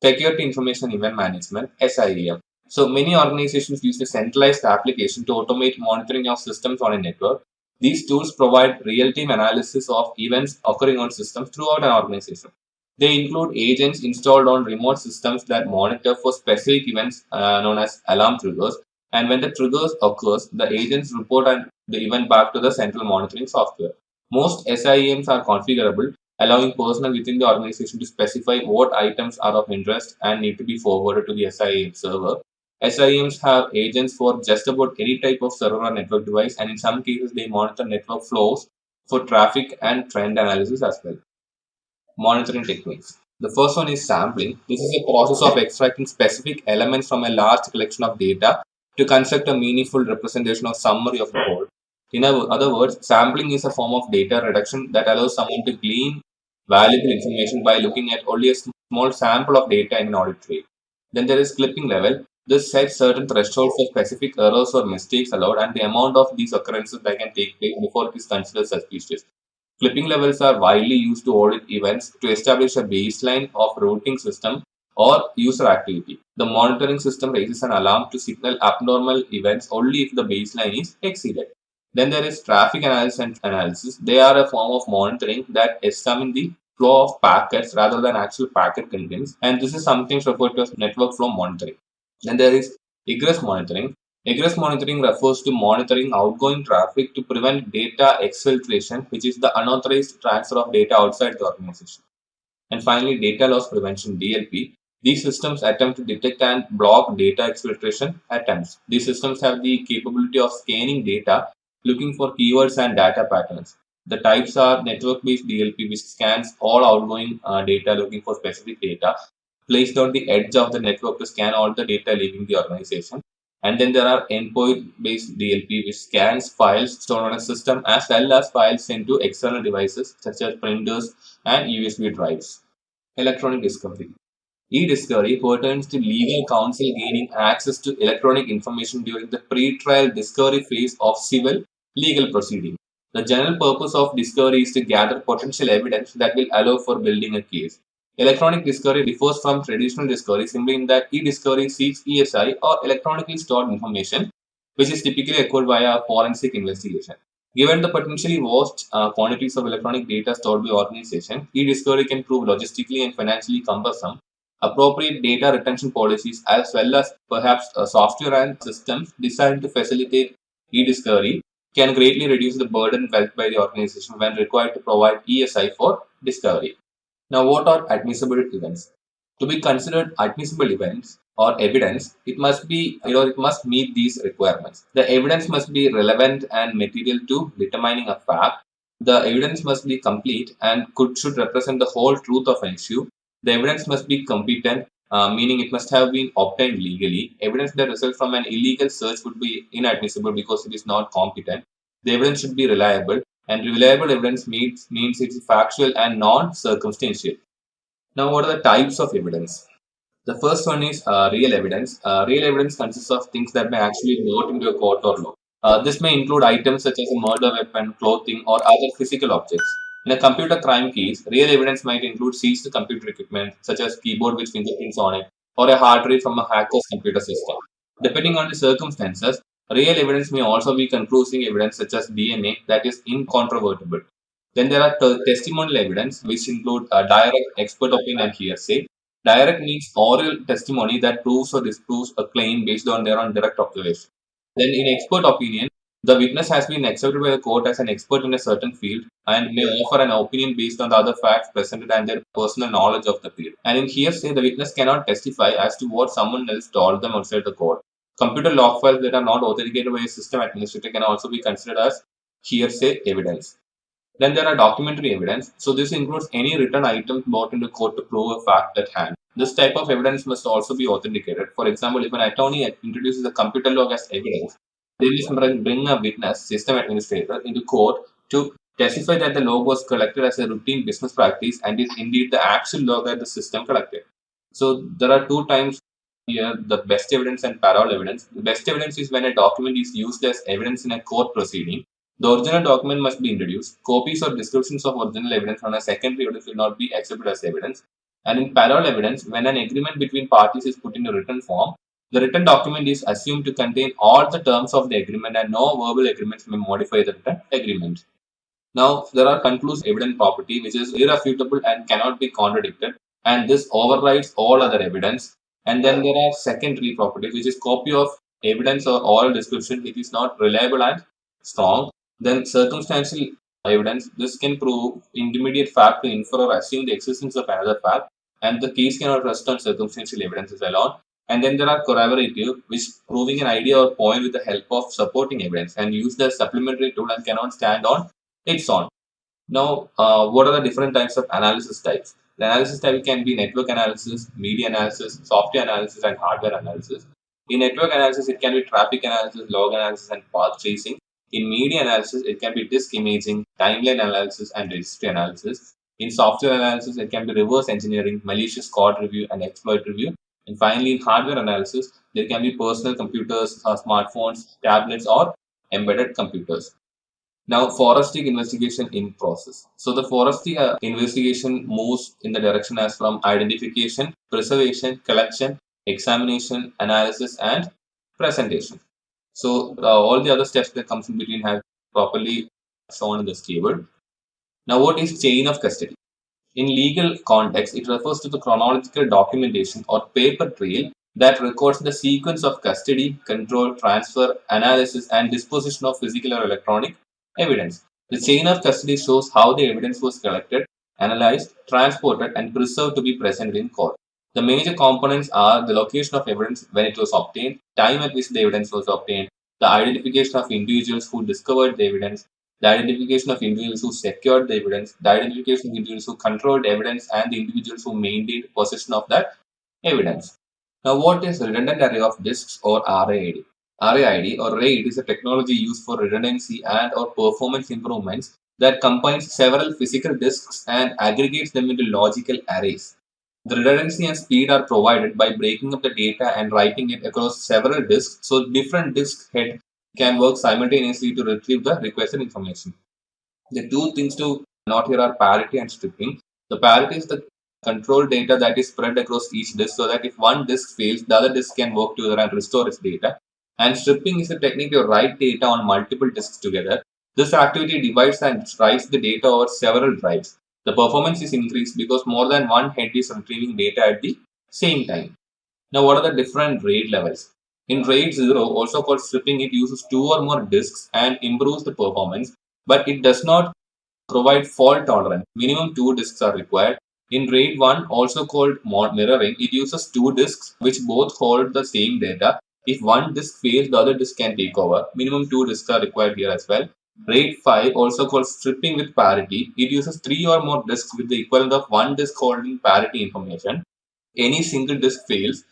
Security Information Event Management (SIEM). So many organizations use a centralized application to automate monitoring of systems on a network. These tools provide real-time analysis of events occurring on systems throughout an organization. They include agents installed on remote systems that monitor for specific events known as alarm triggers. And when the triggers occurs, the agents report the event back to the central monitoring software. Most SIEMs are configurable, allowing personnel within the organization to specify what items are of interest and need to be forwarded to the SIEM server. SIEMs have agents for just about any type of server or network device, and in some cases, they monitor network flows for traffic and trend analysis as well. Monitoring techniques. The first one is sampling. This is a process of extracting specific elements from a large collection of data to construct a meaningful representation or summary of the whole. In other words, sampling is a form of data reduction that allows someone to glean valuable information by looking at only a small sample of data in an audit trail. Then there is clipping level. This sets certain thresholds for specific errors or mistakes allowed and the amount of these occurrences that can take place before it is considered suspicious. Clipping levels are widely used to audit events to establish a baseline of routing system or user activity. The monitoring system raises an alarm to signal abnormal events only if the baseline is exceeded. Then there is traffic analysis and analysis. They are a form of monitoring that examine the flow of packets rather than actual packet contents, and this is sometimes referred to as network flow monitoring. Then there is egress monitoring. Egress monitoring refers to monitoring outgoing traffic to prevent data exfiltration, which is the unauthorized transfer of data outside the organization. And finally, data loss prevention (DLP). These systems attempt to detect and block data exfiltration attempts. These systems have the capability of scanning data, looking for keywords and data patterns. The types are network-based DLP, which scans all outgoing data looking for specific data, placed on the edge of the network to scan all the data leaving the organization. And then there are endpoint-based DLP, which scans files stored on a system as well as files sent to external devices such as printers and USB drives. Electronic discovery. E-discovery pertains to legal counsel gaining access to electronic information during the pre-trial discovery phase of civil legal proceeding. The general purpose of discovery is to gather potential evidence that will allow for building a case. Electronic discovery differs from traditional discovery simply in that e-discovery seeks ESI or electronically stored information, which is typically acquired via a forensic investigation. Given the potentially vast quantities of electronic data stored by organization, e-discovery can prove logistically and financially cumbersome. Appropriate data retention policies, as well as perhaps software and systems designed to facilitate e-discovery, can greatly reduce the burden felt by the organization when required to provide ESI for discovery. Now, what are admissible events? To be considered admissible events or evidence, it must meet these requirements. The evidence must be relevant and material to determining a fact. The evidence must be complete and should represent the whole truth of an issue. The evidence must be competent, meaning it must have been obtained legally. Evidence that results from an illegal search would be inadmissible because it is not competent. The evidence should be reliable, and reliable evidence means it's factual and non-circumstantial. Now, what are the types of evidence? The first one is real evidence. Real evidence consists of things that may actually be brought into a court or law. This may include items such as a murder weapon, clothing, or other physical objects. In a computer crime case, real evidence might include seized computer equipment such as keyboard with fingerprints on it, or a hard drive from a hacker's computer system. Depending on the circumstances, real evidence may also be conclusive evidence such as DNA that is incontrovertible. Then there are testimonial evidence, which include direct expert opinion and hearsay. Direct means oral testimony that proves or disproves a claim based on their own direct observation. Then, in expert opinion, the witness has been accepted by the court as an expert in a certain field and may offer an opinion based on the other facts presented and their personal knowledge of the field. And in hearsay, the witness cannot testify as to what someone else told them outside the court. Computer log files that are not authenticated by a system administrator can also be considered as hearsay evidence. Then there are documentary evidence. So this includes any written item brought into court to prove a fact at hand. This type of evidence must also be authenticated. For example, if an attorney introduces a computer log as evidence, they must bring a witness, system administrator, into court to testify that the log was collected as a routine business practice and is indeed the actual log that the system collected. So there are two times here, the best evidence and parallel evidence. The best evidence is when a document is used as evidence in a court proceeding. The original document must be introduced. Copies or descriptions of original evidence on a secondary evidence will not be accepted as evidence. And in parallel evidence, when an agreement between parties is put in a written form, the written document is assumed to contain all the terms of the agreement and no verbal agreements may modify the written agreement. Now, there are conclusive evidence property, which is irrefutable and cannot be contradicted, and this overrides all other evidence. And then there are secondary properties, which is copy of evidence or oral description. It is not reliable and strong. Then circumstantial evidence. This can prove intermediate fact to infer or assume the existence of another fact, and the case cannot rest on circumstantial evidences alone. And then there are corroborative, which proving an idea or point with the help of supporting evidence and used as supplementary tool and cannot stand on its own. Now, what are the different types of analysis types? The analysis type can be network analysis, media analysis, software analysis, and hardware analysis. In network analysis, it can be traffic analysis, log analysis, and path tracing. In media analysis, it can be disk imaging, timeline analysis, and registry analysis. In software analysis, it can be reverse engineering, malicious code review, and exploit review. And finally, in hardware analysis, there can be personal computers, smartphones, tablets, or embedded computers. Now, forensic investigation in process. So the forensic investigation moves in the direction as from identification, preservation, collection, examination, analysis, and presentation. So all the other steps that comes in between have properly shown in this table. Now, what is chain of custody? In legal context, it refers to the chronological documentation or paper trail that records the sequence of custody, control, transfer, analysis, and disposition of physical or electronic evidence. The chain of custody shows how the evidence was collected, analyzed, transported, and preserved to be presented in court. The major components are the location of evidence when it was obtained, time at which the evidence was obtained, the identification of individuals who discovered the evidence, the identification of individuals who secured the evidence, the identification of individuals who controlled evidence, and the individuals who maintained possession of that evidence. Now, what is redundant array of disks or RAID? RAID or RAID is a technology used for redundancy and or performance improvements that combines several physical disks and aggregates them into logical arrays. The redundancy and speed are provided by breaking up the data and writing it across several disks so different disk head can work simultaneously to retrieve the requested information. The two things to note here are parity and stripping. The parity is the control data that is spread across each disk so that if one disk fails, the other disk can work together and restore its data. And stripping is the technique to write data on multiple disks together. This activity divides and writes the data over several drives. The performance is increased because more than one head is retrieving data at the same time. Now, what are the different RAID levels? In RAID 0, also called stripping, it uses two or more disks and improves the performance, but it does not provide fault tolerance. Minimum two disks are required. In RAID 1, also called mirroring, it uses two disks which both hold the same data. If one disk fails, the other disk can take over. Minimum two disks are required here as well. RAID 5, also called stripping with parity, it uses three or more disks with the equivalent of one disk holding parity information. Any single disk fails,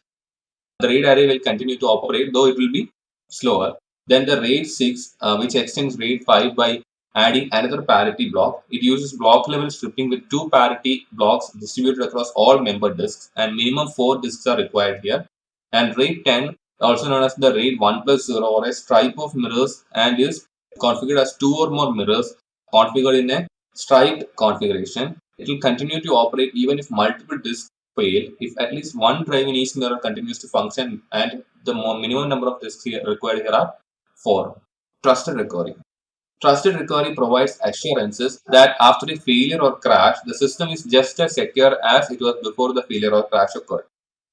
the RAID array will continue to operate, though it will be slower. Then the RAID 6, which extends RAID 5 by adding another parity block. It uses block level stripping with two parity blocks distributed across all member disks, and minimum 4 disks are required here. And RAID 10, also known as the RAID 1 plus 0, or a stripe of mirrors, and is configured as two or more mirrors configured in a striped configuration. It will continue to operate even if multiple disks fail if at least one drive in each mirror continues to function, and the minimum number of disks required here are 4. Trusted recovery. Trusted recovery provides assurances that after a failure or crash, the system is just as secure as it was before the failure or crash occurred.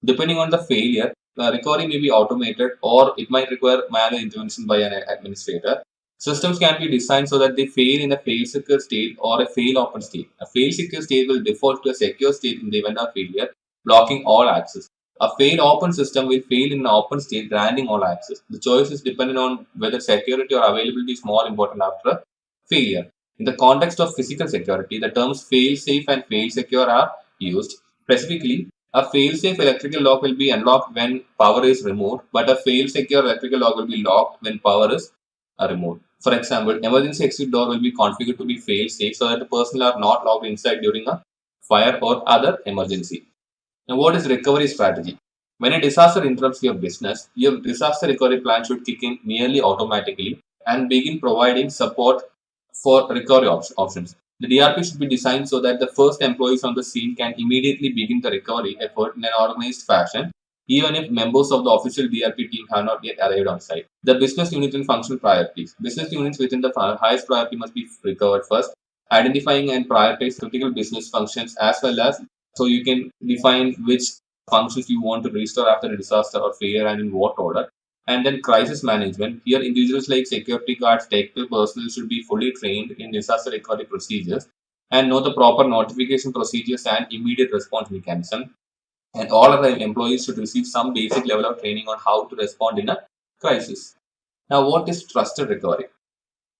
Depending on the failure, the recovery may be automated or it might require manual intervention by an administrator. Systems can be designed so that they fail in a fail-secure state or a fail-open state. A fail-secure state will default to a secure state in the event of failure, blocking all access. A fail-open system will fail in an open state, granting all access. The choice is dependent on whether security or availability is more important after a failure. In the context of physical security, the terms fail-safe and fail-secure are used. Specifically, a fail-safe electrical lock will be unlocked when power is removed, but a fail-secure electrical lock will be locked when power is removed. For example, emergency exit door will be configured to be fail-safe so that the personnel are not locked inside during a fire or other emergency. Now, what is recovery strategy? When a disaster interrupts your business, your disaster recovery plan should kick in nearly automatically and begin providing support for recovery options. The DRP should be designed so that the first employees on the scene can immediately begin the recovery effort in an organized fashion, even if members of the official DRP team have not yet arrived on site. The business unit and functional priorities. Business units within the highest priority must be recovered first, identifying and prioritize critical business functions as well as so you can define which functions you want to restore after a disaster or failure and in what order. And then crisis management. Here, individuals like security guards, technical personnel should be fully trained in disaster recovery procedures and know the proper notification procedures and immediate response mechanism. And all of the employees should receive some basic level of training on how to respond in a crisis. Now, what is trusted recovery?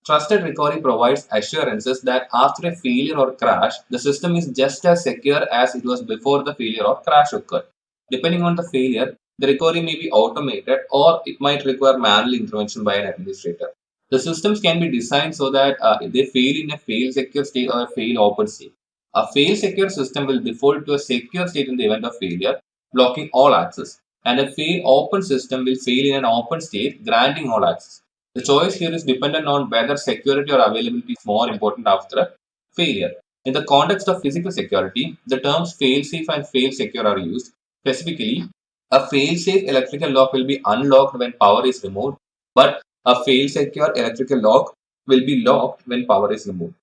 Trusted recovery provides assurances that after a failure or crash, the system is just as secure as it was before the failure or crash occurred. Depending on the failure, the recovery may be automated or it might require manual intervention by an administrator. The systems can be designed so that they fail in a fail-secure state or a fail-open state. A fail-secure system will default to a secure state in the event of failure, blocking all access. And a fail-open system will fail in an open state, granting all access. The choice here is dependent on whether security or availability is more important after a failure. In the context of physical security, the terms fail-safe and fail-secure are used. Specifically, a fail-safe electrical lock will be unlocked when power is removed, but a fail-secure electrical lock will be locked when power is removed.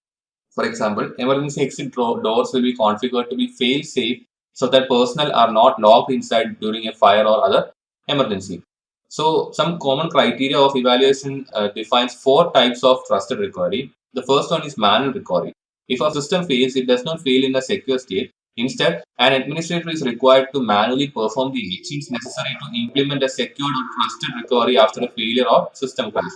For example, emergency exit doors will be configured to be fail-safe so that personnel are not locked inside during a fire or other emergency. So, some common criteria of evaluation defines four types of trusted recovery. The first one is manual recovery. If a system fails, it does not fail in a secure state. Instead, an administrator is required to manually perform the actions necessary to implement a secured or trusted recovery after a failure or system crash.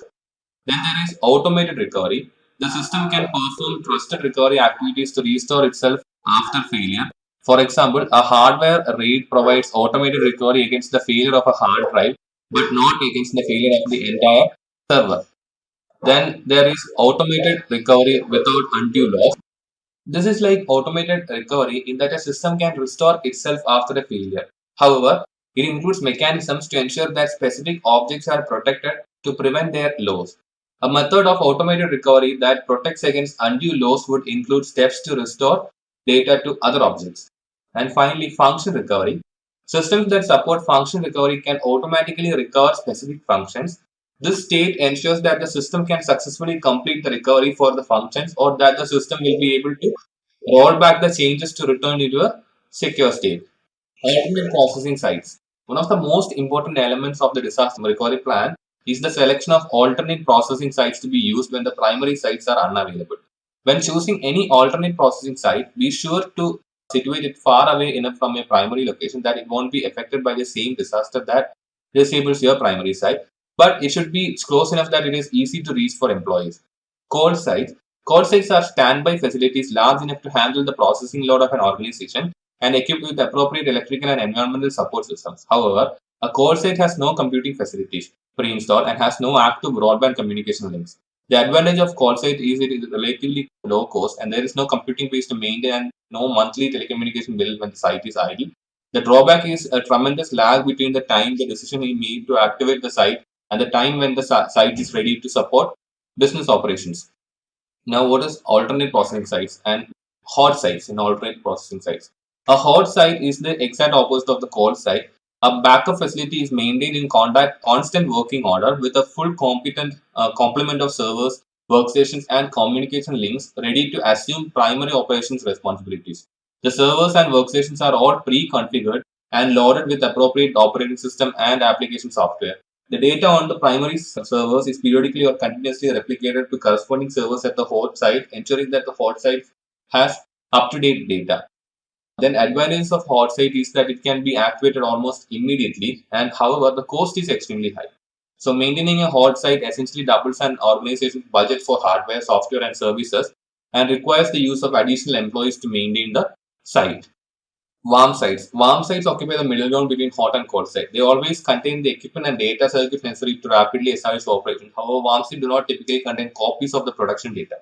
Then there is automated recovery. The system can perform trusted recovery activities to restore itself after failure. For example, a hardware RAID provides automated recovery against the failure of a hard drive, but not against the failure of the entire server. Then there is automated recovery without undue loss. This is like automated recovery in that a system can restore itself after a failure. However, it includes mechanisms to ensure that specific objects are protected to prevent their loss. A method of automated recovery that protects against undue loss would include steps to restore data to other objects. And finally, function recovery. Systems that support function recovery can automatically recover specific functions. This state ensures that the system can successfully complete the recovery for the functions or that the system will be able to roll back the changes to return into a secure state. Alternate processing sites. One of the most important elements of the disaster recovery plan is the selection of alternate processing sites to be used when the primary sites are unavailable. When choosing any alternate processing site, be sure to situate it far away enough from your primary location that it won't be affected by the same disaster that disables your primary site, but it should be close enough that it is easy to reach for employees. Cold sites. Cold sites are standby facilities large enough to handle the processing load of an organization and equipped with appropriate electrical and environmental support systems. However, a cold site has no computing facilities pre-installed and has no active broadband communication links. The advantage of cold site is it is relatively low cost and there is no computing base to maintain and no monthly telecommunication bill when the site is idle. The drawback is a tremendous lag between the time the decision is made to activate the site and the time when the site is ready to support business operations. Now, what is alternate processing sites and hot sites in alternate processing sites? A hot site is the exact opposite of the cold site. A backup facility is maintained in constant working order with a full competent complement of servers, workstations, and communication links ready to assume primary operations responsibilities. The servers and workstations are all pre-configured and loaded with appropriate operating system and application software. The data on the primary servers is periodically or continuously replicated to corresponding servers at the host site, ensuring that the host site has up-to-date data. Then advantage of hot site is that it can be activated almost immediately, and however the cost is extremely high. So maintaining a hot site essentially doubles an organization's budget for hardware, software, and services, and requires the use of additional employees to maintain the site. Warm sites. Warm sites occupy the middle ground between hot and cold site. They always contain the equipment and data circuits necessary to rapidly establish operations. However, warm sites do not typically contain copies of the production data.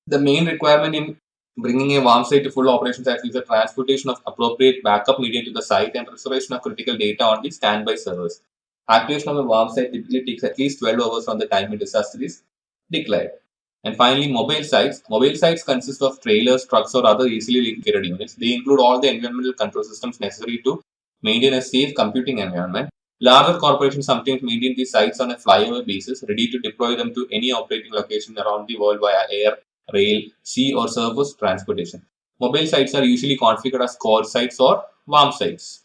The main requirement in bringing a warm site to full operations is the transportation of appropriate backup media to the site and restoration of critical data on the standby servers. Activation of a warm site typically takes at least 12 hours from the time a disaster is declared. And finally, mobile sites. Mobile sites consist of trailers, trucks, or other easily located units. They include all the environmental control systems necessary to maintain a safe computing environment. Larger corporations sometimes maintain these sites on a flyover basis, ready to deploy them to any operating location around the world via air, rail, sea, or surface transportation. Mobile sites are usually configured as cold sites or warm sites.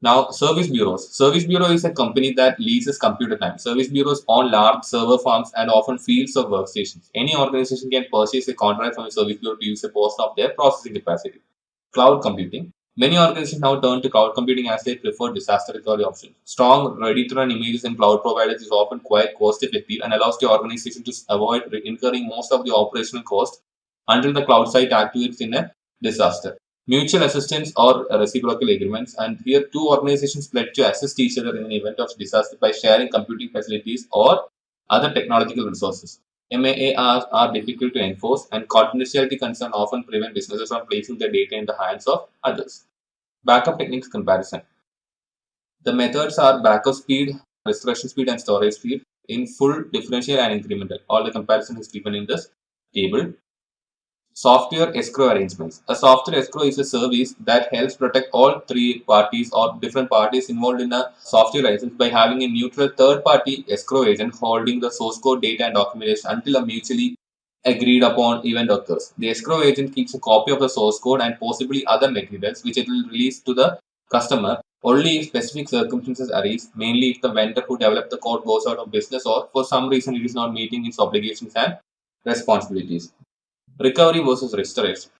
Now, service bureaus. Service bureau is a company that leases computer time. Service bureaus own large server farms and often fields of workstations. Any organization can purchase a contract from a service bureau to use a portion of their processing capacity. Cloud computing. Many organizations now turn to cloud computing as their preferred disaster recovery option. Strong, ready-to-run images in cloud providers is often quite cost-effective and allows the organization to avoid incurring most of the operational cost until the cloud site activates in a disaster. Mutual assistance or reciprocal agreements, and here two organizations pledge to assist each other in an event of disaster by sharing computing facilities or other technological resources. MAAs are difficult to enforce, and confidentiality concerns often prevent businesses from placing their data in the hands of others. Backup techniques comparison. The methods are backup speed, restoration speed, and storage speed. in full, differential, and incremental. All the comparison is given in this table. Software escrow arrangements. A software escrow is a service that helps protect all three parties or different parties involved in a software license by having a neutral third party escrow agent holding the source code, data, and documentation until a mutually agreed upon event occurs. The escrow agent keeps a copy of the source code and possibly other materials which it will release to the customer only if specific circumstances arise, mainly if the vendor who developed the code goes out of business or for some reason it is not meeting its obligations and responsibilities. Recovery versus restoration.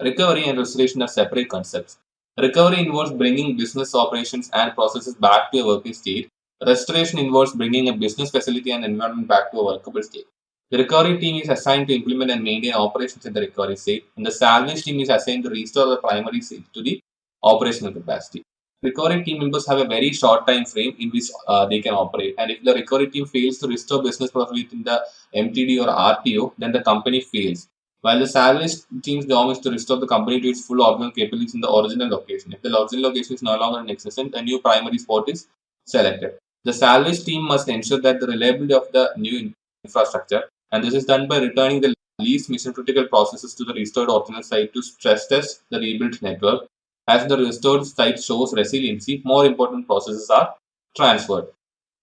Recovery and restoration are separate concepts. Recovery involves bringing business operations and processes back to a working state. Restoration involves bringing a business facility and environment back to a workable state. The recovery team is assigned to implement and maintain operations in the recovery state, and the salvage team is assigned to restore the primary state to the operational capacity. Recovery team members have a very short time frame in which they can operate, and if the recovery team fails to restore business process within the MTD or RTO, then the company fails. While the salvage team's job is to restore the company to its full original capabilities in the original location. If the original location is no longer in existence, a new primary spot is selected. The salvage team must ensure that the reliability of the new infrastructure, and this is done by returning the least mission critical processes to the restored original site to stress test the rebuilt network. As the restored site shows resiliency, more important processes are transferred.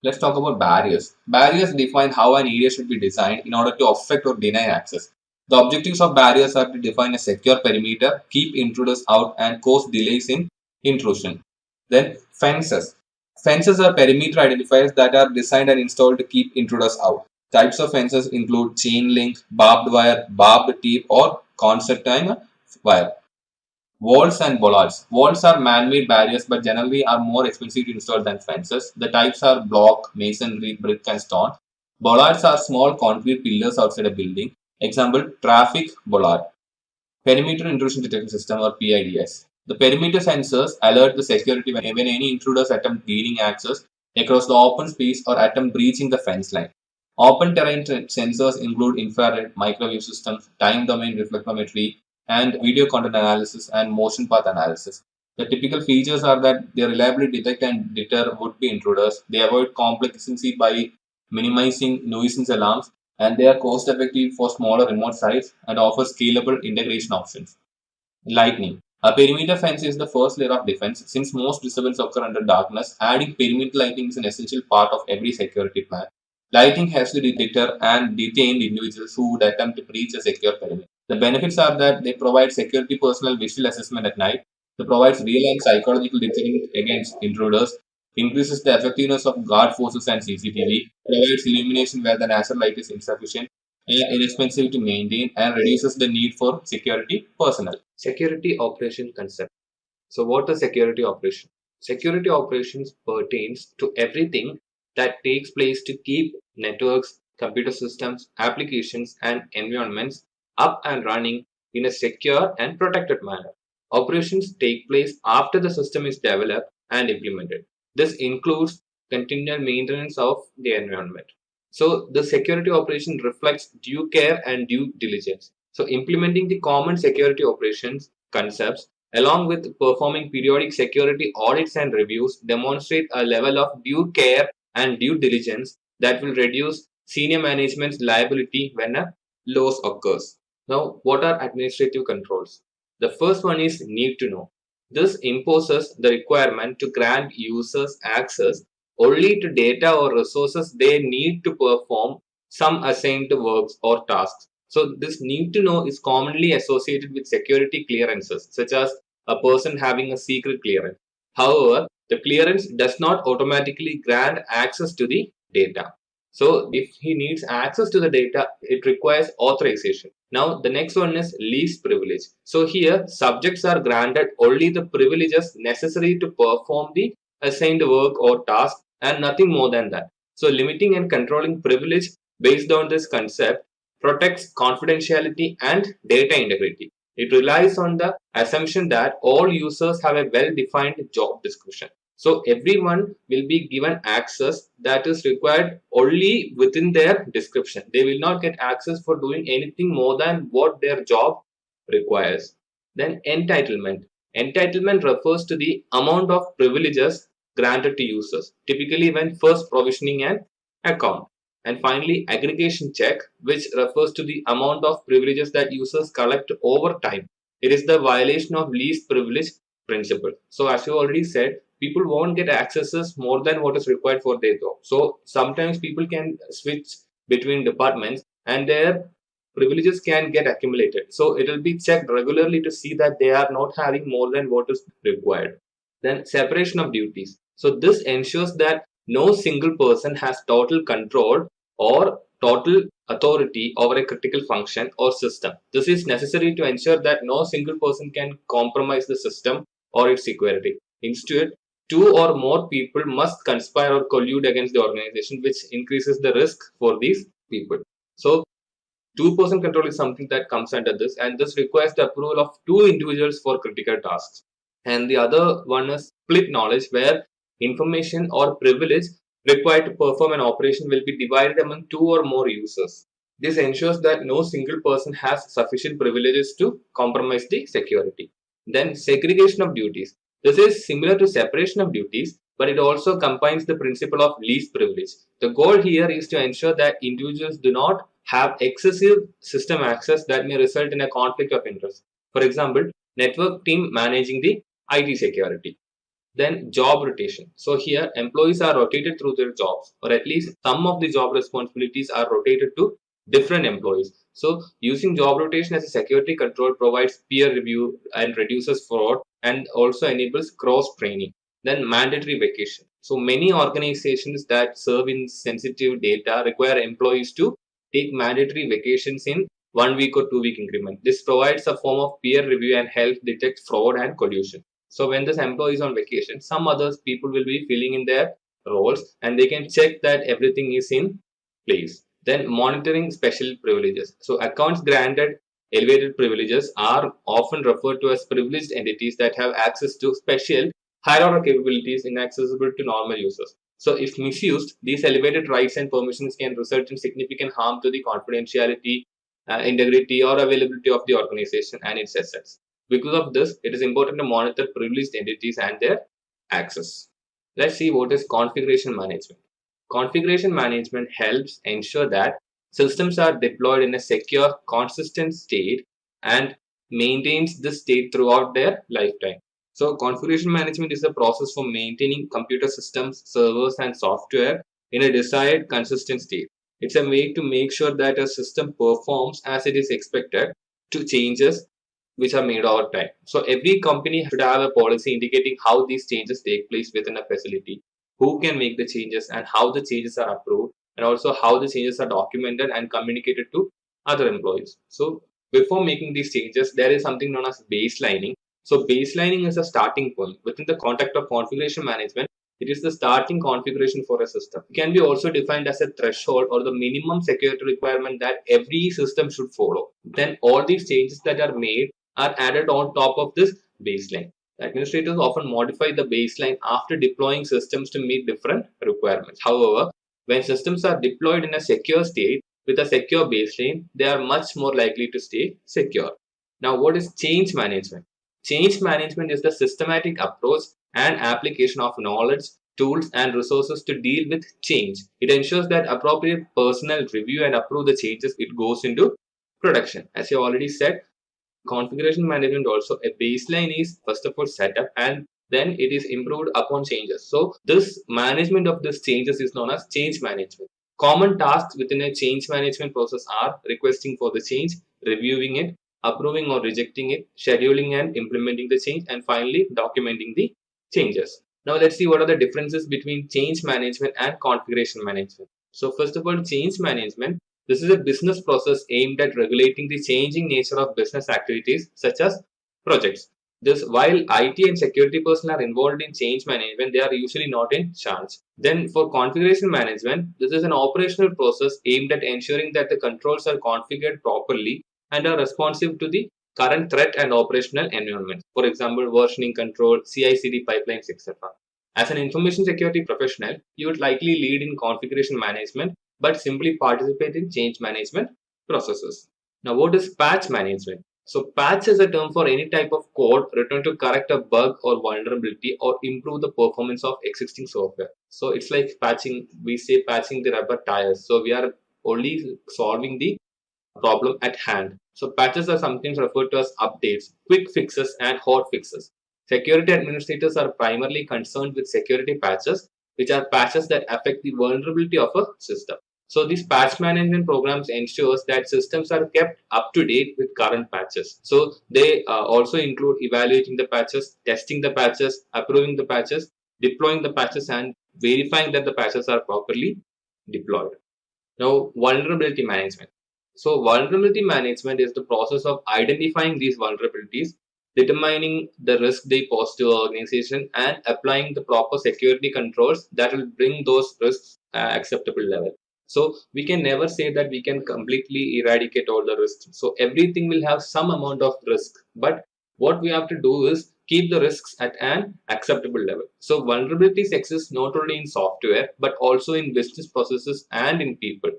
Let's talk about barriers. Barriers define how an area should be designed in order to obstruct or deny access. The objectives of barriers are to define a secure perimeter, keep intruders out, and cause delays in intrusion. Then fences. Fences are perimeter identifiers that are designed and installed to keep intruders out. Types of fences include chain link, barbed wire, barbed tape, or concertina wire. Walls and bollards. Walls are man-made barriers but generally are more expensive to install than fences. The types are block, masonry, brick, and stone. Bollards are small concrete pillars outside a building. Example, traffic bollard. Perimeter Intrusion Detection System or PIDS. The perimeter sensors alert the security when any intruders attempt gaining access across the open space or attempt breaching the fence line. Open terrain sensors include infrared, microwave systems, time domain reflectometry, and video content analysis and motion path analysis. The typical features are that they reliably detect and deter would-be intruders. They avoid complexity by minimizing nuisance alarms, and they are cost effective for smaller remote sites and offer scalable integration options. Lightning. A perimeter fence is the first layer of defense since most disturbances occur under darkness. Adding perimeter lighting is an essential part of every security plan. Lighting helps to deter and detain individuals who would attempt to breach a secure perimeter. The benefits are that they provide security personnel visual assessment at night. They provide real and psychological deterrent against intruders. Increases the effectiveness of guard forces and CCTV. Provides illumination where the natural light is insufficient and inexpensive to maintain, and reduces the need for security personnel. Security operation concept. So what is security operation? Security operations pertains to everything that takes place to keep networks, computer systems, applications, and environments up and running in a secure and protected manner. Operations take place after the system is developed and implemented. This includes continual maintenance of the environment. So the security operation reflects due care and due diligence. So implementing the common security operations concepts along with performing periodic security audits and reviews demonstrate a level of due care and due diligence that will reduce senior management's liability when a loss occurs. Now, what are administrative controls? The first one is need to know. This imposes the requirement to grant users access only to data or resources they need to perform some assigned works or tasks. So this need to know is commonly associated with security clearances, such as a person having a secret clearance. However, the clearance does not automatically grant access to the data. So if he needs access to the data, it requires authorization. Now the next one is least privilege. So here subjects are granted only the privileges necessary to perform the assigned work or task and nothing more than that. So limiting and controlling privilege based on this concept protects confidentiality and data integrity. It relies on the assumption that all users have a well-defined job description. So everyone will be given access that is required only within their description. They will not get access for doing anything more than what their job requires. Then entitlement. Entitlement refers to the amount of privileges granted to users, typically when first provisioning an account. And finally, aggregation check, which refers to the amount of privileges that users collect over time. It is the violation of least privilege principle. So as you already said, people won't get accesses more than what is required for their job. So sometimes people can switch between departments and their privileges can get accumulated. So it will be checked regularly to see that they are not having more than what is required. Then separation of duties. So this ensures that no single person has total control or total authority over a critical function or system. This is necessary to ensure that no single person can compromise the system or its security. Instead, two or more people must conspire or collude against the organization, which increases the risk for these people. So two-person control is something that comes under this, and this requires the approval of two individuals for critical tasks. And the other one is split knowledge, where information or privilege required to perform an operation will be divided among two or more users. This ensures that no single person has sufficient privileges to compromise the security. Then segregation of duties. This is similar to separation of duties, but it also combines the principle of least privilege. The goal here is to ensure that individuals do not have excessive system access that may result in a conflict of interest. For example, network team managing the IT security. Then job rotation. So here employees are rotated through their jobs, or at least some of the job responsibilities are rotated to different employees. So using job rotation as a security control provides peer review and reduces fraud and also enables cross training. Then mandatory vacation. So many organizations that serve in sensitive data require employees to take mandatory vacations in 1 week or 2 week increment. This provides a form of peer review and helps detect fraud and collusion. So when this employee is on vacation, some other people will be filling in their roles and they can check that everything is in place. Then monitoring special privileges. So accounts granted elevated privileges are often referred to as privileged entities that have access to special higher capabilities inaccessible to normal users. So if misused, these elevated rights and permissions can result in significant harm to the confidentiality, integrity or availability of the organization and its assets. Because of this, it is important to monitor privileged entities and their access. Let's see what is configuration management. Configuration management helps ensure that systems are deployed in a secure, consistent state and maintains this state throughout their lifetime. So configuration management is the process for maintaining computer systems, servers and software in a desired consistent state. It's a way to make sure that a system performs as it is expected to changes which are made over time. So every company should have a policy indicating how these changes take place within a facility, who can make the changes and how the changes are approved, and also how the changes are documented and communicated to other employees. So before making these changes, there is something known as baselining. So baselining is a starting point. Within the context of configuration management, it is the starting configuration for a system. It can be also defined as a threshold or the minimum security requirement that every system should follow. Then all these changes that are made are added on top of this baseline. The administrators often modify the baseline after deploying systems to meet different requirements. However, when systems are deployed in a secure state with a secure baseline, they are much more likely to stay secure. Now, what is change management? Change management is the systematic approach and application of knowledge, tools, and resources to deal with change. It ensures that appropriate personnel review and approve the changes it goes into production. As you already said, configuration management also a baseline is first of all set up and then it is improved upon changes. So this management of these changes is known as change management. Common tasks within a change management process are requesting for the change, reviewing it, approving or rejecting it, scheduling and implementing the change, and finally documenting the changes. Now let's see what are the differences between change management and configuration management. So first of all, change management. This is a business process aimed at regulating the changing nature of business activities such as projects. This, while IT and security personnel are involved in change management, they are usually not in charge. Then for configuration management, this is an operational process aimed at ensuring that the controls are configured properly and are responsive to the current threat and operational environment. For example, versioning control, CI/CD pipelines, etc. As an information security professional, you would likely lead in configuration management but simply participate in change management processes. Now, what is patch management? So patch is a term for any type of code written to correct a bug or vulnerability or improve the performance of existing software. So it's like patching, we say patching the rubber tires. So we are only solving the problem at hand. So patches are sometimes referred to as updates, quick fixes, and hot fixes. Security administrators are primarily concerned with security patches, which are patches that affect the vulnerability of a system. So these patch management programs ensures that systems are kept up to date with current patches. So they also include evaluating the patches, testing the patches, approving the patches, deploying the patches, and verifying that the patches are properly deployed. Now, vulnerability management. So, vulnerability management is the process of identifying these vulnerabilities, determining the risk they pose to an organization, and applying the proper security controls that will bring those risks acceptable level. So, we can never say that we can completely eradicate all the risks. So, everything will have some amount of risk, but what we have to do is keep the risks at an acceptable level. So vulnerabilities exist not only in software but also in business processes and in people.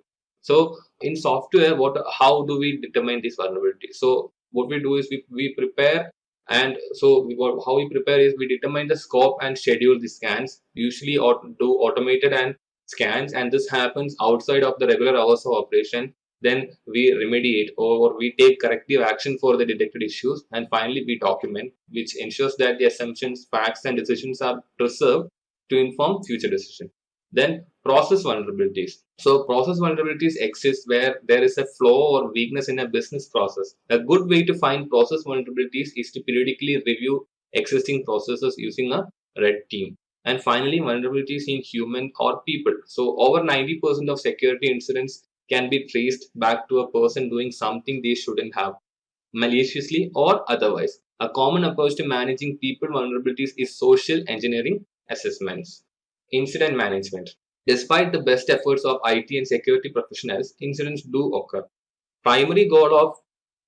So in software, how do we determine these vulnerabilities? So what we do is we prepare, and so how we prepare is we determine the scope and schedule the scans, usually do automated and scans, and this happens outside of the regular hours of operation. Then we remediate or we take corrective action for the detected issues, and finally we document, which ensures that the assumptions, facts, and decisions are preserved to inform future decisions. Then process vulnerabilities. So process vulnerabilities exist where there is a flaw or weakness in a business process. A good way to find process vulnerabilities is to periodically review existing processes using a red team. And finally, vulnerabilities in human or people. So over 90% of security incidents can be traced back to a person doing something they shouldn't have, maliciously or otherwise. A common approach to managing people vulnerabilities is social engineering assessments. Incident management. Despite the best efforts of IT and security professionals, incidents do occur. Primary goal of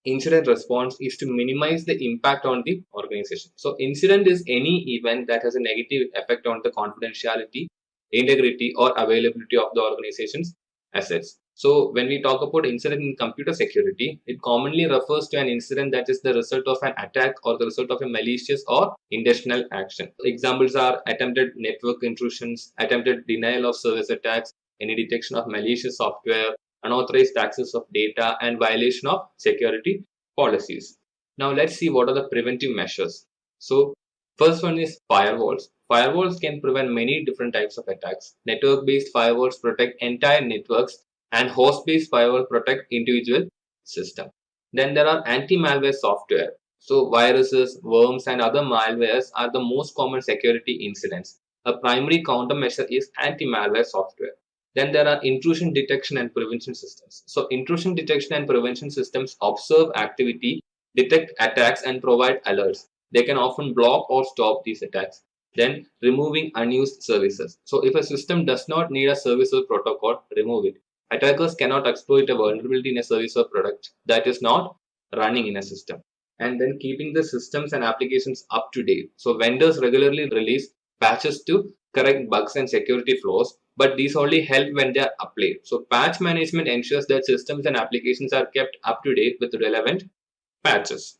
incident response is to minimize the impact on the organization. So incident is any event that has a negative effect on the confidentiality, integrity, or availability of the organization's assets. So when we talk about incident in computer security, it commonly refers to an incident that is the result of an attack or the result of a malicious or intentional action. Examples are attempted network intrusions, attempted denial of service attacks, any detection of malicious software, unauthorized access of data, and violation of security policies. Now let's see what are the preventive measures. So first one is firewalls. Firewalls can prevent many different types of attacks. Network-based firewalls protect entire networks, and host-based firewalls protect individual systems. Then there are anti-malware software. So viruses, worms, and other malwares are the most common security incidents. A primary countermeasure is anti-malware software. Then there are intrusion detection and prevention systems. So intrusion detection and prevention systems observe activity, detect attacks, and provide alerts. They can often block or stop these attacks. Then removing unused services. So if a system does not need a service or protocol, remove it. Attackers cannot exploit a vulnerability in a service or product that is not running in a system. And then keeping the systems and applications up to date. So vendors regularly release patches to correct bugs and security flaws, but these only help when they are applied. So patch management ensures that systems and applications are kept up to date with relevant patches.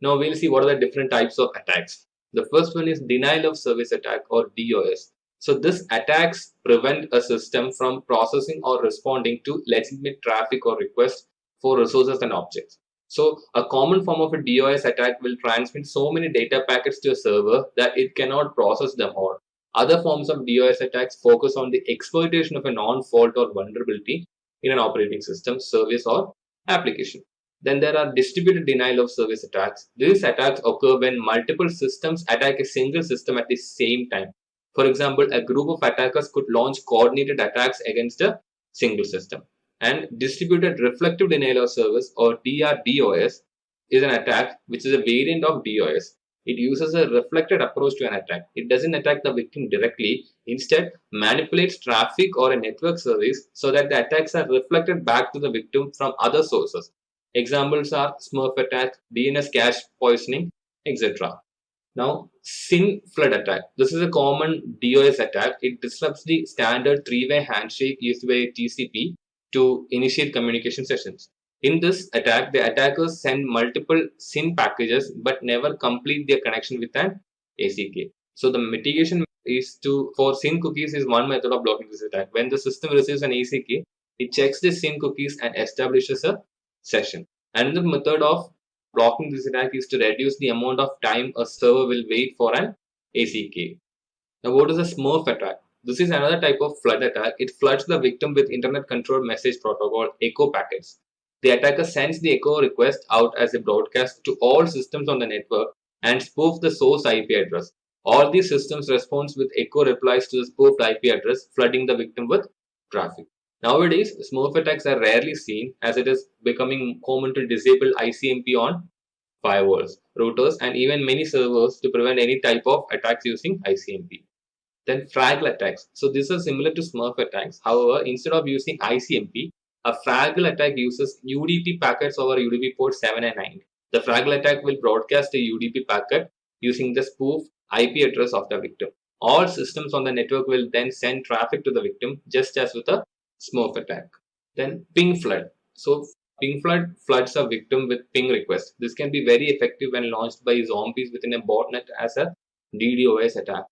Now we'll see what are the different types of attacks. The first one is denial of service attack or DOS. So this attacks prevent a system from processing or responding to legitimate traffic or requests for resources and objects. So a common form of a DOS attack will transmit so many data packets to a server that it cannot process them all. Other forms of DOS attacks focus on the exploitation of a non-fault or vulnerability in an operating system, service, or application. Then there are distributed denial of service attacks. These attacks occur when multiple systems attack a single system at the same time. For example, a group of attackers could launch coordinated attacks against a single system. And distributed reflective denial of service or DRDoS is an attack which is a variant of DOS. It uses a reflected approach to an attack. It doesn't attack the victim directly, instead manipulates traffic or a network service so that the attacks are reflected back to the victim from other sources. Examples are Smurf attack, DNS cache poisoning, etc. Now, SYN flood attack. This is a common DOS attack. It disrupts the standard three-way handshake used by TCP to initiate communication sessions. In this attack, the attackers send multiple SYN packages but never complete their connection with an ACK. So the mitigation is for SYN cookies is one method of blocking this attack. When the system receives an ACK, it checks the SYN cookies and establishes a session. Another method of blocking this attack is to reduce the amount of time a server will wait for an ACK. Now, what is a Smurf attack? This is another type of flood attack. It floods the victim with internet controlled message protocol echo packets. The attacker sends the echo request out as a broadcast to all systems on the network and spoof the source IP address. All these systems respond with echo replies to the spoofed IP address, flooding the victim with traffic. Nowadays, Smurf attacks are rarely seen as it is becoming common to disable ICMP on firewalls, routers, and even many servers to prevent any type of attacks using ICMP. Then Fraggle attacks. So these are similar to Smurf attacks. However, instead of using ICMP, a Fraggle attack uses UDP packets over UDP port 7 and 9. The Fraggle attack will broadcast a UDP packet using the spoof IP address of the victim. All systems on the network will then send traffic to the victim, just as with a Smurf attack. Then ping flood. So ping flood floods a victim with ping request. This can be very effective when launched by zombies within a botnet as a DDoS attack.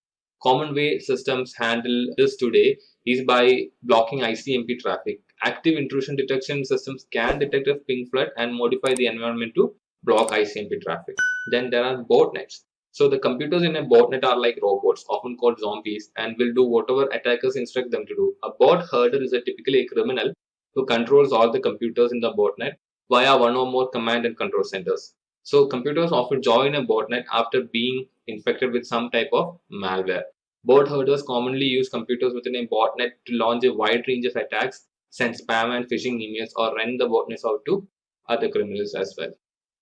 Common way systems handle this today is by blocking ICMP traffic. Active intrusion detection systems can detect a ping flood and modify the environment to block ICMP traffic. Then there are botnets. So the computers in a botnet are like robots, often called zombies, and will do whatever attackers instruct them to do. A bot herder is typically a criminal who controls all the computers in the botnet via one or more command and control centers. So computers often join a botnet after being infected with some type of malware. Bot herders commonly use computers within a botnet to launch a wide range of attacks, send spam and phishing emails, or rent the botnets out to other criminals as well.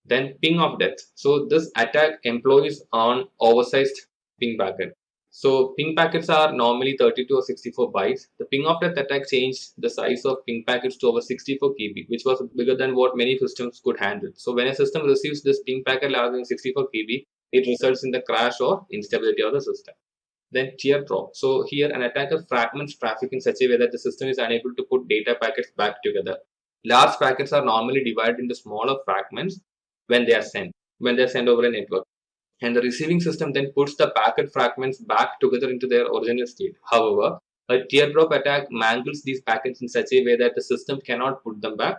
Then ping of death. So this attack employs on oversized ping packet. So ping packets are normally 32 or 64 bytes. The ping of death attack changed the size of ping packets to over 64 KB, which was bigger than what many systems could handle. So when a system receives this ping packet larger than 64 KB, it results in the crash or instability of the system. Then teardrop. So here an attacker fragments traffic in such a way that the system is unable to put data packets back together. Large packets are normally divided into smaller fragments when they are sent over a network. And the receiving system then puts the packet fragments back together into their original state. However, a teardrop attack mangles these packets in such a way that the system cannot put them back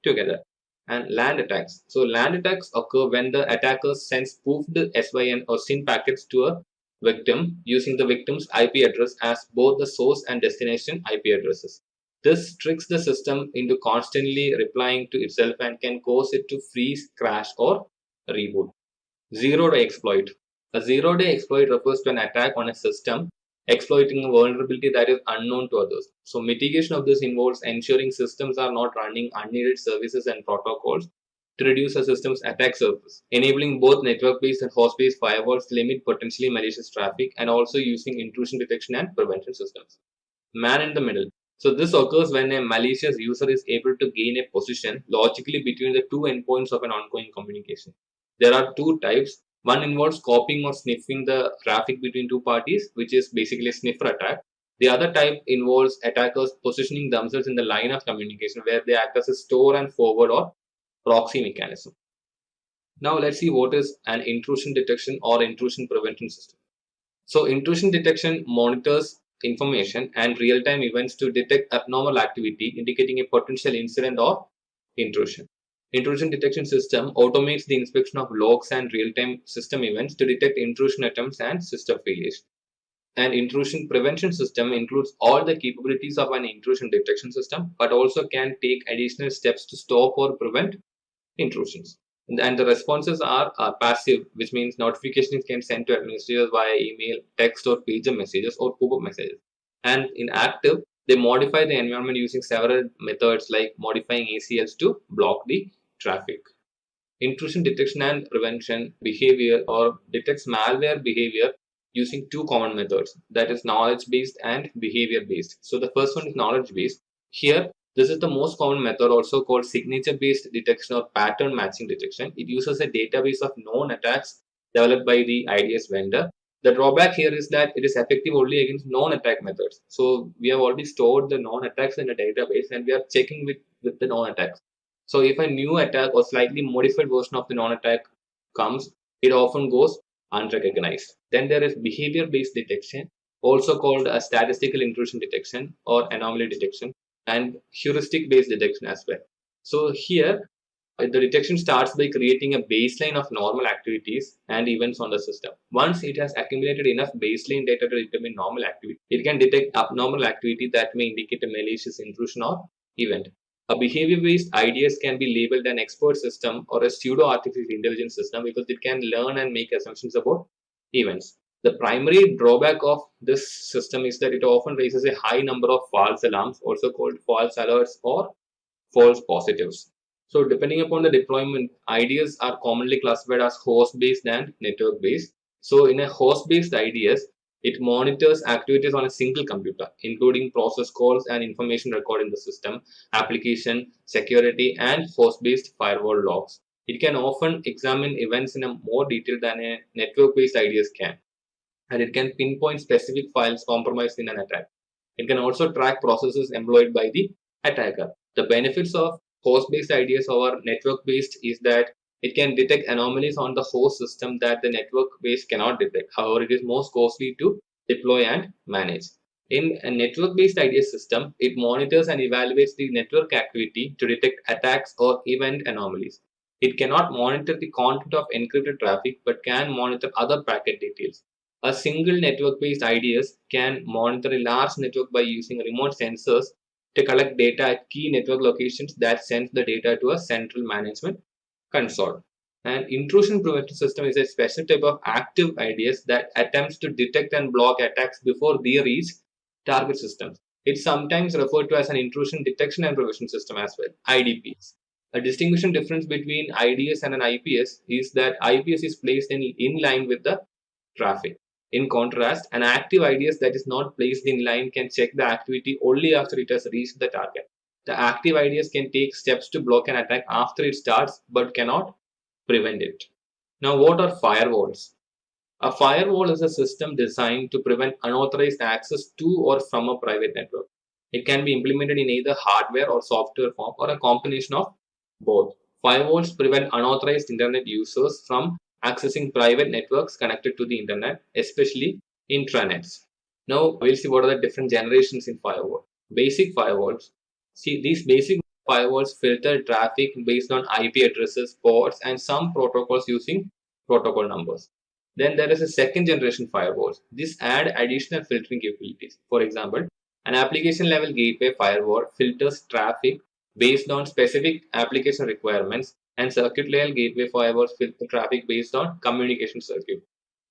together. And land attacks. So land attacks occur when the attacker sends spoofed SYN or SYN packets to a victim using the victim's IP address as both the source and destination IP addresses. This tricks the system into constantly replying to itself and can cause it to freeze, crash, or reboot. Zero-day exploit. A zero-day exploit refers to an attack on a system exploiting a vulnerability that is unknown to others. So mitigation of this involves ensuring systems are not running unneeded services and protocols to reduce a system's attack surface, enabling both network-based and host-based firewalls to limit potentially malicious traffic, and also using intrusion detection and prevention systems. Man in the middle. So this occurs when a malicious user is able to gain a position logically between the two endpoints of an ongoing communication. There are two types. One involves copying or sniffing the traffic between two parties, which is basically a sniffer attack. The other type involves attackers positioning themselves in the line of communication where they act as a store and forward or proxy mechanism. Now let's see what is an intrusion detection or intrusion prevention system. So intrusion detection monitors information and real-time events to detect abnormal activity indicating a potential incident or intrusion. Intrusion detection system automates the inspection of logs and real-time system events to detect intrusion attempts and system failures. An intrusion prevention system includes all the capabilities of an intrusion detection system, but also can take additional steps to stop or prevent intrusions. And the responses are passive, which means notifications can send to administrators via email, text, or pager messages or pop-up messages. And in active, they modify the environment using several methods like modifying ACLs to block the traffic. Intrusion detection and prevention behavior or detects malware behavior using two common methods, that is knowledge based and behavior based. So the first one is knowledge based. Here, this is the most common method, also called signature based detection or pattern matching detection. It uses a database of known attacks developed by the IDS vendor. The drawback here is that it is effective only against known attack methods. So we have already stored the known attacks in a database and we are checking with the known attacks. So if a new attack or slightly modified version of the non-attack comes, it often goes unrecognized. Then there is behavior-based detection, also called a statistical intrusion detection or anomaly detection, and heuristic-based detection as well. So here, the detection starts by creating a baseline of normal activities and events on the system. Once it has accumulated enough baseline data to determine normal activity, it can detect abnormal activity that may indicate a malicious intrusion or event. A behavior-based IDS can be labeled an expert system or a pseudo-artificial intelligence system because it can learn and make assumptions about events. The primary drawback of this system is that it often raises a high number of false alarms, also called false alerts or false positives. So depending upon the deployment, IDS are commonly classified as host-based and network-based. So in a host-based IDS, it monitors activities on a single computer, including process calls and information recorded in the system, application, security, and host-based firewall logs. It can often examine events in a more detail than a network-based IDS can, and it can pinpoint specific files compromised in an attack. It can also track processes employed by the attacker. The benefits of host-based IDS over network-based is that it can detect anomalies on the host system that the network-based cannot detect. However, it is most costly to deploy and manage. In a network-based IDS system, it monitors and evaluates the network activity to detect attacks or event anomalies. It cannot monitor the content of encrypted traffic but can monitor other packet details. A single network-based IDS can monitor a large network by using remote sensors to collect data at key network locations that sends the data to a central management console. An intrusion prevention system is a special type of active IDS that attempts to detect and block attacks before they reach target systems. It's sometimes referred to as an intrusion detection and prevention system as well, IDPs. A distinguishing difference between IDS and an IPS is that IPS is placed in line with the traffic. In contrast, an active IDS that is not placed in line can check the activity only after it has reached the target. The active IDS can take steps to block an attack after it starts but cannot prevent it. Now, what are firewalls? A firewall is a system designed to prevent unauthorized access to or from a private network. It can be implemented in either hardware or software form or a combination of both. Firewalls prevent unauthorized internet users from accessing private networks connected to the internet, especially intranets. Now we'll see what are the different generations in firewall. Basic firewalls. See, these basic firewalls filter traffic based on IP addresses, ports, and some protocols using protocol numbers. Then there is a second generation firewalls. These add additional filtering capabilities. For example, an application level gateway firewall filters traffic based on specific application requirements, and circuit level gateway firewalls filter traffic based on communication circuit.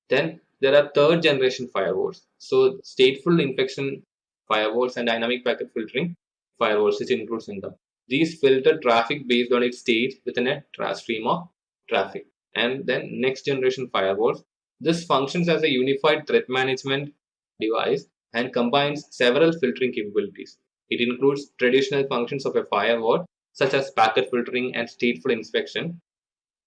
Then there are third generation firewalls. So stateful infection firewalls and dynamic packet filtering firewalls, which includes in them. These filter traffic based on its state within a stream of traffic. And then next generation firewalls. This functions as a unified threat management device and combines several filtering capabilities. It includes traditional functions of a firewall, such as packet filtering and stateful inspection.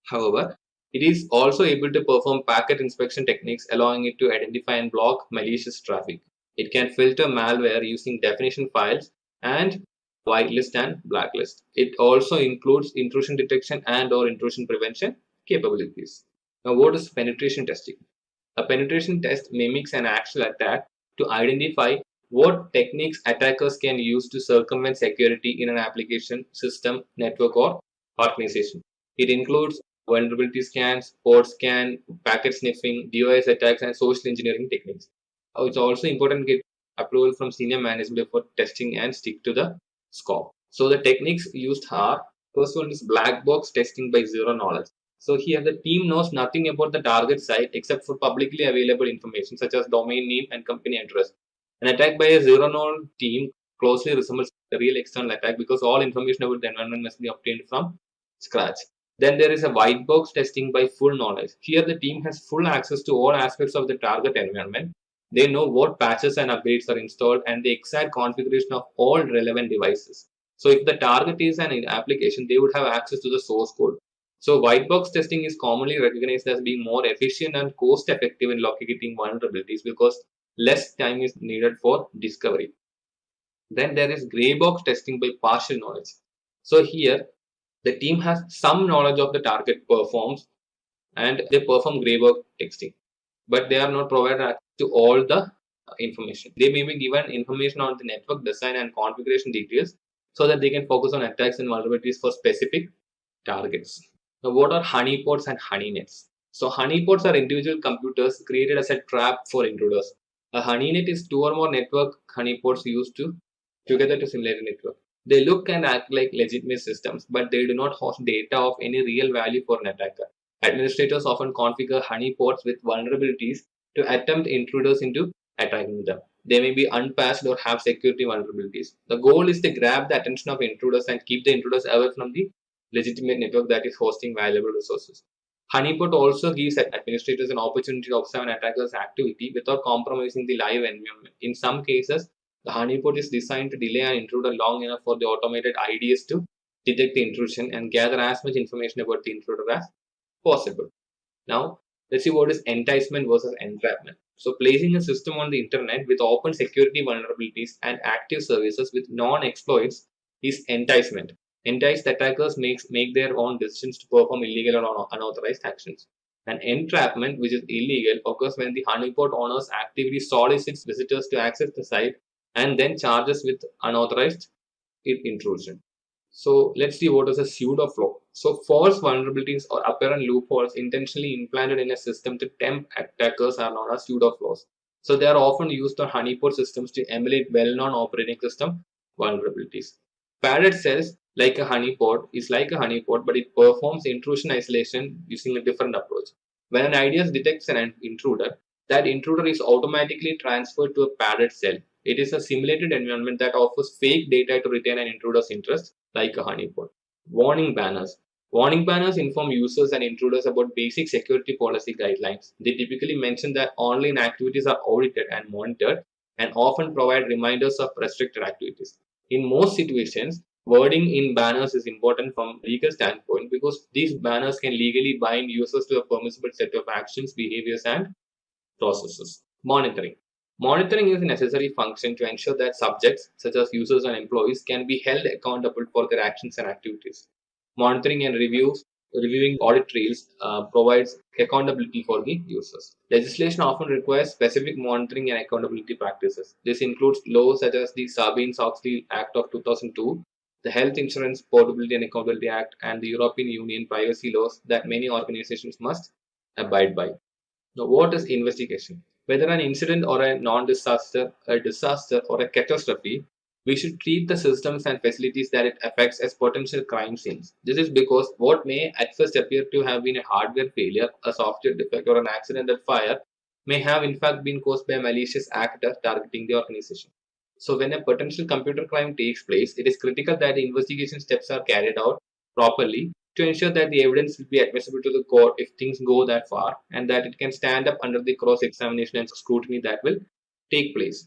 However, it is also able to perform packet inspection techniques, allowing it to identify and block malicious traffic. It can filter malware using definition files and whitelist and blacklist. It also includes intrusion detection and or intrusion prevention capabilities. Now, what is penetration testing? A penetration test mimics an actual attack to identify what techniques attackers can use to circumvent security in an application, system, network, or organization. It includes vulnerability scans, port scan, packet sniffing, DOS attacks, and social engineering techniques. It's also important to get approval from senior management before testing and stick to the scope. So the techniques used are, first one is black box testing by zero knowledge. So here the team knows nothing about the target site except for publicly available information such as domain name and company address. An attack by a zero knowledge team closely resembles a real external attack because all information about the environment must be obtained from scratch. Then there is a white box testing by full knowledge. Here the team has full access to all aspects of the target environment. They know what patches and updates are installed and the exact configuration of all relevant devices. So if the target is an application, they would have access to the source code. So white box testing is commonly recognized as being more efficient and cost effective in locating vulnerabilities because less time is needed for discovery. Then there is gray box testing by partial knowledge. So here The team has some knowledge of the target performs and they perform grey work texting, but they are not provided access to all the information. They may be given information on the network design and configuration details so that they can focus on attacks and vulnerabilities for specific targets. Now, what are honeypots and honeynets? So, honeypots are individual computers created as a trap for intruders. A honeynet is two or more network honeypots used together to simulate a network. They look and act like legitimate systems, but they do not host data of any real value for an attacker. Administrators often configure honeypots with vulnerabilities to attempt intruders into attacking them. They may be unpatched or have security vulnerabilities. The goal is to grab the attention of intruders and keep the intruders away from the legitimate network that is hosting valuable resources. Honeypot also gives administrators an opportunity to observe an attacker's activity without compromising the live environment. In some cases, the honeypot is designed to delay an intruder long enough for the automated IDS to detect the intrusion and gather as much information about the intruder as possible. Now, let's see what is enticement versus entrapment. So, placing a system on the internet with open security vulnerabilities and active services with non-exploits is enticement. Enticed attackers make their own decisions to perform illegal or unauthorized actions. And entrapment, which is illegal, occurs when the honeypot owners actively solicits visitors to access the site and then charges with unauthorized intrusion. So let's see what is a pseudo flaw. So false vulnerabilities or apparent loopholes intentionally implanted in a system to tempt attackers are known as pseudo flaws. So they are often used on honeypot systems to emulate well-known operating system vulnerabilities. Padded cells like a honeypot is like a honeypot, but it performs intrusion isolation using a different approach. When an IDS detects an intruder, that intruder is automatically transferred to a padded cell. It is a simulated environment that offers fake data to retain an intruder's interest, like a honeypot. Warning banners. Warning banners inform users and intruders about basic security policy guidelines. They typically mention that online activities are audited and monitored and often provide reminders of restricted activities. In most situations, wording in banners is important from a legal standpoint because these banners can legally bind users to a permissible set of actions, behaviors, and processes. Monitoring. Monitoring is a necessary function to ensure that subjects, such as users and employees, can be held accountable for their actions and activities. Monitoring and reviewing audit trails provides accountability for the users. Legislation often requires specific monitoring and accountability practices. This includes laws such as the Sarbanes-Oxley Act of 2002, the Health Insurance Portability and Accountability Act, and the European Union privacy laws that many organizations must abide by. Now, what is investigation? Whether an incident or a non-disaster, a disaster or a catastrophe, we should treat the systems and facilities that it affects as potential crime scenes. This is because what may at first appear to have been a hardware failure, a software defect, or an accidental fire may have in fact been caused by a malicious actor targeting the organization. So when a potential computer crime takes place, it is critical that the investigation steps are carried out properly to ensure that the evidence will be admissible to the court if things go that far and that it can stand up under the cross-examination and scrutiny that will take place.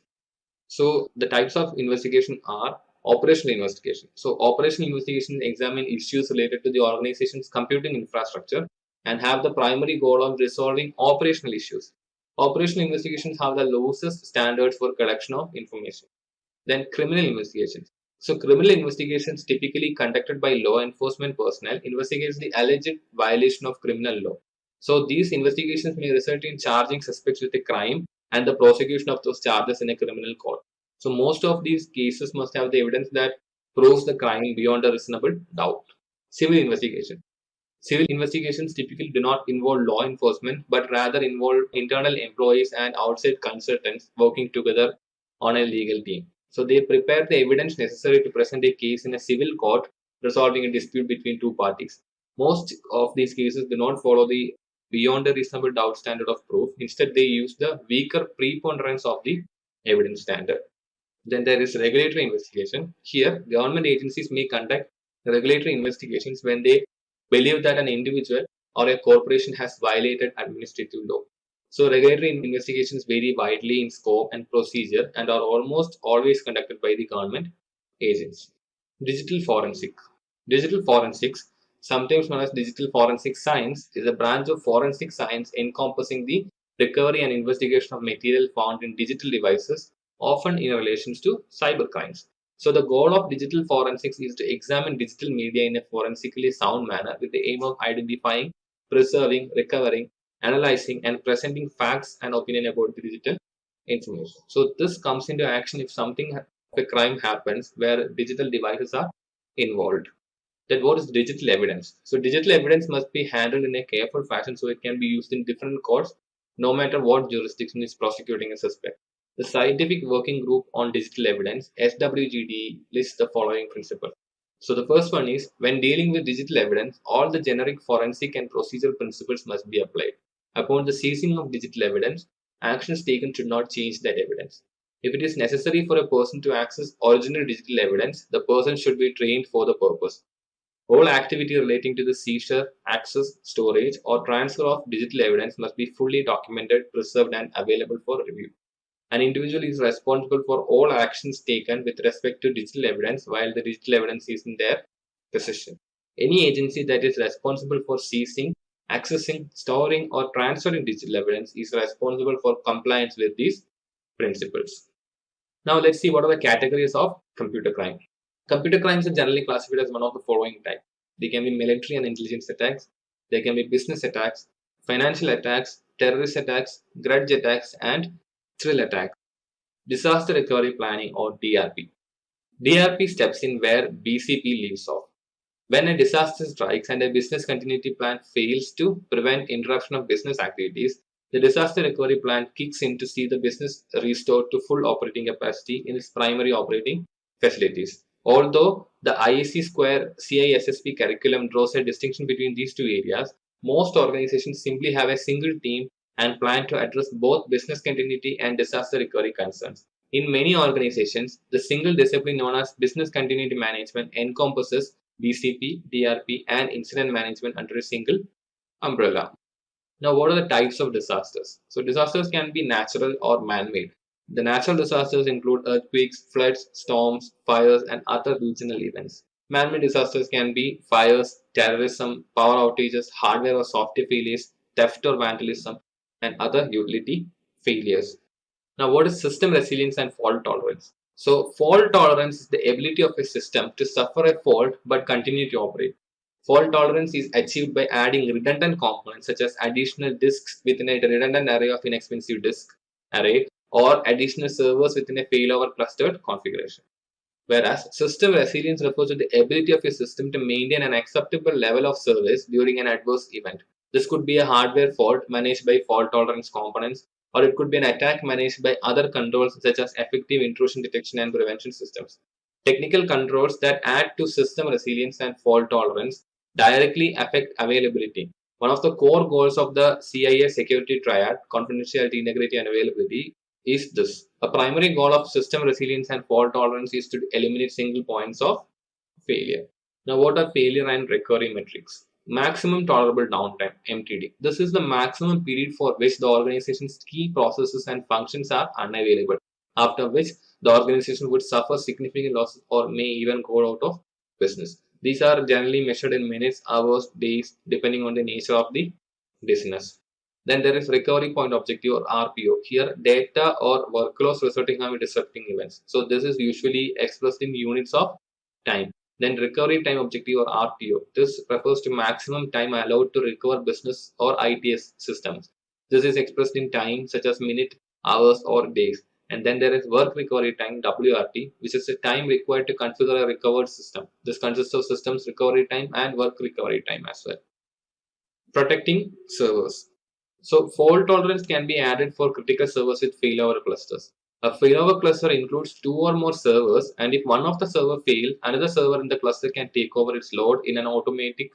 So the types of investigation are operational investigation. So operational investigation examine issues related to the organization's computing infrastructure and have the primary goal of resolving operational issues. Operational investigations have the lowest standards for collection of information. Then criminal investigations. So criminal investigations typically conducted by law enforcement personnel investigates the alleged violation of criminal law. So these investigations may result in charging suspects with a crime and the prosecution of those charges in a criminal court. So most of these cases must have the evidence that proves the crime beyond a reasonable doubt. Civil investigation. Civil investigations typically do not involve law enforcement but rather involve internal employees and outside consultants working together on a legal team. So they prepare the evidence necessary to present a case in a civil court, resolving a dispute between two parties. Most of these cases do not follow the beyond a reasonable doubt standard of proof. Instead, they use the weaker preponderance of the evidence standard. Then there is regulatory investigation. Here, government agencies may conduct regulatory investigations when they believe that an individual or a corporation has violated administrative law. So regulatory investigations vary widely in scope and procedure and are almost always conducted by the government agents. Digital forensic. Digital forensics, sometimes known as digital forensic science, is a branch of forensic science encompassing the recovery and investigation of material found in digital devices, often in relation to cyber crimes. So the goal of digital forensics is to examine digital media in a forensically sound manner with the aim of identifying, preserving, recovering, analyzing, and presenting facts and opinion about the digital information. So this comes into action if something of a crime happens where digital devices are involved. That what is digital evidence? So digital evidence must be handled in a careful fashion so it can be used in different courts no matter what jurisdiction is prosecuting a suspect. The Scientific Working Group on Digital Evidence, SWGD, lists the following principles. So the first one is, when dealing with digital evidence, all the generic forensic and procedural principles must be applied. Upon the seizing of digital evidence, actions taken should not change that evidence. If it is necessary for a person to access original digital evidence, the person should be trained for the purpose. All activity relating to the seizure, access, storage, or transfer of digital evidence must be fully documented, preserved, and available for review. An individual is responsible for all actions taken with respect to digital evidence while the digital evidence is in their possession. Any agency that is responsible for seizing, accessing, storing, or transferring digital evidence is responsible for compliance with these principles. Now let's see what are the categories of computer crime. Computer crimes are generally classified as one of the following types. They can be military and intelligence attacks, they can be business attacks, financial attacks, terrorist attacks, grudge attacks, and thrill attacks. Disaster recovery planning or DRP. DRP steps in where BCP leaves off. When a disaster strikes and a business continuity plan fails to prevent interruption of business activities, the disaster recovery plan kicks in to see the business restored to full operating capacity in its primary operating facilities. Although the IAC Square CISSP curriculum draws a distinction between these two areas, most organizations simply have a single team and plan to address both business continuity and disaster recovery concerns. In many organizations, the single discipline known as business continuity management encompasses BCP, DRP, and incident management under a single umbrella. Now, what are the types of disasters? So, disasters can be natural or man-made. The natural disasters include earthquakes, floods, storms, fires, and other regional events. Man-made disasters can be fires, terrorism, power outages, hardware or software failures, theft or vandalism, and other utility failures. Now, what is system resilience and fault tolerance? So, fault tolerance is the ability of a system to suffer a fault but continue to operate. Fault tolerance is achieved by adding redundant components such as additional disks within a redundant array of inexpensive disk array or additional servers within a failover clustered configuration. Whereas system resilience refers to the ability of a system to maintain an acceptable level of service during an adverse event. This could be a hardware fault managed by fault tolerance components, or it could be an attack managed by other controls such as effective intrusion detection and prevention systems. Technical controls that add to system resilience and fault tolerance directly affect availability. One of the core goals of the CIA security triad, confidentiality, integrity, and availability, is this. A primary goal of system resilience and fault tolerance is to eliminate single points of failure. Now, what are failure and recovery metrics? Maximum tolerable downtime, MTD. This is the maximum period for which the organization's key processes and functions are unavailable, after which the organization would suffer significant losses or may even go out of business. These are generally measured in minutes, hours, days, depending on the nature of the business. Then there is recovery point objective or RPO. Here, data or workloads resulting from disrupting events. So this is usually expressed in units of time. Then recovery time objective or RTO. This refers to maximum time allowed to recover business or ITS systems. This is expressed in time such as minute, hours, or days. And then there is work recovery time WRT, which is the time required to configure a recovered system. This consists of systems recovery time and work recovery time as well. Protecting servers. So fault tolerance can be added for critical servers with failover clusters. A failover cluster includes two or more servers, and if one of the server fails, another server in the cluster can take over its load in an automatic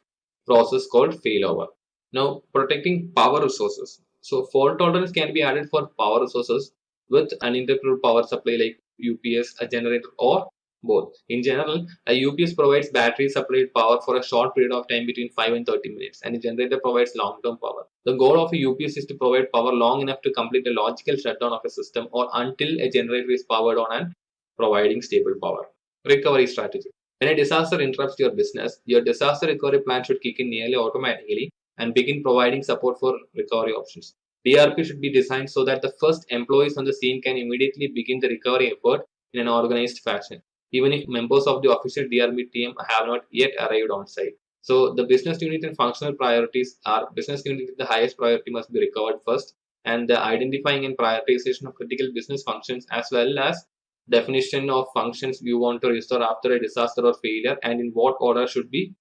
process called failover. Now, protecting power resources. So fault tolerance can be added for power resources with uninterrupted power supply like UPS, a generator, or both. In general, a UPS provides battery supplied power for a short period of time between 5 and 30 minutes, and a generator provides long-term power. The goal of a UPS is to provide power long enough to complete a logical shutdown of a system or until a generator is powered on and providing stable power. Recovery strategy. When a disaster interrupts your business, your disaster recovery plan should kick in nearly automatically and begin providing support for recovery options. DRP should be designed so that the first employees on the scene can immediately begin the recovery effort in an organized fashion. even if members of the official DRB team have not yet arrived on site. So the business unit and functional priorities are business unit with the highest priority must be recovered first, and the identifying and prioritization of critical business functions as well as definition of functions you want to restore after a disaster or failure and in what order should be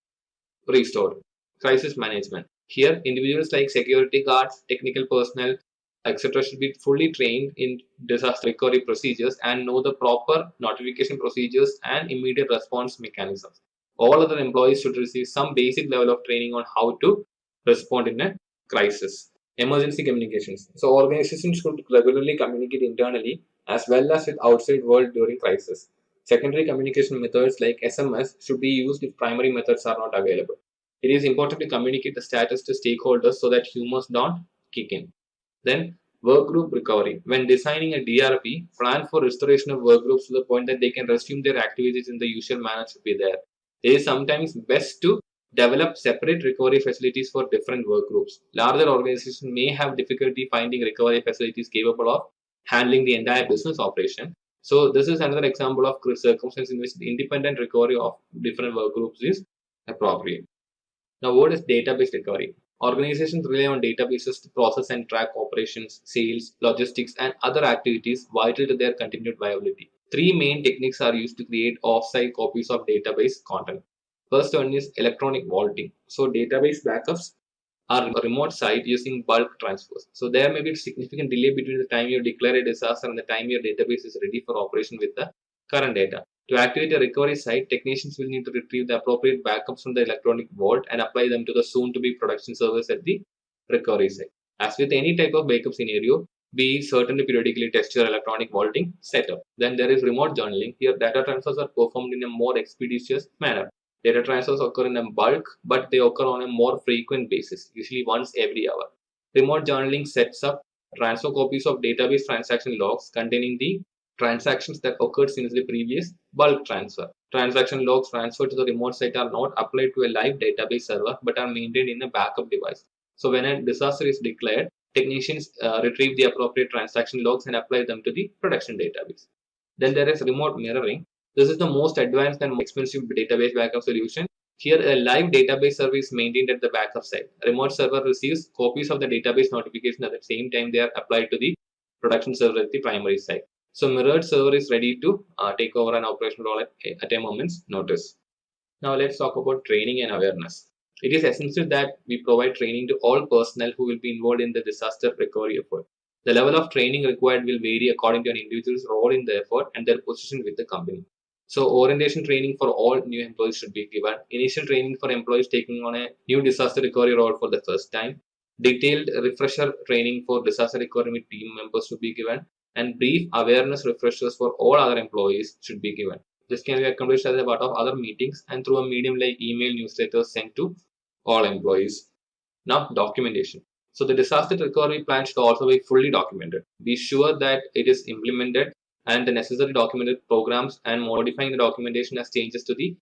restored. Crisis management. Here, individuals like security guards, technical personnel, etc. should be fully trained in disaster recovery procedures and know the proper notification procedures and immediate response mechanisms. All other employees should receive some basic level of training on how to respond in a crisis. Emergency communications. So organizations should regularly communicate internally as well as with outside world during crisis. Secondary communication methods like SMS should be used if primary methods are not available. It is important to communicate the status to stakeholders so that humors don't kick in. Then, workgroup recovery. When designing a DRP, plan for restoration of workgroups to the point that they can resume their activities in the usual manner should be there. It is sometimes best to develop separate recovery facilities for different workgroups. Larger organizations may have difficulty finding recovery facilities capable of handling the entire business operation. So this is another example of circumstance in which the independent recovery of different workgroups is appropriate. Now, what is database recovery? Organizations rely on databases to process and track operations, sales, logistics, and other activities vital to their continued viability. Three main techniques are used to create off-site copies of database content. First one is electronic vaulting. So, database backups are remote site using bulk transfers. So, there may be significant delay between the time you declare a disaster and the time your database is ready for operation with the current data. To activate a recovery site, technicians will need to retrieve the appropriate backups from the electronic vault and apply them to the soon-to-be production service at the recovery site. As with any type of backup scenario, be certain to periodically test your electronic vaulting setup. Then there is remote journaling. Here, data transfers are performed in a more expeditious manner. Data transfers occur in a bulk, but they occur on a more frequent basis, usually once every hour. Remote journaling sets up transfer copies of database transaction logs containing the transactions that occurred since the previous bulk transfer. Transaction logs transferred to the remote site are not applied to a live database server but are maintained in a backup device. So when a disaster is declared, technicians retrieve the appropriate transaction logs and apply them to the production database. Then there is remote mirroring. This is the most advanced and most expensive database backup solution. Here, a live database server is maintained at the backup site. A remote server receives copies of the database notification at the same time they are applied to the production server at the primary site. So mirrored server is ready to take over an operational role at a moment's notice. Now let's talk about training and awareness. It is essential that we provide training to all personnel who will be involved in the disaster recovery effort. The level of training required will vary according to an individual's role in the effort and their position with the company. So orientation training for all new employees should be given. Initial training for employees taking on a new disaster recovery role for the first time. Detailed refresher training for disaster recovery team members should be given. And brief awareness refreshers for all other employees should be given. This can be accomplished as a part of other meetings and through a medium like email newsletters sent to all employees. Now, documentation. So the disaster recovery plan should also be fully documented. Be sure that it is implemented and the necessary documented programs and modifying the documentation as changes to the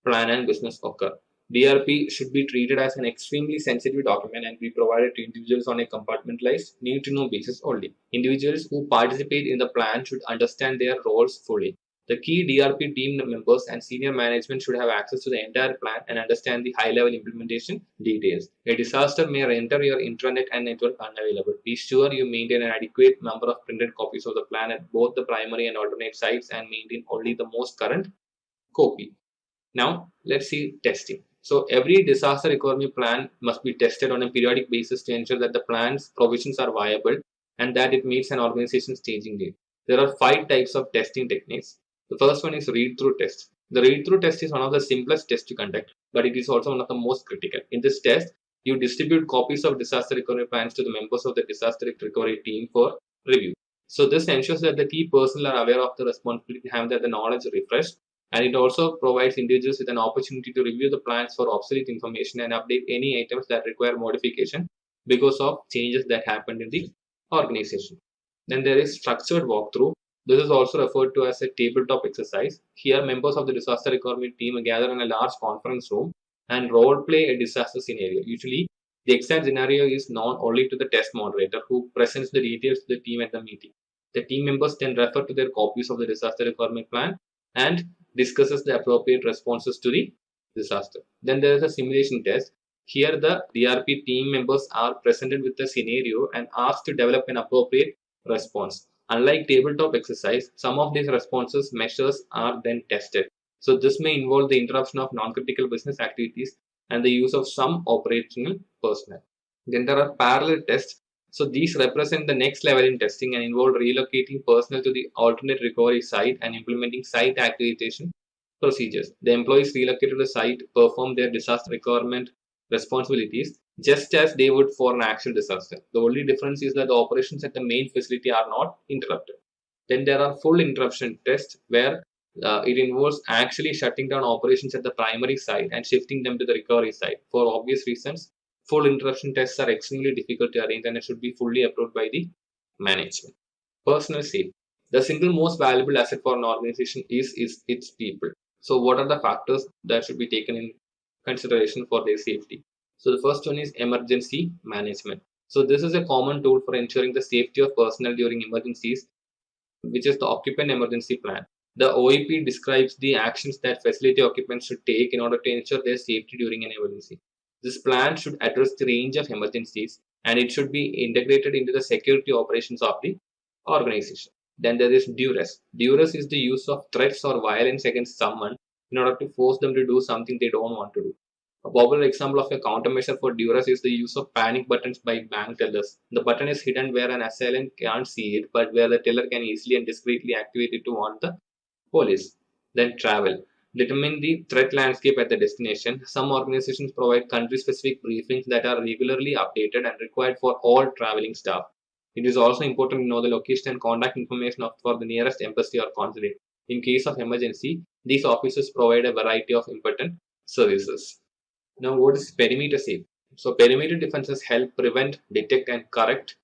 plan and business occur. DRP should be treated as an extremely sensitive document and be provided to individuals on a compartmentalized, need-to-know basis only. Individuals who participate in the plan should understand their roles fully. The key DRP team members and senior management should have access to the entire plan and understand the high-level implementation details. A disaster may render your intranet and network unavailable. Be sure you maintain an adequate number of printed copies of the plan at both the primary and alternate sites and maintain only the most current copy. Now, let's see testing. So every disaster recovery plan must be tested on a periodic basis to ensure that the plan's provisions are viable and that it meets an organization's changing need. There are 5 types of testing techniques. The first one is read-through test. The read-through test is one of the simplest tests to conduct, but it is also one of the most critical. In this test, you distribute copies of disaster recovery plans to the members of the disaster recovery team for review. So this ensures that the key personnel are aware of the responsibility and have the knowledge refreshed. And it also provides individuals with an opportunity to review the plans for obsolete information and update any items that require modification because of changes that happened in the organization. Then there is structured walkthrough. This is also referred to as a tabletop exercise. Here, members of the disaster recovery team gather in a large conference room and role play a disaster scenario. Usually, the exact scenario is known only to the test moderator who presents the details to the team at the meeting. The team members then refer to their copies of the disaster recovery plan and discusses the appropriate responses to the disaster. Then there is a simulation test. Here the DRP team members are presented with a scenario and asked to develop an appropriate response. Unlike tabletop exercise, some of these responses measures are then tested. So this may involve the interruption of non-critical business activities and the use of some operational personnel. Then there are parallel tests. So these represent the next level in testing and involve relocating personnel to the alternate recovery site and implementing site activation procedures. The employees relocated to the site perform their disaster requirement responsibilities just as they would for an actual disaster. The only difference is that the operations at the main facility are not interrupted. Then there are full interruption tests where it involves actually shutting down operations at the primary site and shifting them to the recovery site. For obvious reasons, full interruption tests are extremely difficult to arrange and it should be fully approved by the management. Personal safety. The single most valuable asset for an organization is its people. So what are the factors that should be taken in consideration for their safety? So the first one is emergency management. So this is a common tool for ensuring the safety of personnel during emergencies, which is the occupant emergency plan. The OEP describes the actions that facility occupants should take in order to ensure their safety during an emergency. This plan should address the range of emergencies and it should be integrated into the security operations of the organization. Then there is duress. Duress is the use of threats or violence against someone in order to force them to do something they don't want to do. A popular example of a countermeasure for duress is the use of panic buttons by bank tellers. The button is hidden where an assailant can't see it, but where the teller can easily and discreetly activate it to warn the police. Then travel. Determine the threat landscape at the destination. Some organizations provide country-specific briefings that are regularly updated and required for all traveling staff. It is also important to know the location and contact information for the nearest embassy or consulate. In case of emergency, these offices provide a variety of important services. Now, what is perimeter safe? So, perimeter defenses help prevent, detect, and correct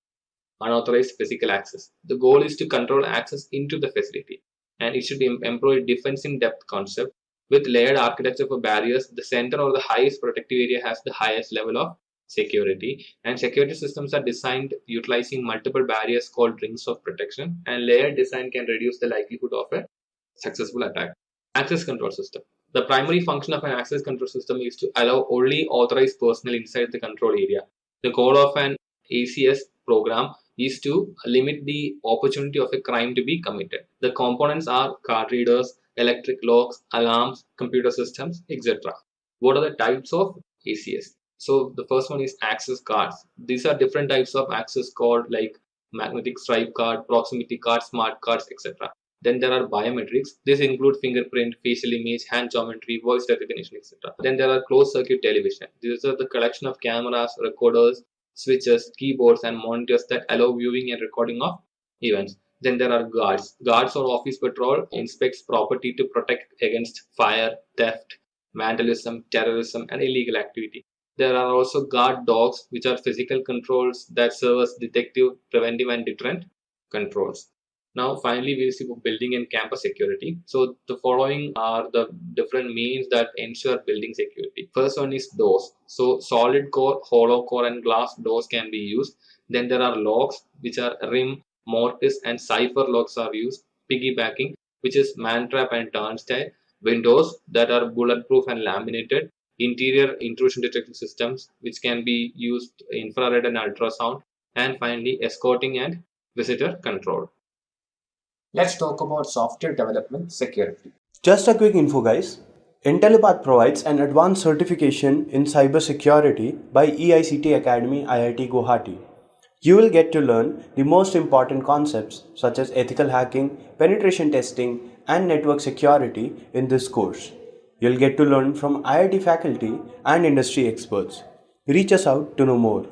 unauthorized physical access. The goal is to control access into the facility, and it should employ defense in depth concept with layered architecture for barriers. The center or the highest protective area has the highest level of security, and security systems are designed utilizing multiple barriers called rings of protection, and layered design can reduce the likelihood of a successful attack. Access control system. The primary function of an access control system is to allow only authorized personnel inside the control area. The goal of an ACS program is to limit the opportunity of a crime to be committed. The components are card readers, electric locks, alarms, computer systems, etc. What are the types of ACS? So the first one is access cards. These are different types of access card like magnetic stripe card, proximity card, smart cards, etc. Then there are biometrics. These include fingerprint, facial image, hand geometry, voice recognition, etc. Then there are closed circuit television. These are the collection of cameras, recorders, switches, keyboards, and monitors that allow viewing and recording of events. Then there are guards. Guards or office patrol inspects property to protect against fire, theft, vandalism, terrorism, and illegal activity. There are also guard dogs, which are physical controls that serve as detective, preventive, and deterrent controls. Now, finally, we'll see building and campus security. So the following are the different means that ensure building security. First one is doors. So solid core, hollow core, and glass doors can be used. Then there are locks, which are rim, mortise, and cipher locks are used. Piggybacking, which is man trap and turnstile. Windows that are bulletproof and laminated. Interior intrusion detection systems, which can be used infrared and ultrasound. And finally, escorting and visitor control. Let's talk about software development security. Just a quick info, guys. Intellipaat provides an advanced certification in cybersecurity by EICT Academy IIT Guwahati. You will get to learn the most important concepts such as ethical hacking, penetration testing, and network security in this course. You'll get to learn from IIT faculty and industry experts. Reach us out to know more.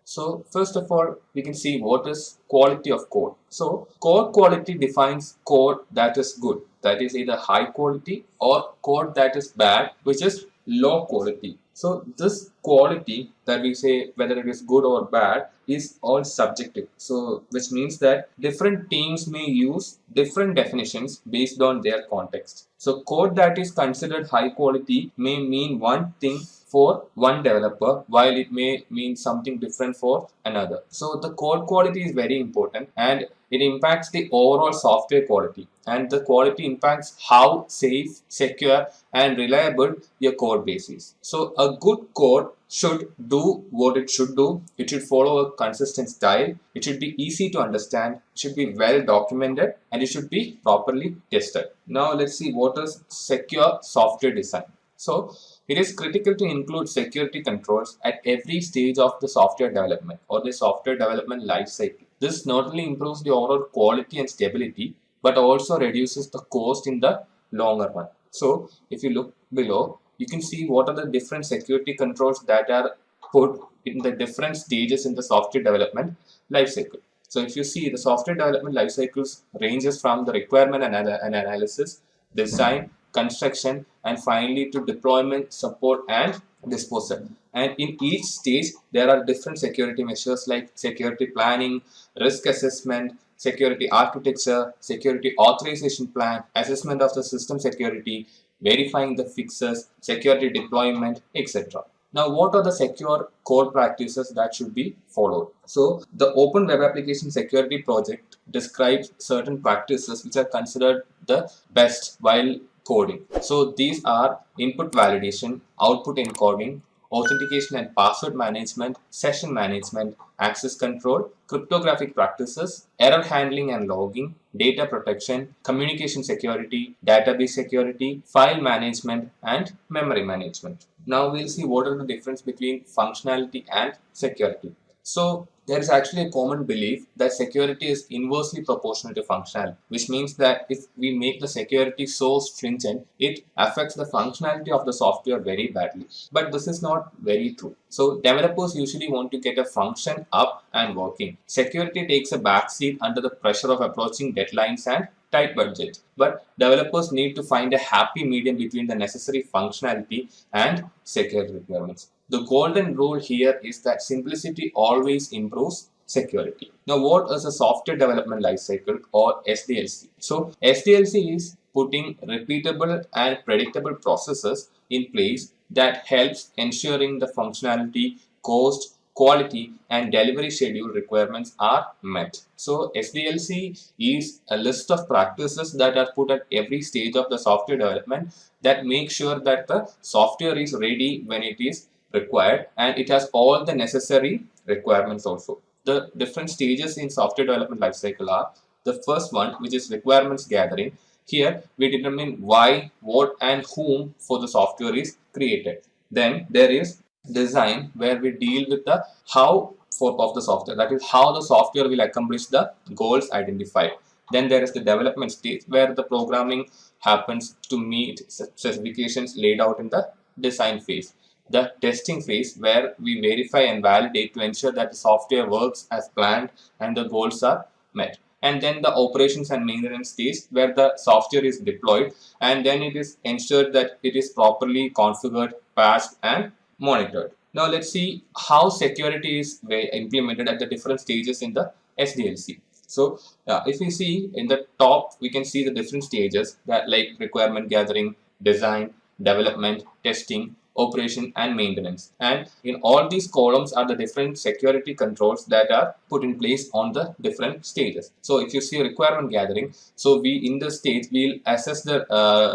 So first of all, we can see what is quality of code. So code quality defines code that is good, that is either high quality, or code that is bad, which is low quality. So this quality that we say whether it is good or bad is all subjective. So which means that different teams may use different definitions based on their context. So code that is considered high quality may mean one thing for one developer, while it may mean something different for another. So the code quality is very important, and it impacts the overall software quality, and the quality impacts how safe, secure, and reliable your code base is. So a good code should do what it should do. It should follow a consistent style. It should be easy to understand. It should be well documented, and it should be properly tested. Now let's see what is secure software design. So it is critical to include security controls at every stage of the software development or the software development life cycle. This not only improves the overall quality and stability, but also reduces the cost in the longer run. So if you look below, you can see what are the different security controls that are put in the different stages in the software development life cycle. So if you see, the software development life cycles ranges from the requirement analysis, design, construction, and finally to deployment, support, and disposal. And in each stage, there are different security measures like security planning, risk assessment, security architecture, security authorization plan, assessment of the system security, verifying the fixes, security deployment, etc. Now, what are the secure code practices that should be followed? So, the Open Web Application Security Project describes certain practices which are considered the best while coding. So, these are input validation, output encoding, authentication and password management, session management, access control, cryptographic practices, error handling and logging, data protection, communication security, database security, file management, and memory management. Now we'll see what are the difference between functionality and security. So there is actually a common belief that security is inversely proportional to functionality, which means that if we make the security so stringent, it affects the functionality of the software very badly. But this is not very true. So developers usually want to get a function up and working. Security takes a backseat under the pressure of approaching deadlines and tight budget. But developers need to find a happy medium between the necessary functionality and security requirements. The golden rule here is that simplicity always improves security. Now, what is a software development lifecycle or SDLC? So, SDLC is putting repeatable and predictable processes in place that helps ensuring the functionality, cost, quality, and delivery schedule requirements are met. So, SDLC is a list of practices that are put at every stage of the software development that make sure that the software is ready when it is required, and it has all the necessary requirements also. The different stages in software development lifecycle are: the first one, which is requirements gathering. Here we determine why, what, and whom for the software is created. Then there is design, where we deal with the how of the software, that is how the software will accomplish the goals identified. Then there is the development stage, where the programming happens to meet specifications laid out in the design phase. The testing phase, where we verify and validate to ensure that the software works as planned and the goals are met. And then the operations and maintenance stage, where the software is deployed and then it is ensured that it is properly configured, patched, and monitored. Now let's see how security is implemented at the different stages in the SDLC. So if we see in the top, we can see the different stages that like requirement gathering, design, development, testing, operation, and maintenance. And in all these columns are the different security controls that are put in place on the different stages. So if you see requirement gathering, so we in the stage we'll assess the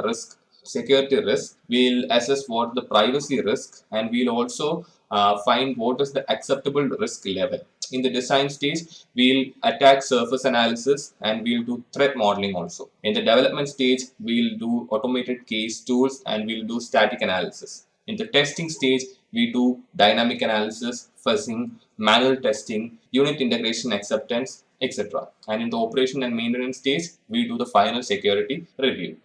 risk, security risk, we'll assess what the privacy risk, and we'll also find what is the acceptable risk level. In the design stage, we'll attack surface analysis and we'll do threat modeling also. In the development stage, we'll do automated case tools and we'll do static analysis. In the testing stage, we do dynamic analysis, fuzzing, manual testing, unit integration acceptance, etc. And in the operation and maintenance stage, we do the final security review.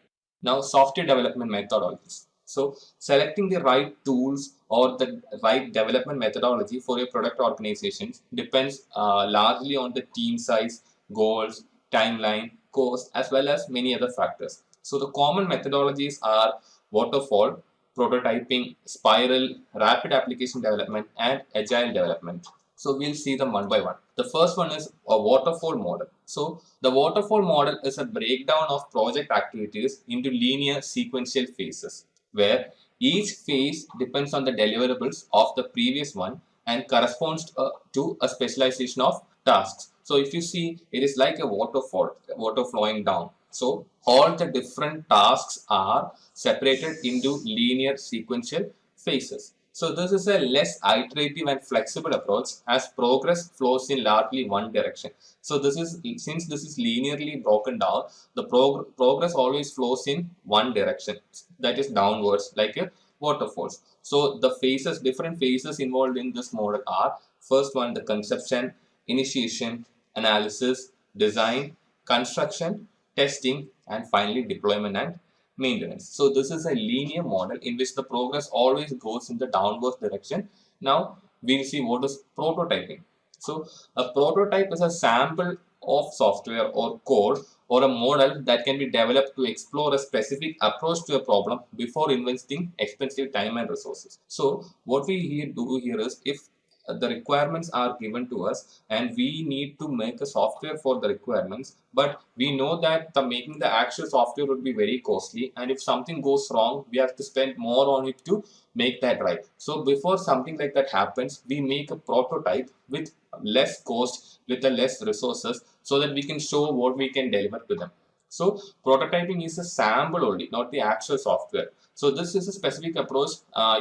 Now, software development methodologies. So, selecting the right tools or the right development methodology for your product organizations depends largely on the team size, goals, timeline, cost, as well as many other factors. So, the common methodologies are waterfall, prototyping, spiral, rapid application development, and agile development. So we'll see them one by one. The first one is a waterfall model. So the waterfall model is a breakdown of project activities into linear sequential phases, where each phase depends on the deliverables of the previous one and corresponds to a specialization of tasks. So if you see, it is like a waterfall, water flowing down. So all the different tasks are separated into linear sequential phases. So this is a less iterative and flexible approach as progress flows in largely one direction. So this is, since this is linearly broken down, the progress always flows in one direction, that is downwards, like a waterfalls. So the phases, different phases involved in this model are: first one, the conception, initiation, analysis, design, construction, testing, and finally deployment and maintenance. So this is a linear model in which the progress always goes in the downward direction. Now we'll see what is prototyping. So a prototype is a sample of software or code or a model that can be developed to explore a specific approach to a problem before investing expensive time and resources. So what we do here is, if the requirements are given to us and we need to make a software for the requirements, but we know that making the actual software would be very costly, and if something goes wrong we have to spend more on it to make that right. So before something like that happens, we make a prototype with less cost, with the less resources, so that we can show what we can deliver to them. So prototyping is a sample only, not the actual software. So this is a specific approach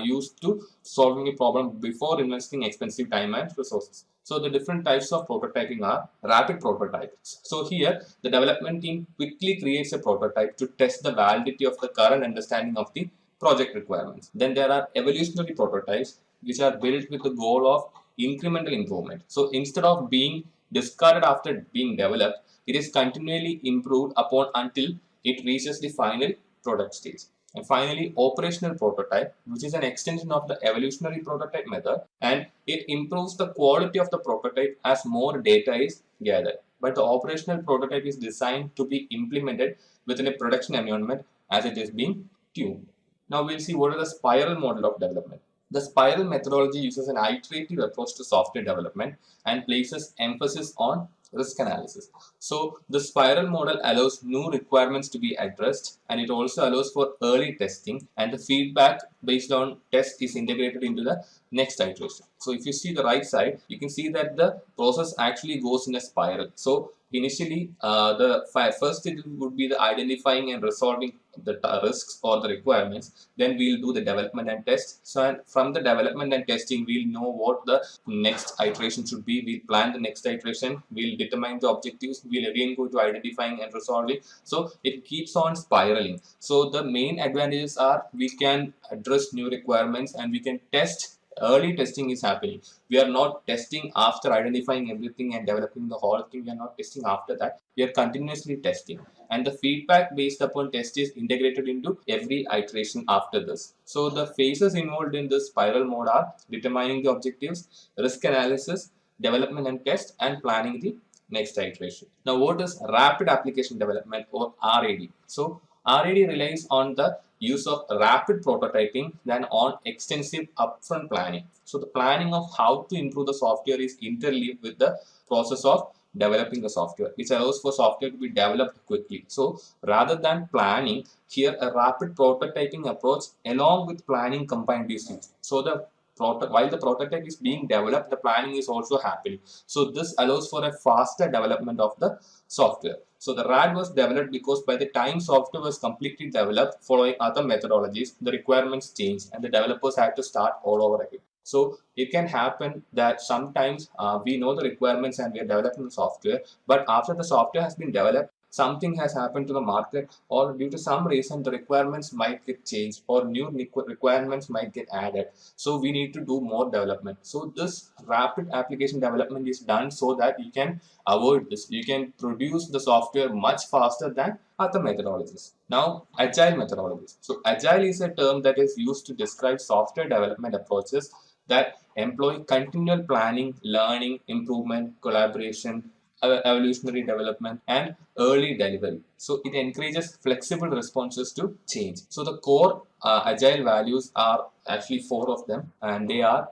used to solving a problem before investing expensive time and resources. So the different types of prototyping are: rapid prototypes. So here the development team quickly creates a prototype to test the validity of the current understanding of the project requirements. Then there are evolutionary prototypes, which are built with the goal of incremental improvement. So instead of being discarded after being developed, it is continually improved upon until it reaches the final product stage. And finally, operational prototype, which is an extension of the evolutionary prototype method, and it improves the quality of the prototype as more data is gathered. But the operational prototype is designed to be implemented within a production environment as it is being tuned. Now we'll see what is the spiral model of development. The spiral methodology uses an iterative approach to software development and places emphasis on risk analysis. So the spiral model allows new requirements to be addressed, and it also allows for early testing, and the feedback based on test is integrated into the next iteration. So if you see the right side, you can see that the process actually goes in a spiral. So initially, the first it would be the identifying and resolving the risks or the requirements. Then we'll do the development and test. So from the development and testing, we'll know what the next iteration should be. We'll plan the next iteration. We'll determine the objectives. We'll again go to identifying and resolving. So it keeps on spiraling. So the main advantages are we can address new requirements and we can test. Early testing is happening. We are not testing after identifying everything and developing the whole thing. We are not testing after that. We are continuously testing. And the feedback based upon test is integrated into every iteration after this. So the phases involved in this spiral mode are determining the objectives, risk analysis, development and test, and planning the next iteration. Now what is rapid application development, or RAD? So RAD relies on the use of rapid prototyping than on extensive upfront planning. So the planning of how to improve the software is interleaved with the process of developing the software, which allows for software to be developed quickly. So rather than planning, here a rapid prototyping approach along with planning combine these things. So the while the prototype is being developed, the planning is also happening. So this allows for a faster development of the software. So the RAD was developed because by the time software was completely developed following other methodologies, the requirements changed and the developers had to start all over again. So it can happen that sometimes we know the requirements and we are developing the software, but after the software has been developed, something has happened to the market, or due to some reason the requirements might get changed or new requirements might get added. So we need to do more development. So this rapid application development is done so that you can avoid this. You can produce the software much faster than other methodologies. Now, agile methodologies. So agile is a term that is used to describe software development approaches that employ continual planning, learning, improvement, collaboration, evolutionary development, and early delivery. So it encourages flexible responses to change. So the core agile values are actually 4 of them, and they are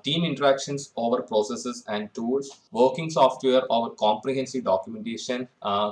team interactions over processes and tools, working software over comprehensive documentation,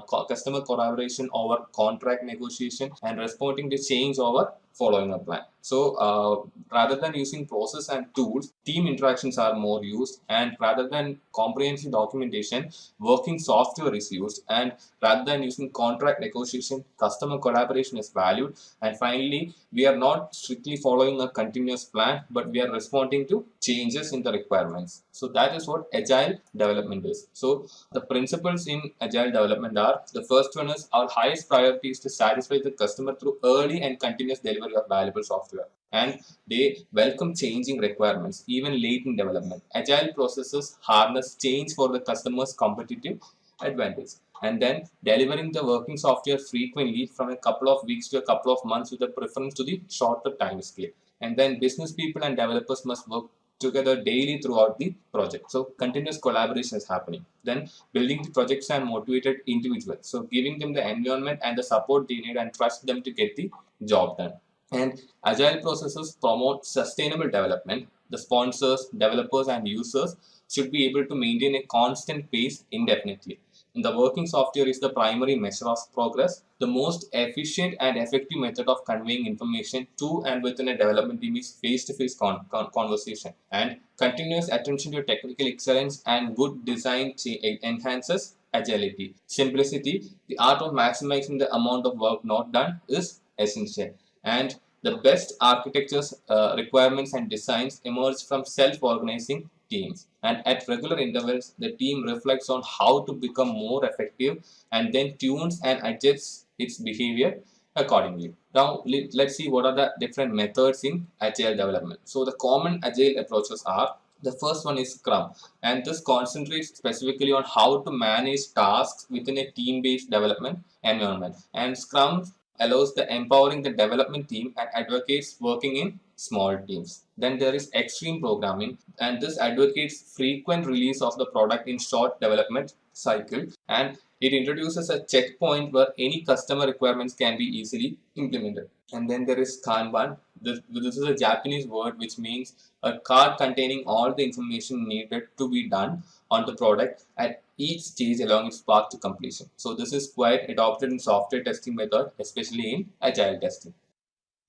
customer collaboration over contract negotiation, and responding to change over following a plan. So rather than using process and tools, team interactions are more used, and rather than comprehensive documentation, working software is used, and rather than using contract negotiation, customer collaboration is valued. And finally, we are not strictly following a continuous plan, but we are responding to changes in the requirements. So that is what agile development is. So the principles in agile development are: the first one is our highest priority is to satisfy the customer through early and continuous delivery of valuable software, and they welcome changing requirements even late in development. Agile processes harness change for the customer's competitive advantage. And then delivering the working software frequently, from a couple of weeks to a couple of months, with a preference to the shorter time scale. And then business people and developers must work together daily throughout the project. So continuous collaboration is happening. Then building the projects and motivated individuals. So giving them the environment and the support they need, and trust them to get the job done. And agile processes promote sustainable development. The sponsors, developers, and users should be able to maintain a constant pace indefinitely. And the working software is the primary measure of progress. The most efficient and effective method of conveying information to and within a development team is face-to-face conversation. And continuous attention to technical excellence and good design enhances agility. Simplicity, the art of maximizing the amount of work not done, is essential. And the best architectures, requirements, and designs emerge from self-organizing teams. And at regular intervals, the team reflects on how to become more effective, and then tunes and adjusts its behavior accordingly. Now, let's see what are the different methods in agile development. So the common agile approaches are: the first one is Scrum, and this concentrates specifically on how to manage tasks within a team-based development environment. And Scrum allows the empowering the development team and advocates working in small teams. Then there is extreme programming, and this advocates frequent release of the product in short development cycle, and it introduces a checkpoint where any customer requirements can be easily implemented. And then there is Kanban. This is a Japanese word which means a card containing all the information needed to be done on the product at each stage along its path to completion. So this is quite adopted in software testing method, especially in agile testing.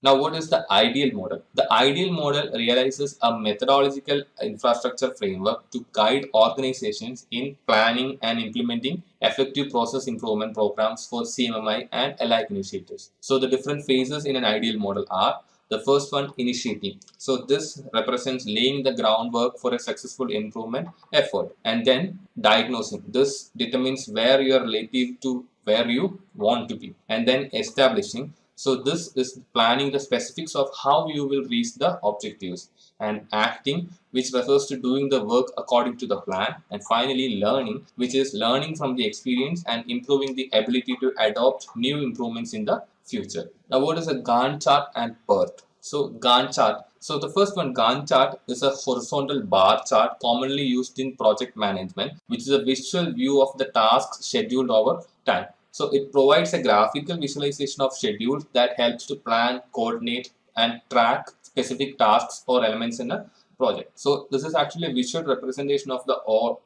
Now, what is the ideal model? The ideal model realizes a methodological infrastructure framework to guide organizations in planning and implementing effective process improvement programs for CMMI and alike initiatives. So the different phases in an ideal model are: the first one, initiating. So this represents laying the groundwork for a successful improvement effort. And then diagnosing. This determines where you are relative to where you want to be. And then establishing. So this is planning the specifics of how you will reach the objectives. And acting, which refers to doing the work according to the plan. And finally, learning, which is learning from the experience and improving the ability to adopt new improvements in the future. Now, what is a Gantt chart and PERT? So Gantt chart. So the first one, Gantt chart, is a horizontal bar chart commonly used in project management, which is a visual view of the tasks scheduled over time. So it provides a graphical visualization of schedules that helps to plan, coordinate, and track specific tasks or elements in a project. So this is actually a visual representation of the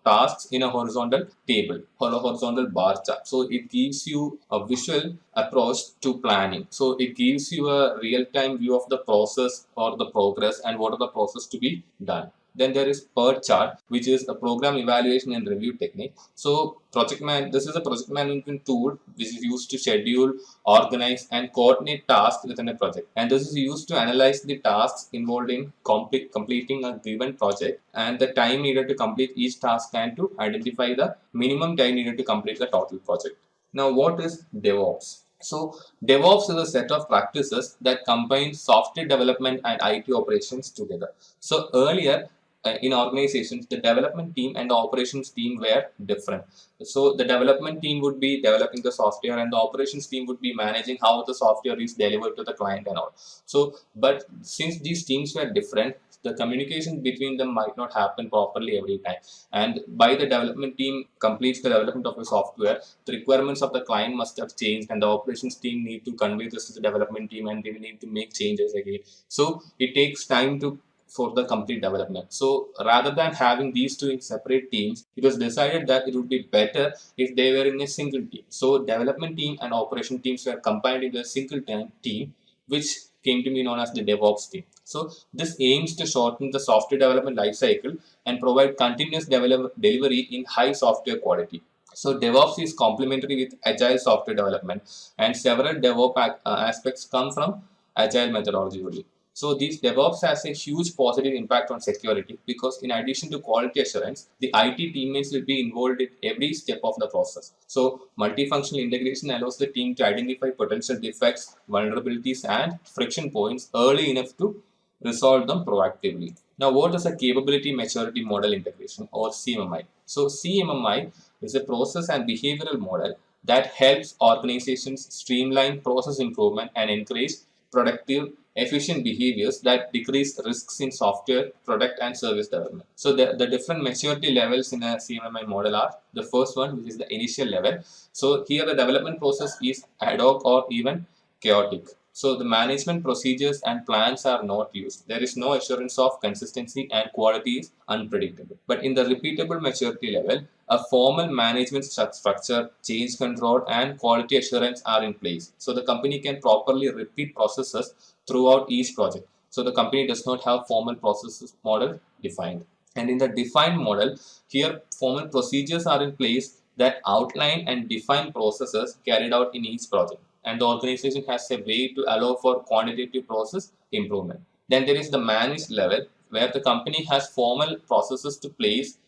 tasks in a horizontal table or a horizontal bar chart. So it gives you a visual approach to planning. So it gives you a real-time view of the process or the progress and what are the process to be done. Then there is PERT chart, which is a program evaluation and review technique. So this is a project management tool which is used to schedule, organize, and coordinate tasks within a project. And this is used to analyze the tasks involved in completing a given project and the time needed to complete each task and to identify the minimum time needed to complete the total project. Now, what is DevOps? So DevOps is a set of practices that combine software development and IT operations together. So earlier, in organizations, the development team and the operations team were different. So the development team would be developing the software and the operations team would be managing how the software is delivered to the client and all. So, but since these teams were different, the communication between them might not happen properly every time. And by the development team completes the development of the software, the requirements of the client must have changed and the operations team need to convey this to the development team and they need to make changes again. So it takes time for the complete development. So rather than having these two in separate teams, it was decided that it would be better if they were in a single team. So development team and operation teams were combined in a single team, which came to be known as the DevOps team. So this aims to shorten the software development lifecycle and provide continuous delivery in high software quality. So DevOps is complementary with agile software development, and several DevOps aspects come from agile methodology only. So these DevOps has a huge positive impact on security because in addition to quality assurance, the IT teammates will be involved in every step of the process. So multifunctional integration allows the team to identify potential defects, vulnerabilities, and friction points early enough to resolve them proactively. Now, what is a capability maturity model integration or CMMI? So CMMI is a process and behavioral model that helps organizations streamline process improvement and encourage productive, efficient behaviors that decrease risks in software, product, and service development. So the different maturity levels in a CMMI model are: the first one, which is the initial level. So here the development process is ad hoc or even chaotic. So the management procedures and plans are not used. There is no assurance of consistency and quality is unpredictable. But in the repeatable maturity level, a formal management structure, change control, and quality assurance are in place. So the company can properly repeat processes throughout each project. So the company does not have formal processes model defined. And in the defined model, here formal procedures are in place that outline and define processes carried out in each project. And the organization has a way to allow for quantitative process improvement. Then there is the managed level where the company has formal processes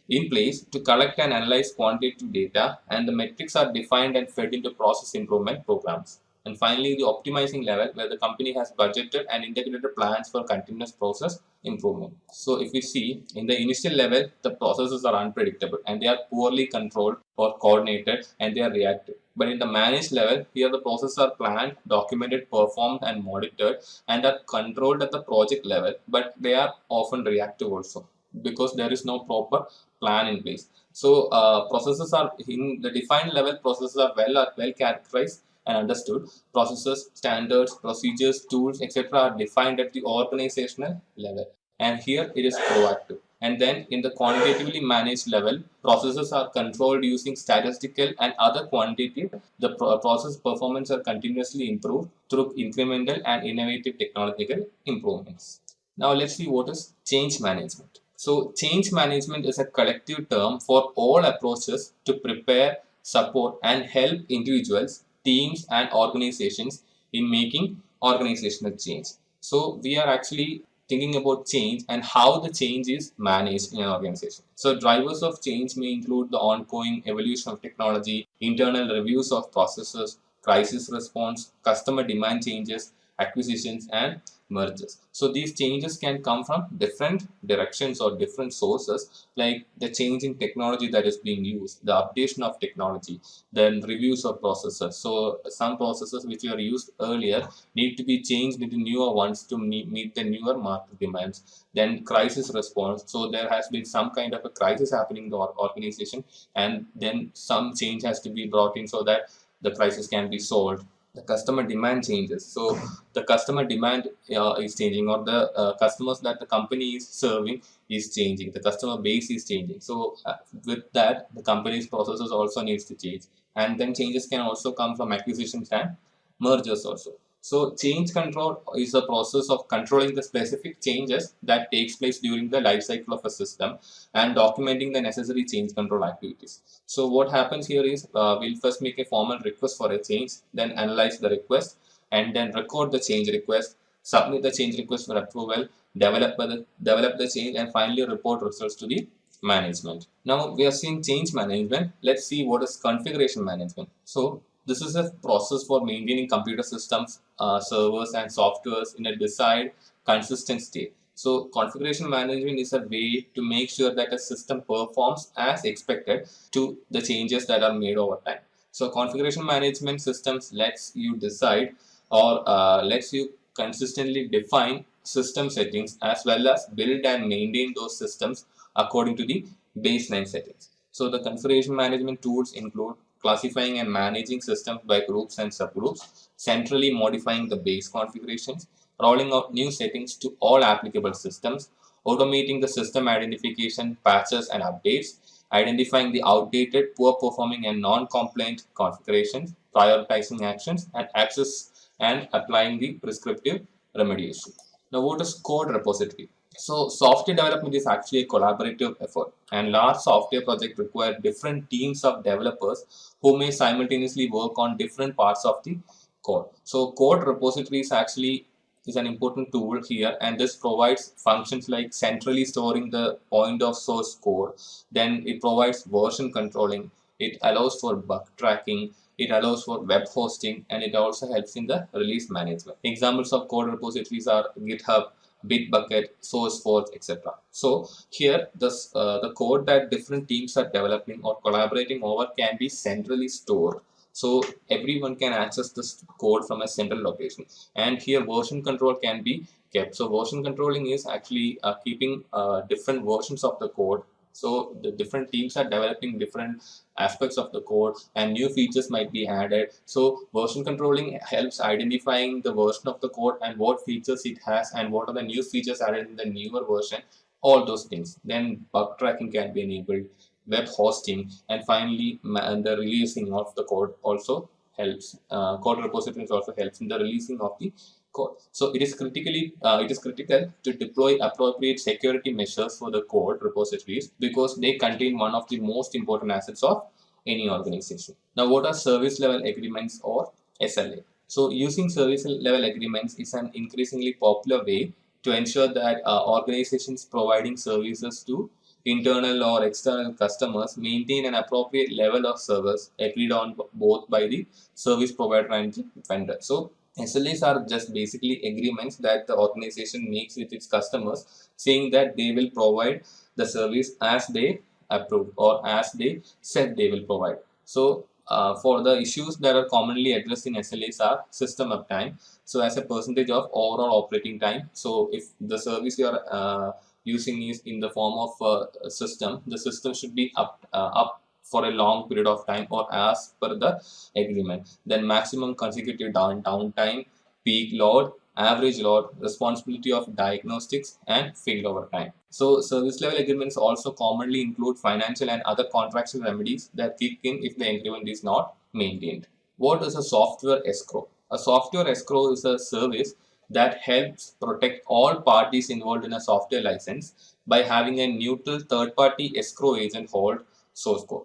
in place to collect and analyze quantitative data, and the metrics are defined and fed into process improvement programs. And finally, the optimizing level where the company has budgeted and integrated plans for continuous process improvement. So if we see in the initial level, the processes are unpredictable and they are poorly controlled or coordinated and they are reactive. But in the managed level, here the processes are planned, documented, performed, and monitored and are controlled at the project level, but they are often reactive also because there is no proper plan in place. So processes are in the defined level, processes are well characterized and understood. Processes, standards, procedures, tools, etc. are defined at the organizational level. And here it is proactive. And then in the quantitatively managed level, processes are controlled using statistical and other quantitative. The process performance are continuously improved through incremental and innovative technological improvements. Now let's see what is change management. So change management is a collective term for all approaches to prepare, support, and help individuals, teams, and organizations in making organizational change. So we are actually thinking about change and how the change is managed in an organization. So drivers of change may include the ongoing evolution of technology, internal reviews of processes, crisis response, customer demand changes, acquisitions, and mergers. So these changes can come from different directions or different sources, like the change in technology that is being used, the updation of technology, then reviews of processes. So some processes which were used earlier need to be changed into newer ones to meet the newer market demands. Then crisis response. So there has been some kind of a crisis happening in the organization, and then some change has to be brought in so that the crisis can be solved. The customer demand changes. So the customer demand is changing, or the customers that the company is serving is changing. The customer base is changing. So with that, the company's processes also needs to change. And then changes can also come from acquisitions and mergers also. So change control is a process of controlling the specific changes that takes place during the life cycle of a system and documenting the necessary change control activities. So what happens here is we'll first make a formal request for a change, then analyze the request, and then record the change request, submit the change request for approval, develop the change, and finally report results to the management. Now we are seeing change management. Let's see what is configuration management. So this is a process for maintaining computer systems, servers, and softwares in a desired, consistent state. So configuration management is a way to make sure that a system performs as expected to the changes that are made over time. So configuration management systems lets you decide or lets you consistently define system settings as well as build and maintain those systems according to the baseline settings. So the configuration management tools include classifying and managing systems by groups and subgroups, centrally modifying the base configurations, rolling out new settings to all applicable systems, automating the system identification, patches, and updates, identifying the outdated, poor performing, and non-compliant configurations, prioritizing actions, and access and applying the prescriptive remediation. Now, what is code repository? So, software development is actually a collaborative effort, and large software projects require different teams of developers who may simultaneously work on different parts of the code. So, code repositories actually is an important tool here, and this provides functions like centrally storing the point of source code. Then it provides version controlling, it allows for bug tracking, it allows for web hosting, and it also helps in the release management. Examples of code repositories are GitHub, Bitbucket, SourceForge, etc. So here the code that different teams are developing or collaborating over can be centrally stored, so everyone can access this code from a central location. And here version control can be kept. So version controlling is actually keeping different versions of the code. So the different teams are developing different aspects of the code and new features might be added. So version controlling helps identifying the version of the code and what features it has and what are the new features added in the newer version, all those things. Then bug tracking can be enabled, web hosting, and finally the releasing of the code also helps. Code repositories also helps in the releasing of the code. So it is critical to deploy appropriate security measures for the code repositories because they contain one of the most important assets of any organization. Now, what are service level agreements or SLA? So using service level agreements is an increasingly popular way to ensure that organizations providing services to internal or external customers maintain an appropriate level of service agreed on both by the service provider and the vendor. So SLAs are just basically agreements that the organization makes with its customers, saying that they will provide the service as they approved or as they said they will provide. So for the issues that are commonly addressed in SLAs are system uptime. So as a percentage of overall operating time. So if the service you are using is in the form of a system, the system should be up for a long period of time or as per the agreement. Then maximum consecutive downtime, peak load, average load, responsibility of diagnostics, and failover time. So service level agreements also commonly include financial and other contractual remedies that kick in if the agreement is not maintained. What is a software escrow? A software escrow is a service that helps protect all parties involved in a software license by having a neutral third-party escrow agent hold source code,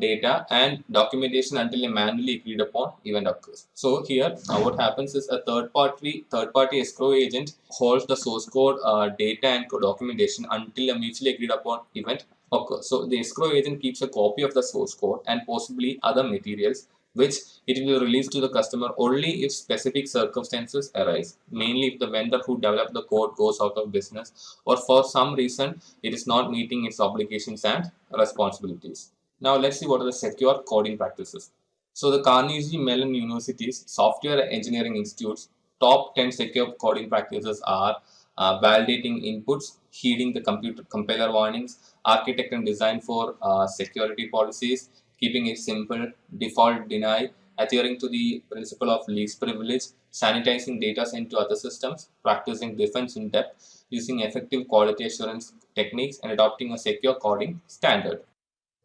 data, and documentation until a manually agreed upon event occurs. So here, what happens is a third-party escrow agent holds the source code, data, and documentation until a mutually agreed upon event occurs. So the escrow agent keeps a copy of the source code and possibly other materials, which it will release to the customer only if specific circumstances arise, mainly if the vendor who developed the code goes out of business or for some reason it is not meeting its obligations and responsibilities. Now let's see what are the secure coding practices. So the Carnegie Mellon University's Software Engineering Institute's top 10 secure coding practices are validating inputs, heeding the compiler warnings, architect and design for security policies, keeping it simple, default deny, adhering to the principle of least privilege, sanitizing data sent to other systems, practicing defense in depth, using effective quality assurance techniques, and adopting a secure coding standard.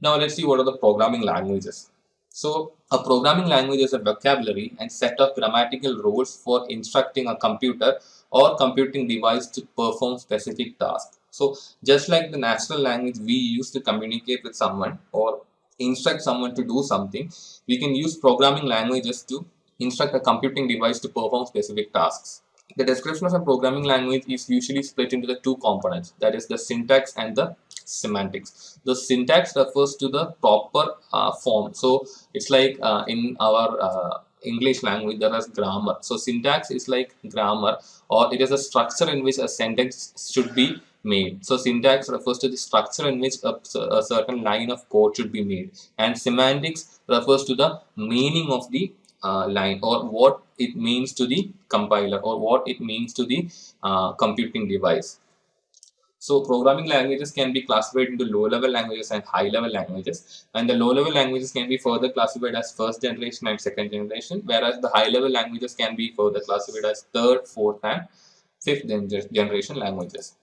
Now let's see what are the programming languages. So a programming language is a vocabulary and set of grammatical rules for instructing a computer or computing device to perform specific tasks. So just like the natural language we use to communicate with someone or instruct someone to do something, we can use programming languages to instruct a computing device to perform specific tasks. The description of a programming language is usually split into the two components, that is the syntax and the semantics. The syntax refers to the proper form. So it's like in our English language, there is grammar. So syntax is like grammar, or it is a structure in which a sentence should be made. So syntax refers to the structure in which a certain line of code should be made, and semantics refers to the meaning of the line, or what it means to the compiler, or what it means to the computing device. So programming languages can be classified into low-level languages and high-level languages, and the low-level languages can be further classified as first generation and second generation, whereas the high-level languages can be further classified as third, fourth, and fifth generation languages.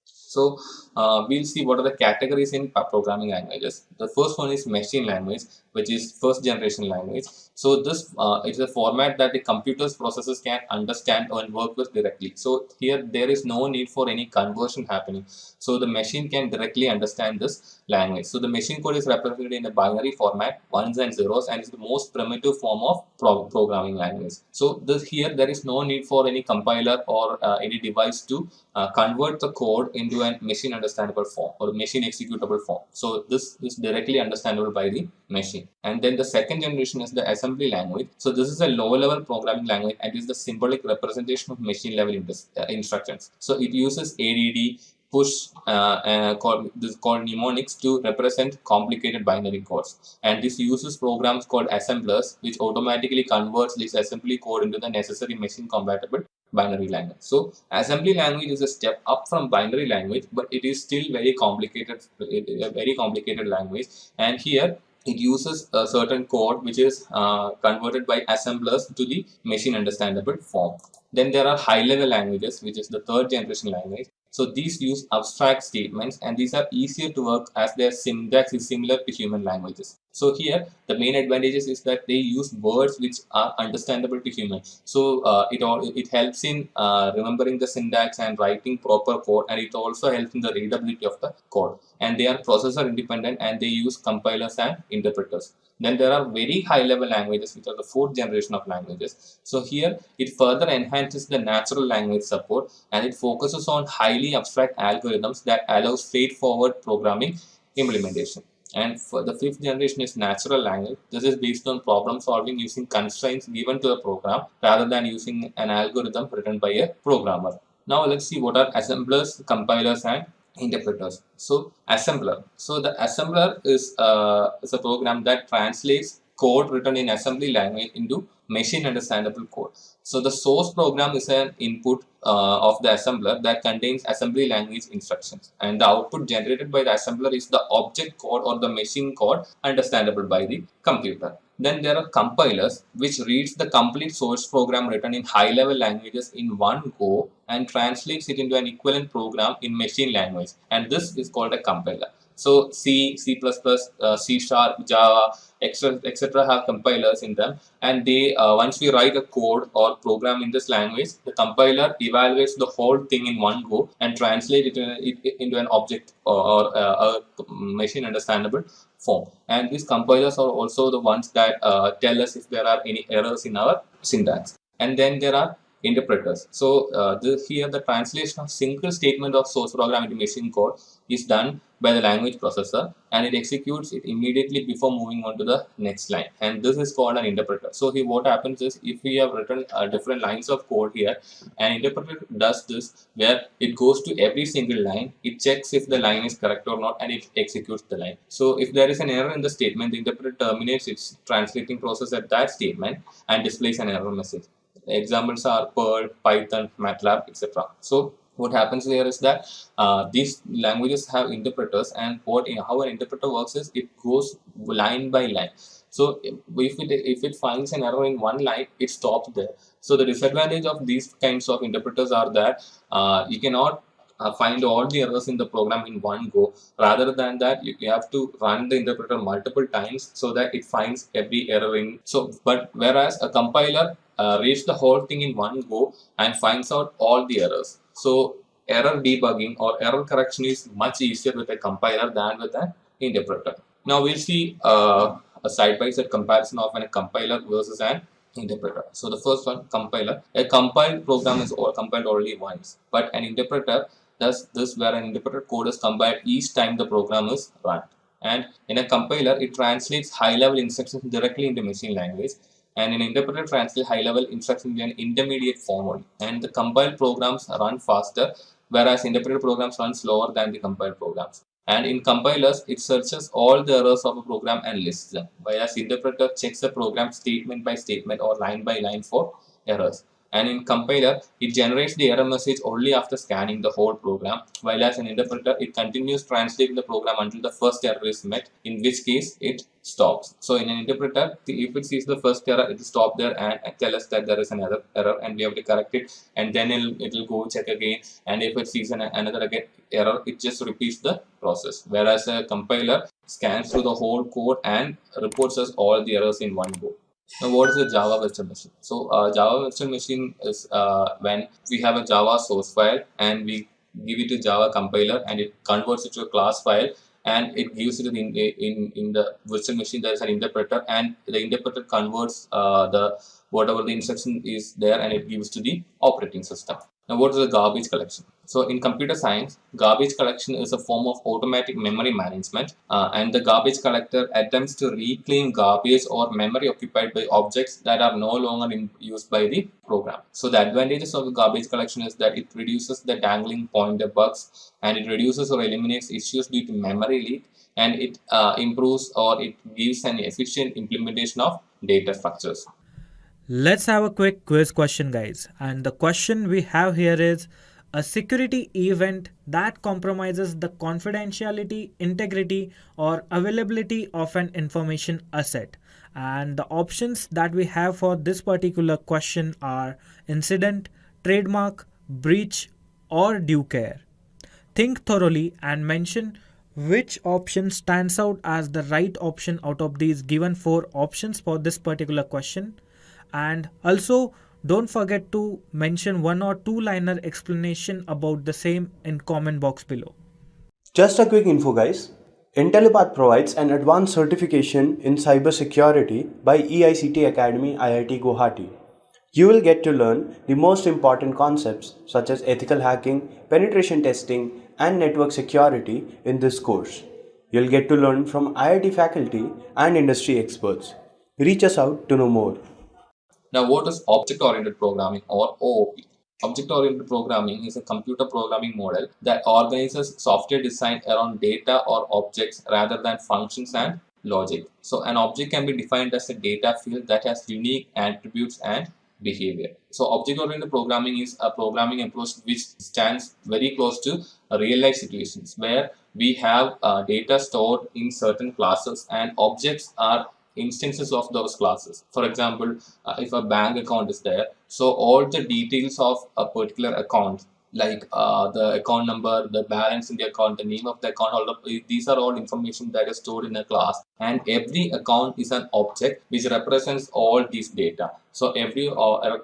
So we'll see what are the categories in programming languages. The first one is machine language, which is first generation language. So this is a format that the computer's processors can understand and work with directly. So here there is no need for any conversion happening. So the machine can directly understand this language. So the machine code is represented in a binary format, ones and zeros, and is the most primitive form of programming language. So here there is no need for any compiler or any device to convert the code into a machine understandable form or machine executable form. So this is directly understandable by the machine. And then the second generation is the assembly language. So this is a lower level programming language and is the symbolic representation of machine level instructions. So it uses ADD, push called mnemonics to represent complicated binary codes, and this uses programs called assemblers which automatically converts this assembly code into the necessary machine compatible binary language. So assembly language is a step up from binary language, but it is still very complicated, a very complicated language, and here it uses a certain code which is converted by assemblers to the machine understandable form. Then there are high level languages, which is the third generation language. So these use abstract statements, and these are easier to work as their syntax is similar to human languages. So here the main advantages is that they use words which are understandable to humans. So it helps in remembering the syntax and writing proper code, and it also helps in the readability of the code. And they are processor independent, and they use compilers and interpreters. Then there are very high level languages, which are the fourth generation of languages. So here it further enhances the natural language support, and it focuses on highly abstract algorithms that allow straightforward programming implementation. And for the fifth generation is natural language. This is based on problem solving using constraints given to the program rather than using an algorithm written by a programmer. Now let's see what are assemblers, compilers, and interpreters. So assembler. So the assembler is a program that translates code written in assembly language into machine understandable code. So the source program is an input of the assembler that contains assembly language instructions, and the output generated by the assembler is the object code or the machine code understandable by the computer. Then there are compilers, which reads the complete source program written in high level languages in one go and translates it into an equivalent program in machine language, and this is called a compiler. So C, C++, C#, Java, etc. have compilers in them, and they once we write a code or program in this language, the compiler evaluates the whole thing in one go and translates it into an object or a machine understandable form. And these compilers are also the ones that tell us if there are any errors in our syntax. And then there are interpreters. So here the translation of single statement of source program into machine code is done by the language processor, and it executes it immediately before moving on to the next line, and this is called an interpreter. So here what happens is, if we have written different lines of code here, an interpreter does this where it goes to every single line, it checks if the line is correct or not, and it executes the line. So if there is an error in the statement, the interpreter terminates its translating process at that statement and displays an error message. Examples are Perl, Python, MATLAB, etc. So what happens here is that these languages have interpreters, and how an interpreter works is it goes line by line. So if it finds an error in one line, it stops there. So the disadvantage of these kinds of interpreters are that you cannot find all the errors in the program in one go. Rather than that, you have to run the interpreter multiple times so that it finds every error in. But whereas a compiler reads the whole thing in one go and finds out all the errors. So error debugging or error correction is much easier with a compiler than with an interpreter. Now we'll see a side-by-side comparison of a compiler versus an interpreter. So the first one, compiler. A compiled program is compiled only once, but an interpreter does this where an interpreter code is compiled each time the program is run. And in a compiler, it translates high-level instructions directly into machine language, And an interpreter translates high-level instructions in an intermediate form only. And the compiled programs run faster, whereas interpreted programs run slower than the compiled programs. And in compilers, it searches all the errors of a program and lists them, whereas interpreter checks the program statement by statement or line by line for errors. And in compiler, it generates the error message only after scanning the whole program, while as an interpreter, it continues translating the program until the first error is met, in which case it stops. So in an interpreter, if it sees the first error, it will stop there and tell us that there is another error and we have to correct it, and then it will go check again, and if it sees another error, it just repeats the process. Whereas a compiler scans through the whole code and reports us all the errors in one go. Now, what is a Java virtual machine? So, Java virtual machine is when we have a Java source file and we give it to Java compiler and it converts it to a class file and it gives it in the virtual machine. There is an interpreter and the interpreter converts the whatever the instruction is there and it gives to the operating system. Now, what is a garbage collection? So, in computer science, garbage collection is a form of automatic memory management, and the garbage collector attempts to reclaim garbage or memory occupied by objects that are no longer used by the program. So, the advantages of the garbage collection is that it reduces the dangling pointer bugs, and it reduces or eliminates issues due to memory leak, and it improves or it gives an efficient implementation of data structures. Let's have a quick quiz question, guys. And the question we have here is a security event that compromises the confidentiality, integrity, or availability of an information asset. And the options that we have for this particular question are incident, trademark, breach, or due care. Think thoroughly and mention which option stands out as the right option out of these given 4 options for this particular question. And also don't forget to mention 1 or 2 liner explanation about the same in comment box below. Just a quick info, guys. Intellipaat provides an advanced certification in cybersecurity by EICT Academy IIT Guwahati. You will get to learn the most important concepts such as ethical hacking, penetration testing, and network security in this course. You'll get to learn from IIT faculty and industry experts. Reach us out to know more. Now, what is object-oriented programming or OOP? Object-oriented programming is a computer programming model that organizes software design around data or objects rather than functions and logic. So, an object can be defined as a data field that has unique attributes and behavior. So, object-oriented programming is a programming approach which stands very close to real-life situations where we have data stored in certain classes and objects are instances of those classes. For example, if a bank account is there, so all the details of a particular account, like the account number, the balance in the account, the name of the account holder, these are all information that is stored in a class, and every account is an object which represents all these data. So every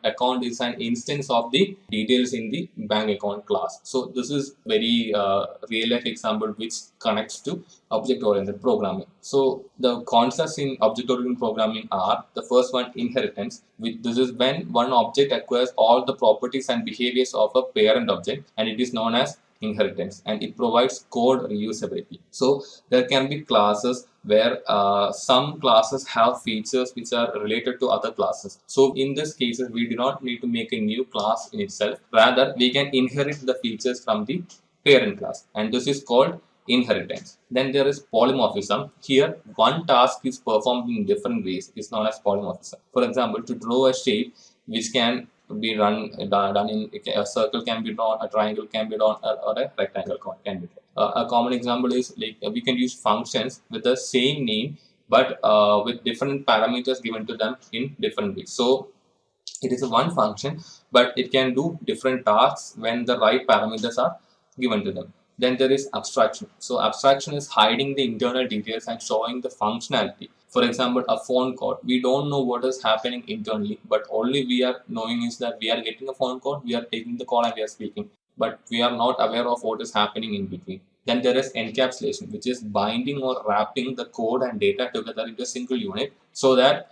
account is an instance of the details in the bank account class. So this is very real life example which connects to object oriented programming. So the concepts in object oriented programming are: the first one, inheritance. This is when one object acquires all the properties and behaviors of a parent object, and it is known as inheritance, and it provides code reusability. So there can be classes where some classes have features which are related to other classes. So in this cases, we do not need to make a new class in itself. Rather, we can inherit the features from the parent class, and this is called inheritance. Then there is polymorphism. Here, one task is performed in different ways. It's known as polymorphism. For example, to draw a shape which can be done in a circle can be drawn, a triangle can be drawn, or a rectangle can be drawn. A common example is like we can use functions with the same name but with different parameters given to them in different ways. So it is a one function, but it can do different tasks when the right parameters are given to them. Then there is abstraction. So abstraction is hiding the internal details and showing the functionality. For example, a phone call. We don't know what is happening internally, but only we are knowing is that we are getting a phone call, we are taking the call and we are speaking, but we are not aware of what is happening in between. Then there is encapsulation, which is binding or wrapping the code and data together into a single unit so that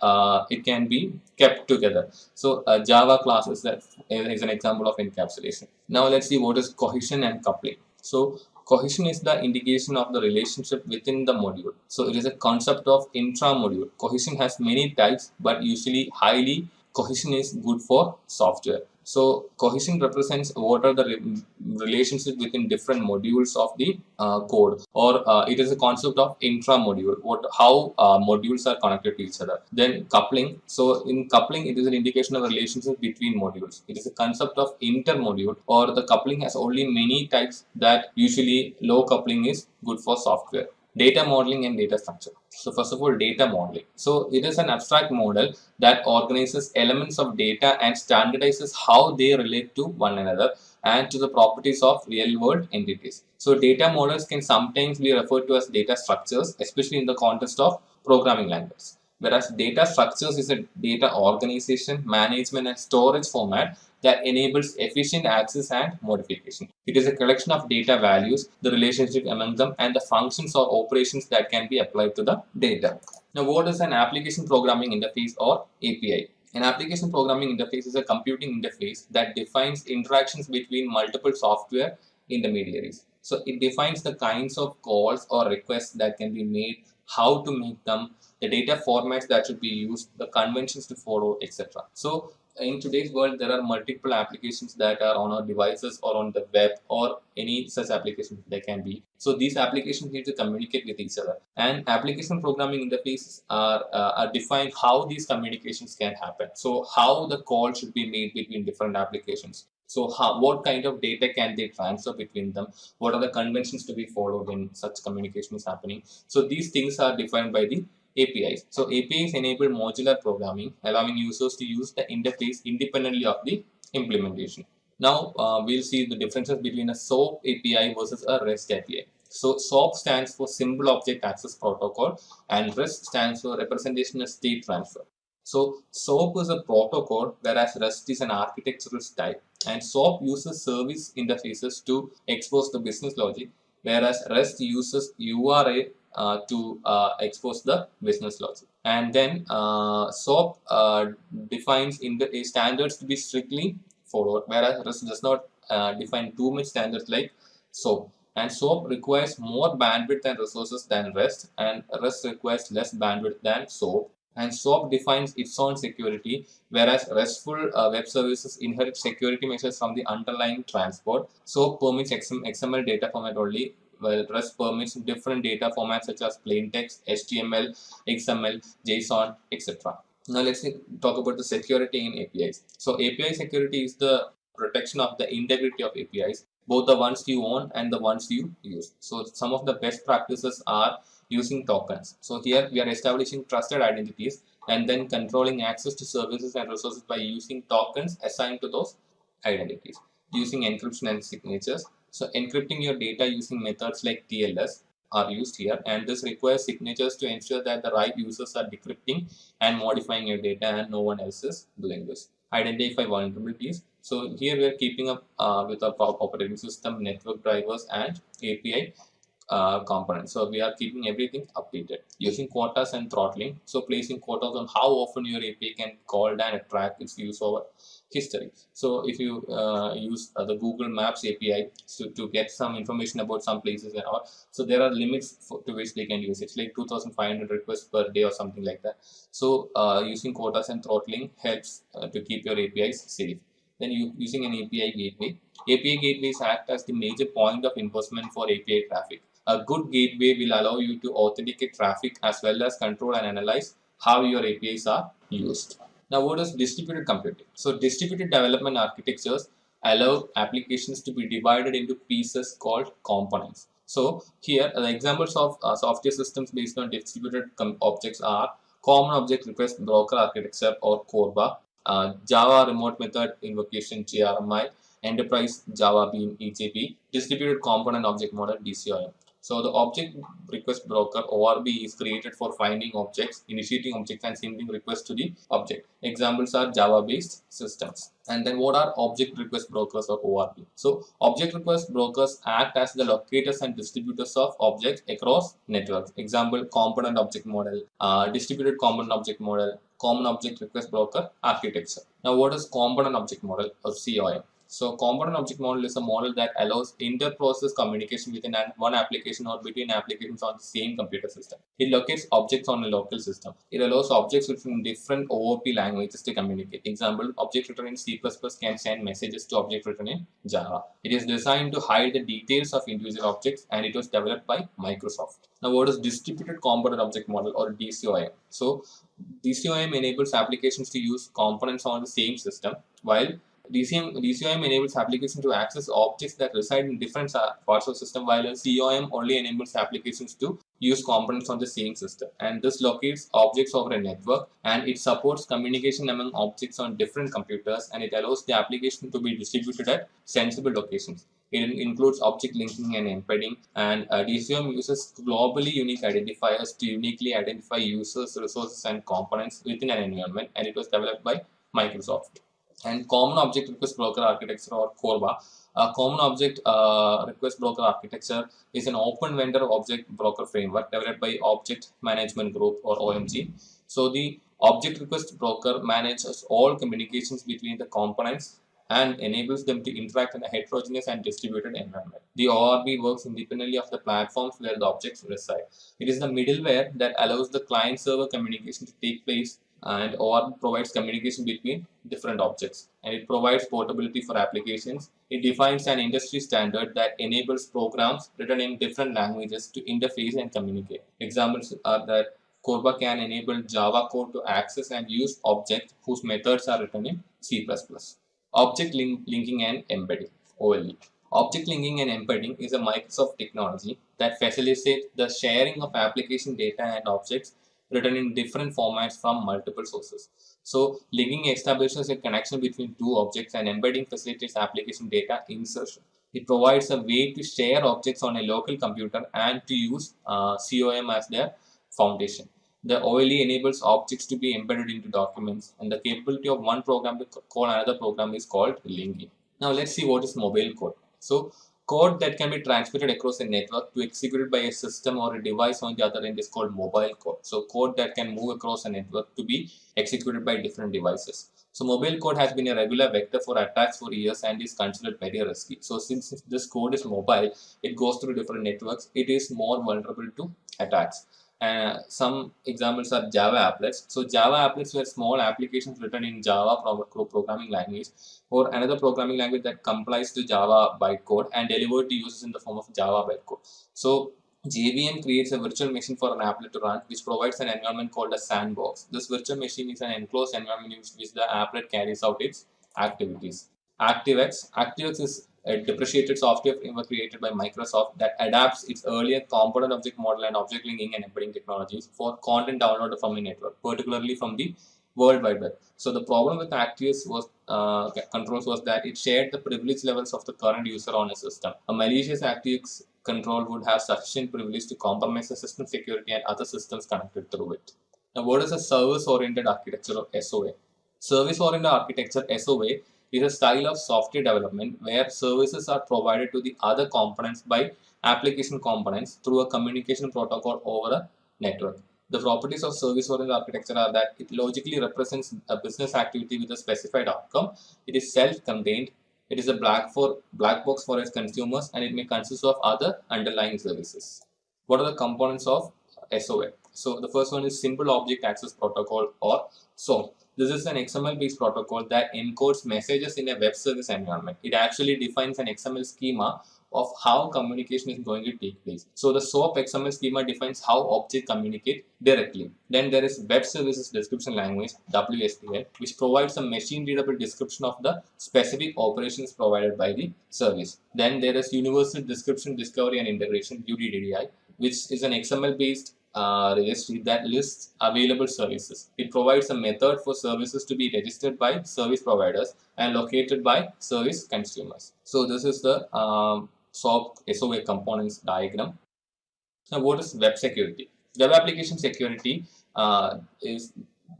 it can be kept together. So Java class is an example of encapsulation. Now let's see what is cohesion and coupling. So Cohesion is the indication of the relationship within the module. So it is a concept of intra-module. Cohesion has many types, but usually highly cohesion is good for software. So cohesion represents what are the relationships within different modules of the code, or it is a concept of intra-module, how modules are connected to each other. Then coupling. So in coupling, it is an indication of relationship between modules. It is a concept of inter-module, or the coupling has only many types that usually low coupling is good for software. Data modeling and data structure. So first of all, data modeling. So it is an abstract model that organizes elements of data and standardizes how they relate to one another and to the properties of real-world entities. So data models can sometimes be referred to as data structures, especially in the context of programming languages. Whereas data structures is a data organization, management, and storage format that enables efficient access and modification. It is a collection of data values, the relationship among them, and the functions or operations that can be applied to the data. Now, what is an application programming interface or API? An application programming interface is a computing interface that defines interactions between multiple software intermediaries. So it defines the kinds of calls or requests that can be made, how to make them, the data formats that should be used, the conventions to follow, etc. So in today's world, there are multiple applications that are on our devices or on the web or any such application they can be. So these applications need to communicate with each other, and application programming interfaces are defined how these communications can happen. So how the call should be made between different applications. So what kind of data can they transfer between them? What are the conventions to be followed when such communication is happening? So these things are defined by the APIs. So APIs enable modular programming, allowing users to use the interface independently of the implementation. Now we'll see the differences between a SOAP API versus a REST API. So SOAP stands for Simple Object Access Protocol, and REST stands for Representation State Transfer. So SOAP is a protocol, whereas REST is an architectural type, and SOAP uses service interfaces to expose the business logic, whereas REST uses URA to expose the business logic. And then SOAP defines standards to be strictly followed, whereas REST does not define too much standards like SOAP. And SOAP requires more bandwidth and resources than REST, and REST requires less bandwidth than SOAP. And SOAP defines its own security, whereas RESTful web services inherit security measures from the underlying transport. SOAP permits XML data format only, while REST permits different data formats such as plain text, HTML, XML, JSON, etc. Now let's talk about the security in APIs. So API security is the protection of the integrity of APIs, both the ones you own and the ones you use. So some of the best practices are using tokens. So here we are establishing trusted identities and then controlling access to services and resources by using tokens assigned to those identities, using encryption and signatures. So encrypting your data using methods like TLS are used here, and this requires signatures to ensure that the right users are decrypting and modifying your data and no one else is doing this. Identify vulnerabilities. So here we are keeping up with our operating system, network drivers, and API components. So we are keeping everything updated using quotas and throttling. So placing quotas on how often your API can called and track its use over history. So if you use the Google Maps API to get some information about some places and all, so there are limits to which they can use. It's like 2,500 requests per day or something like that. So using quotas and throttling helps to keep your APIs safe. Then using an API gateway. API gateways act as the major point of enforcement for API traffic. A good gateway will allow you to authenticate traffic as well as control and analyze how your APIs are used. Now, what is distributed computing? So, distributed development architectures allow applications to be divided into pieces called components. So, here the examples of software systems based on distributed objects are Common Object Request Broker Architecture or CORBA, Java Remote Method Invocation JRMI, Enterprise Java Bean EJB, Distributed Component Object Model DCOM. So the Object Request Broker ORB is created for finding objects, initiating objects, and sending requests to the object. Examples are Java-based systems. And then what are Object Request Brokers or ORB? So Object Request Brokers act as the locators and distributors of objects across networks. Example, Component Object Model, Distributed Component Object Model, Common Object Request Broker Architecture. Now what is Component Object Model or COM? So component object model is a model that allows inter-process communication within one application or between applications on the same computer system. It locates objects on a local system. It allows objects within different OOP languages to communicate. Example, object written in C++ can send messages to object written in Java. It is designed to hide the details of individual objects, and it was developed by Microsoft. Now, what is distributed component object model, or DCOM? So DCOM enables applications to use components on the same system, while DCOM enables applications to access objects that reside in different parts of the system, while a COM only enables applications to use components on the same system. And this locates objects over a network, and it supports communication among objects on different computers, and it allows the application to be distributed at sensible locations. It includes object linking and embedding, and DCOM uses globally unique identifiers to uniquely identify users, resources, and components within an environment, and it was developed by Microsoft. And Common Object Request Broker Architecture, or CORBA. Common Object Request Broker Architecture is an open vendor object broker framework developed by Object Management Group, or OMG. So the object request broker manages all communications between the components and enables them to interact in a heterogeneous and distributed environment. The ORB works independently of the platforms where the objects reside. It is the middleware that allows the client-server communication to take place, and ORB provides communication between different objects, and it provides portability for applications. It defines an industry standard that enables programs written in different languages to interface and communicate. Examples are that CORBA can enable Java code to access and use objects whose methods are written in C++. Object linking and embedding, OLE. Object linking and embedding is a Microsoft technology that facilitates the sharing of application data and objects written in different formats from multiple sources. So linking establishes a connection between two objects, and embedding facilitates application data insertion. It provides a way to share objects on a local computer and to use COM as their foundation. The OLE enables objects to be embedded into documents, and the capability of one program to call another program is called linking. Now let's see what is mobile code. So code that can be transmitted across a network to executed by a system or a device on the other end is called mobile code. So code that can move across a network to be executed by different devices. So mobile code has been a regular vector for attacks for years and is considered very risky. So since this code is mobile, it goes through different networks, it is more vulnerable to attacks. Some examples are Java applets. So Java applets were small applications written in Java programming language, or another programming language that complies to Java bytecode and delivered to users in the form of Java bytecode. So JVM creates a virtual machine for an applet to run, which provides an environment called a sandbox. This virtual machine is an enclosed environment in which the applet carries out its activities. ActiveX is a depreciated software framework created by Microsoft that adapts its earlier component object model and object linking and embedding technologies for content downloaded from a network, particularly from the World Wide Web. So the problem with ActiveX controls was that it shared the privilege levels of the current user on a system. A malicious ActiveX control would have sufficient privilege to compromise the system security and other systems connected through it. Now, what is a service-oriented architecture, or SOA? Service-oriented architecture, SOA, is a style of software development where services are provided to the other components by application components through a communication protocol over a network. The properties of service-oriented architecture are that it logically represents a business activity with a specified outcome. It is self-contained. It is a black box for its consumers, and it may consist of other underlying services. What are the components of SOA? So the first one is Simple Object Access Protocol, or SOAP. This is an XML-based protocol that encodes messages in a web service environment. It actually defines an XML schema of how communication is going to take place. So the SOAP XML schema defines how objects communicate directly. Then there is Web Services Description Language, WSDL, which provides a machine-readable description of the specific operations provided by the service. Then there is Universal Description Discovery and Integration, UDDI, which is an XML-based registry that lists available services. It provides a method for services to be registered by service providers and located by service consumers. So this is the SOA components diagram. Now, what is web security? Web application security is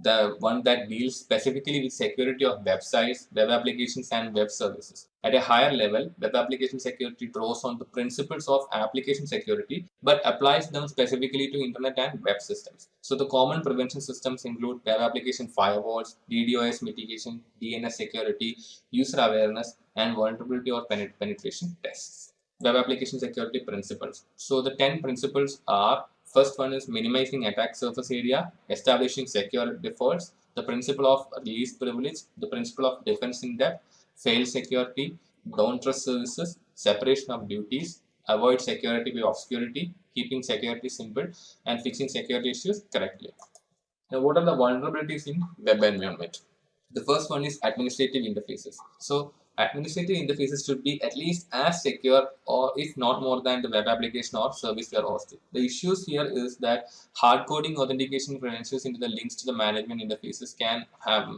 the one that deals specifically with security of websites, web applications, and web services. At a higher level, web application security draws on the principles of application security but applies them specifically to internet and web systems. So the common prevention systems include web application firewalls, DDoS mitigation, DNS security, user awareness, and vulnerability or penetration tests. Web application security principles. So the 10 principles are: first one is minimizing attack surface area, establishing secure defaults, the principle of least privilege, the principle of defense in depth, fail security, don't trust services, separation of duties, avoid security by obscurity, keeping security simple, and fixing security issues correctly. Now, what are the vulnerabilities in web environment? The first one is administrative interfaces. So administrative interfaces should be at least as secure or if not more than the web application or service you are hosting. The issues here is that hard coding authentication credentials into the links to the management interfaces can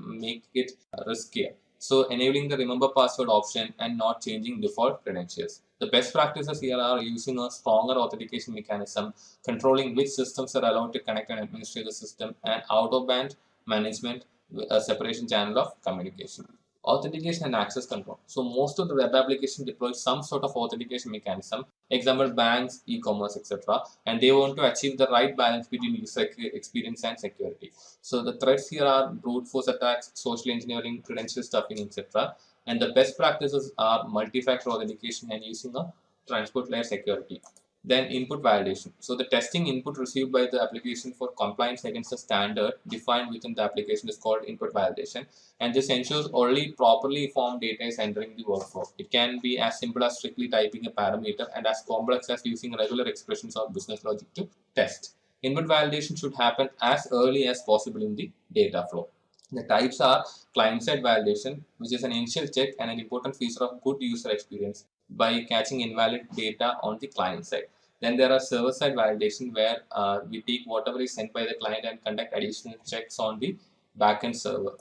make it riskier. So enabling the remember password option and not changing default credentials. The best practices here are using a stronger authentication mechanism, controlling which systems are allowed to connect and administrate the system, and out-of-band management, a separation channel of communication. Authentication and access control. So most of the web application deploys some sort of authentication mechanism, example banks, e-commerce, etc. And they want to achieve the right balance between user experience and security. So the threats here are brute force attacks, social engineering, credential stuffing, etc. And the best practices are multi-factor authentication and using a transport layer security. Then input validation. So the testing input received by the application for compliance against a standard defined within the application is called input validation. And this ensures only properly formed data is entering the workflow. It can be as simple as strictly typing a parameter and as complex as using regular expressions or business logic to test. Input validation should happen as early as possible in the data flow. The types are client-side validation, which is an initial check and an important feature of good user experience by catching invalid data on the client side. Then there are server-side validation, where we take whatever is sent by the client and conduct additional checks on the backend server.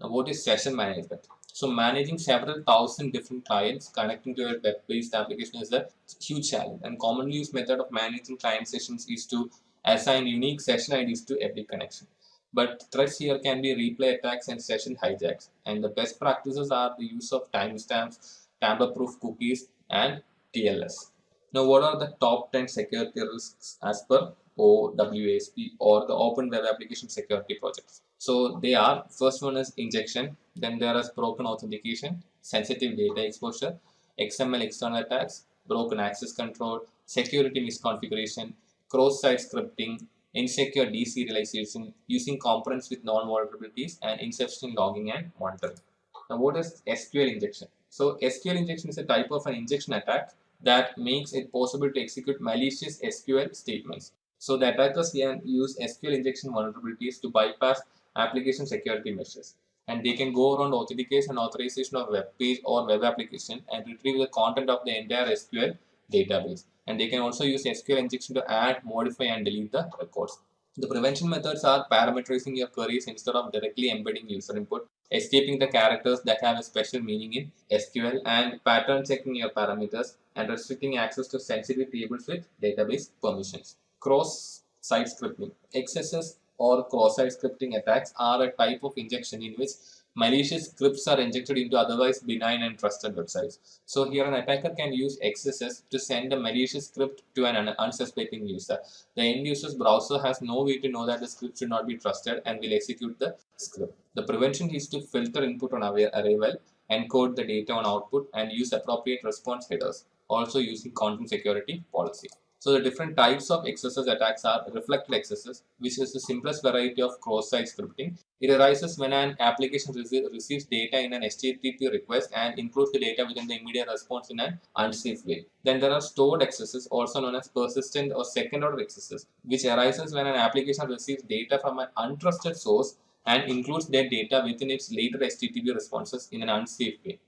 Now, what is session management? So managing several thousand different clients connecting to a web-based application is a huge challenge. And commonly used method of managing client sessions is to assign unique session IDs to every connection. But threats here can be replay attacks and session hijacks. And the best practices are the use of timestamps, tamper-proof cookies, and TLS. Now, what are the top 10 security risks as per OWASP or the Open Web Application Security Project? So they are: first one is injection, then there is broken authentication, sensitive data exposure, XML external attacks, broken access control, security misconfiguration, cross-site scripting, insecure deserialization, using components with non-vulnerabilities, and insufficient logging and monitoring. Now, what is SQL injection? So SQL injection is a type of an injection attack that makes it possible to execute malicious SQL statements. So the attackers can use SQL injection vulnerabilities to bypass application security measures. And they can go around authentication and authorization of web page or web application and retrieve the content of the entire SQL database. And they can also use SQL injection to add, modify, and delete the records. The prevention methods are parameterizing your queries instead of directly embedding user input, escaping the characters that have a special meaning in SQL, and pattern checking your parameters, and restricting access to sensitive tables with database permissions. Cross-site scripting. XSS or cross-site scripting attacks are a type of injection in which malicious scripts are injected into otherwise benign and trusted websites. So here an attacker can use XSS to send a malicious script to an unsuspecting user. The end user's browser has no way to know that the script should not be trusted and will execute the script. The prevention is to filter input on arrival, encode the data on output, and use appropriate response headers, also using content security policy. So the different types of XSS attacks are reflected XSS, which is the simplest variety of cross-site scripting. It arises when an application receives data in an HTTP request and includes the data within the immediate response in an unsafe way. Then there are stored XSS, also known as persistent or second-order XSS, which arises when an application receives data from an untrusted source and includes their data within its later HTTP responses in an unsafe way.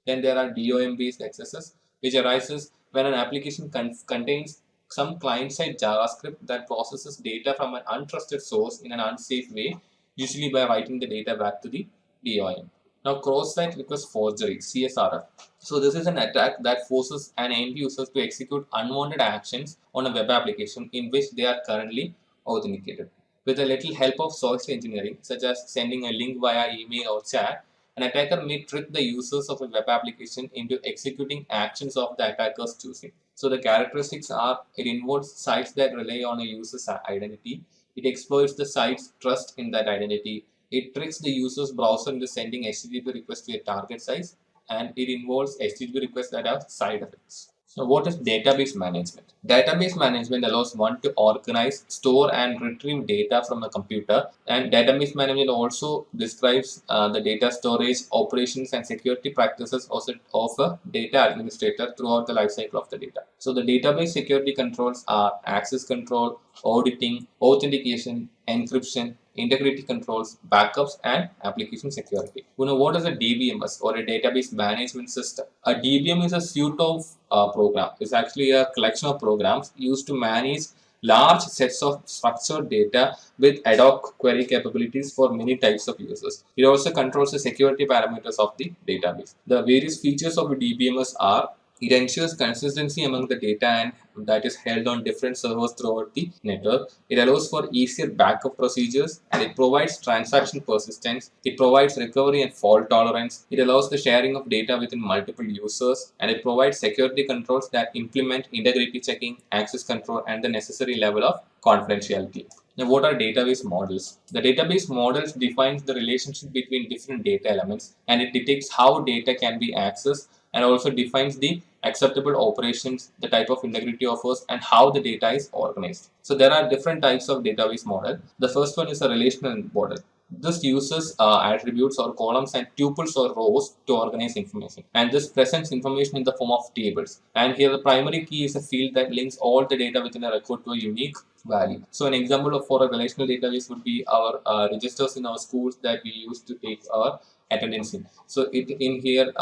Then there are DOM-based XSS, which arises when an application contains some client-side JavaScript that processes data from an untrusted source in an unsafe way, usually by writing the data back to the DOM. Now, cross-site request forgery, CSRF. So this is an attack that forces an end user to execute unwanted actions on a web application in which they are currently authenticated. With a little help of social engineering, such as sending a link via email or chat, an attacker may trick the users of a web application into executing actions of the attacker's choosing. So the characteristics are: it involves sites that rely on a user's identity, it exploits the site's trust in that identity, it tricks the user's browser into sending HTTP requests to a target site, and it involves HTTP requests that have side effects. So what is database management? Database management allows one to organize, store and retrieve data from a computer, and database management also describes the data storage, operations and security practices of a data administrator throughout the life cycle of the data. So the database security controls are access control, auditing, authentication, encryption, integrity controls, backups, and application security. You know what is a DBMS, or a database management system? A DBM is a suite of program. It's actually a collection of programs used to manage large sets of structured data with ad hoc query capabilities for many types of users. It also controls the security parameters of the database. The various features of a DBMS are: it ensures consistency among the data and that is held on different servers throughout the network. It allows for easier backup procedures, and it provides transaction persistence. It provides recovery and fault tolerance. It allows the sharing of data within multiple users, and it provides security controls that implement integrity checking, access control, and the necessary level of confidentiality. Now, what are database models? The database models defines the relationship between different data elements, and it detects how data can be accessed, and also defines the acceptable operations, the type of integrity offers, and how the data is organized. So there are different types of database model. The first one is a relational model. This uses attributes or columns and tuples or rows to organize information, and this presents information in the form of tables. And here the primary key is a field that links all the data within a record to a unique value. So an example for a relational database would be our registers in our schools that we use to take our attendance in. So in here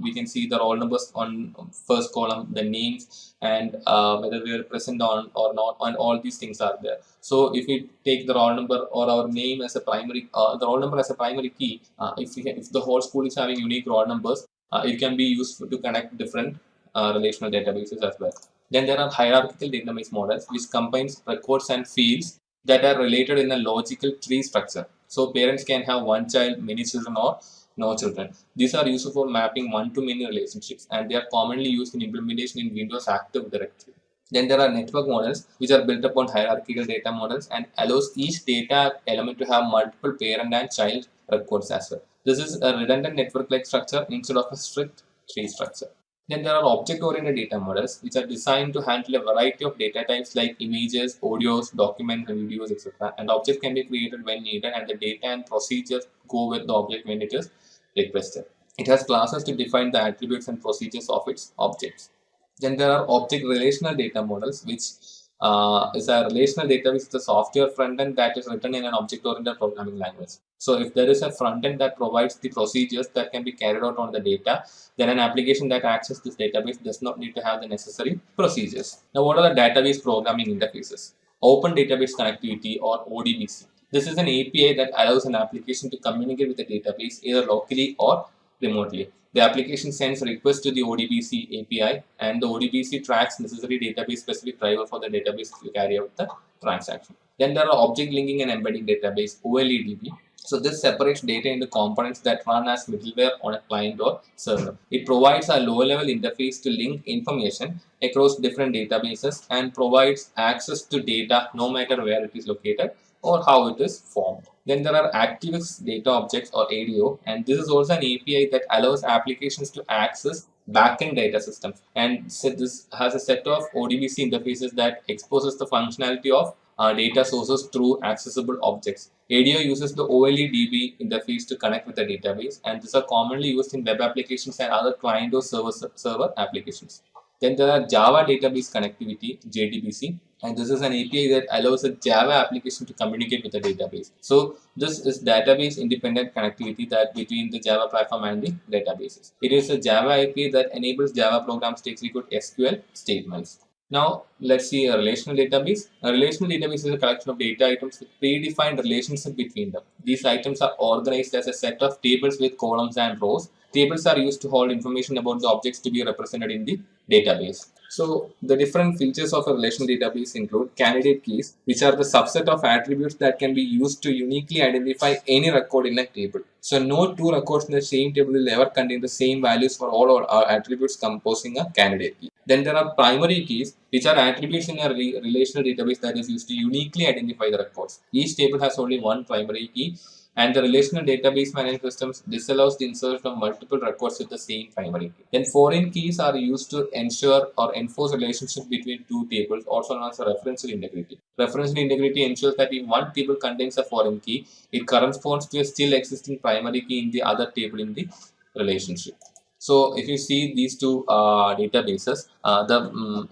we can see the roll numbers on first column, the names, and whether we are present on or not, and all these things are there. So if we take the roll number or our name as a primary, the roll number as a primary key, if the whole school is having unique roll numbers, it can be used to connect different relational databases as well. Then there are hierarchical database models, which combines records and fields that are related in a logical tree structure. So parents can have one child, many children, or no children. These are used for mapping one-to-many relationships, and they are commonly used in implementation in Windows Active Directory. Then there are network models, which are built upon hierarchical data models and allows each data element to have multiple parent and child records as well. This is a redundant network-like structure instead of a strict tree structure. Then there are object-oriented data models, which are designed to handle a variety of data types like images, audios, documents, and videos, etc. And objects can be created when needed, and the data and procedures go with the object when it is requested. It has classes to define the attributes and procedures of its objects. Then there are object relational data models, which is a relational database with a software front end that is written in an object-oriented programming language. So if there is a front end that provides the procedures that can be carried out on the data, then an application that accesses this database does not need to have the necessary procedures. Now, what are the database programming interfaces? Open Database Connectivity, or ODBC. This is an API that allows an application to communicate with the database either locally or remotely. The application sends a request to the ODBC API, and the ODBC tracks necessary database-specific driver for the database to carry out the transaction. Then there are object linking and embedding database, OLEDB. So this separates data into components that run as middleware on a client or server. It provides a low-level interface to link information across different databases and provides access to data no matter where it is located or how it is formed. Then there are ActiveX Data Objects, or ADO, and this is also an API that allows applications to access backend data systems. And so this has a set of ODBC interfaces that exposes the functionality of data sources through accessible objects. ADO uses the OLEDB interface to connect with the database, and these are commonly used in web applications and other client or server applications. Then there are Java Database Connectivity, JDBC, and this is an API that allows a Java application to communicate with the database. So this is database independent connectivity that between the Java platform and the databases. It is a Java API that enables Java programs to execute SQL statements. Now let's see a relational database. A relational database is a collection of data items with predefined relationship between them. These items are organized as a set of tables with columns and rows. Tables are used to hold information about the objects to be represented in the database. So the different features of a relational database include candidate keys, which are the subset of attributes that can be used to uniquely identify any record in a table. So no two records in the same table will ever contain the same values for all our attributes composing a candidate key. Then there are primary keys, which are attributes in a relational database that is used to uniquely identify the records. Each table has only one primary key, and the relational database management systems disallows the insertion of multiple records with the same primary key. Then foreign keys are used to ensure or enforce relationship between two tables, also known as referential integrity. Referential integrity ensures that if one table contains a foreign key, it corresponds to a still existing primary key in the other table in the relationship. So if you see these two databases,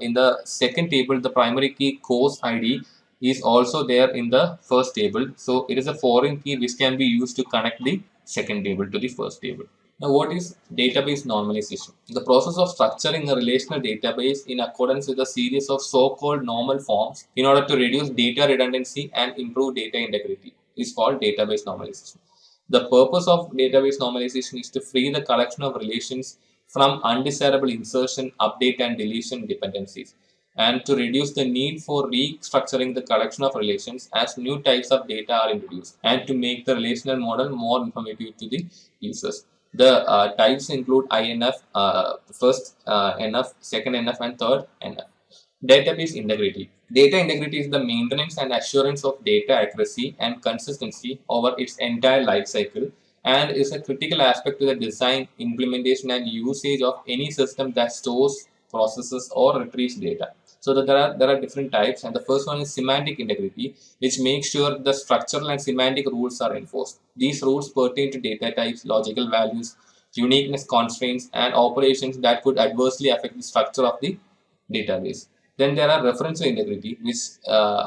in the second table, the primary key course ID is also there in the first table. So it is a foreign key which can be used to connect the second table to the first table. Now, what is database normalization? The process of structuring a relational database in accordance with a series of so-called normal forms in order to reduce data redundancy and improve data integrity is called database normalization. The purpose of database normalization is to free the collection of relations from undesirable insertion, update, and deletion dependencies, and to reduce the need for restructuring the collection of relations as new types of data are introduced, and to make the relational model more informative to the users. The types include INF, first NF, second NF, and third NF. Database integrity. Data integrity is the maintenance and assurance of data accuracy and consistency over its entire life cycle, and is a critical aspect to the design, implementation, and usage of any system that stores, processes, or retrieves data. So that there are different types, and the first one is semantic integrity, which makes sure the structural and semantic rules are enforced. These rules pertain to data types, logical values, uniqueness constraints, and operations that could adversely affect the structure of the database. Then there are referential integrity, which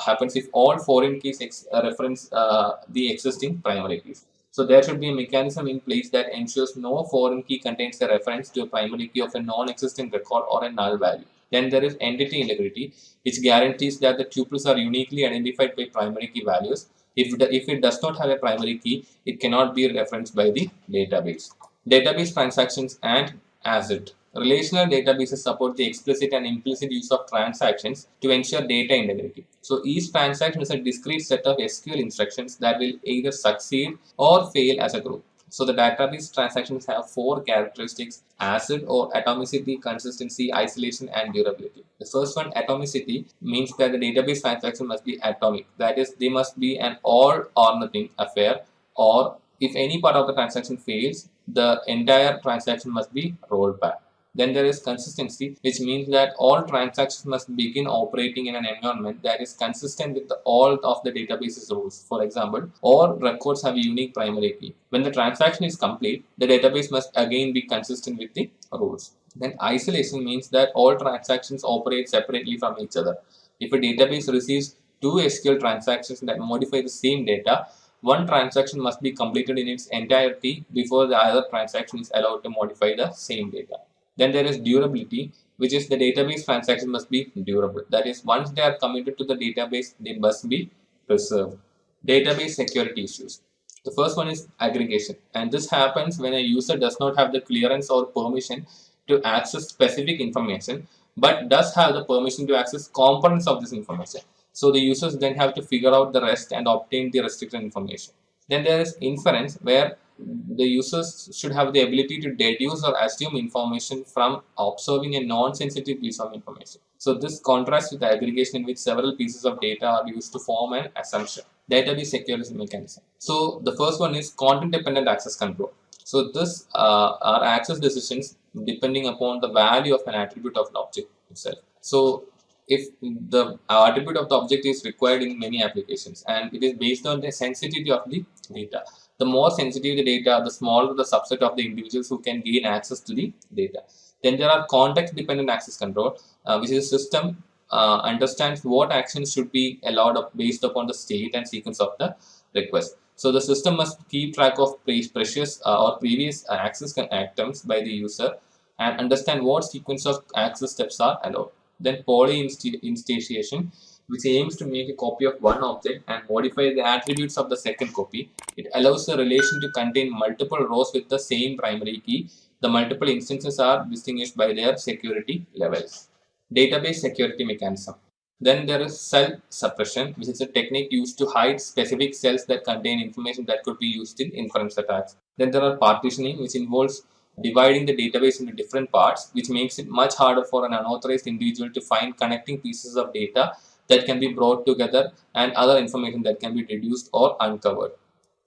happens if all foreign keys reference the existing primary keys. So there should be a mechanism in place that ensures no foreign key contains a reference to a primary key of a non-existent record or a null value. Then there is entity integrity, which guarantees that the tuples are uniquely identified by primary key values. If it does not have a primary key, it cannot be referenced by the database. Database transactions and ACID. Relational databases support the explicit and implicit use of transactions to ensure data integrity. So each transaction is a discrete set of SQL instructions that will either succeed or fail as a group. So the database transactions have four characteristics: ACID, or atomicity, consistency, isolation, and durability. The first one, atomicity, means that the database transaction must be atomic. That is, they must be an all or nothing affair, or if any part of the transaction fails, the entire transaction must be rolled back. Then there is consistency, which means that all transactions must begin operating in an environment that is consistent with all of the database's rules. For example, all records have a unique primary key. When the transaction is complete, the database must again be consistent with the rules. Then isolation means that all transactions operate separately from each other. If a database receives two SQL transactions that modify the same data, one transaction must be completed in its entirety before the other transaction is allowed to modify the same data. Then there is durability, which is the database transaction must be durable. That is, once they are committed to the database, they must be preserved. Database security issues. The first one is aggregation, and this happens when a user does not have the clearance or permission to access specific information, but does have the permission to access components of this information. So the users then have to figure out the rest and obtain the restricted information. Then there is inference, where the users should have the ability to deduce or assume information from observing a non-sensitive piece of information. So this contrasts with the aggregation, in which several pieces of data are used to form an assumption. Database security mechanism. So the first one is content-dependent access control. So this are access decisions depending upon the value of an attribute of the object itself. So if the attribute of the object is required in many applications, and it is based on the sensitivity of the data. The more sensitive the data, the smaller the subset of the individuals who can gain access to the data. Then there are context-dependent access control, which is a system understands what actions should be allowed based upon the state and sequence of the request. So the system must keep track of precious or previous access items by the user and understand what sequence of access steps are allowed. Then poly-instantiation, which aims to make a copy of one object and modify the attributes of the second copy. It allows the relation to contain multiple rows with the same primary key. The multiple instances are distinguished by their security levels. database security mechanism. Then there is cell suppression, which is a technique used to hide specific cells that contain information that could be used in inference attacks. Then there are partitioning, which involves dividing the database into different parts, which makes it much harder for an unauthorized individual to find connecting pieces of data that can be brought together and other information that can be deduced or uncovered.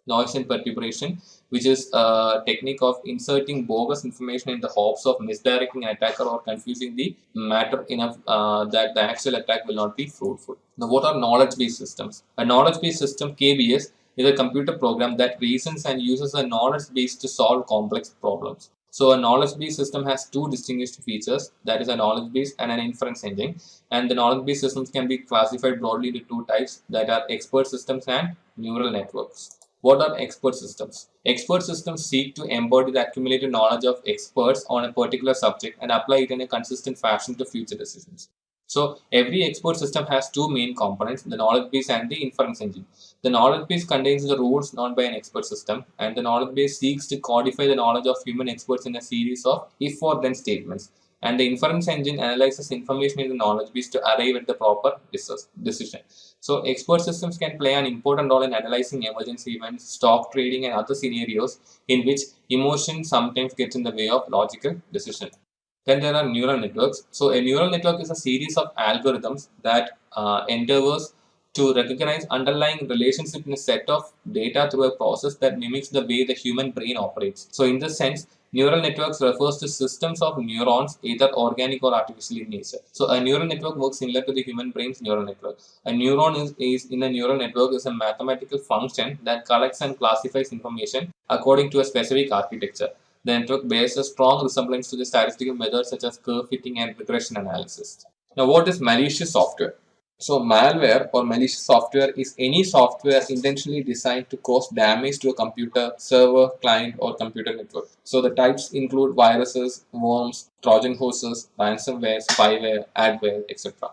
Noise and perturbation, which is a technique of inserting bogus information in the hopes of misdirecting an attacker or confusing the matter enough that the actual attack will not be fruitful. Now, what are knowledge-based systems? A knowledge-based system, KBS, is a computer program that reasons and uses a knowledge base to solve complex problems. So a knowledge-based system has two distinguished features, that is a knowledge base and an inference engine. And the knowledge-based systems can be classified broadly into two types, that are expert systems and neural networks. What are expert systems? Expert systems seek to embody the accumulated knowledge of experts on a particular subject and apply it in a consistent fashion to future decisions. So every expert system has two main components, the knowledge base and the inference engine. The knowledge base contains the rules known by an expert system, and the knowledge base seeks to codify the knowledge of human experts in a series of if or then statements. And the inference engine analyzes information in the knowledge base to arrive at the proper decision. So expert systems can play an important role in analyzing emergency events, stock trading, and other scenarios in which emotion sometimes gets in the way of logical decision. Then there are neural networks. So a neural network is a series of algorithms that endeavors to recognize underlying relationship in a set of data through a process that mimics the way the human brain operates. So in this sense, neural networks refers to systems of neurons, either organic or artificial in nature. So a neural network works similar to the human brain's neural network. A neuron is in a neural network is a mathematical function that collects and classifies information according to a specific architecture. The network bears a strong resemblance to the statistical methods such as curve fitting and regression analysis. Now, what is malicious software? So malware or malicious software is any software intentionally designed to cause damage to a computer, server, client, or computer network. So the types include viruses, worms, Trojan horses, ransomware, spyware, adware, etc.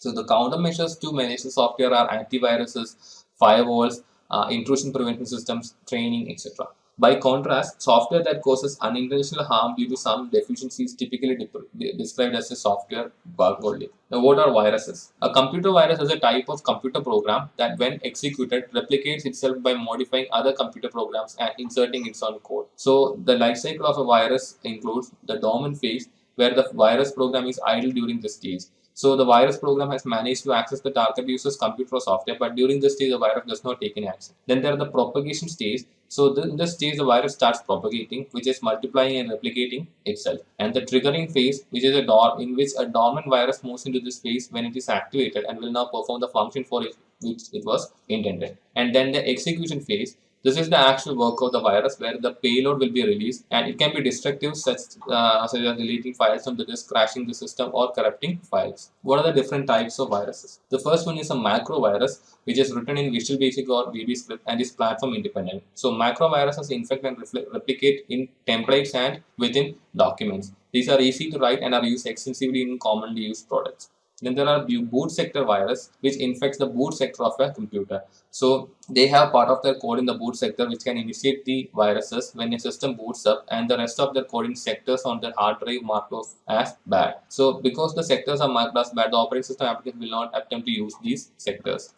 So the countermeasures to malicious software are antiviruses, firewalls, intrusion prevention systems, training, etc. By contrast, software that causes unintentional harm due to some deficiency is typically described as a software bug only. Now, what are viruses? A computer virus is a type of computer program that, when executed, replicates itself by modifying other computer programs and inserting its own code. So, the life cycle of a virus includes the dormant phase, where the virus program is idle during this stage. So the virus program has managed to access the target user's computer or software, but during this stage, the virus does not take any action. Then there are the propagation stage. So in this stage, the virus starts propagating, which is multiplying and replicating itself. And the triggering phase, which is in which a dormant virus moves into this phase when it is activated and will now perform the function for which it was intended. And then the execution phase. This is the actual work of the virus, where the payload will be released, and it can be destructive, such as deleting files from the disk, crashing the system, or corrupting files. What are the different types of viruses? The first one is a macro virus, which is written in Visual Basic or VB script and is platform independent. So macro viruses infect and replicate in templates and within documents. These are easy to write and are used extensively in commonly used products. Then there are boot sector virus, which infects the boot sector of a computer. So they have part of their code in the boot sector, which can initiate the viruses when a system boots up, and the rest of their code in sectors on the hard drive marked off as bad. So because the sectors are marked as bad, the operating system application will not attempt to use these sectors.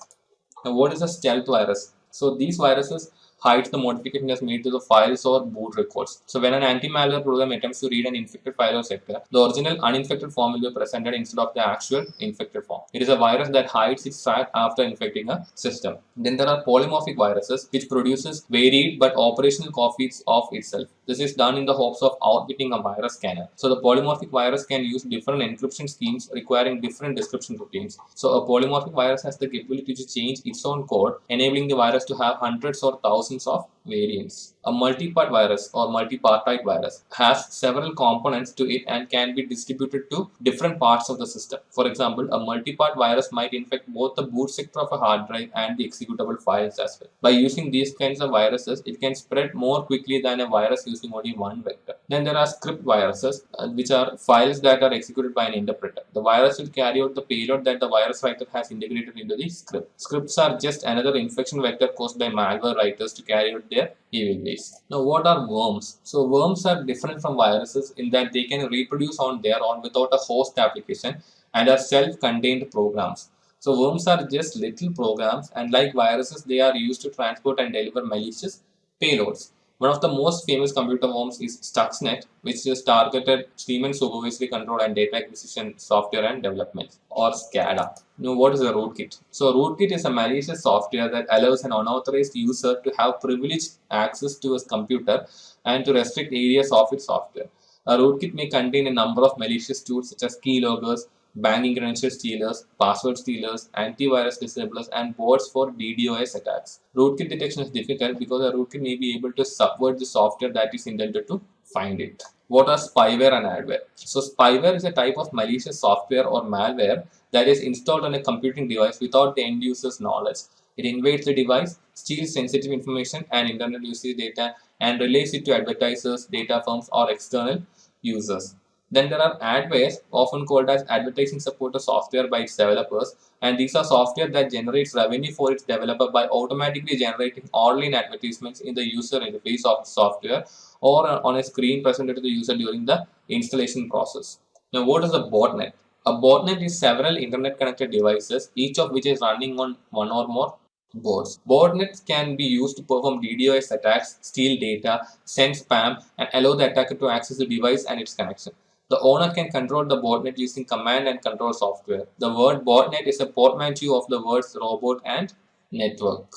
Now, what is a stealth virus? So these viruses hides the modification that's made to the files or boot records. So when an anti-malware program attempts to read an infected file or sector, the original uninfected form will be presented instead of the actual infected form. It is a virus that hides its track after infecting a system. Then there are polymorphic viruses, which produces varied but operational copies of itself. This is done in the hopes of outwitting a virus scanner. So the polymorphic virus can use different encryption schemes requiring different description routines. So a polymorphic virus has the capability to change its own code, enabling the virus to have hundreds or thousands of variants. A multi-part virus or multipartite virus has several components to it and can be distributed to different parts of the system. For example, a multi-part virus might infect both the boot sector of a hard drive and the executable files as well. By using these kinds of viruses, it can spread more quickly than a virus using only one vector. Then there are script viruses, which are files that are executed by an interpreter. The virus will carry out the payload that the virus writer has integrated into the script. Scripts are just another infection vector caused by malware writers to carry out their evil ways. Now, what are worms? So worms are different from viruses in that they can reproduce on their own without a host application, and are self-contained programs. So worms are just little programs, and like viruses, they are used to transport and deliver malicious payloads. One of the most famous computer worms is Stuxnet, which is targeted stream supervisory control and data acquisition software and development, or SCADA. Now, what is a rootkit? So, a rootkit is a malicious software that allows an unauthorized user to have privileged access to his computer and to restrict areas of its software. A rootkit may contain a number of malicious tools such as keyloggers, banking credential stealers, password stealers, antivirus disablers, and bots for DDoS attacks. Rootkit detection is difficult because a rootkit may be able to subvert the software that is intended to find it. What are spyware and adware? So spyware is a type of malicious software or malware that is installed on a computing device without the end user's knowledge. It invades the device, steals sensitive information and internet usage data, and relays it to advertisers, data firms, or external users. Then there are adwares, often called as advertising supported software by its developers, and these are software that generates revenue for its developer by automatically generating online advertisements in the user interface of the software or on a screen presented to the user during the installation process. Now, what is a botnet? A botnet is several internet connected devices, each of which is running on one or more boards. Botnets can be used to perform DDoS attacks, steal data, send spam, and allow the attacker to access the device and its connection. The owner can control the botnet using command and control software. The word botnet is a portmanteau of the words robot and network.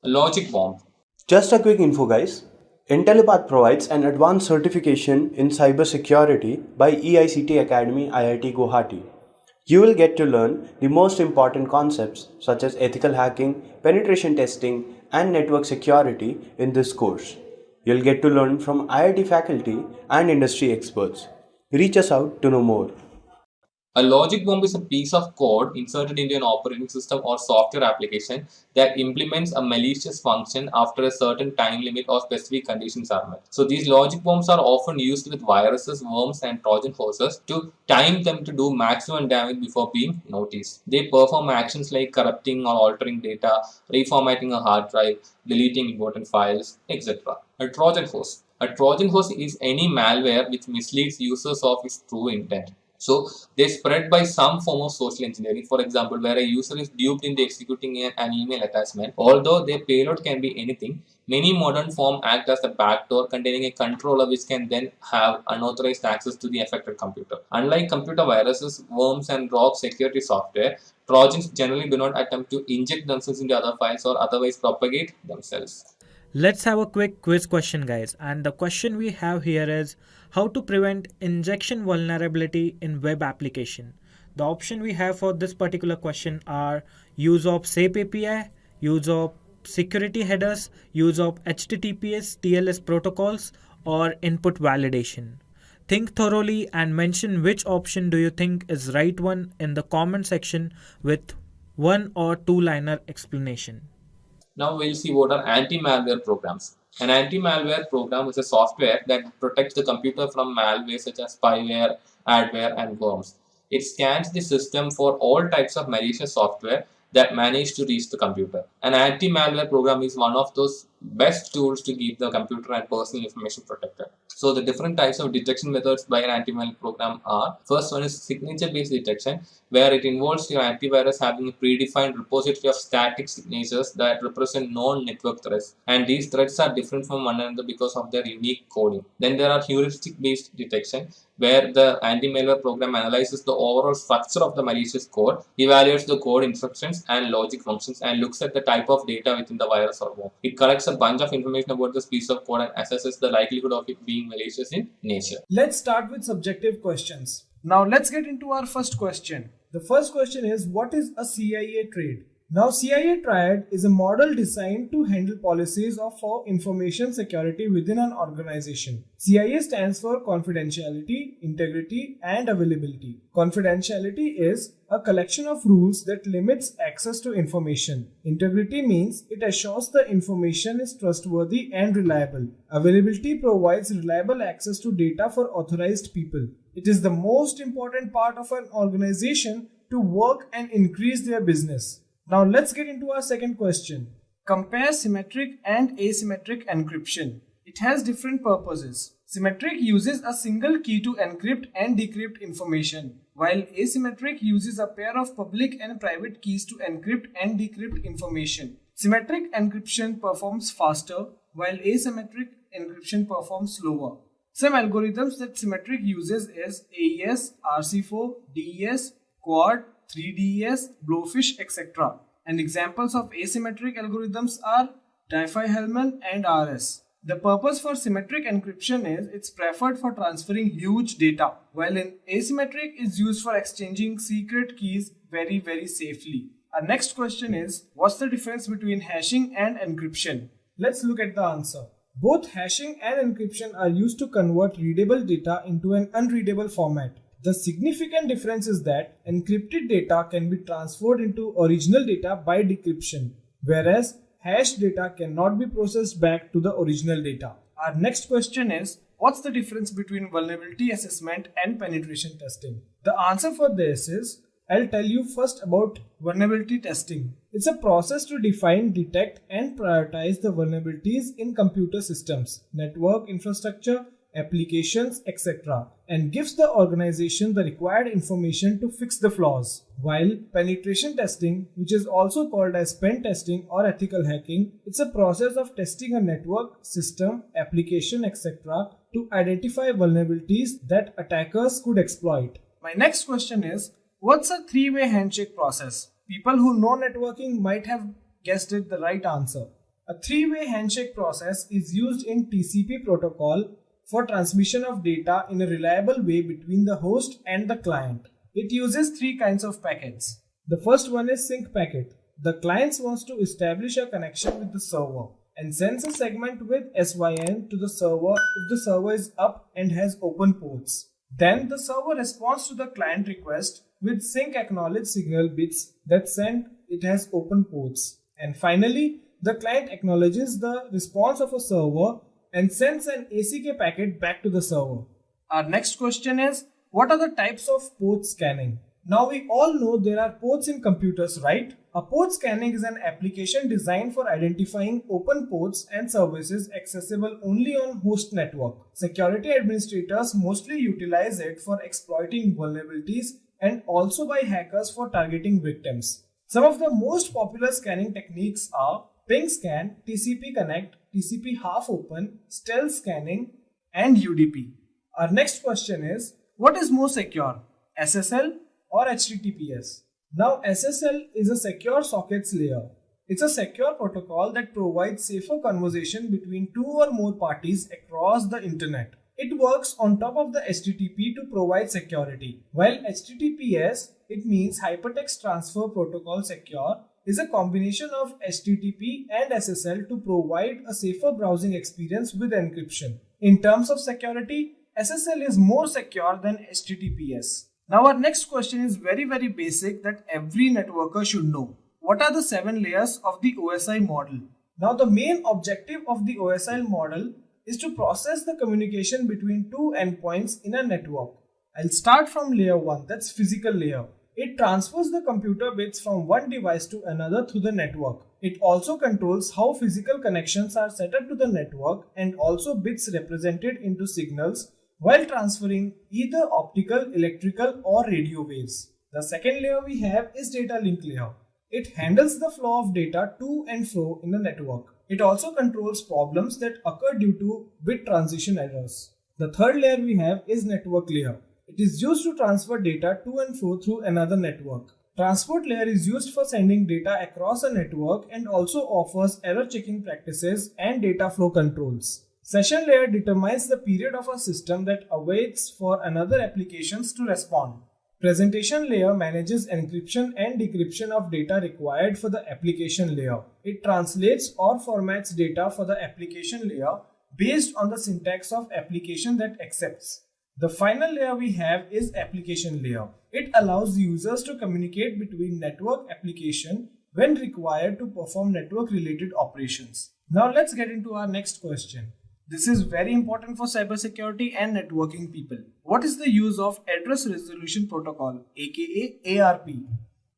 A logic bomb. Just a quick info, guys. Intellipaat provides an advanced certification in cybersecurity by EICT Academy IIT Guwahati. You will get to learn the most important concepts such as ethical hacking, penetration testing, and network security in this course. You'll get to learn from IIT faculty and industry experts. Reach us out to know more. A logic bomb is a piece of code inserted into an operating system or software application that implements a malicious function after a certain time limit or specific conditions are met. So these logic bombs are often used with viruses, worms, and Trojan horses to time them to do maximum damage before being noticed. They perform actions like corrupting or altering data, reformatting a hard drive, deleting important files, etc. A Trojan horse. A Trojan horse is any malware which misleads users of its true intent. So they spread by some form of social engineering, for example, where a user is duped into executing an email attachment. Although their payload can be anything, many modern forms act as a backdoor containing a controller which can then have unauthorized access to the affected computer. Unlike computer viruses, worms, and rogue security software, Trojans generally do not attempt to inject themselves into other files or otherwise propagate themselves. Let's have a quick quiz question, guys. And the question we have here is how to prevent injection vulnerability in web application. The option we have for this particular question are use of SAP API, use of security headers, use of HTTPS TLS protocols, or input validation. Think thoroughly and mention which option do you think is right one in the comment section with 1 or 2-liner explanation. Now we'll see what are anti-malware programs. An anti-malware program is a software that protects the computer from malware such as spyware, adware, and worms. It scans the system for all types of malicious software that manage to reach the computer. An anti-malware program is one of those best tools to keep the computer and personal information protected. So the different types of detection methods by an antimalware program are, first one is signature-based detection, where it involves your antivirus having a predefined repository of static signatures that represent known network threats. And these threats are different from one another because of their unique coding. Then there are heuristic-based detection, where the anti-malware program analyzes the overall structure of the malicious code, evaluates the code instructions and logic functions, and looks at the type of data within the virus or worm. It collects a bunch of information about this piece of code and assesses the likelihood of it being malicious in nature. Let's start with subjective questions. Now let's get into our first question. The first question is, what is a CIA trade? Now, CIA Triad is a model designed to handle policies for information security within an organization. CIA stands for confidentiality, integrity, and availability. Confidentiality is a collection of rules that limits access to information. Integrity means it assures the information is trustworthy and reliable. Availability provides reliable access to data for authorized people. It is the most important part of an organization to work and increase their business. Now let's get into our second question. Compare symmetric and asymmetric encryption. It has different purposes. Symmetric uses a single key to encrypt and decrypt information. while asymmetric uses a pair of public and private keys to encrypt and decrypt information. Symmetric encryption performs faster, while asymmetric encryption performs slower. Some algorithms that symmetric uses is AES, RC4, DES, Quad, 3DES, Blowfish, etc. And examples of asymmetric algorithms are Diffie-Hellman and RS. The purpose for symmetric encryption is it's preferred for transferring huge data, while an asymmetric is used for exchanging secret keys very safely. Our next question is, what's the difference between hashing and encryption? Let's look at the answer. Both hashing and encryption are used to convert readable data into an unreadable format. The significant difference is that encrypted data can be transferred into original data by decryption, whereas hashed data cannot be processed back to the original data. Our next question is, what's the difference between vulnerability assessment and penetration testing? The answer for this is, I'll tell you first about vulnerability testing. It's a process to define, detect, and prioritize the vulnerabilities in computer systems, network infrastructure, applications, etc., and gives the organization the required information to fix the flaws. While penetration testing, which is also called as pen testing or ethical hacking, it's a process of testing a network, system, application, etc. to identify vulnerabilities that attackers could exploit. My next question is, what's a three-way handshake process? People who know networking might have guessed it the right answer. A three-way handshake process is used in TCP protocol for transmission of data in a reliable way between the host and the client. It uses three kinds of packets. The first one is sync packet. The client wants to establish a connection with the server and sends a segment with SYN to the server if the server is up and has open ports. Then the server responds to the client request with sync acknowledge signal bits that send it has open ports. And finally, the client acknowledges the response of a server and sends an ACK packet back to the server. Our next question is, what are the types of port scanning? Now we all know there are ports in computers, right? A port scanning is an application designed for identifying open ports and services accessible only on host network. Security administrators mostly utilize it for exploiting vulnerabilities and also by hackers for targeting victims. Some of the most popular scanning techniques are ping scan, TCP connect, TCP half open, stealth scanning, and UDP. Our next question is, what is more secure, SSL or HTTPS? Now SSL is a secure sockets layer. It's a secure protocol that provides safer conversation between two or more parties across the internet. It works on top of the HTTP to provide security. While HTTPS, it means Hypertext Transfer Protocol Secure, is a combination of HTTP and SSL to provide a safer browsing experience with encryption. In terms of security, SSL is more secure than HTTPS. Now our next question is very basic that every networker should know. What are the 7 layers of the OSI model? Now the main objective of the OSI model is to process the communication between two endpoints in a network. I'll start from layer 1, that's physical layer. It transfers the computer bits from one device to another through the network. It also controls how physical connections are set up to the network and also bits represented into signals while transferring either optical, electrical or radio waves. The second layer we have is data link layer. It handles the flow of data to and fro in the network. It also controls problems that occur due to bit transition errors. The third layer we have is network layer. It is used to transfer data to and fro through another network. Transport layer is used for sending data across a network and also offers error checking practices and data flow controls. Session layer determines the period of a system that awaits for another applications to respond. Presentation layer manages encryption and decryption of data required for the application layer. It translates or formats data for the application layer based on the syntax of application that accepts. The final layer we have is application layer. It allows users to communicate between network application when required to perform network related operations. Now let's get into our next question. This is very important for cybersecurity and networking people. What is the use of Address Resolution Protocol, aka ARP?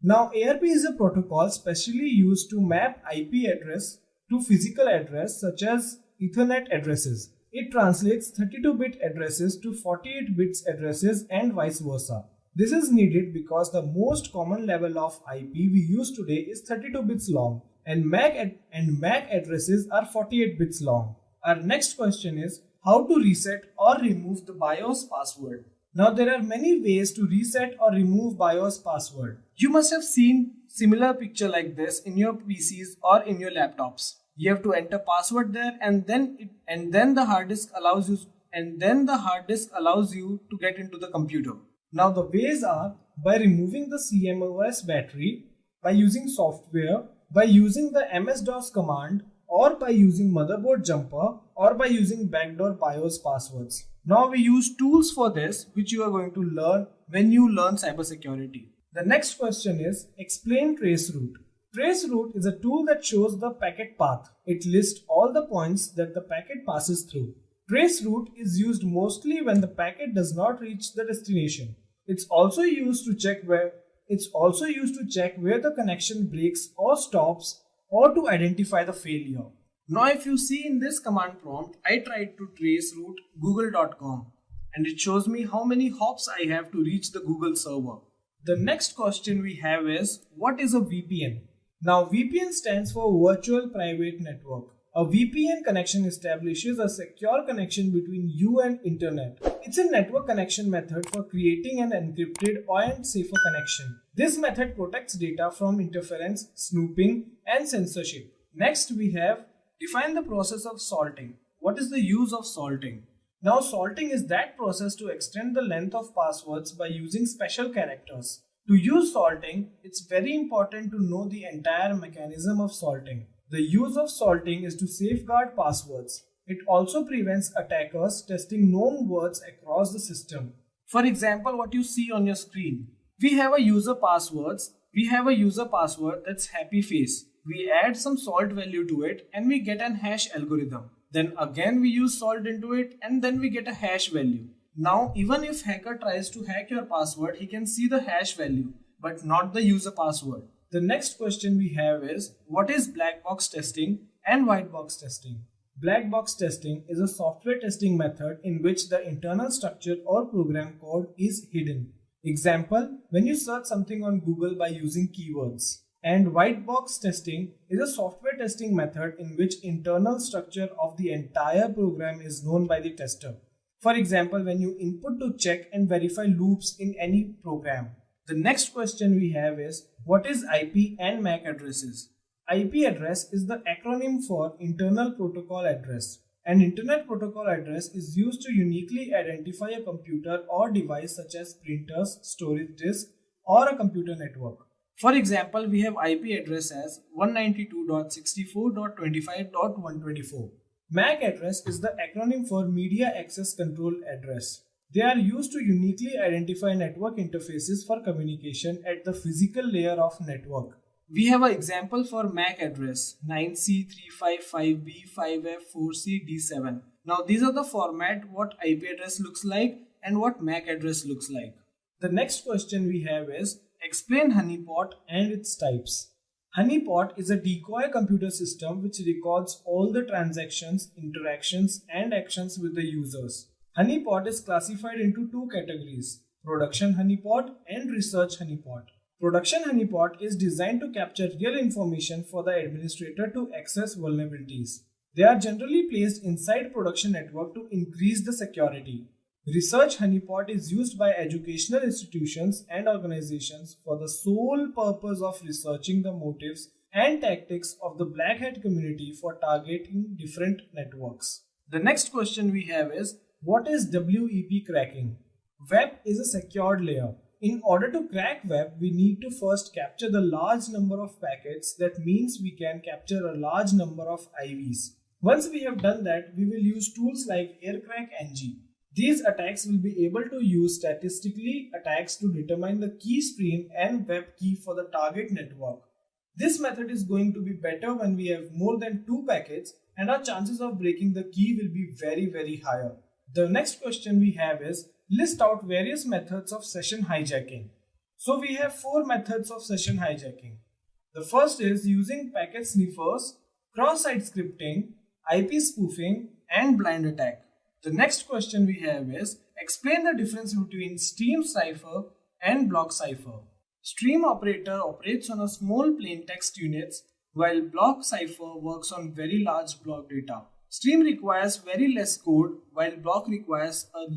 Now ARP is a protocol specially used to map IP address to physical address such as Ethernet addresses. It translates 32-bit addresses to 48 bits addresses and vice versa. This is needed because the most common level of IP we use today is 32 bits long and MAC addresses are 48 bits long. Our next question is how to reset or remove the BIOS password. Now there are many ways to reset or remove BIOS password. You must have seen similar picture like this in your PCs or in your laptops. You have to enter password there and then the hard disk allows you to get into the computer. Now the ways are by removing the CMOS battery, by using software, by using the MS-DOS command, or by using motherboard jumper, or by using backdoor BIOS passwords. Now we use tools for this, which you are going to learn when you learn cybersecurity. The next question is explain traceroute. Traceroute is a tool that shows the packet path. It lists all the points that the packet passes through. Traceroute is used mostly when the packet does not reach the destination. It's also used to check where the connection breaks or stops, or to identify the failure. Now if you see in this command prompt, I tried to trace route google.com and it shows me how many hops I have to reach the Google server. The next question we have is what is a VPN? Now VPN stands for Virtual Private Network. A VPN connection establishes a secure connection between you and internet. It's a network connection method for creating an encrypted and safer connection. This method protects data from interference, snooping, and censorship. Next we have define the process of salting. What is the use of salting? Now salting is that process to extend the length of passwords by using special characters. To use salting, it's very important to know the entire mechanism of salting. The use of salting is to safeguard passwords. It also prevents attackers testing known words across the system. For example, what you see on your screen. We have a user password that's happy face. We add some salt value to it and we get an hash algorithm. Then again we use salt into it and then we get a hash value. Now even if hacker tries to hack your password, he can see the hash value but not the user password. The next question we have is what is black box testing and white box testing? Black box testing is a software testing method in which the internal structure or program code is hidden. Example, when you search something on Google by using keywords. And white box testing is a software testing method in which internal structure of the entire program is known by the tester. For example, when you input to check and verify loops in any program. The next question we have is what is IP and MAC addresses? IP address is the acronym for Internal Protocol Address. An Internet Protocol Address is used to uniquely identify a computer or device such as printers, storage disk, or a computer network. For example, we have IP address as 192.64.25.124. MAC address is the acronym for Media Access Control Address. They are used to uniquely identify network interfaces for communication at the physical layer of network. We have an example for MAC address 9C355B5F4CD7. Now these are the format what IP address looks like and what MAC address looks like. The next question we have is explain Honeypot and its types. Honeypot is a decoy computer system which records all the transactions, interactions and actions with the users. Honeypot is classified into two categories, production honeypot and research honeypot. Production honeypot is designed to capture real information for the administrator to access vulnerabilities. They are generally placed inside production network to increase the security. Research honeypot is used by educational institutions and organizations for the sole purpose of researching the motives and tactics of the black hat community for targeting different networks. The next question we have is what is WEP cracking? Web is a secured layer. In order to crack web, we need to first capture the large number of packets. That means we can capture a large number of IVs. Once we have done that, we will use tools like AirCrackNG. These attacks will be able to use statistically attacks to determine the key stream and web key for the target network. This method is going to be better when we have more than 2 packets and our chances of breaking the key will be very higher. The next question we have is list out various methods of session hijacking. So we have 4 methods of session hijacking. The first is using packet sniffers, cross-site scripting, IP spoofing and blind attack. The next question we have is explain the difference between stream cipher and block cipher. Stream operator operates on a small plain text units while block cipher works on very large block data. Stream requires very less code while block requires a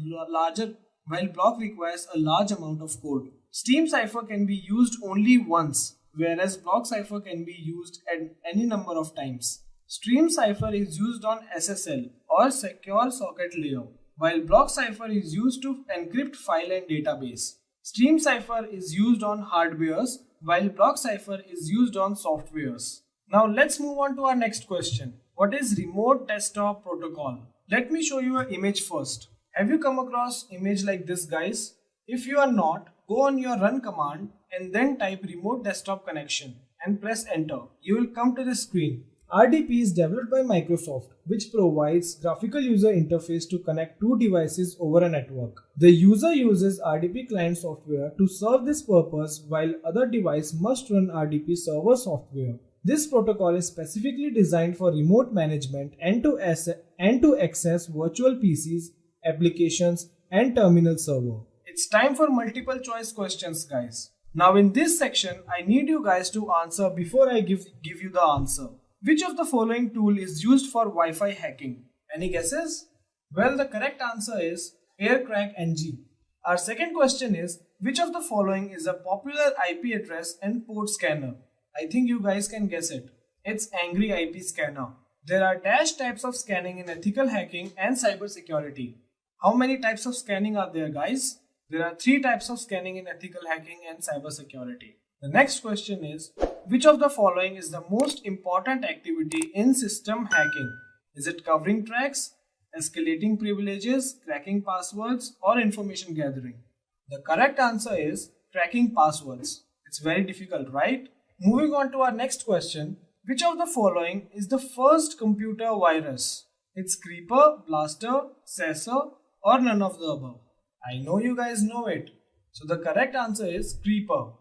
large amount of code. Stream cipher can be used only once, whereas block cipher can be used at any number of times. Stream cipher is used on SSL or secure socket layer, while block cipher is used to encrypt file and database. Stream cipher is used on hardwares, while block cipher is used on softwares. Now let's move on to our next question. What is remote desktop protocol? Let me show you an image first. Have you come across image like this, guys? If you are not, go on your run command and then type remote desktop connection and press enter. You will come to this screen. RDP is developed by Microsoft, which provides graphical user interface to connect two devices over a network. The user uses RDP client software to serve this purpose, while other device must run RDP server software. This protocol is specifically designed for remote management and to access virtual PCs, applications, and terminal server. It's time for multiple choice questions, guys. Now in this section, I need you guys to answer before I give you the answer. Which of the following tool is used for Wi-Fi hacking? Any guesses? Well, the correct answer is AirCrack-NG. Our second question is, which of the following is a popular IP address and port scanner? I think you guys can guess it. It's Angry IP Scanner. There are dash types of scanning in ethical hacking and cybersecurity. How many types of scanning are there, guys? There are 3 types of scanning in ethical hacking and cybersecurity. The next question is, which of the following is the most important activity in system hacking? Is it covering tracks, escalating privileges, cracking passwords, or information gathering? The correct answer is cracking passwords. It's very difficult, right? Moving on to our next question, which of the following is the first computer virus? It's Creeper, Blaster, Sasser, or none of the above. I know you guys know it. So the correct answer is Creeper.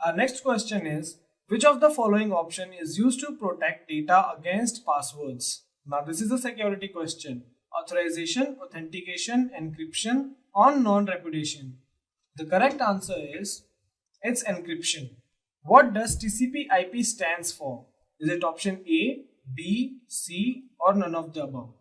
Our next question is, which of the following option is used to protect data against passwords? Now this is a security question. Authorization, authentication, encryption, or non-repudiation. The correct answer is, it's encryption. What does TCP/IP stands for? Is it option A, B, C, or none of the above?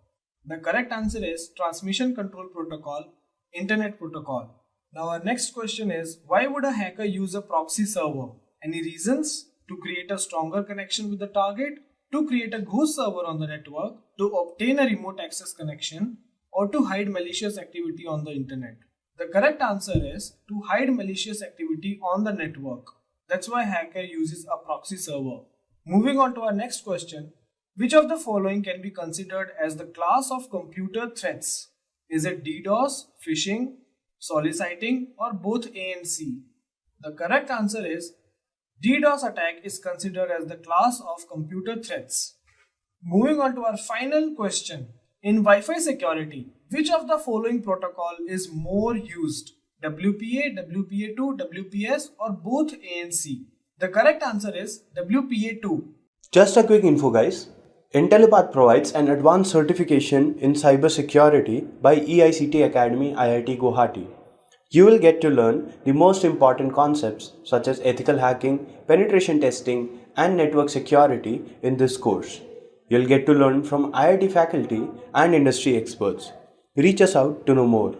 The correct answer is Transmission Control Protocol, Internet Protocol. Now our next question is, why would a hacker use a proxy server? Any reasons? To create a stronger connection with the target, to create a ghost server on the network, to obtain a remote access connection, or to hide malicious activity on the internet. The correct answer is to hide malicious activity on the network. That's why hacker uses a proxy server. Moving on to our next question, which of the following can be considered as the class of computer threats? Is it DDoS, phishing, soliciting, or both A and C? The correct answer is DDoS attack is considered as the class of computer threats. Moving on to our final question. In Wi-Fi security, which of the following protocol is more used? WPA, WPA2, WPS, or both A and C? The correct answer is WPA2. Just a quick info, guys. Intellipaat provides an advanced certification in cybersecurity by EICT Academy IIT Guwahati. You will get to learn the most important concepts such as ethical hacking, penetration testing, and network security in this course. You'll get to learn from IIT faculty and industry experts. Reach us out to know more.